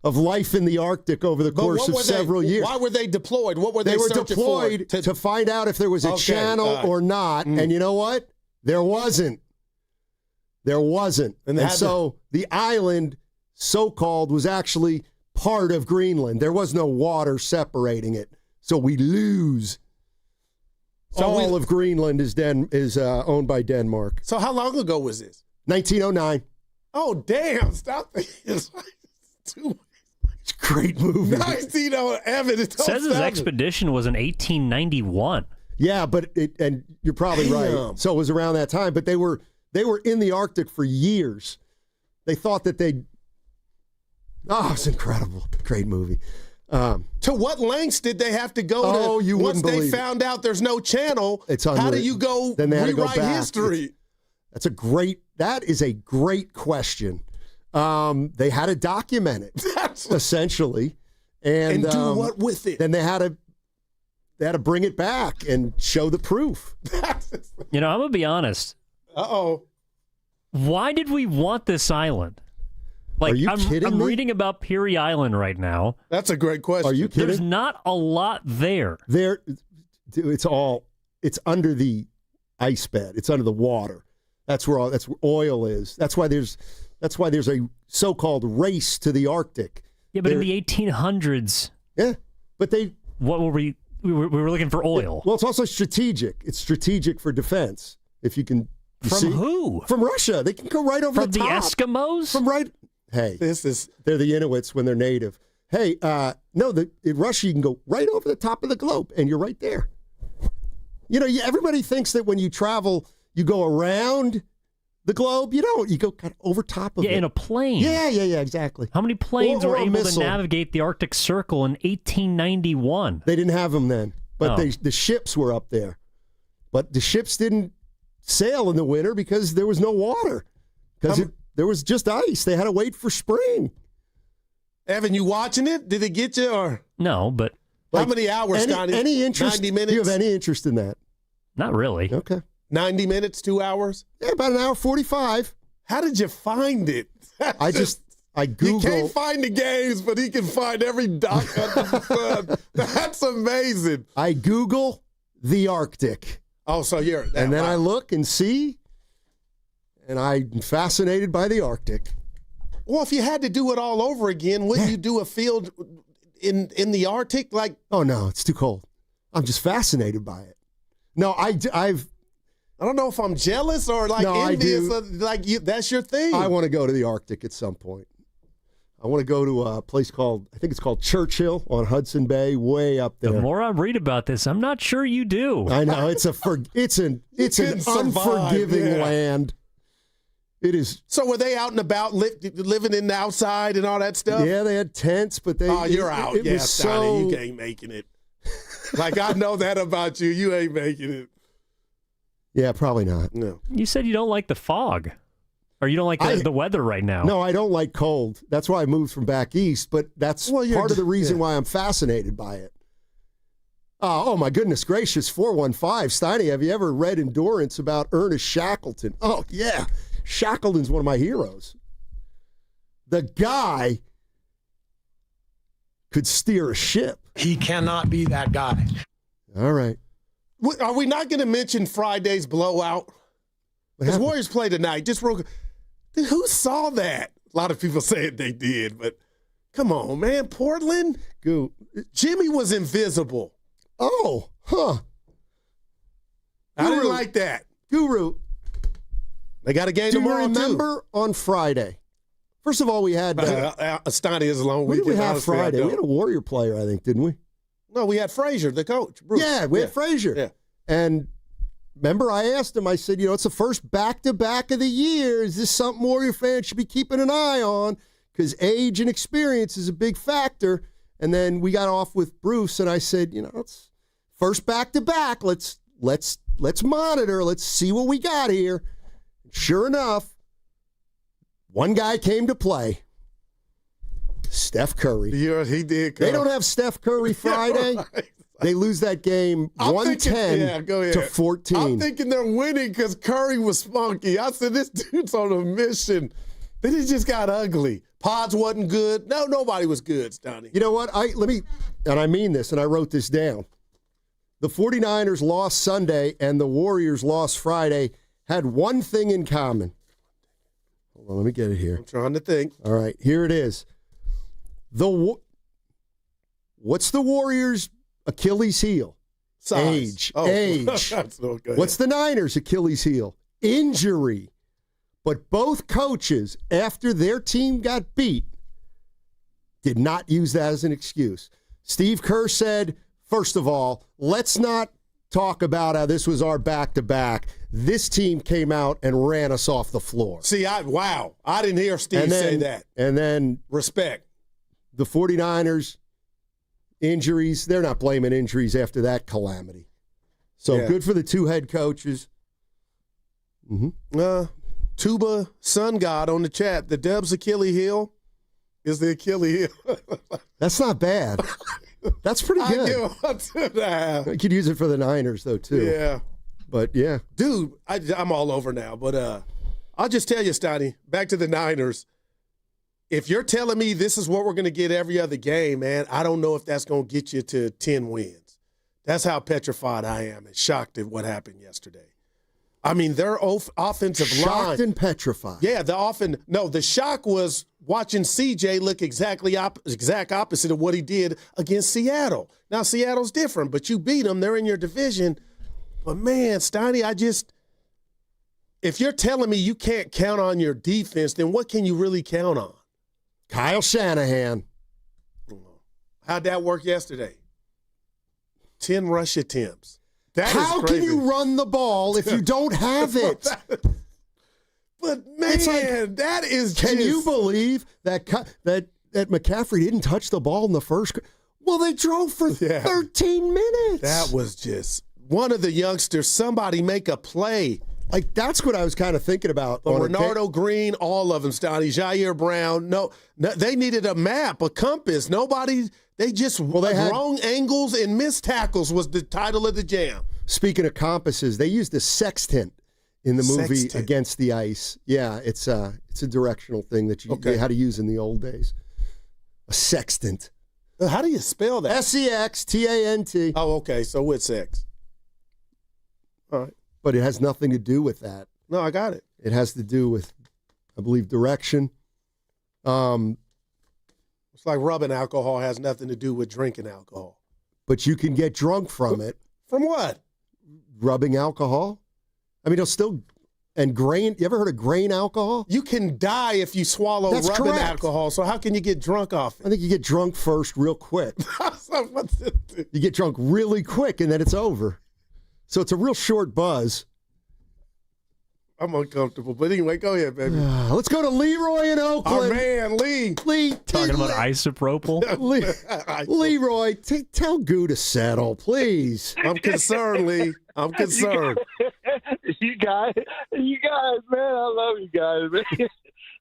of life in the Arctic over the course of several years. Why were they deployed? What were they searching deployed for? To find out if there was a channel or not. And you know what? There wasn't. And so the island, so-called, was actually part of Greenland. There was no water separating it. So we lose. So all of Greenland is owned by Denmark. So how long ago was this? 1909. Oh, damn. Stop it. It's a great movie. 1909. Evan, it says his expedition was in 1891. Yeah, and you're probably right. So it was around that time. But they were in the Arctic for years. They thought that it's incredible. Great movie. To what lengths did they have to go to once they found out there's no channel? How do you go rewrite history? That is a great question. They had to document it, essentially. And do what with it? Then they had to bring it back and show the proof. I'm going to be honest. Uh-oh. Why did we want this island? Are you kidding me? I'm reading about Peary Island right now. That's a great question. Are you kidding? There's not a lot there. It's under the ice bed. It's under the water. That's where oil is. That's why there's a so-called race to the Arctic. Yeah, but in the 1800s. Yeah, but what were we? We were looking for oil. Well, it's also strategic. It's strategic for defense. If you can. Who? From Russia. They can go right over the top. From the Eskimos? From right. Hey, they're the Inuits when they're native. Hey, in Russia you can go right over the top of the globe, and you're right there. Everybody thinks that when you travel, you go around the globe. You don't. You go kind of over top of it. Yeah, in a plane. Yeah, exactly. How many planes were able missile. to navigate the Arctic Circle in 1891? They didn't have them then, but the ships were up there. But the ships didn't sail in the winter because there was no water. Because there was just ice. They had to wait for spring. Evan, you watching it? Did it get you or no? But how many hours, Scotty? Any interest? 90 minutes? Do you have any interest in that? Not really. Okay. 90 minutes, 2 hours? Yeah, about an hour 45. How did you find it? I Google. You can't find the games, but he can find every doc under the sun. That's amazing. I Google the Arctic. Oh, so you're that. And then I look and see, and I'm fascinated by the Arctic. Well, if you had to do it all over again, wouldn't you do a field in the Arctic? Like, oh no, it's too cold. I'm just fascinated by it. No, I don't know if I'm jealous or like envious. Like that's your thing. I want to go to the Arctic at some point. I want to go to a place called, I think it's called Churchill on Hudson Bay, way up there. The more I read about this, I'm not sure you do. I know it's an unforgiving land. It is. So were they out and about living in the outside and all that stuff? Yeah, they had tents, but they. Oh, you're out. It was Donnie, you ain't making it. Like I know that about you. You ain't making it. Yeah, probably not. No. You said you don't like the fog. Or you don't like the weather right now? No, I don't like cold. That's why I moved from back east, but that's part of the reason why I'm fascinated by it. Oh, my goodness gracious, 415. Steiny, have you ever read Endurance about Ernest Shackleton? Oh, yeah. Shackleton's one of my heroes. The guy could steer a ship. He cannot be that guy. All right. Are we not going to mention Friday's blowout? Because Warriors play tonight. Just real quick. Dude, who saw that? A lot of people saying they did, but come on, man. Portland? Jimmy was invisible. Oh, huh. I didn't like that. Guru. They got a game tomorrow, too. Do you remember on Friday? First of all, we had... Stoney is a long weekend. What did we have Friday? We had a Warrior player, I think, didn't we? No, we had Frazier, the coach. Bruce. Yeah, we had Frazier. Yeah. And... remember, I asked him, I said, it's the first back-to-back of the year. Is this something Warrior fans should be keeping an eye on? Because age and experience is a big factor. And then we got off with Bruce, and I said, it's first back-to-back. Let's monitor. Let's see what we got here. Sure enough, one guy came to play. Steph Curry. Yeah, he did. They don't have Steph Curry Friday. Right. They lose that game 110 to 14. I'm thinking they're winning because Curry was spunky. I said, this dude's on a mission. Then it just got ugly. Pods wasn't good. No, nobody was good, Stoney. You know what? And I mean this, and I wrote this down. The 49ers lost Sunday and the Warriors lost Friday had one thing in common. Hold on, let me get it here. I'm trying to think. All right, here it is. What's the Warriors' Achilles heel? Size. Age. Okay. What's the Niners' Achilles heel? Injury. But both coaches, after their team got beat, did not use that as an excuse. Steve Kerr said, first of all, let's not talk about how this was our back-to-back. This team came out and ran us off the floor. See, I didn't hear Steve say that. And then respect. The 49ers, injuries, they're not blaming injuries after that calamity. So good for the two head coaches. Mm-hmm. Tuba Sun God on the chat. The Dubs Achilles heel is the Achilles heel. That's not bad. That's pretty good. I could use it for the Niners, though, too. Yeah. But, yeah. Dude, I'm all over now. But I'll just tell you, Stoney, back to the Niners. If you're telling me this is what we're going to get every other game, man, I don't know if that's going to get you to 10 wins. That's how petrified I am and shocked at what happened yesterday. I mean, their offensive line. Shocked and petrified. Yeah, the shock was watching CJ look exact opposite of what he did against Seattle. Now, Seattle's different, but you beat them. They're in your division. But, man, Stoney, if you're telling me you can't count on your defense, then what can you really count on? Kyle Shanahan. How'd that work yesterday? 10 rush attempts. How can you run the ball if you don't have it? But, man, that is Can you believe that McCaffrey didn't touch the ball in the first? Well, they drove for 13 minutes. That was just one of the youngsters. Somebody make a play. Like, that's what I was kind of thinking about. But Bernardo Green, all of them, Stoney, Jair Brown. No, they needed a map, a compass. Nobody, they just wrong angles and missed tackles was the title of the jam. Speaking of compasses, they used a sextant in the movie Against the Ice. Yeah, it's a directional thing that they had to use in the old days. A sextant. How do you spell that? SEXTANT. Oh, okay. So with sex. All right. But it has nothing to do with that. No, I got it. It has to do with, I believe, direction. It's like rubbing alcohol has nothing to do with drinking alcohol. But you can get drunk from it. From what? Rubbing alcohol. I mean, it'll still, and grain. You ever heard of grain alcohol? You can die if you swallow rubbing alcohol. So how can you get drunk off it? I think you get drunk first real quick. You get drunk really quick, and then it's over. So it's a real short buzz. I'm uncomfortable. But anyway, go ahead, baby. Let's go to Leroy in Oakland. Oh, man, Lee. Talking about isopropyl. Leroy, tell Goo to settle, please. I'm concerned, Lee. I'm concerned. You guys, man, I love you guys, man.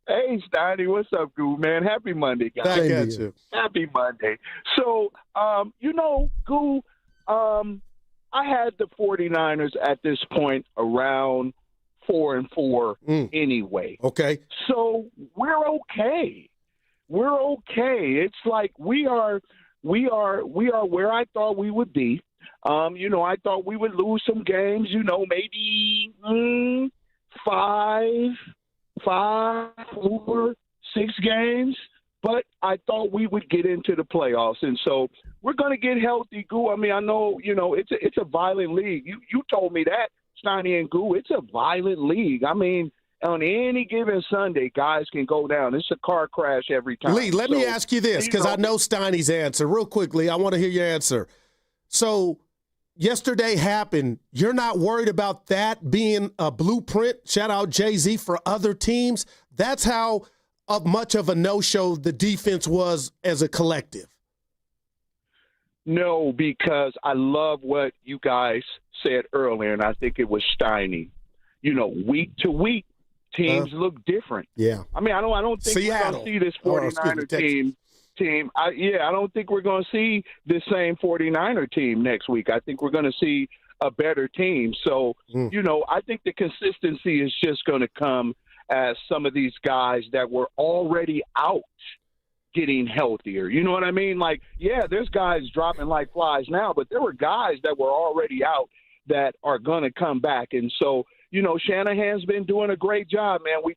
Hey, Steiny, what's up, Goo, man? Happy Monday, guys. Back at you. Happy Monday. So, Goo, I had the 49ers at this point around 4-4 anyway. Okay. So we're okay. We're okay. It's like we are where I thought we would be. I thought we would lose some games, maybe 5, 4, 6 games. But I thought we would get into the playoffs, and so we're going to get healthy, Goo. I mean, I know, it's a violent league. You told me that, Steiny and Goo. It's a violent league. I mean, on any given Sunday, guys can go down. It's a car crash every time. Lee, let me ask you this, because I know Steiny's answer. Real quickly, I want to hear your answer. So yesterday happened. You're not worried about that being a blueprint, shout out Jay-Z, for other teams? That's how much of a no-show the defense was as a collective. No, because I love what you guys said earlier, and I think it was Steiny. Week to week, teams look different. Yeah. I mean, I don't think we're going to see this 49er team. I don't think we're going to see this same 49er team next week. I think we're going to see a better team. So, I think the consistency is just going to come as some of these guys that were already out getting healthier. You know what I mean? Like, yeah, there's guys dropping like flies now, but there were guys that were already out that are going to come back. And so, Shanahan's been doing a great job, man. We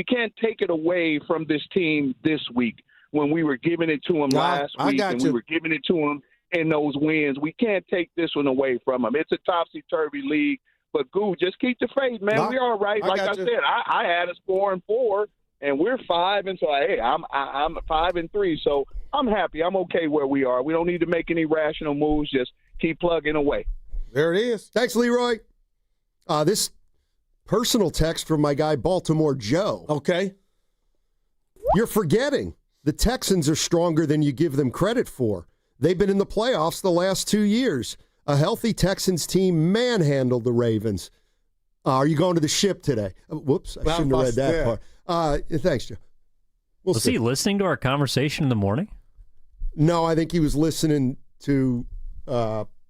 can't take it away from this team this week when we were giving it to them last week and we were giving it to them in those wins. We can't take this one away from them. It's a topsy-turvy league. But, Goo, just keep the faith, man. We're all right. Like I said, I had us 4-4, and we're 5, and so hey, I'm 5-3. So I'm happy. I'm okay where we are. We don't need to make any rational moves. Just keep plugging away. There it is. Thanks, Leroy. This personal text from my guy Baltimore Joe. Okay. You're forgetting the Texans are stronger than you give them credit for. They've been in the playoffs the last 2 years. A healthy Texans team manhandled the Ravens. Are you going to the ship today? Whoops, I shouldn't have read that part. Thanks, Joe. Was he listening to our conversation in the morning? No, I think he was listening to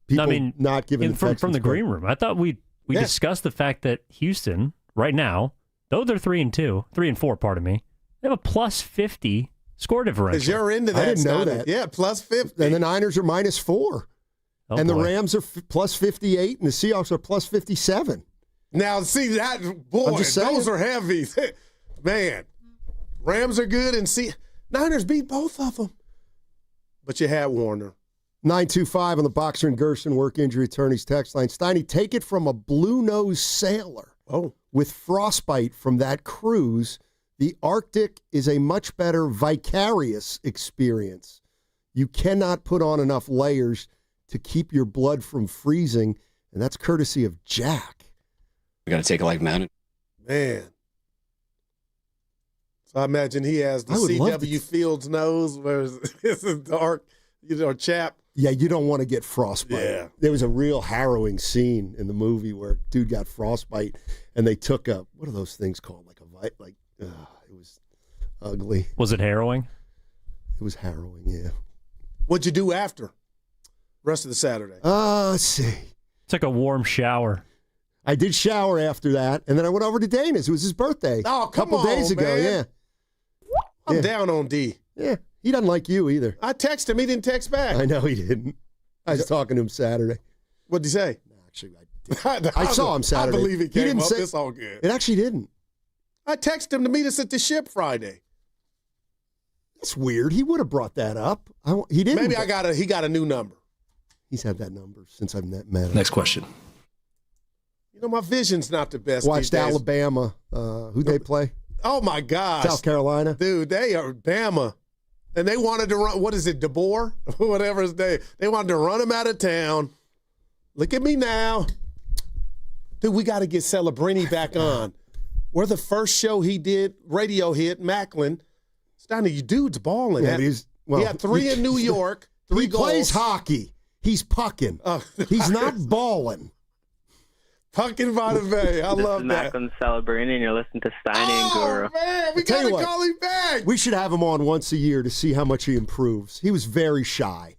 people not giving the Texans from the green room. I thought we discussed the fact that Houston, right now, though they're 3-4, pardon me, they have a plus 50 score differential. Because you're into that. I didn't know that. Yeah, plus 50. And the Niners are minus 4. Oh, and boy. the Rams are plus 58, and the Seahawks are plus 57. Now, see, that, boy, those are heavy. Man, Rams are good, and Niners beat both of them. But you had Warner. 925 on the Boxer and Gerson work injury attorneys text line. Steiny, take it from a blue-nosed sailor. With frostbite from that cruise, the Arctic is a much better vicarious experience. You cannot put on enough layers to keep your blood from freezing, and that's courtesy of Jack. We got to take it like man. Man. So I imagine he has the C.W. Fields nose, where it's a dark, chap. Yeah, you don't want to get frostbite. Yeah. There was a real harrowing scene in the movie where a dude got frostbite, and they took what are those things called? It was ugly. Was it harrowing? It was harrowing, yeah. What'd you do after? Rest of the Saturday? Let's see. Took a warm shower. I did shower after that, and then I went over to Dana's. It was his birthday. Oh, a couple days ago, man. yeah. I'm down on D. Yeah, he doesn't like you either. I texted him. He didn't text back. I know he didn't. I was talking to him Saturday. What did he say? Actually, I saw him Saturday. I believe he came didn't up. say, It's all good. It actually didn't. I texted him to meet us at the ship Friday. That's weird. He would have brought that up. He didn't. Maybe he got a new number. He's had that number since I've met him. Next question. You know, my vision's not the best. Watched Alabama. Who'd they play? Oh, my gosh. South Carolina. Dude, they are Bama. And they wanted to run, what is it, DeBoer? Whatever his name. They wanted to run him out of town. Look at me now. Dude, we got to get Celebrini back on. We're the first show he did, radio hit, Macklin. Stoney, you dude's balling. Yeah, he had 3 in New York, 3 he goals. plays hockey. He's pucking. He's not balling. Pucking by the Bay. I love that. Macklin Celebrini, and you're listening to Steiny and Guru. Man, we got to call him back. We should have him on once a year to see how much he improves. He was very shy.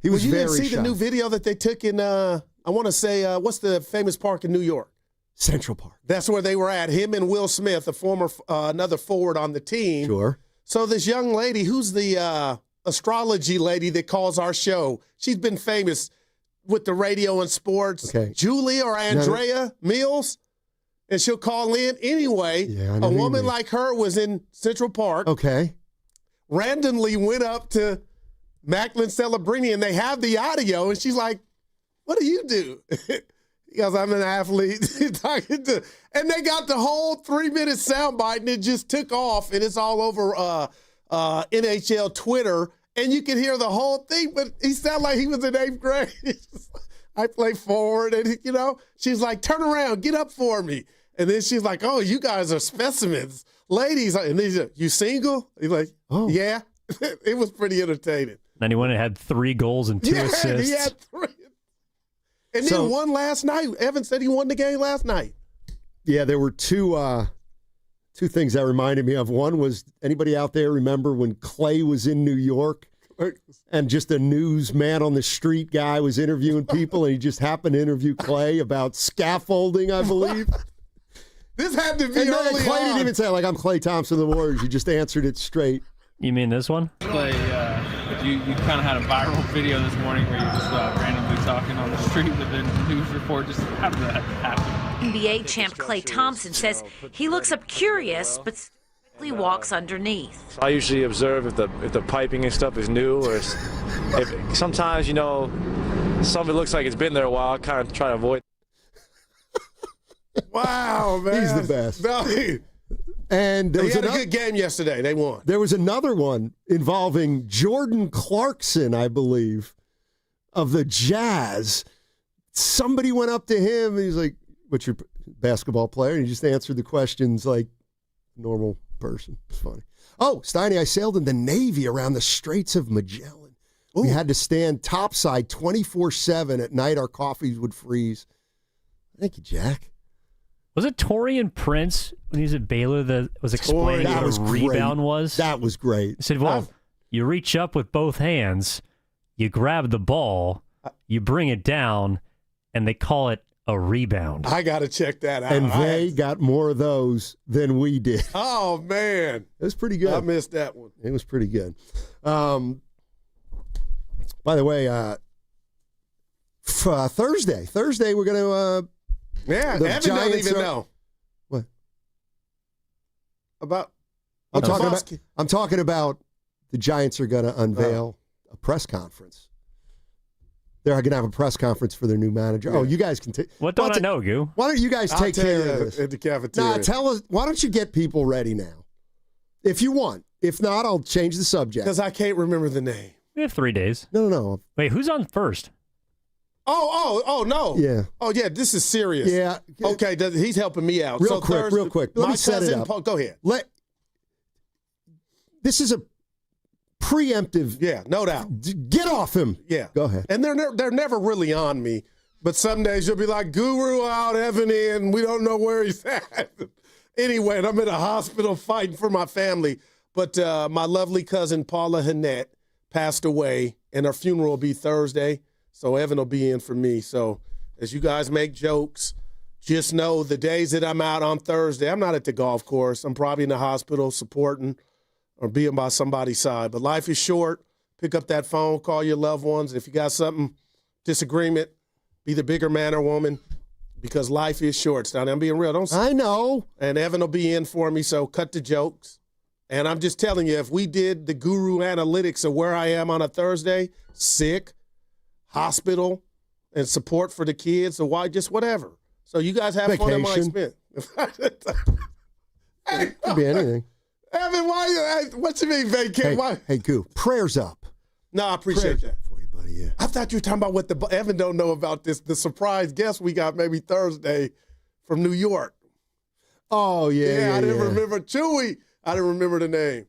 He was very shy. You didn't see the new video that they took in, I want to say, what's the famous park in New York? Central Park. That's where they were at. Him and Will Smith, a former another forward on the team. Sure. So this young lady, who's the astrology lady that calls our show, she's been famous with the radio and sports. Okay. Julia or Andrea Mills, and she'll call in anyway. A woman like her was in Central Park. Okay. Randomly went up to Macklin Celebrini, and they have the audio, and she's like, "What do you do?" He goes, "I'm an athlete." And they got the whole 3-minute soundbite, and it just took off, and it's all over NHL Twitter, and you can hear the whole thing, but he sounded like he was in 8th grade. I play forward, and, she's like, "Turn around, get up for me." And then she's like, "Oh, you guys are specimens. Ladies." And he's like, "You single?" He's like, "Oh, yeah." It was pretty entertaining. Then he went and had 3 goals and 2 assists. He had 3. And then one last night. Evan said he won the game last night. Yeah, there were two things that reminded me of. One was, anybody out there remember when Clay was in New York and just a newsman on the street guy was interviewing people, and he just happened to interview Clay about scaffolding, I believe. This had to be and early Clay on. didn't even say, like, "I'm Clay Thompson of the Warriors." He just answered it straight. You mean this one? Clay, you kind of had a viral video this morning where you just randomly talking on the street with a news report. Just how did that happen? NBA champ Klay Thompson says he looks up curious, but quickly walks underneath. So I usually observe if the piping and stuff is new, or if sometimes something looks like it's been there a while. I kind of try to avoid. Wow, man, he's the best. No, and he had a good game yesterday. They won. There was another one involving Jordan Clarkson, I believe, of the Jazz. Somebody went up to him, and he's like, "What's your basketball player?" And he just answered the questions like a normal person. It's funny. Oh, Steiny, I sailed in the Navy around the Straits of Magellan. Ooh. We had to stand topside 24/7 at night. Our coffees would freeze. Thank you, Jack. Was it Torian Prince when he was at Baylor that was explaining what a rebound was? That was great. He said, well, you reach up with both hands, you grab the ball, you bring it down, and they call it a rebound. I got to check that out. And they got more of those than we did. Oh, man. It was pretty good. I missed that one. It was pretty good. By the way, Thursday we're going to yeah, Evan doesn't even know. What? About I'm talking about the Giants are going to unveil a press conference. They're going to have a press conference for their new manager. Yeah. Oh, you guys can take. What don't I know, Goo? Why don't you guys take care of this at the cafeteria? Nah, tell us. Why don't you get people ready now, if you want? If not, I'll change the subject because I can't remember the name. We have 3 days. No. Wait, who's on first? Oh, no. Yeah. Oh, yeah, this is serious. Yeah. Okay, he's helping me out. Real quick. Let me set it up. Go ahead. This is a preemptive. Yeah, no doubt. Get off him. Yeah. Go ahead. And they're never really on me, but some days you'll be like, Guru out, Evan in, we don't know where he's at. Anyway, I'm in a hospital fighting for my family, but my lovely cousin Paula Hannett passed away, and her funeral will be Thursday. So Evan will be in for me. So as you guys make jokes, just know the days that I'm out on Thursday, I'm not at the golf course. I'm probably in the hospital supporting or being by somebody's side. But life is short. Pick up that phone, call your loved ones. If you got something, disagreement, be the bigger man or woman because life is short. Now, I'm being real. I know. And Evan will be in for me, so cut the jokes. And I'm just telling you, if we did the guru analytics of where I am on a Thursday, sick, hospital, and support for the kids, or why, just whatever. So you guys have fun at my expense. It could be anything. Evan, what you mean vacation? Hey, Goo, prayers up. No, I appreciate that. For you, buddy, yeah. I thought you were talking about what Evan don't know about this, the surprise guest we got maybe Thursday from New York. Oh, yeah. I didn't remember Chewy. I didn't remember the name.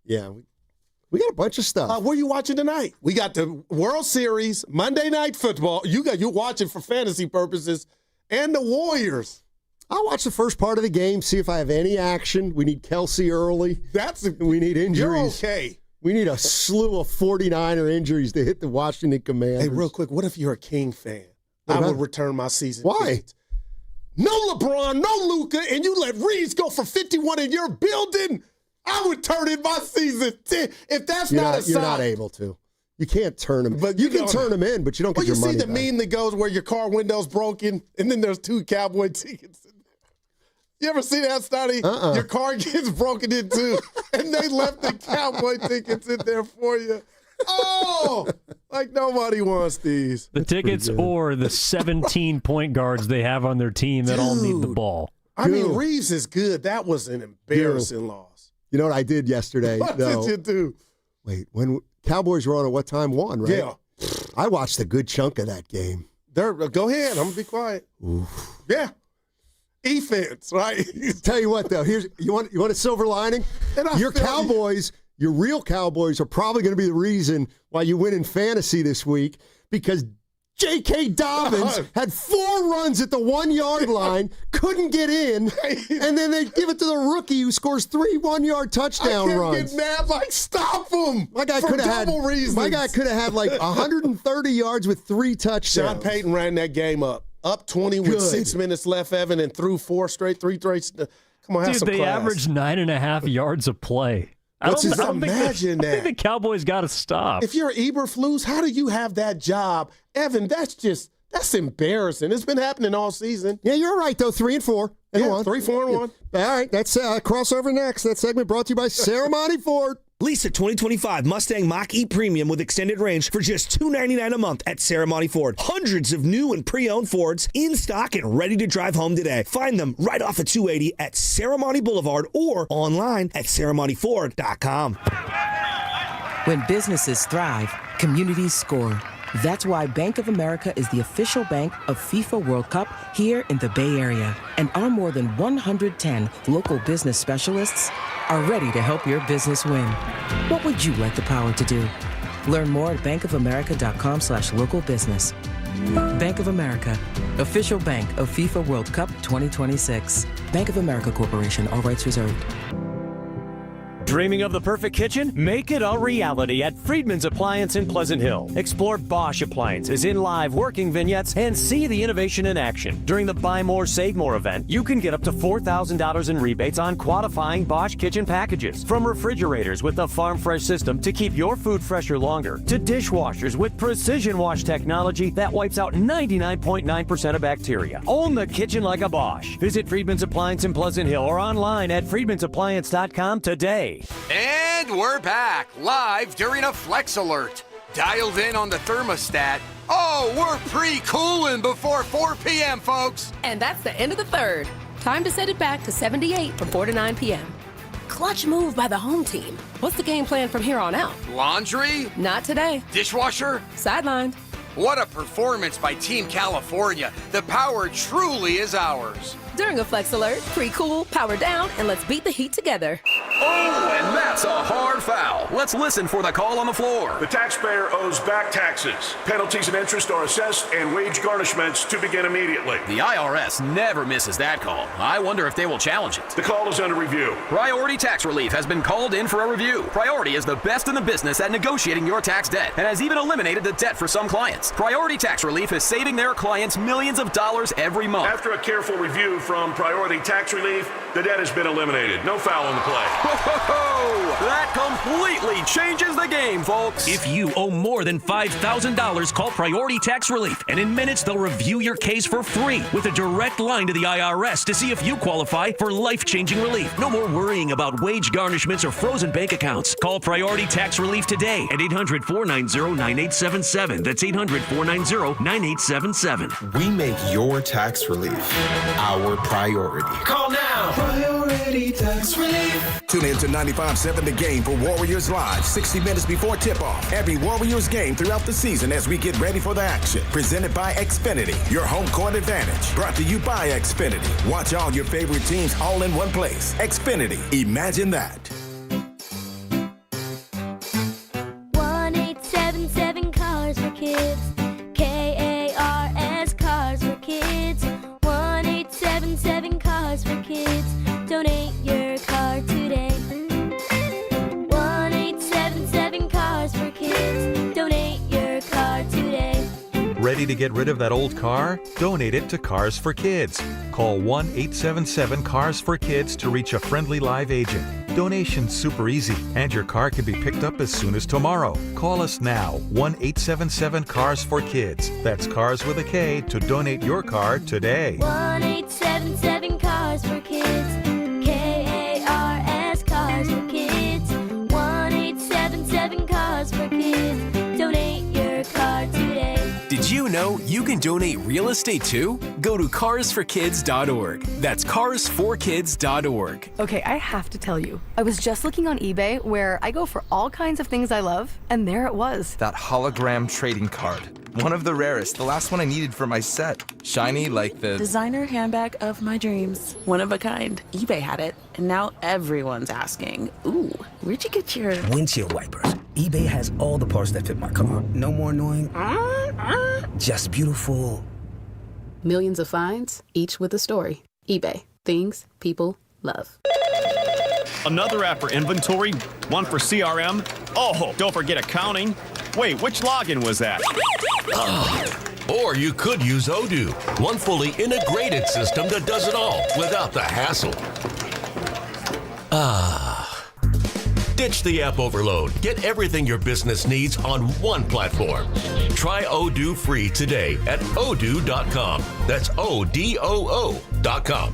Yeah, we got a bunch of stuff. What are you watching tonight? We got the World Series, Monday Night Football. You're watching for fantasy purposes, and the Warriors. I'll watch the first part of the game, see if I have any action. We need Kelsey early. We need injuries. You're okay. We need a slew of 49er injuries to hit the Washington Commanders. Hey, real quick, what if you're a King fan? I would return my season. Why? Tickets. No LeBron, no Luka, and you let Reeves go for 51 in your building. I would turn in my season 10. If that's not a sign. You're not able to. You can't turn them. But you can turn them in, but you don't get your money back. You see the meme that goes where your car window's broken, and then there's 2 Cowboy tickets in there. You ever see that, Stoney? Your car gets broken into, and they left the Cowboy tickets in there for you. Oh, like nobody wants these. The tickets or the 17 point guards they have on their team that all need the ball. I mean, Reeves is good. That was an embarrassing loss. You know what I did yesterday? What did you do? Wait, when Cowboys were on at what time? 1, right? Yeah. I watched a good chunk of that game. Go ahead. I'm going to be quiet. Oof. Yeah. Defense, right? Tell you what, though. You want a silver lining? Your Cowboys, your real Cowboys, are probably going to be the reason why you win in fantasy this week because J.K. Dobbins had 4 runs at the 1-yard line, couldn't get in, and then they give it to the rookie who scores 3 1-yard touchdown runs. Get mad, like, stop him. My guy could have had like 130 yards with 3 touchdowns. Sean Payton ran that game up 20 with 6 minutes left, Evan, and threw 3 straight. Come on, have some they class. averaged 9.5 yards a play. I don't think the Cowboys got to stop. If you're Eberflus, how do you have that job? Evan, that's embarrassing. It's been happening all season. Yeah, you're right, though. 3-4. Yeah, 3-4-1. All right, that's crossover next. That segment brought to you by Ceremony Ford. Lease a 2025 Mustang Mach-E Premium with extended range for just $299 a month at Ceremony Ford. Hundreds of new and pre-owned Fords in stock and ready to drive home today. Find them right off of 280 at Ceremony Boulevard or online at ceremonyford.com. When businesses thrive, communities score. That's why Bank of America is the official bank of FIFA World Cup here in the Bay Area. And our more than 110 local business specialists are ready to help your business win. What would you like the power to do? Learn more at bankofamerica.com/local business. Bank of America, official bank of FIFA World Cup 2026. Bank of America Corporation, all rights reserved. Dreaming of the perfect kitchen? Make it a reality at Friedman's Appliance in Pleasant Hill. Explore Bosch appliances in live working vignettes and see the innovation in action. During the Buy More, Save More event, you can get up to $4,000 in rebates on qualifying Bosch kitchen packages. From refrigerators with the Farm Fresh system to keep your food fresher longer, to dishwashers with precision wash technology that wipes out 99.9% of bacteria. Own the kitchen like a Bosch. Visit Friedman's Appliance in Pleasant Hill or online at friedmansappliance.com today. And we're back, live during a Flex Alert. Dialed in on the thermostat. Oh, we're pre-cooling before 4 p.m., folks. And that's the end of the third. Time to set it back to 78 from 4 to 9 p.m. Clutch move by the home team. What's the game plan from here on out? Laundry? Not today. Dishwasher? Sidelined. What a performance by Team California. The power truly is ours. During a Flex Alert, pre-cool, power down, and let's beat the heat together. Oh, and that's a hard foul. Let's listen for the call on the floor. The taxpayer owes back taxes. Penalties and interest are assessed and wage garnishments to begin immediately. The IRS never misses that call. I wonder if they will challenge it. The call is under review. Priority Tax Relief has been called in for a review. Priority is the best in the business at negotiating your tax debt and has even eliminated the debt for some clients. Priority Tax Relief is saving their clients millions of dollars every month. After a careful review from Priority Tax Relief, the debt has been eliminated. No foul on the play. That completely changes the game, folks. If you owe more than $5,000, call Priority Tax Relief, and in minutes they'll review your case for free with a direct line to the IRS to see if you qualify for life-changing relief. No more worrying about wage garnishments or frozen bank accounts. Call Priority Tax Relief today at 800-490-9877. That's 800-490-9877. We make your tax relief our priority. Call now. Priority Tax Relief. Tune in to 95.7 The Game for Warriors Live, 60 minutes before tip-off. Every Warriors game throughout the season as we get ready for the action. Presented by Xfinity, your home court advantage. Brought to you by Xfinity. Watch all your favorite teams all in one place. Xfinity, imagine that. 1-877 Cars for Kids. KARS Cars for Kids. 1-877 Cars for Kids. Donate your car today. 1-877 Cars for Kids. Donate your car today. Ready to get rid of that old car? Donate it to Cars for Kids. Call 1-877-CARS-FOR-KIDS to reach a friendly live agent. Donation's super easy, and your car can be picked up as soon as tomorrow. Call us now, 1-877-CARS-FOR-KIDS. That's Cars with a K to donate your car today. 1-877 Cars for Kids. KARS Cars for Kids. 1-877 Cars for Kids. Donate your car today. Did you know you can donate real estate too? Go to carsforkids.org. That's carsforkids.org. Okay, I have to tell you, I was just looking on eBay where I go for all kinds of things I love, and there it was. That hologram trading card. One of the rarest, the last one I needed for my set. Shiny like the designer handbag of my dreams. One of a kind. eBay had it, and now everyone's asking, ooh, where'd you get your windshield wipers? eBay has all the parts that fit my car. No more annoying, just beautiful. Millions of finds, each with a story. eBay. Things people love. Another app for inventory, one for CRM. Oh, don't forget accounting. Wait, which login was that? Or you could use Odoo, one fully integrated system that does it all without the hassle. Ditch the app overload. Get everything your business needs on one platform. Try Odoo free today at odoo.com. That's ODOO.com.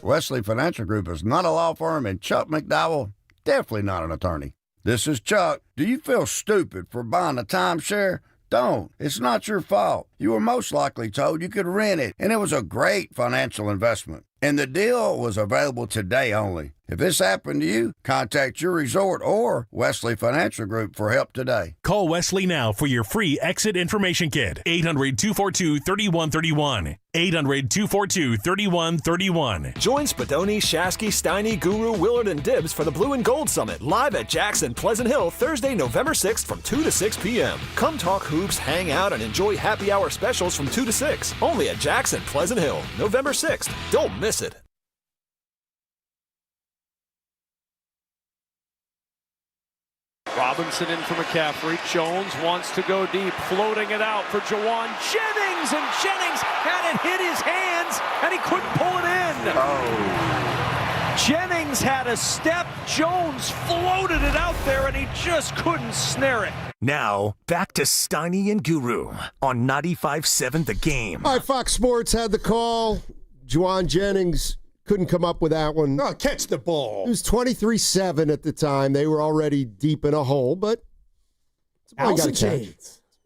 Wesley Financial Group is not a law firm, and Chuck McDowell, definitely not an attorney. This is Chuck. Do you feel stupid for buying a timeshare? Don't. It's not your fault. You were most likely told you could rent it, and it was a great financial investment. And the deal was available today only. If this happened to you, contact your resort or Wesley Financial Group for help today. Call Wesley now for your free exit information kit. 800-242-3131. 800-242-3131. Join Spadoni, Shasky, Steiny, Guru, Willard, and Dibbs for the Blue and Gold Summit live at Jackson Pleasant Hill Thursday, November 6th from 2 to 6 p.m. Come talk hoops, hang out, and enjoy happy hour specials from 2 to 6. Only at Jackson Pleasant Hill, November 6th. Don't miss it. Robinson in for McCaffrey. Jones wants to go deep, floating it out for Jawan Jennings, and Jennings had it hit his hands, and he couldn't pull it in. Oh. Jennings had a step. Jones floated it out there, and he just couldn't snare it. Now, back to Steiny and Guru on 95.7 The Game. All right, Fox Sports had the call. Juwan Jennings couldn't come up with that one. No, catch the ball. It was 23-7 at the time. They were already deep in a hole, but it's all I got to catch.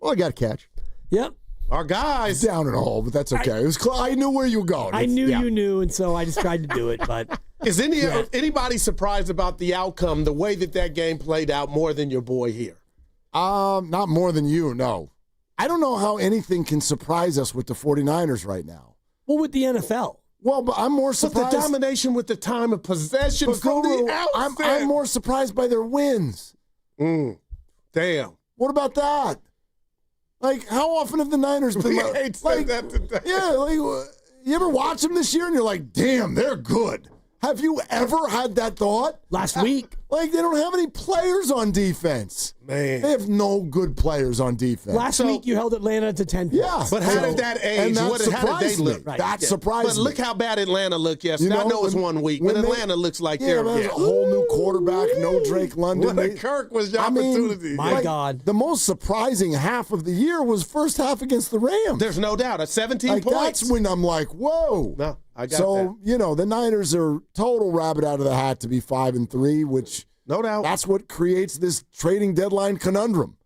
Well, I got to catch. Yep. Our guys. Down in a hole, but that's okay. It was I knew where you were going. I knew you knew, and so I just tried to do it. But is anybody surprised about the outcome, the way that game played out, more than your boy here? Not more than you, no. I don't know how anything can surprise us with the 49ers right now. Well, with the NFL. Well, but I'm more surprised. But the domination with the time of possession from the outset. I'm more surprised by their wins. Damn. What about that? Like, how often have the Niners been like that today? Yeah, like, you ever watch them this year and you're like, damn, they're good. Have you ever had that thought? Last week. Like, they don't have any players on defense. Man. They have no good players on defense. Last week, you held Atlanta to 10 points. Yeah. But how did that age? How did they look? Right. That surprised me. But look how bad Atlanta looked yesterday. I know it's 1 week, but Atlanta looks like they're a whole new quarterback, no Drake London. Kirk was the opportunity. My God. The most surprising half of the year was first half against the Rams. There's no doubt. At 17 points. That's when I'm like, whoa. No, I got that. So, the Niners are total rabbit out of the hat to be 5-3, which no doubt. That's what creates this trading deadline conundrum.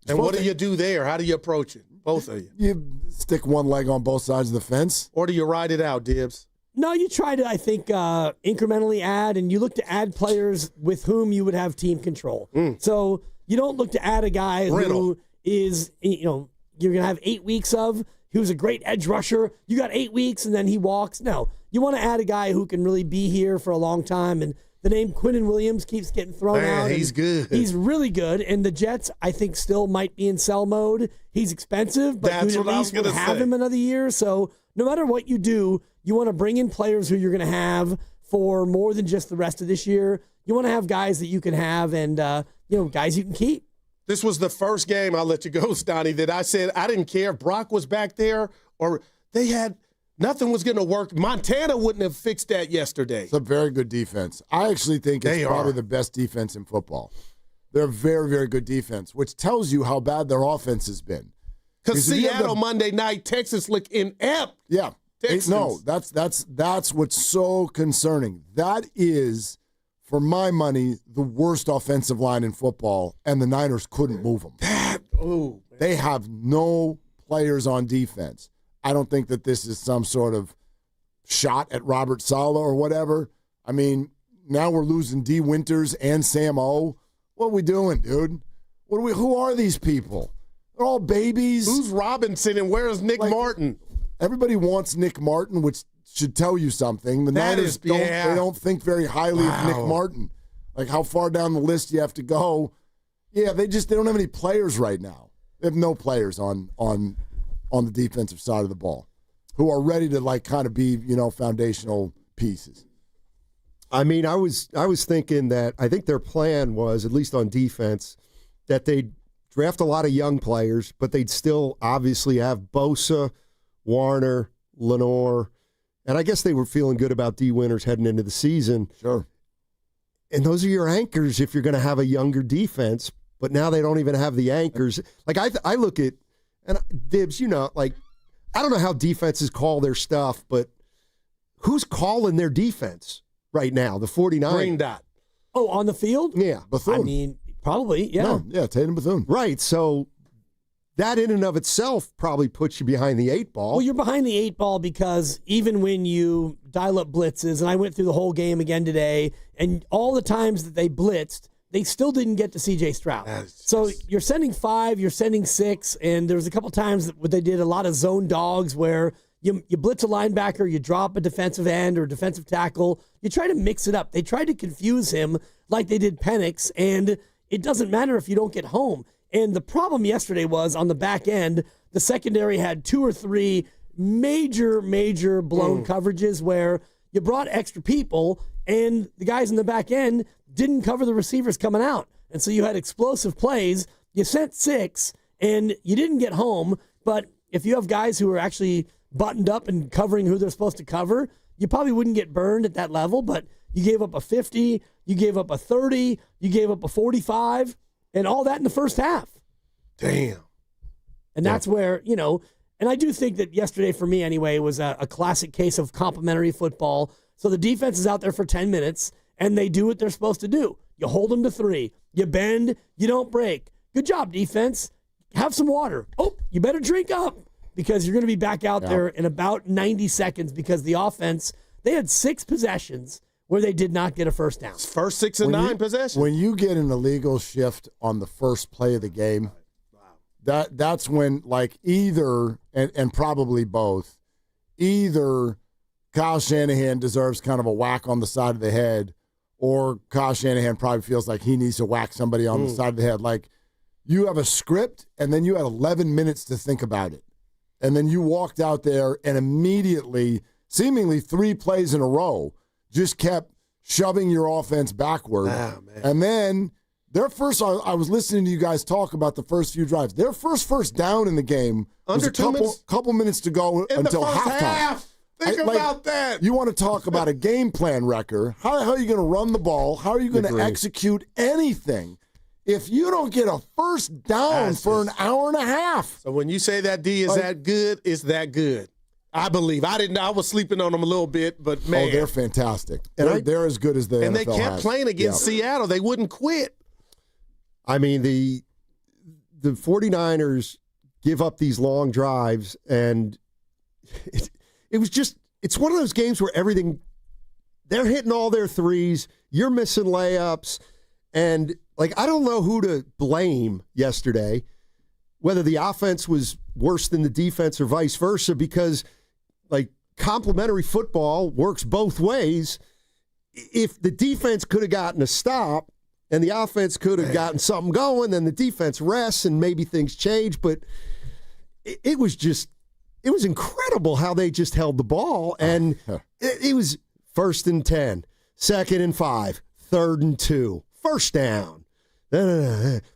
And what do you do there? How do you approach it? Both of you. You stick one leg on both sides of the fence. Or do you ride it out, Dibs? No, you try to, I think, incrementally add, and you look to add players with whom you would have team control. So you don't look to add a guy who is, you're going to have 8 weeks of, who's a great edge rusher. You got 8 weeks, and then he walks. No, you want to add a guy who can really be here for a long time, and the name Quinnen Williams keeps getting thrown out. He's good. He's really good. And the Jets, I think, still might be in sell mode. He's expensive, but you at least would have him another year. So no matter what you do, you want to bring in players who you're going to have for more than just the rest of this year. You want to have guys that you can have and, guys you can keep. This was the first game, I'll let you go, Stoney, that I said I didn't care if Brock was back there or they had – nothing was going to work. Montana wouldn't have fixed that yesterday. It's a very good defense. I actually think it's probably the best defense in football. They're a very, very good defense, which tells you how bad their offense has been. Because Seattle Monday night, Texas looked inept. Yeah. No, that's what's so concerning. That is, for my money, the worst offensive line in football, and the Niners couldn't move them. They have no players on defense. I don't think that this is some sort of shot at Robert Saleh or whatever. I mean, now we're losing D. Winters and Sam O. What are we doing, dude? Who are these people? They're all babies. Who's Robinson and where is Nick Martin? Everybody wants Nick Martin, which should tell you something. The Niners don't think very highly of Nick Martin. Like how far down the list you have to go. Yeah, they don't have any players right now. They have no players on the defensive side of the ball who are ready to kind of be, foundational pieces. I mean, I was thinking that I think their plan was, at least on defense, that they'd draft a lot of young players, but they'd still obviously have Bosa, Warner, Lenore, and I guess they were feeling good about D. Winters heading into the season. Sure. And those are your anchors if you're going to have a younger defense, but now they don't even have the anchors. Like I look at, and Dibs, I don't know how defenses call their stuff, but who's calling their defense right now? The 49ers. Green dot. Oh, on the field? Yeah. Bethune. I mean, probably, yeah. No, yeah, Tatum Bethune. Right, so that in and of itself probably puts you behind the 8 ball. Well, you're behind the 8 ball because even when you dial up blitzes, and I went through the whole game again today, and all the times that they blitzed, they still didn't get to C.J. Stroud. So you're sending 5, you're sending 6, and there was a couple times that they did a lot of zone dogs where you blitz a linebacker, you drop a defensive end or defensive tackle. You try to mix it up. They tried to confuse him like they did Penix, and it doesn't matter if you don't get home. And the problem yesterday was on the back end, the secondary had 2 or 3 major blown coverages where you brought extra people, and the guys in the back end didn't cover the receivers coming out. And so you had explosive plays. You sent 6, and you didn't get home. But if you have guys who are actually buttoned up and covering who they're supposed to cover, you probably wouldn't get burned at that level. But you gave up a 50, you gave up a 30, you gave up a 45, and all that in the first half. Damn. And that's where, and I do think that yesterday, for me anyway, was a classic case of complementary football. So the defense is out there for 10 minutes, and they do what they're supposed to do. You hold them to 3. You bend. You don't break. Good job, defense. Have some water. Oh, you better drink up because you're going to be back out there in about 90 seconds because the offense, they had 6 possessions where they did not get a first down. First 6 and 9 possessions. When you get an illegal shift on the first play of the game, that's when either, and probably both, either Kyle Shanahan deserves kind of a whack on the side of the head, or Kyle Shanahan probably feels like he needs to whack somebody on the side of the head. Like, you have a script, and then you had 11 minutes to think about it. And then you walked out there and immediately, seemingly 3 plays in a row, just kept shoving your offense backward. And then their first, I was listening to you guys talk about the first few drives. Their first down in the game was a couple minutes to go until halftime. Think about that. You want to talk about a game plan wrecker. How the hell are you going to run the ball? How are you going to execute anything if you don't get a first down for an hour and a half? So when you say that D is that good, it's that good. I believe. I was sleeping on them a little bit, but man. Oh, they're fantastic. And they're as good as the And NFL they kept playing against Seattle. They wouldn't quit. I mean, the 49ers give up these long drives, and it was just, it's one of those games where they're hitting all their threes, you're missing layups, and I don't know who to blame yesterday, whether the offense was worse than the defense or vice versa, because complementary football works both ways. If the defense could have gotten a stop and the offense could have gotten something going, then the defense rests and maybe things change, but it was incredible how they just held the ball, and it was 1st and 10, 2nd and 5, 3rd and 2, first down.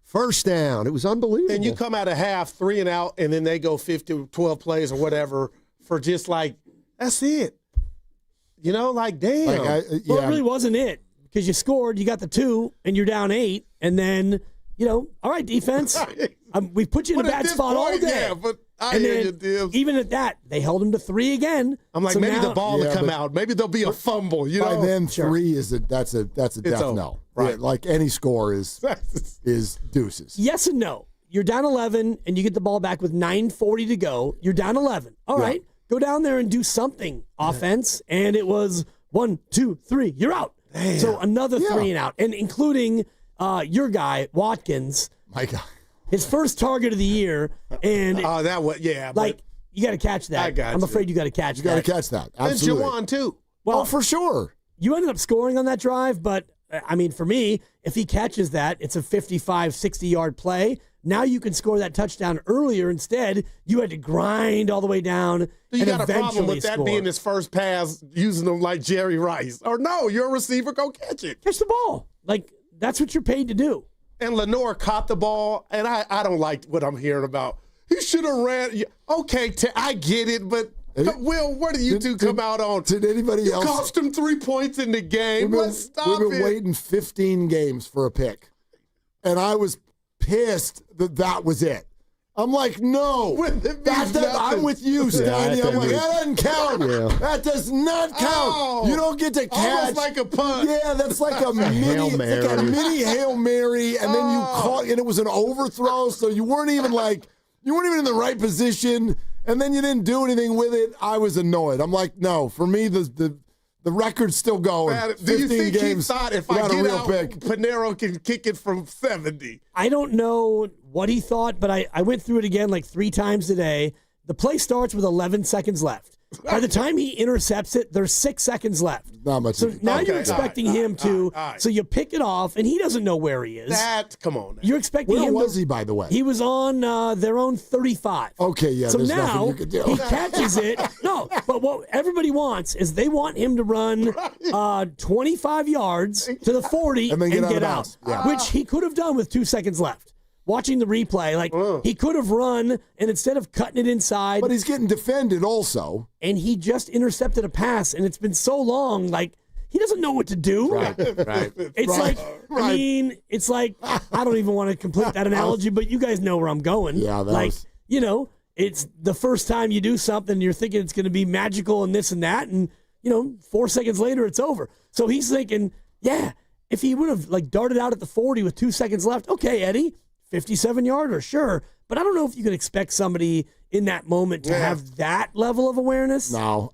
First down. It was unbelievable. And you come out of half 3 and out, and then they go 12 plays or whatever for just that's it. Damn. Well, it really wasn't it, because you scored, you got the 2, and you're down 8, and then, all right, defense, we put you in a bad spot all day. Yeah, but I hear you, Dibs. Even at that, they held him to 3 again. I'm like, so maybe the ball will come out. Maybe there'll be a fumble. By then, 3 is that's a death knell. Right. Yeah, any score is deuces. Yes and no. You're down 11, and you get the ball back with 9:40 to go. You're down 11. All right, go down there and do something, offense. And it was 1, 2, 3. You're out. Damn. So another 3 and out, and including your guy Watkins. My God. His first target of the year, and you got to catch that. I'm afraid you got to catch that. You got to catch that. Absolutely. And Jawan too. Well, for sure. You ended up scoring on that drive, but I mean, for me, if he catches that, it's a 55, 60-yard play. Now you can score that touchdown earlier. Instead, you had to grind all the way down. You got a problem with that being his first pass, using them like Jerry Rice. Or no, you're a receiver, go catch it. Catch the ball. That's what you're paid to do. And Lenore caught the ball, and I don't like what I'm hearing about. He should have ran. Okay, I get it, but Will, where do you two come out on? Did anybody else? Cost him 3 points in the game. Let's stop it. We've been waiting 15 games for a pick, and I was pissed that was it. I'm like, no. I'm with you, Steiny. I'm like, that doesn't count. Yeah. That does not count. Oh, you don't get to catch. Almost like a punt. Yeah, that's like a mini Hail Mary, and then you caught, and it was an overthrow, so you weren't even in the right position, and then you didn't do anything with it. I was annoyed. I'm like, no, for me, the record's still going. Man, do you think games he thought if I get out, Panero can kick it from 70? I don't know what he thought, but I went through it again 3 times today. The play starts with 11 seconds left. By the time he intercepts it, there's 6 seconds left. Not much. So now you're expecting him to. So you pick it off, and he doesn't know where he is. Come on. Now. You're expecting him. Where was he, by the way? He was on their own 35. Okay, yeah. So there's now nothing you could do. He catches it. No, but what everybody wants is they want him to run 25 yards to the 40 and get out, which he could have done with 2 seconds left. Watching the replay, he could have run, and instead of cutting it inside. But he's getting defended also. And he just intercepted a pass, and it's been so long, he doesn't know what to do. Right. It's I mean, it's like, I don't even want to complete that analogy, but you guys know where I'm going. Yeah, it's the first time you do something, you're thinking it's going to be magical and this and that, and, 4 seconds later, it's over. So he's thinking, if he would have, darted out at the 40 with 2 seconds left, okay, Eddie, 57-yarder, sure. But I don't know if you can expect somebody in that moment to have that level of awareness. No.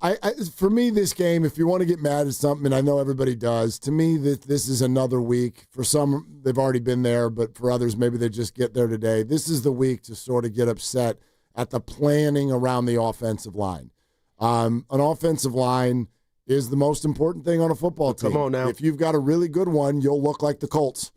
For me, this game, if you want to get mad at something, and I know everybody does, to me, this is another week. For some, they've already been there, but for others, maybe they just get there today. This is the week to sort of get upset at the planning around the offensive line. An offensive line is the most important thing on a football team. Come on now. If you've got a really good one, you'll look like the Colts.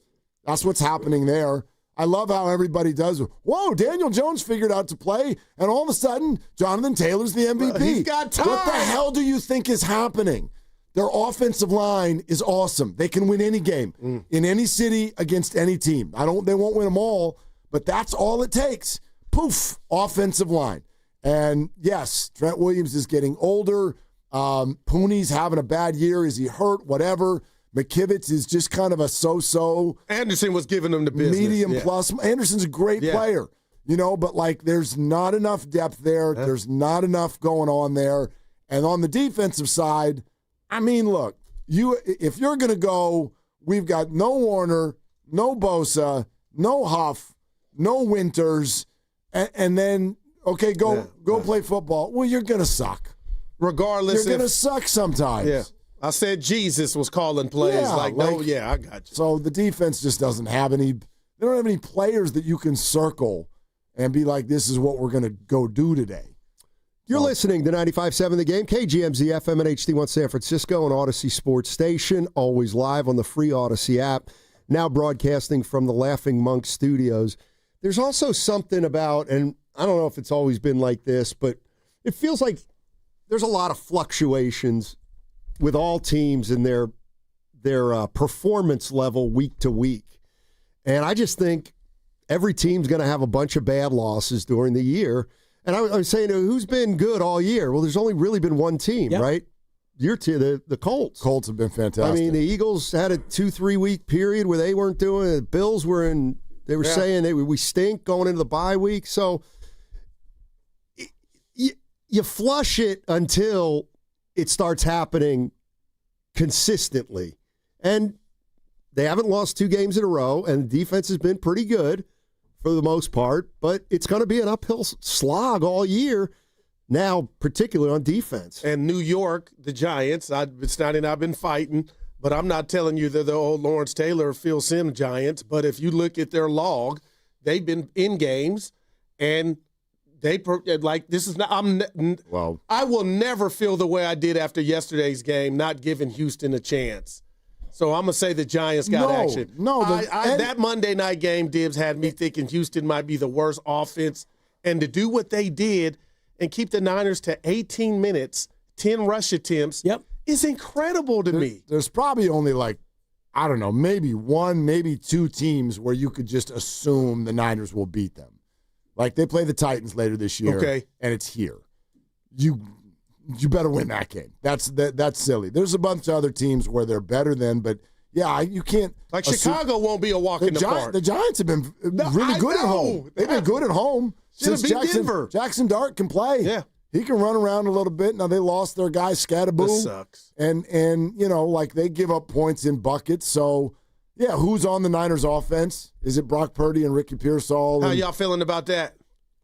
That's what's happening there. I love how everybody does. Whoa, Daniel Jones figured out to play, and all of a sudden, Jonathan Taylor's the MVP. He's got time. What the hell do you think is happening? Their offensive line is awesome. They can win any game in any city against any team. They won't win them all, but that's all it takes. Poof, offensive line. And yes, Trent Williams is getting older. Pooney's having a bad year. Is he hurt? Whatever. McKivitz is just kind of a so-so. Anderson was giving him the business. Medium plus. Anderson's a great player, but like there's not enough depth there. There's not enough going on there. And on the defensive side, I mean, look, if you're going to go, we've got no Warner, no Bosa, no Huff, no Winters, and then, okay, go play football. Well, you're going to suck. Regardless. You're going to suck sometimes. Yeah. I said Jesus was calling plays. I got you. So the defense just doesn't have any – they don't have any players that you can circle and be like, this is what we're going to go do today. You're listening to 95.7 The Game, KGMZ FM and HD1 San Francisco and Odyssey Sports Station, always live on the free Odyssey app, now broadcasting from the Laughing Monk Studios. There's also something about, and I don't know if it's always been like this, but it feels like there's a lot of fluctuations with all teams in their performance level week to week. And I just think every team's going to have a bunch of bad losses during the year. And I was saying, who's been good all year? Well, there's only really been one team, right? Your team, the Colts. Colts have been fantastic. I mean, the Eagles had a 2-3 week period where they weren't doing it. The Bills were in, they were saying we stink going into the bye week. So you flush it until it starts happening consistently. And they haven't lost 2 games in a row, and the defense has been pretty good for the most part, but it's going to be an uphill slog all year now, particularly on defense. And New York, the Giants, Snotty and I've been fighting, but I'm not telling you they're the old Lawrence Taylor, Phil Simms Giants, but if you look at their log, they've been in games, and they like this is not. I will never feel the way I did after yesterday's game, not giving Houston a chance. So I'm gonna say the Giants got action. That Monday night game, Dibs, had me thinking Houston might be the worst offense, and to do what they did and keep the Niners to 18 minutes, 10 rush attempts, is incredible to me. There's probably only maybe 1, maybe 2 teams where you could just assume the Niners will beat them. Like they play the Titans later this year, and it's here. You better win that game. That's silly. There's a bunch of other teams where they're better than, but you can't. Like Chicago won't be a walk in the park. The Giants have been really good at home. They've been good at home since Jackson Dart can play. Yeah, he can run around a little bit. Now they lost their guy Scatterboom. This sucks. And they give up points in buckets. So. Yeah, who's on the Niners offense? Is it Brock Purdy and Ricky Pearsall? How y'all feeling about that?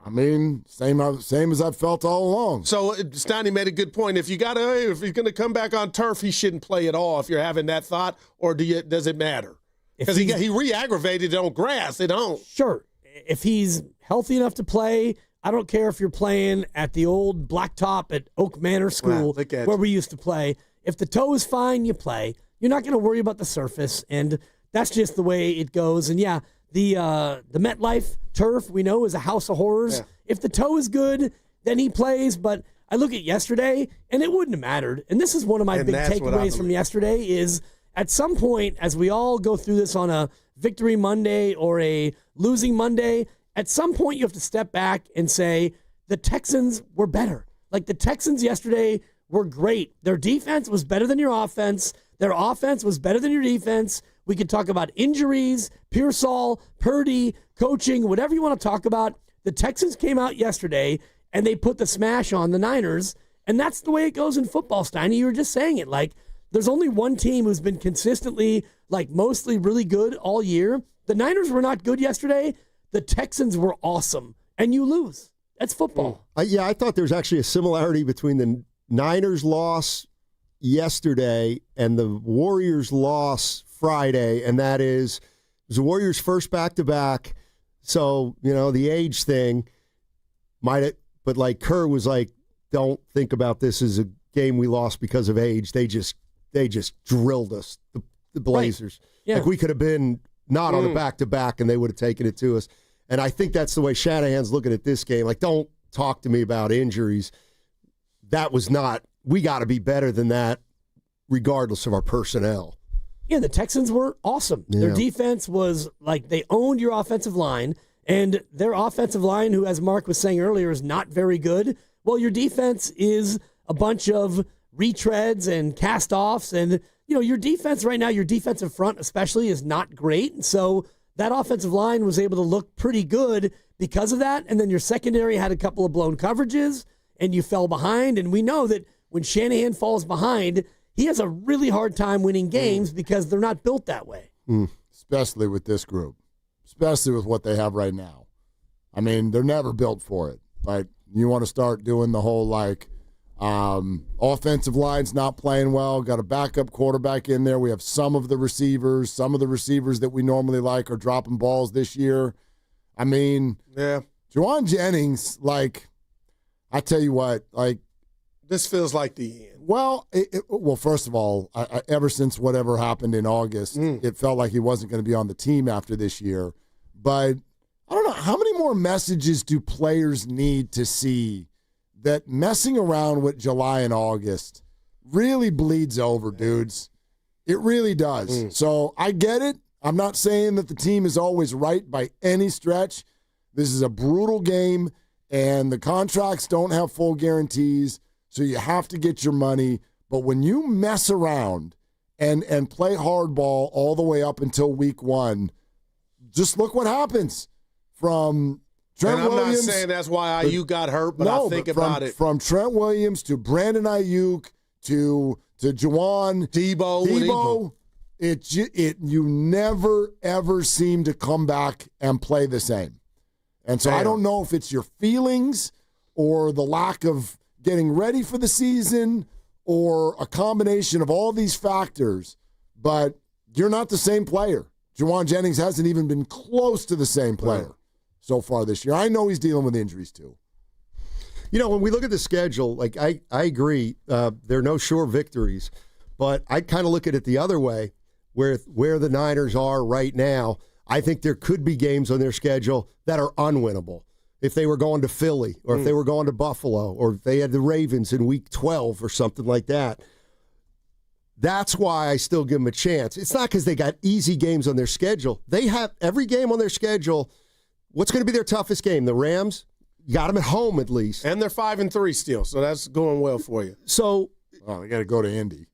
I mean, same as I've felt all along. So Steiny made a good point. If he's going to come back on turf, he shouldn't play at all. If you're having that thought, or does it matter? Because he re-aggravated it on grass. It don't. Sure, if he's healthy enough to play, I don't care if you're playing at the old blacktop at Oak Manor School where we used to play. If the toe is fine, you play. You're not going to worry about the surface, and that's just the way it goes. And the MetLife turf we know is a house of horrors. Yeah. If the toe is good, then he plays. But I look at yesterday, and it wouldn't have mattered. And this is one of my big takeaways from yesterday is at some point, as we all go through this on a victory Monday or a losing Monday, at some point you have to step back and say the Texans were better. Like the Texans yesterday were great. Their defense was better than your offense. Their offense was better than your defense. We could talk about injuries, Pearsall, Purdy, coaching, whatever you want to talk about. The Texans came out yesterday, and they put the smash on the Niners, and that's the way it goes in football, Steiny. You were just saying it. Like, there's only one team who's been consistently, mostly really good all year. The Niners were not good yesterday. The Texans were awesome, and you lose. That's football. I thought there was actually a similarity between the Niners' loss yesterday and the Warriors' loss Friday, and that is it was the Warriors' first back-to-back, so, the age thing might have, but Kerr was don't think about this as a game we lost because of age. They just drilled us, the Blazers. Right. Yeah. Like we could have been not on a back-to-back, and they would have taken it to us. And I think that's the way Shanahan's looking at this game. Like, don't talk to me about injuries. That was not – we got to be better than that regardless of our personnel. Yeah, the Texans were awesome. Yeah. Their defense was like they owned your offensive line, and their offensive line, who, as Mark was saying earlier, is not very good. Well, your defense is a bunch of retreads and cast-offs, and your defense right now, your defensive front especially, is not great. And so that offensive line was able to look pretty good because of that. And then your secondary had a couple of blown coverages, and you fell behind. And we know that when Shanahan falls behind, he has a really hard time winning games because they're not built that way. Especially with this group, especially with what they have right now. I mean, they're never built for it. Like, you want to start doing the whole, offensive line's not playing well, got a backup quarterback in there. We have some of the receivers that we normally like are dropping balls this year. I mean, yeah. Juwan Jennings, I tell you what, this feels like the end. Well, first of all, ever since whatever happened in August, it felt like he wasn't going to be on the team after this year. But I don't know, how many more messages do players need to see that messing around with July and August really bleeds over, dudes? It really does. So I get it. I'm not saying that the team is always right by any stretch. This is a brutal game, and the contracts don't have full guarantees, so you have to get your money. But when you mess around and play hardball all the way up until week 1, just look what happens from Trent Williams. I'm not saying that's why IU got hurt, but I think about it. From Trent Williams to Brandon Ayuk to Juwan. Debo. You never, ever seem to come back and play the same. And so I don't know if it's your feelings or the lack of getting ready for the season or a combination of all these factors, but you're not the same player. Juwan Jennings hasn't even been close to the same player so far this year. I know he's dealing with injuries too. When we look at the schedule, I agree, there are no sure victories, but I kind of look at it the other way, where the Niners are right now. I think there could be games on their schedule that are unwinnable. If they were going to Philly or if they were going to Buffalo or if they had the Ravens in week 12 or something like that. That's why I still give them a chance. It's not because they got easy games on their schedule. They have every game on their schedule. What's going to be their toughest game? The Rams? You got them at home at least. And they're 5-3 still, so that's going well for you. So they got to go to Indy.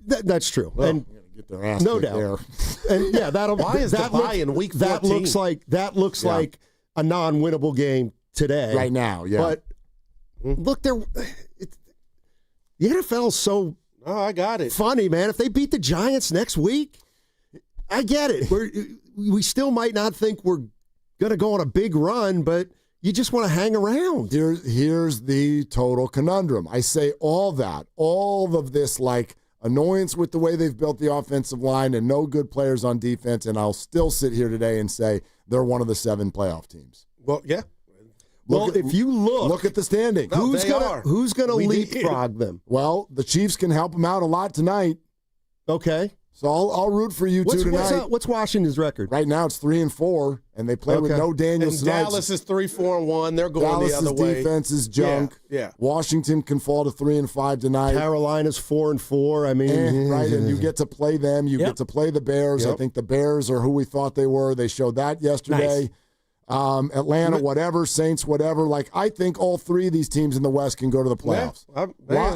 That's true. Well, and get their ass no doubt. There. And that'll why is the bye in week 14? That looks like a non-winnable game today. Right now, yeah. But look, the NFL's so I got it. Funny, man. If they beat the Giants next week, I get it. We still might not think we're going to go on a big run, but you just want to hang around. Here's the total conundrum. I say all of this annoyance with the way they've built the offensive line and no good players on defense, and I'll still sit here today and say they're one of the 7 playoff teams. Well, yeah. If you look at the standing, who's going to leapfrog them? Well, the Chiefs can help them out a lot tonight. Okay. So I'll root for you two tonight. What's Washington's record? Right now it's 3-4, and they play with no Daniels tonight. Dallas is 3-4-1. They're going the other way. Dallas's defense is junk. Yeah. Washington can fall to 3-5 tonight. Carolina's 4-4. I mean, right, and you get to play them. You get to play the Bears. I think the Bears are who we thought they were. They showed that yesterday. Nice. Atlanta, whatever, Saints, whatever. I think all 3 of these teams in the West can go to the playoffs.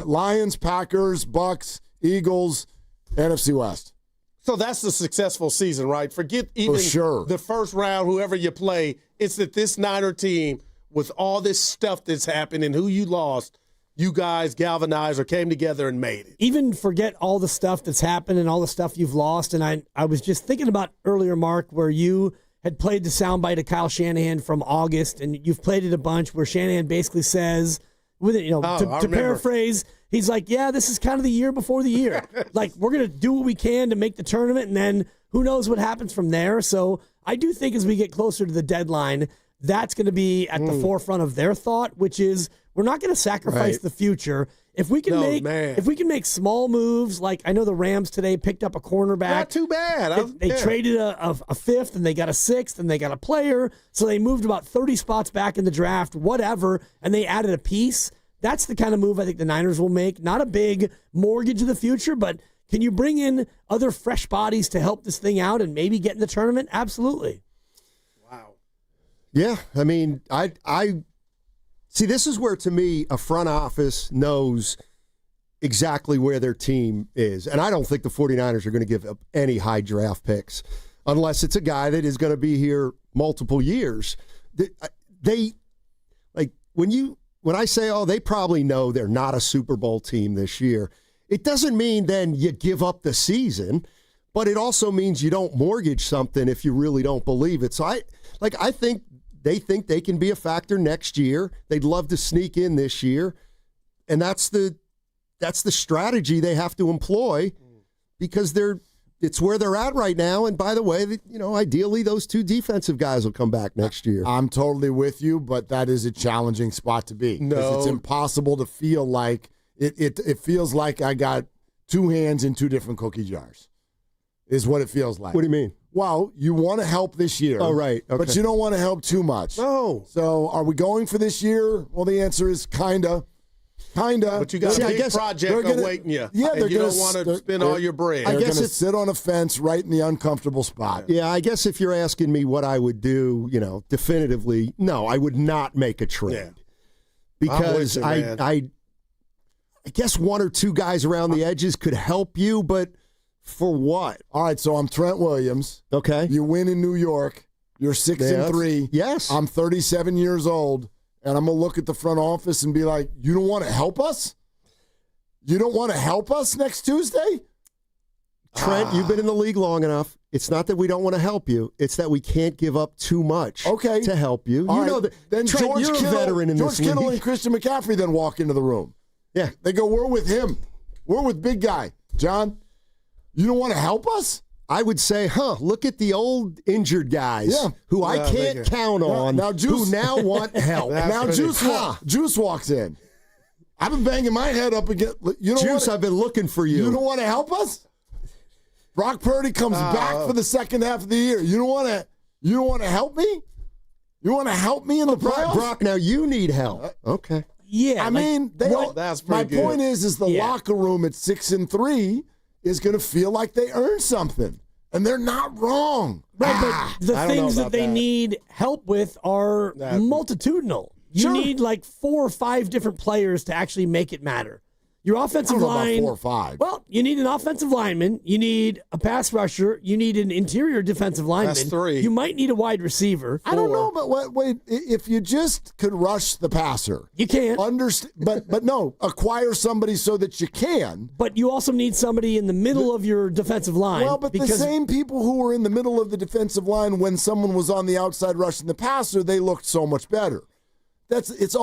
Lions, Packers, Bucks, Eagles, NFC West. So that's the successful season, right? Forget even the first round, whoever you play. It's that this Niner team, with all this stuff that's happened and who you lost, you guys galvanized or came together and made it. Even forget all the stuff that's happened and all the stuff you've lost. And I was just thinking about earlier, Mark, where you had played the soundbite of Kyle Shanahan from August, and you've played it a bunch, where Shanahan basically says, to paraphrase, he's like, yeah, this is kind of the year before the year. We're going to do what we can to make the tournament, and then who knows what happens from there. So I do think as we get closer to the deadline, that's going to be at the forefront of their thought, which is we're not going to sacrifice the future. If we can make small moves, like I know the Rams today picked up a cornerback. Not too bad. They traded a fifth, and they got a sixth, and they got a player. So they moved about 30 spots back in the draft, whatever, and they added a piece. That's the kind of move I think the Niners will make. Not a big mortgage of the future, but can you bring in other fresh bodies to help this thing out and maybe get in the tournament? Absolutely. Wow. Yeah, I mean, I see, this is where, to me, a front office knows exactly where their team is. And I don't think the 49ers are going to give up any high draft picks unless it's a guy that is going to be here multiple years. They like, when I say, oh, they probably know they're not a Super Bowl team this year, it doesn't mean then you give up the season, but it also means you don't mortgage something if you really don't believe it. So I think they can be a factor next year. They'd love to sneak in this year, and that's the strategy they have to employ because it's where they're at right now. And by the way, ideally those two defensive guys will come back next year. I'm totally with you, but that is a challenging spot to be. No, it's impossible to feel like it feels like I got two hands in two different cookie jars. Is what it feels like. What do you mean? Well, you want to help this year. Oh, right. Okay. But you don't want to help too much. No. So are we going for this year? Well, the answer is kinda. But you got a big project awaiting you. Yeah, and you don't want to spend all your bread. They're going to sit on a fence right in the uncomfortable spot. Yeah, I guess if you're asking me what I would do, definitively, no, I would not make a trade. Yeah. Because I guess one or two guys around the edges could help you, but for what? All right, so I'm Trent Williams. Okay. You win in New York. You're 6-3. Yes. I'm 37 years old, and I'm going to look at the front office and be like, you don't want to help us? You don't want to help us next Tuesday? Trent, you've been in the league long enough. It's not that we don't want to help you. It's that we can't give up too much to help you. All you right. know that. Then Trent, you're a veteran in this league. George Kittle and Christian McCaffrey then walk into the room. Yeah. They go, we're with him. We're with big guy. John, you don't want to help us? I would say, look at the old injured guys who I can't count on who now want help. Now Juice walks in. I've been banging my head up against. Juice, I've been looking for you. You don't want to help us? Brock Purdy comes back for the second half of the year. You don't want to help me? You want to help me in the playoffs? Brock, now you need help. Okay. Yeah. I mean, that's pretty good. My point is the locker room at 6-3 is going to feel like they earned something, and they're not wrong. Right, but the things that they need help with are multitudinal. You need like 4 or 5 different players to actually make it matter. Your offensive line. 4 or 5. Well, you need an offensive lineman. You need a pass rusher. You need an interior defensive lineman. That's 3. You might need a wide receiver. 4. I don't know, but wait, if you just could rush the passer, you can't. But no, acquire somebody so that you can. But you also need somebody in the middle of your defensive line. Well, but the same people who were in the middle of the defensive line when someone was on the outside rushing the passer, they looked so much better. It's if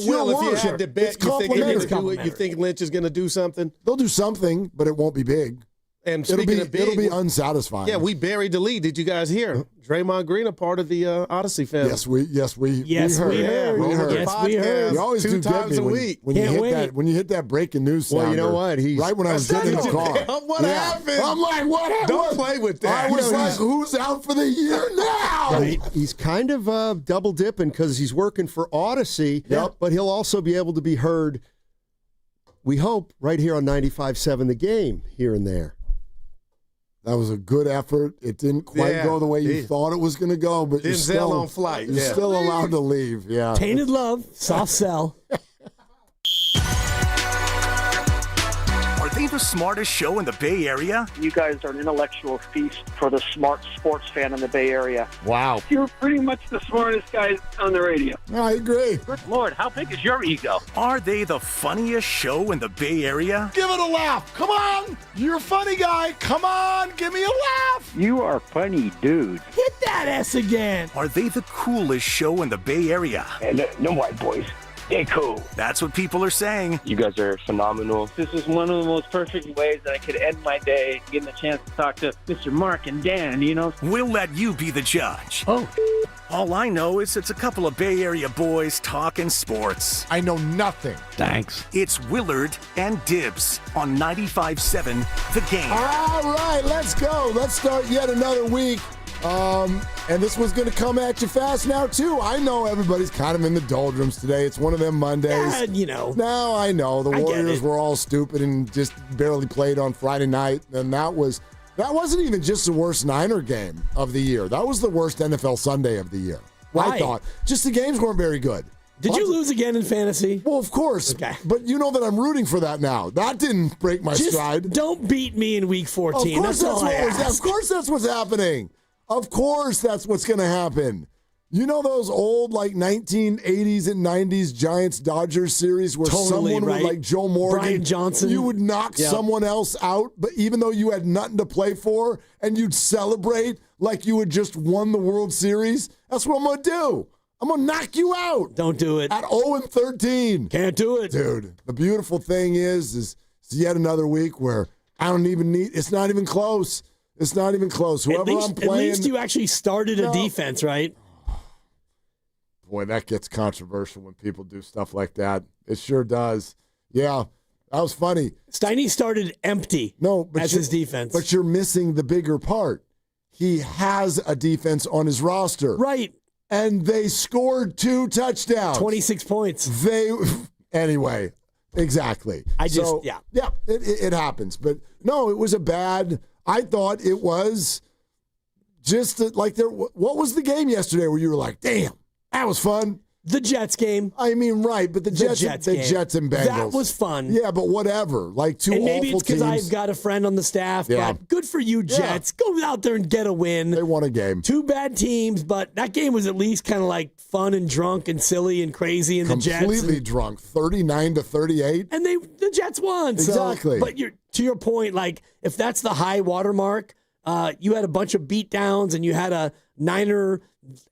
you had to bet, you think Lynch is going to do something? They'll do something, but it won't be big. And speaking of big, it'll be unsatisfying. Yeah, we buried the lead. Did you guys hear? Draymond Green, a part of the Odyssey family. Yes, we heard. Yes, we heard. You always 2 do times a week. When you hit that breaking news sounder. Well, you know what? Right when I was getting in the car. What happened? I'm like, what happened? Don't play with that. I was like, who's out for the year now? Right. He's kind of double dipping because he's working for Odyssey, but he'll also be able to be heard, we hope, right here on 95.7 The Game, here and there. That was a good effort. It didn't quite go the way you thought it was going to go, but you're still on flight. You're still allowed to leave. Yeah. Tainted love, soft sell. Are they the smartest show in the Bay Area? You guys are an intellectual feast for the smart sports fan in the Bay Area. Wow. You're pretty much the smartest guys on the radio. I agree. Good Lord, how big is your ego? Are they the funniest show in the Bay Area? Give it a laugh. Come on. You're a funny guy. Come on. Give me a laugh. You are funny, dude. Hit that S again. Are they the coolest show in the Bay Area? And no white boys. They're cool. That's what people are saying. You guys are phenomenal. This is one of the most perfect ways that I could end my day, getting a chance to talk to Mr. Mark and Dan, We'll let you be the judge. Oh. All I know is it's a couple of Bay Area boys talking sports. I know nothing. Thanks. It's Willard and Dibs on 95.7 The Game. All right, let's go. Let's start yet another week. And this one's going to come at you fast now, too. I know everybody's kind of in the doldrums today. It's one of them Mondays. Yeah, Now, I know. The Warriors were all stupid and just barely played on Friday night. And that wasn't even just the worst Niner game of the year. That was the worst NFL Sunday of the year. Why? I thought. Just the games weren't very good. Did you lose again in fantasy? Well, of course. Okay. But you know that I'm rooting for that now. That didn't break my stride. Don't beat me in week 14. Of course that's what's happening. Of course that's what's going to happen. You know those old 1980s and 90s Giants-Dodgers series where someone would, like Joe Morgan, Brian Johnson, you would knock someone else out, but even though you had nothing to play for, and you'd celebrate like you had just won the World Series? That's what I'm going to do. I'm going to knock you out. Don't do it. At 0-13. Can't do it. Dude, the beautiful thing is it's yet another week where I don't even need, it's not even close. It's not even close. Whoever I'm playing. At least you actually started a defense, right? Boy, that gets controversial when people do stuff like that. It sure does. Yeah, that was funny. Steiny started empty as his defense. But you're missing the bigger part. He has a defense on his roster. Right. And they scored 2 touchdowns. 26 points. Anyway, exactly. Yeah, it happens. But no, it was I thought it was just what was the game yesterday where you were like, damn, that was fun? The Jets game. I mean, right, but the Jets and Bengals. That was fun. Yeah, but whatever. Like two awful teams. Maybe it's because I've got a friend on the staff, but good for you, Jets. Go out there and get a win. They won a game. 2 bad teams, but that game was at least kind of like fun and drunk and silly and crazy. And the Jets completely drunk, 39-38, and the Jets won. Exactly. So, but to your point, like if that's the high watermark, you had a bunch of beatdowns and you had a Niner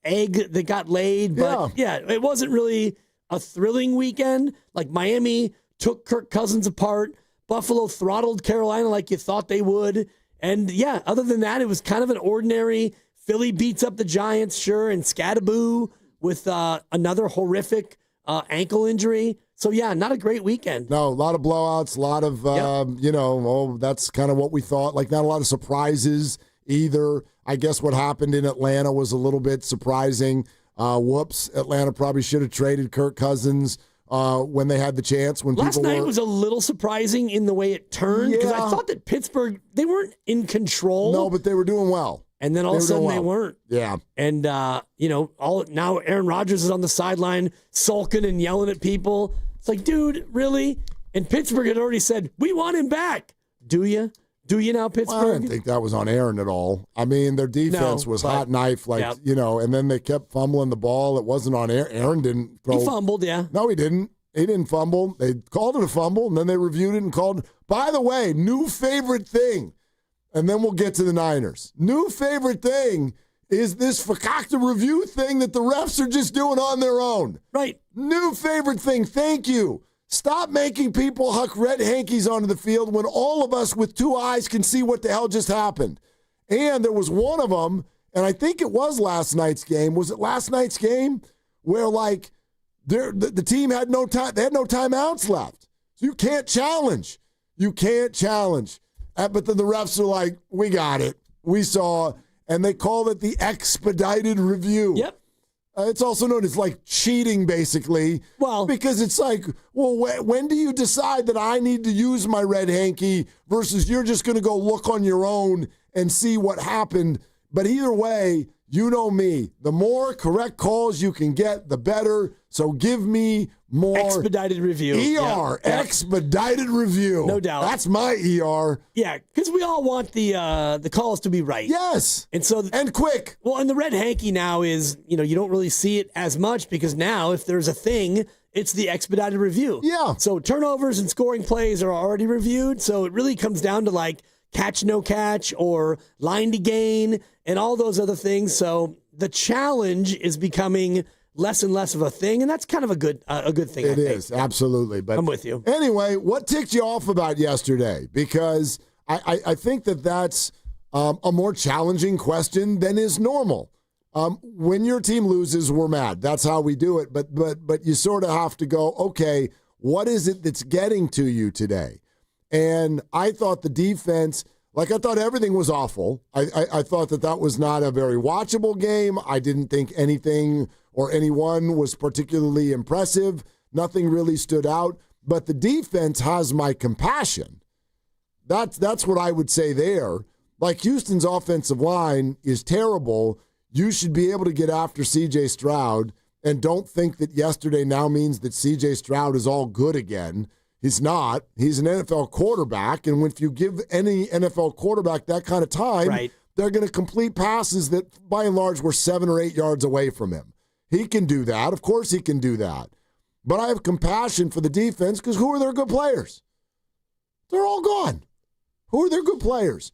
egg that got laid, but it wasn't really a thrilling weekend. Like Miami took Kirk Cousins apart, Buffalo throttled Carolina like you thought they would, and other than that, it was kind of an ordinary. Philly beats up the Giants, sure, and Scadaboo with another horrific ankle injury. So not a great weekend. No, a lot of blowouts, a lot of that's kind of what we thought. Like not a lot of surprises either. I guess what happened in Atlanta was a little bit surprising. Atlanta probably should have traded Kirk Cousins when they had the chance. Last night was a little surprising in the way it turned because I thought that Pittsburgh, they weren't in control. No, but they were doing well. And then all of a sudden they weren't. Yeah. And, now Aaron Rodgers is on the sideline sulking and yelling at people. It's like, dude, really? And Pittsburgh had already said, we want him back. Do you? Do you now, Pittsburgh? Well, I didn't think that was on Aaron at all. I mean, their defense was hot knife, and then they kept fumbling the ball. It wasn't on Aaron. Aaron didn't throw. He fumbled, yeah. No, he didn't. He didn't fumble. They called it a fumble, and then they reviewed it and called. By the way, new favorite thing, and then we'll get to the Niners. New favorite thing is this fakakta review thing that the refs are just doing on their own. Right. New favorite thing. Thank you. Stop making people huck red hankies onto the field when all of us with 2 eyes can see what the hell just happened. And there was one of them, and I think it was last night's game. Was it last night's game where the team had no time? They had no timeouts left, so you can't challenge. You can't challenge. But then the refs are like, "We got it. We saw," and they called it the expedited review. Yep. It's also known as cheating, basically. Well, because it's when do you decide that I need to use my red hanky versus you're just going to go look on your own and see what happened? But either way, you know me. The more correct calls you can get, the better. So give me more. Expedited review. ER. Yep. Expedited review. No doubt. That's my ER. Yeah, because we all want the calls to be right. Yes. And quick. Well, and the red hanky now is, you don't really see it as much because now if there's a thing, it's the expedited review. Yeah. So turnovers and scoring plays are already reviewed. So it really comes down to catch, no catch, or line to gain, and all those other things. So the challenge is becoming less and less of a thing, and that's kind of a good thing. It is, absolutely. But I'm with you. Anyway, what ticked you off about yesterday? Because I think that's a more challenging question than is normal. When your team loses, we're mad. That's how we do it. But you sort of have to go, okay, what is it that's getting to you today? And I thought the defense, I thought everything was awful. I thought that was not a very watchable game. I didn't think anything or anyone was particularly impressive. Nothing really stood out. But the defense has my compassion. That's what I would say there. Like, Houston's offensive line is terrible. You should be able to get after C.J. Stroud, and don't think that yesterday now means that C.J. Stroud is all good again. He's not. He's an NFL quarterback, and if you give any NFL quarterback that kind of time, they're going to complete passes that, by and large, were 7 or 8 yards away from him. He can do that. Of course he can do that. But I have compassion for the defense because who are their good players? They're all gone. Who are their good players?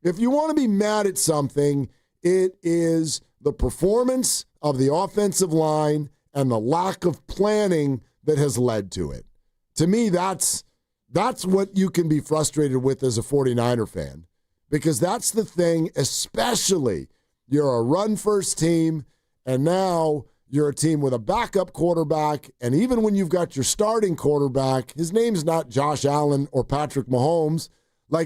If you want to be mad at something, it is the performance of the offensive line and the lack of planning that has led to it. To me, that's what you can be frustrated with as a 49er fan, because that's the thing, especially you're a run-first team, and now you're a team with a backup quarterback, and even when you've got your starting quarterback, his name's not Josh Allen or Patrick Mahomes,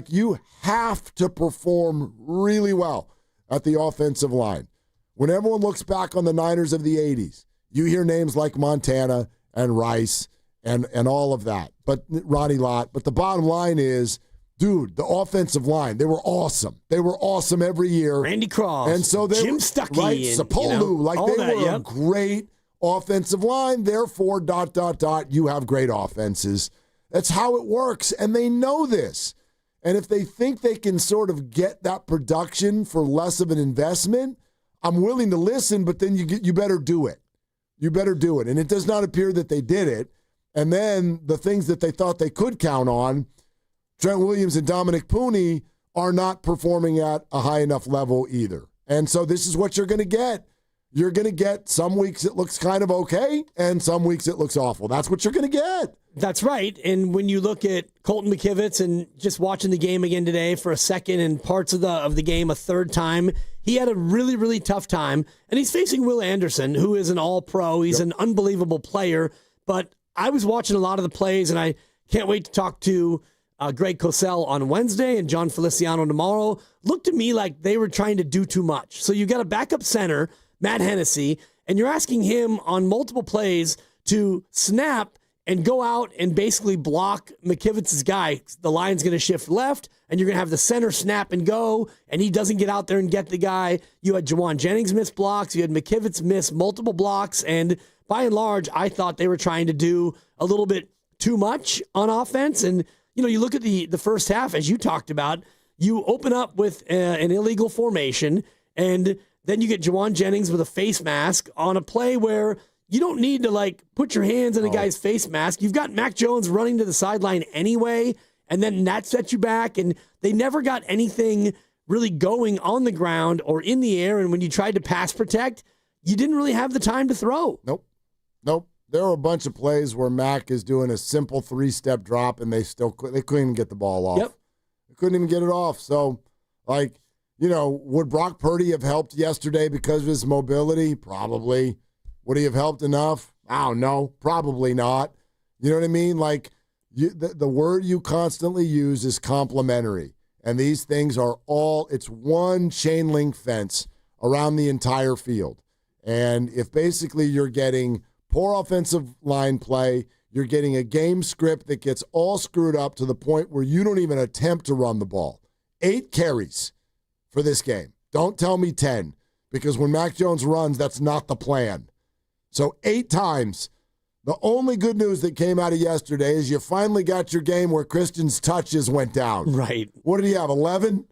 you have to perform really well at the offensive line. When everyone looks back on the Niners of the 80s, you hear names like Montana and Rice and all of that, but Ronnie Lott. But the bottom line is, dude, the offensive line, they were awesome. They were awesome every year. Randy Cross, and so they Jim were, Stuckey, right, Sepolu, they were a great offensive line. Therefore, ... you have great offenses. That's how it works, and they know this. And if they think they can sort of get that production for less of an investment, I'm willing to listen, but then you better do it. You better do it. And it does not appear that they did it. And then the things that they thought they could count on, Trent Williams and Dominic Pooney, are not performing at a high enough level either. And so this is what you're going to get. You're going to get some weeks it looks kind of okay, and some weeks it looks awful. That's what you're going to get. That's right. And when you look at Colton McKivitz and just watching the game again today for a second and parts of the game a third time, he had a really, really tough time. And he's facing Will Anderson, who is an all-pro. He's an unbelievable player. But I was watching a lot of the plays, and I can't wait to talk to Greg Cosell on Wednesday and John Feliciano tomorrow. Looked to me like they were trying to do too much. So you got a backup center, Matt Hennessy, and you're asking him on multiple plays to snap and go out and basically block McKivitz's guy. The line's going to shift left, and you're going to have the center snap and go, and he doesn't get out there and get the guy. You had Jawan Jennings miss blocks. You had McKivitz miss multiple blocks, and by and large, I thought they were trying to do a little bit too much on offense. And, you look at the first half, as you talked about, you open up with an illegal formation, and then you get Jawan Jennings with a face mask on a play where you don't need to put your hands in a guy's face mask. You've got Mac Jones running to the sideline anyway, and then that sets you back. And they never got anything really going on the ground or in the air. And when you tried to pass protect, you didn't really have the time to throw. Nope. There were a bunch of plays where Mac is doing a simple 3-step drop, and they couldn't even get the ball off. Yep. They couldn't even get it off. So, would Brock Purdy have helped yesterday because of his mobility? Probably. Would he have helped enough? I don't know. Probably not. You know what I mean? The word you constantly use is complementary. And these things are it's one chain link fence around the entire field. And if basically you're getting poor offensive line play, you're getting a game script that gets all screwed up to the point where you don't even attempt to run the ball. 8 carries for this game. Don't tell me 10, because when Mac Jones runs, that's not the plan. So 8 times. The only good news that came out of yesterday is you finally got your game where Christian's touches went down. Right. What did he have, 11?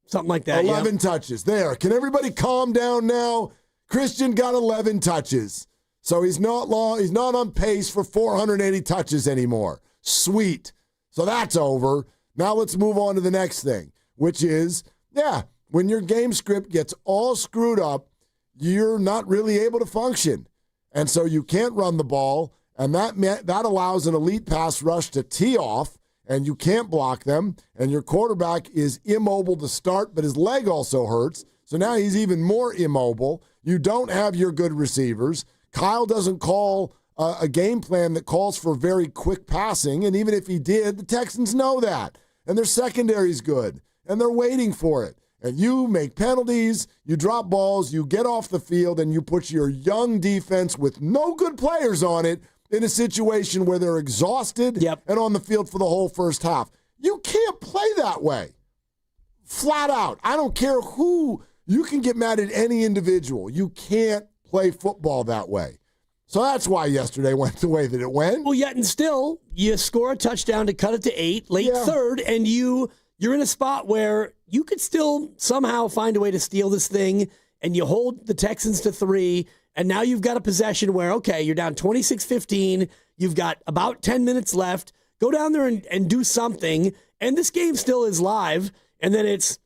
Something like that, 11 touches. There. Can everybody calm down now? Christian got 11 touches. So he's not on pace for 480 touches anymore. Sweet. So that's over. Now let's move on to the next thing, which is, when your game script gets all screwed up, you're not really able to function. And so you can't run the ball, and that allows an elite pass rush to tee off, and you can't block them, and your quarterback is immobile to start, but his leg also hurts. So now he's even more immobile. You don't have your good receivers. Kyle doesn't call a game plan that calls for very quick passing, and even if he did, the Texans know that. And their secondary's good, and they're waiting for it. And you make penalties, you drop balls, you get off the field, and you put your young defense with no good players on it in a situation where they're exhausted and on the field for the whole first half. You can't play that way. Flat out. I don't care who. You can get mad at any individual. You can't play football that way. So that's why yesterday went the way that it went. Well, yet and still, you score a touchdown to cut it to 8, late third, and you're in a spot where you could still somehow find a way to steal this thing, and you hold the Texans to 3, and now you've got a possession where, okay, you're down 26-15, you've got about 10 minutes left, go down there and do something, and this game still is live, and then it's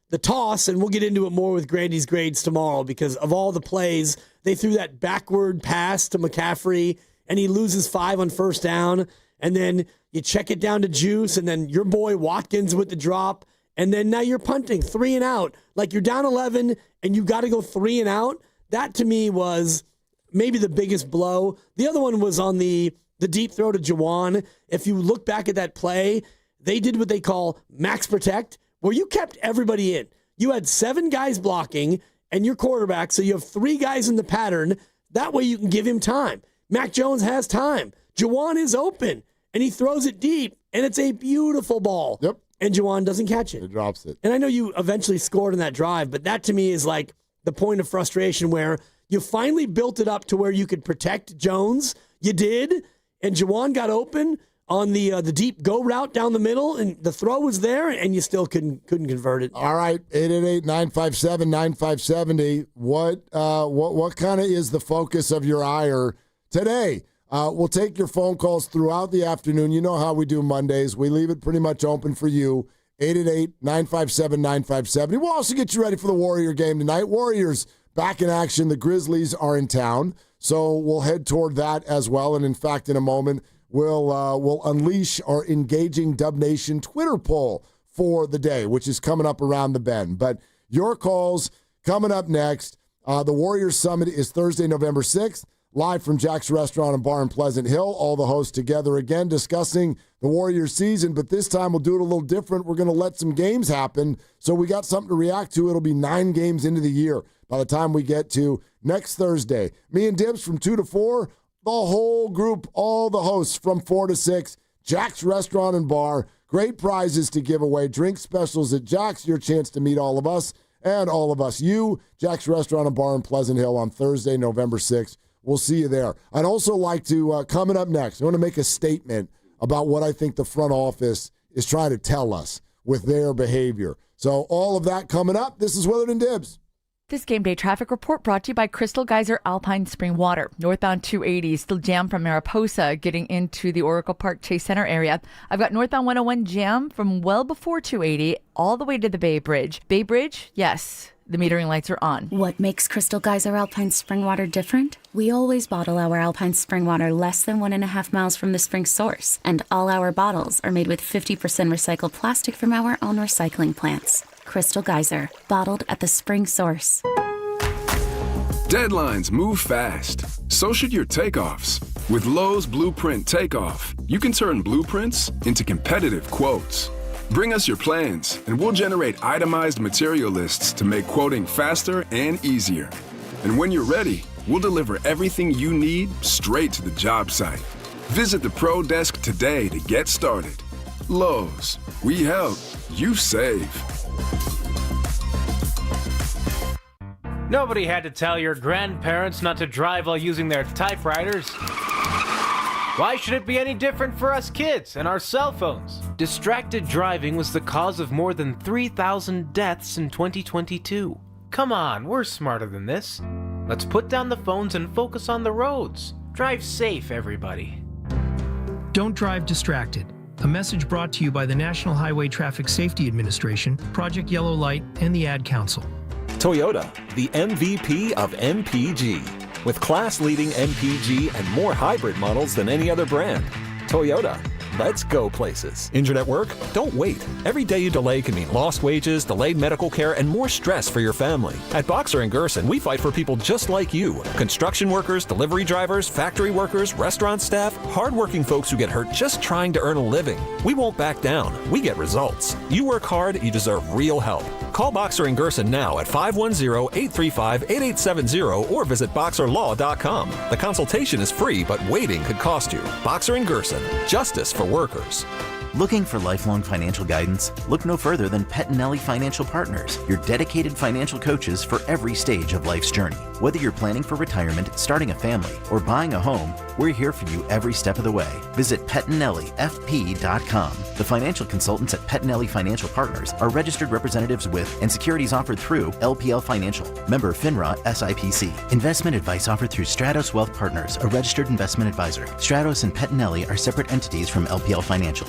the toss, and we'll get into it more with Grandy's grades tomorrow because of all the plays. They threw that backward pass to McCaffrey, and he loses 5 on first down, and then you check it down to Juice, and then your boy Watkins with the drop, and then now you're punting 3 and out. Like you're down 11, and you got to go 3 and out. That to me was maybe the biggest blow. The other one was on the deep throw to Juwan. If you look back at that play, they did what they call max protect, where you kept everybody in. You had 7 guys blocking and your quarterback, so you have 3 guys in the pattern. That way you can give him time. Mac Jones has time. Juwan is open, and he throws it deep, and it's a beautiful ball. Yep. And Juwan doesn't catch it. He drops it. And I know you eventually scored in that drive, but that to me is like the point of frustration where you finally built it up to where you could protect Jones. You did, and Juwan got open on the deep go route down the middle, and the throw was there, and you still couldn't convert it. All right, 888-957-9570. What kind of is the focus of your ire today? We'll take your phone calls throughout the afternoon. You know how we do Mondays. We leave it pretty much open for you. 888-957-9570. We'll also get you ready for the Warrior game tonight. Warriors back in action. The Grizzlies are in town, so we'll head toward that as well. And in fact, in a moment, we'll unleash our engaging Dub Nation Twitter poll for the day, which is coming up around the bend. But your calls coming up next. The Warriors Summit is Thursday, November 6th, live from Jack's Restaurant and Bar in Pleasant Hill. All the hosts together again discussing the Warriors season, but this time we'll do it a little different. We're going to let some games happen, so we got something to react to. It'll be 9 games into the year by the time we get to next Thursday. Me and Dibs from 2 to 4. The whole group, all the hosts from 4 to 6, Jack's Restaurant and Bar. Great prizes to give away. Drink specials at Jack's. Your chance to meet all of us and all of us. You, Jack's Restaurant and Bar in Pleasant Hill on Thursday, November 6th. We'll see you there. I'd also like to, coming up next, I want to make a statement about what I think the front office is trying to tell us with their behavior. So all of that coming up. This is Willard and Dibs. This game day traffic report brought to you by Crystal Geyser Alpine Spring Water. Northbound 280 still jammed from Mariposa getting into the Oracle Park Chase Center area. I've got northbound 101 jam from well before 280 all the way to the Bay Bridge. Bay Bridge, yes, the metering lights are on. What makes Crystal Geyser Alpine Spring Water different? We always bottle our Alpine Spring Water less than 1.5 miles from the spring source, and all our bottles are made with 50% recycled plastic from our own recycling plants. Crystal Geyser, bottled at the spring source. Deadlines move fast. So should your takeoffs. With Lowe's Blueprint Takeoff, you can turn blueprints into competitive quotes. Bring us your plans, and we'll generate itemized material lists to make quoting faster and easier. And when you're ready, we'll deliver everything you need straight to the job site. Visit the Pro Desk today to get started. Lowe's, we help, you save. Nobody had to tell your grandparents not to drive while using their typewriters. Why should it be any different for us kids and our cell phones? Distracted driving was the cause of more than 3,000 deaths in 2022. Come on, we're smarter than this. Let's put down the phones and focus on the roads. Drive safe, everybody. Don't drive distracted. A message brought to you by the National Highway Traffic Safety Administration, Project Yellow Light, and the Ad Council. Toyota, the MVP of MPG. With class-leading MPG and more hybrid models than any other brand. Toyota, let's go places. Injured at work? Don't wait. Every day you delay can mean lost wages, delayed medical care, and more stress for your family. At Boxer & Gerson, we fight for people just like you. Construction workers, delivery drivers, factory workers, restaurant staff, hardworking folks who get hurt just trying to earn a living. We won't back down. We get results. You work hard, you deserve real help. Call Boxer & Gerson now at 510-835-8870 or visit boxerlaw.com. The consultation is free, but waiting could cost you. Boxer & Gerson. Justice for workers. Looking for lifelong financial guidance? Look no further than Pettinelli Financial Partners, your dedicated financial coaches for every stage of life's journey. Whether you're planning for retirement, starting a family, or buying a home, we're here for you every step of the way. Visit PettinelliFP.com. The financial consultants at Pettinelli Financial Partners are registered representatives with and securities offered through LPL Financial. Member FINRA SIPC. Investment advice offered through Stratos Wealth Partners, a registered investment advisor. Stratos and Pettinelli are separate entities from LPL Financial.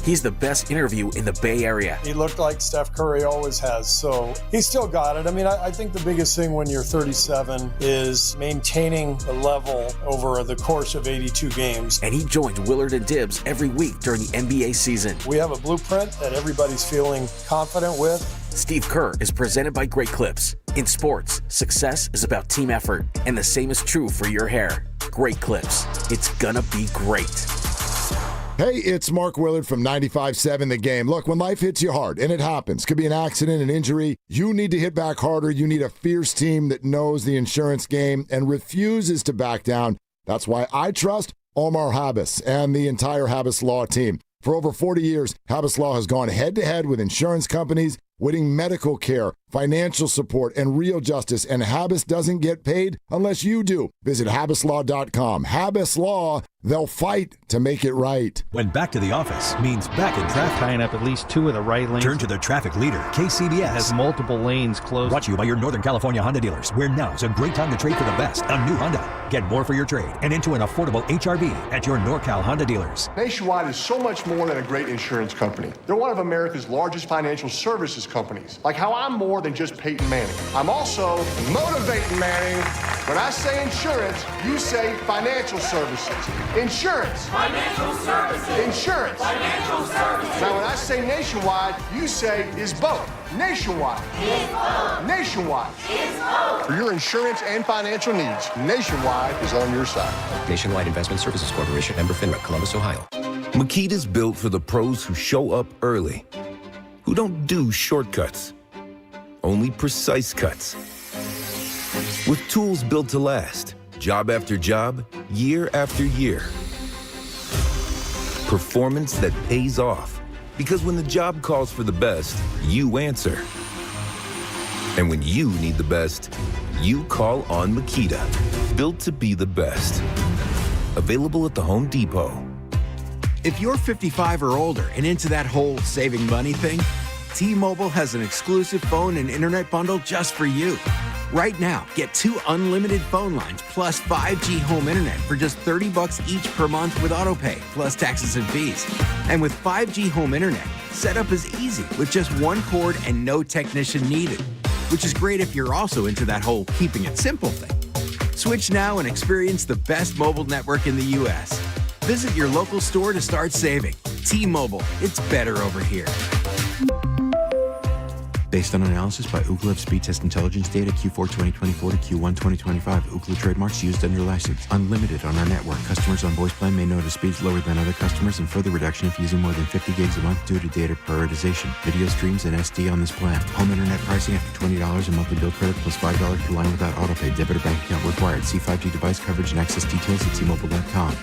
He's the best interview in the Bay Area. He looked like Steph Curry always has, so he's still got it. I mean, I think the biggest thing when you're 37 is maintaining the level over the course of 82 games. And he joins Willard and Dibbs every week during the NBA season. We have a blueprint that everybody's feeling confident with. Steve Kerr is presented by Great Clips. In sports, success is about team effort, and the same is true for your hair. Great Clips. It's gonna be great. Hey, it's Mark Willard from 95.7 The Game. Look, when life hits you hard, and it happens, could be an accident, an injury, you need to hit back harder. You need a fierce team that knows the insurance game and refuses to back down. That's why I trust Omar Habas and the entire Habas Law team. For over 40 years, Habas Law has gone head-to-head with insurance companies, winning medical care, financial support, and real justice, and Habas doesn't get paid unless you do. Visit habaslaw.com. Habas Law, they'll fight to make it right. When back to the office means back in traffic. Tying up at least two of the right lanes. Turn to the traffic leader, KCBS. Has multiple lanes closed. Brought to you by your Northern California Honda dealers, where now's a great time to trade for the best. A new Honda. Get more for your trade and into an affordable HRV at your NorCal Honda dealers. Nationwide is so much more than a great insurance company. They're one of America's largest financial services companies. Like how I'm more than just Peyton Manning. I'm also motivating Manning. When I say insurance, you say financial services. Insurance. Financial services. Insurance. Financial services. Now when I say nationwide, you say is both. Nationwide. Is both. Nationwide. Is both. For your insurance and financial needs, Nationwide is on your side. Nationwide Investment Services Corporation, member FINRA, Columbus, Ohio. Makita's built for the pros who show up early, who don't do shortcuts, only precise cuts. With tools built to last, job after job, year after year. Performance that pays off, because when the job calls for the best, you answer. And when you need the best, you call on Makita. Built to be the best. Available at the Home Depot. If you're 55 or older and into that whole saving money thing, T-Mobile has an exclusive phone and internet bundle just for you. Right now, get 2 unlimited phone lines plus 5G home internet for just $30 each per month with AutoPay, plus taxes and fees. And with 5G home internet, setup is easy with just one cord and no technician needed, which is great if you're also into that whole keeping it simple thing. Switch now and experience the best mobile network in the U.S. Visit your local store to start saving. T-Mobile, it's better over here. Based on analysis by Ookla of speed test intelligence data Q4 2024 to Q1 2025, Ookla trademarks used under license. Unlimited on our network. Customers on voice plan may notice speeds lower than other customers and further reduction if using more than 50 gigs a month due to data prioritization. Video streams and SD on this plan. Home internet pricing after $20 a monthly bill credit plus $5 per line without autopay. Debit or bank account required. See 5G device coverage and access details at T-Mobile.com.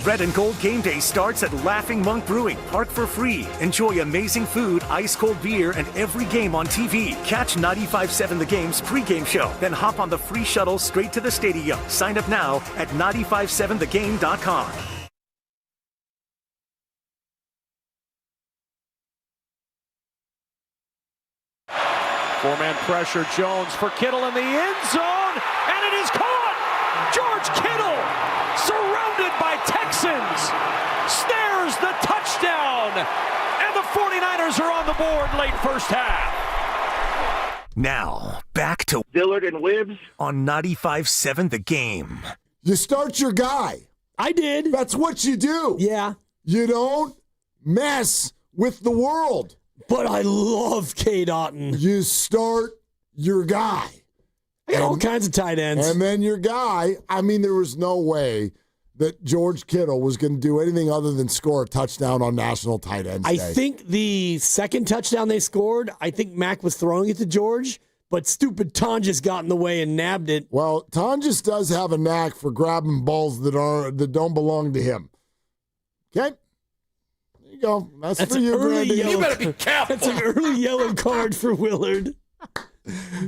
Red and Gold Game Day starts at Laughing Monk Brewing. Park for free. Enjoy amazing food, ice-cold beer, and every game on TV. Catch 95.7 The Game's pregame show. Then hop on the free shuttle straight to the stadium. Sign up now at 957thegame.com. Four-man pressure, Jones for Kittle in the end zone, and it is caught! George Kittle, surrounded by Texans, snares the touchdown, and the 49ers are on the board late first half. Now, back to Dillard and Wibbs on 95.7 The Game. You start your guy, I did. That's what you do. Yeah. You don't mess with the world. But I love Cade Otton. You start your guy. I got all kinds of tight ends. And then your guy, I mean, there was no way that George Kittle was going to do anything other than score a touchdown on National Tight Ends Day. I think the second touchdown they scored, I think Mac was throwing it to George, but stupid Tonjes got in the way and nabbed it. Well, Tonjes does have a knack for grabbing balls that don't belong to him. Okay? There you go. That's for you, Grandy. You better be careful. That's an early yellow card for Willard.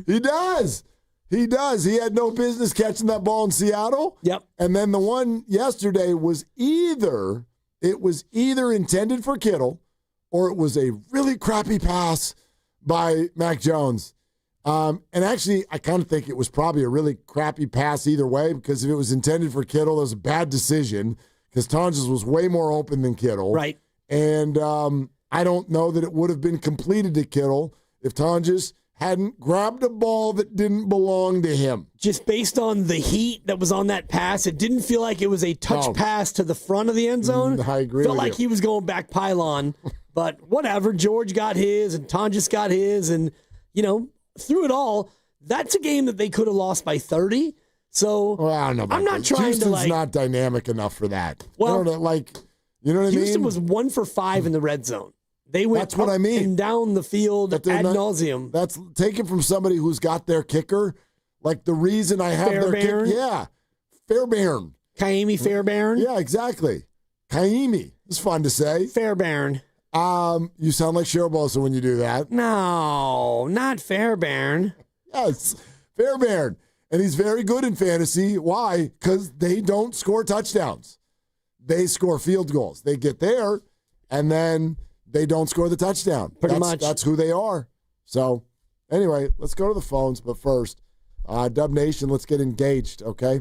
He does. He does. He had no business catching that ball in Seattle. Yep. And then the one yesterday was either intended for Kittle or it was a really crappy pass by Mac Jones. And actually, I kind of think it was probably a really crappy pass either way, because if it was intended for Kittle, it was a bad decision because Tonjes was way more open than Kittle. Right. And I don't know that it would have been completed to Kittle if Tonjes hadn't grabbed a ball that didn't belong to him. Just based on the heat that was on that pass, it didn't feel like it was a touch pass to the front of the end zone. I agree Felt with like he was going back pylon. But whatever, George got his and Tonjes got his. And, through it all, that's a game that they could have lost by 30. So I don't know about I'm not trying Houston's to not dynamic enough for that. Well, you know what I mean? Houston was 1 for 5 in the red zone. They went That's what I mean. And down the field ad nauseum. That's taken from somebody who's got their kicker. Like the reason I have their kicker. Yeah. Fairbairn. Kaimi Fairbairn? Yeah, exactly. Kaimi. It's fun to say. Fairbairn. You sound like Cheryl Bosa when you do that. No, not Fairbairn. Yes, Fairbairn. And he's very good in fantasy. Why? Because they don't score touchdowns. They score field goals. They get there, and then they don't score the touchdown. Pretty much. That's who they are. So, anyway, let's go to the phones. But first, Dub Nation, let's get engaged, okay?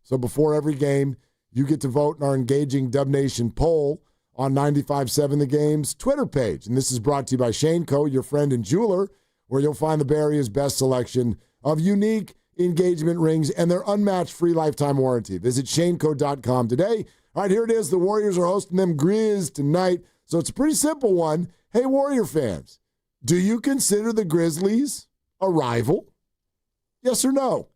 So before every game, you get to vote in our engaging Dub Nation poll on 95.7 The Game's Twitter page. And this is brought to you by Shane Co., your friend and jeweler, where you'll find the Bay Area's best selection of unique engagement rings and their unmatched free lifetime warranty. Visit shaneco.com today. All right, here it is. The Warriors are hosting them Grizz tonight. So it's a pretty simple one. Hey, Warrior fans, do you consider the Grizzlies a rival? Yes or no?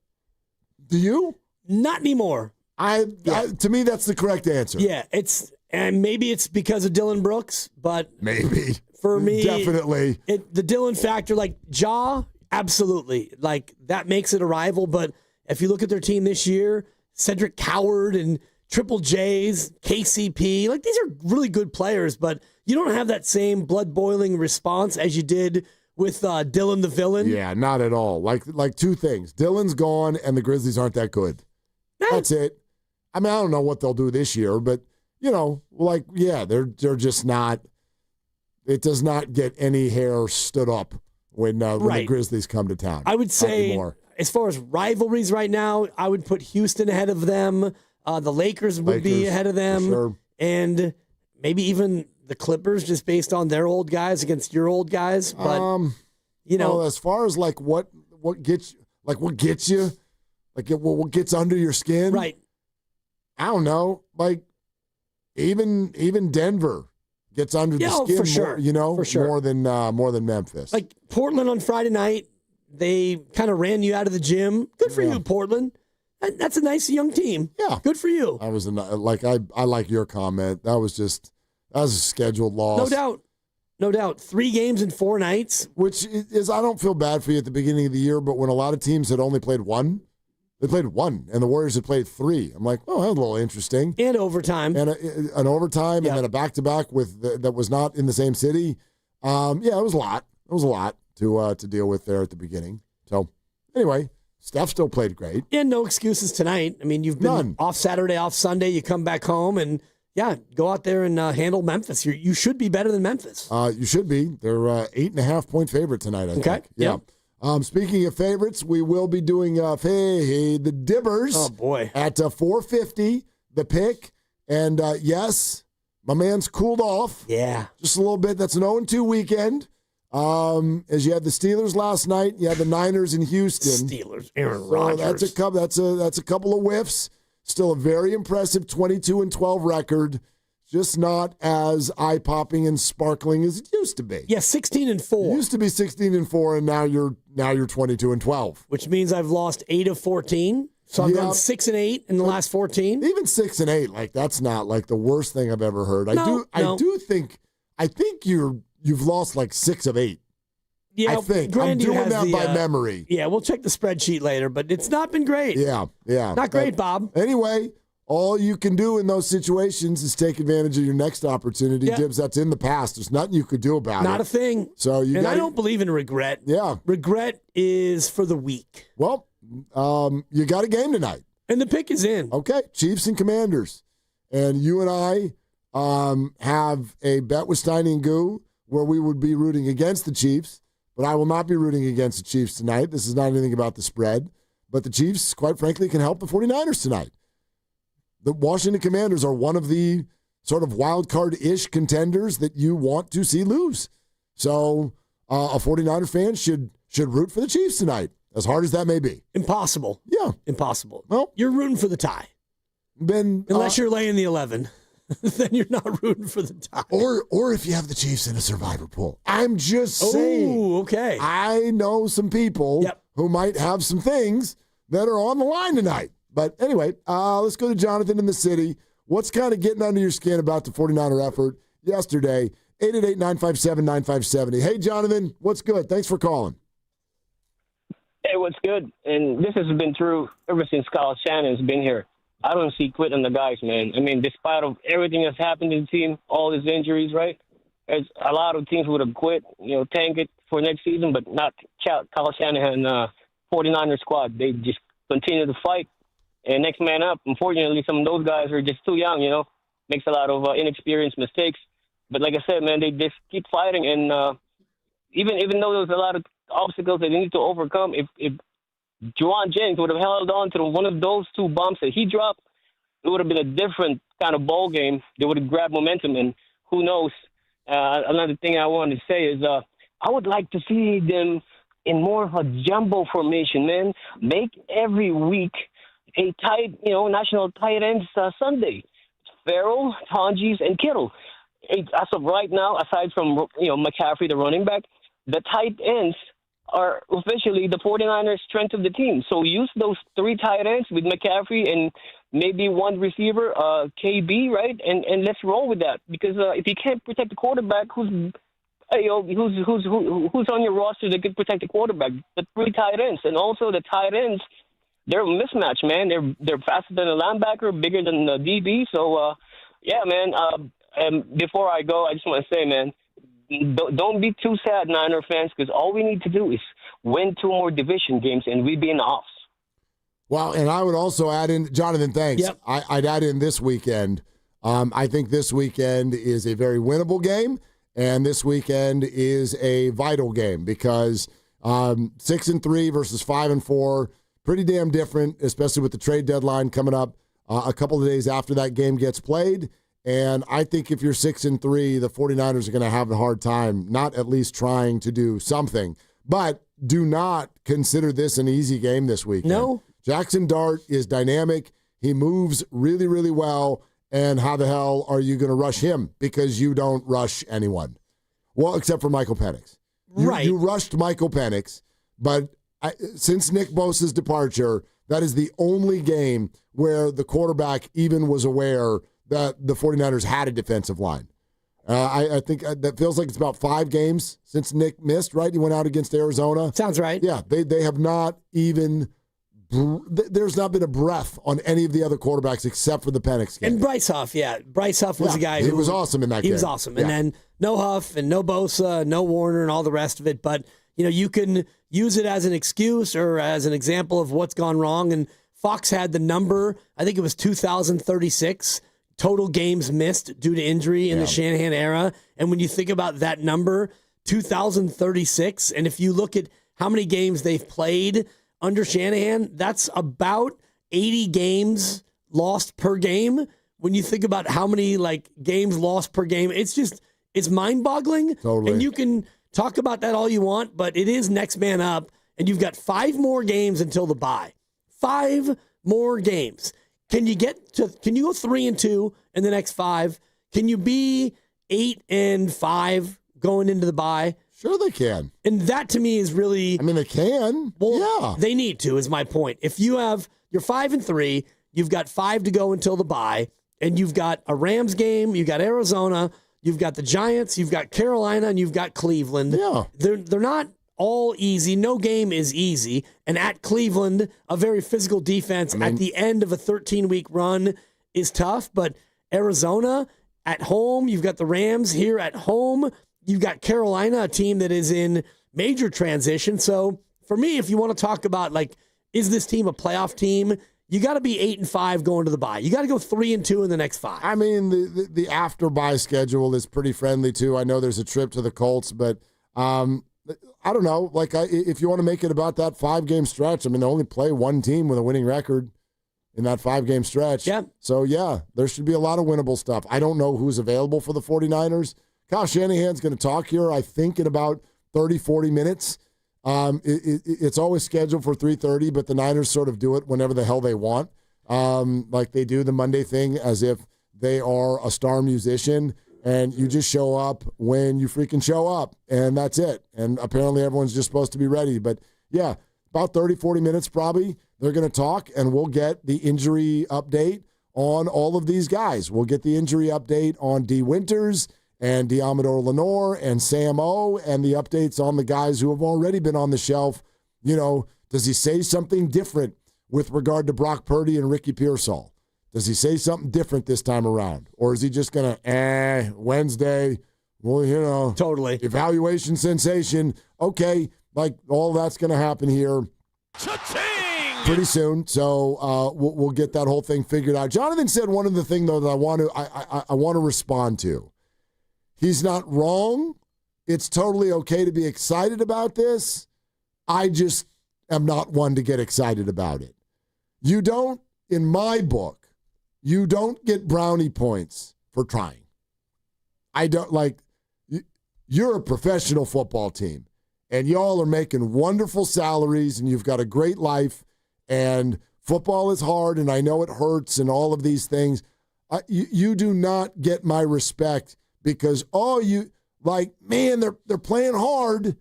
Do you? Not anymore. To me, that's the correct answer. Yeah, and maybe it's because of Dylan Brooks, but maybe for me, definitely the Dylan factor, like Ja, absolutely, like that makes it a rival. But if you look at their team this year, Cedric Coward and Triple J's, KCP, like these are really good players, but you don't have that same blood-boiling response as you did with Dylan the Villain. Yeah, not at all. Like two things. Dylan's gone, and the Grizzlies aren't that good. That's it. I mean, I don't know what they'll do this year, but, they're just not – it does not get any hair stood up when the Grizzlies come to town. I would say, as far as rivalries right now, I would put Houston ahead of them. The Lakers would be ahead of them. Sure. And maybe even the Clippers, just based on their old guys against your old guys. But, as far as what gets you, what gets under your skin. Right. I don't know. Even Denver gets under the skin for sure. For sure. more than Memphis. Like Portland on Friday night, they kind of ran you out of the gym. Good for you, Portland. That's a nice young team. Yeah. Good for you. I like your comment. That was a scheduled loss. No doubt. 3 games in 4 nights. Which is, I don't feel bad for you at the beginning of the year, but when a lot of teams had only played 1, they played 1, and the Warriors had played 3. I'm like, oh, that's a little interesting. And overtime. And an overtime, and then a back-to-back that was not in the same city. It was a lot. It was a lot to deal with there at the beginning. So, anyway, Steph still played great. And no excuses tonight. I mean, you've been off Saturday, off Sunday. You come back home and, go out there and handle Memphis. You should be better than Memphis. You should be. They're 8.5-point favorite tonight, I think. Yeah. Speaking of favorites, we will be doing the Dibbers. Oh, boy. At 4:50, the pick. And, yes, my man's cooled off. Yeah. Just a little bit. That's an 0-2 weekend. As you had the Steelers last night, you had the Niners in Houston. Steelers, Aaron Rodgers. That's a couple of whiffs. Still a very impressive 22-12 record. Just not as eye-popping and sparkling as it used to be. Yeah, 16-4. It used to be 16-4, and now you're 22-12. Which means I've lost 8 of 14. So I've gone 6-8 in the last 14. Even 6-8, like that's not like the worst thing I've ever heard. I think you've lost like 6 of 8. Yeah, I think Grandy I'm doing has that by memory. Yeah, we'll check the spreadsheet later, but it's not been great. Yeah. Not great, Bob. Anyway, all you can do in those situations is take advantage of your next opportunity. Yeah. Dibbs, that's in the past. There's nothing you could do about it. Not a thing. So I don't believe in regret. Yeah. Regret is for the weak. Well, you got a game tonight. And the pick is in. Okay, Chiefs and Commanders. And you and I have a bet with Steiny and Goo where we would be rooting against the Chiefs, but I will not be rooting against the Chiefs tonight. This is not anything about the spread, but the Chiefs, quite frankly, can help the 49ers tonight. The Washington Commanders are one of the sort of wild card-ish contenders that you want to see lose. So a 49er fan should root for the Chiefs tonight, as hard as that may be. Impossible. Yeah. Impossible. Well, you're rooting for the tie. Unless you're laying the 11. Then you're not rooting for the tie. Or if you have the Chiefs in a survivor pool. I'm just saying. Oh, okay. I know some people who might have some things that are on the line tonight. But anyway, let's go to Jonathan in the city. What's kind of getting under your skin about the 49er effort yesterday? 888-957-9570. Hey, Jonathan, what's good? Thanks for calling. Hey, what's good? And this has been true ever since Kyle Shannon's been here. I don't see quit on the guys, man. I mean, despite of everything that's happened to the team, all his injuries, right? There's a lot of teams would have quit, tank it for next season, but not Kyle Shanahan, 49er squad. They just continue to fight. And next man up, unfortunately, some of those guys are just too young, makes a lot of inexperienced mistakes. But like I said, man, they just keep fighting. And even though there's a lot of obstacles that they need to overcome, if Juwan Jennings would have held on to one of those 2 bombs that he dropped, it would have been a different kind of ball game. They would have grabbed momentum, and who knows? Another thing I wanted to say is I would like to see them in more of a jumbo formation, man. Make every week a tight, national tight ends Sunday. Farrell, Tonjes, and Kittle. As of right now, aside from, McCaffrey, the running back, the tight ends are officially the 49ers' strength of the team. So use those 3 tight ends with McCaffrey and maybe 1 receiver, KB, right? And let's roll with that. Because if you can't protect the quarterback, who's on your roster that could protect the quarterback? The 3 tight ends. And also the tight ends, they're a mismatch, man. They're faster than a linebacker, bigger than the DB. So, yeah, man. And before I go, I just want to say, man, don't be too sad, Niner fans, because all we need to do is win 2 more division games, and we'd be in the offs. Well, and I would also add in, Jonathan, thanks. Yep. I'd add in this weekend. I think this weekend is a very winnable game, and this weekend is a vital game because 6-3 versus 5-4, pretty damn different, especially with the trade deadline coming up a couple of days after that game gets played. And I think if you're 6-3, the 49ers are going to have a hard time, not at least trying to do something. But do not consider this an easy game this weekend. No. Jackson Dart is dynamic. He moves really, really well. And how the hell are you going to rush him? Because you don't rush anyone. Well, except for Michael Penix. Right. You rushed Michael Penix, but since Nick Bosa's departure, that is the only game where the quarterback even was aware that the 49ers had a defensive line. I think that feels like it's about 5 games since Nick missed, right? He went out against Arizona. Sounds right. Yeah, they have not even there's not been a breath on any of the other quarterbacks except for the Penix game. And Bryce Huff, Bryce Huff was the guy who... He was awesome in that game. He was awesome. And then no Huff and no Bosa, no Warner and all the rest of it. But, you can use it as an excuse or as an example of what's gone wrong. And Fox had the number, I think it was 2,036 total games missed due to injury in the Shanahan era. And when you think about that number, 2,036, and if you look at how many games they've played under Shanahan, that's about 80 games lost per game. When you think about how many games lost per game, it's mind-boggling. Totally. And you can talk about that all you want, but it is next man up, and you've got 5 more games until the bye. 5 more games. Can you go 3-2 in the next 5? Can you be 8-5 going into the bye? Sure they can. And that to me is really... I mean, they can. Well, yeah. They need to, is my point. If you're 5-3, you've got 5 to go until the bye, and you've got a Rams game, you've got Arizona, you've got the Giants, you've got Carolina, and you've got Cleveland. Yeah. They're not all easy. No game is easy. And at Cleveland, a very physical defense at the end of a 13-week run is tough. But Arizona at home, you've got the Rams here at home. You've got Carolina, a team that is in major transition. So for me, if you want to talk about, like, is this team a playoff team? You got to be 8-5 going to the bye. You got to go 3-2 in the next 5. I mean, the after bye schedule is pretty friendly too. I know there's a trip to the Colts, but I don't know. Like, if you want to make it about that 5-game stretch, I mean, they only play one team with a winning record in that 5-game stretch. Yeah. So yeah, there should be a lot of winnable stuff. I don't know who's available for the 49ers. Kyle Shanahan's going to talk here, I think, in about 30, 40 minutes. It's always scheduled for 3:30, but the Niners sort of do it whenever the hell they want. Like they do the Monday thing as if they are a star musician, and you just show up when you freaking show up, and that's it. And apparently everyone's just supposed to be ready. But yeah, about 30, 40 minutes probably, they're going to talk, and we'll get the injury update on all of these guys. We'll get the injury update on D. Winters and Diamador Lenore and Sam O, and the updates on the guys who have already been on the shelf. You know, does he say something different with regard to Brock Purdy and Ricky Pearsall? Does he say something different this time around? Or is he just going to, Wednesday, well, you know. Totally. Evaluation sensation. Okay, like all that's going to happen here pretty soon. So we'll get that whole thing figured out. Jonathan said one other thing, though, that I want to respond to. He's not wrong. It's totally okay to be excited about this. I just am not one to get excited about it. You don't, in my book, you don't get brownie points for trying. I don't, like, you're a professional football team, and y'all are making wonderful salaries, and you've got a great life, and football is hard, and I know it hurts, and all of these things. You do not get my respect because, man, they're playing hard,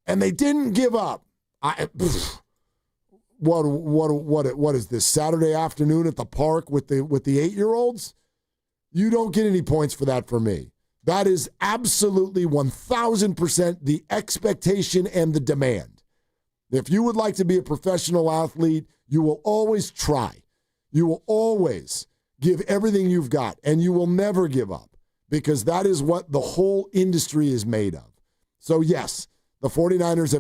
and they didn't give up. What is this, Saturday afternoon at the park with the 8-year-olds? You don't get any points for that for me. That is absolutely 1,000% the expectation and the demand. If you would like to be a professional athlete, you will always try. You will always give everything you've got, and you will never give up because that is what the whole industry is made of. So, yes, the 49ers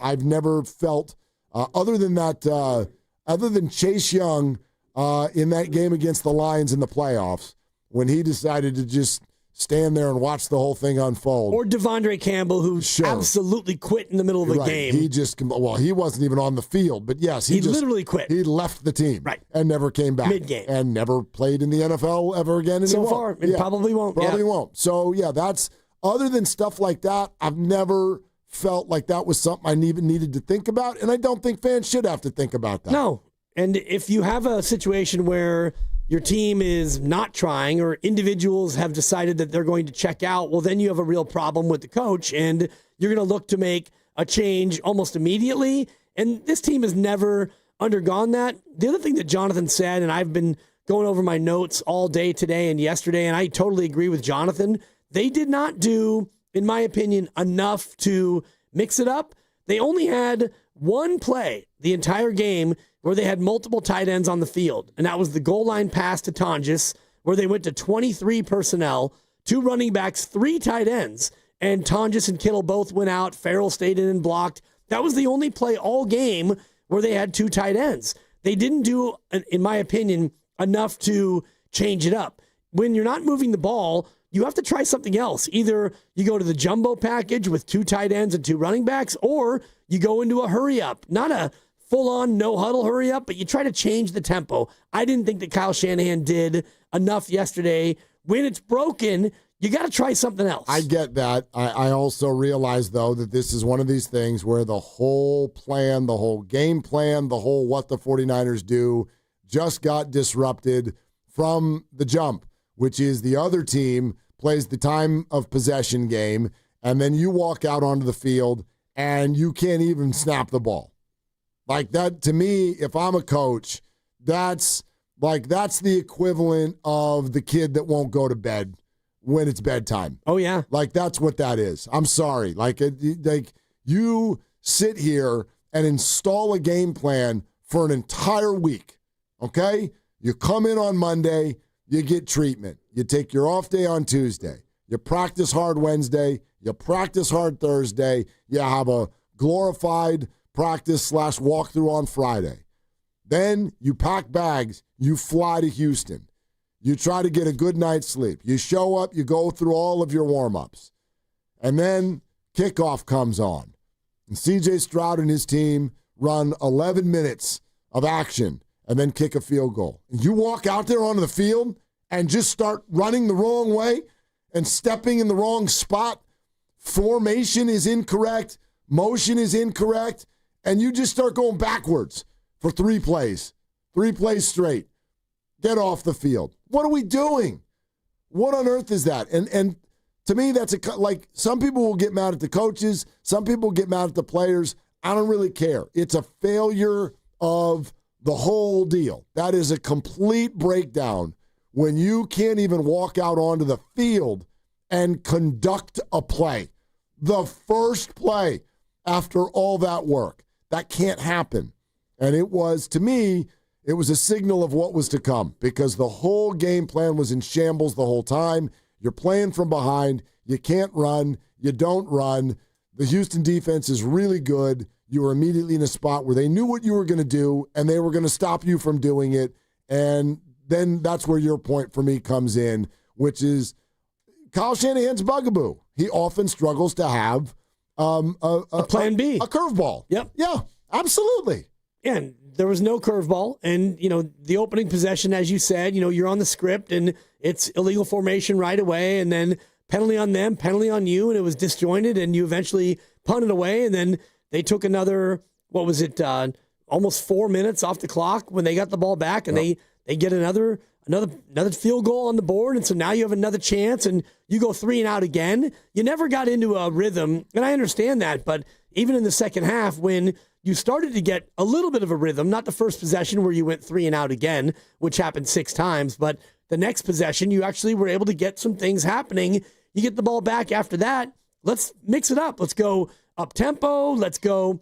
I've never felt, other than Chase Young in that game against the Lions in the playoffs, when he decided to just stand there and watch the whole thing unfold. Or Devondre Campbell, who absolutely quit in the middle of the game. He wasn't even on the field, but yes, he literally quit. He left the team and never came back. Mid-game. And never played in the NFL ever again. And so far, it probably won't. Probably won't. So, yeah, that's, other than stuff like that, I've never felt like that was something I even needed to think about, and I don't think fans should have to think about that. No. And if you have a situation where your team is not trying or individuals have decided that they're going to check out, well, then you have a real problem with the coach, and you're going to look to make a change almost immediately. And this team has never undergone that. The other thing that Jonathan said, and I've been going over my notes all day today and yesterday, and I totally agree with Jonathan, they did not do, in my opinion, enough to mix it up. They only had one play the entire game where they had multiple tight ends on the field, and that was the goal line pass to Tonjes, where they went to 23 personnel, 2 running backs, 3 tight ends, and Tonjes and Kittle both went out. Farrell stayed in and blocked. That was the only play all game where they had 2 tight ends. They didn't do, in my opinion, enough to change it up. When you're not moving the ball, you have to try something else. Either you go to the jumbo package with 2 tight ends and 2 running backs, or you go into a hurry up. Not a full-on no-huddle hurry up, but you try to change the tempo. I didn't think that Kyle Shanahan did enough yesterday. When it's broken, you got to try something else. I get that. I also realize, though, that this is one of these things where the whole plan, the whole game plan, the whole what the 49ers do, just got disrupted from the jump, which is the other team plays the time of possession game, and then you walk out onto the field and you can't even snap the ball. Like that, to me, if I'm a coach, that's the equivalent of the kid that won't go to bed when it's bedtime. Oh, yeah. Like, that's what that is. I'm sorry. Like you sit here and install a game plan for an entire week, okay? You come in on Monday, you get treatment. You take your off day on Tuesday. You practice hard Wednesday. You practice hard Thursday. You have a glorified practice / walkthrough on Friday. Then you pack bags. You fly to Houston. You try to get a good night's sleep. You show up. You go through all of your warm-ups. And then kickoff comes on. And C.J. Stroud and his team run 11 minutes of action and then kick a field goal. And you walk out there onto the field and just start running the wrong way and stepping in the wrong spot. Formation is incorrect. Motion is incorrect. And you just start going backwards for 3 plays. 3 plays straight. Get off the field. What are we doing? What on earth is that? And to me, that's like some people will get mad at the coaches. Some people get mad at the players. I don't really care. It's a failure of the whole deal. That is a complete breakdown when you can't even walk out onto the field and conduct a play. The first play after all that work. That can't happen. And it was, to me, it was a signal of what was to come because the whole game plan was in shambles the whole time. You're playing from behind. You can't run. You don't run. The Houston defense is really good. You were immediately in a spot where they knew what you were going to do, and they were going to stop you from doing it. And then that's where your point for me comes in, which is Kyle Shanahan's bugaboo. He often struggles to have a plan B. A curveball. Yep. Yeah, absolutely. And there was no curveball. And, the opening possession, as you said, you're on the script and it's illegal formation right away. And then penalty on them, penalty on you. And it was disjointed and you eventually punted away. And then they took another, almost 4 minutes off the clock when they got the ball back. And they get another field goal on the board. And so now you have another chance and you go 3 and out again. You never got into a rhythm. And I understand that. But even in the second half, when you started to get a little bit of a rhythm, not the first possession where you went 3 and out again, which happened 6 times, but the next possession, you actually were able to get some things happening. You get the ball back after that. Let's mix it up. Let's go up tempo. Let's go,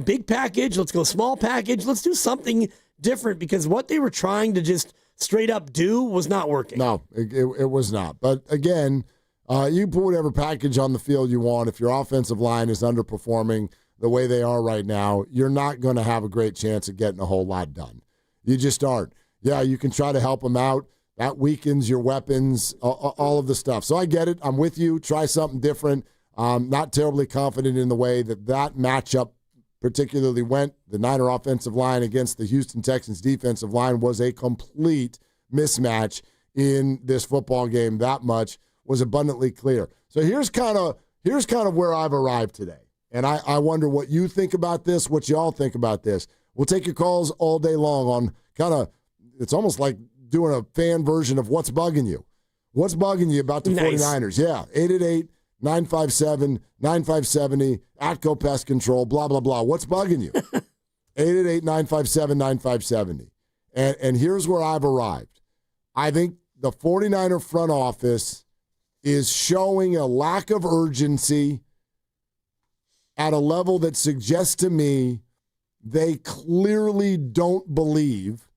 big package. Let's go small package. Let's do something different because what they were trying to just straight up do was not working. No, it was not. But again, you put whatever package on the field you want. If your offensive line is underperforming the way they are right now, you're not going to have a great chance of getting a whole lot done. You just aren't. Yeah, you can try to help them out. That weakens your weapons, all of the stuff. So I get it. I'm with you. Try something different. Not terribly confident in the way that matchup particularly went. The Niner offensive line against the Houston Texans defensive line was a complete mismatch in this football game. That much was abundantly clear. So here's kind of where I've arrived today. And I wonder what you think about this, what you all think about this. We'll take your calls all day long on it's almost like doing a fan version of what's bugging you. What's bugging you about the 49ers? Yeah, 888-957-9570, Atco Pest Control, blah, blah, blah. What's bugging you? 888-957-9570. And here's where I've arrived. I think the 49er front office is showing a lack of urgency at a level that suggests to me they clearly don't believe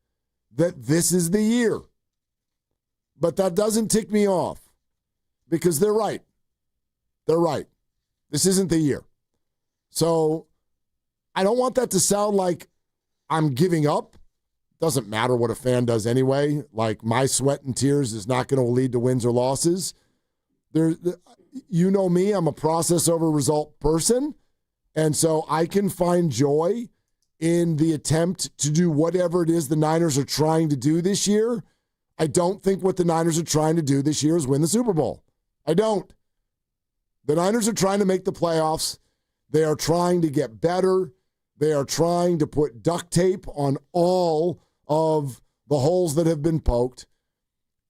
that this is the year. But that doesn't tick me off because they're right. They're right. This isn't the year. So I don't want that to sound like I'm giving up. Doesn't matter what a fan does anyway. Like my sweat and tears is not going to lead to wins or losses. You know me, I'm a process over result person. And so I can find joy in the attempt to do whatever it is the Niners are trying to do this year. I don't think what the Niners are trying to do this year is win the Super Bowl. I don't. The Niners are trying to make the playoffs. They are trying to get better. They are trying to put duct tape on all of the holes that have been poked,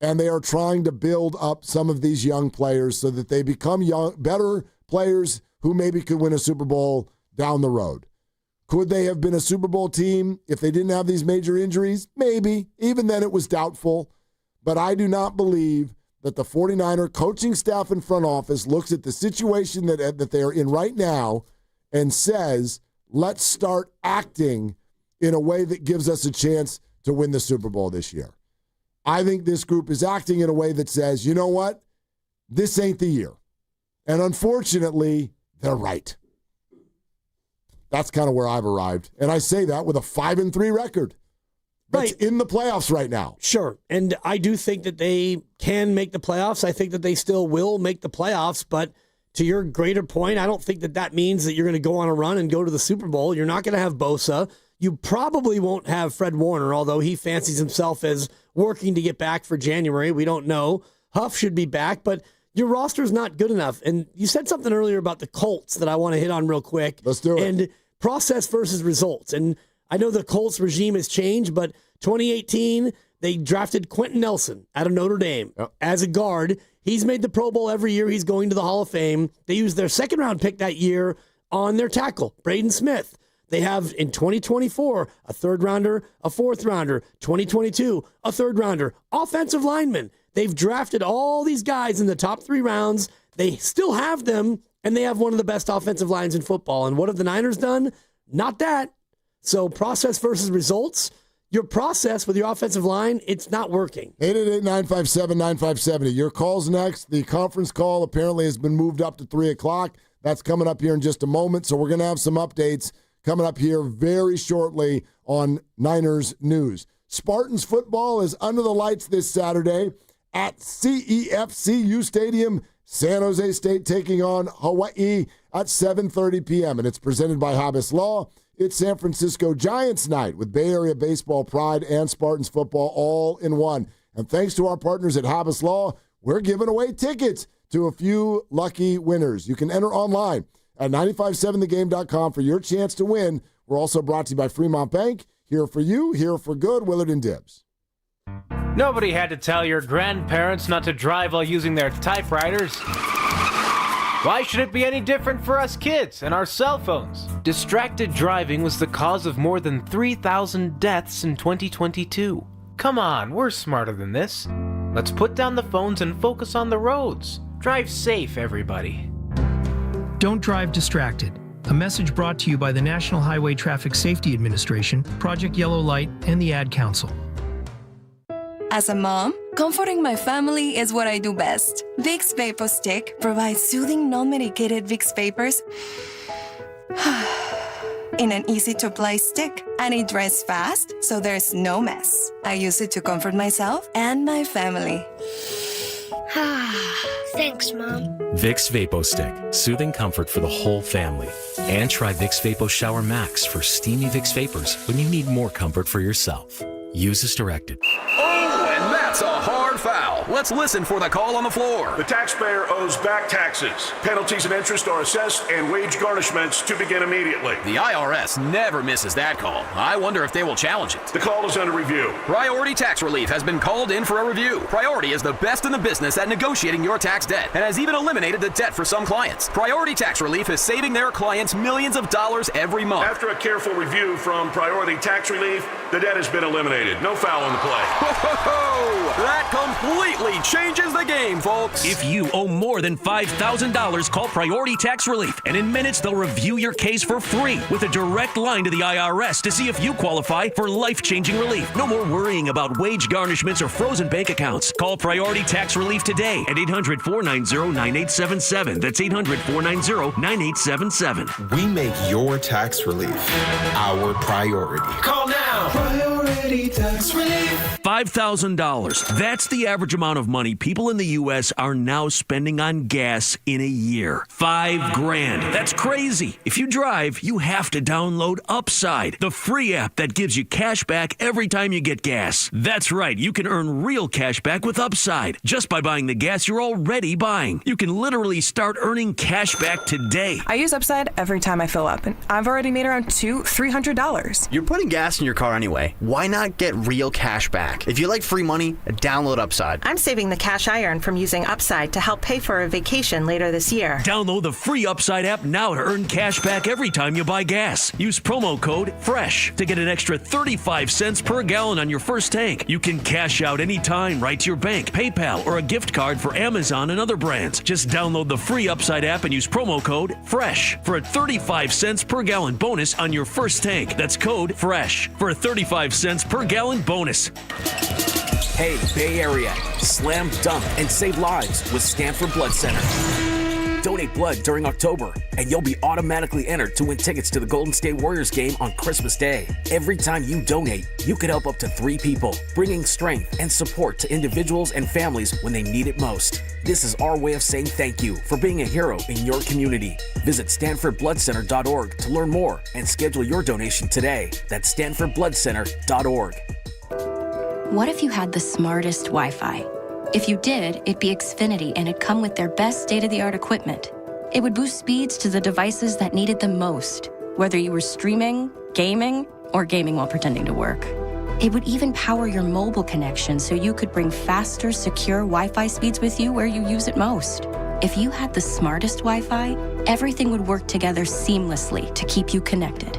and they are trying to build up some of these young players so that they become better players who maybe could win a Super Bowl down the road. Could they have been a Super Bowl team if they didn't have these major injuries? Maybe. Even then it was doubtful. But I do not believe that the 49er coaching staff and front office looks at the situation that they are in right now and says, let's start acting in a way that gives us a chance to win the Super Bowl this year. I think this group is acting in a way that says, you know what? This ain't the year. And unfortunately, they're right. That's kind of where I've arrived. And I say that with a 5-3 record. That's in the playoffs right now. Sure. And I do think that they can make the playoffs. I think that they still will make the playoffs. But to your greater point, I don't think that means that you're going to go on a run and go to the Super Bowl. You're not going to have Bosa. You probably won't have Fred Warner, although he fancies himself as working to get back for January. We don't know. Huff should be back, but your roster's not good enough. And you said something earlier about the Colts that I want to hit on real quick. Let's do it. And process versus results. And I know the Colts regime has changed, but 2018, they drafted Quentin Nelson out of Notre Dame as a guard. He's made the Pro Bowl every year. He's going to the Hall of Fame. They used their second-round pick that year on their tackle, Braden Smith. They have, in 2024, a third-rounder, a fourth-rounder, 2022, a third-rounder, offensive lineman. They've drafted all these guys in the top 3 rounds. They still have them, and they have one of the best offensive lines in football. And what have the Niners done? Not that. So process versus results. Your process with your offensive line, it's not working. 888-957-9570. Your call's next. The conference call apparently has been moved up to 3 o'clock. That's coming up here in just a moment. So we're going to have some updates coming up here very shortly on Niners News. Spartans football is under the lights this Saturday at CEFCU Stadium. San Jose State taking on Hawaii at 7:30 p.m. And it's presented by Habas Law. It's San Francisco Giants night with Bay Area baseball pride and Spartans football all in one. And thanks to our partners at Habas Law, we're giving away tickets to a few lucky winners. You can enter online at 957thegame.com for your chance to win. We're also brought to you by Fremont Bank. Here for you, here for good, Willard and Dibbs. Nobody had to tell your grandparents not to drive while using their typewriters. Why should it be any different for us kids and our cell phones? Distracted driving was the cause of more than 3,000 deaths in 2022. Come on, we're smarter than this. Let's put down the phones and focus on the roads. Drive safe, everybody. Don't drive distracted. A message brought to you by the National Highway Traffic Safety Administration, Project Yellow Light, and the Ad Council. As a mom, comforting my family is what I do best. Vicks Vapor Stick provides soothing, non-medicated Vicks Vapors in an easy-to-apply stick, and it dries fast, so there's no mess. I use it to comfort myself and my family. Thanks, Mom. Vicks Vapo Stick, soothing comfort for the whole family. And try Vicks Vapo Shower Max for steamy Vicks Vapors when you need more comfort for yourself. Use as directed. Oh, and that's a hard foul. Let's listen for the call on the floor. The taxpayer owes back taxes. Penalties and interest are assessed and wage garnishments to begin immediately. The IRS never misses that call. I wonder if they will challenge it. The call is under review. Priority Tax Relief has been called in for a review. Priority is the best in the business at negotiating your tax debt and has even eliminated the debt for some clients. Priority Tax Relief is saving their clients millions of dollars every month. After a careful review from Priority Tax Relief, the debt has been eliminated. No foul in the play. Ho-ho-ho! That completely changes the game, folks. If you owe more than $5,000, call Priority Tax Relief, and in minutes they'll review your case for free with a direct line to the IRS to see if you qualify for life-changing relief. No more worrying about wage garnishments or frozen bank accounts. Call Priority Tax Relief today at 800-490-9877. That's 800-490-9877. We make your tax relief our priority. Call now. Priority Tax Relief. $5,000. That's the average amount of money people in the U.S. are now spending on gas in a year. $5,000. That's crazy. If you drive, you have to download Upside, the free app that gives you cash back every time you get gas. That's right. You can earn real cash back with Upside just by buying the gas you're already buying. You can literally start earning cash back today. I use Upside every time I fill up, and I've already made around $200-300. You're putting gas in your car car anyway. Why not get real cash back? If you like free money, download Upside. I'm saving the cash I earn from using Upside to help pay for a vacation later this year. Download the free Upside app now to earn cash back every time you buy gas. Use promo code FRESH to get an extra 35 cents per gallon on your first tank. You can cash out anytime right to your bank, PayPal, or a gift card for Amazon and other brands. Just download the free Upside app and use promo code FRESH for a 35 cents per gallon bonus on your first tank. That's code FRESH for a 35 cents per gallon bonus. Hey, Bay Area, slam dunk and save lives with Stanford Blood Center. Donate blood during October, and you'll be automatically entered to win tickets to the Golden State Warriors game on Christmas Day. Every time you donate, you could help up to 3 people, bringing strength and support to individuals and families when they need it most. This is our way of saying thank you for being a hero in your community. Visit StanfordBloodCenter.org to learn more and schedule your donation today. That's StanfordBloodCenter.org. What if you had the smartest Wi-Fi? If you did, it'd be Xfinity and it'd come with their best state-of-the-art equipment. It would boost speeds to the devices that needed them most, whether you were streaming, gaming, or gaming while pretending to work. It would even power your mobile connection so you could bring faster, secure Wi-Fi speeds with you where you use it most. If you had the smartest Wi-Fi, everything would work together seamlessly to keep you connected.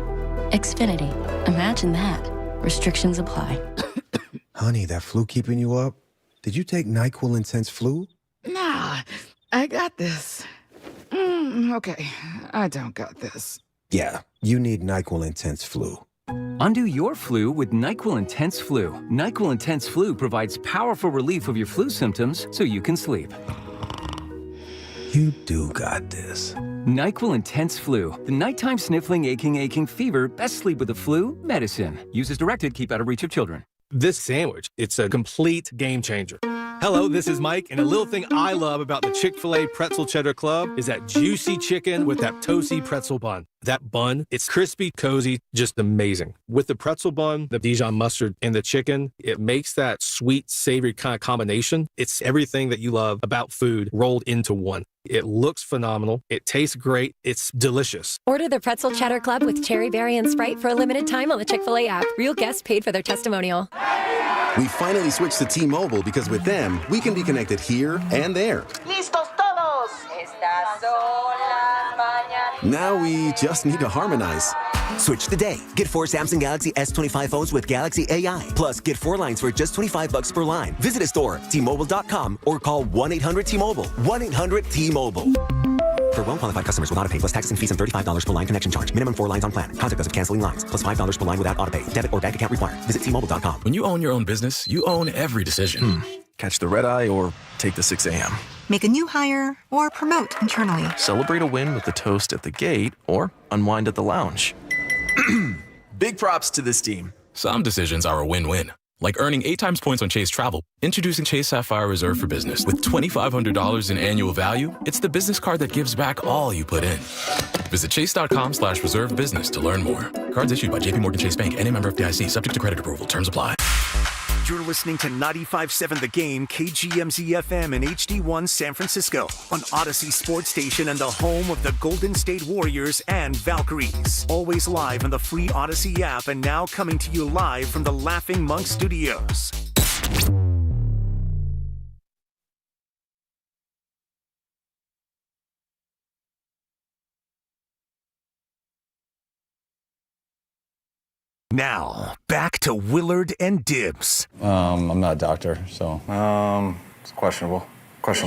Xfinity. Imagine that. Restrictions apply. Honey, that flu keeping you up? Did you take NyQuil Intense Flu? Nah, I got this. Okay, I don't got this. Yeah, you need NyQuil Intense Flu. Undo your flu with NyQuil Intense Flu. NyQuil Intense Flu provides powerful relief of your flu symptoms so you can sleep. You do got this. NyQuil Intense Flu. The nighttime sniffling, aching fever. Best sleep with the flu medicine. Use as directed. Keep out of reach of children. This sandwich, it's a complete game changer. Hello, this is Mike, and a little thing I love about the Chick-fil-A Pretzel Cheddar Club is that juicy chicken with that toasty pretzel bun. That bun, it's crispy, cozy, just amazing. With the pretzel bun, the Dijon mustard, and the chicken, it makes that sweet, savory kind of combination. It's everything that you love about food rolled into one. It looks phenomenal. It tastes great. It's delicious. Order the Pretzel Cheddar Club with Cherry Berry and Sprite for a limited time on the Chick-fil-A app. Real guests paid for their testimonial. We finally switched to T-Mobile because with them, we can be connected here and there. ¡Listos todos! Estas son las mañanas. Now we just need to harmonize. Switch today. Get 4 Samsung Galaxy S25 phones with Galaxy AI. Plus, get 4 lines for just $25 per line. Visit a store, T-Mobile.com, or call 1-800-T-Mobile. 1-800-T-Mobile. For well-qualified customers with autopay plus taxes and fees and $35 per line connection charge. Minimum 4 lines on plan. Contact us if canceling lines. Plus $5 per line without autopay. Debit or bank account required. Visit T-Mobile.com. When you own your own business, you own every decision. Catch the red eye or take the 6 a.m. Make a new hire or promote internally. Celebrate a win with a toast at the gate or unwind at the lounge. Big props to this team. Some decisions are a win-win. Like earning 8 times points on Chase Travel. Introducing Chase Sapphire Reserve for Business. With $2,500 in annual value, it's the business card that gives back all you put in. Visit chase.com/reserve business to learn more. Cards issued by JPMorgan Chase Bank and a member of FDIC, subject to credit approval. Terms apply. You're listening to 95.7 The Game, KGMZ-FM in HD1 San Francisco, on Odyssey Sports Station and the home of the Golden State Warriors and Valkyries. Always live on the free Odyssey app and now coming to you live from the Laughing Monk Studios. Now, back to Willard and Dibbs. I'm not a doctor, so it's questionable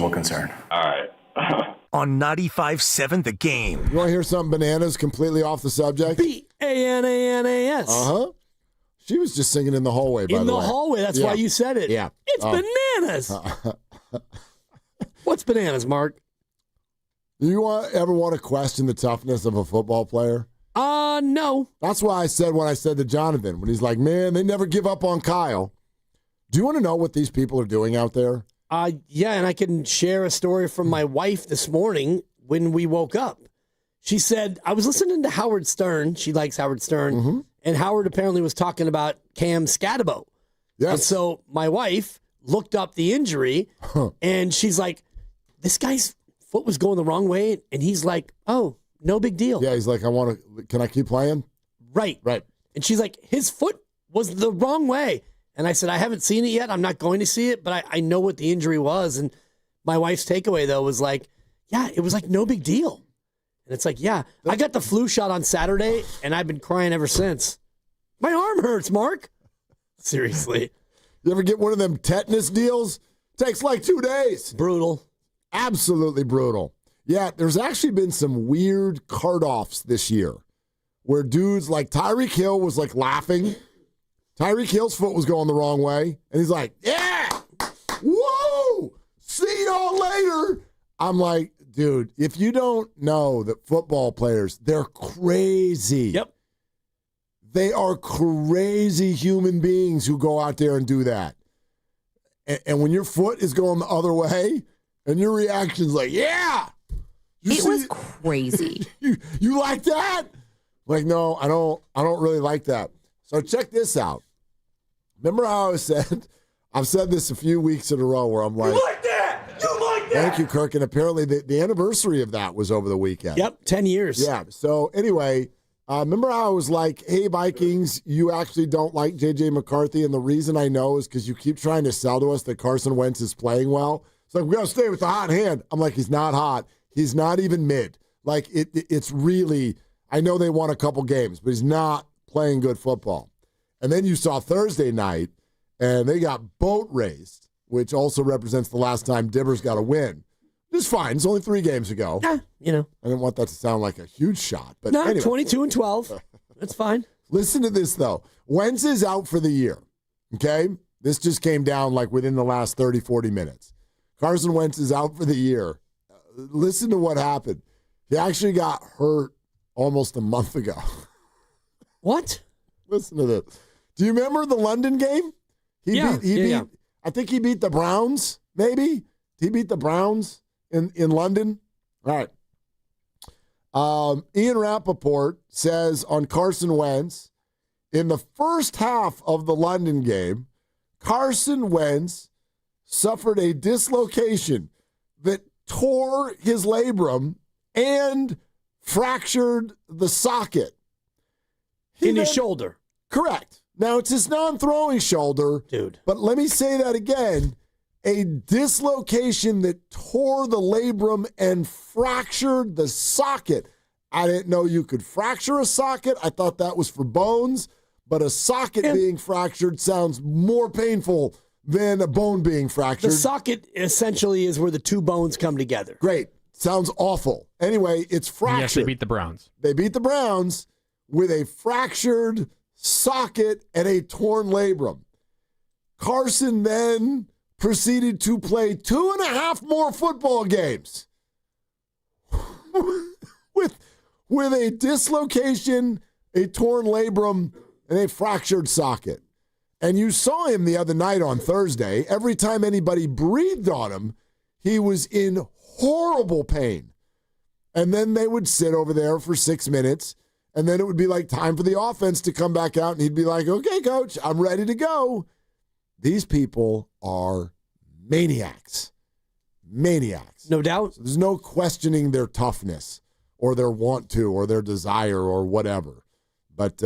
concern. All right. On 95.7 The Game. You want to hear something bananas completely off the subject? B-A-N-A-N-A-S. Uh-huh. She was just singing in the hallway, by the way. In the hallway. That's why you said it. Yeah. It's bananas. What's bananas, Mark? Do you ever want to question the toughness of a football player? No. That's why I said what I said to Jonathan when he's like, man, they never give up on Kyle. Do you want to know what these people are doing out there? Yeah, and I can share a story from my wife this morning when we woke up. She said, I was listening to Howard Stern. She likes Howard Stern. And Howard apparently was talking about Cam Scatabo. Yes. And so my wife looked up the injury, and she's like, this guy's foot was going the wrong way. And he's like, oh, no big deal. Yeah, he's like, can I keep playing? Right. And she's like, his foot was the wrong way. And I said, I haven't seen it yet. I'm not going to see it, but I know what the injury was. And my wife's takeaway, though, was like, yeah, it was like no big deal. And it's like, yeah, I got the flu shot on Saturday, and I've been crying ever since. My arm hurts, Mark. Seriously. You ever get one of them tetanus deals? Takes like 2 days. Brutal. Absolutely brutal. Yeah, there's actually been some weird card-offs this year where dudes like Tyreek Hill was like laughing. Tyreek Hill's foot was going the wrong way. And he's like, yeah, whoa, see y'all later. I'm like, dude, if you don't know that football players, they're crazy. Yep. They are crazy human beings who go out there and do that. And when your foot is going the other way and your reaction's like, yeah. It was crazy. You like that? Like, no, I don't really like that. So check this out. Remember how I've said this a few weeks in a row where I'm like, you like that? You like that? Thank you, Kirk. And apparently the anniversary of that was over the weekend. Yep, 10 years. Yeah. So anyway, remember how I was like, hey, Vikings, you actually don't like J.J. McCarthy. And the reason I know is because you keep trying to sell to us that Carson Wentz is playing well. It's like, we got to stay with the hot hand. I'm like, he's not hot. He's not even mid. Like, it's really, I know they won a couple games, but he's not playing good football. And then you saw Thursday night, and they got boat raced, which also represents the last time Dibbers got a win. It's fine. It's only 3 games ago. I didn't want that to sound like a huge shot. But no, anyway. 22-12. That's fine. Listen to this, though. Wentz is out for the year, okay? This just came down like within the last 30, 40 minutes. Carson Wentz is out for the year. Listen to what happened. He actually got hurt almost a month ago. What? Listen to this. Do you remember the London game? He beat. I think he beat the Browns, maybe. He beat the Browns in London. All right. Ian Rappaport says on Carson Wentz, in the first half of the London game, Carson Wentz suffered a dislocation that tore his labrum and fractured the socket. In his shoulder. Correct. Now, it's his non-throwing shoulder. Dude. But let me say that again. A dislocation that tore the labrum and fractured the socket. I didn't know you could fracture a socket. I thought that was for bones. But a socket being fractured sounds more painful than a bone being fractured. The socket essentially is where the two bones come together. Great. Sounds awful. Anyway, it's fractured. Yes, they beat the Browns. They beat the Browns with a fractured socket and a torn labrum. Carson then proceeded to play 2.5 more football games with a dislocation, a torn labrum, and a fractured socket. And you saw him the other night on Thursday. Every time anybody breathed on him, he was in horrible pain. And then they would sit over there for 6 minutes, and then it would be like time for the offense to come back out, and he'd be like, okay, coach, I'm ready to go. These people are maniacs. Maniacs. No doubt. So there's no questioning their toughness or their want to or their desire or whatever. But,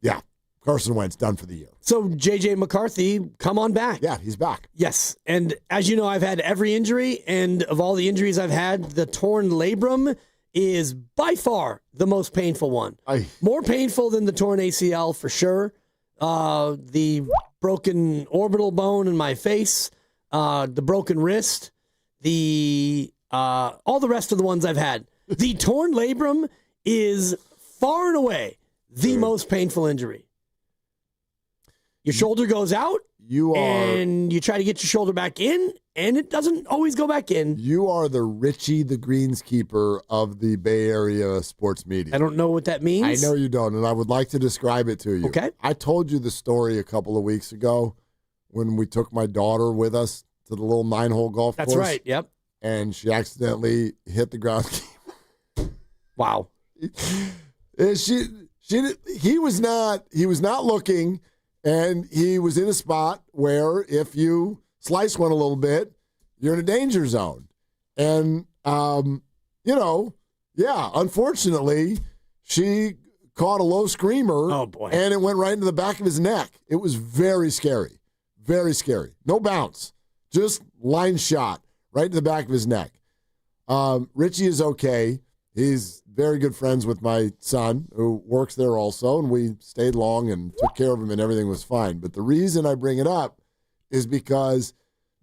yeah, Carson Wentz done for the year. So, J.J. McCarthy, come on back. Yeah, he's back. Yes. And as you know, I've had every injury, and of all the injuries I've had, the torn labrum is by far the most painful one. More painful than the torn ACL for sure. The broken orbital bone in my face, the broken wrist, all the rest of the ones I've had. The torn labrum is far and away the most painful injury. Your shoulder goes out, and you try to get your shoulder back in, and it doesn't always go back in. You are the Richie the greenskeeper of the Bay Area sports media. I don't know what that means. I know you don't, and I would like to describe it to you. Okay. I told you the story a couple of weeks ago when we took my daughter with us to the little 9-hole golf course. That's right, yep. And she accidentally hit the ground. Wow. He was not looking, and he was in a spot where if you slice one a little bit, you're in a danger zone. And, unfortunately, she caught a low screamer. Oh, boy. And it went right into the back of his neck. It was very scary. Very scary. No bounce. Just line shot right into the back of his neck. Richie is okay. He's very good friends with my son, who works there also, and we stayed long and took care of him, and everything was fine. But the reason I bring it up is because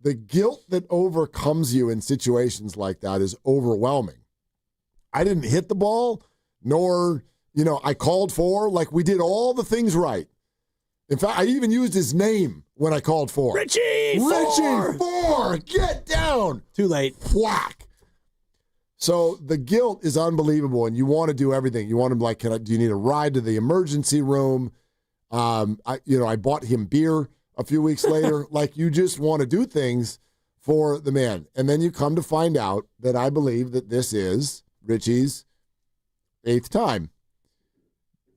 the guilt that overcomes you in situations like that is overwhelming. I didn't hit the ball, nor, I called for. Like, we did all the things right. In fact, I even used his name when I called for. Richie, four, get down. Too late. Whack. So the guilt is unbelievable, and you want to do everything. You want him like, do you need a ride to the emergency room? I bought him beer a few weeks later. Like, you just want to do things for the man. And then you come to find out that I believe that this is Richie's 8th time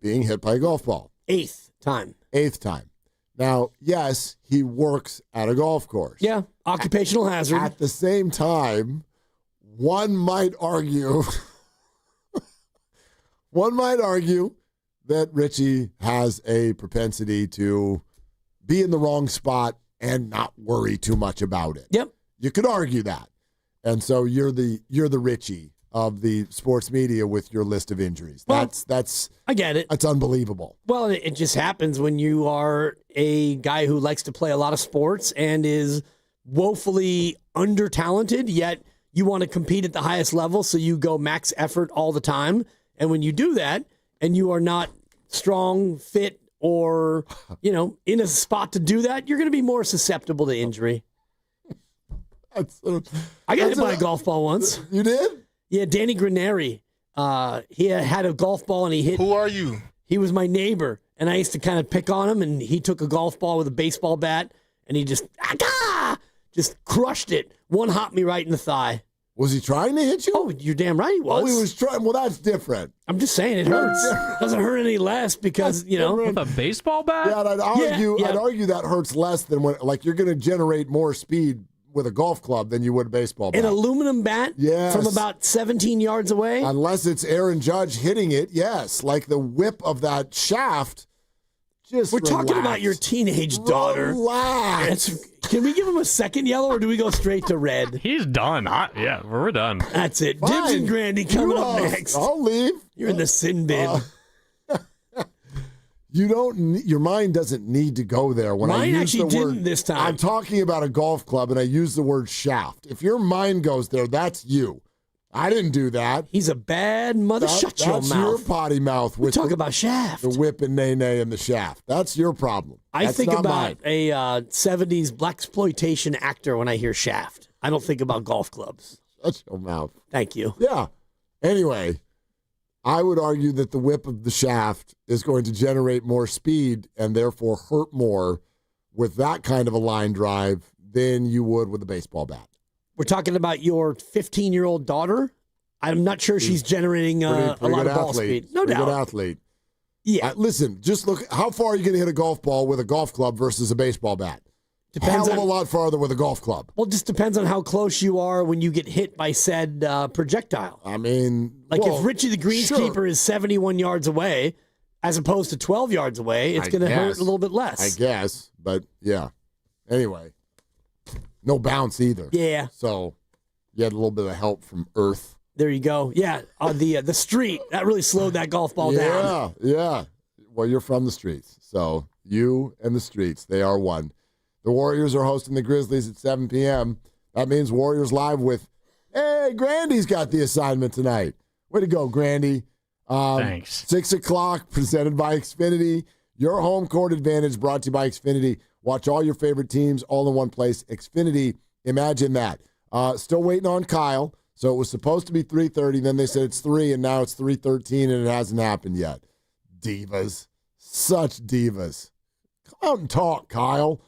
being hit by a golf ball. 8th time. 8th time. Now, yes, he works at a golf course. Yeah, occupational hazard. At the same time, one might argue that Richie has a propensity to be in the wrong spot and not worry too much about it. Yep. You could argue that. And so you're the Richie of the sports media with your list of injuries. Well, That's I get it. That's unbelievable. Well, it just happens when you are a guy who likes to play a lot of sports and is woefully under-talented, yet you want to compete at the highest level, so you go max effort all the time. And when you do that and you are not strong, fit, or, in a spot to do that, you're going to be more susceptible to injury. I got hit by a golf ball once. You did? Yeah, Danny Graneri. He had a golf ball and he hit. Who are you? He was my neighbor, and I used to kind of pick on him, and he took a golf ball with a baseball bat, and he just crushed it. One hopped me right in the thigh. Was he trying to hit you? Oh, you're damn right he was. Oh, he was trying. Well, that's different. I'm just saying it hurts. Doesn't hurt any less because, With a baseball bat? Yeah, and I'd argue that hurts less than when, like, you're going to generate more speed with a golf club than you would a baseball bat. An aluminum bat from about 17 yards away? Unless it's Aaron Judge hitting it, yes. Like the whip of that shaft. We're talking about your teenage daughter. Relax. Can we give him a second yellow, or do we go straight to red? He's done. Yeah, we're done. That's it. Fine. Dibs and Grandy coming up next. I'll leave. You're in the sin bin. Your mind doesn't need to go there. When Mine I use actually the word, didn't this time. I'm talking about a golf club, and I use the word shaft. If your mind goes there, that's you. I didn't do that. He's a bad mother. Shut your mouth. That's your potty mouth. We talk about shaft. The whip and nay-nay and the shaft. That's your problem. I think about a 70s blaxploitation actor when I hear shaft. I don't think about golf clubs. Shut your mouth. Thank you. Yeah. Anyway, I would argue that the whip of the shaft is going to generate more speed and therefore hurt more with that kind of a line drive than you would with a baseball bat. We're talking about your 15-year-old daughter. I'm not sure she's generating a lot of ball speed. No doubt. Good athlete. Yeah. Listen, just look. How far are you going to hit a golf ball with a golf club versus a baseball bat? Depends Hell of a lot farther with a golf club. Well, it just depends on how close you are when you get hit by said projectile. I mean, if Richie the greenskeeper is 71 yards away as opposed to 12 yards away, it's going to hurt a little bit less. I guess, but yeah. Anyway, no bounce either. Yeah. So you had a little bit of help from Earth. There you go. Yeah, the street, that really slowed that golf ball down. Yeah. Well, you're from the streets, so you and the streets, they are one. The Warriors are hosting the Grizzlies at 7 p.m. That means Warriors Live with, hey, Grandy's got the assignment tonight. Way to go, Grandy. Thanks. 6 o'clock, presented by Xfinity. Your home court advantage brought to you by Xfinity. Watch all your favorite teams all in one place. Xfinity, imagine that. Still waiting on Kyle. So it was supposed to be 3:30. Then they said it's 3, and now it's 3:13, and it hasn't happened yet. Divas. Such divas. Come out and talk, Kyle.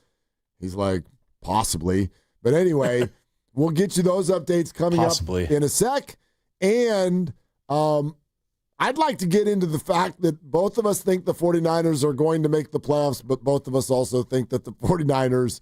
He's like, possibly. But anyway, we'll get you those updates coming up in a sec. And I'd like to get into the fact that both of us think the 49ers are going to make the playoffs, but both of us also think that the 49ers,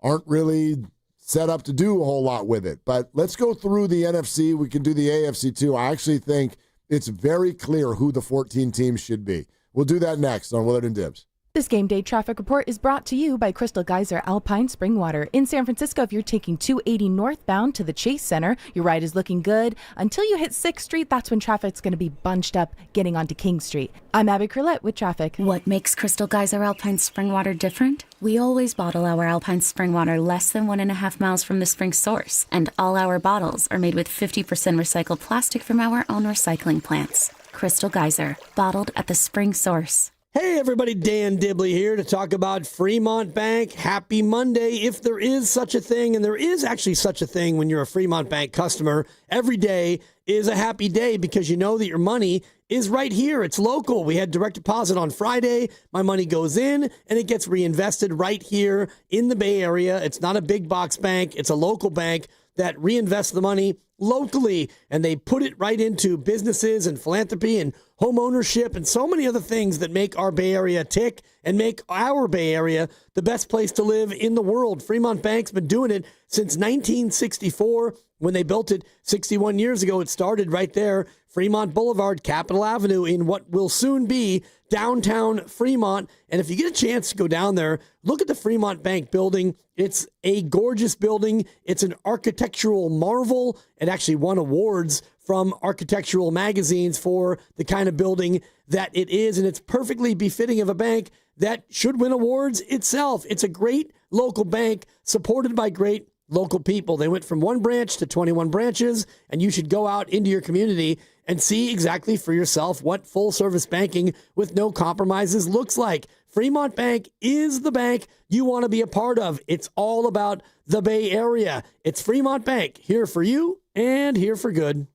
aren't really set up to do a whole lot with it. But let's go through the NFC. We can do the AFC too. I actually think it's very clear who the 14 teams should be. We'll do that next on Willard and Dibs. This game day traffic report is brought to you by Crystal Geyser Alpine Spring Water. In San Francisco, if you're taking 280 northbound to the Chase Center, your ride is looking good. Until you hit 6th Street, that's when traffic's going to be bunched up getting onto King Street. I'm Abby Curlette with traffic. What makes Crystal Geyser Alpine Spring Water different? We always bottle our Alpine Spring Water less than 1.5 miles from the spring source, and all our bottles are made with 50% recycled plastic from our own recycling plants. Crystal Geyser, bottled at the spring source. Hey everybody, Dan Dibley here to talk about Fremont Bank. Happy Monday, if there is such a thing, and there is actually such a thing when you're a Fremont Bank customer. Every day is a happy day because you know that your money is right here. It's local. We had direct deposit on Friday. My money goes in and it gets reinvested right here in the Bay Area. It's not a big box bank. It's a local bank that reinvests the money locally, and they put it right into businesses and philanthropy and home ownership and so many other things that make our Bay Area tick and make our Bay Area the best place to live in the world. Fremont Bank's been doing it since 1964. When they built it 61 years ago, it started right there, Fremont Boulevard, Capitol Avenue, in what will soon be downtown Fremont. And if you get a chance to go down there, look at the Fremont Bank building. It's a gorgeous building. It's an architectural marvel. It actually won awards from architectural magazines for the kind of building that it is. And it's perfectly befitting of a bank that should win awards itself. It's a great local bank supported by great local people. They went from 1 branch to 21 branches, and you should go out into your community and see exactly for yourself what full service banking with no compromises looks like. Fremont Bank is the bank you want to be a part of. It's all about the Bay Area. It's Fremont Bank, here for you and here for good.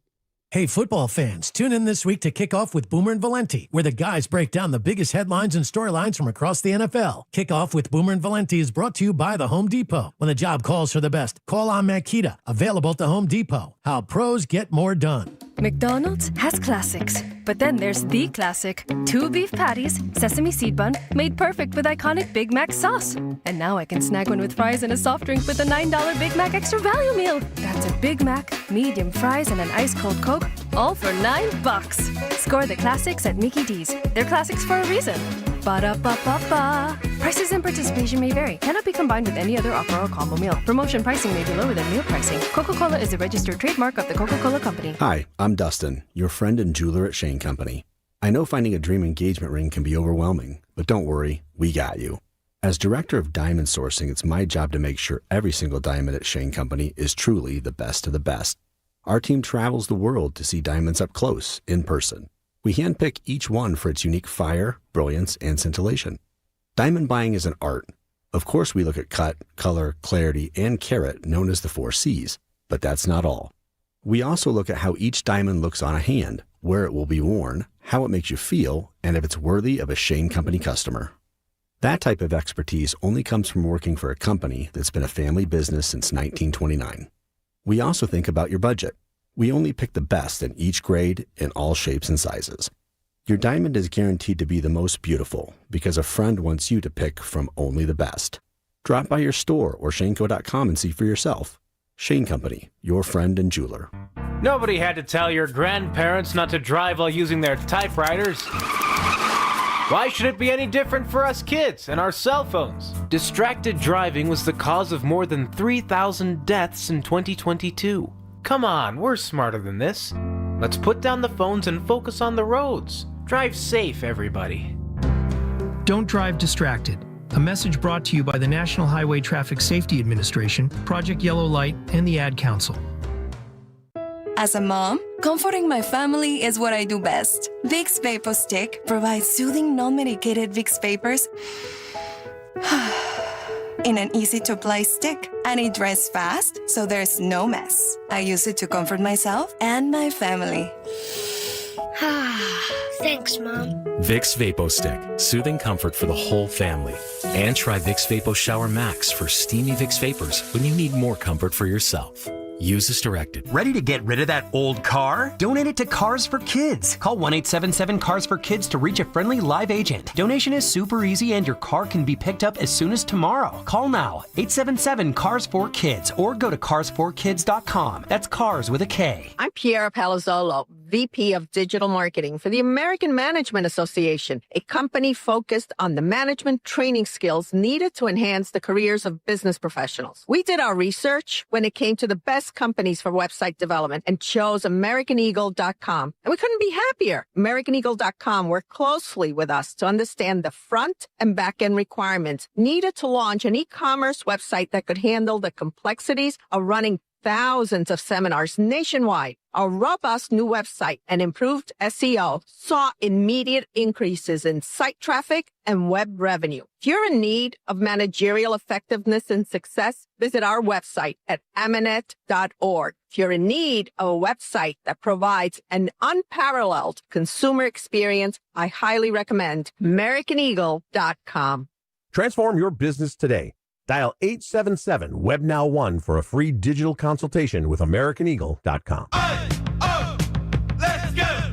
Hey, football fans, tune in this week to kick off with Boomer and Valenti, where the guys break down the biggest headlines and storylines from across the NFL. Kickoff with Boomer and Valenti is brought to you by the Home Depot. When the job calls for the best, call on Makita, available at the Home Depot. How pros get more done. McDonald's has classics, but then there's the classic. 2 beef patties, sesame seed bun, made perfect with iconic Big Mac sauce. And now I can snag one with fries and a soft drink with a $9 Big Mac Extra Value Meal. That's a Big Mac, medium fries, and an ice-cold Coke, all for $9. Score the classics at Mickey D's. They're classics for a reason. Ba-da-ba-ba-ba. Prices and participation may vary. Cannot be combined with any other offer or combo meal. Promotion pricing may be lower than meal pricing. Coca-Cola is a registered trademark of the Coca-Cola Company. Hi, I'm Dustin, your friend and jeweler at Shane Company. I know finding a dream engagement ring can be overwhelming, but don't worry, we got you. As director of diamond sourcing, it's my job to make sure every single diamond at Shane Company is truly the best of the best. Our team travels the world to see diamonds up close, in person. We handpick each one for its unique fire, brilliance, and scintillation. Diamond buying is an art. Of course, we look at cut, color, clarity, and carat, known as the 4 C's, but that's not all. We also look at how each diamond looks on a hand, where it will be worn, how it makes you feel, and if it's worthy of a Shane Company customer. That type of expertise only comes from working for a company that's been a family business since 1929. We also think about your budget. We only pick the best in each grade in all shapes and sizes. Your diamond is guaranteed to be the most beautiful because a friend wants you to pick from only the best. Drop by your store or shaneco.com and see for yourself. Shane Company, your friend and jeweler. Nobody had to tell your grandparents not to drive while using their typewriters. Why should it be any different for us kids and our cell phones? Distracted driving was the cause of more than 3,000 deaths in 2022. Come on, we're smarter than this. Let's put down the phones and focus on the roads. Drive safe, everybody. Don't drive distracted. A message brought to you by the National Highway Traffic Safety Administration, Project Yellow Light, and the Ad Council. As a mom, comforting my family is what I do best. Vicks Vapor Stick provides soothing, non-medicated Vicks Vapors in an easy-to-apply stick, and it dries fast, so there's no mess. I use it to comfort myself and my family. Thanks, Mom. Vicks Vapo Stick, soothing comfort for the whole family. And try Vicks Vapo Shower Max for steamy Vicks Vapors when you need more comfort for yourself. Use as directed. Ready to get rid of that old car? Donate it to Cars for Kids. Call 1-877-CARS-FOR-KIDS to reach a friendly live agent. Donation is super easy and your car can be picked up as soon as tomorrow. Call now, 877-CARS-FOR-KIDS, or go to carsforkids.com. That's cars with a K. I'm Piera Palazzolo, VP of Digital Marketing for the American Management Association, a company focused on the management training skills needed to enhance the careers of business professionals. We did our research when it came to the best companies for website development and chose AmericanEagle.com. And we couldn't be happier. AmericanEagle.com worked closely with us to understand the front and back end requirements needed to launch an e-commerce website that could handle the complexities of running thousands of seminars nationwide. Our robust new website and improved SEO saw immediate increases in site traffic and web revenue. If you're in need of managerial effectiveness and success, visit our website at amanet.org. If you're in need of a website that provides an unparalleled consumer experience, I highly recommend AmericanEagle.com. Transform your business today. Dial 877-WebNow1 for a free digital consultation with AmericanEagle.com. Let's go!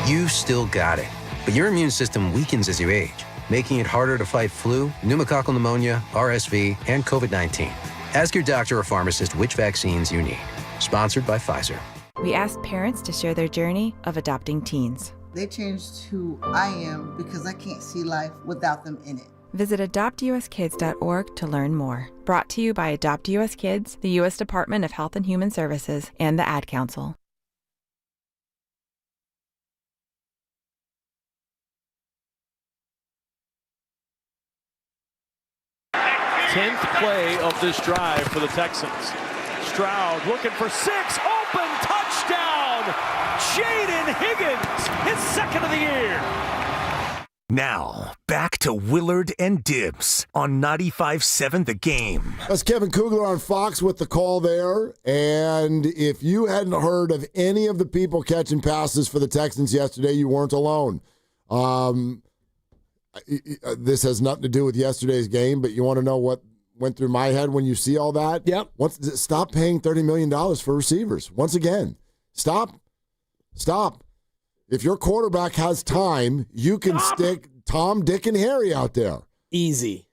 You still got it, but your immune system weakens as you age, making it harder to fight flu, pneumococcal pneumonia, RSV, and COVID-19. Ask your doctor or pharmacist which vaccines you need. Sponsored by Pfizer. We asked parents to share their journey of adopting teens. They changed who I am because I can't see life without them in it. Visit adoptuskids.org to learn more. Brought to you by Adopt US Kids, the U.S. Department of Health and Human Services, and the Ad Council. Tenth play of this drive for the Texans. Stroud looking for 6, open touchdown! Jaden Higgins, his second of the year. Now, back to Willard and Dibbs on 95.7 The Game. That's Kevin Kugler on Fox with the call there. And if you hadn't heard of any of the people catching passes for the Texans yesterday, you weren't alone. This has nothing to do with yesterday's game, but you want to know what went through my head when you see all that? Yep. Stop paying $30 million for receivers. Once again, stop. If your quarterback has time, you can stick Tom, Dick, and Harry out there. Easy.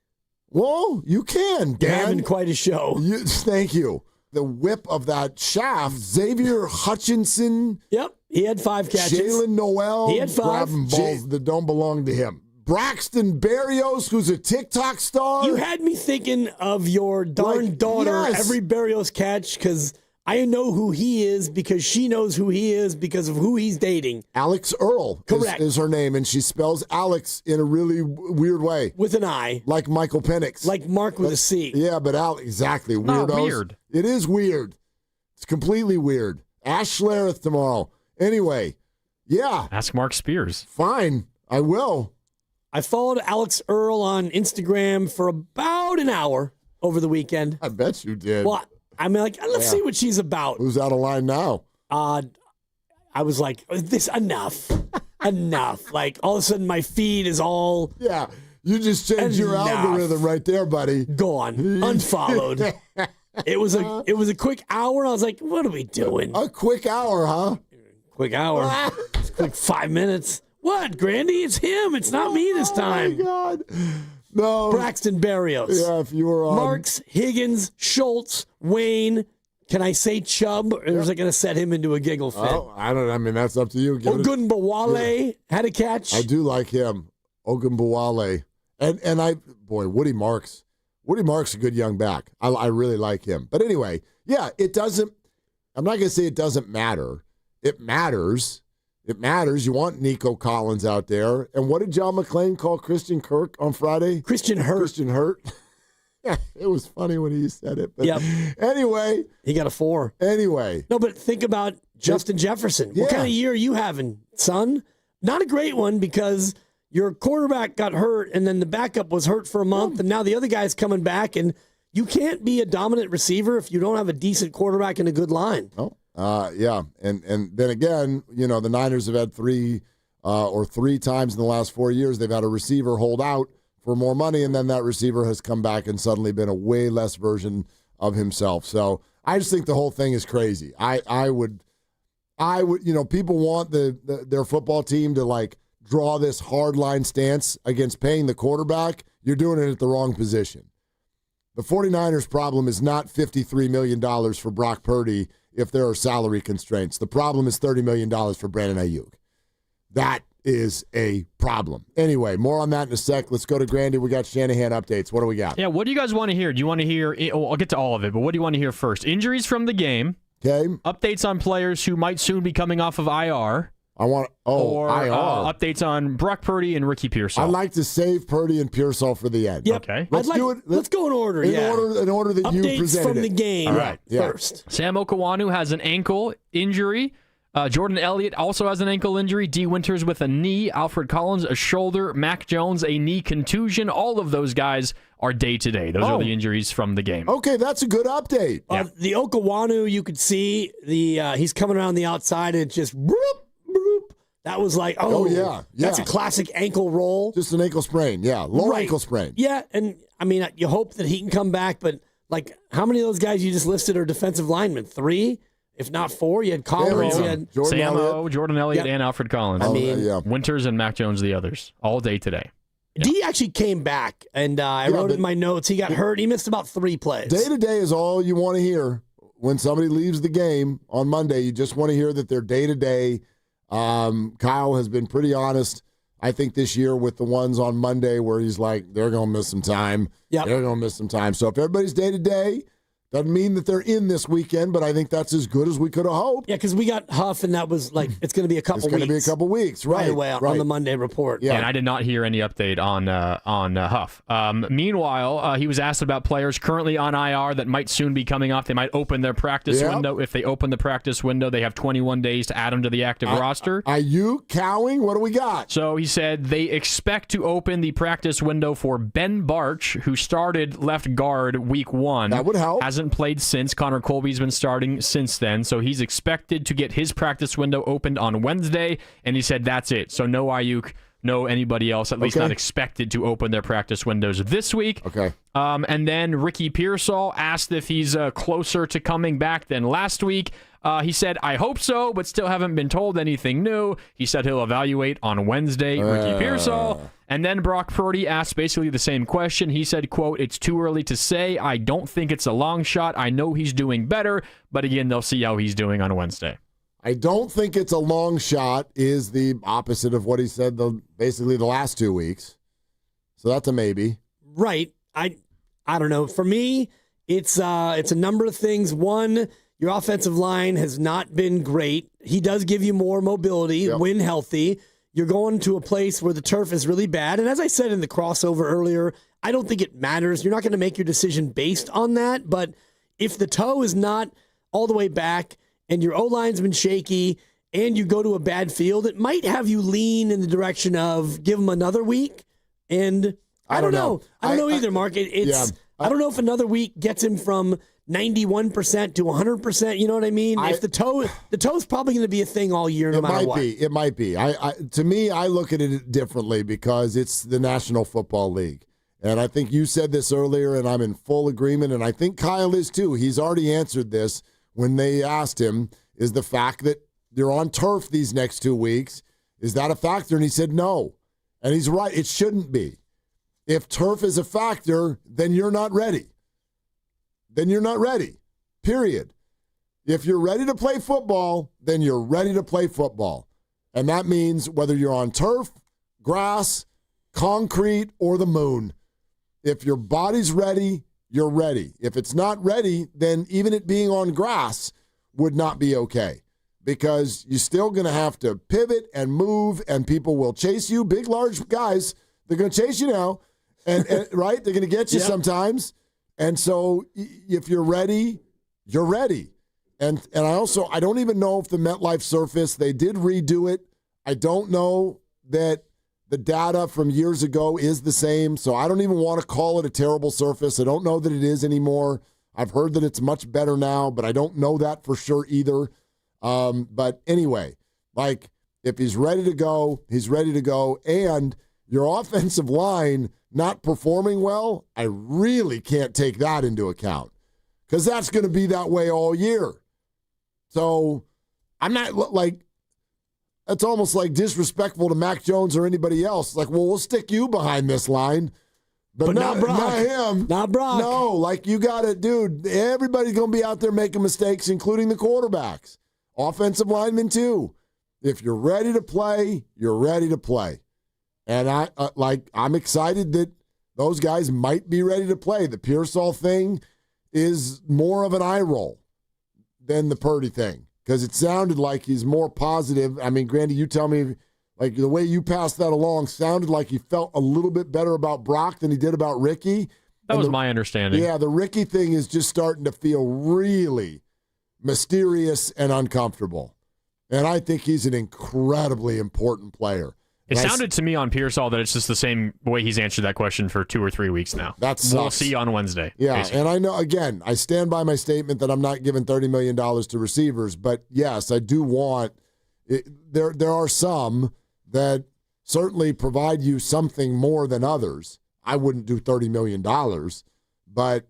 Well, you can, Dan. You're having quite a show. Thank you. The whip of that shaft, Xavier Hutchinson. Yep, he had 5 catches. Jalen Noel. He had 5. Grabbing balls that don't belong to him. Braxton Berrios, who's a TikTok star. You had me thinking of your darn daughter every Berrios catch because I know who he is because she knows who he is because of who he's dating. Alex Earl is her name, and she spells Alex in a really weird way. With an I. Like Michael Penix. Like Mark with a C. Yeah, but exactly. Weirdos. Not weird. It is weird. It's completely weird. Ash Schlereth tomorrow. Anyway, yeah. Ask Mark Spears. Fine, I will. I followed Alex Earl on Instagram for about an hour over the weekend. I bet you did. Well, I mean, let's see what she's about. Who's out of line now? I was like, this enough. Like, all of a sudden, my feed is all... Yeah, you just changed your algorithm right there, buddy. Gone. Unfollowed. It was a quick hour. I was like, what are we doing? A quick hour, huh? Quick hour. It's quick 5 minutes. What, Grandy? It's him. It's not me this time. Oh, my God. No. Braxton Berrios. Yeah, if you were on. Marks, Higgins, Schultz, Wayne. Can I say Chubb, or is it going to set him into a giggle fit? Oh, I don't know. I mean, that's up to you. Ogunbowale had a catch. I do like him. Ogunbowale. And Woody Marks. Woody Marks is a good young back. I really like him. But anyway, yeah, I'm not going to say it doesn't matter. It matters. It matters. You want Nico Collins out there. And what did John McClain call Christian Kirk on Friday? Christian Hurt. Christian Hurt. Yeah, it was funny when he said it. But yep. Anyway. He got a 4. Anyway. No, but think about Justin Jefferson. What kind of year are you having, son? Not a great one because your quarterback got hurt and then the backup was hurt for a month and now the other guy's coming back and you can't be a dominant receiver if you don't have a decent quarterback and a good line. Oh. Yeah, and then again, the Niners have had 3 times in the last 4 years they've had a receiver hold out for more money, and then that receiver has come back and suddenly been a way less version of himself. So I just think the whole thing is crazy. I would, people want their football team to draw this hard line stance against paying the quarterback. You're doing it at the wrong position. The 49ers problem is not $53 million for Brock Purdy. if there are salary constraints. The problem is $30 million for Brandon Ayuk. That is a problem. Anyway, more on that in a sec. Let's go to Grandy. We got Shanahan updates. What do we got? Yeah, what do you guys want to hear? Do you want to hear, I'll get to all of it, but what do you want to hear first? Injuries from the game. Okay. Updates on players who might soon be coming off of IR. Or IR. Updates on Brock Purdy and Ricky Pearsall. I'd like to save Purdy and Pearsall for the end. Yep. Okay. Let's do it. Let's go in order. In order that you Updates presented from it. the game All right. first. Sam Okawanu has an ankle injury. Jordan Elliott also has an ankle injury. D. Winters with a knee. Alfred Collins, a shoulder. Mac Jones, a knee contusion. All of those guys are day-to-day. Those are the injuries from the game. Okay, that's a good update. The Okawanu, you could see he's coming around the outside and it just boop, boop. That was like, yeah. That's a classic ankle roll. Just an ankle sprain, lower ankle sprain. Yeah, and I mean, you hope that he can come back, but like, how many of those guys you just listed are defensive linemen? 3? If not 4, you had Collins, you had Jordan Elliott, and Alfred Collins. I mean, Winters and Mac Jones, the others, all day today. Yeah. D actually came back, and I wrote in my notes, he got hurt. He missed about 3 plays. Day-to-day is all you want to hear. When somebody leaves the game on Monday, you just want to hear that they're day-to-day. Kyle has been pretty honest, I think, this year with the ones on Monday where he's like, they're going to miss some time. Yep. They're going to miss some time. So if everybody's day-to-day, doesn't mean that they're in this weekend, but I think that's as good as we could have hoped. Yeah, because we got Huff, and that was like, it's going to be a couple weeks. It's going to be a couple weeks, right away on the Monday report. Yeah, and I did not hear any update on Huff. Meanwhile, he was asked about players currently on IR that might soon be coming off. They might open their practice window. If they open the practice window, they have 21 days to add them to the active roster. Are you cowing? What do we got? So he said they expect to open the practice window for Ben Barch, who started left guard week 1. That would help. Hasn't played since. Connor Colby's been starting since then, so he's expected to get his practice window opened on Wednesday, and he said that's it. So no Ayuk, no anybody else, at least not expected to open their practice windows this week. Okay. And then Ricky Pearsall asked if he's closer to coming back than last week. He said, I hope so, but still haven't been told anything new. He said he'll evaluate on Wednesday, Ricky Pearsall. And then Brock Purdy asked basically the same question. He said, quote, it's too early to say. I don't think it's a long shot. I know he's doing better, but again, they'll see how he's doing on Wednesday. I don't think it's a long shot is the opposite of what he said basically the last 2 weeks. So that's a maybe. Right. I don't know. For me, it's a number of things. One, your offensive line has not been great. He does give you more mobility when healthy. You're going to a place where the turf is really bad. And as I said in the crossover earlier, I don't think it matters. You're not going to make your decision based on that. But if the toe is not all the way back and your O-line's been shaky and you go to a bad field, it might have you lean in the direction of give him another week. And I don't know. I don't know either, Mark. I don't know if another week gets him from 91% to 100%. You know what I mean? If the toe's probably going to be a thing all year, no matter what. It might be. To me, I look at it differently because it's the National Football League. And I think you said this earlier, and I'm in full agreement, and I think Kyle is too. He's already answered this when they asked him, is the fact that you're on turf these next 2 weeks, is that a factor? And he said no. And he's right. It shouldn't be. If turf is a factor, then you're not ready. Then you're not ready, period. If you're ready to play football, then you're ready to play football. And that means whether you're on turf, grass, concrete, or the moon. If your body's ready, you're ready. If it's not ready, then even it being on grass would not be okay because you're still going to have to pivot and move, and people will chase you. Big, large guys, they're going to chase you now, and right? They're going to get you sometimes. And so if you're ready, you're ready. And I don't even know if the MetLife surface, they did redo it. I don't know that the data from years ago is the same, so I don't even want to call it a terrible surface. I don't know that it is anymore. I've heard that it's much better now, but I don't know that for sure either. But anyway, like if he's ready to go, he's ready to go. And your offensive line not performing well, I really can't take that into account because that's going to be that way all year. So I'm not like, that's almost like disrespectful to Mac Jones or anybody else. Like, well, we'll stick you behind this line, But not Brock. Not him. Not Brock. No, like you got it, dude. Everybody's going to be out there making mistakes, including the quarterbacks. Offensive linemen, too. If you're ready to play, you're ready to play. And I'm excited that those guys might be ready to play. The Pearsall thing is more of an eye roll than the Purdy thing because it sounded like he's more positive. I mean, Grandy, you tell me, like the way you passed that along sounded like he felt a little bit better about Brock than he did about Ricky. That was my understanding. Yeah, the Ricky thing is just starting to feel really mysterious and uncomfortable. And I think he's an incredibly important player. It sounded to me on Pearsall that it's just the same way he's answered that question for 2 or 3 weeks now. We'll see on Wednesday. Yeah, basically. And I know, again, I stand by my statement that I'm not giving $30 million to receivers, but yes, I do want there are some that certainly provide you something more than others. I wouldn't do $30 million, but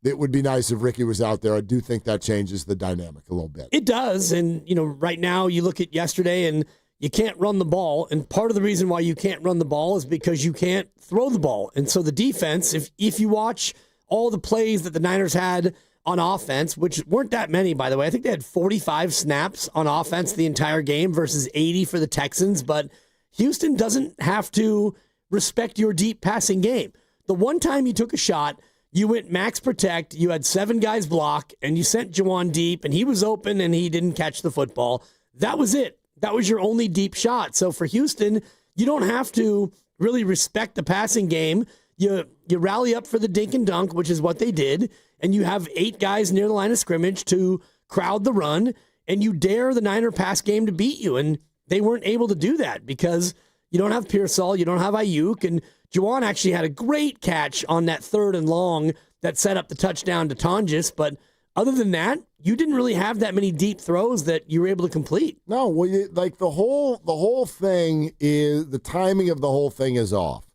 it would be nice if Ricky was out there. I do think that changes the dynamic a little bit. It does, and right now you look at yesterday and you can't run the ball, and part of the reason why you can't run the ball is because you can't throw the ball. And so the defense, if you watch all the plays that the Niners had on offense, which weren't that many, by the way. I think they had 45 snaps on offense the entire game versus 80 for the Texans, but Houston doesn't have to respect your deep passing game. The one time you took a shot, you went max protect, you had 7 guys block, and you sent Juwan deep, and he was open, and he didn't catch the football. That was it. That was your only deep shot. So for Houston, you don't have to really respect the passing game. You rally up for the dink and dunk, which is what they did, and you have 8 guys near the line of scrimmage to crowd the run, and you dare the Niner pass game to beat you. And they weren't able to do that because you don't have Pearsall, you don't have Ayuk, and Juwan actually had a great catch on that 3rd and long that set up the touchdown to Tonjes, but other than that, you didn't really have that many deep throws that you were able to complete. No, well, the whole thing is, the timing of the whole thing is off.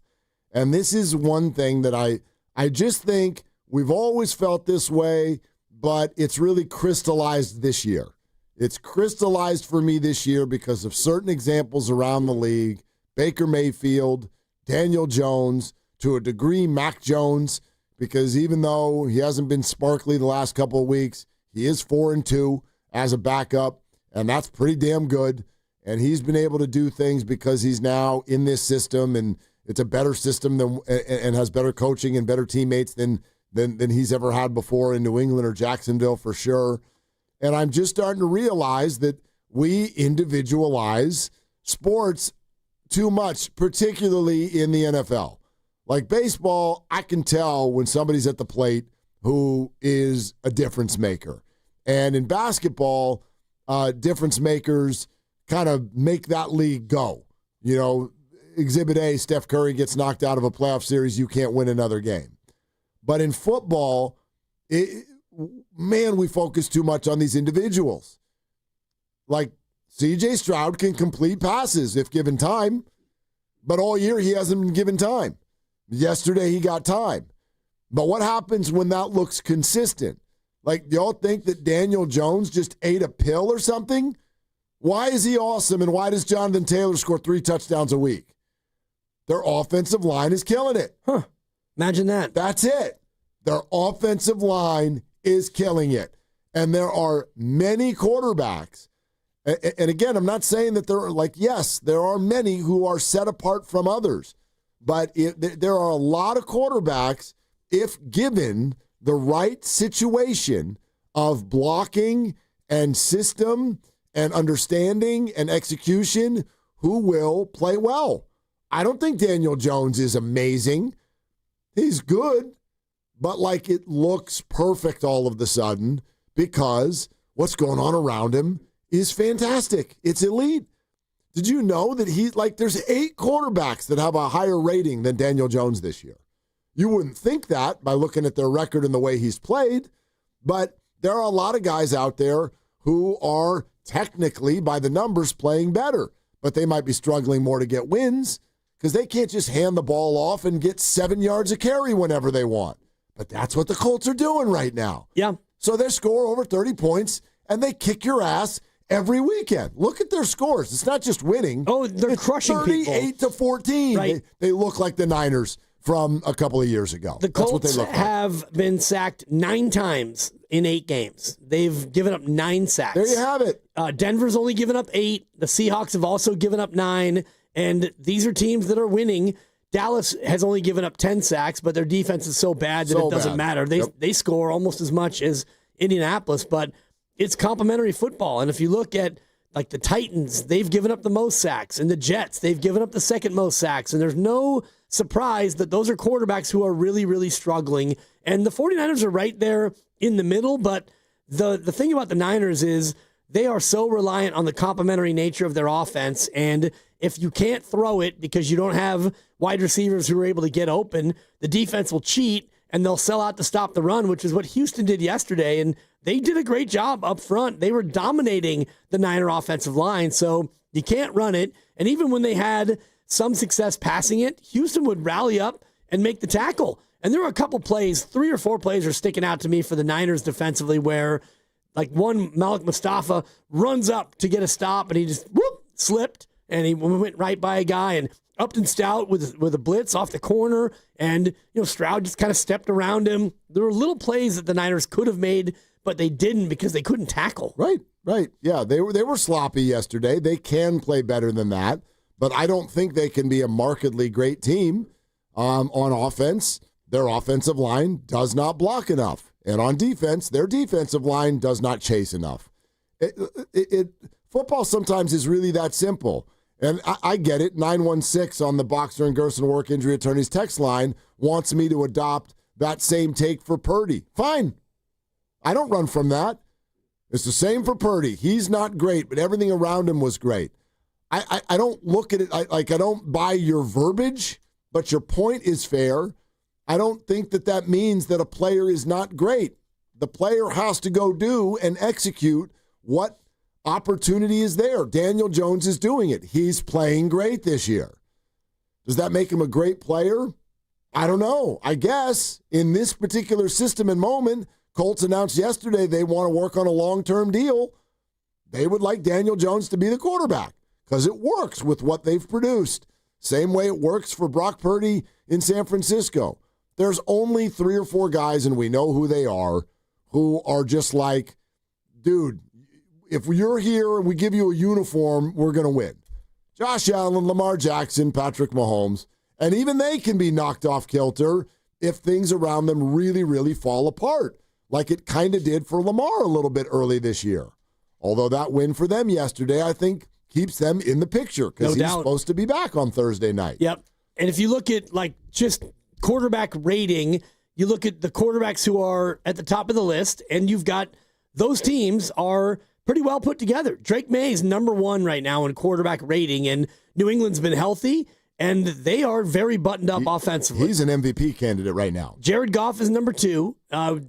And this is one thing that I just think we've always felt this way, but it's really crystallized this year. It's crystallized for me this year because of certain examples around the league. Baker Mayfield, Daniel Jones, to a degree Mac Jones, because even though he hasn't been sparkly the last couple of weeks, he is 4-2 as a backup, and that's pretty damn good. And he's been able to do things because he's now in this system, and it's a better system and has better coaching and better teammates than he's ever had before in New England or Jacksonville for sure. And I'm just starting to realize that we individualize sports too much, particularly in the NFL. Like baseball, I can tell when somebody's at the plate who is a difference maker. And in basketball, difference makers kind of make that league go. Exhibit A, Steph Curry gets knocked out of a playoff series, you can't win another game. But in football, we focus too much on these individuals. Like C.J. Stroud can complete passes if given time, but all year he hasn't been given time. Yesterday he got time. But what happens when that looks consistent? Like, y'all think that Daniel Jones just ate a pill or something? Why is he awesome, and why does Jonathan Taylor score 3 touchdowns a week? Their offensive line is killing it. Huh. Imagine that. That's it. Their offensive line is killing it. And there are many quarterbacks. And again, I'm not saying that there are, yes, there are many who are set apart from others. But there are a lot of quarterbacks, if given the right situation of blocking and system and understanding and execution, who will play well. I don't think Daniel Jones is amazing. He's good, but it looks perfect all of a sudden because what's going on around him is fantastic. It's elite. Did you know that there's 8 quarterbacks that have a higher rating than Daniel Jones this year? You wouldn't think that by looking at their record and the way he's played, but there are a lot of guys out there who are technically, by the numbers, playing better, but they might be struggling more to get wins because they can't just hand the ball off and get 7 yards a carry whenever they want. But that's what the Colts are doing right now. Yeah. So they score over 30 points, and they kick your ass every weekend. Look at their scores. It's not just winning. Oh, they're crushing 38 to 14. Right. They look like the Niners from a couple of years ago. The That's what they Colts look like. have been sacked 9 times in 8 games. They've given up 9 sacks. There you have it. Denver's only given up 8. The Seahawks have also given up 9. And these are teams that are winning. Dallas has only given up 10 sacks, but their defense is so bad that it doesn't matter. They score almost as much as Indianapolis, but it's complimentary football. And if you look at like the Titans, they've given up the most sacks, and the Jets, they've given up the second most sacks. And there's no surprise that those are quarterbacks who are really, really struggling. And the 49ers are right there in the middle, but the thing about the Niners is they are so reliant on the complementary nature of their offense. And if you can't throw it because you don't have wide receivers who are able to get open, the defense will cheat and they'll sell out to stop the run, which is what Houston did yesterday. And they did a great job up front. They were dominating the Niner offensive line. So you can't run it. And even when they had some success passing it, Houston would rally up and make the tackle. And there were a couple plays, 3 or 4 plays are sticking out to me for the Niners defensively where like one, Malik Mustafa runs up to get a stop and he just slipped and he went right by a guy, and Upton Stout with a blitz off the corner, and Stroud just kind of stepped around him. There were little plays that the Niners could have made, but they didn't because they couldn't tackle. Right. Yeah, they were sloppy yesterday. They can play better than that, but I don't think they can be a markedly great team on offense. Their offensive line does not block enough. And on defense, their defensive line does not chase enough. Football sometimes is really that simple. And I get it. 916 on the Boxer and Gerson Work Injury Attorneys text line wants me to adopt that same take for Purdy. Fine. I don't run from that. It's the same for Purdy. He's not great, but everything around him was great. I don't look at it I don't buy your verbiage, but your point is fair. I don't think that means that a player is not great. The player has to go do and execute what opportunity is there. Daniel Jones is doing it. He's playing great this year. Does that make him a great player? I don't know. I guess in this particular system and moment, Colts announced yesterday they want to work on a long-term deal. They would like Daniel Jones to be the quarterback because it works with what they've produced. Same way it works for Brock Purdy in San Francisco. There's only 3 or 4 guys, and we know who they are, who are just like, dude, if you're here and we give you a uniform, we're going to win. Josh Allen, Lamar Jackson, Patrick Mahomes, and even they can be knocked off kilter if things around them really, really fall apart, like it kind of did for Lamar a little bit early this year. Although that win for them yesterday, I think, keeps them in the picture because he's supposed to be back on Thursday night. Yep. And if you look at like just quarterback rating, you look at the quarterbacks who are at the top of the list, and you've got those teams are pretty well put together. Drake May is number 1 right now in quarterback rating, and New England's been healthy, and they are very buttoned up offensively. He's an MVP candidate right now. Jared Goff is number 2.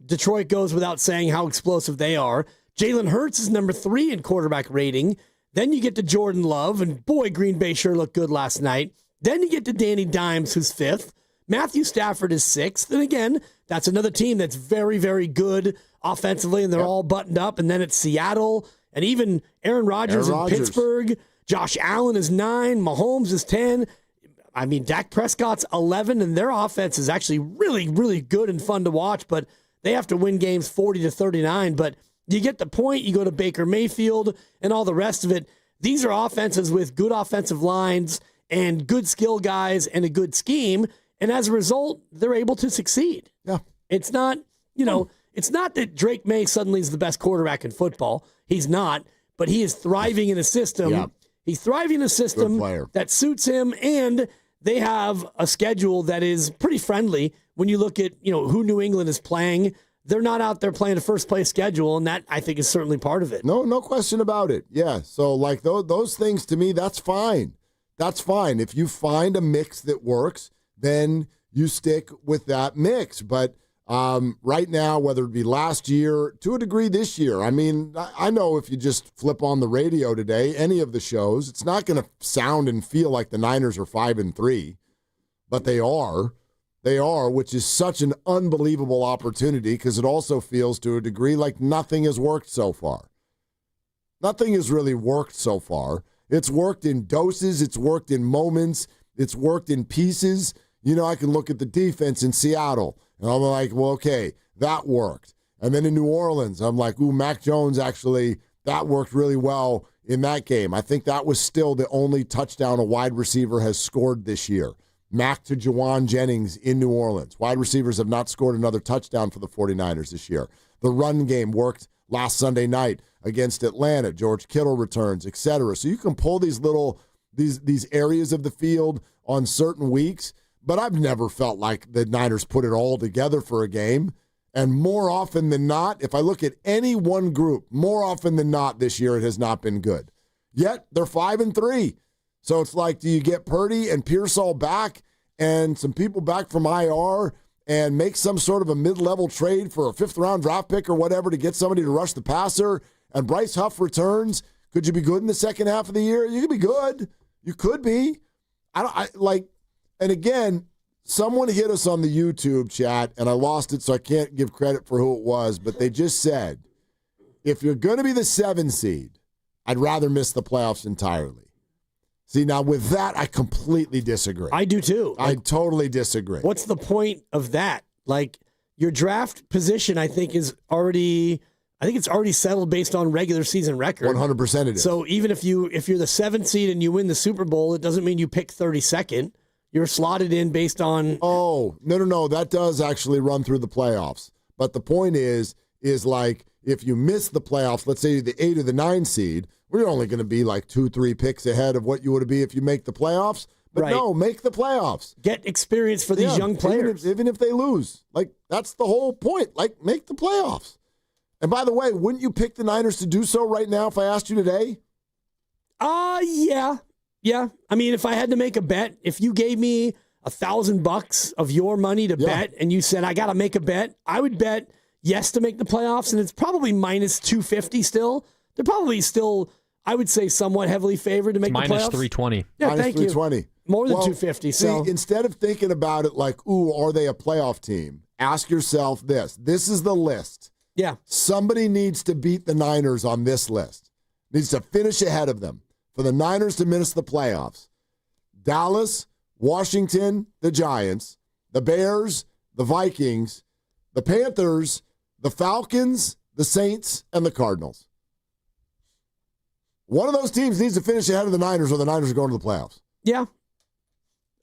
Detroit goes without saying how explosive they are. Jalen Hurts is number 3 in quarterback rating. Then you get to Jordan Love, and boy, Green Bay sure looked good last night. Then you get to Danny Dimes, who's 5th. Matthew Stafford is 6th. And again, that's another team that's very, very good offensively, and they're all buttoned up. And then it's Seattle, and even Aaron Rodgers in Pittsburgh. Josh Allen is 9. Mahomes is 10. I mean, Dak Prescott's 11, and their offense is actually really, really good and fun to watch, but they have to win games 40-39. But you get the point. You go to Baker Mayfield and all the rest of it. These are offenses with good offensive lines and good skill guys and a good scheme. And as a result, they're able to succeed. Yeah. It's not, it's not that Drake May suddenly is the best quarterback in football. He's not, but he is thriving in a system. Yeah. He's thriving in a system that suits him, and they have a schedule that is pretty friendly. When you look at, who New England is playing, they're not out there playing a first-place schedule, and that, I think, is certainly part of it. No question about it. Yeah, so like those things, to me, that's fine. That's fine. If you find a mix that works, then you stick with that mix. But right now, whether it be last year, to a degree this year, I mean, I know if you just flip on the radio today, any of the shows, it's not going to sound and feel like the Niners are 5-3, but they are. They are, which is such an unbelievable opportunity because it also feels to a degree like nothing has worked so far. Nothing has really worked so far. It's worked in doses. It's worked in moments. It's worked in pieces. I can look at the defense in Seattle, and I'm like, well, okay, that worked. And then in New Orleans, I'm like, ooh, Mac Jones actually, that worked really well in that game. I think that was still the only touchdown a wide receiver has scored this year. Mac to Jawan Jennings in New Orleans. Wide receivers have not scored another touchdown for the 49ers this year. The run game worked last Sunday night against Atlanta. George Kittle returns, etc. So you can pull these these areas of the field on certain weeks, but I've never felt like the Niners put it all together for a game. And more often than not, if I look at any one group, more often than not this year, it has not been good. Yet they're 5-3. So it's like, do you get Purdy and Pearsall back and some people back from IR and make some sort of a mid-level trade for a fifth-round draft pick or whatever to get somebody to rush the passer, and Bryce Huff returns? Could you be good in the second half of the year? You could be good. You could be. And again, someone hit us on the YouTube chat, and I lost it, so I can't give credit for who it was, but they just said, if you're going to be the 7 seed, I'd rather miss the playoffs entirely. See, now with that, I completely disagree. I do too. I totally disagree. What's the point of that? Like, your draft position, I think, it's already settled based on regular season record. 100% it is. So even if you're the 7th seed and you win the Super Bowl, it doesn't mean you pick 32nd. You're slotted in based on... Oh, no. That does actually run through the playoffs. But the point is like, if you miss the playoffs, let's say you're the 8 or the 9 seed, we're only going to be like 2-3 picks ahead of what you would be if you make the playoffs. But right. No, make the playoffs. Get experience for these young players. Even if they lose. Like, that's the whole point. Like, make the playoffs. And by the way, wouldn't you pick the Niners to do so right now if I asked you today? Yeah. Yeah. I mean, if I had to make a bet, if you gave me $1,000 of your money to bet and you said, I got to make a bet, I would bet yes to make the playoffs, and it's probably minus 250 still. They're probably still, I would say, somewhat heavily favored to make the playoffs. Minus 320. Yeah, minus thank 320. you. More than 250. So see, instead of thinking about it like, ooh, are they a playoff team? Ask yourself this. This is the list. Yeah. Somebody needs to beat the Niners on this list. Needs to finish ahead of them for the Niners to miss the playoffs. Dallas, Washington, the Giants, the Bears, the Vikings, the Panthers, the Falcons, the Saints, and the Cardinals. One of those teams needs to finish ahead of the Niners or the Niners are going to the playoffs. Yeah.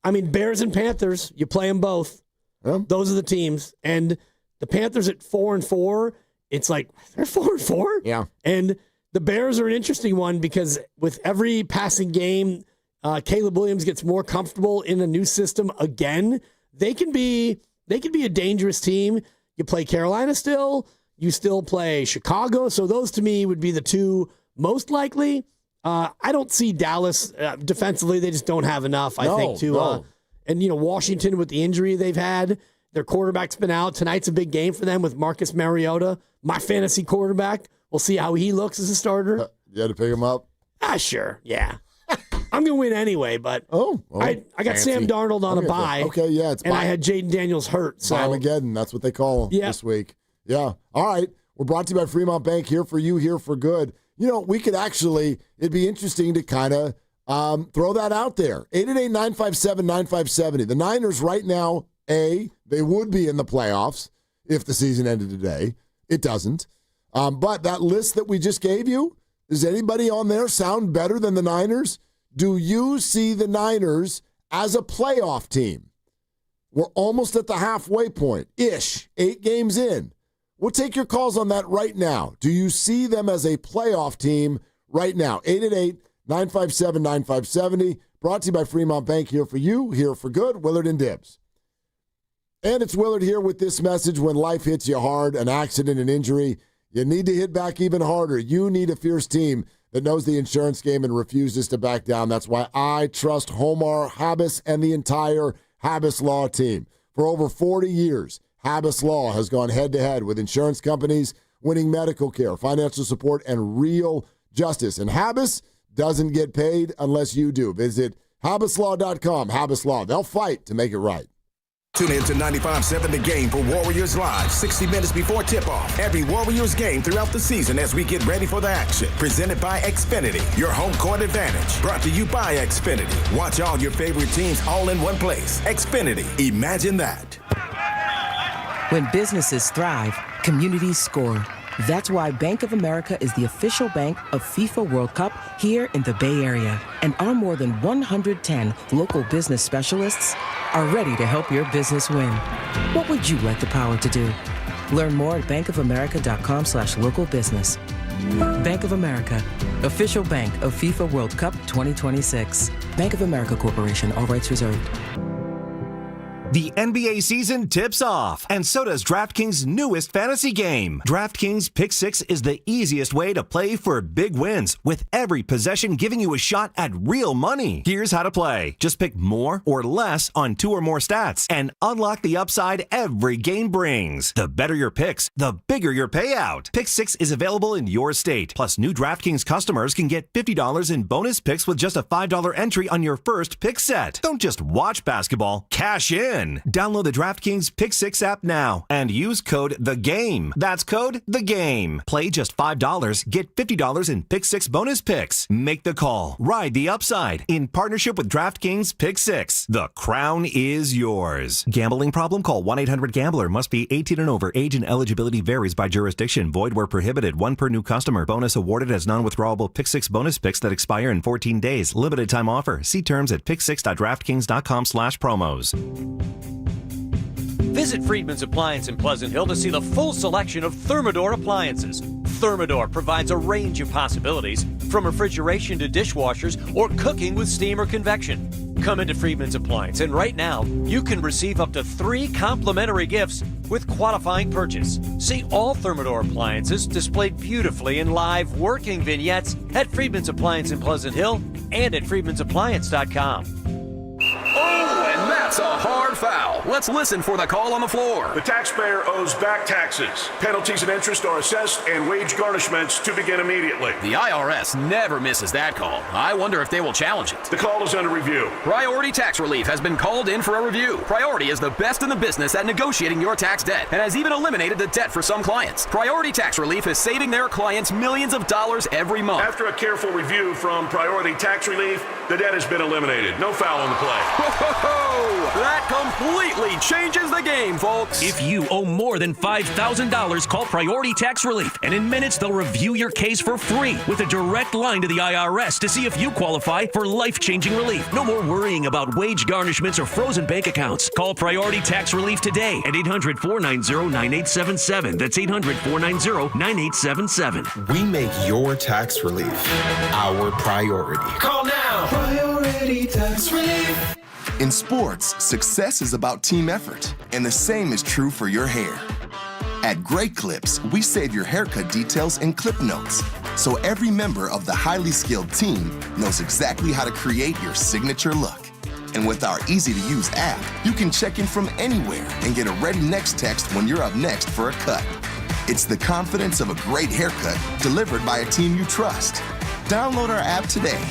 I mean, Bears and Panthers, you play them both. Yeah. Those are the teams. And the Panthers at 4-4, it's like, they're 4-4? Yeah. And the Bears are an interesting one because with every passing game, Caleb Williams gets more comfortable in a new system again. They can be a dangerous team. You play Carolina still. You still play Chicago. So those to me would be the two most likely. I don't see Dallas defensively. They just don't have enough, I think, to and Washington with the injury they've had, their quarterback's been out. Tonight's a big game for them with Marcus Mariota, my fantasy quarterback. We'll see how he looks as a starter. You had to pick him up? Sure. Yeah. I'm going to win anyway, but I got fancy. Sam Darnold on a bye. Okay, yeah. It's and I had Jaden Daniels hurt. So Armageddon, that's what they call him this week. Yeah. All right. We're brought to you by Fremont Bank, here for you, here for good. We could actually, it'd be interesting to kind of throw that out there. 888-957-9570. The Niners right now, they would be in the playoffs if the season ended today. It doesn't. But that list that we just gave you, does anybody on there sound better than the Niners? Do you see the Niners as a playoff team? We're almost at the halfway point-ish, 8 games in. We'll take your calls on that right now. Do you see them as a playoff team right now? 888-957-9570. Brought to you by Fremont Bank, here for you, here for good. Willard and Dibbs. And it's Willard here with this message. When life hits you hard, an accident, an injury, you need to hit back even harder. You need a fierce team that knows the insurance game and refuses to back down. That's why I trust Homar Habas and the entire Habas Law team. For over 40 years, Habas Law has gone head-to-head with insurance companies, winning medical care, financial support, and real justice. And Habas doesn't get paid unless you do. Visit habaslaw.com. Habas Law. They'll fight to make it right. Tune in to 95.7 The Game for Warriors Live, 60 minutes before tip-off. Every Warriors game throughout the season as we get ready for the action. Presented by Xfinity, your home court advantage. Brought to you by Xfinity. Watch all your favorite teams all in one place. Xfinity, imagine that. When businesses thrive, communities score. That's why Bank of America is the official bank of FIFA World Cup here in the Bay Area. And our more than 110 local business specialists are ready to help your business win. What would you like the power to do? Learn more at bankofamerica.com/local business. Bank of America, official bank of FIFA World Cup 2026. Bank of America Corporation, all rights reserved. The NBA season tips off, and so does DraftKings' newest fantasy game. DraftKings Pick 6 is the easiest way to play for big wins, with every possession giving you a shot at real money. Here's how to play. Just pick more or less on 2 or more stats, and unlock the upside every game brings. The better your picks, the bigger your payout. Pick 6 is available in your state. Plus, new DraftKings customers can get $50 in bonus picks with just a $5 entry on your first pick set. Don't just watch basketball, cash in. Download the DraftKings Pick 6 app now and use code THEGAME. That's code THEGAME. Play just $5. Get $50 in Pick 6 bonus picks. Make the call. Ride the upside. In partnership with DraftKings Pick 6. The crown is yours. Gambling problem? Call 1-800-GAMBLER. Must be 18 and over. Age and eligibility varies by jurisdiction. Void where prohibited. 1 per new customer. Bonus awarded as non-withdrawable Pick 6 bonus picks that expire in 14 days. Limited time offer. See terms at pick6.draftkings.com/promos. Visit Friedman's Appliance in Pleasant Hill to see the full selection of Thermador appliances. Thermador provides a range of possibilities, from refrigeration to dishwashers or cooking with steam or convection. Come into Friedman's Appliance, and right now, you can receive up to 3 complimentary gifts with qualifying purchase. See all Thermador appliances displayed beautifully in live working vignettes at Friedman's Appliance in Pleasant Hill and at friedmansappliance.com. Oh, and that's a hard foul. Let's listen for the call on the floor. The taxpayer owes back taxes. Penalties and interest are assessed and wage garnishments to begin immediately. The IRS never misses that call. I wonder if they will challenge it. The call is under review. Priority Tax Relief has been called in for a review. Priority is the best in the business at negotiating your tax debt and has even eliminated the debt for some clients. Priority Tax Relief is saving their clients millions of dollars every month. After a careful review from Priority Tax Relief, the debt has been eliminated. No foul on the play. Whoa! That completely changes the game, folks. If you owe more than $5,000, call Priority Tax Relief, and in minutes they'll review your case for free with a direct line to the IRS to see if you qualify for life-changing relief. No more worrying about wage garnishments or frozen bank accounts. Call Priority Tax Relief today at 800-490-9877. That's 800-490-9877. We make your tax relief our priority. Call now. Priority Tax Relief. In sports, success is about team effort, and the same is true for your hair. At Great Clips, we save your haircut details in clip notes, so every member of the highly skilled team knows exactly how to create your signature look. And with our easy-to-use app, you can check in from anywhere and get a ready next text when you're up next for a cut. It's the confidence of a great haircut delivered by a team you trust. Download our app today.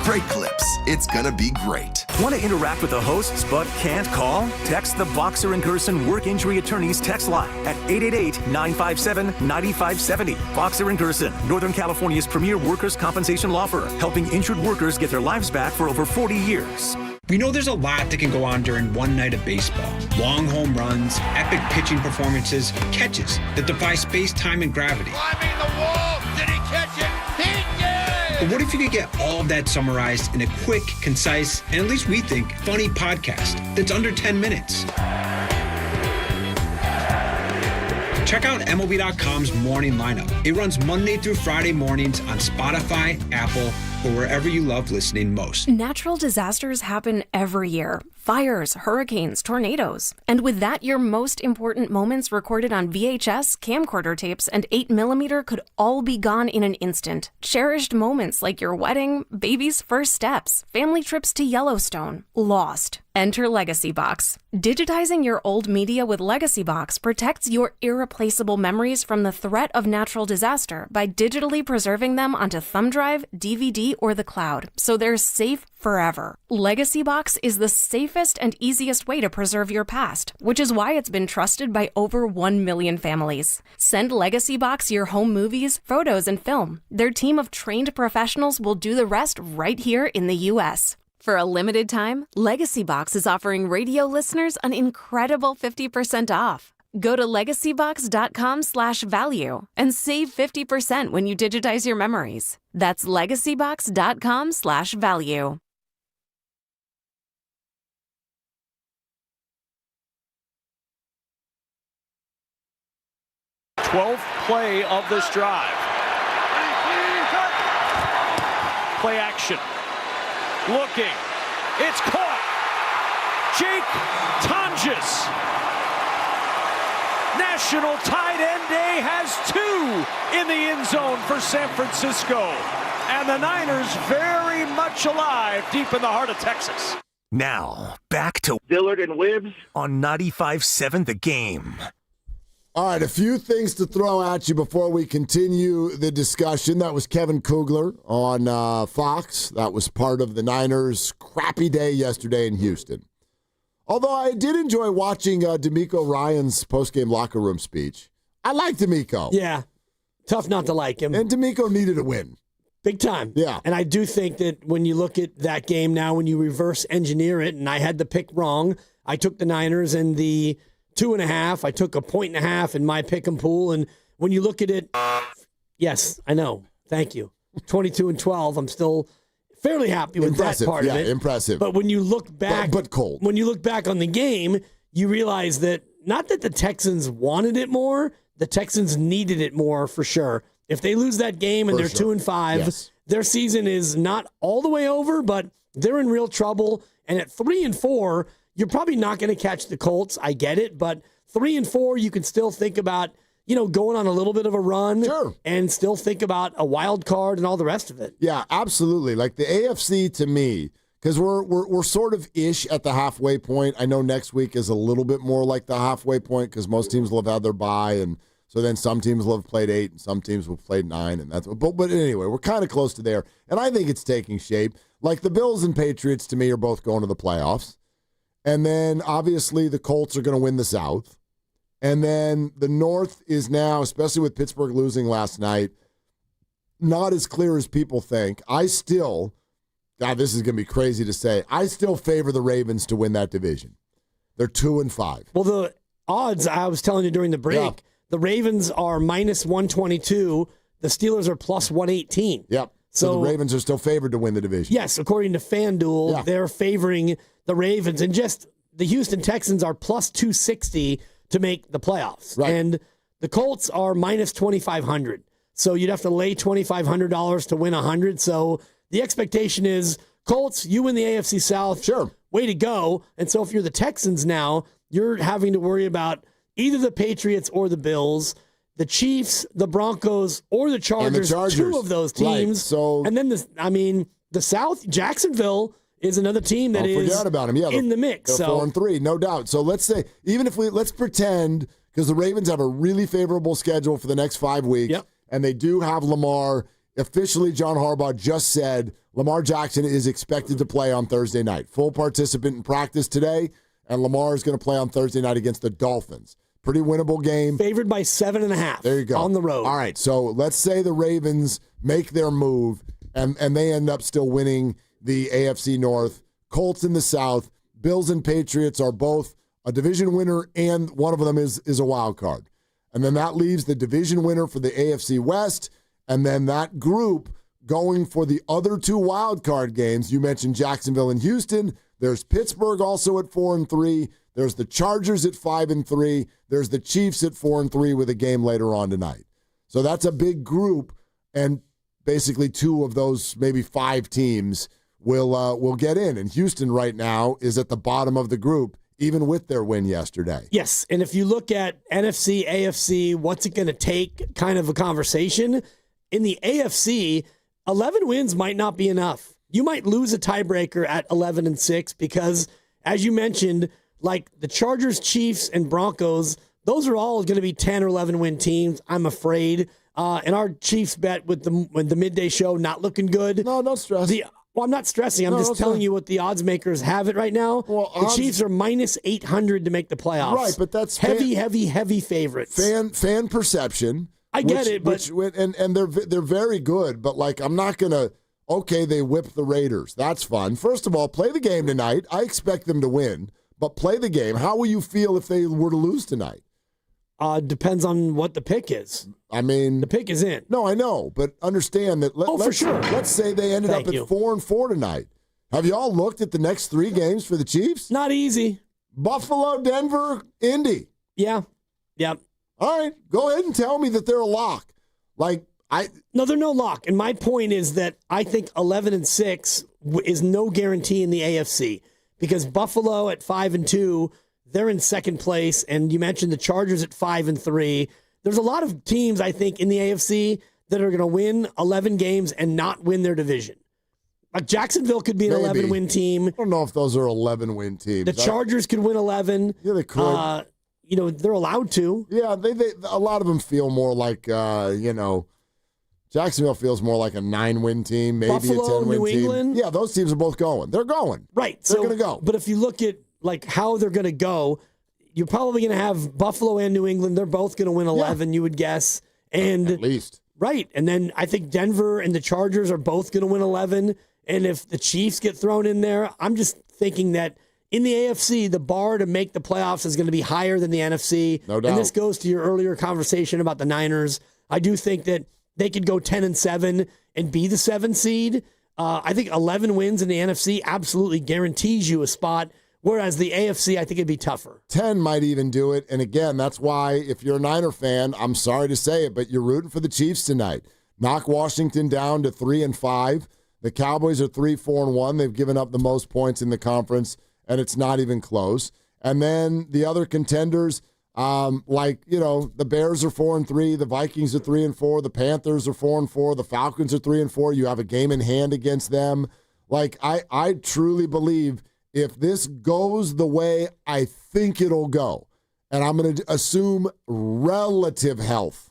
Great Clips. It's gonna be great. Want to interact with the hosts but can't call? Text the Boxer and Gerson Work Injury Attorneys text line at 888-957-9570. Boxer and Gerson, Northern California's premier workers' compensation law firm, helping injured workers get their lives back for over 40 years. We know there's a lot that can go on during one night of baseball. Long home runs, epic pitching performances, catches that defy space, time, and gravity. Climbing the wall, did he catch it? He did! But what if you could get all of that summarized in a quick, concise, and at least we think, funny podcast that's under 10 minutes? Check out MLB.com's Morning Lineup. It runs Monday through Friday mornings on Spotify, Apple, or wherever you love listening most. Natural disasters happen every year. Fires, hurricanes, tornadoes. And with that, your most important moments recorded on VHS, camcorder tapes, and 8mm could all be gone in an instant. Cherished moments like your wedding, baby's first steps, family trips to Yellowstone, lost. Enter Legacy Box. Digitizing your old media with Legacy Box protects your irreplaceable memories from the threat of natural disaster by digitally preserving them onto thumb drive, DVD, or the cloud, so they're safe forever. Legacy Box is the safest and easiest way to preserve your past, which is why it's been trusted by over 1 million families. Send Legacy Box your home movies, photos, and film. Their team of trained professionals will do the rest right here in the U.S. For a limited time, Legacy Box is offering radio listeners an incredible 50% off. Go to legacybox.com/value and save 50% when you digitize your memories. That's legacybox.com/value. 12th play of this drive. Play action. Looking. It's caught. Jake Tonjes. National Tight End Day has 2 in the end zone for San Francisco. And the Niners very much alive deep in the heart of Texas. Now, back to Dillard and Wibbs on 95.7 The Game. All right, a few things to throw at you before we continue the discussion. That was Kevin Kugler on Fox. That was part of the Niners' crappy day yesterday in Houston. Although I did enjoy watching D'Amico Ryan's postgame locker room speech. I like D'Amico. Yeah, tough not to like him. And D'Amico needed a win. Big time. Yeah. And I do think that when you look at that game now, when you reverse engineer it, and I had the pick wrong, I took the Niners and the 2.5. I took 1.5 in my pick and pool. And when you look at it, yes, I know. Thank you. 22-12. I'm still fairly happy with that part of it. Impressive. But when you look back, but cold. When you look back on the game, you realize that not that the Texans wanted it more, the Texans needed it more for sure. If they lose that game and they're 2-5, yes, their season is not all the way over, but they're in real trouble. And at 3-4, you're probably not going to catch the Colts. I get it, but 3-4, you can still think about, going on a little bit of a run, sure, and still think about a wild card and all the rest of it. Yeah, absolutely. Like the AFC to me, because we're sort of ish at the halfway point. I know next week is a little bit more like the halfway point because most teams will have had their bye, and so then some teams will have played 8 and some teams will have played 9, and that's. But anyway, we're kind of close to there, and I think it's taking shape. Like the Bills and Patriots to me are both going to the playoffs, and then obviously the Colts are going to win the South. And then the North is now, especially with Pittsburgh losing last night, not as clear as people think. This is going to be crazy to say, I still favor the Ravens to win that division. They're 2-5. Well, the odds, I was telling you during the break, the Ravens are -122. The Steelers are +118. Yep. So the Ravens are still favored to win the division. Yes, according to FanDuel, they're favoring the Ravens. And just the Houston Texans are +260 to make the playoffs. Right. And the Colts are -2,500. So you'd have to lay $2,500 to win 100. So the expectation is Colts, you win the AFC South. Sure. Way to go. And so if you're the Texans now, you're having to worry about either the Patriots or the Bills, the Chiefs, the Broncos, or the Chargers. Two of those teams. Right. So, and then the South, Jacksonville is another team that is forget about them. Yeah, in the mix. They're 4-3, no doubt. So let's say, let's pretend, because the Ravens have a really favorable schedule for the next 5 weeks, and they do have Lamar. Officially, John Harbaugh just said Lamar Jackson is expected to play on Thursday night. Full participant in practice today, and Lamar is going to play on Thursday night against the Dolphins. Pretty winnable game. Favored by 7.5. There you go. On the road. All right, so let's say the Ravens make their move, and they end up still winning the AFC North. Colts in the South. Bills and Patriots are both a division winner, and one of them is a wild card. And then that leaves the division winner for the AFC West, and then that group going for the other 2 wild card games. You mentioned Jacksonville and Houston. There's Pittsburgh also at 4-3. There's the Chargers at 5-3. There's the Chiefs at 4-3 with a game later on tonight. So that's a big group, and basically 2 of those maybe 5 teams will get in. And Houston right now is at the bottom of the group, even with their win yesterday. Yes, and if you look at NFC, AFC, what's it going to take kind of a conversation, in the AFC, 11 wins might not be enough. You might lose a tiebreaker at 11-6 because, as you mentioned, like the Chargers, Chiefs, and Broncos, those are all going to be 10 or 11 win teams, I'm afraid. And our Chiefs bet with the midday show not looking good. No, don't stress. Well, I'm not stressing. I'm just telling you what the odds makers have it right now. Well, the Chiefs are minus 800 to make the playoffs. Right, but that's heavy favorites. Fan perception. I get it, but and they're very good. But like, I'm not gonna. Okay, they whipped the Raiders. That's fun. First of all, play the game tonight. I expect them to win, but play the game. How will you feel if they were to lose tonight? Depends on what the pick is. I mean, the pick is in. No, I know, but understand that. For sure. Let's say they ended up at 4-4 tonight. Have you all looked at the next 3 games for the Chiefs? Not easy. Buffalo, Denver, Indy. Yeah. Yep. All right, go ahead and tell me that they're a lock. No, they're no lock. And my point is that I think 11-6 is no guarantee in the AFC because Buffalo at 5-2, they're in second place, and you mentioned the Chargers at 5-3. There's a lot of teams I think in the AFC that are going to win 11 games and not win their division. Like Jacksonville could be an 11-win team. I don't know if those are 11-win teams. The Chargers could win 11. Yeah, they could. They're allowed to. Yeah, they a lot of them feel more like Jacksonville feels more like a 9-win team, maybe Buffalo, a 10-win New team. England. Yeah, those teams are both going. They're going. Right. They're going to go. But if you look at like how they're going to go, you're probably going to have Buffalo and New England. They're both going to win 11, you would guess. And at least. Right. And then I think Denver and the Chargers are both going to win 11. And if the Chiefs get thrown in there, I'm just thinking that in the AFC, the bar to make the playoffs is going to be higher than the NFC. No doubt. And this goes to your earlier conversation about the Niners. I do think that they could go 10-7 and be the 7 seed. I think 11 wins in the NFC absolutely guarantees you a spot, whereas the AFC, I think it'd be tougher. 10 might even do it. And again, that's why if you're a Niner fan, I'm sorry to say it, but you're rooting for the Chiefs tonight. Knock Washington down to 3-5. The Cowboys are 3-4-1. They've given up the most points in the conference, and it's not even close. And then the other contenders, the Bears are 4-3, the Vikings are 3-4, the Panthers are 4-4, the Falcons are 3-4. You have a game in hand against them. Like, I truly believe if this goes the way I think it'll go, and I'm going to assume relative health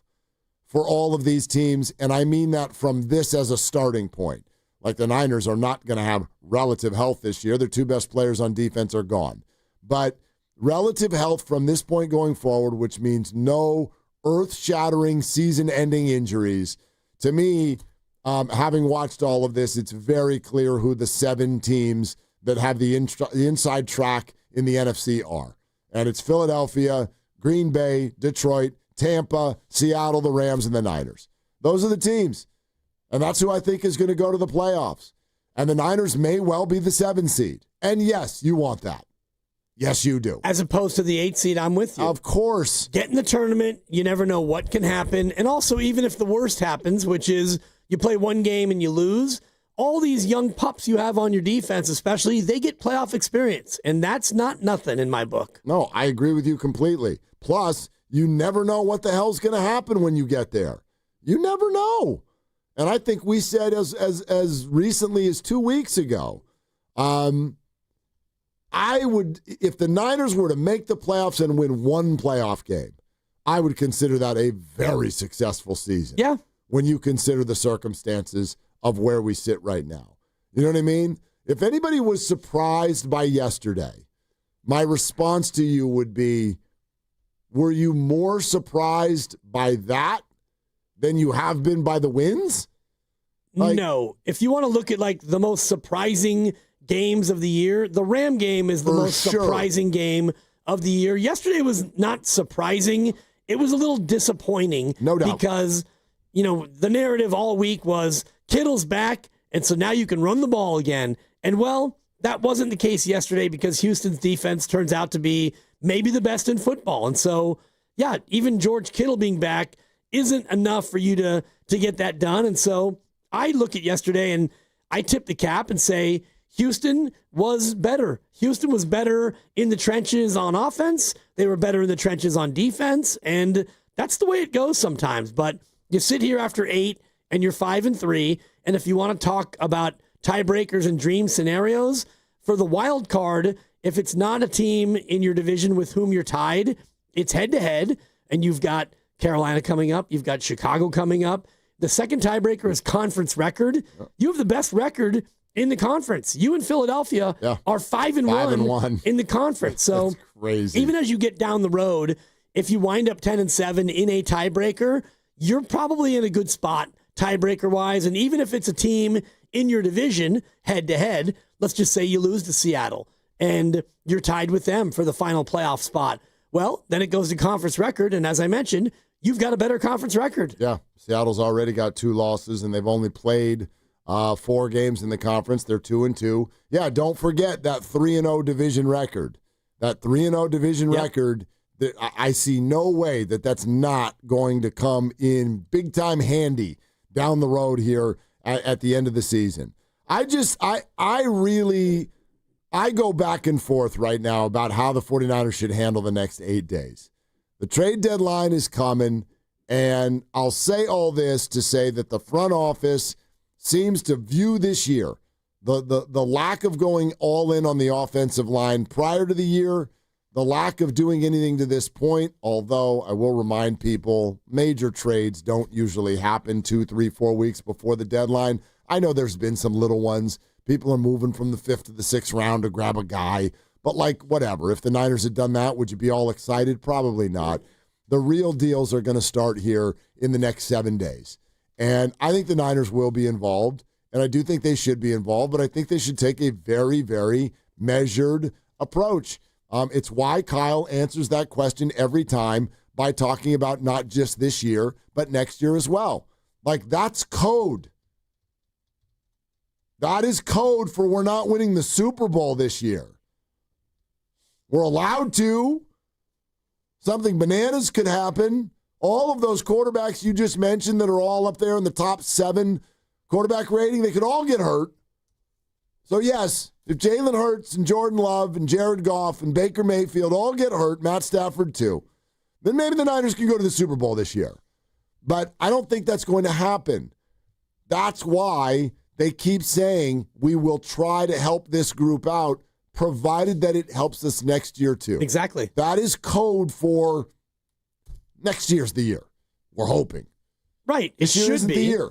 for all of these teams, and I mean that from this as a starting point. Like the Niners are not going to have relative health this year. Their 2 best players on defense are gone. But relative health from this point going forward, which means no earth-shattering, season-ending injuries. To me, having watched all of this, it's very clear who the 7 teams that have the inside track in the NFC are. And it's Philadelphia, Green Bay, Detroit, Tampa, Seattle, the Rams, and the Niners. Those are the teams. And that's who I think is going to go to the playoffs. And the Niners may well be the 7 seed. And yes, you want that. Yes, you do. As opposed to the 8 seed, I'm with you. Of course. Get in the tournament. You never know what can happen. And also, even if the worst happens, which is you play one game and you lose, all these young pups you have on your defense, especially, they get playoff experience. And that's not nothing in my book. No, I agree with you completely. Plus, you never know what the hell's going to happen when you get there. You never know. And I think we said as recently as 2 weeks ago, I would, if the Niners were to make the playoffs and win one playoff game, I would consider that a very successful season. Yeah. When you consider the circumstances of where we sit right now. You know what I mean? If anybody was surprised by yesterday, my response to you would be, were you more surprised by that than you have been by the wins? No. If you want to look at like the most surprising games of the year, the Ram game is the most surprising game of the year. Yesterday was not surprising. It was a little disappointing. No doubt. Because, the narrative all week was Kittle's back, and so now you can run the ball again. And, well, that wasn't the case yesterday because Houston's defense turns out to be maybe the best in football. And so, yeah, even George Kittle being back isn't enough for you to get that done. And so I look at yesterday and I tip the cap and say Houston was better. Houston was better in the trenches on offense. They were better in the trenches on defense. And that's the way it goes sometimes. But you sit here after 8 and you're 5-3. And if you want to talk about tiebreakers and dream scenarios, for the wild card, if it's not a team in your division with whom you're tied, it's head-to-head. And you've got Carolina coming up. You've got Chicago coming up. The second tiebreaker is conference record. You have the best record in the conference. You and Philadelphia are 5-1 in the conference. So that's crazy. Even as you get down the road, if you wind up 10-7 in a tiebreaker, you're probably in a good spot tiebreaker-wise. And even if it's a team in your division head-to-head, let's just say you lose to Seattle and you're tied with them for the final playoff spot. Well, then it goes to conference record, and as I mentioned, you've got a better conference record. Yeah, Seattle's already got 2 losses, and they've only played 4 games in the conference. They're 2-2. Yeah, don't forget that 3-0 division record. That 3-0 division record, I see no way that that's not going to come in big-time handy down the road here at the end of the season. I go back and forth right now about how the 49ers should handle the next 8 days. The trade deadline is coming, and I'll say all this to say that the front office seems to view this year, the lack of going all in on the offensive line prior to the year, the lack of doing anything to this point, although I will remind people, major trades don't usually happen 2, 3, 4 weeks before the deadline. I know there's been some little ones. People are moving from the 5th to the 6th round to grab a guy. But, whatever. If the Niners had done that, would you be all excited? Probably not. The real deals are going to start here in the next 7 days. And I think the Niners will be involved, and I do think they should be involved, but I think they should take a very, very measured approach. It's why Kyle answers that question every time by talking about not just this year, but next year as well. That's code. That is code for we're not winning the Super Bowl this year. We're allowed to. Something bananas could happen. All of those quarterbacks you just mentioned that are all up there in the top 7 quarterback rating, they could all get hurt. So, yes, if Jalen Hurts and Jordan Love and Jared Goff and Baker Mayfield all get hurt, Matt Stafford too, then maybe the Niners can go to the Super Bowl this year. But I don't think that's going to happen. That's why they keep saying we will try to help this group out, provided that it helps us next year too. Exactly. That is code for next year's the year. We're hoping. Right. It should be. The year.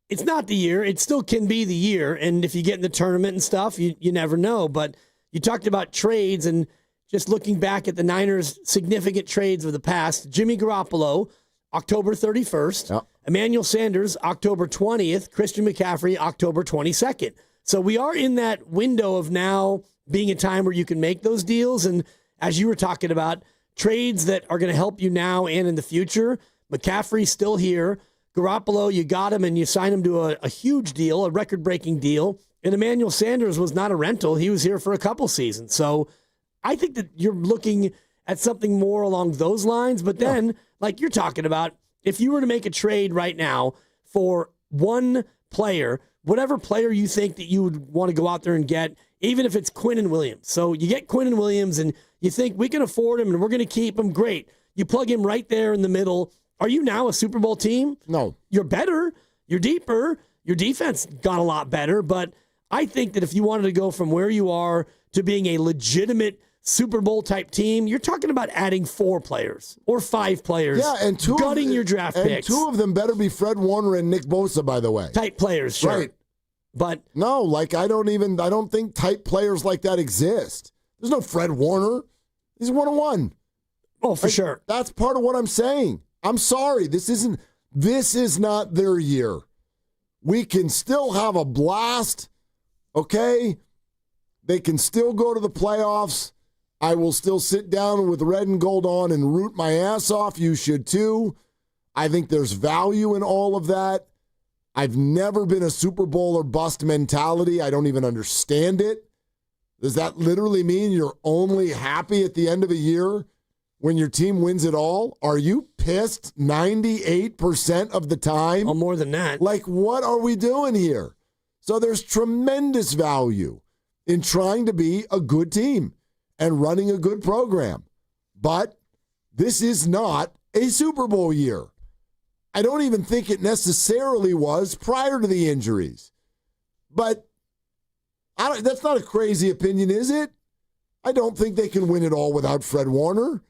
It's not the year. It still can be the year. And if you get in the tournament and stuff, you never know. But you talked about trades, and just looking back at the Niners' significant trades of the past, Jimmy Garoppolo, October 31st. Yep. Emmanuel Sanders, October 20th. Christian McCaffrey, October 22nd. So we are in that window of now being a time where you can make those deals. And as you were talking about, trades that are going to help you now and in the future. McCaffrey's still here. Garoppolo, you got him and you signed him to a huge deal, a record-breaking deal. And Emmanuel Sanders was not a rental. He was here for a couple seasons. So I think that you're looking at something more along those lines. But then, like you're talking about, if you were to make a trade right now for one player, whatever player you think that you would want to go out there and get, even if it's Quinnen Williams. So you get Quinnen Williams and you think we can afford him and we're going to keep him, great. You plug him right there in the middle. Are you now a Super Bowl team? No. You're better. You're deeper. Your defense got a lot better. But I think that if you wanted to go from where you are to being a legitimate Super Bowl type team, you're talking about adding 4 players or 5 players. Yeah, and gutting your draft picks. And 2 of them better be Fred Warner and Nick Bosa, by the way. Type players, sure. Right. But no, I don't think type players like that exist. There's no Fred Warner. He's 1-1. Oh, for sure. That's part of what I'm saying. I'm sorry. This is not their year. We can still have a blast, okay? They can still go to the playoffs. I will still sit down with red and gold on and root my ass off. You should too. I think there's value in all of that. I've never been a Super Bowl or bust mentality. I don't even understand it. Does that literally mean you're only happy at the end of a year when your team wins it all? Are you pissed 98% of the time? Oh, more than that. What are we doing here? So there's tremendous value in trying to be a good team and running a good program. But this is not a Super Bowl year. I don't even think it necessarily was prior to the injuries. But that's not a crazy opinion, is it? I don't think they can win it all without Fred Warner.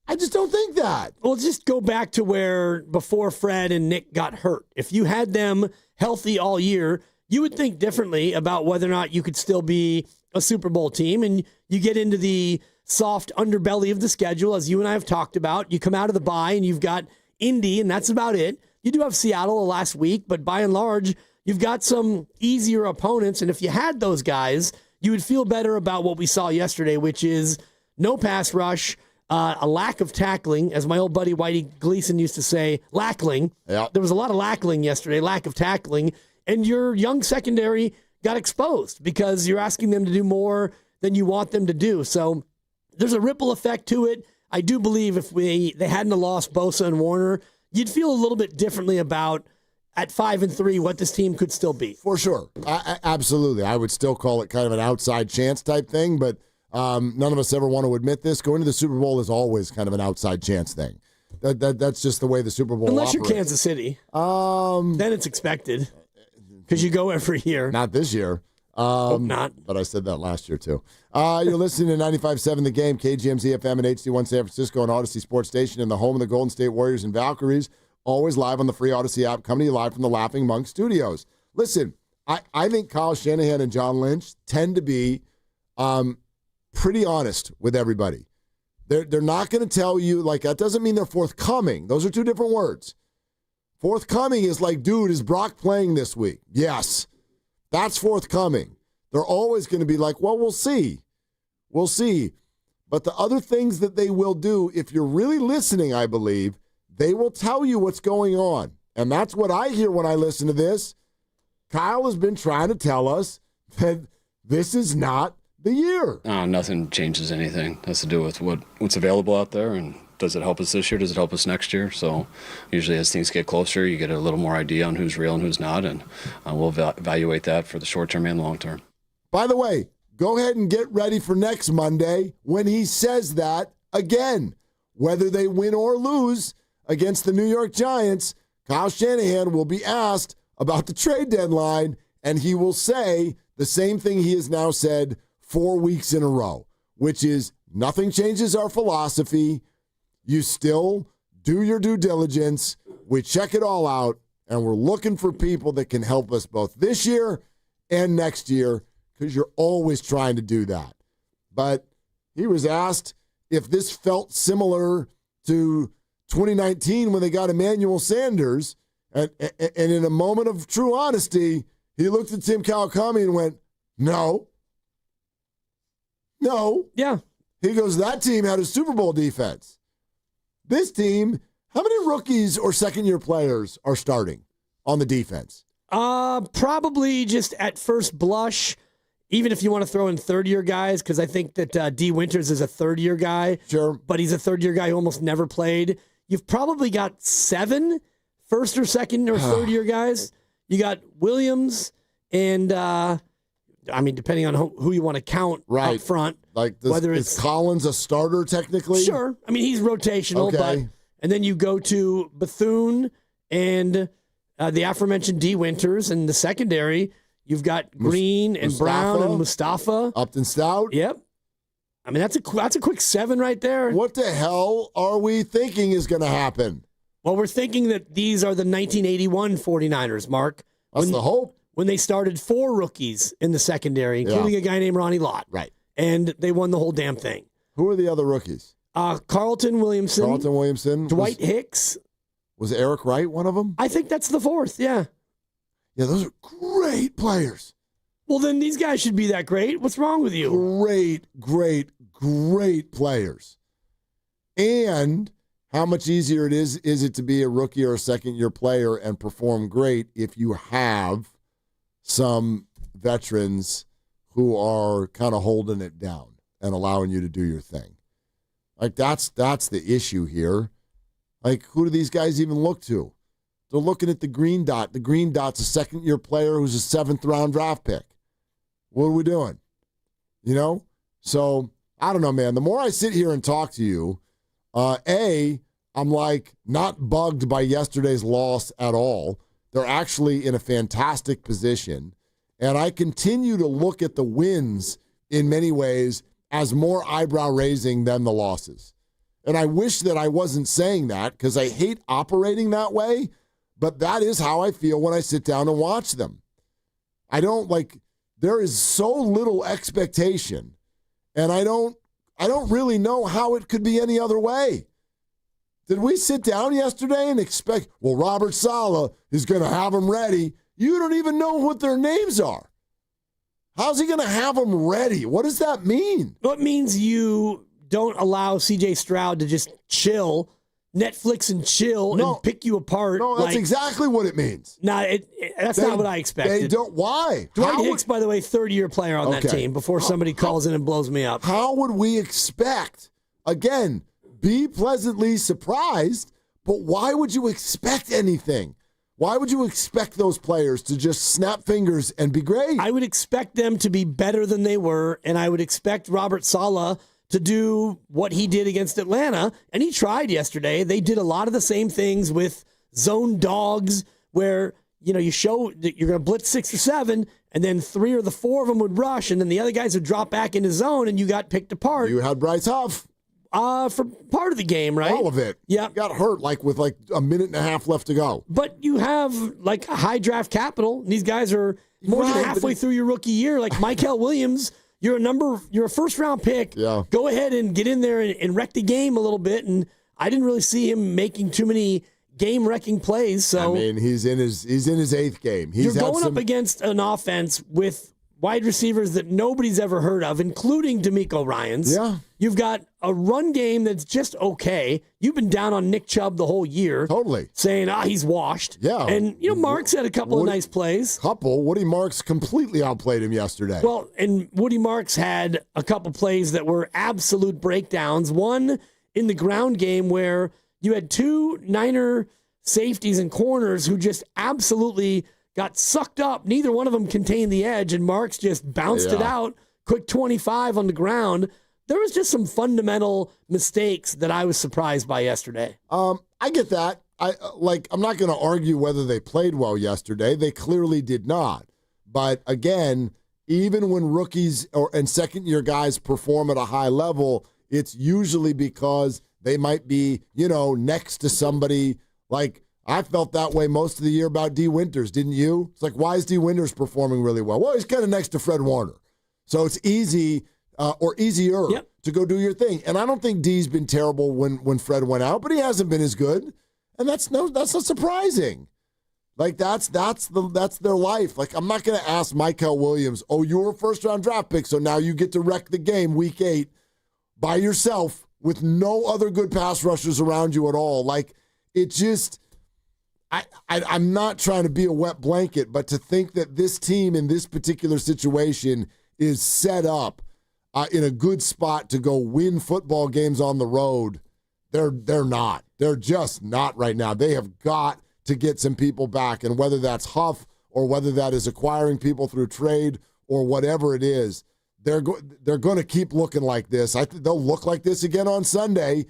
I just don't think that. Well, just go back to where before Fred and Nick got hurt. If you had them healthy all year, you would think differently about whether or not you could still be a Super Bowl team. And you get into the soft underbelly of the schedule, as you and I have talked about. You come out of the bye and you've got Indy, and that's about it. You do have Seattle last week, but by and large, you've got some easier opponents. And if you had those guys, you would feel better about what we saw yesterday, which is no pass rush, a lack of tackling, as my old buddy Whitey Gleason used to say, lackling. Yeah. There was a lot of lackling yesterday, lack of tackling, and your young secondary got exposed because you're asking them to do more than you want them to do. So there's a ripple effect to it. I do believe if they hadn't lost Bosa and Warner, you'd feel a little bit differently about at 5-3 what this team could still be. For sure. Absolutely. I would still call it kind of an outside chance type thing, but none of us ever want to admit this. Going to the Super Bowl is always kind of an outside chance thing. That's just the way the Super Bowl Unless operates. you're Kansas City. Then it's expected because you go every year. Not this year. Hope not. But I said that last year, too. You're listening to 95.7 The Game, KGMZ FM and HD1 San Francisco and Odyssey Sports Station, and the home of the Golden State Warriors and Valkyries. Always live on the free Odyssey app, coming to you live from the Laughing Monk Studios. Listen, I think Kyle Shanahan and John Lynch tend to be pretty honest with everybody. They're not going to tell you, like, that doesn't mean they're forthcoming. Those are two different words. Forthcoming is like, dude, is Brock playing this week? Yes. That's forthcoming. They're always going to be like, well, we'll see. We'll see. But the other things that they will do, if you're really listening, I believe, they will tell you what's going on. And that's what I hear when I listen to this. Kyle has been trying to tell us that this is not the year. Nothing changes anything. It has to do with what's available out there, and does it help us this year? Does it help us next year? So usually as things get closer, you get a little more idea on who's real and who's not, and we'll evaluate that for the short term and long term. By the way, go ahead and get ready for next Monday when he says that again. Whether they win or lose against the New York Giants, Kyle Shanahan will be asked about the trade deadline, and he will say the same thing he has now said 4 weeks in a row, which is nothing changes our philosophy. You still do your due diligence. We check it all out, and we're looking for people that can help us both this year and next year, because you're always trying to do that. But he was asked if this felt similar to 2019 when they got Emmanuel Sanders, and in a moment of true honesty, he looked at Tim Kawakami and went, no. Yeah. He goes, that team had a Super Bowl defense. This team, how many rookies or second-year players are starting on the defense? Probably just at first blush, even if you want to throw in third-year guys, because I think that D. Winters is a third-year guy. Sure. But he's a third-year guy who almost never played. You've probably got 7 first or second or third-year guys. You got Williams and, depending on who you want to count up front. Like, whether is Collins a starter technically? Sure. I mean, he's rotational. Okay. And then you go to Bethune and the aforementioned D. Winters. And the secondary, you've got Green and Brown and Mustafa. Upton Stout. Yep. I mean, that's a quick 7 right there. What the hell are we thinking is going to happen? Well, we're thinking that these are the 1981 49ers, Mark. That's the hope. When they started 4 rookies in the secondary, including a guy named Ronnie Lott. Right. And they won the whole damn thing. Who are the other rookies? Carlton Williamson. Dwight Hicks. Was Eric Wright one of them? I think that's the 4th, yeah. Yeah, those are great players. Well, then these guys should be that great. What's wrong with you? Great players. And how much easier is it to be a rookie or a second-year player and perform great if you have some veterans who are kind of holding it down and allowing you to do your thing? Like, that's the issue here. Like, who do these guys even look to? They're looking at the green dot. The green dot's a second-year player who's a 7th-round draft pick. What are we doing? You know? So, I don't know, man. The more I sit here and talk to you, I'm like not bugged by yesterday's loss at all. They're actually in a fantastic position. And I continue to look at the wins in many ways as more eyebrow-raising than the losses. And I wish that I wasn't saying that because I hate operating that way, but that is how I feel when I sit down and watch them. there is so little expectation, and I don't really know how it could be any other way. Did we sit down yesterday and expect, well, Robert Saleh is going to have them ready? You don't even know what their names are. How's he going to have them ready? What does that mean? Well, it means you don't allow C.J. Stroud to just chill, Netflix and chill, and pick you apart. No, that's exactly what it means. That's not what I expected. They don't. Why? Dwight Hicks, by the way, third-year player on that team, before somebody calls in and blows me up. How would we expect, again, be pleasantly surprised, but why would you expect anything? Why would you expect those players to just snap fingers and be great? I would expect them to be better than they were, and I would expect Robert Saleh to do what he did against Atlanta, and he tried yesterday. They did a lot of the same things with zone dogs where, you show that you're going to blitz 6 or 7, and then 3 or 4 of them would rush, and then the other guys would drop back into zone, and you got picked apart. You had Bryce Huff. For part of the game, right? All of it. Yeah. Got hurt with a minute and a half left to go. But you have high draft capital. And these guys are more than halfway through your rookie year. Like Mykel Williams, you're a first round pick. Yeah. Go ahead and get in there and wreck the game a little bit. And I didn't really see him making too many game wrecking plays. So he's in his 8th game. You're going up against an offense with wide receivers that nobody's ever heard of, including D'Amico Ryans. Yeah. You've got a run game that's just okay. You've been down on Nick Chubb the whole year. Totally. Saying, he's washed. Yeah. And, Marks had a couple of nice plays. Woody Marks completely outplayed him yesterday. Well, and Woody Marks had a couple plays that were absolute breakdowns. One in the ground game where you had 2 Niner safeties and corners who just absolutely got sucked up. Neither one of them contained the edge, and Marks just bounced it out. Quick 25 on the ground. There was just some fundamental mistakes that I was surprised by yesterday. I get that. I'm not going to argue whether they played well yesterday. They clearly did not. But again, even when rookies and second-year guys perform at a high level, it's usually because they might be, next to somebody. I felt that way most of the year about D. Winters, didn't you? It's why is D. Winters performing really well? Well, he's kind of next to Fred Warner. So it's easy or easier to go do your thing. And I don't think D's been terrible when Fred went out, but he hasn't been as good. And that's not surprising. That's their life. I'm not going to ask Mykel Williams, you were a first-round draft pick, so now you get to wreck the game week 8 by yourself with no other good pass rushers around you at all. It just... I'm not trying to be a wet blanket, but to think that this team in this particular situation is set up in a good spot to go win football games on the road, they're not. They're just not right now. They have got to get some people back, and whether that's Huff or whether that is acquiring people through trade or whatever it is, they're going to keep looking like this. I think they'll look like this again on Sunday.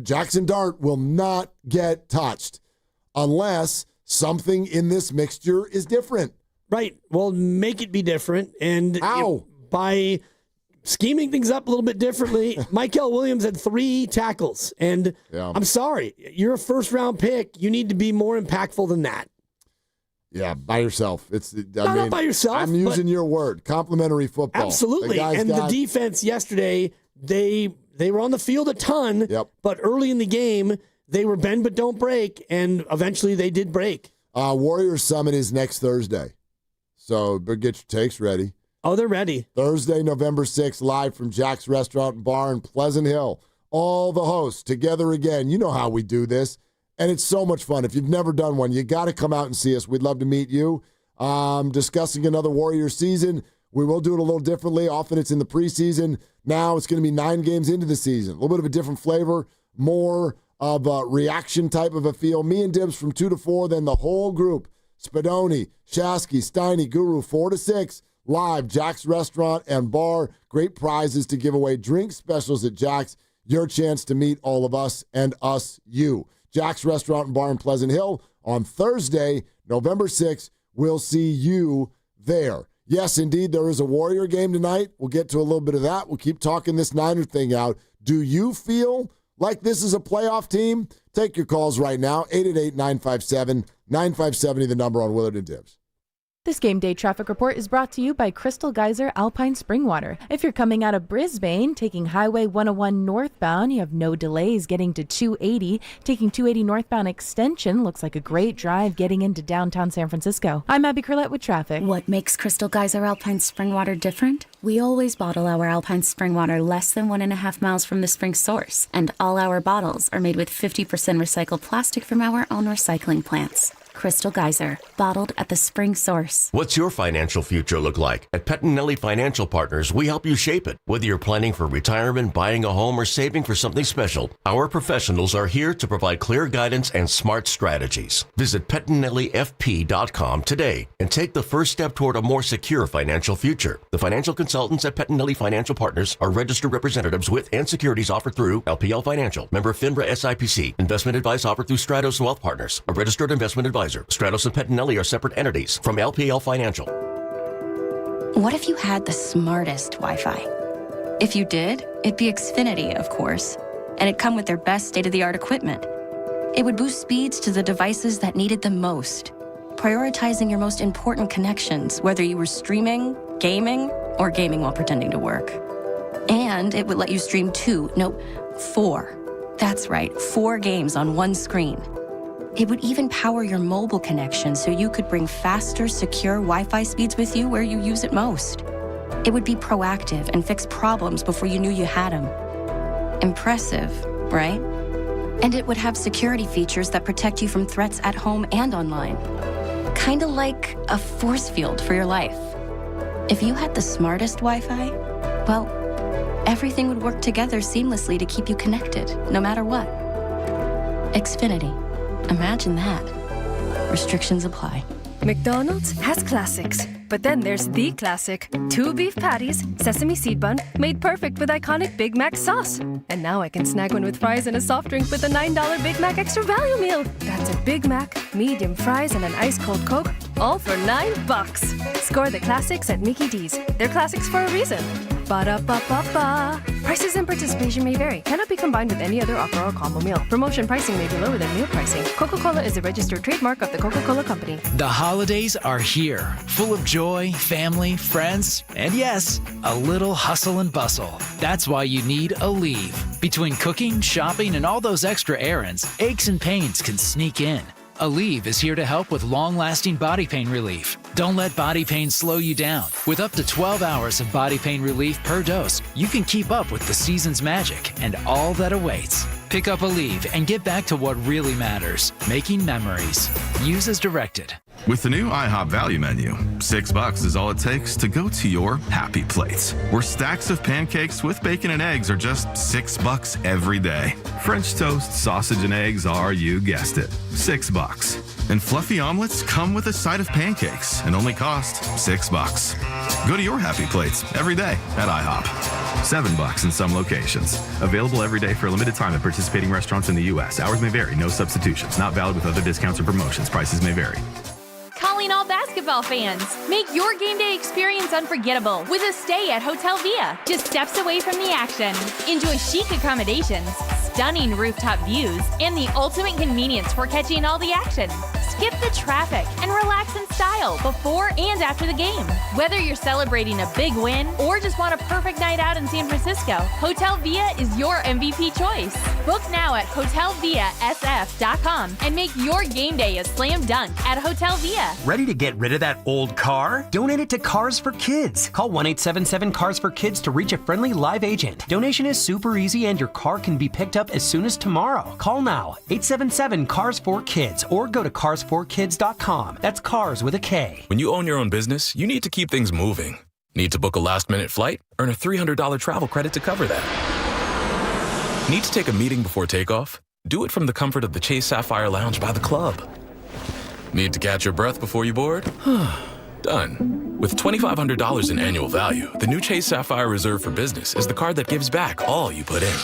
Jackson Dart will not get touched unless something in this mixture is different. Right. Well, make it be different. And by scheming things up a little bit differently, Mykel Williams had 3 tackles. And I'm sorry, you're a first-round pick. You need to be more impactful than that. Yeah, by yourself. Not by yourself. I'm using your word. Complimentary football. Absolutely. The defense yesterday, they were on the field a ton, but early in the game, they were bend but don't break, and eventually they did break. Warriors Summit is next Thursday, so get your takes ready. Oh, they're ready. Thursday, November 6th, live from Jack's Restaurant and Bar in Pleasant Hill. All the hosts together again. You know how we do this, and it's so much fun. If you've never done one, you got to come out and see us. We'd love to meet you. Discussing another Warriors season. We will do it a little differently. Often it's in the preseason. Now it's going to be 9 games into the season. A little bit of a different flavor, more of a reaction type of a feel. Me and Dibs from 2 to 4, then the whole group, Spadoni, Shasky, Steiny, Guru, 4 to 6, live, Jack's Restaurant and Bar. Great prizes to give away, drink specials at Jack's. Your chance to meet all of us and us, you. Jack's Restaurant and Bar in Pleasant Hill on Thursday, November 6th. We'll see you there. Yes, indeed, there is a Warrior game tonight. We'll get to a little bit of that. We'll keep talking this Niner thing out. Do you feel like this is a playoff team? Take your calls right now, 888-957-9570, the number on Willard and Dibs. This game day traffic report is brought to you by Crystal Geyser Alpine Spring Water. If you're coming out of Brisbane, taking Highway 101 northbound, you have no delays getting to 280. Taking 280 northbound extension looks like a great drive getting into downtown San Francisco. I'm Abby Curlette with traffic. What makes Crystal Geyser Alpine Spring Water different? We always bottle our Alpine Spring Water less than 1.5 miles from the spring source, and all our bottles are made with 50% recycled plastic from our own recycling plants. Crystal Geyser, bottled at the spring source. What's your financial future look like? At Pettinelli Financial Partners, we help you shape it. Whether you're planning for retirement, buying a home, or saving for something special, our professionals are here to provide clear guidance and smart strategies. Visit PettinelliFP.com today and take the first step toward a more secure financial future. The financial consultants at Pettinelli Financial Partners are registered representatives with and securities offered through LPL Financial, member FINRA SIPC. Investment advice offered through Stratos Wealth Partners, a registered investment advisor. Stratos and Pettinelli are separate entities from LPL Financial. What if you had the smartest Wi-Fi? If you did, it'd be Xfinity, of course, and it'd come with their best state-of-the-art equipment. It would boost speeds to the devices that needed them most, prioritizing your most important connections, whether you were streaming, gaming, or gaming while pretending to work. And it would let you stream 4. That's right, 4 games on one screen. It would even power your mobile connection so you could bring faster, secure Wi-Fi speeds with you where you use it most. It would be proactive and fix problems before you knew you had them. Impressive, right? And it would have security features that protect you from threats at home and online. Kinda like a force field for your life. If you had the smartest Wi-Fi, well, everything would work together seamlessly to keep you connected, no matter what. Xfinity. Imagine that. Restrictions apply. McDonald's has classics, but then there's the classic. 2 beef patties, sesame seed bun, made perfect with iconic Big Mac sauce. And now I can snag one with fries and a soft drink with a $9 Big Mac Extra Value Meal. That's a Big Mac, medium fries, and an ice-cold Coke, all for $9. Score the classics at Mickey D's. They're classics for a reason. Ba-da-ba-ba-ba. Prices and participation may vary. Cannot be combined with any other offer or combo meal. Promotion pricing may be lower than meal pricing. Coca-Cola is a registered trademark of the Coca-Cola Company. The holidays are here, full of joy, family, friends, and yes, a little hustle and bustle. That's why you need Aleve. Between cooking, shopping, and all those extra errands, aches and pains can sneak in. Aleve is here to help with long-lasting body pain relief. Don't let body pain slow you down. With up to 12 hours of body pain relief per dose, you can keep up with the season's magic and all that awaits. Pick up Aleve and get back to what really matters, making memories. Use as directed. With the new IHOP value menu, $6 is all it takes to go to your happy place, where stacks of pancakes with bacon and eggs are just $6 every day. French toast, sausage, and eggs are, you guessed it, $6. And fluffy omelets come with a side of pancakes and only cost $6. Go to your happy plates every day at IHOP. $7 in some locations. Available every day for a limited time at participating restaurants in the U.S. Hours may vary. No substitutions. Not valid with other discounts or promotions. Prices may vary. Calling all basketball fans. Make your game day experience unforgettable with a stay at Hotel Via, just steps away from the action. Enjoy chic accommodations, stunning rooftop views, and the ultimate convenience for catching all the action. Skip the traffic and relax in style before and after the game. Whether you're celebrating a big win or just want a perfect night out in San Francisco, Hotel Via is your MVP choice. Book now at hotelviasf.com and make your game day a slam dunk at Hotel Via. Ready to get rid of that old car? Donate it to Cars for Kids. Call 1-877-CARS-FOR-KIDS to reach a friendly live agent. Donation is super easy and your car can be picked up as soon as tomorrow. Call now, 877-CARS-FOR-KIDS, or go to carsforkids.com. That's cars with a K. When you own your own business, you need to keep things moving. Need to book a last-minute flight? Earn a $300 travel credit to cover that. Need to take a meeting before takeoff? Do it from the comfort of the Chase Sapphire Lounge by the club. Need to catch your breath before you board? Done. With $2,500 in annual value, the new Chase Sapphire Reserve for Business is the card that gives back all you put in.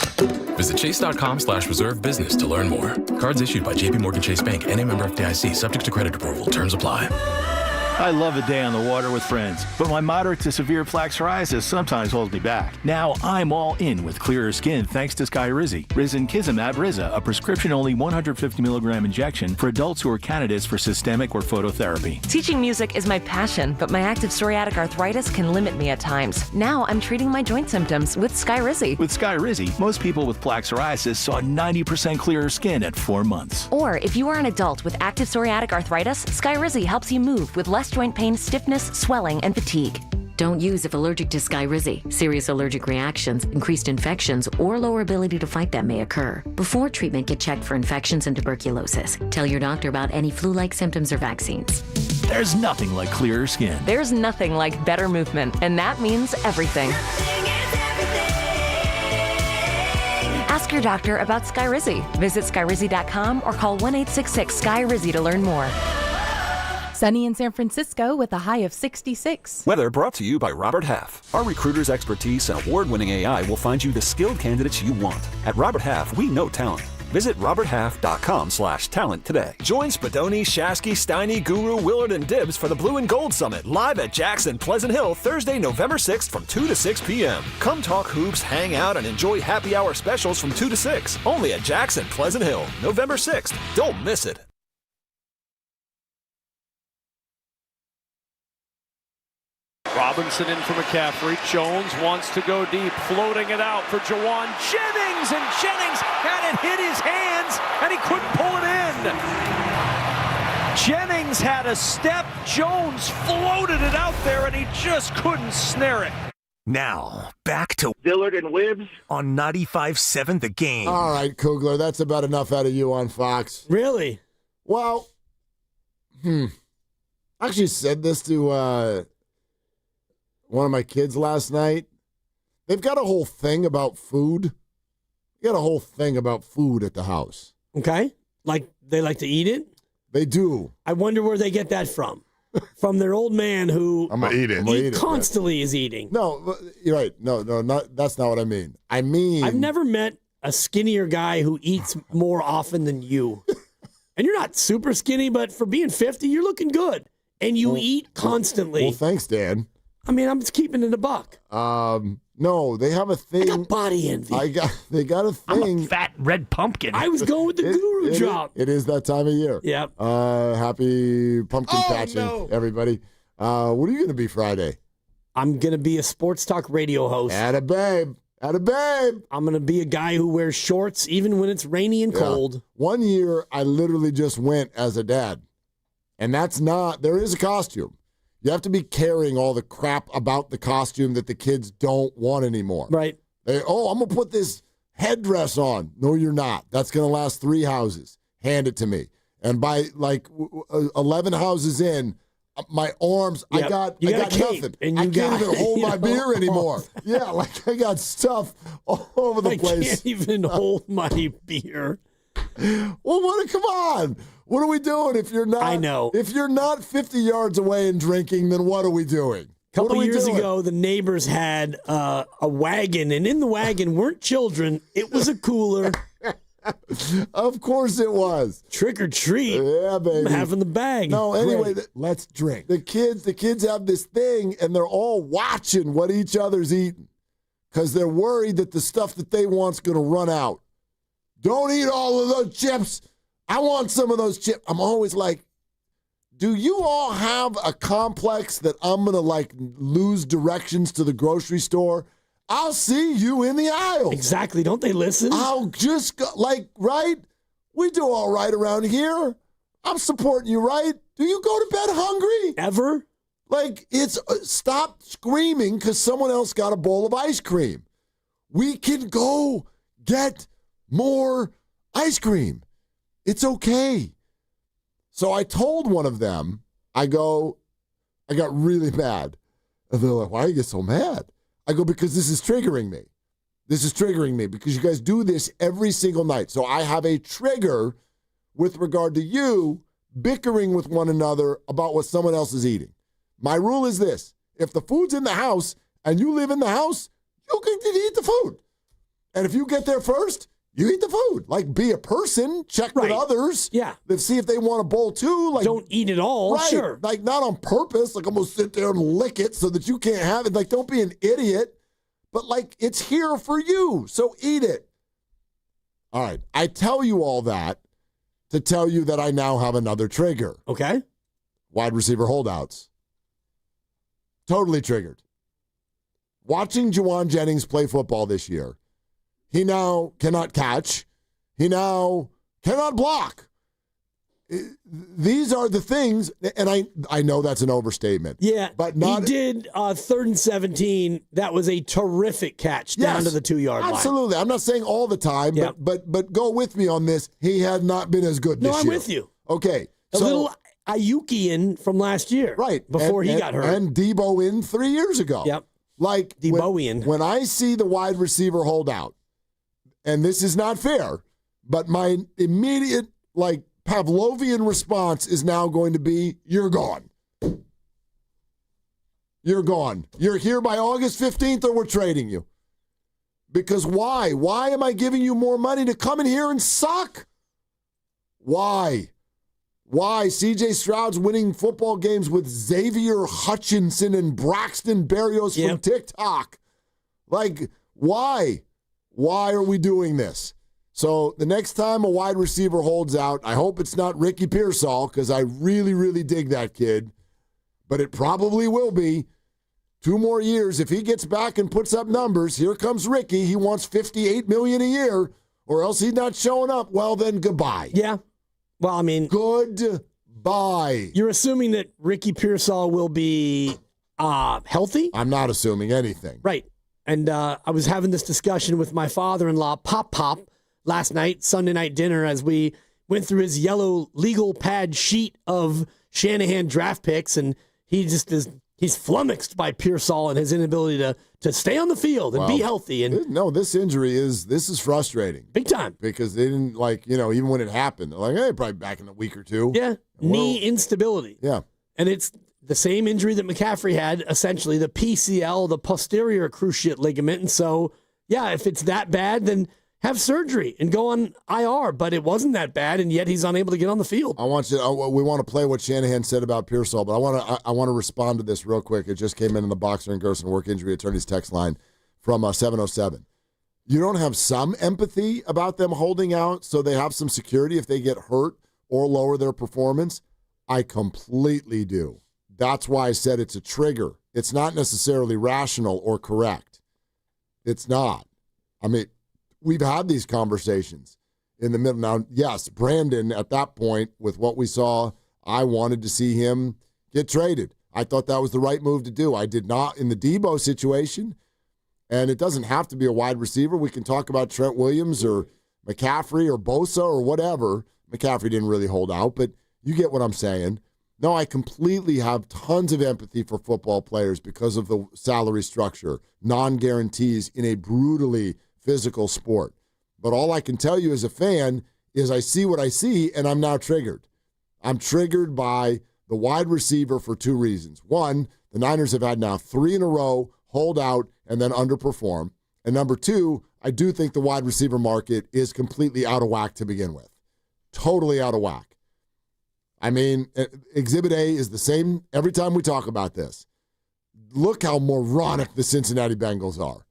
Visit chase.com/reserve business to learn more. Cards issued by JPMorgan Chase Bank, N.A. member FDIC, subject to credit approval. Terms apply. I love a day on the water with friends, but my moderate to severe plaque psoriasis sometimes holds me back. Now I'm all in with clearer skin thanks to Skyrizzy. Risankizumab Riza, a prescription-only 150 milligram injection for adults who are candidates for systemic or phototherapy. Teaching music is my passion, but my active psoriatic arthritis can limit me at times. Now I'm treating my joint symptoms with Skyrizzy. With Skyrizzy, most people with plaque psoriasis saw 90% clearer skin at 4 months. Or if you are an adult with active psoriatic arthritis, Skyrizzy helps you move with less joint pain, stiffness, swelling, and fatigue. Don't use if allergic to Skyrizzy. Serious allergic reactions, increased infections, or lower ability to fight them may occur. Before treatment, get checked for infections and tuberculosis. Tell your doctor about any flu-like symptoms or vaccines. There's nothing like clearer skin. There's nothing like better movement, and that means everything. Ask your doctor about Skyrizzy. Visit Skyrizzy.com or call 1-866-SKY-RIZZY to learn more. Sunny in San Francisco with a high of 66. Weather brought to you by Robert Half. Our recruiters' expertise and award-winning AI will find you the skilled candidates you want. At Robert Half, we know talent. Visit roberthalf.com/talent today. Join Spadoni, Shasky, Steiny, Guru, Willard, and Dibbs for the Blue and Gold Summit live at Jackson Pleasant Hill Thursday, November 6th from 2 to 6 p.m. Come talk hoops, hang out, and enjoy happy hour specials from 2 to 6. Only at Jackson Pleasant Hill, November 6th. Don't miss it. Robinson in for McCaffrey. Jones wants to go deep, floating it out for Jawan Jennings, and Jennings had it hit his hands, and he couldn't pull it in. Jennings had a step. Jones floated it out there, and he just couldn't snare it. Now, back to Dillard and Wibbs on 95.7 The Game. All right, Kugler, that's about enough out of you on Fox. Really? Well, I actually said this to one of my kids last night. They've got a whole thing about food. They got a whole thing about food at the house. Okay. Like they like to eat it? They do. I wonder where they get that from. From their old man who I'm gonna eat it. He constantly is eating. No, you're right. No, that's not what I mean. I mean, I've never met a skinnier guy who eats more often than you. And you're not super skinny, but for being 50, you're looking good. And you eat constantly. Well, thanks, Dan. I mean, I'm just keeping it a buck. No, they have a thing. I got body envy. They got a thing. I'm a fat red pumpkin. I was going with the guru drop. It is that time of year. Yep. Happy pumpkin patching, everybody. What are you going to be Friday? I'm going to be a sports talk radio host. Atta babe. I'm going to be a guy who wears shorts even when it's rainy and cold. One year, I literally just went as a dad. And there is a costume. You have to be carrying all the crap about the costume that the kids don't want anymore. Right. I'm going to put this headdress on. No, you're not. That's going to last 3 houses. Hand it to me. And by 11 houses in, my arms, yep. I got cape, nothing. And I can't even hold my beer anymore. Yeah, I got stuff all over the place. I can't even hold my beer. Well, come on. What are we doing if you're not? I know. If you're not 50 yards away and drinking, then what are we doing? A couple years ago, the neighbors had a wagon, and in the wagon weren't children. It was a cooler. Of course it was. Trick or treat. Yeah, baby. I'm having the bag. No, anyway, let's drink. The kids have this thing, and they're all watching what each other's eating because they're worried that the stuff that they want's going to run out. Don't eat all of those chips. I want some of those chips. I'm always like, do you all have a complex that I'm going to lose directions to the grocery store? I'll see you in the aisle. Exactly. Don't they listen? I'll just go, right? We do all right around here. I'm supporting you, right? Do you go to bed hungry? Ever? It's stop screaming because someone else got a bowl of ice cream. We can go get more ice cream. It's okay. So I told one of them, I got really mad. And they're like, why do you get so mad? I go, because this is triggering me. This is triggering me because you guys do this every single night. So I have a trigger with regard to you bickering with one another about what someone else is eating. My rule is this. If the food's in the house and you live in the house, you can eat the food. And if you get there first, you eat the food. Like, be a person, check with others. Yeah. Let's see if they want a bowl too. Like, don't eat it all. Right. Sure. Like, not on purpose. Like, I'm going to sit there and lick it so that you can't have it. Like, don't be an idiot. But, like, it's here for you, so eat it. All right. I tell you all that to tell you that I now have another trigger. Okay. Wide receiver holdouts. Totally triggered. Watching Juwan Jennings play football this year, he now cannot catch. He now cannot block. These are the things, and I know that's an overstatement. Yeah, but not, he did 3rd and 17. That was a terrific catch down to the 2-yard line. Absolutely. I'm not saying all the time, but go with me on this. He had not been as good this year. No, I'm with you. Okay. A little Ayukian from last year. Right. Before he got hurt. And Debo in 3 years ago. Yep. Like, when I see the wide receiver holdout, and this is not fair, but my immediate, like, Pavlovian response is now going to be, you're gone. You're gone. You're here by August 15th or we're trading you. Because why? Why am I giving you more money to come in here and suck? Why? Why? C.J. Stroud's winning football games with Xavier Hutchinson and Braxton Berrios from TikTok. Like, why? Why are we doing this? So the next time a wide receiver holds out, I hope it's not Ricky Pearsall, because I really, really dig that kid. But it probably will be. 2 more years. If he gets back and puts up numbers, here comes Ricky. He wants $58 million a year, or else he's not showing up. Well, then goodbye. Yeah. Well, I mean, goodbye. You're assuming that Ricky Pearsall will be healthy? I'm not assuming anything. Right. And I was having this discussion with my father-in-law, Pop, last night, Sunday night dinner, as we went through his yellow legal pad sheet of Shanahan draft picks, and he just is, he's flummoxed by Pearsall and his inability to stay on the field and be healthy. And no, this injury is frustrating. Big time. Because they didn't, even when it happened, they're like, hey, probably back in a week or two. Yeah. Knee instability. Yeah. And it's the same injury that McCaffrey had, essentially, the PCL, the posterior cruciate ligament. And so, yeah, if it's that bad, then have surgery and go on IR. But it wasn't that bad, and yet he's unable to get on the field. We want to play what Shanahan said about Pearsall, but I want to respond to this real quick. It just came in the Boxer and Gerson Work Injury Attorneys text line from 707. You don't have some empathy about them holding out so they have some security if they get hurt or lower their performance? I completely do. That's why I said it's a trigger. It's not necessarily rational or correct. It's not. I mean, we've had these conversations in the middle. Now, yes, Brandon, at that point, with what we saw, I wanted to see him get traded. I thought that was the right move to do. I did not in the Debo situation, and it doesn't have to be a wide receiver. We can talk about Trent Williams or McCaffrey or Bosa or whatever. McCaffrey didn't really hold out, but you get what I'm saying. No, I completely have tons of empathy for football players because of the salary structure, non-guarantees in a brutally physical sport. But all I can tell you as a fan is I see what I see, and I'm now triggered. I'm triggered by the wide receiver for 2 reasons. One, the Niners have had now 3 in a row, hold out, and then underperform. And number 2, I do think the wide receiver market is completely out of whack to begin with. Totally out of whack. I mean, Exhibit A is the same every time we talk about this. Look how moronic the Cincinnati Bengals are.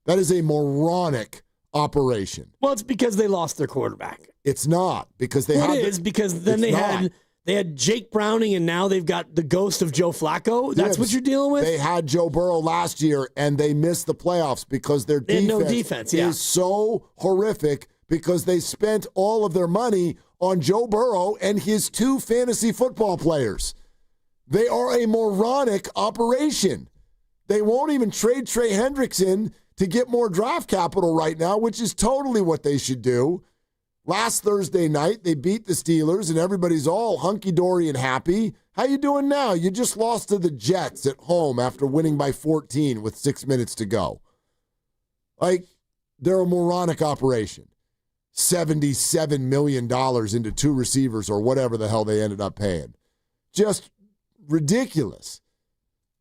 That is a moronic operation. Well, it's because they lost their quarterback. It's not because they It is because then they had Jake Browning, and now they've got the ghost of Joe Flacco. That's what you're dealing with? They had Joe Burrow last year, and they missed the playoffs because their defense is so horrific because they spent all of their money on Joe Burrow and his 2 fantasy football players. They are a moronic operation. They won't even trade Trey Hendrickson to get more draft capital right now, which is totally what they should do. Last Thursday night, they beat the Steelers, and everybody's all hunky-dory and happy. How you doing now? You just lost to the Jets at home after winning by 14 with 6 minutes to go. Like, they're a moronic operation. $77 million into 2 receivers or whatever the hell they ended up paying. Just ridiculous.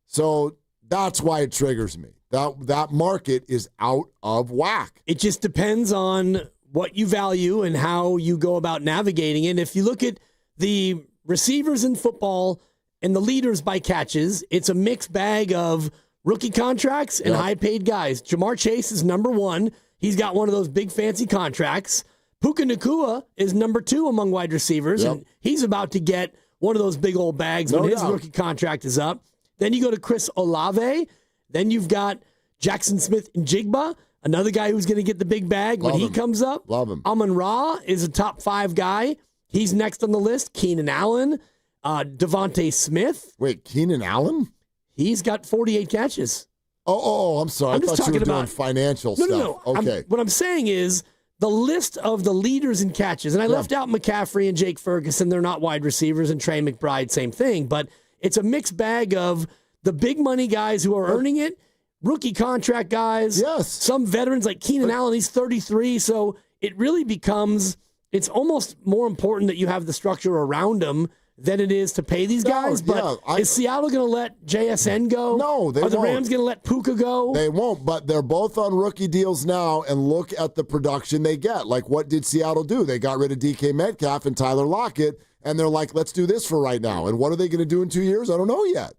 So that's why it triggers me. That market is out of whack. It just depends on what you value and how you go about navigating it. And if you look at the receivers in football and the leaders by catches, it's a mixed bag of rookie contracts and high-paid guys. Jamar Chase is number one. He's got one of those big fancy contracts. Puka Nacua is number two among wide receivers, and he's about to get one of those big old bags when his rookie contract is up. Then you go to Chris Olave. Then you've got Jackson Smith-Njigba, another guy who's going to get the big bag when he comes up. Love him. Amon-Ra is a top 5 guy. He's next on the list. Keenan Allen, Devontae Smith. Wait, Keenan Allen? He's got 48 catches. Oh, I'm sorry. I'm I thought you were doing financial stuff. No. Okay. What I'm saying is the list of the leaders in catches, and I left out McCaffrey and Jake Ferguson. They're not wide receivers, and Trey McBride, same thing. But it's a mixed bag of the big money guys who are earning it, rookie contract guys, some veterans like Keenan Allen, he's 33. So it really becomes, it's almost more important that you have the structure around them than it is to pay these guys. But is Seattle going to let JSN go? No, they won't. Are the Rams going to let Puka go? They won't, but they're both on rookie deals now, and look at the production they get. Like, what did Seattle do? They got rid of DK Metcalf and Tyler Lockett, and they're like, let's do this for right now. And what are they going to do in 2 years? I don't know yet.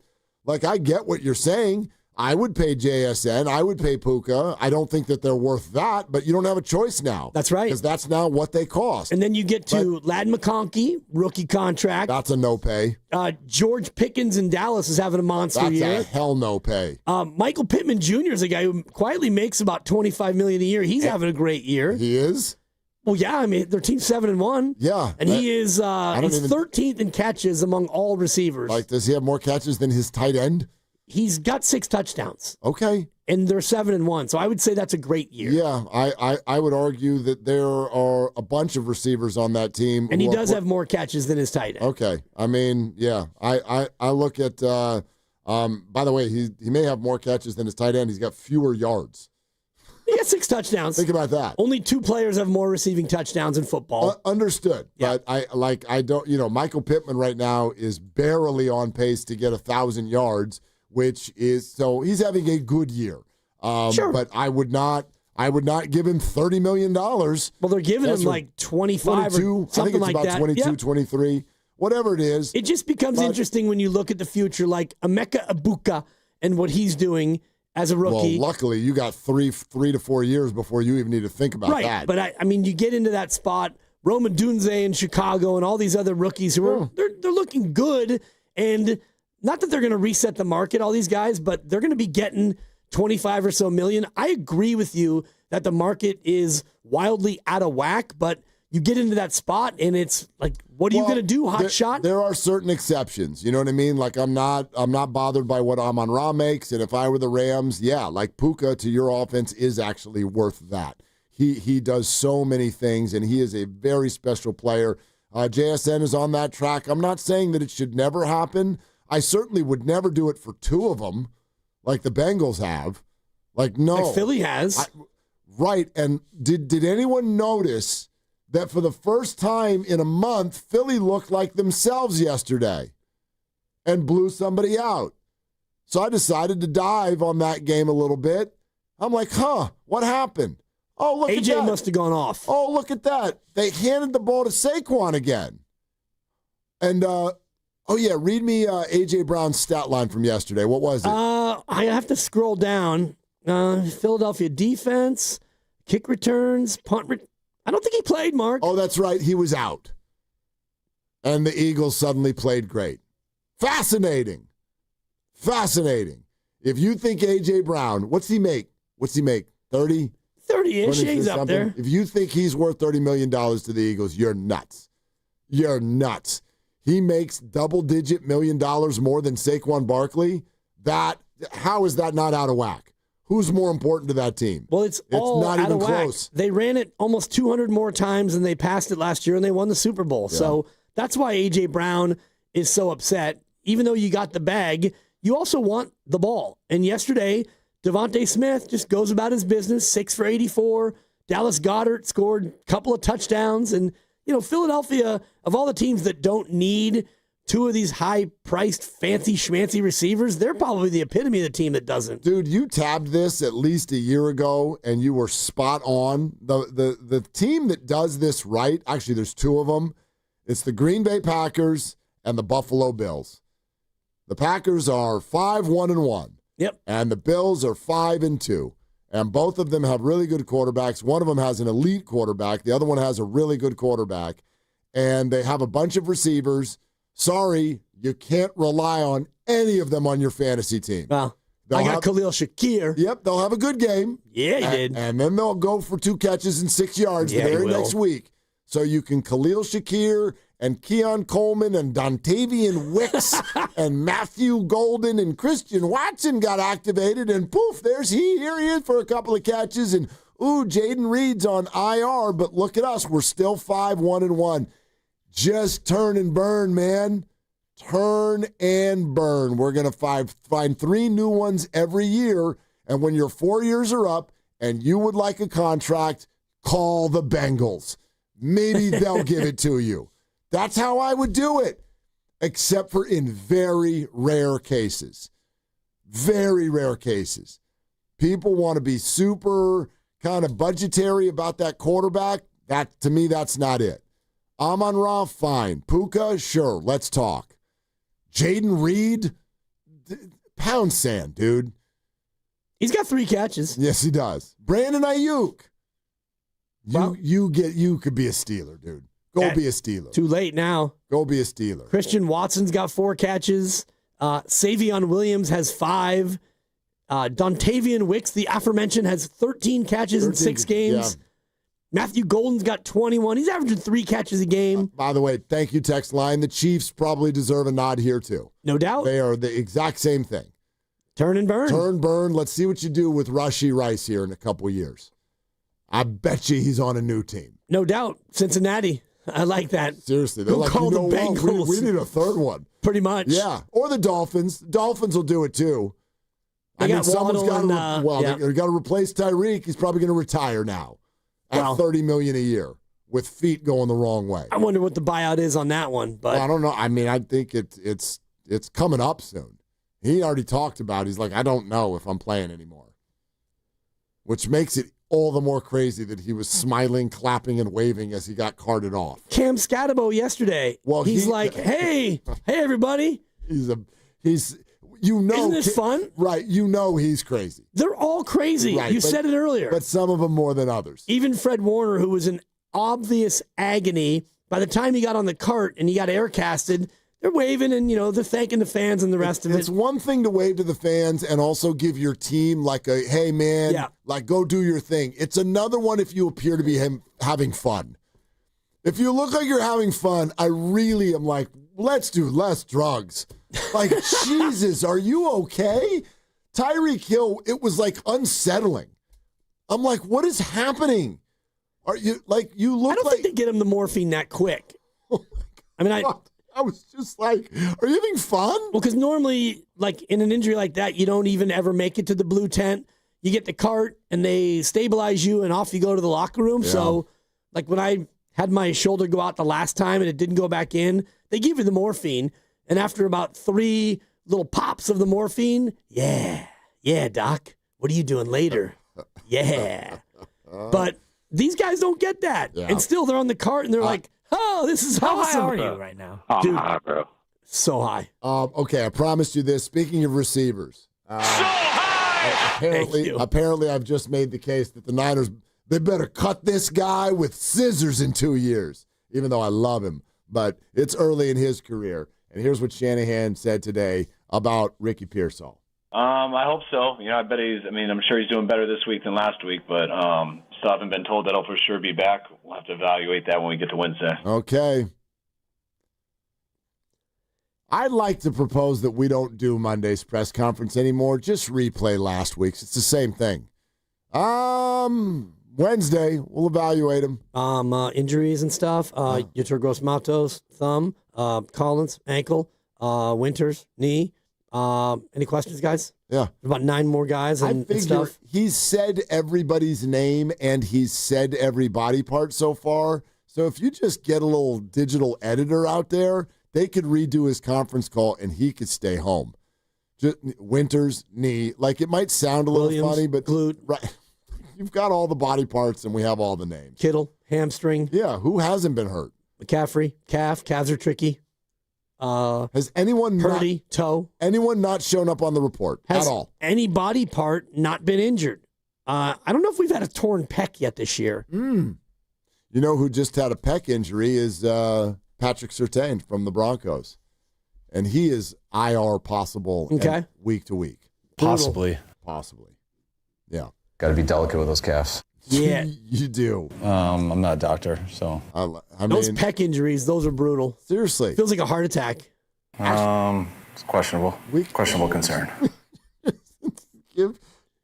Like, I get what you're saying. I would pay JSN. I would pay Puka. I don't think that they're worth that, but you don't have a choice now. That's right. Because that's now what they cost. And then you get to Ladd McConkey, rookie contract. That's a no pay. George Pickens in Dallas is having a monster year. That's a hell no pay. Michael Pittman Jr. is a guy who quietly makes about $25 million a year. He's having a great year. He is? Well, yeah. I mean, their team's 7-1. Yeah. And he is he's 13th in catches among all receivers. Like, does he have more catches than his tight end? He's got 6 touchdowns. Okay. And they're 7-1. So I would say that's a great year. Yeah, I would argue that there are a bunch of receivers on that team. And he does have more catches than his tight end. Okay. I mean, yeah. I look at by the way, he may have more catches than his tight end. He's got fewer yards. He got 6 touchdowns. Think about that. Only 2 players have more receiving touchdowns in football. Understood. Yeah. But I don't, Michael Pittman right now is barely on pace to get 1,000 yards. Which is, so he's having a good year. Sure. But I would not give him $30 million. Well, they're giving him like 25 22, or something I think it's like about that. 22, 23, whatever it is. It just becomes interesting when you look at the future, like Emeka Egbuka and what he's doing as a rookie. Well, luckily, you got 3 to 4 years before you even need to think about that. Right, but I mean, you get into that spot, Roman Dunze in Chicago and all these other rookies who are, they're looking good, and not that they're going to reset the market, all these guys, but they're going to be getting 25 or so million. I agree with you that the market is wildly out of whack, but you get into that spot and it's like, what are you going to do, hot shot? There are certain exceptions. You know what I mean? Like, I'm not bothered by what Amon-Ra makes, and if I were the Rams, like Puka to your offense is actually worth that. He does so many things, and he is a very special player. JSN is on that track. I'm not saying that it should never happen. I certainly would never do it for 2 of them, like the Bengals have. Like, no. Like Philly has. Right. And did anyone notice that for the first time in a month, Philly looked like themselves yesterday and blew somebody out? So I decided to dive on that game a little bit. I'm like, what happened? Oh, look at that. AJ must have gone off. Oh, look at that. They handed the ball to Saquon again. And, read me A.J. Brown's stat line from yesterday. What was it? I have to scroll down. Philadelphia defense, kick returns, I don't think he played, Mark. Oh, that's right. He was out. And the Eagles suddenly played great. Fascinating. If you think A.J. Brown, what's he make? 30? 30-ish. He's up there. If you think he's worth $30 million to the Eagles, you're nuts. He makes double-digit $1 million more than Saquon Barkley. How is that not out of whack? Who's more important to that team? Well, it's all not out even of whack. close. They ran it almost 200 more times than they passed it last year, and they won the Super Bowl. Yeah. So that's why A.J. Brown is so upset. Even though you got the bag, you also want the ball. And yesterday, Devontae Smith just goes about his business, 6 for 84. Dallas Goedert scored a couple of touchdowns, and Philadelphia, of all the teams that don't need two of these high-priced, fancy schmancy receivers, they're probably the epitome of the team that doesn't. Dude, you tabbed this at least a year ago, and you were spot on. The team that does this right, actually there's two of them. It's the Green Bay Packers and the Buffalo Bills. The Packers are 5-1-1. Yep. And the Bills are 5-2. And both of them have really good quarterbacks. One of them has an elite quarterback. The other one has a really good quarterback. And they have a bunch of receivers. Sorry, you can't rely on any of them on your fantasy team. Well, I got Khalil Shakir. Yep, they'll have a good game. Yeah, he did. And then they'll go for 2 catches and 6 yards the very next week. So you can Khalil Shakir and Keon Coleman and Dontavian Wicks and Matthew Golden and Christian Watson got activated, and poof, here he is for a couple of catches. And, Jaden Reed's on IR, but look at us. We're still 5-1-1. Just turn and burn, man. Turn and burn. We're going to find 3 new ones every year, and when your 4 years are up and you would like a contract, call the Bengals. Maybe they'll give it to you. That's how I would do it, except for in very rare cases. Very rare cases. People want to be super kind of budgetary about that quarterback. To me, that's not it. Amon-Ra, fine. Puka, sure, let's talk. Jaden Reed, pound sand, dude. He's got 3 catches. Yes, he does. Brandon Ayuk. You could be a Steeler, dude. Go be a Steeler. Too late now. Go be a Steeler. Christian Watson's got 4 catches. Savion Williams has 5. Dontavian Wicks, the aforementioned, has 13 catches in 6 games. Yeah. Matthew Golden's got 21. He's averaging 3 catches a game. By the way, thank you, text line. The Chiefs probably deserve a nod here, too. No doubt. They are the exact same thing. Turn and burn. Turn, burn. Let's see what you do with Rashee Rice here in a couple of years. I bet you he's on a new team. No doubt. Cincinnati. I like that. Seriously. They're like, call the Bengals? We need a third one. Pretty much. Yeah. Or the Dolphins. Dolphins will do it, too. Someone's got to they got to replace Tyreek. He's probably going to retire now at $30 million a year with feet going the wrong way. I wonder what the buyout is on that one. But I don't know. I mean, I think it's coming up soon. He already talked about it. He's like, I don't know if I'm playing anymore, which makes it all the more crazy that he was smiling, clapping, and waving as he got carted off. Cam Scatabo yesterday. Well, he's like, hey, everybody. Isn't this fun? Right. He's crazy. They're all crazy. Right, you said it earlier. But some of them more than others. Even Fred Warner, who was in obvious agony, by the time he got on the cart and he got air casted, they're waving and, they're thanking the fans and the rest of it. It's one thing to wave to the fans and also give your team like a, hey, man, go do your thing. It's another one if you appear to be having fun. If you look like you're having fun, I really am like, let's do less drugs. Like, Jesus, are you okay? Tyreek Hill, it was like unsettling. I'm like, what is happening? Are you you look like... I don't think they get him the morphine that quick. Oh my God. I was just like, are you having fun? Well, because normally, in an injury like that, you don't even ever make it to the blue tent. You get the cart, and they stabilize you, and off you go to the locker room. Yeah. So, when I had my shoulder go out the last time and it didn't go back in, they give you the morphine. And after about 3 little pops of the morphine, yeah, doc, what are you doing later? Yeah. But these guys don't get that. Yeah. And still, they're on the cart, and they're like, oh, this is awesome. How high are you right now? Dude, high, bro. So high. Okay, I promised you this. Speaking of receivers. So high! Apparently, I've just made the case that the Niners, they better cut this guy with scissors in 2 years, even though I love him. But it's early in his career. And here's what Shanahan said today about Ricky Pearsall. I hope so. I bet I'm sure he's doing better this week than last week, but still haven't been told that he'll for sure be back. We'll have to evaluate that when we get to Wednesday. Okay. I'd like to propose that we don't do Monday's press conference anymore. Just replay last week's. It's the same thing. Wednesday, we'll evaluate him. Injuries and stuff. Yeturgos Matos, thumb. Collins, ankle. Winters, knee. Any questions, guys? Yeah. About 9 more guys and stuff. He's said everybody's name and he's said every body part so far. So if you just get a little digital editor out there they could redo his conference call and he could stay home. Just Winters, knee. Like, it might sound a little funny, but glute. Right, you've got all the body parts and we have all the names. Kittle, hamstring. Yeah, who hasn't been hurt? McCaffrey, calves are tricky. Has anyone Purdy, toe. Anyone not shown up on the report Has at all? any body part not been injured? I don't know if we've had a torn pec yet this year. You know who just had a pec injury is Patrick Surtain from the Broncos. And he is IR possible week to week. Possibly. Yeah. Got to be delicate with those calves. Yeah. You do. I'm not a doctor, so. Those pec injuries, those are brutal. Seriously. Feels like a heart attack. It's questionable. Questionable concern.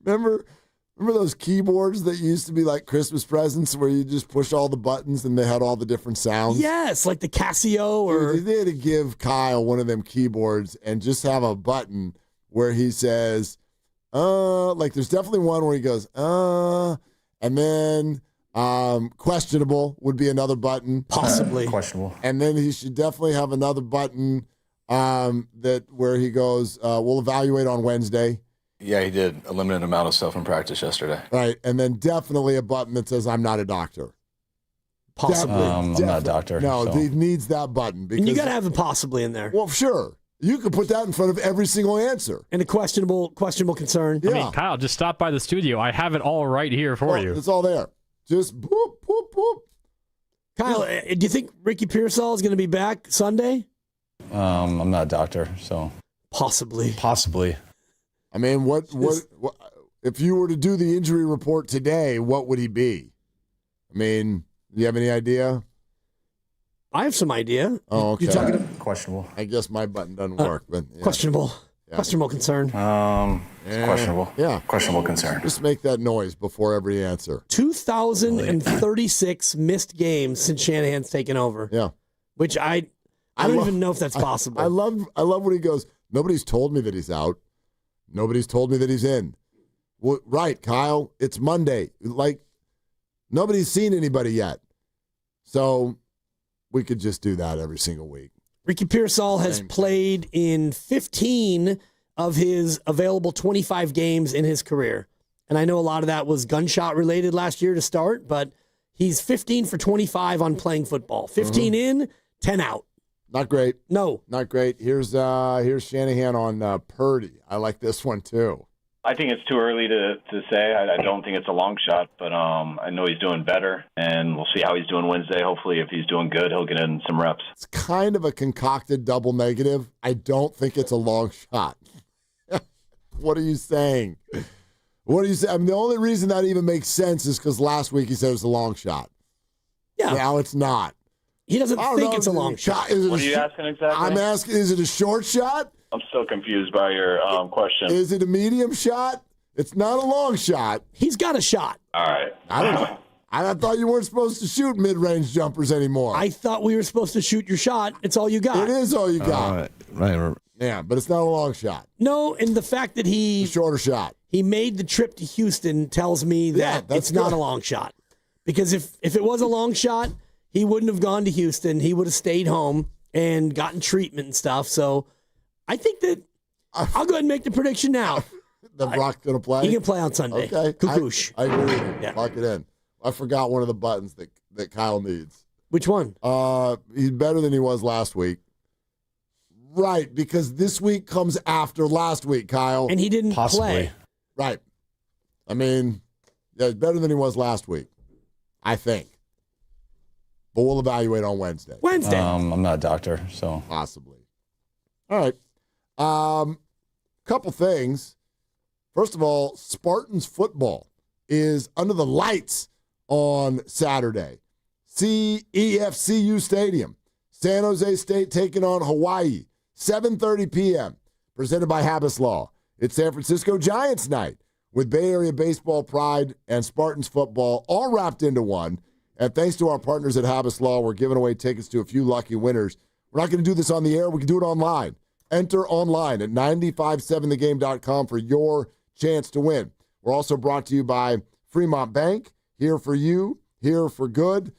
Remember those keyboards that used to be like Christmas presents where you just push all the buttons and they had all the different sounds? Yes, like the Casio or... Dude, they had to give Kyle one of them keyboards and just have a button where he says, like there's definitely one where he goes, and then questionable would be another button. Possibly. Questionable. And then he should definitely have another button that where he goes, we'll evaluate on Wednesday. Yeah, he did a limited amount of stuff in practice yesterday. Right, and then definitely a button that says, I'm not a doctor. Possibly. I'm not a doctor. No, so. he needs that button. Because, and you got to have the possibly in there. Well, sure. You could put that in front of every single answer. And a questionable concern. Yeah. I mean, Kyle, just stop by the studio. I have it all right here for you. It's all there. Just boop, boop, boop. Kyle, do you think Ricky Pearsall is going to be back Sunday? I'm not a doctor, so. Possibly. I mean, what if you were to do the injury report today, what would he be? I mean, do you have any idea? I have some idea. Oh, okay. You're talking questionable. I guess my button doesn't work, but yeah. Questionable. Yeah. Questionable concern. Questionable. Yeah. Questionable concern. Just make that noise before every answer. 2,036 missed games since Shanahan's taken over. Yeah. Which I don't even know if that's possible. I love when he goes, nobody's told me that he's out. Nobody's told me that he's in. Well, right, Kyle, it's Monday. Like, nobody's seen anybody yet. So we could just do that every single week. Ricky Pearsall has played in 15 of his available 25 games in his career. And I know a lot of that was gunshot related last year to start, but he's 15 for 25 on playing football. 15 in, 10 out. Not great. No. Not great. Here's Shanahan on Purdy. I like this one too. I think it's too early to say. I don't think it's a long shot, but I know he's doing better, and we'll see how he's doing Wednesday. Hopefully, if he's doing good, he'll get in some reps. It's kind of a concocted double negative. I don't think it's a long shot. What are you saying? What are you saying? I mean, the only reason that even makes sense is because last week he said it was a long shot. Yeah. Now it's not. He doesn't think it's a long shot. What are you asking exactly? I'm asking, is it a short shot? I'm still confused by your question. Is it a medium shot? It's not a long shot. He's got a shot. All right. I don't know. I thought you weren't supposed to shoot mid-range jumpers anymore. I thought we were supposed to shoot your shot. It's all you got. It is all you got. Right. Yeah, but it's not a long shot. No, and the fact that It's a shorter shot. he made the trip to Houston tells me that it's not a long shot. Because if it was a long shot, he wouldn't have gone to Houston. He would have stayed home and gotten treatment and stuff. So I think that I'll go ahead and make the prediction now. That Brock's going to play? He can play on Sunday. Okay. Kukush. I agree with you. Yeah. Lock it in. I forgot one of the buttons that Kyle needs. Which one? He's better than he was last week. Right, because this week comes after last week, Kyle. And he didn't play. Right. I mean, yeah, he's better than he was last week, I think. But we'll evaluate on Wednesday. I'm not a doctor, so. Possibly. All right. Couple things. First of all, Spartans football is under the lights on Saturday. CEFCU Stadium. San Jose State taking on Hawaii. 7:30 p.m. Presented by Habas Law. It's San Francisco Giants night with Bay Area baseball pride and Spartans football all wrapped into one. And thanks to our partners at Habas Law, we're giving away tickets to a few lucky winners. We're not going to do this on the air. We can do it online. Enter online at 957thegame.com for your chance to win. We're also brought to you by Fremont Bank. Here for you, here for good.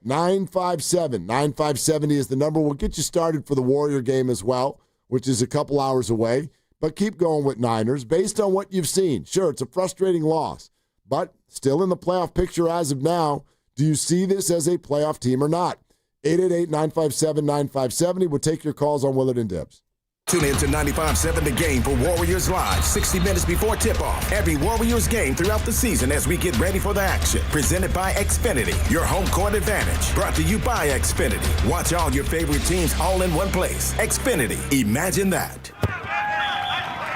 957. 9570 is the number. We'll get you started for the Warrior game as well, which is a couple hours away. But keep going with Niners based on what you've seen. Sure, it's a frustrating loss, but still in the playoff picture as of now. Do you see this as a playoff team or not? 888-957-9570. We'll take your calls on Willard and Dibs. Tune in to 95.7 The Game for Warriors Live, 60 minutes before tip-off. Every Warriors game throughout the season as we get ready for the action. Presented by Xfinity, your home court advantage. Brought to you by Xfinity. Watch all your favorite teams all in one place. Xfinity, imagine that.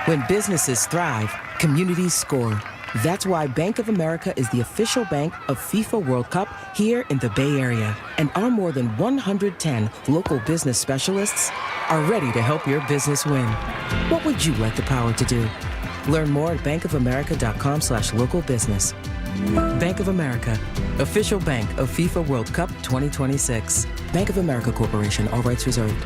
When businesses thrive, communities score. That's why Bank of America is the official bank of FIFA World Cup here in the Bay Area. And our more than 110 local business specialists are ready to help your business win. What would you like the power to do? Learn more at bankofamerica.com/local business. Bank of America, official bank of FIFA World Cup 2026. Bank of America Corporation, all rights reserved.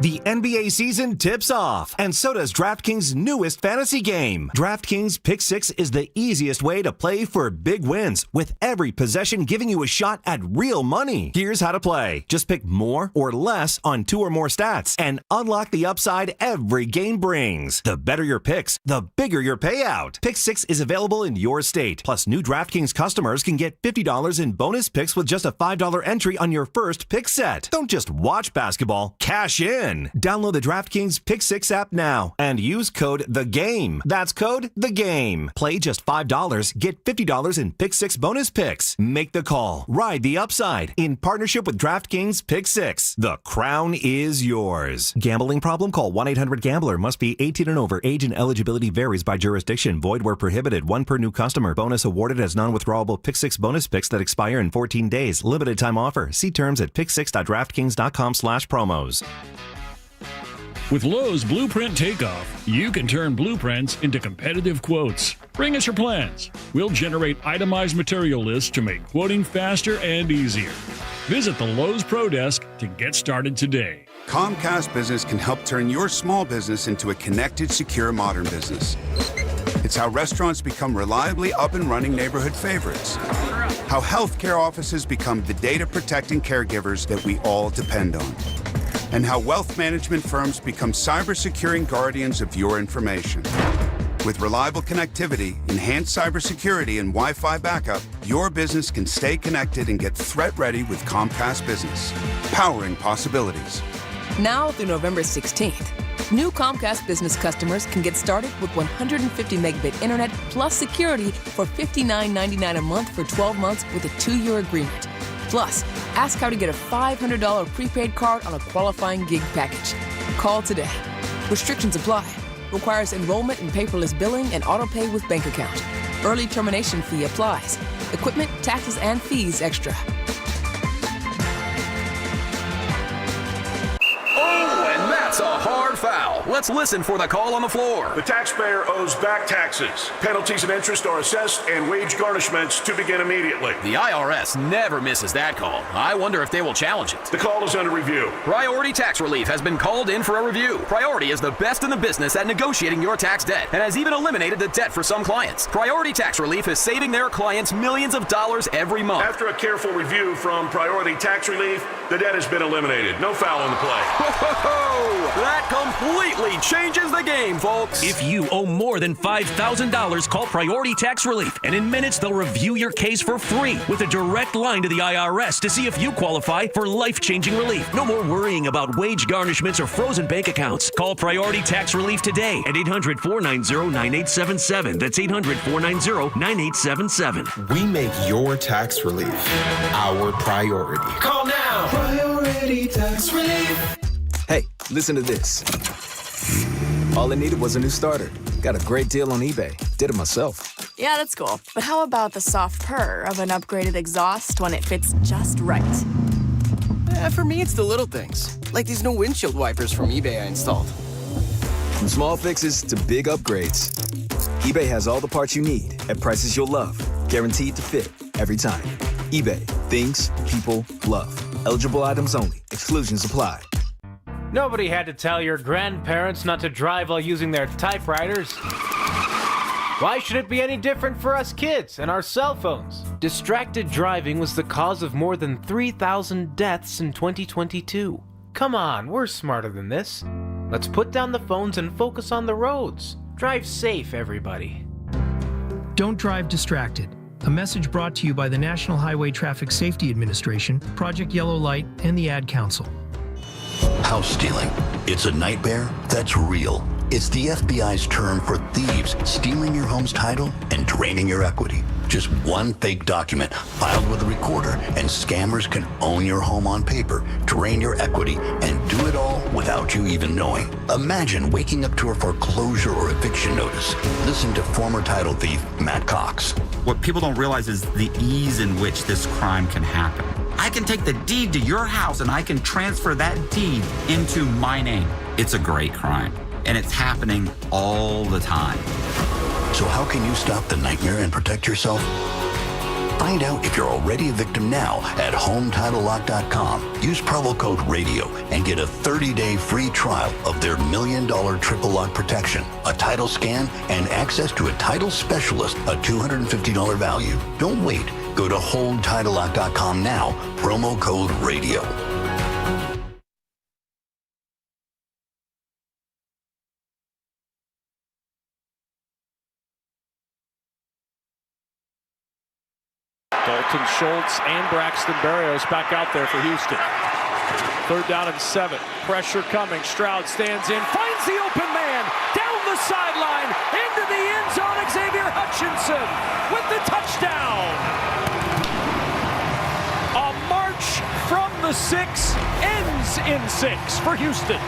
The NBA season tips off, and so does DraftKings' newest fantasy game. DraftKings Pick 6 is the easiest way to play for big wins, with every possession giving you a shot at real money. Here's how to play. Just pick more or less on 2 or more stats, and unlock the upside every game brings. The better your picks, the bigger your payout. Pick 6 is available in your state. Plus, new DraftKings customers can get $50 in bonus picks with just a $5 entry on your first pick set. Don't just watch basketball, cash in. Download the DraftKings Pick 6 app now and use code THEGAME. That's code THEGAME. Play just $5. Get $50 in Pick 6 bonus picks. Make the call. Ride the upside. In partnership with DraftKings Pick 6. The crown is yours. Gambling problem? Call 1-800-GAMBLER. Must be 18 and over. Age and eligibility varies by jurisdiction. Void where prohibited. 1 per new customer. Bonus awarded as non-withdrawable Pick 6 bonus picks that expire in 14 days. Limited time offer. See terms at pick6.draftkings.com/promos. With Lowe's Blueprint Takeoff, you can turn blueprints into competitive quotes. Bring us your plans. We'll generate itemized material lists to make quoting faster and easier. Visit the Lowe's Pro Desk to get started today. Comcast Business can help turn your small business into a connected, secure, modern business. It's how restaurants become reliably up and running neighborhood favorites. How healthcare offices become the data-protecting caregivers that we all depend on. And how wealth management firms become cyber-securing guardians of your information. With reliable connectivity, enhanced cybersecurity, and Wi-Fi backup, your business can stay connected and get threat-ready with Comcast Business. Powering possibilities. Now through November 16th, new Comcast Business customers can get started with 150 megabit internet plus security for $59.99 a month for 12 months with a 2-year agreement. Plus, ask how to get a $500 prepaid card on a qualifying gig package. Call today. Restrictions apply. Requires enrollment in paperless billing and auto pay with bank account. Early termination fee applies. Equipment, taxes, and fees extra. That's a hard foul. Let's listen for the call on the floor. The taxpayer owes back taxes. Penalties and interest are assessed and wage garnishments to begin immediately. The IRS never misses that call. I wonder if they will challenge it. The call is under review. Priority Tax Relief has been called in for a review. Priority is the best in the business at negotiating your tax debt and has even eliminated the debt for some clients. Priority Tax Relief is saving their clients millions of dollars every month. After a careful review from Priority Tax Relief, the debt has been eliminated. No foul in the play. That completely changes the game, folks. If you owe more than $5,000, call Priority Tax Relief, and in minutes they'll review your case for free with a direct line to the IRS to see if you qualify for life-changing relief. No more worrying about wage garnishments or frozen bank accounts. Call Priority Tax Relief today at 800-490-9877. That's 800-490-9877. We make your tax relief our priority. Call now. Priority Tax Relief. Hey, listen to this. All I needed was a new starter. Got a great deal on eBay. Did it myself. Yeah, that's cool. But how about the soft purr of an upgraded exhaust when it fits just right? For me, it's the little things. Like these new windshield wipers from eBay I installed. From small fixes to big upgrades, eBay has all the parts you need at prices you'll love. Guaranteed to fit every time. eBay. Things people love. Eligible items only. Exclusions apply. Nobody had to tell your grandparents not to drive while using their typewriters. Why should it be any different for us kids and our cell phones? Distracted driving was the cause of more than 3,000 deaths in 2022. Come on, we're smarter than this. Let's put down the phones and focus on the roads. Drive safe, everybody. Don't drive distracted. A message brought to you by the National Highway Traffic Safety Administration, Project Yellow Light, and the Ad Council. House stealing. It's a nightmare that's real. It's the FBI's term for thieves stealing your home's title and draining your equity. Just one fake document filed with a recorder, and scammers can own your home on paper, drain your equity, and do it all without you even knowing. Imagine waking up to a foreclosure or eviction notice. Listen to former title thief Matt Cox. What people don't realize is the ease in which this crime can happen. I can take the deed to your house and I can transfer that deed into my name. It's a great crime, and it's happening all the time. So how can you stop the nightmare and protect yourself? Find out if you're already a victim now at HomeTitleLock.com. Use promo code RADIO and get a 30-day free trial of their $1 million triple lock protection, a title scan, and access to a title specialist, a $250 value. Don't wait. Go to HomeTitleLock.com now, promo code RADIO. Dalton Schultz and Braxton Berrios back out there for Houston. 3rd down and 7. Pressure coming. Stroud stands in, finds the open man, down the sideline, into the end zone. Xavier Hutchinson with the touchdown. A march from the 6 ends in 6 for Houston.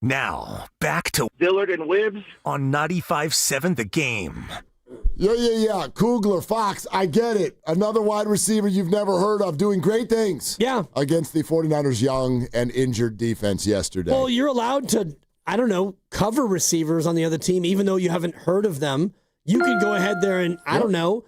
Now, back to Dillard and Wibbs on 95.7 The Game. Yeah. Kugler, Fox, I get it. Another wide receiver you've never heard of doing great things. Yeah. Against the 49ers' young and injured defense yesterday. Well, you're allowed to, cover receivers on the other team, even though you haven't heard of them. You can go ahead there and,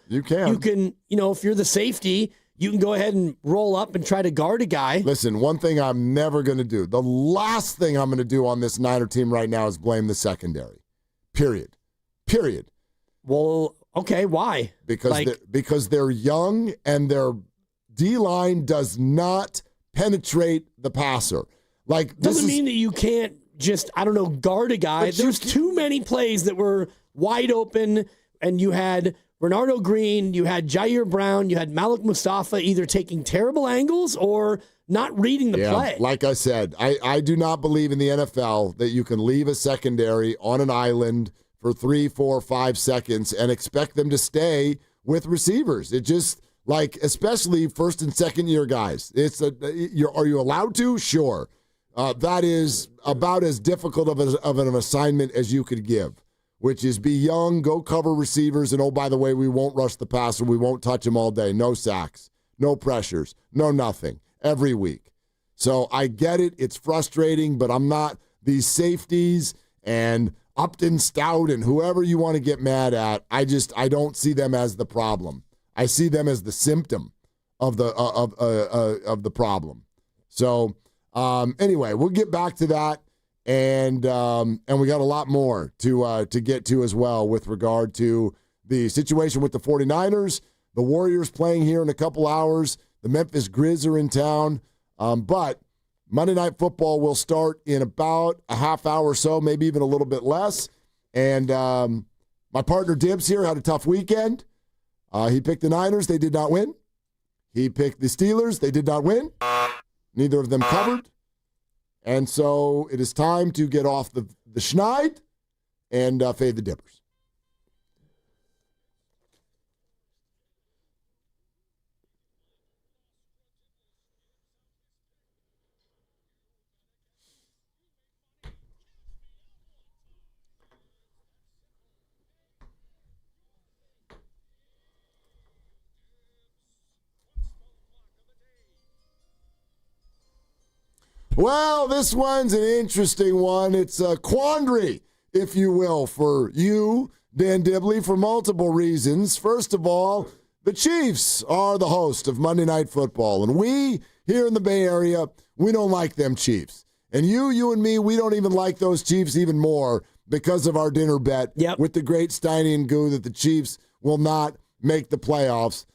You can. You can, if you're the safety, you can go ahead and roll up and try to guard a guy. Listen, one thing I'm never going to do, the last thing I'm going to do on this Niner team right now is blame the secondary. Period. Well, okay, why? Because they're young and their D-line does not penetrate the passer. Doesn't mean that you can't just, guard a guy. There's too many plays that were wide open, and you had Bernardo Green, you had Jair Brown, you had Malik Mustafa either taking terrible angles or not reading the play. Like I said, I do not believe in the NFL that you can leave a secondary on an island for 3, 4, 5 seconds and expect them to stay with receivers. It just, especially first and second year guys. Are you allowed to? Sure. That is about as difficult of an assignment as you could give, which is be young, go cover receivers, and oh, by the way, we won't rush the passer. We won't touch him all day. No sacks, no pressures, no nothing every week. So I get it. It's frustrating, but I'm not these safeties and Upton, Stout, and whoever you want to get mad at. I don't see them as the problem. I see them as the symptom of the problem. So anyway, we'll get back to that, and we got a lot more to get to as well with regard to the situation with the 49ers, the Warriors playing here in a couple hours, the Memphis Grizz are in town, but Monday Night Football will start in about a half hour or so, maybe even a little bit less. And my partner Dibs here had a tough weekend. He picked the Niners. They did not win. He picked the Steelers. They did not win. Neither of them covered. And so it is time to get off the schneid and fade the dippers. Well, this one's an interesting one. It's a quandary, if you will, for you, Dan Dibley, for multiple reasons. First of all, the Chiefs are the host of Monday Night Football, and we here in the Bay Area, we don't like them Chiefs. And you and me, we don't even like those Chiefs even more because of our dinner bet with the great Steiny and Goo that the Chiefs will not make the playoffs.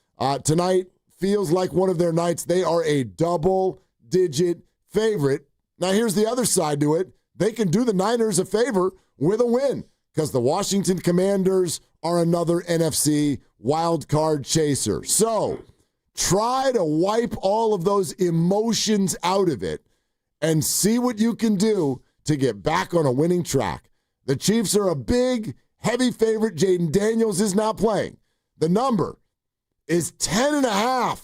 Tonight feels like one of their nights. They are a double-digit favorite. Now, here's the other side to it. They can do the Niners a favor with a win because the Washington Commanders are another NFC wild card chaser. So try to wipe all of those emotions out of it and see what you can do to get back on a winning track. The Chiefs are a big, heavy favorite. Jaden Daniels is not playing. The number is 10.5.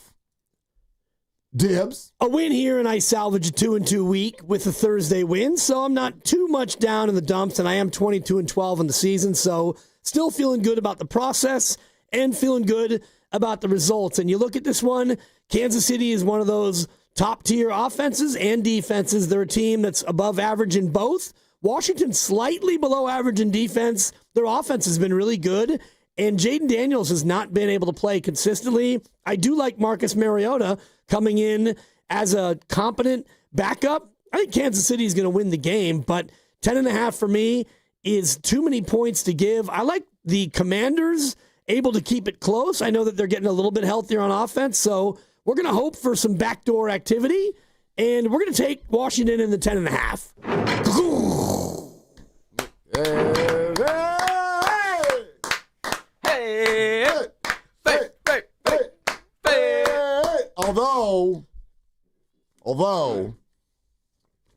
Dibs. A win here, and I salvage a 2-2 week with a Thursday win, so I'm not too much down in the dumps, and I am 22-12 in the season, so still feeling good about the process and feeling good about the results. And you look at this one, Kansas City is one of those top-tier offenses and defenses. They're a team that's above average in both. Washington slightly below average in defense. Their offense has been really good, and Jaden Daniels has not been able to play consistently. I do like Marcus Mariota coming in as a competent backup. I think Kansas City is going to win the game, but 10.5 for me is too many points to give. I like the Commanders able to keep it close. I know that they're getting a little bit healthier on offense, so we're going to hope for some backdoor activity, and we're going to take Washington in the 10.5. Although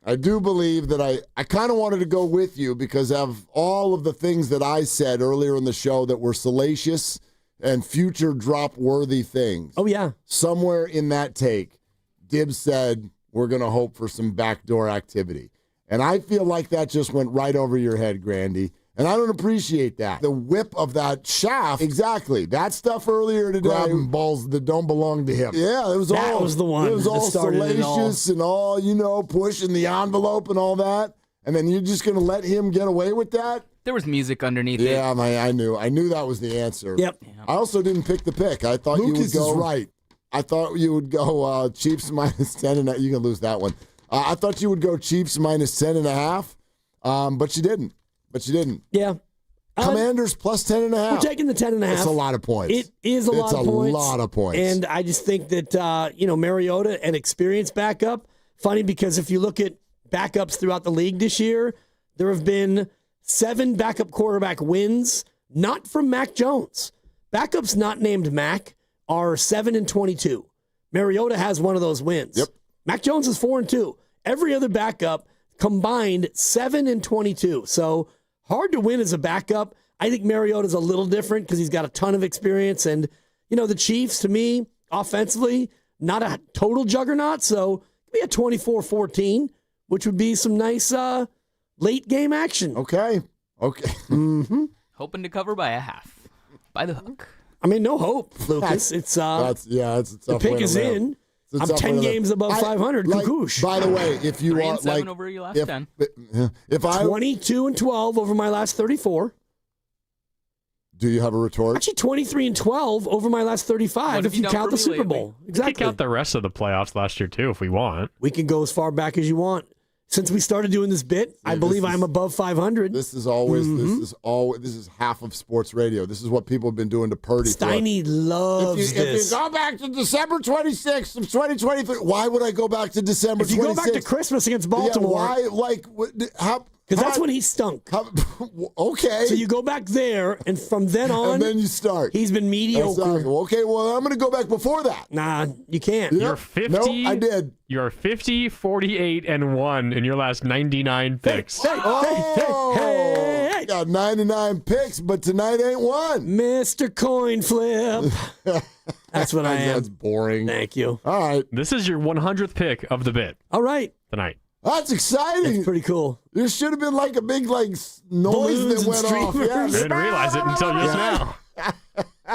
I do believe that I kind of wanted to go with you because of all of the things that I said earlier in the show that were salacious and future drop-worthy things. Oh, yeah. Somewhere in that take, Dibs said we're going to hope for some backdoor activity. And I feel like that just went right over your head, Grandy. And I don't appreciate that. The whip of that shaft. Exactly. That stuff earlier today. Grabbing balls that don't belong to him. Yeah, that was the one. It was all salacious and all, pushing the envelope and all that. And then you're just going to let him get away with that? There was music underneath it. Yeah, I knew that was the answer. Yep. I also didn't pick the pick. I thought Lucas you would go. is right. I thought you would go Chiefs minus 10. And you can lose that one. I thought you would go Chiefs minus 10.5. But you didn't. Yeah. Commanders plus 10.5. We're taking the 10.5. It's a lot of points. It is a lot of points. It's a lot of points. And I just think that, Mariota, an experienced backup, funny because if you look at backups throughout the league this year, there have been 7 backup quarterback wins, not from Mac Jones. Backups not named Mac are 7-22. Mariota has one of those wins. Yep. Mac Jones is 4-2. Every other backup combined 7-22. So hard to win as a backup. I think Mariota's a little different because he's got a ton of experience. And, the Chiefs, to me, offensively, not a total juggernaut. So maybe a 24-14, which would be some nice late game action. Okay. Mm-hmm. Hoping to cover by a half. By the hook. I mean, no hope, Lucas. It's it's a tough the pick way to is live. in. It's a I'm tough 10 way to live. games above 500. Kukush. By the way, if you 3 and want 7 over your last 10. If I 22-12 over my last 34. Do you have a retort? Actually, 23-12 over my last 35 if you count the Super Bowl. Exactly. We can count the rest of the playoffs last year too if we want. We can go as far back as you want. Since we started doing this bit, I believe I'm above 500. This is always this is half of sports radio. This is what people have been doing to Purdy. Steiny loves If you go back to December 26th of 2023, why would I go back to December 26th? If you go back to Christmas against Baltimore. Yeah, why? How? Because that's when he stunk. Okay. So you go back there, and from then on, and then you start. He's been mediocre. Okay, well, I'm going to go back before that. Nah, you can't. You're 50. No, I did. You're 50, 48, and 1 in your last 99 picks. Hey. Got 99 picks, but tonight ain't one. Mr. Coin Flip. That's what I am. That's boring. Thank you. All right. This is your 100th pick of the bit. All right. Tonight. That's exciting. That's pretty cool. There should have been like a big noise Balloons that went off. Yeah. I didn't realize it until just now.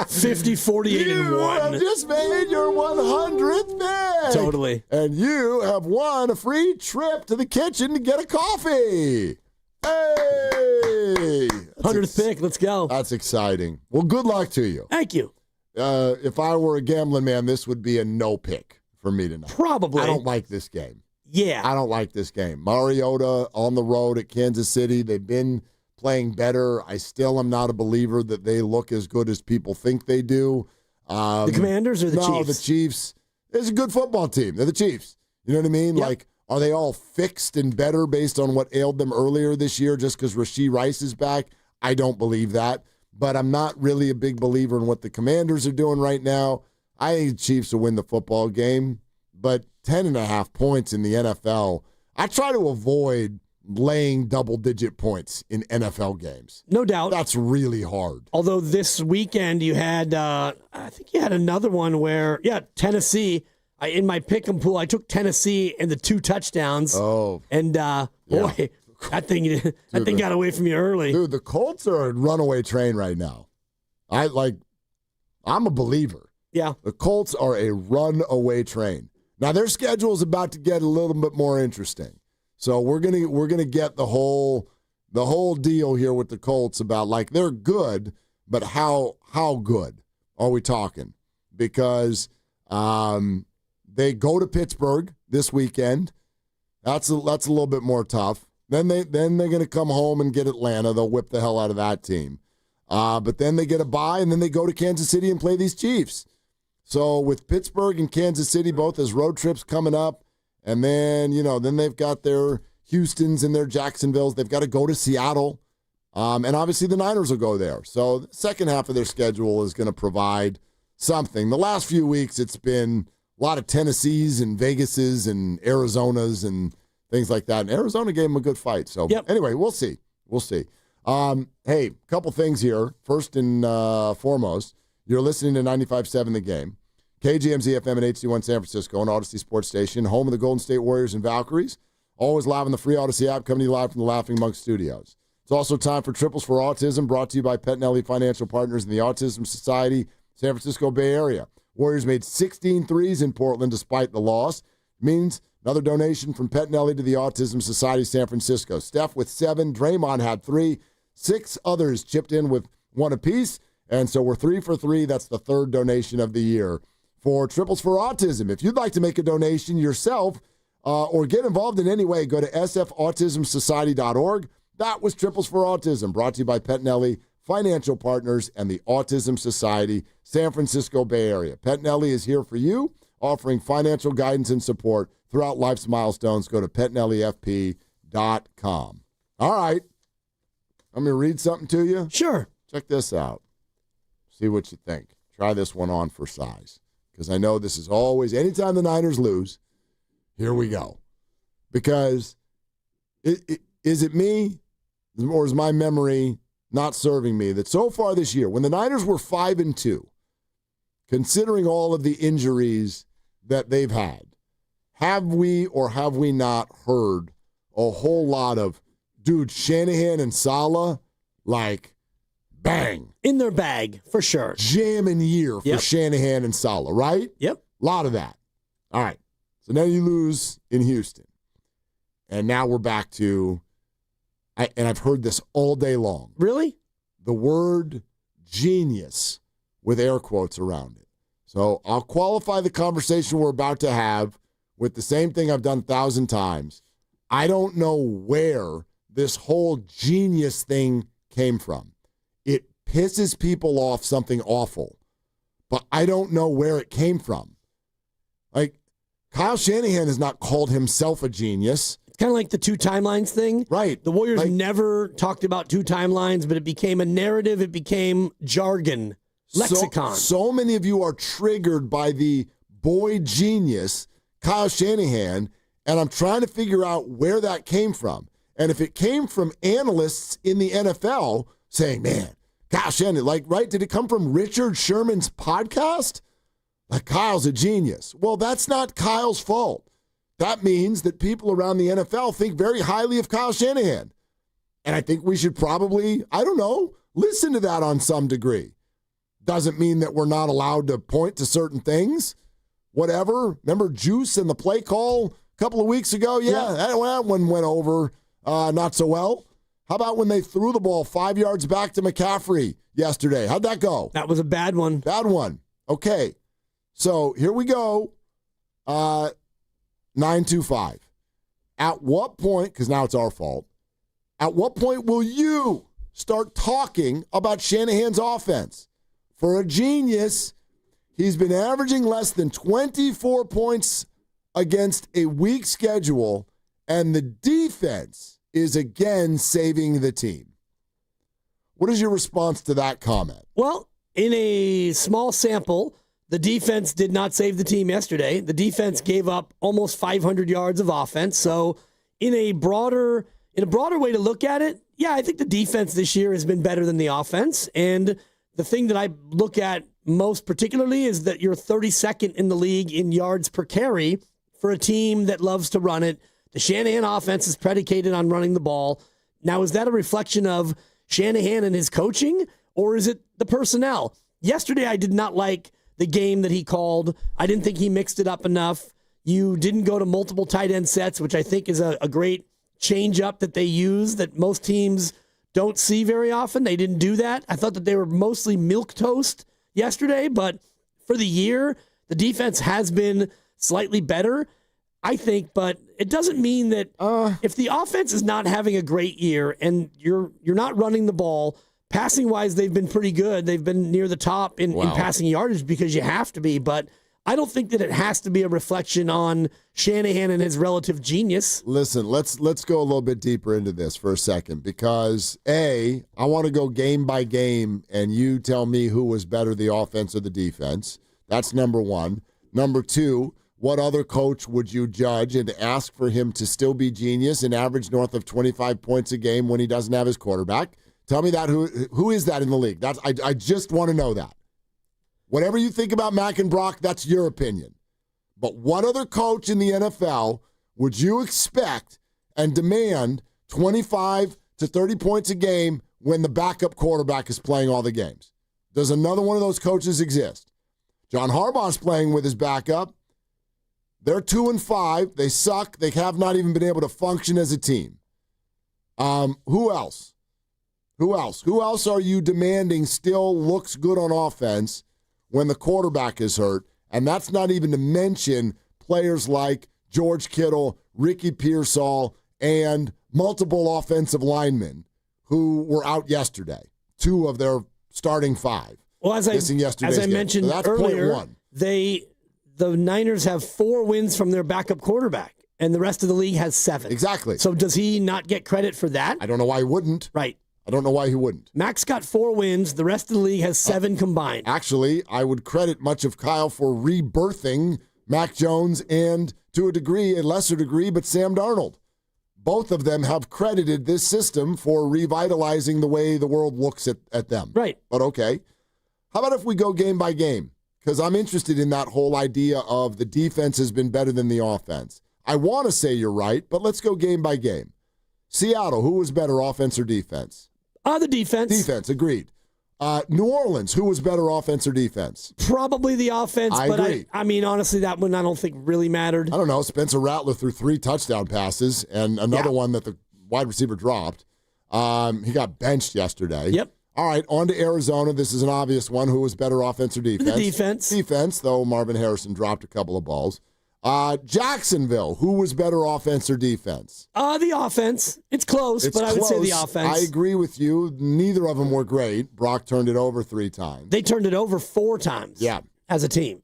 50, 48, and 1. You have just made your 100th pick. Totally. And you have won a free trip to the kitchen to get a coffee. Hey! 100th pick. Let's go. That's exciting. Well, good luck to you. Thank you. If I were a gambling man, this would be a no pick for me tonight. Probably. I don't like this game. Yeah. I don't like this game. Mariota on the road at Kansas City. They've been playing better. I still am not a believer that they look as good as people think they do. The Commanders or the Chiefs? No, the Chiefs. It's a good football team. They're the Chiefs. You know what I mean? Yep. Like, are they all fixed and better based on what ailed them earlier this year just because Rashee Rice is back? I don't believe that. But I'm not really a big believer in what the Commanders are doing right now. I think the Chiefs will win the football game. But 10.5 points in the NFL, I try to avoid laying double-digit points in NFL games. No doubt. That's really hard. Although this weekend you had, I think you had another one where, Tennessee. In my pick'em pool, I took Tennessee and the 2 touchdowns. Oh. And, boy, that thing got away from you early. Dude, the Colts are a runaway train right now. I'm a believer. Yeah. The Colts are a runaway train. Now, their schedule is about to get a little bit more interesting. So we're gonna get the whole deal here with the Colts about, like, they're good, but how good are we talking? Because they go to Pittsburgh this weekend. That's a little bit more tough. Then they're going to come home and get Atlanta. They'll whip the hell out of that team. But then they get a bye, and then they go to Kansas City and play these Chiefs. So with Pittsburgh and Kansas City both as road trips coming up, and then they've got their Houstons and their Jacksonvilles. They've got to go to Seattle. And obviously the Niners will go there. So the second half of their schedule is going to provide something. The last few weeks it's been a lot of Tennessees and Vegases and Arizonas and things like that. And Arizona gave them a good fight. So Anyway, we'll see. Hey, a couple things here. First and foremost, you're listening to 95.7 The Game. KGMZ FM and HD1 San Francisco on Odyssey Sports Station, home of the Golden State Warriors and Valkyries. Always live on the free Odyssey app, coming to you live from the Laughing Monk Studios. It's also time for Triples for Autism, brought to you by Pettinelli Financial Partners and the Autism Society, San Francisco Bay Area. Warriors made 16 threes in Portland despite the loss. Means another donation from Pettinelli to the Autism Society San Francisco. Steph with 7, Draymond had 3, 6 others chipped in with 1 apiece, and so we're 3 for 3. That's the 3rd donation of the year for Triples for Autism. If you'd like to make a donation yourself or get involved in any way, go to sfautismsociety.org. That was Triples for Autism, brought to you by Pettinelli Financial Partners and the Autism Society, San Francisco Bay Area. Pettinelli is here for you, offering financial guidance and support throughout life's milestones. Go to PettinelliFP.com. All right. I'm going to read something to you. Sure. Check this out. See what you think. Try this one on for size. Because I know this is always, anytime the Niners lose, here we go. Because is it me, or is my memory not serving me, that so far this year, when the Niners were 5-2, considering all of the injuries that they've had, have we or have we not heard a whole lot of, dude, Shanahan and Saleh, like, bang. In their bag, for sure. Jamming year for Shanahan and Saleh, right? Yep. A lot of that. All right. So now you lose in Houston. And now we're back to, and I've heard this all day long. Really? The word genius with air quotes around it. So I'll qualify the conversation we're about to have with the same thing I've done 1,000 times. I don't know where this whole genius thing came from. It pisses people off something awful, but I don't know where it came from. Like, Kyle Shanahan has not called himself a genius. It's kind of like the 2 timelines thing. Right. The Warriors never talked about 2 timelines, but it became a narrative. It became jargon, lexicon. So many of you are triggered by the boy genius, Kyle Shanahan, and I'm trying to figure out where that came from. And if it came from analysts in the NFL saying, man, Kyle Shanahan, like, right, did it come from Richard Sherman's podcast? Like, Kyle's a genius. Well, that's not Kyle's fault. That means that people around the NFL think very highly of Kyle Shanahan. And I think we should probably, I don't know, listen to that on some degree. Doesn't mean that we're not allowed to point to certain things. Whatever. Remember Juice and the play call a couple of weeks ago? Yeah. That one went over not so well. How about when they threw the ball 5 yards back to McCaffrey yesterday? How'd that go? That was a bad one. Bad one. Okay. So here we go. 925. At what point, because now it's our fault, at what point will you start talking about Shanahan's offense. For a genius, he's been averaging less than 24 points against a weak schedule, and the defense is again saving the team. What is your response to that comment? Well, in a small sample, the defense did not save the team yesterday. The defense gave up almost 500 yards of offense. So in a broader way to look at it, yeah, I think the defense this year has been better than the offense. And the thing that I look at most particularly is that you're 32nd in the league in yards per carry for a team that loves to run it. The Shanahan offense is predicated on running the ball. Now, is that a reflection of Shanahan and his coaching, or is it the personnel? Yesterday, I did not like the game that he called. I didn't think he mixed it up enough. You didn't go to multiple tight end sets, which I think is a great change up that they use that most teams don't see very often. They didn't do that. I thought that they were mostly milquetoast yesterday, but for the year, the defense has been slightly better, I think, but it doesn't mean that if the offense is not having a great year and you're not running the ball, passing-wise, they've been pretty good. They've been near the top in passing yardage because you have to be, but I don't think that it has to be a reflection on Shanahan and his relative genius. Listen, let's go a little bit deeper into this for a second because, I want to go game by game and you tell me who was better, the offense or the defense. That's number one. Number two, what other coach would you judge and ask for him to still be genius and average north of 25 points a game when he doesn't have his quarterback? Tell me that. Who is that in the league? I just want to know that. Whatever you think about Mac and Brock, that's your opinion. But what other coach in the NFL would you expect and demand 25 to 30 points a game when the backup quarterback is playing all the games? Does another one of those coaches exist? John Harbaugh's playing with his backup. They're 2-5. They suck. They have not even been able to function as a team. Who else? Who else are you demanding still looks good on offense when the quarterback is hurt? And that's not even to mention players like George Kittle, Ricky Pearsall, and multiple offensive linemen who were out yesterday. 2 of their starting 5. Well, as I mentioned earlier, the Niners have 4 wins from their backup quarterback, and the rest of the league has 7. Exactly. So does he not get credit for that? I don't know why he wouldn't. Right. I don't know why he wouldn't. Max got 4 wins. The rest of the league has 7 combined. Actually, I would credit much of Kyle for rebirthing Mac Jones and, to a lesser degree, but Sam Darnold. Both of them have credited this system for revitalizing the way the world looks at them. Right. But okay. How about if we go game by game? Because I'm interested in that whole idea of the defense has been better than the offense. I want to say you're right, but let's go game by game. Seattle, who was better, offense or defense? The defense. Defense, agreed. New Orleans, who was better, offense or defense? Probably the offense, but agree. I mean, honestly, that one I don't think really mattered. I don't know. Spencer Rattler threw 3 touchdown passes and another one that the wide receiver dropped. He got benched yesterday. Yep. All right, on to Arizona. This is an obvious one. Who was better, offense or defense? The defense. Defense, though Marvin Harrison dropped a couple of balls. Jacksonville, who was better, offense or defense? The offense. It's close, but I would say the offense. I agree with you. Neither of them were great. Brock turned it over 3 times. They turned it over 4 times. Yeah. As a team.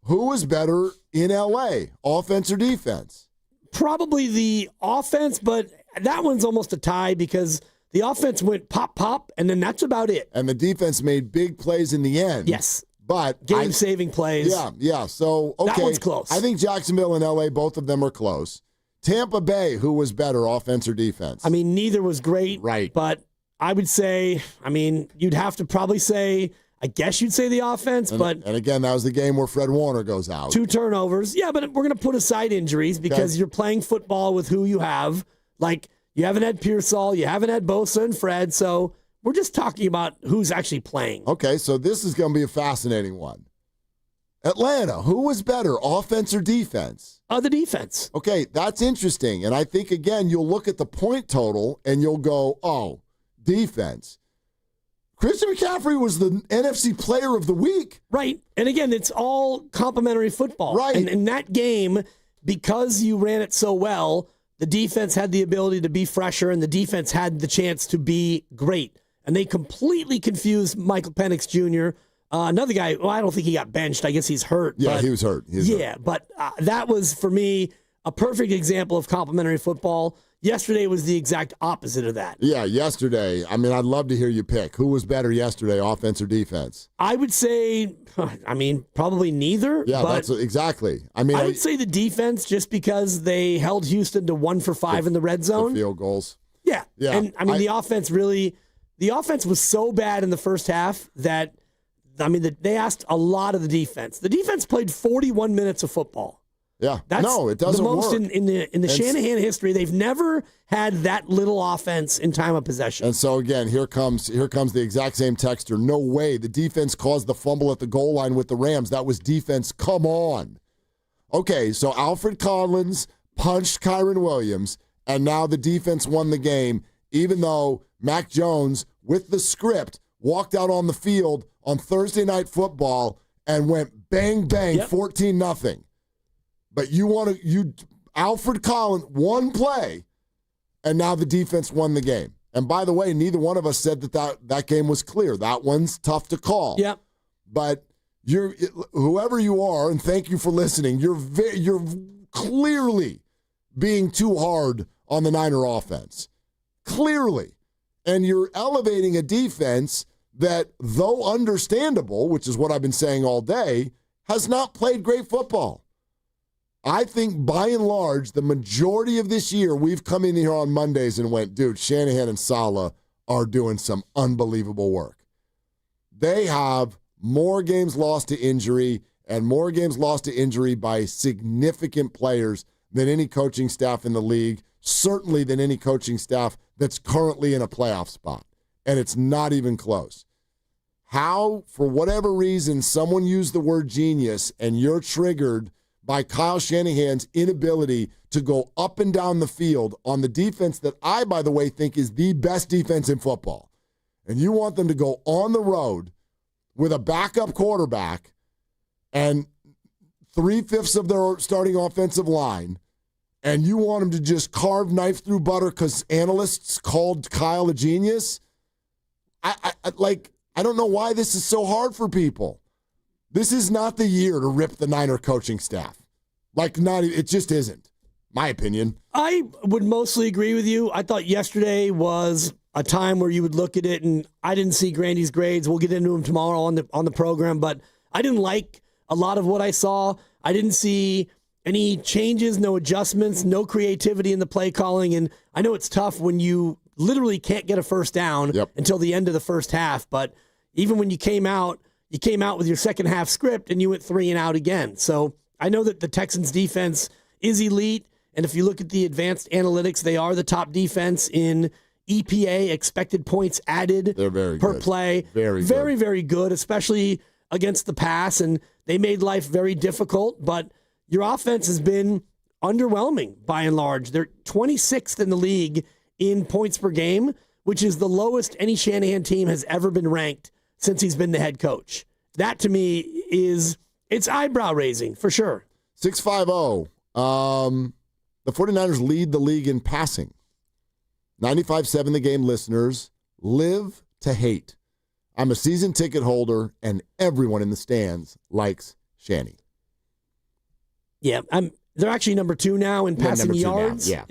Who was better in L.A., offense or defense? Probably the offense, but that one's almost a tie because the offense went pop, pop, and then that's about it. And the defense made big plays in the end. Yes. But game-saving plays. Yeah. So, okay. That one's close. I think Jacksonville and L.A., both of them are close. Tampa Bay, who was better, offense or defense? I mean, neither was great. Right. But I would say, you'd have to probably say, I guess you'd say the offense, and again, that was the game where Fred Warner goes out. 2 turnovers. Yeah, but we're going to put aside injuries because you're playing football with who you have. Like, you haven't had Pearsall, you haven't had Bosa and Fred, so we're just talking about who's actually playing. Okay, so this is going to be a fascinating one. Atlanta, who was better, offense or defense? The defense. Okay, that's interesting. And I think, again, you'll look at the point total and you'll go, oh, defense. Christian McCaffrey was the NFC Player of the Week. Right. And again, it's all complimentary football. Right. And in that game, because you ran it so well, the defense had the ability to be fresher, and the defense had the chance to be great. And they completely confused Michael Penix Jr. Another guy, well, I don't think he got benched. I guess he's hurt. Yeah, he was hurt. But that was, for me, a perfect example of complimentary football. Yesterday was the exact opposite of that. Yeah, yesterday. I mean, I'd love to hear you pick. Who was better yesterday, offense or defense? I would say, probably neither. Yeah, that's exactly. I would say the defense, just because they held Houston to 1 for 5 in the red zone. The field goals. Yeah. And, the offense the offense was so bad in the first half that, they asked a lot of the defense. The defense played 41 minutes of football. Yeah, it doesn't the most work. in the Shanahan history. They've never had that little offense in time of possession. And so again, here comes the exact same texter. No way, the defense caused the fumble at the goal line with the Rams. That was defense. Come on. Okay, so Alfred Collins punched Kyron Williams, and now the defense won the game, even though Mac Jones, with the script, walked out on the field on Thursday Night Football and went bang bang, 14-0. But Alfred Collins, one play, and now the defense won the game. And by the way, neither one of us said that game was clear. That one's tough to call. Yep. But whoever you are, and thank you for listening, you're clearly being too hard on the Niner offense. Clearly. And you're elevating a defense that, though understandable, which is what I've been saying all day, has not played great football. I think, by and large, the majority of this year, we've come in here on Mondays and went, dude, Shanahan and Saleh are doing some unbelievable work. They have more games lost to injury and more games lost to injury by significant players than any coaching staff in the league, certainly than any coaching staff that's currently in a playoff spot. And it's not even close. How, for whatever reason, someone used the word genius and you're triggered by Kyle Shanahan's inability to go up and down the field on the defense that I, by the way, think is the best defense in football. And you want them to go on the road with a backup quarterback and 3/5 of their starting offensive line, and you want them to just carve knife through butter because analysts called Kyle a genius? I don't know why this is so hard for people. This is not the year to rip the Niner coaching staff. It just isn't, my opinion. I would mostly agree with you. I thought yesterday was a time where you would look at it, and I didn't see Grandy's grades. We'll get into them tomorrow on the program, but I didn't like a lot of what I saw. I didn't see any changes, no adjustments, no creativity in the play calling, and I know it's tough when you literally can't get a first down until the end of the first half, but even when you came out with your second half script and you went 3 and out again. So I know that the Texans defense is elite. And if you look at the advanced analytics, they are the top defense in EPA, expected points added per good. play. Very good, especially against the pass. And they made life very difficult. But your offense has been underwhelming by and large. They're 26th in the league in points per game, which is the lowest any Shanahan team has ever been ranked since he's been the head coach. That, to me, it's eyebrow-raising, for sure. 650. The 49ers lead the league in passing. 95.7 The Game listeners live to hate. I'm a season ticket holder, and everyone in the stands likes Shanny. Yeah, they're actually number 2 now in passing yards. Yeah.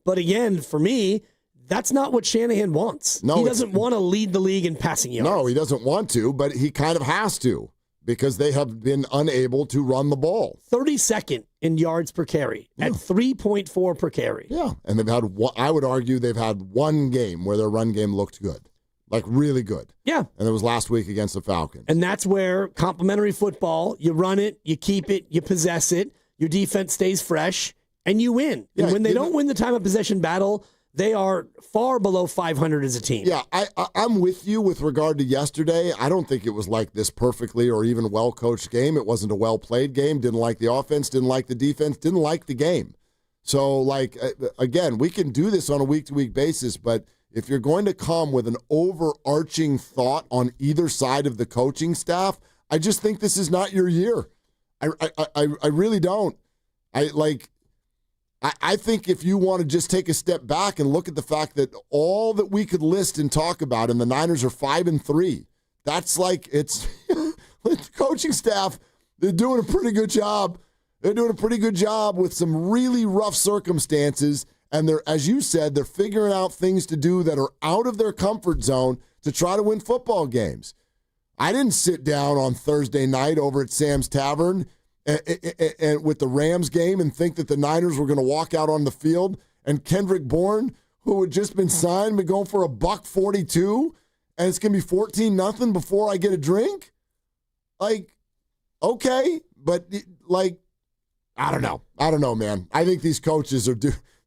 But again, for me, that's not what Shanahan wants. No, he doesn't want to lead the league in passing yards. No, he doesn't want to, but he kind of has to because they have been unable to run the ball. 32nd in yards per carry at 3.4 per carry. Yeah, and they've had, I would argue, they've had one game where their run game looked good, like really good. Yeah. And it was last week against the Falcons. And that's where complimentary football, you run it, you keep it, you possess it, your defense stays fresh, and you win. Yeah, and when they don't win the time of possession battle, they are far below 500 as a team. Yeah, I'm with you with regard to yesterday. I don't think it was like this perfectly or even well-coached game. It wasn't a well-played game. Didn't like the offense, didn't like the defense, didn't like the game. So, again, we can do this on a week-to-week basis, but if you're going to come with an overarching thought on either side of the coaching staff, I just think this is not your year. I really don't. I think if you want to just take a step back and look at the fact that all that we could list and talk about, and the Niners are 5-3, that's like it's the coaching staff. They're doing a pretty good job. They're doing a pretty good job with some really rough circumstances, and they're, as you said, they're figuring out things to do that are out of their comfort zone to try to win football games. I didn't sit down on Thursday night over at Sam's Tavern and with the Rams game and think that the Niners were going to walk out on the field and Kendrick Bourne, who had just been signed, been going for $142, and it's going to be 14-0 before I get a drink? Like, okay, but like, I don't know, man. I think these coaches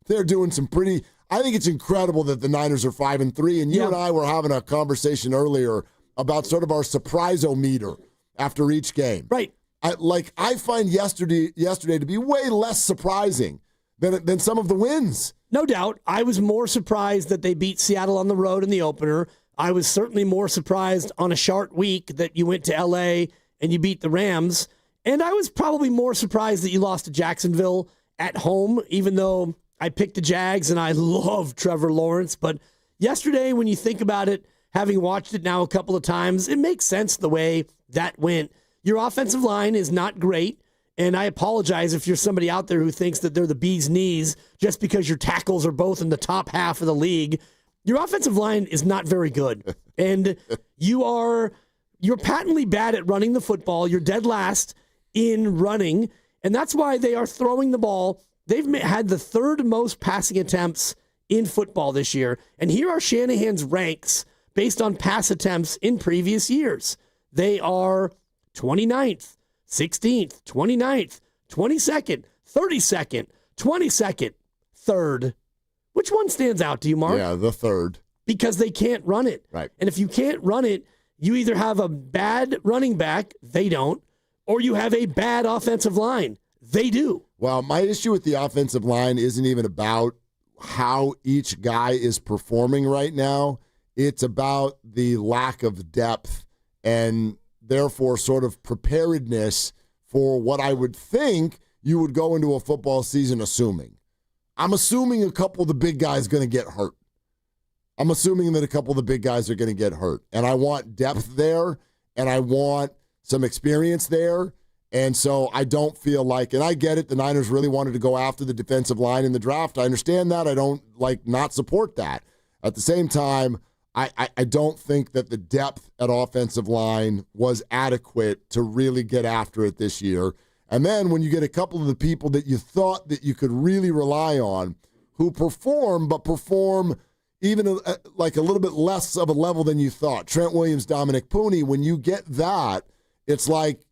they're doing some pretty. I think it's incredible that the Niners are 5-3, and you and I were having a conversation earlier about sort of our surprise-o-meter after each game. Right. I find yesterday to be way less surprising than some of the wins. No doubt. I was more surprised that they beat Seattle on the road in the opener. I was certainly more surprised on a short week that you went to L.A. and you beat the Rams. And I was probably more surprised that you lost to Jacksonville at home, even though I picked the Jags and I love Trevor Lawrence. But yesterday, when you think about it, having watched it now a couple of times, it makes sense the way that went. Your offensive line is not great, and I apologize if you're somebody out there who thinks that they're the bee's knees just because your tackles are both in the top half of the league. Your offensive line is not very good, and you're patently bad at running the football. You're dead last in running, and that's why they are throwing the ball. They've had the third most passing attempts in football this year, and here are Shanahan's ranks based on pass attempts in previous years. They are 29th, 16th, 29th, 22nd, 32nd, 22nd, 3rd. Which one stands out to you, Mark? Yeah, the 3rd. Because they can't run it. Right. And if you can't run it, you either have a bad running back, they don't, or you have a bad offensive line. They do. Well, my issue with the offensive line isn't even about how each guy is performing right now. It's about the lack of depth and therefore sort of preparedness for what I would think you would go into a football season assuming. I'm assuming a couple of the big guys are going to get hurt. I'm assuming that a couple of the big guys are going to get hurt. And I want depth there, and I want some experience there. And so I don't feel like, and I get it, the Niners really wanted to go after the defensive line in the draft. I understand that. I don't not support that. At the same time, I don't think that the depth at offensive line was adequate to really get after it this year. And then when you get a couple of the people that you thought that you could really rely on who perform, but perform even like a little bit less of a level than you thought, Trent Williams, Dominic Pooney, when you get that, it's like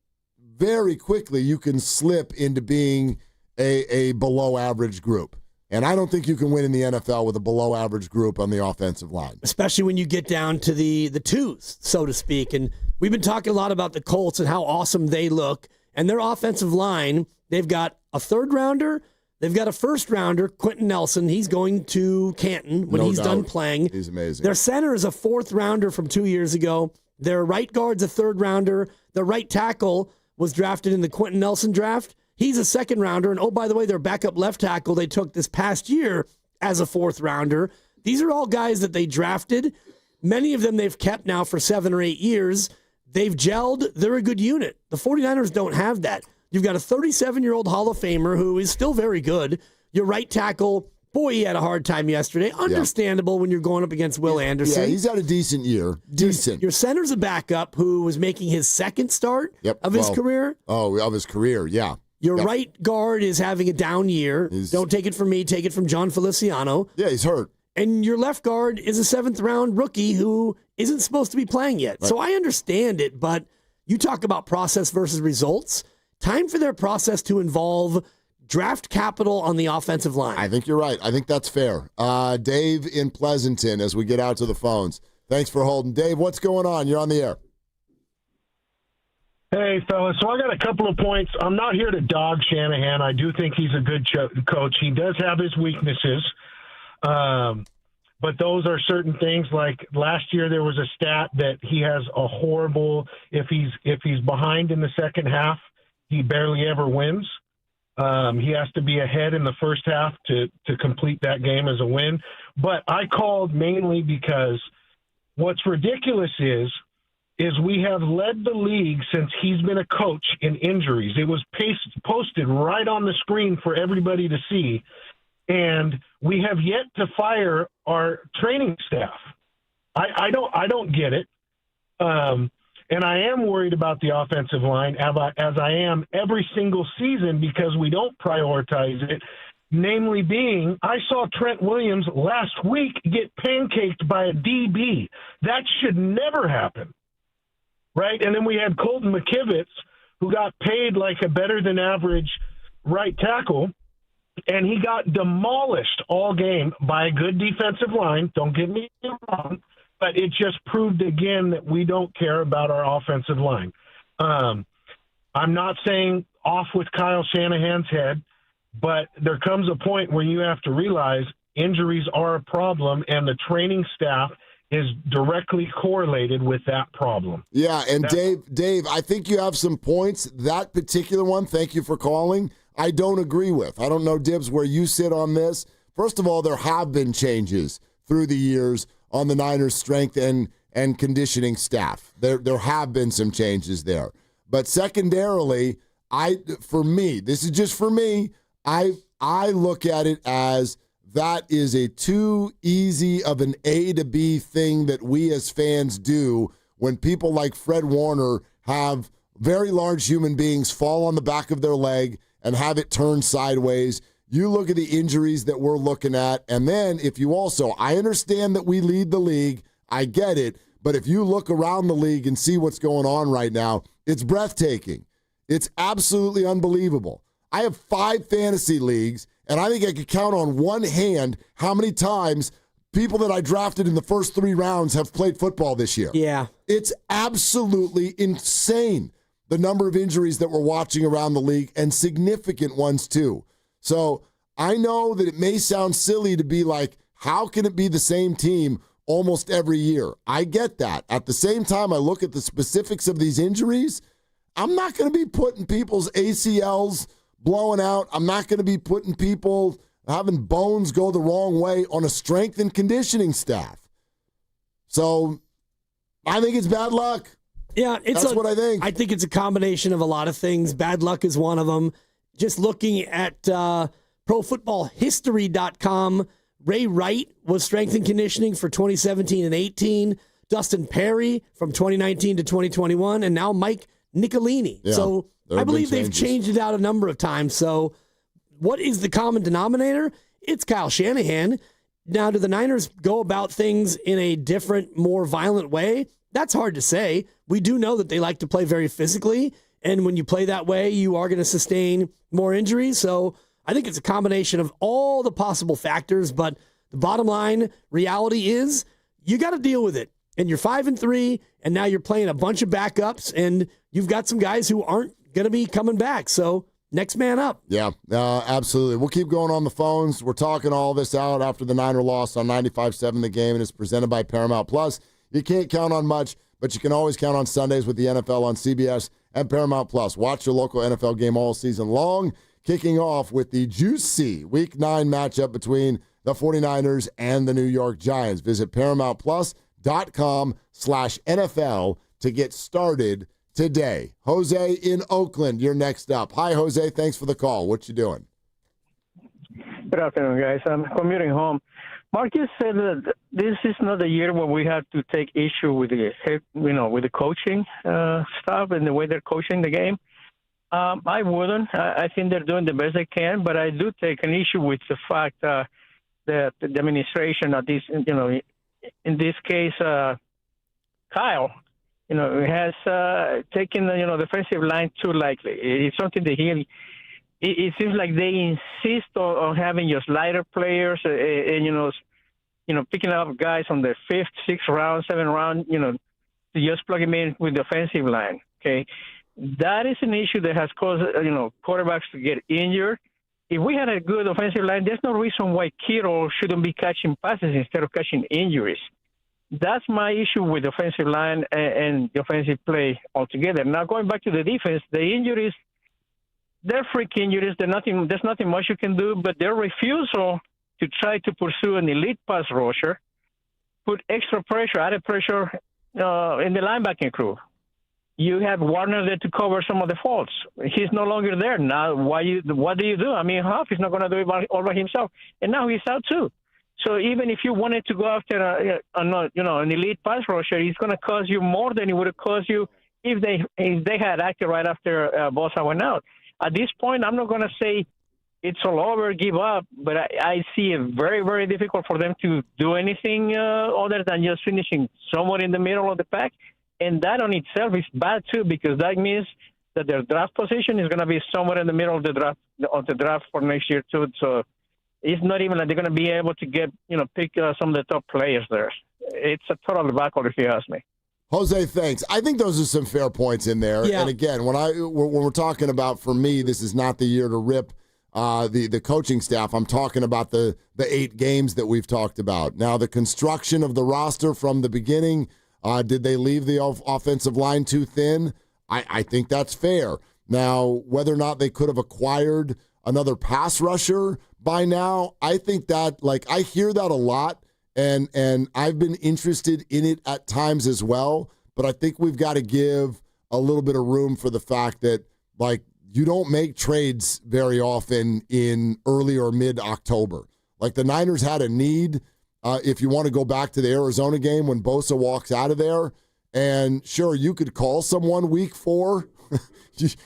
very quickly you can slip into being a below average group. And I don't think you can win in the NFL with a below-average group on the offensive line. Especially when you get down to the twos, so to speak. And we've been talking a lot about the Colts and how awesome they look. And their offensive line, they've got a third-rounder, they've got a first-rounder, Quentin Nelson. He's going to Canton when he's done playing. He's amazing. Their center is a fourth-rounder from 2 years ago. Their right guard's a third-rounder. Their right tackle was drafted in the Quentin Nelson draft. He's a second-rounder, and oh, by the way, their backup left tackle they took this past year as a fourth-rounder. These are all guys that they drafted. Many of them they've kept now for 7 or 8 years. They've gelled. They're a good unit. The 49ers don't have that. You've got a 37-year-old Hall of Famer who is still very good. Your right tackle, boy, he had a hard time yesterday. Understandable when you're going up against Will Anderson. Yeah, he's had a decent year. Decent. Your center's a backup who was making his second start of his career. Oh, of his career, yeah. Your right guard is having a down year. Don't take it from me. Take it from John Feliciano. Yeah, he's hurt. And your left guard is a 7th-round rookie who isn't supposed to be playing yet. Right. So I understand it, but you talk about process versus results. Time for their process to involve draft capital on the offensive line. I think you're right. I think that's fair. Dave in Pleasanton, as we get out to the phones. Thanks for holding. Dave, what's going on? You're on the air. Hey, fellas. So I got a couple of points. I'm not here to dog Shanahan. I do think he's a good coach. He does have his weaknesses. But those are certain things. Like last year, there was a stat that he has a horrible, if he's behind in the second half, he barely ever wins. He has to be ahead in the first half to complete that game as a win. But I called mainly because what's ridiculous is we have led the league since he's been a coach in injuries. It was posted right on the screen for everybody to see, and we have yet to fire our training staff. I don't get it, and I am worried about the offensive line as I am every single season because we don't prioritize it. Namely being, I saw Trent Williams last week get pancaked by a DB. That should never happen. Right? And then we had Colton McKivitz, who got paid like a better-than-average right tackle, and he got demolished all game by a good defensive line. Don't get me wrong, but it just proved again that we don't care about our offensive line. I'm not saying off with Kyle Shanahan's head, but there comes a point where you have to realize injuries are a problem, and the training staff is directly correlated with that problem. Yeah, and Dave, I think you have some points. That particular one, thank you for calling, I don't agree with. I don't know, Dibs, where you sit on this. First of all, there have been changes through the years on the Niners' strength and conditioning staff. There have been some changes there. But secondarily, for me, this is just for me, I look at it as that is a too easy of an A to B thing that we as fans do when people like Fred Warner have very large human beings fall on the back of their leg and have it turn sideways. You look at the injuries that we're looking at, and then if you also, I understand that we lead the league, I get it, but if you look around the league and see what's going on right now, it's breathtaking. It's absolutely unbelievable. I have 5 fantasy leagues, and I think I could count on one hand how many times people that I drafted in the first 3 rounds have played football this year. Yeah. It's absolutely insane, the number of injuries that we're watching around the league, and significant ones too. So I know that it may sound silly to be like, how can it be the same team almost every year? I get that. At the same time, I look at the specifics of these injuries. I'm not going to be putting people's ACLs blowing out. I'm not going to be putting people having bones go the wrong way on a strength and conditioning staff. So I think it's bad luck. Yeah, that's what I think. I think it's a combination of a lot of things. Bad luck is one of them. Just looking at ProFootballHistory.com, Ray Wright was strength and conditioning for 2017 and 18. Dustin Perry from 2019 to 2021, and now Mike Nicolini. Yeah, so I believe they've changed it out a number of times. So what is the common denominator? It's Kyle Shanahan. Now, do the Niners go about things in a different, more violent way? That's hard to say. We do know that they like to play very physically, and when you play that way, you are going to sustain more injuries. So I think it's a combination of all the possible factors, but the bottom line reality is you got to deal with it. And you're 5-3, and now you're playing a bunch of backups, and you've got some guys who aren't going to be coming back. So next man up. Yeah, absolutely. We'll keep going on the phones. We're talking all this out after the Niner loss on 95.7 The Game, and it's presented by Paramount Plus. You can't count on much, but you can always count on Sundays with the NFL on CBS and Paramount Plus. Watch your local NFL game all season long, kicking off with the juicy Week 9 matchup between the 49ers and the New York Giants. Visit ParamountPlus.com/NFL to get started today. Jose in Oakland, you're next up. Hi, Jose. Thanks for the call. What you doing? Good afternoon, guys. I'm commuting home. Marcus said that this is not a year where we have to take issue with the with the coaching stuff and the way they're coaching the game. I wouldn't. I think they're doing the best they can, but I do take an issue with the fact that the administration of this, in this case, Kyle, has taken the defensive line too lightly. It's something that it seems like they insist on having just lighter players and picking up guys on the 5th, 6th round, 7th round, to just plug them in with the offensive line. Okay, that is an issue that has caused quarterbacks to get injured. If we had a good offensive line, there's no reason why Kittle shouldn't be catching passes instead of catching injuries. That's my issue with the offensive line and the offensive play altogether. Now, going back to the defense, the injuries they're freak injuries. There's nothing much you can do, but their refusal to try to pursue an elite pass rusher put added pressure in the linebacking crew. You have Warner there to cover some of the faults. He's no longer there. Now, what do you do? I mean, Huff is not going to do it all by himself. And now he's out too. So even if you wanted to go after an elite pass rusher, it's going to cost you more than it would have cost you if they had acted right after Bosa went out. At this point, I'm not going to say it's all over, give up, but I see it very, very difficult for them to do anything other than just finishing somewhere in the middle of the pack. And that on itself is bad, too, because that means that their draft position is going to be somewhere in the middle of the draft for next year, too. So it's not even like they're going to be able to pick some of the top players there. It's a total debacle, if you ask me. Jose, thanks. I think those are some fair points in there. Yeah. And again, when we're talking about, for me, this is not the year to rip the coaching staff. I'm talking about the 8 games that we've talked about. Now, the construction of the roster from the beginning, did they leave the offensive line too thin? I think that's fair. Now, whether or not they could have acquired another pass rusher by now, I think that, I hear that a lot. And I've been interested in it at times as well, but I think we've got to give a little bit of room for the fact that, you don't make trades very often in early or mid-October. The Niners had a need, if you want to go back to the Arizona game when Bosa walks out of there, and sure, you could call someone week 4.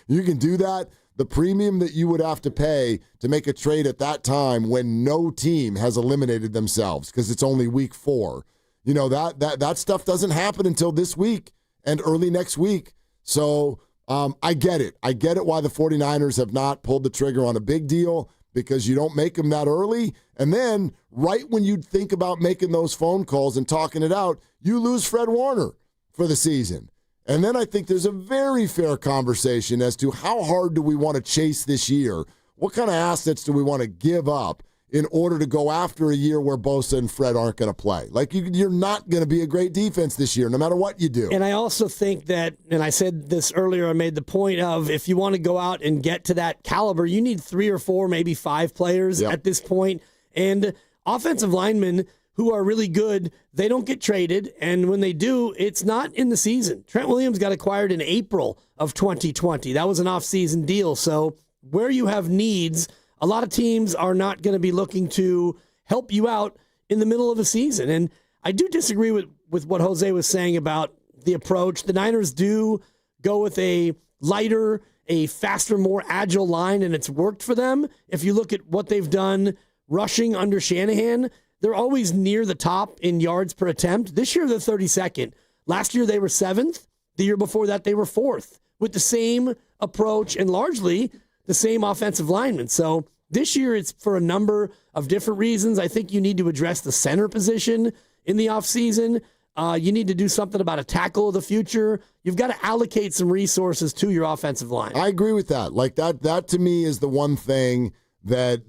You can do that. The premium that you would have to pay to make a trade at that time when no team has eliminated themselves because it's only week 4. That stuff doesn't happen until this week and early next week. So I get it. I get it why the 49ers have not pulled the trigger on a big deal, because you don't make them that early. And then right when you'd think about making those phone calls and talking it out, you lose Fred Warner for the season. And then I think there's a very fair conversation as to how hard do we want to chase this year? What kind of assets do we want to give up in order to go after a year where Bosa and Fred aren't going to play? You're not going to be a great defense this year, no matter what you do. And I also think that, and I said this earlier, I made the point of, if you want to go out and get to that caliber, you need 3 or 4, maybe 5 players at this point. And offensive linemen who are really good, they don't get traded, and when they do, it's not in the season. Trent Williams got acquired in April of 2020. That was an off-season deal. So where you have needs, a lot of teams are not going to be looking to help you out in the middle of a season. And I do disagree with what Jose was saying about the approach. The Niners do go with a lighter, a faster, more agile line, and it's worked for them. If you look at what they've done rushing under Shanahan, they're always near the top in yards per attempt. This year, they're 32nd. Last year, they were 7th. The year before that, they were 4th with the same approach and largely the same offensive linemen. So this year, it's for a number of different reasons. I think you need to address the center position in the offseason. You need to do something about a tackle of the future. You've got to allocate some resources to your offensive line. I agree with that. That to me is the one thing that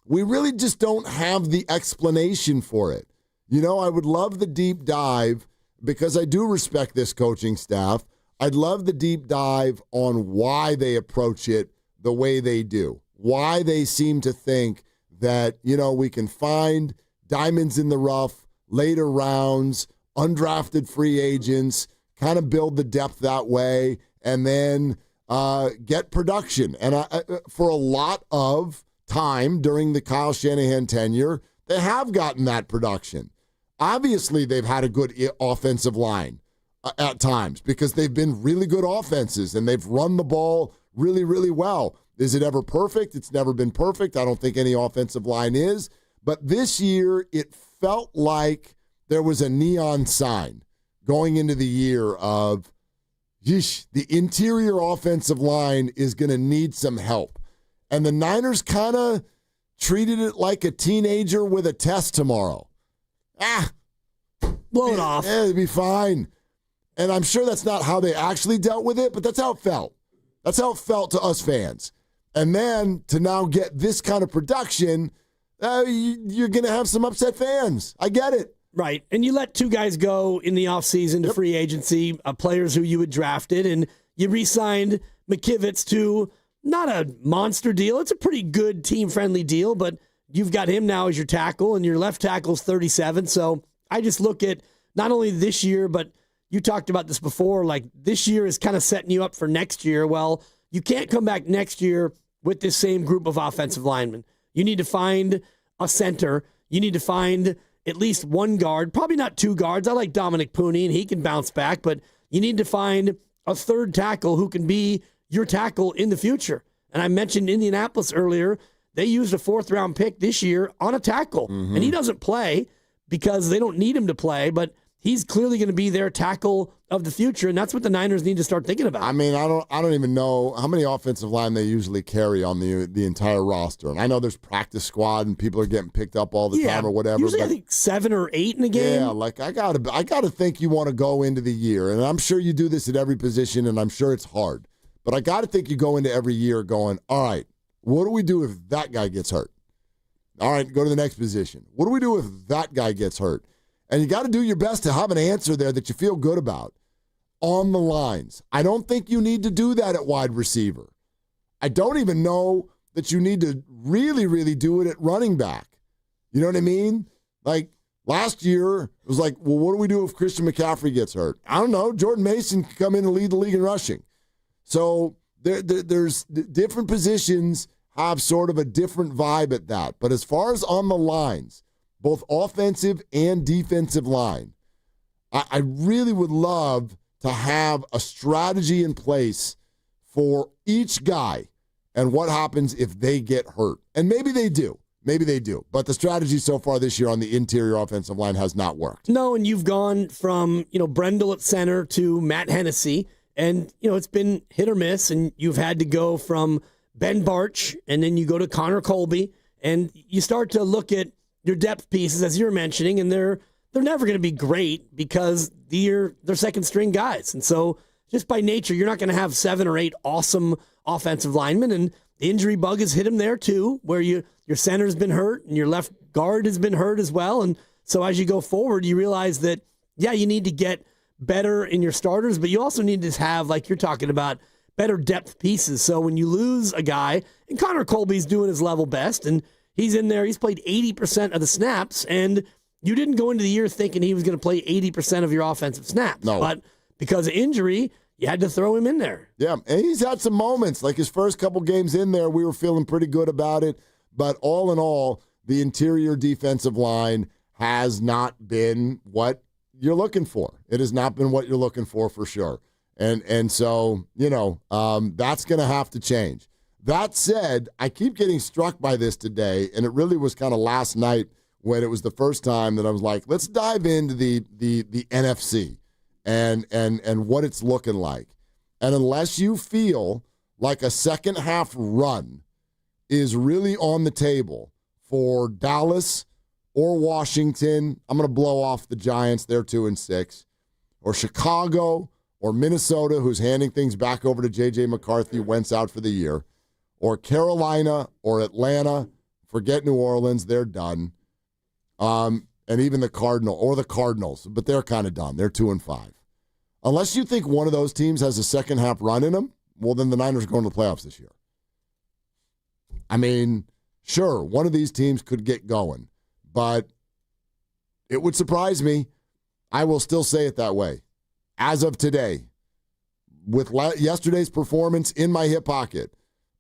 we really just don't have the explanation for it. I would love the deep dive, because I do respect this coaching staff. I'd love the deep dive on why they approach it the way they do, why they seem to think that, we can find diamonds in the rough, later rounds, undrafted free agents, kind of build the depth that way, and then get production. And for a lot of time during the Kyle Shanahan tenure, they have gotten that production. Obviously, they've had a good offensive line at times because they've been really good offenses and they've run the ball really, really well. Is it ever perfect? It's never been perfect. I don't think any offensive line is. But this year, it felt like there was a neon sign going into the year of, the interior offensive line is going to need some help. And the Niners kind of treated it like a teenager with a test tomorrow. Blow it off. It'll be fine. And I'm sure that's not how they actually dealt with it, but that's how it felt. That's how it felt to us fans. And then to now get this kind of production, you're going to have some upset fans. I get it. Right. And you let 2 guys go in the offseason to free agency, players who you had drafted, and you re-signed McKivitz to not a monster deal. It's a pretty good team-friendly deal, but you've got him now as your tackle, and your left tackle's 37. So I just look at not only this year, but you talked about this before, like this year is kind of setting you up for next year. Well, you can't come back next year with this same group of offensive linemen. You need to find a center. You need to find at least one guard, probably not two guards. I like Dominic Pooney, and he can bounce back, but you need to find a third tackle who can be your tackle in the future. And I mentioned Indianapolis earlier. They used a 4th-round pick this year on a tackle, and he doesn't play because they don't need him to play, but he's clearly going to be their tackle of the future, and that's what the Niners need to start thinking about. I mean, I don't even know how many offensive line they usually carry on the entire roster. And I know there's practice squad and people are getting picked up all the time or whatever. Usually, I think 7 or 8 in a game. Yeah, like I gotta think you want to go into the year, and I'm sure you do this at every position, and I'm sure it's hard. But I gotta think you go into every year going, all right, what do we do if that guy gets hurt? All right, go to the next position. What do we do if that guy gets hurt? And you got to do your best to have an answer there that you feel good about on the lines. I don't think you need to do that at wide receiver. I don't even know that you need to really, really do it at running back. You know what I mean? Like last year, it was like, well, what do we do if Christian McCaffrey gets hurt? I don't know. Jordan Mason can come in and lead the league in rushing. So there's different positions have sort of a different vibe at that. But as far as on the lines, both offensive and defensive line, I really would love to have a strategy in place for each guy and what happens if they get hurt. And maybe they do. Maybe they do. But the strategy so far this year on the interior offensive line has not worked. No, and you've gone from, Brendel at center to Matt Hennessy, and, it's been hit or miss, and you've had to go from Ben Barch, and then you go to Connor Colby, and you start to look at your depth pieces, as you're mentioning, and they're never going to be great because they're second-string guys. And so just by nature, you're not going to have 7 or 8 awesome offensive linemen, and the injury bug has hit them there too, where your center's been hurt and your left guard has been hurt as well. And so as you go forward, you realize that, yeah, you need to get better in your starters, but you also need to have, like you're talking about, better depth pieces. So when you lose a guy, and Connor Colby's doing his level best, and he's in there, he's played 80% of the snaps, and you didn't go into the year thinking he was going to play 80% of your offensive snaps. No. But because of injury, you had to throw him in there. Yeah, and he's had some moments. Like his first couple games in there, we were feeling pretty good about it. But all in all, the interior defensive line has not been what you're looking for. It has not been what you're looking for sure. And so, that's going to have to change. That said, I keep getting struck by this today, and it really was kind of last night when it was the first time that I was like, let's dive into the NFC and what it's looking like. And unless you feel like a second half run is really on the table for Dallas or Washington, I'm going to blow off the Giants, they're 2-6, or Chicago or Minnesota, who's handing things back over to J.J. McCarthy, Wentz out for the year, or Carolina or Atlanta, forget New Orleans, they're done. And even the Cardinals, but they're kind of done. They're 2-5. Unless you think one of those teams has a second half run in them, well, then the Niners are going to the playoffs this year. I mean, sure, one of these teams could get going, but it would surprise me. I will still say it that way. As of today, with yesterday's performance in my hip pocket,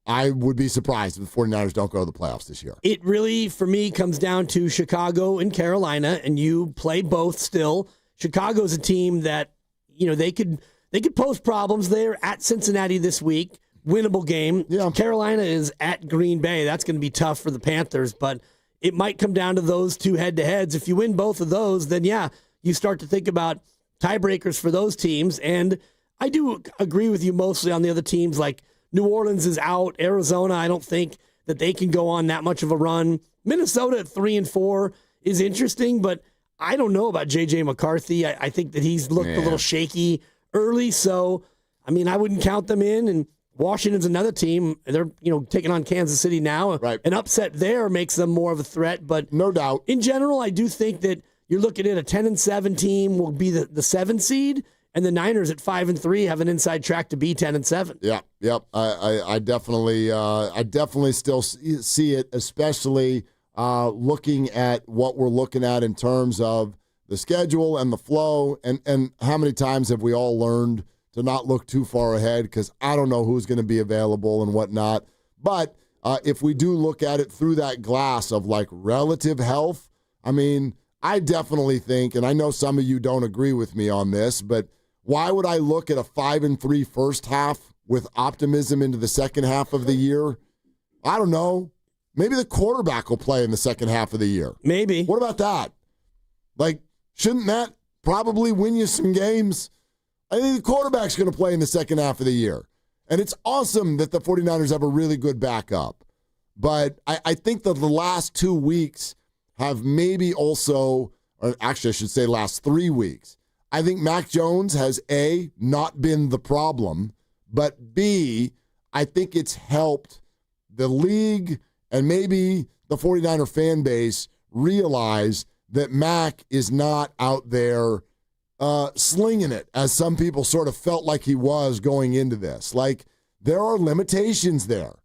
I would be surprised if the 49ers don't go to the playoffs this year. It really, for me, comes down to Chicago and Carolina, and you play both still. Chicago's a team that, they could pose problems. They're at Cincinnati this week, winnable game. Yeah. Carolina is at Green Bay. That's going to be tough for the Panthers, but it might come down to those two head-to-heads. If you win both of those, then, yeah, you start to think about tiebreakers for those teams. And I do agree with you mostly on the other teams, like New Orleans is out. Arizona, I don't think that they can go on that much of a run. Minnesota at 3-4 is interesting, but I don't know about J.J. McCarthy. I think that he's looked a little shaky early, so, I wouldn't count them in. And Washington's another team. They're, taking on Kansas City now. Right. An upset there makes them more of a threat, but no doubt. In general, I do think that you're looking at a 10-7 team will be the 7 seed, and the Niners at 5-3 have an inside track to be 10-7. Yeah, yep. I definitely still see it, especially looking at what we're looking at in terms of the schedule and the flow, and how many times have we all learned to not look too far ahead, because I don't know who's going to be available and whatnot. But if we do look at it through that glass of like relative health, I mean, I definitely think, and I know some of you don't agree with me on this, but why would I look at a 5-3 first half with optimism into the second half of the year? I don't know. Maybe the quarterback will play in the second half of the year. Maybe. What about that? Like, shouldn't that probably win you some games? I think the quarterback's going to play in the second half of the year. And it's awesome that the 49ers have a really good backup. But I think that the last 2 weeks have maybe also, or actually I should say last 3 weeks, I think Mac Jones has, A, not been the problem, but B, I think it's helped the league and maybe the 49er fan base realize that Mac is not out there slinging it, as some people sort of felt like he was going into this. Like, there are limitations there.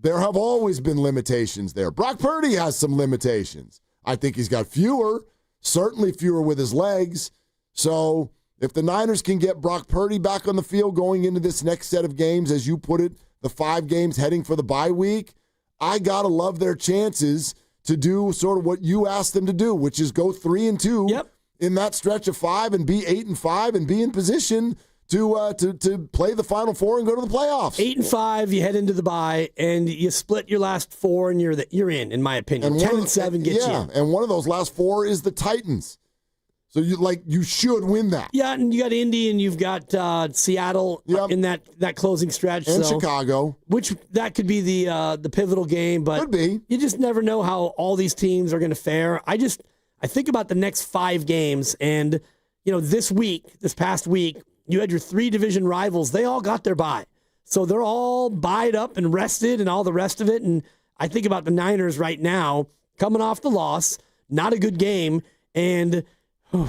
There have always been limitations there. Brock Purdy has some limitations. I think he's got fewer, certainly fewer with his legs. So if the Niners can get Brock Purdy back on the field going into this next set of games, as you put it, the 5 games heading for the bye week, I got to love their chances to do sort of what you asked them to do, which is go 3-2 in that stretch of 5 and be 8-5 and be in position to play the Final Four and go to the playoffs. 8-5, you head into the bye, and you split your last 4, and you're in my opinion. And 10-7 gets you in. And one of those last 4 is the Titans. So you should win that. Yeah, and you got Indy and you've got Seattle in that closing stretch. And Chicago. Which that could be the pivotal game, but could be. You just never know how all these teams are going to fare. I think about the next 5 games, and this past week, you had your 3 division rivals. They all got their bye. So they're all buyed up and rested and all the rest of it. And I think about the Niners right now, coming off the loss, not a good game, and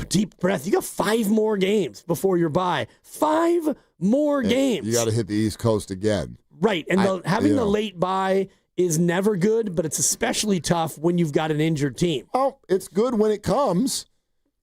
deep breath. You got 5 more games before your bye. 5 more games. You got to hit the East Coast again. Right. And having the late bye is never good, but it's especially tough when you've got an injured team. Oh, it's good when it comes.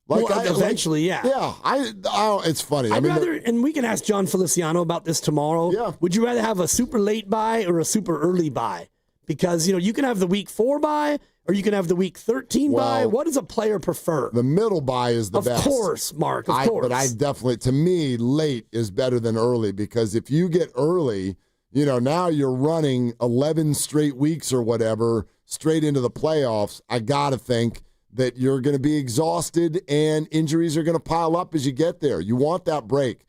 Eventually. Yeah. It's funny. I'd rather, and we can ask John Feliciano about this tomorrow. Yeah. Would you rather have a super late bye or a super early bye? Because, you can have the week 4 bye or you can have the week 13 bye. What does a player prefer? The middle bye is the best. Of course, Mark, of course. But I definitely, to me, late is better than early, because if you get early, now you're running 11 straight weeks or whatever straight into the playoffs. I got to think that you're going to be exhausted and injuries are going to pile up as you get there. You want that break.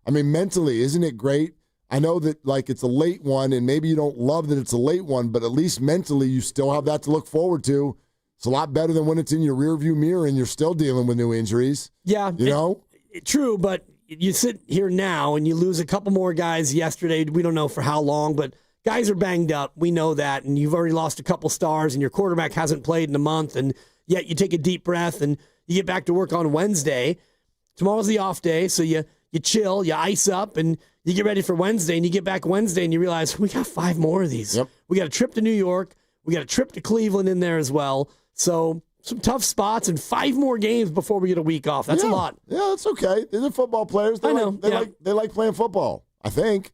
I mean, mentally, isn't it great? I know that it's a late one, and maybe you don't love that it's a late one, but at least mentally you still have that to look forward to. It's a lot better than when it's in your rearview mirror and you're still dealing with new injuries. Yeah. True, but you sit here now and you lose a couple more guys yesterday. We don't know for how long, but guys are banged up. We know that, and you've already lost a couple stars, and your quarterback hasn't played in a month, and yet you take a deep breath and you get back to work on Wednesday. Tomorrow's the off day, so you chill, you ice up, and you get ready for Wednesday, and you get back Wednesday and you realize we got 5 more of these. Yep. We got a trip to New York. We got a trip to Cleveland in there as well. So some tough spots and 5 more games before we get a week off. That's a lot. Yeah, that's okay. These are football players. They like playing football, I think.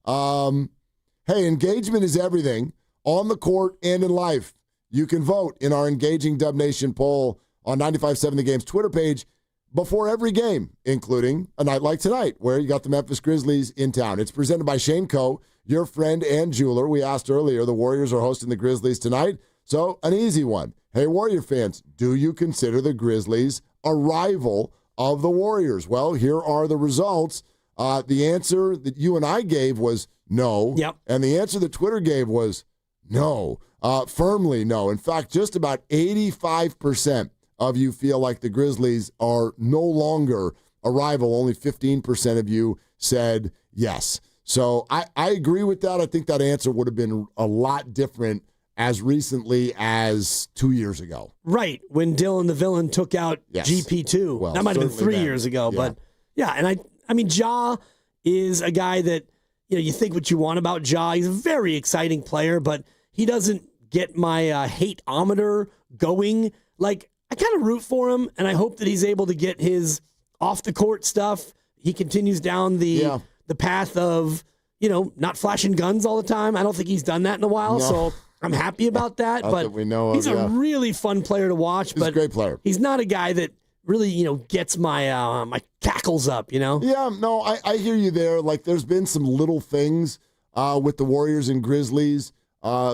Hey, engagement is everything on the court and in life. You can vote in our Engaging Dub Nation poll on 95.7 The Game's Twitter page before every game, including a night like tonight, where you got the Memphis Grizzlies in town. It's presented by Shane Coe, your friend and jeweler. We asked earlier, the Warriors are hosting the Grizzlies tonight, so an easy one. Hey, Warrior fans, do you consider the Grizzlies a rival of the Warriors? Well, here are the results. The answer that you and I gave was no. Yep. And the answer that Twitter gave was no. Firmly no. In fact, just about 85% of you feel like the Grizzlies are no longer a rival. Only 15% of you said yes. So I agree with that. I think that answer would have been a lot different as recently as 2 years ago. Right, when Dylan the Villain took out GP2. Well, that might have been 3 then. years ago, Yeah. but Yeah, and I mean, Ja is a guy that, you think what you want about Ja. He's a very exciting player, but he doesn't get my hate-ometer going. Like, I kind of root for him, and I hope that he's able to get his off-the-court stuff. He continues down the path of, not flashing guns all the time. I don't think he's done that in a while, so I'm happy about that. But we know he's a really fun player to watch. He's a great player. He's not a guy that really, gets my my cackles up, Yeah, no, I hear you there. Like, there's been some little things with the Warriors and Grizzlies,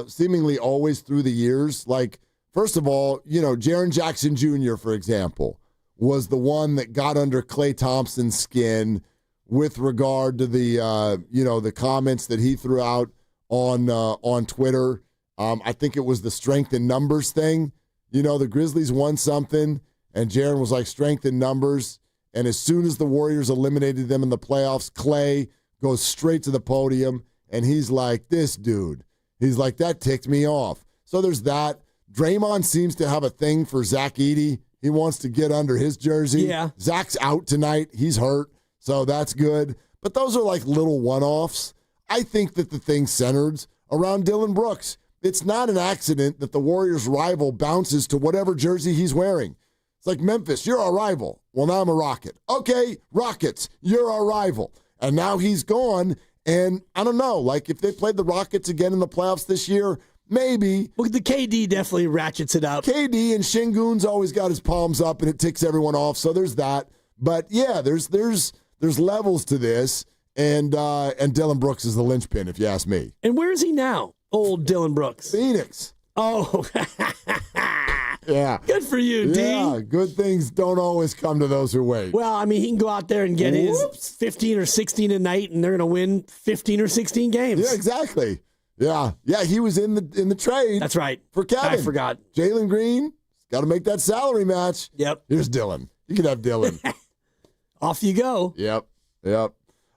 seemingly always through the years. Like, first of all, Jaren Jackson Jr., for example, was the one that got under Klay Thompson's skin with regard to the the comments that he threw out on Twitter. I think it was the strength in numbers thing. The Grizzlies won something, and Jaren was like, strength in numbers. And as soon as the Warriors eliminated them in the playoffs, Klay goes straight to the podium, and he's like, this dude. He's like, that ticked me off. So there's that. Draymond seems to have a thing for Zach Edey. He wants to get under his jersey. Yeah. Zach's out tonight. He's hurt, so that's good. But those are like little one-offs. I think that the thing centers around Dylan Brooks. It's not an accident that the Warriors' rival bounces to whatever jersey he's wearing. It's like, Memphis, you're our rival. Well, now I'm a Rocket. Okay, Rockets, you're our rival. And now he's gone, and I don't know, like if they played the Rockets again in the playoffs this year, maybe. Well, the KD definitely ratchets it up. KD and Şengün's always got his palms up, and it ticks everyone off, so there's that. But, yeah, there's levels to this, and Dylan Brooks is the linchpin, if you ask me. And where is he now, old Dylan Brooks? Phoenix. Oh, yeah. Good for you, D. Yeah, good things don't always come to those who wait. Well, I mean, he can go out there and get his 15 or 16 a night, and they're going to win 15 or 16 games. Yeah, exactly. Yeah, he was in the trade. That's right. For Kevin. I forgot. Jalen Green, got to make that salary match. Yep. Here's Dylan. You can have Dylan. Off you go. Yep.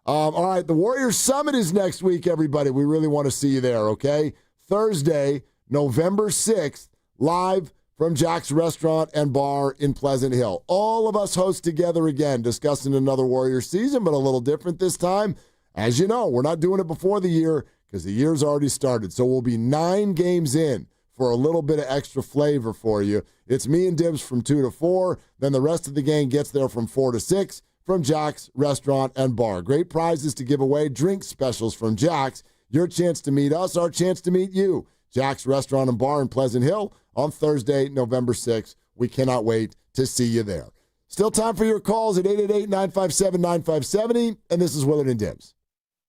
All right, the Warriors Summit is next week, everybody. We really want to see you there, okay? Thursday, November 6th, live from Jack's Restaurant and Bar in Pleasant Hill. All of us host together again, discussing another Warriors season, but a little different this time. As you know, we're not doing it before the year because the year's already started. So we'll be 9 games in for a little bit of extra flavor for you. It's me and Dibs from 2 to 4. Then the rest of the gang gets there from 4 to 6 from Jack's Restaurant and Bar. Great prizes to give away, drink specials from Jack's. Your chance to meet us, our chance to meet you. Jack's Restaurant and Bar in Pleasant Hill on Thursday, November 6th. We cannot wait to see you there. Still time for your calls at 888-957-9570, and this is Willard and Dibs.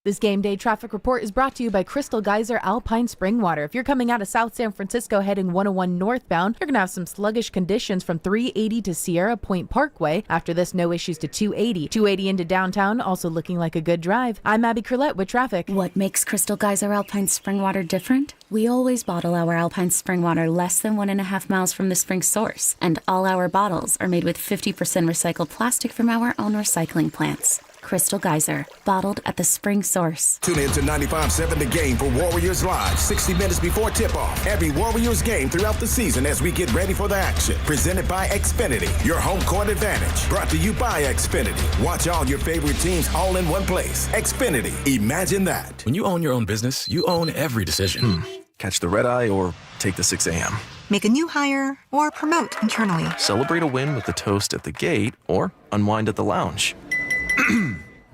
This game day traffic report is brought to you by Crystal Geyser Alpine Spring Water. If you're coming out of South San Francisco heading 101 northbound, you're going to have some sluggish conditions from 380 to Sierra Point Parkway. After this, no issues to 280. 280 into downtown, also looking like a good drive. I'm Abby Curlette with traffic. What makes Crystal Geyser Alpine Spring Water different? We always bottle our Alpine Spring Water less than 1.5 miles from the spring source. And all our bottles are made with 50% recycled plastic from our own recycling plants. Crystal Geyser, bottled at the spring source. Tune in to 95.7 The Game for Warriors Live, 60 minutes before tip-off. Every Warriors game throughout the season as we get ready for the action. Presented by Xfinity, your home court advantage. Brought to you by Xfinity. Watch all your favorite teams all in one place. Xfinity, imagine that. When you own your own business, you own every decision. Catch the red eye or take the 6 a.m. Make a new hire or promote internally. Celebrate a win with a toast at the gate or unwind at the lounge.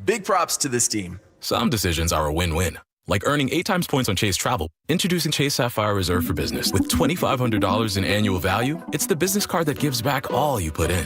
Big props to this team. Some decisions are a win-win, like earning 8 times points on Chase Travel. Introducing Chase Sapphire Reserve for Business. With $2,500 in annual value, it's the business card that gives back all you put in.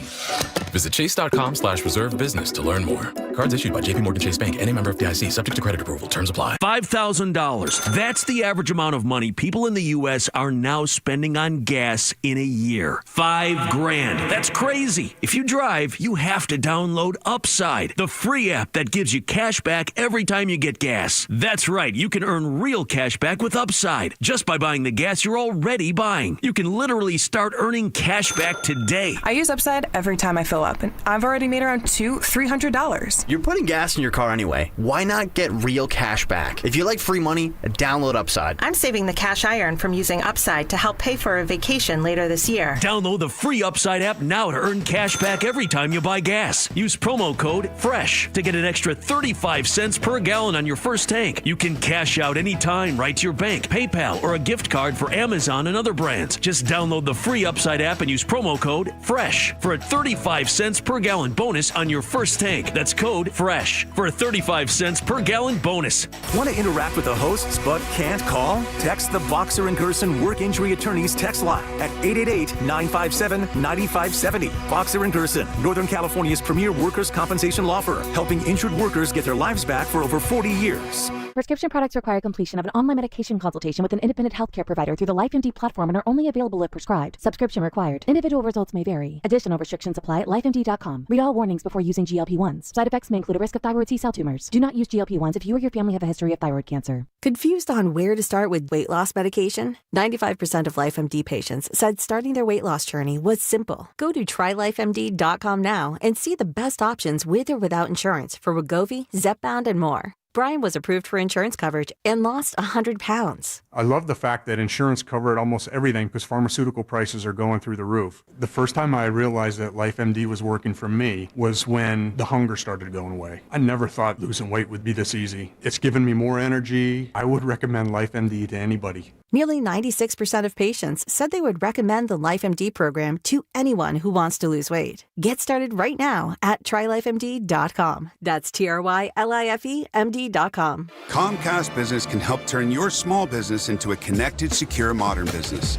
Visit chase.com/reservebusiness to learn more. Cards issued by JPMorgan Chase Bank, N.A. member FDIC, subject to credit approval. Terms apply. $5,000. That's the average amount of money people in the U.S. are now spending on gas in a year. $5,000. That's crazy. If you drive, you have to download Upside, the free app that gives you cash back every time you get gas. That's right. You can earn real cash back with Upside just by buying the gas you're already buying. You can literally start earning cash back today. I use Upside every time I fill up, and I've already made around $200-300. You're putting gas in your car anyway. Why not get real cash back? If you like free money, download Upside. I'm saving the cash I earn from using Upside to help pay for a vacation later this year. Download the free Upside app now to earn cash back every time you buy gas. Use promo code FRESH to get an extra 35 cents per gallon on your first tank. You can cash out anytime right to your bank, PayPal, or a gift card for Amazon and other brands. Just download the free Upside app and use promo code FRESH for a 35 cents per gallon bonus on your first tank. That's code FRESH for a 35 cents per gallon bonus. Want to interact with the hosts but can't call? Text the Boxer and Gerson Work Injury Attorneys text line at 888-957-9570. Boxer and Gerson, Northern California's premier workers' compensation law firm, helping injured workers get their lives back for over 40 years. Prescription products require completion of an online medication consultation with an independent healthcare provider through the LifeMD platform and are only available if prescribed. Subscription required. Individual results may vary. Additional restrictions apply at lifemd.com. Read all warnings before using GLP-1s. Side effects may include a risk of thyroid C-cell tumors. Do not use GLP-1s if you or your family have a history of thyroid cancer. Confused on where to start with weight loss medication? 95% of LifeMD patients said starting their weight loss journey was simple. Go to trylifemd.com now and see the best options with or without insurance for Wegovy, Zepbound, and more. Brian was approved for insurance coverage and lost 100 pounds. I love the fact that insurance covered almost everything because pharmaceutical prices are going through the roof. The first time I realized that LifeMD was working for me was when the hunger started going away. I never thought losing weight would be this easy. It's given me more energy. I would recommend LifeMD to anybody. Nearly 96% of patients said they would recommend the LifeMD program to anyone who wants to lose weight. Get started right now at trylifemd.com. That's TRYLIFEMD.com. Comcast Business can help turn your small business into a connected, secure, modern business.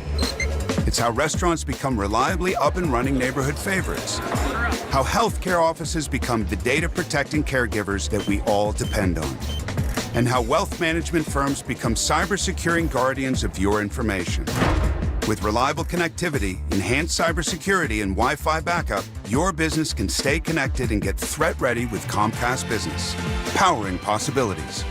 It's how restaurants become reliably up and running neighborhood favorites. How healthcare offices become the data-protecting caregivers that we all depend on. And how wealth management firms become cyber-securing guardians of your information. With reliable connectivity, enhanced cybersecurity, and Wi-Fi backup, your business can stay connected and get threat-ready with Comcast Business, powering possibilities.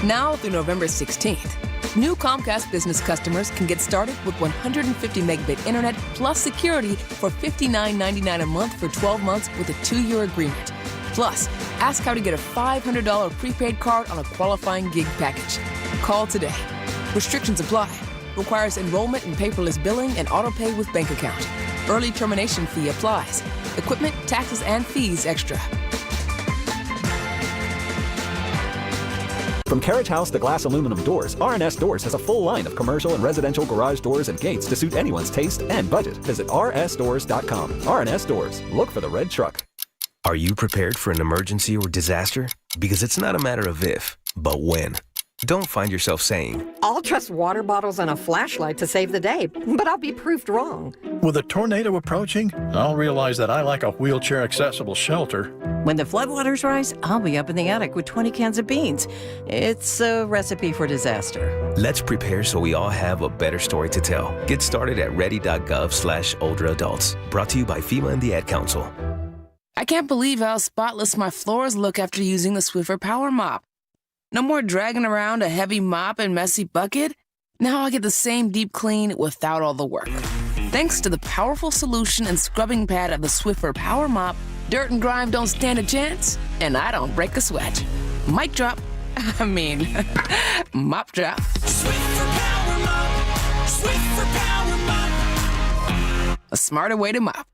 Now through November 16th, new Comcast Business customers can get started with 150 megabit internet plus security for $59.99 a month for 12 months with a 2-year agreement. Plus, ask how to get a $500 prepaid card on a qualifying gig package. Call today. Restrictions apply. Requires enrollment in paperless billing and auto pay with bank account. Early termination fee applies. Equipment, taxes, and fees extra. From Carriage House to glass aluminum doors, R&S Doors has a full line of commercial and residential garage doors and gates to suit anyone's taste and budget. Visit rsdoors.com. R&S Doors. Look for the red truck. Are you prepared for an emergency or disaster? Because it's not a matter of if, but when. Don't find yourself saying, I'll trust water bottles and a flashlight to save the day, but I'll be proved wrong. With a tornado approaching, I'll realize that I lack a wheelchair-accessible shelter. When the floodwaters rise, I'll be up in the attic with 20 cans of beans. It's a recipe for disaster. Let's prepare so we all have a better story to tell. Get started at ready.gov/older-adults. Brought to you by FEMA and the Ad Council. I can't believe how spotless my floors look after using the Swiffer Power Mop. No more dragging around a heavy mop and messy bucket. Now I get the same deep clean without all the work. Thanks to the powerful solution and scrubbing pad of the Swiffer Power Mop, dirt and grime don't stand a chance, and I don't break a sweat. Mic drop. Mop drop. Swiffer Power Mop. Swiffer Power Mop. A smarter way to mop.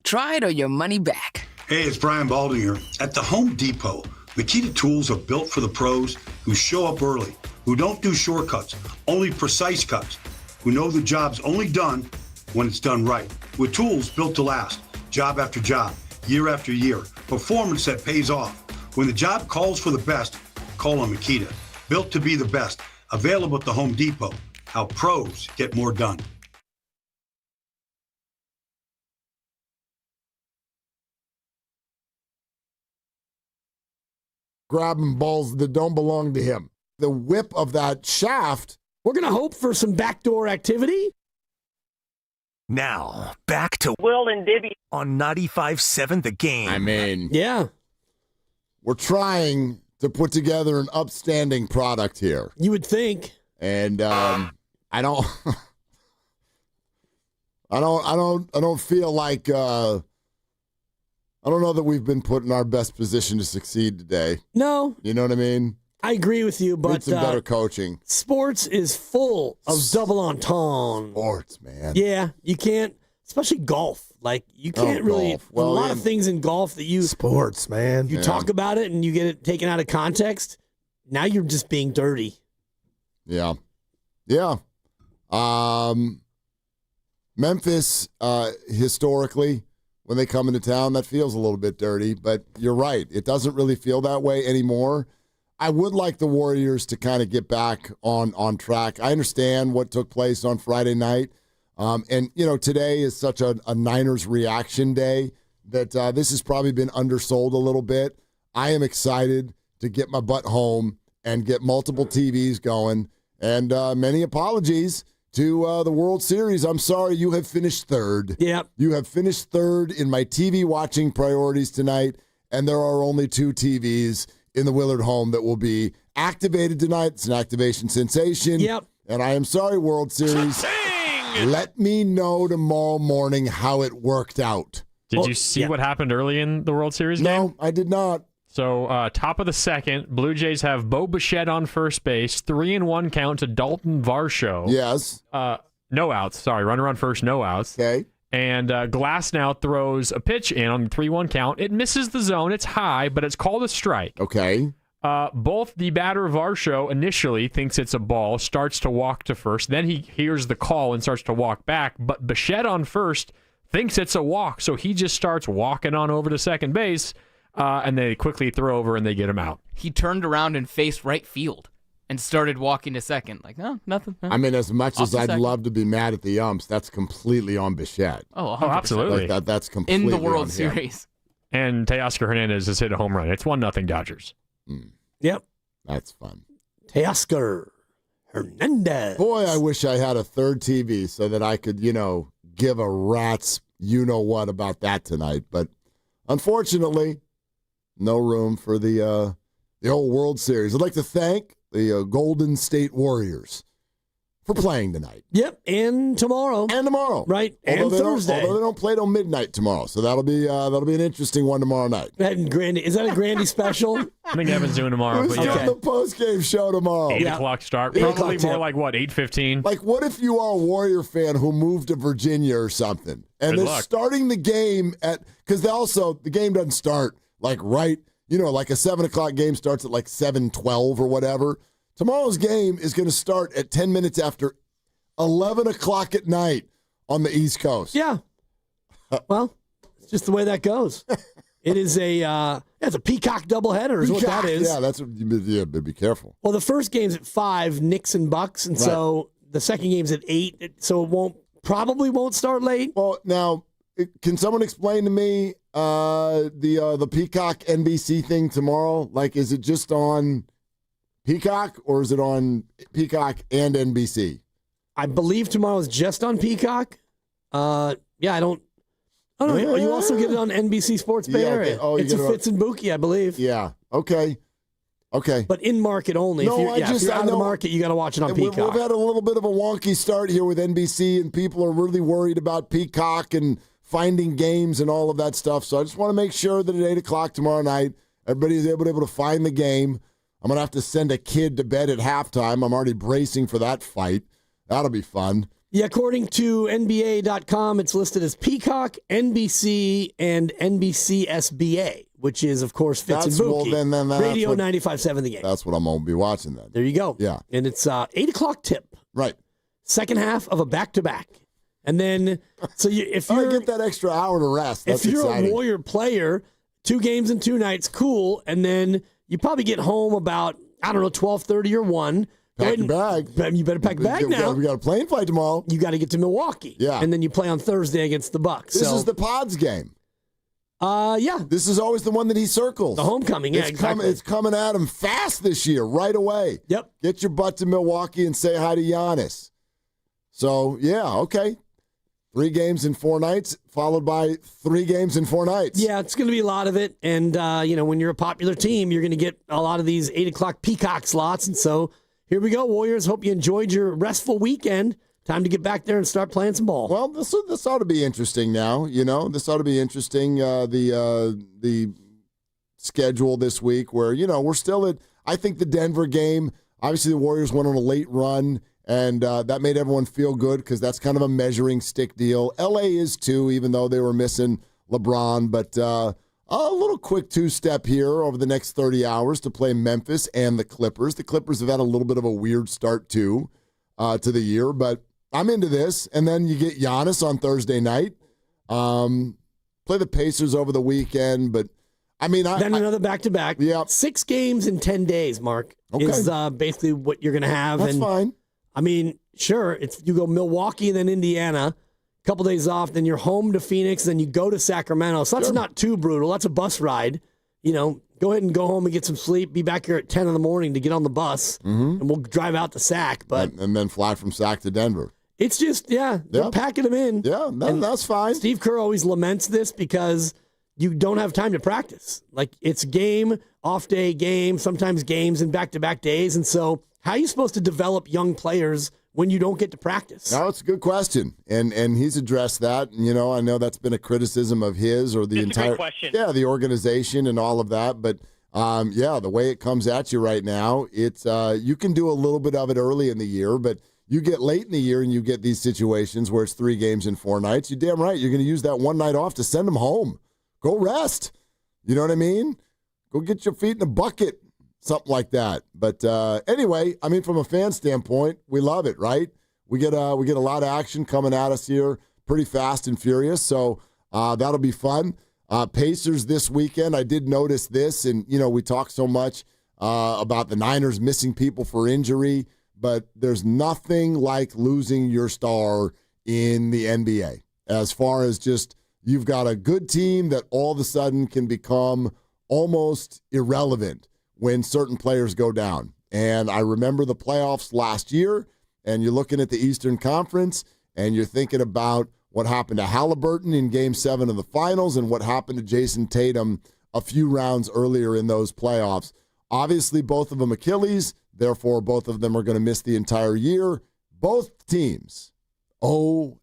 Try it or your money back. Hey, it's Brian Balding here. At the Home Depot, Makita tools are built for the pros who show up early, who don't do shortcuts, only precise cuts, who know the job's only done when it's done right. With tools built to last, job after job, year after year, performance that pays off. When the job calls for the best, call on Makita. Built to be the best, available at the Home Depot. How pros get more done. Grabbing balls that don't belong to him. The whip of that shaft. We're going to hope for some backdoor activity. Now, back to Will and Dibby on 95.7 The Game. I mean, yeah. We're trying to put together an upstanding product here. You would think. And I don't feel like I don't know that we've been put in our best position to succeed today. No. You know what I mean? I agree with you, but need some better coaching. Sports is full of double entendre. Sports, man. Yeah, you can't, especially golf. Like, you can't really, golf. Well, a lot of things in golf that you... Sports, man. You talk about it and you get it taken out of context. Now you're just being dirty. Yeah. Yeah. Memphis, historically, when they come into town, that feels a little bit dirty. But you're right. It doesn't really feel that way anymore. I would like the Warriors to kind of get back on track. I understand what took place on Friday night. And, today is such a Niners reaction day that this has probably been undersold a little bit. I am excited to get my butt home and get multiple TVs going. And many apologies to the World Series. I'm sorry, you have finished third. Yep. You have finished third in my TV watching priorities tonight, and there are only 2 TVs in the Willard home that will be activated tonight. It's an activation sensation. Yep. And I am sorry, World Series. Let me know tomorrow morning how it worked out. Did you see what happened early in the World Series game? No, I did not. So, top of the second, Blue Jays have Bo Bichette on first base, 3-1 count to Dalton Varsho. Yes. No outs. Sorry, runner on first, no outs. Okay. And Glass now throws a pitch in on the 3-1 count. It misses the zone. It's high, but it's called a strike. Okay. Both the batter Varsho initially thinks it's a ball, starts to walk to first. Then he hears the call and starts to walk back. But Bichette on first thinks it's a walk, so he just starts walking on over to second base. And they quickly throw over and they get him out. He turned around and faced right field and started walking to second. Like, no, nothing. I mean, as much as I'd love to be mad at the umps, that's completely on Bichette. Oh, absolutely. That's completely in the World on him. Series. And Teoscar Hernandez has hit a home run. It's 1-0 Dodgers. Yep. That's fun. Teoscar Hernandez. Boy, I wish I had a third TV so that I could, give a rat's you-know-what about that tonight. But unfortunately, no room for the old World Series. I'd like to thank the Golden State Warriors for playing tonight. Yep, and tomorrow. Right, and Thursday. Although they don't play till midnight tomorrow, so that'll be an interesting one tomorrow night. Is that a Grandy special? I think Evan's doing tomorrow. Who's doing the post-game show tomorrow? 8 o'clock start. Probably more like, 8:15? Like, what if you are a Warrior fan who moved to Virginia or something, and they're starting the game because the game doesn't start like like a 7 o'clock game starts at like 7:12 or whatever. Tomorrow's game is going to start at 10 minutes after 11 o'clock at night on the East Coast. Yeah. Well, it's just the way that goes. It is it's a Peacock doubleheader is what that is. Yeah, that's what but be careful. Well, the first game's at 5, Knicks and Bucks, and so the second game's at 8, so it probably won't start late. Well, now, can someone explain to me the Peacock NBC thing tomorrow? Like, is it just on Peacock, or is it on Peacock and NBC? I believe tomorrow is just on Peacock. I don't know. You also get it on NBC Sports Bay Area. It's a Fitz and Buki, I believe. Yeah. Okay. But in market only. No, if you're out of the market, you got to watch it on Peacock. We've had a little bit of a wonky start here with NBC, and people are really worried about Peacock and finding games and all of that stuff. So I just want to make sure that at 8 o'clock tomorrow night, everybody is able to find the game. I'm going to have to send a kid to bed at halftime. I'm already bracing for that fight. That'll be fun. Yeah, according to NBA.com, it's listed as Peacock, NBC, and NBC SBA, which is, of course, Fitz and Buki. Then Radio 95.7 The Game. That's what I'm going to be watching then. There you go. Yeah. And it's 8 o'clock tip. Right. Second half of a back-to-back. And then, if you get that extra hour to rest, that's if you're exciting. a Warrior player, 2 games in 2 nights, cool. And then you probably get home about, 12:30 or 1. Pack your bag. You better pack your bag now. We got a plane flight tomorrow. You got to get to Milwaukee. Yeah. And then you play on Thursday against the Bucks. This is the Pods game. Yeah. This is always the one that he circles. The homecoming, yeah, exactly. It's coming at him fast this year, right away. Yep. Get your butt to Milwaukee and say hi to Giannis. So, yeah, okay. 3 games in 4 nights, followed by 3 games in 4 nights. Yeah, it's going to be a lot of it. And, when you're a popular team, you're going to get a lot of these 8 o'clock Peacock slots. And so here we go, Warriors. Hope you enjoyed your restful weekend. time to get back there and start playing some ball. Well, this ought to be interesting now. This ought to be interesting. The schedule this week, where we're still at. I think the Denver game. Obviously, the Warriors went on a late run, and that made everyone feel good because that's kind of a measuring stick deal. LA is too, even though they were missing LeBron. But a little quick two-step here over the next 30 hours to play Memphis and the Clippers. The Clippers have had a little bit of a weird start too to the year, but I'm into this. And then you get Giannis on Thursday night. Play the Pacers over the weekend, but then another back-to-back. Yeah. 6 games in 10 days, Mark, is basically what you're going to have. That's fine. Sure, you go Milwaukee, then Indiana, a couple days off, then you're home to Phoenix, then you go to Sacramento. So that's not too brutal. That's a bus ride. Go ahead and go home and get some sleep. Be back here at 10 in the morning to get on the bus, and we'll drive out to Sac. And then fly from Sac to Denver. It's just, they're packing them in. Yeah, that's fine. Steve Kerr always laments this because you don't have time to practice. Like, it's game, off day, game, sometimes games and back-to-back days. And so how are you supposed to develop young players when you don't get to practice? No, it's a good question. And he's addressed that. And, I know that's been a criticism of his or the entire the organization and all of that. But, the way it comes at you right now, it's you can do a little bit of it early in the year, but you get late in the year and you get these situations where it's 3 games in 4 nights. You're damn right. You're going to use that one night off to send them home. Go rest. You know what I mean? Go get your feet in a bucket, something like that. But anyway, from a fan standpoint, we love it, right? We get a lot of action coming at us here, pretty fast and furious. So that'll be fun. Pacers this weekend. I did notice this, and we talk so much about the Niners missing people for injury, but there's nothing like losing your star in the NBA as far as just. You've got a good team that all of a sudden can become almost irrelevant when certain players go down. And I remember the playoffs last year, and you're looking at the Eastern Conference, and you're thinking about what happened to Halliburton in Game 7 of the Finals and what happened to Jason Tatum a few rounds earlier in those playoffs. Obviously, both of them Achilles, therefore both of them are going to miss the entire year. Both teams 0-3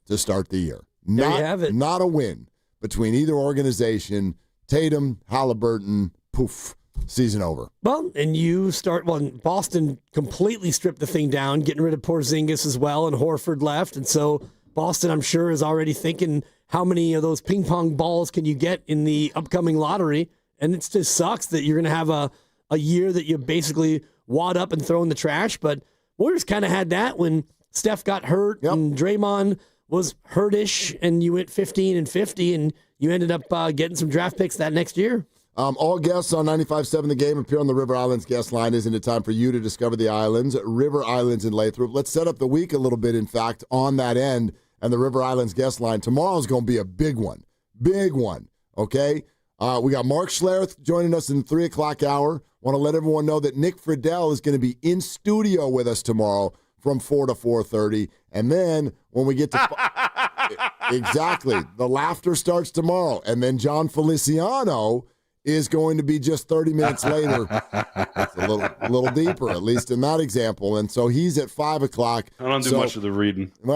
to start the year. There you have it. Not a win between either organization. Tatum, Halliburton, poof, season over. Well, and Boston completely stripped the thing down, getting rid of Porzingis as well, and Horford left. And so Boston, I'm sure, is already thinking, how many of those ping pong balls can you get in the upcoming lottery? And it just sucks that you're going to have a year that you basically wad up and throw in the trash. But Warriors kind of had that when Steph got hurt and Draymond was hurtish, and you went 15-50, and you ended up getting some draft picks that next year. All guests on 95.7 The Game appear on the River Islands guest line. Isn't it time for you to discover the islands? River Islands in Lathrop. Let's set up the week a little bit, in fact, on that end, and the River Islands guest line. Tomorrow's going to be a big one. Big one, okay? We got Mark Schlereth joining us in the 3 o'clock hour. Want to let everyone know that Nick Friedel is going to be in studio with us tomorrow from 4 to 4:30. And then when we get to exactly, the laughter starts tomorrow. And then John Feliciano is going to be just 30 minutes later. It's a little deeper, at least in that example. And so he's at 5 o'clock. I don't do much of the reading. Well,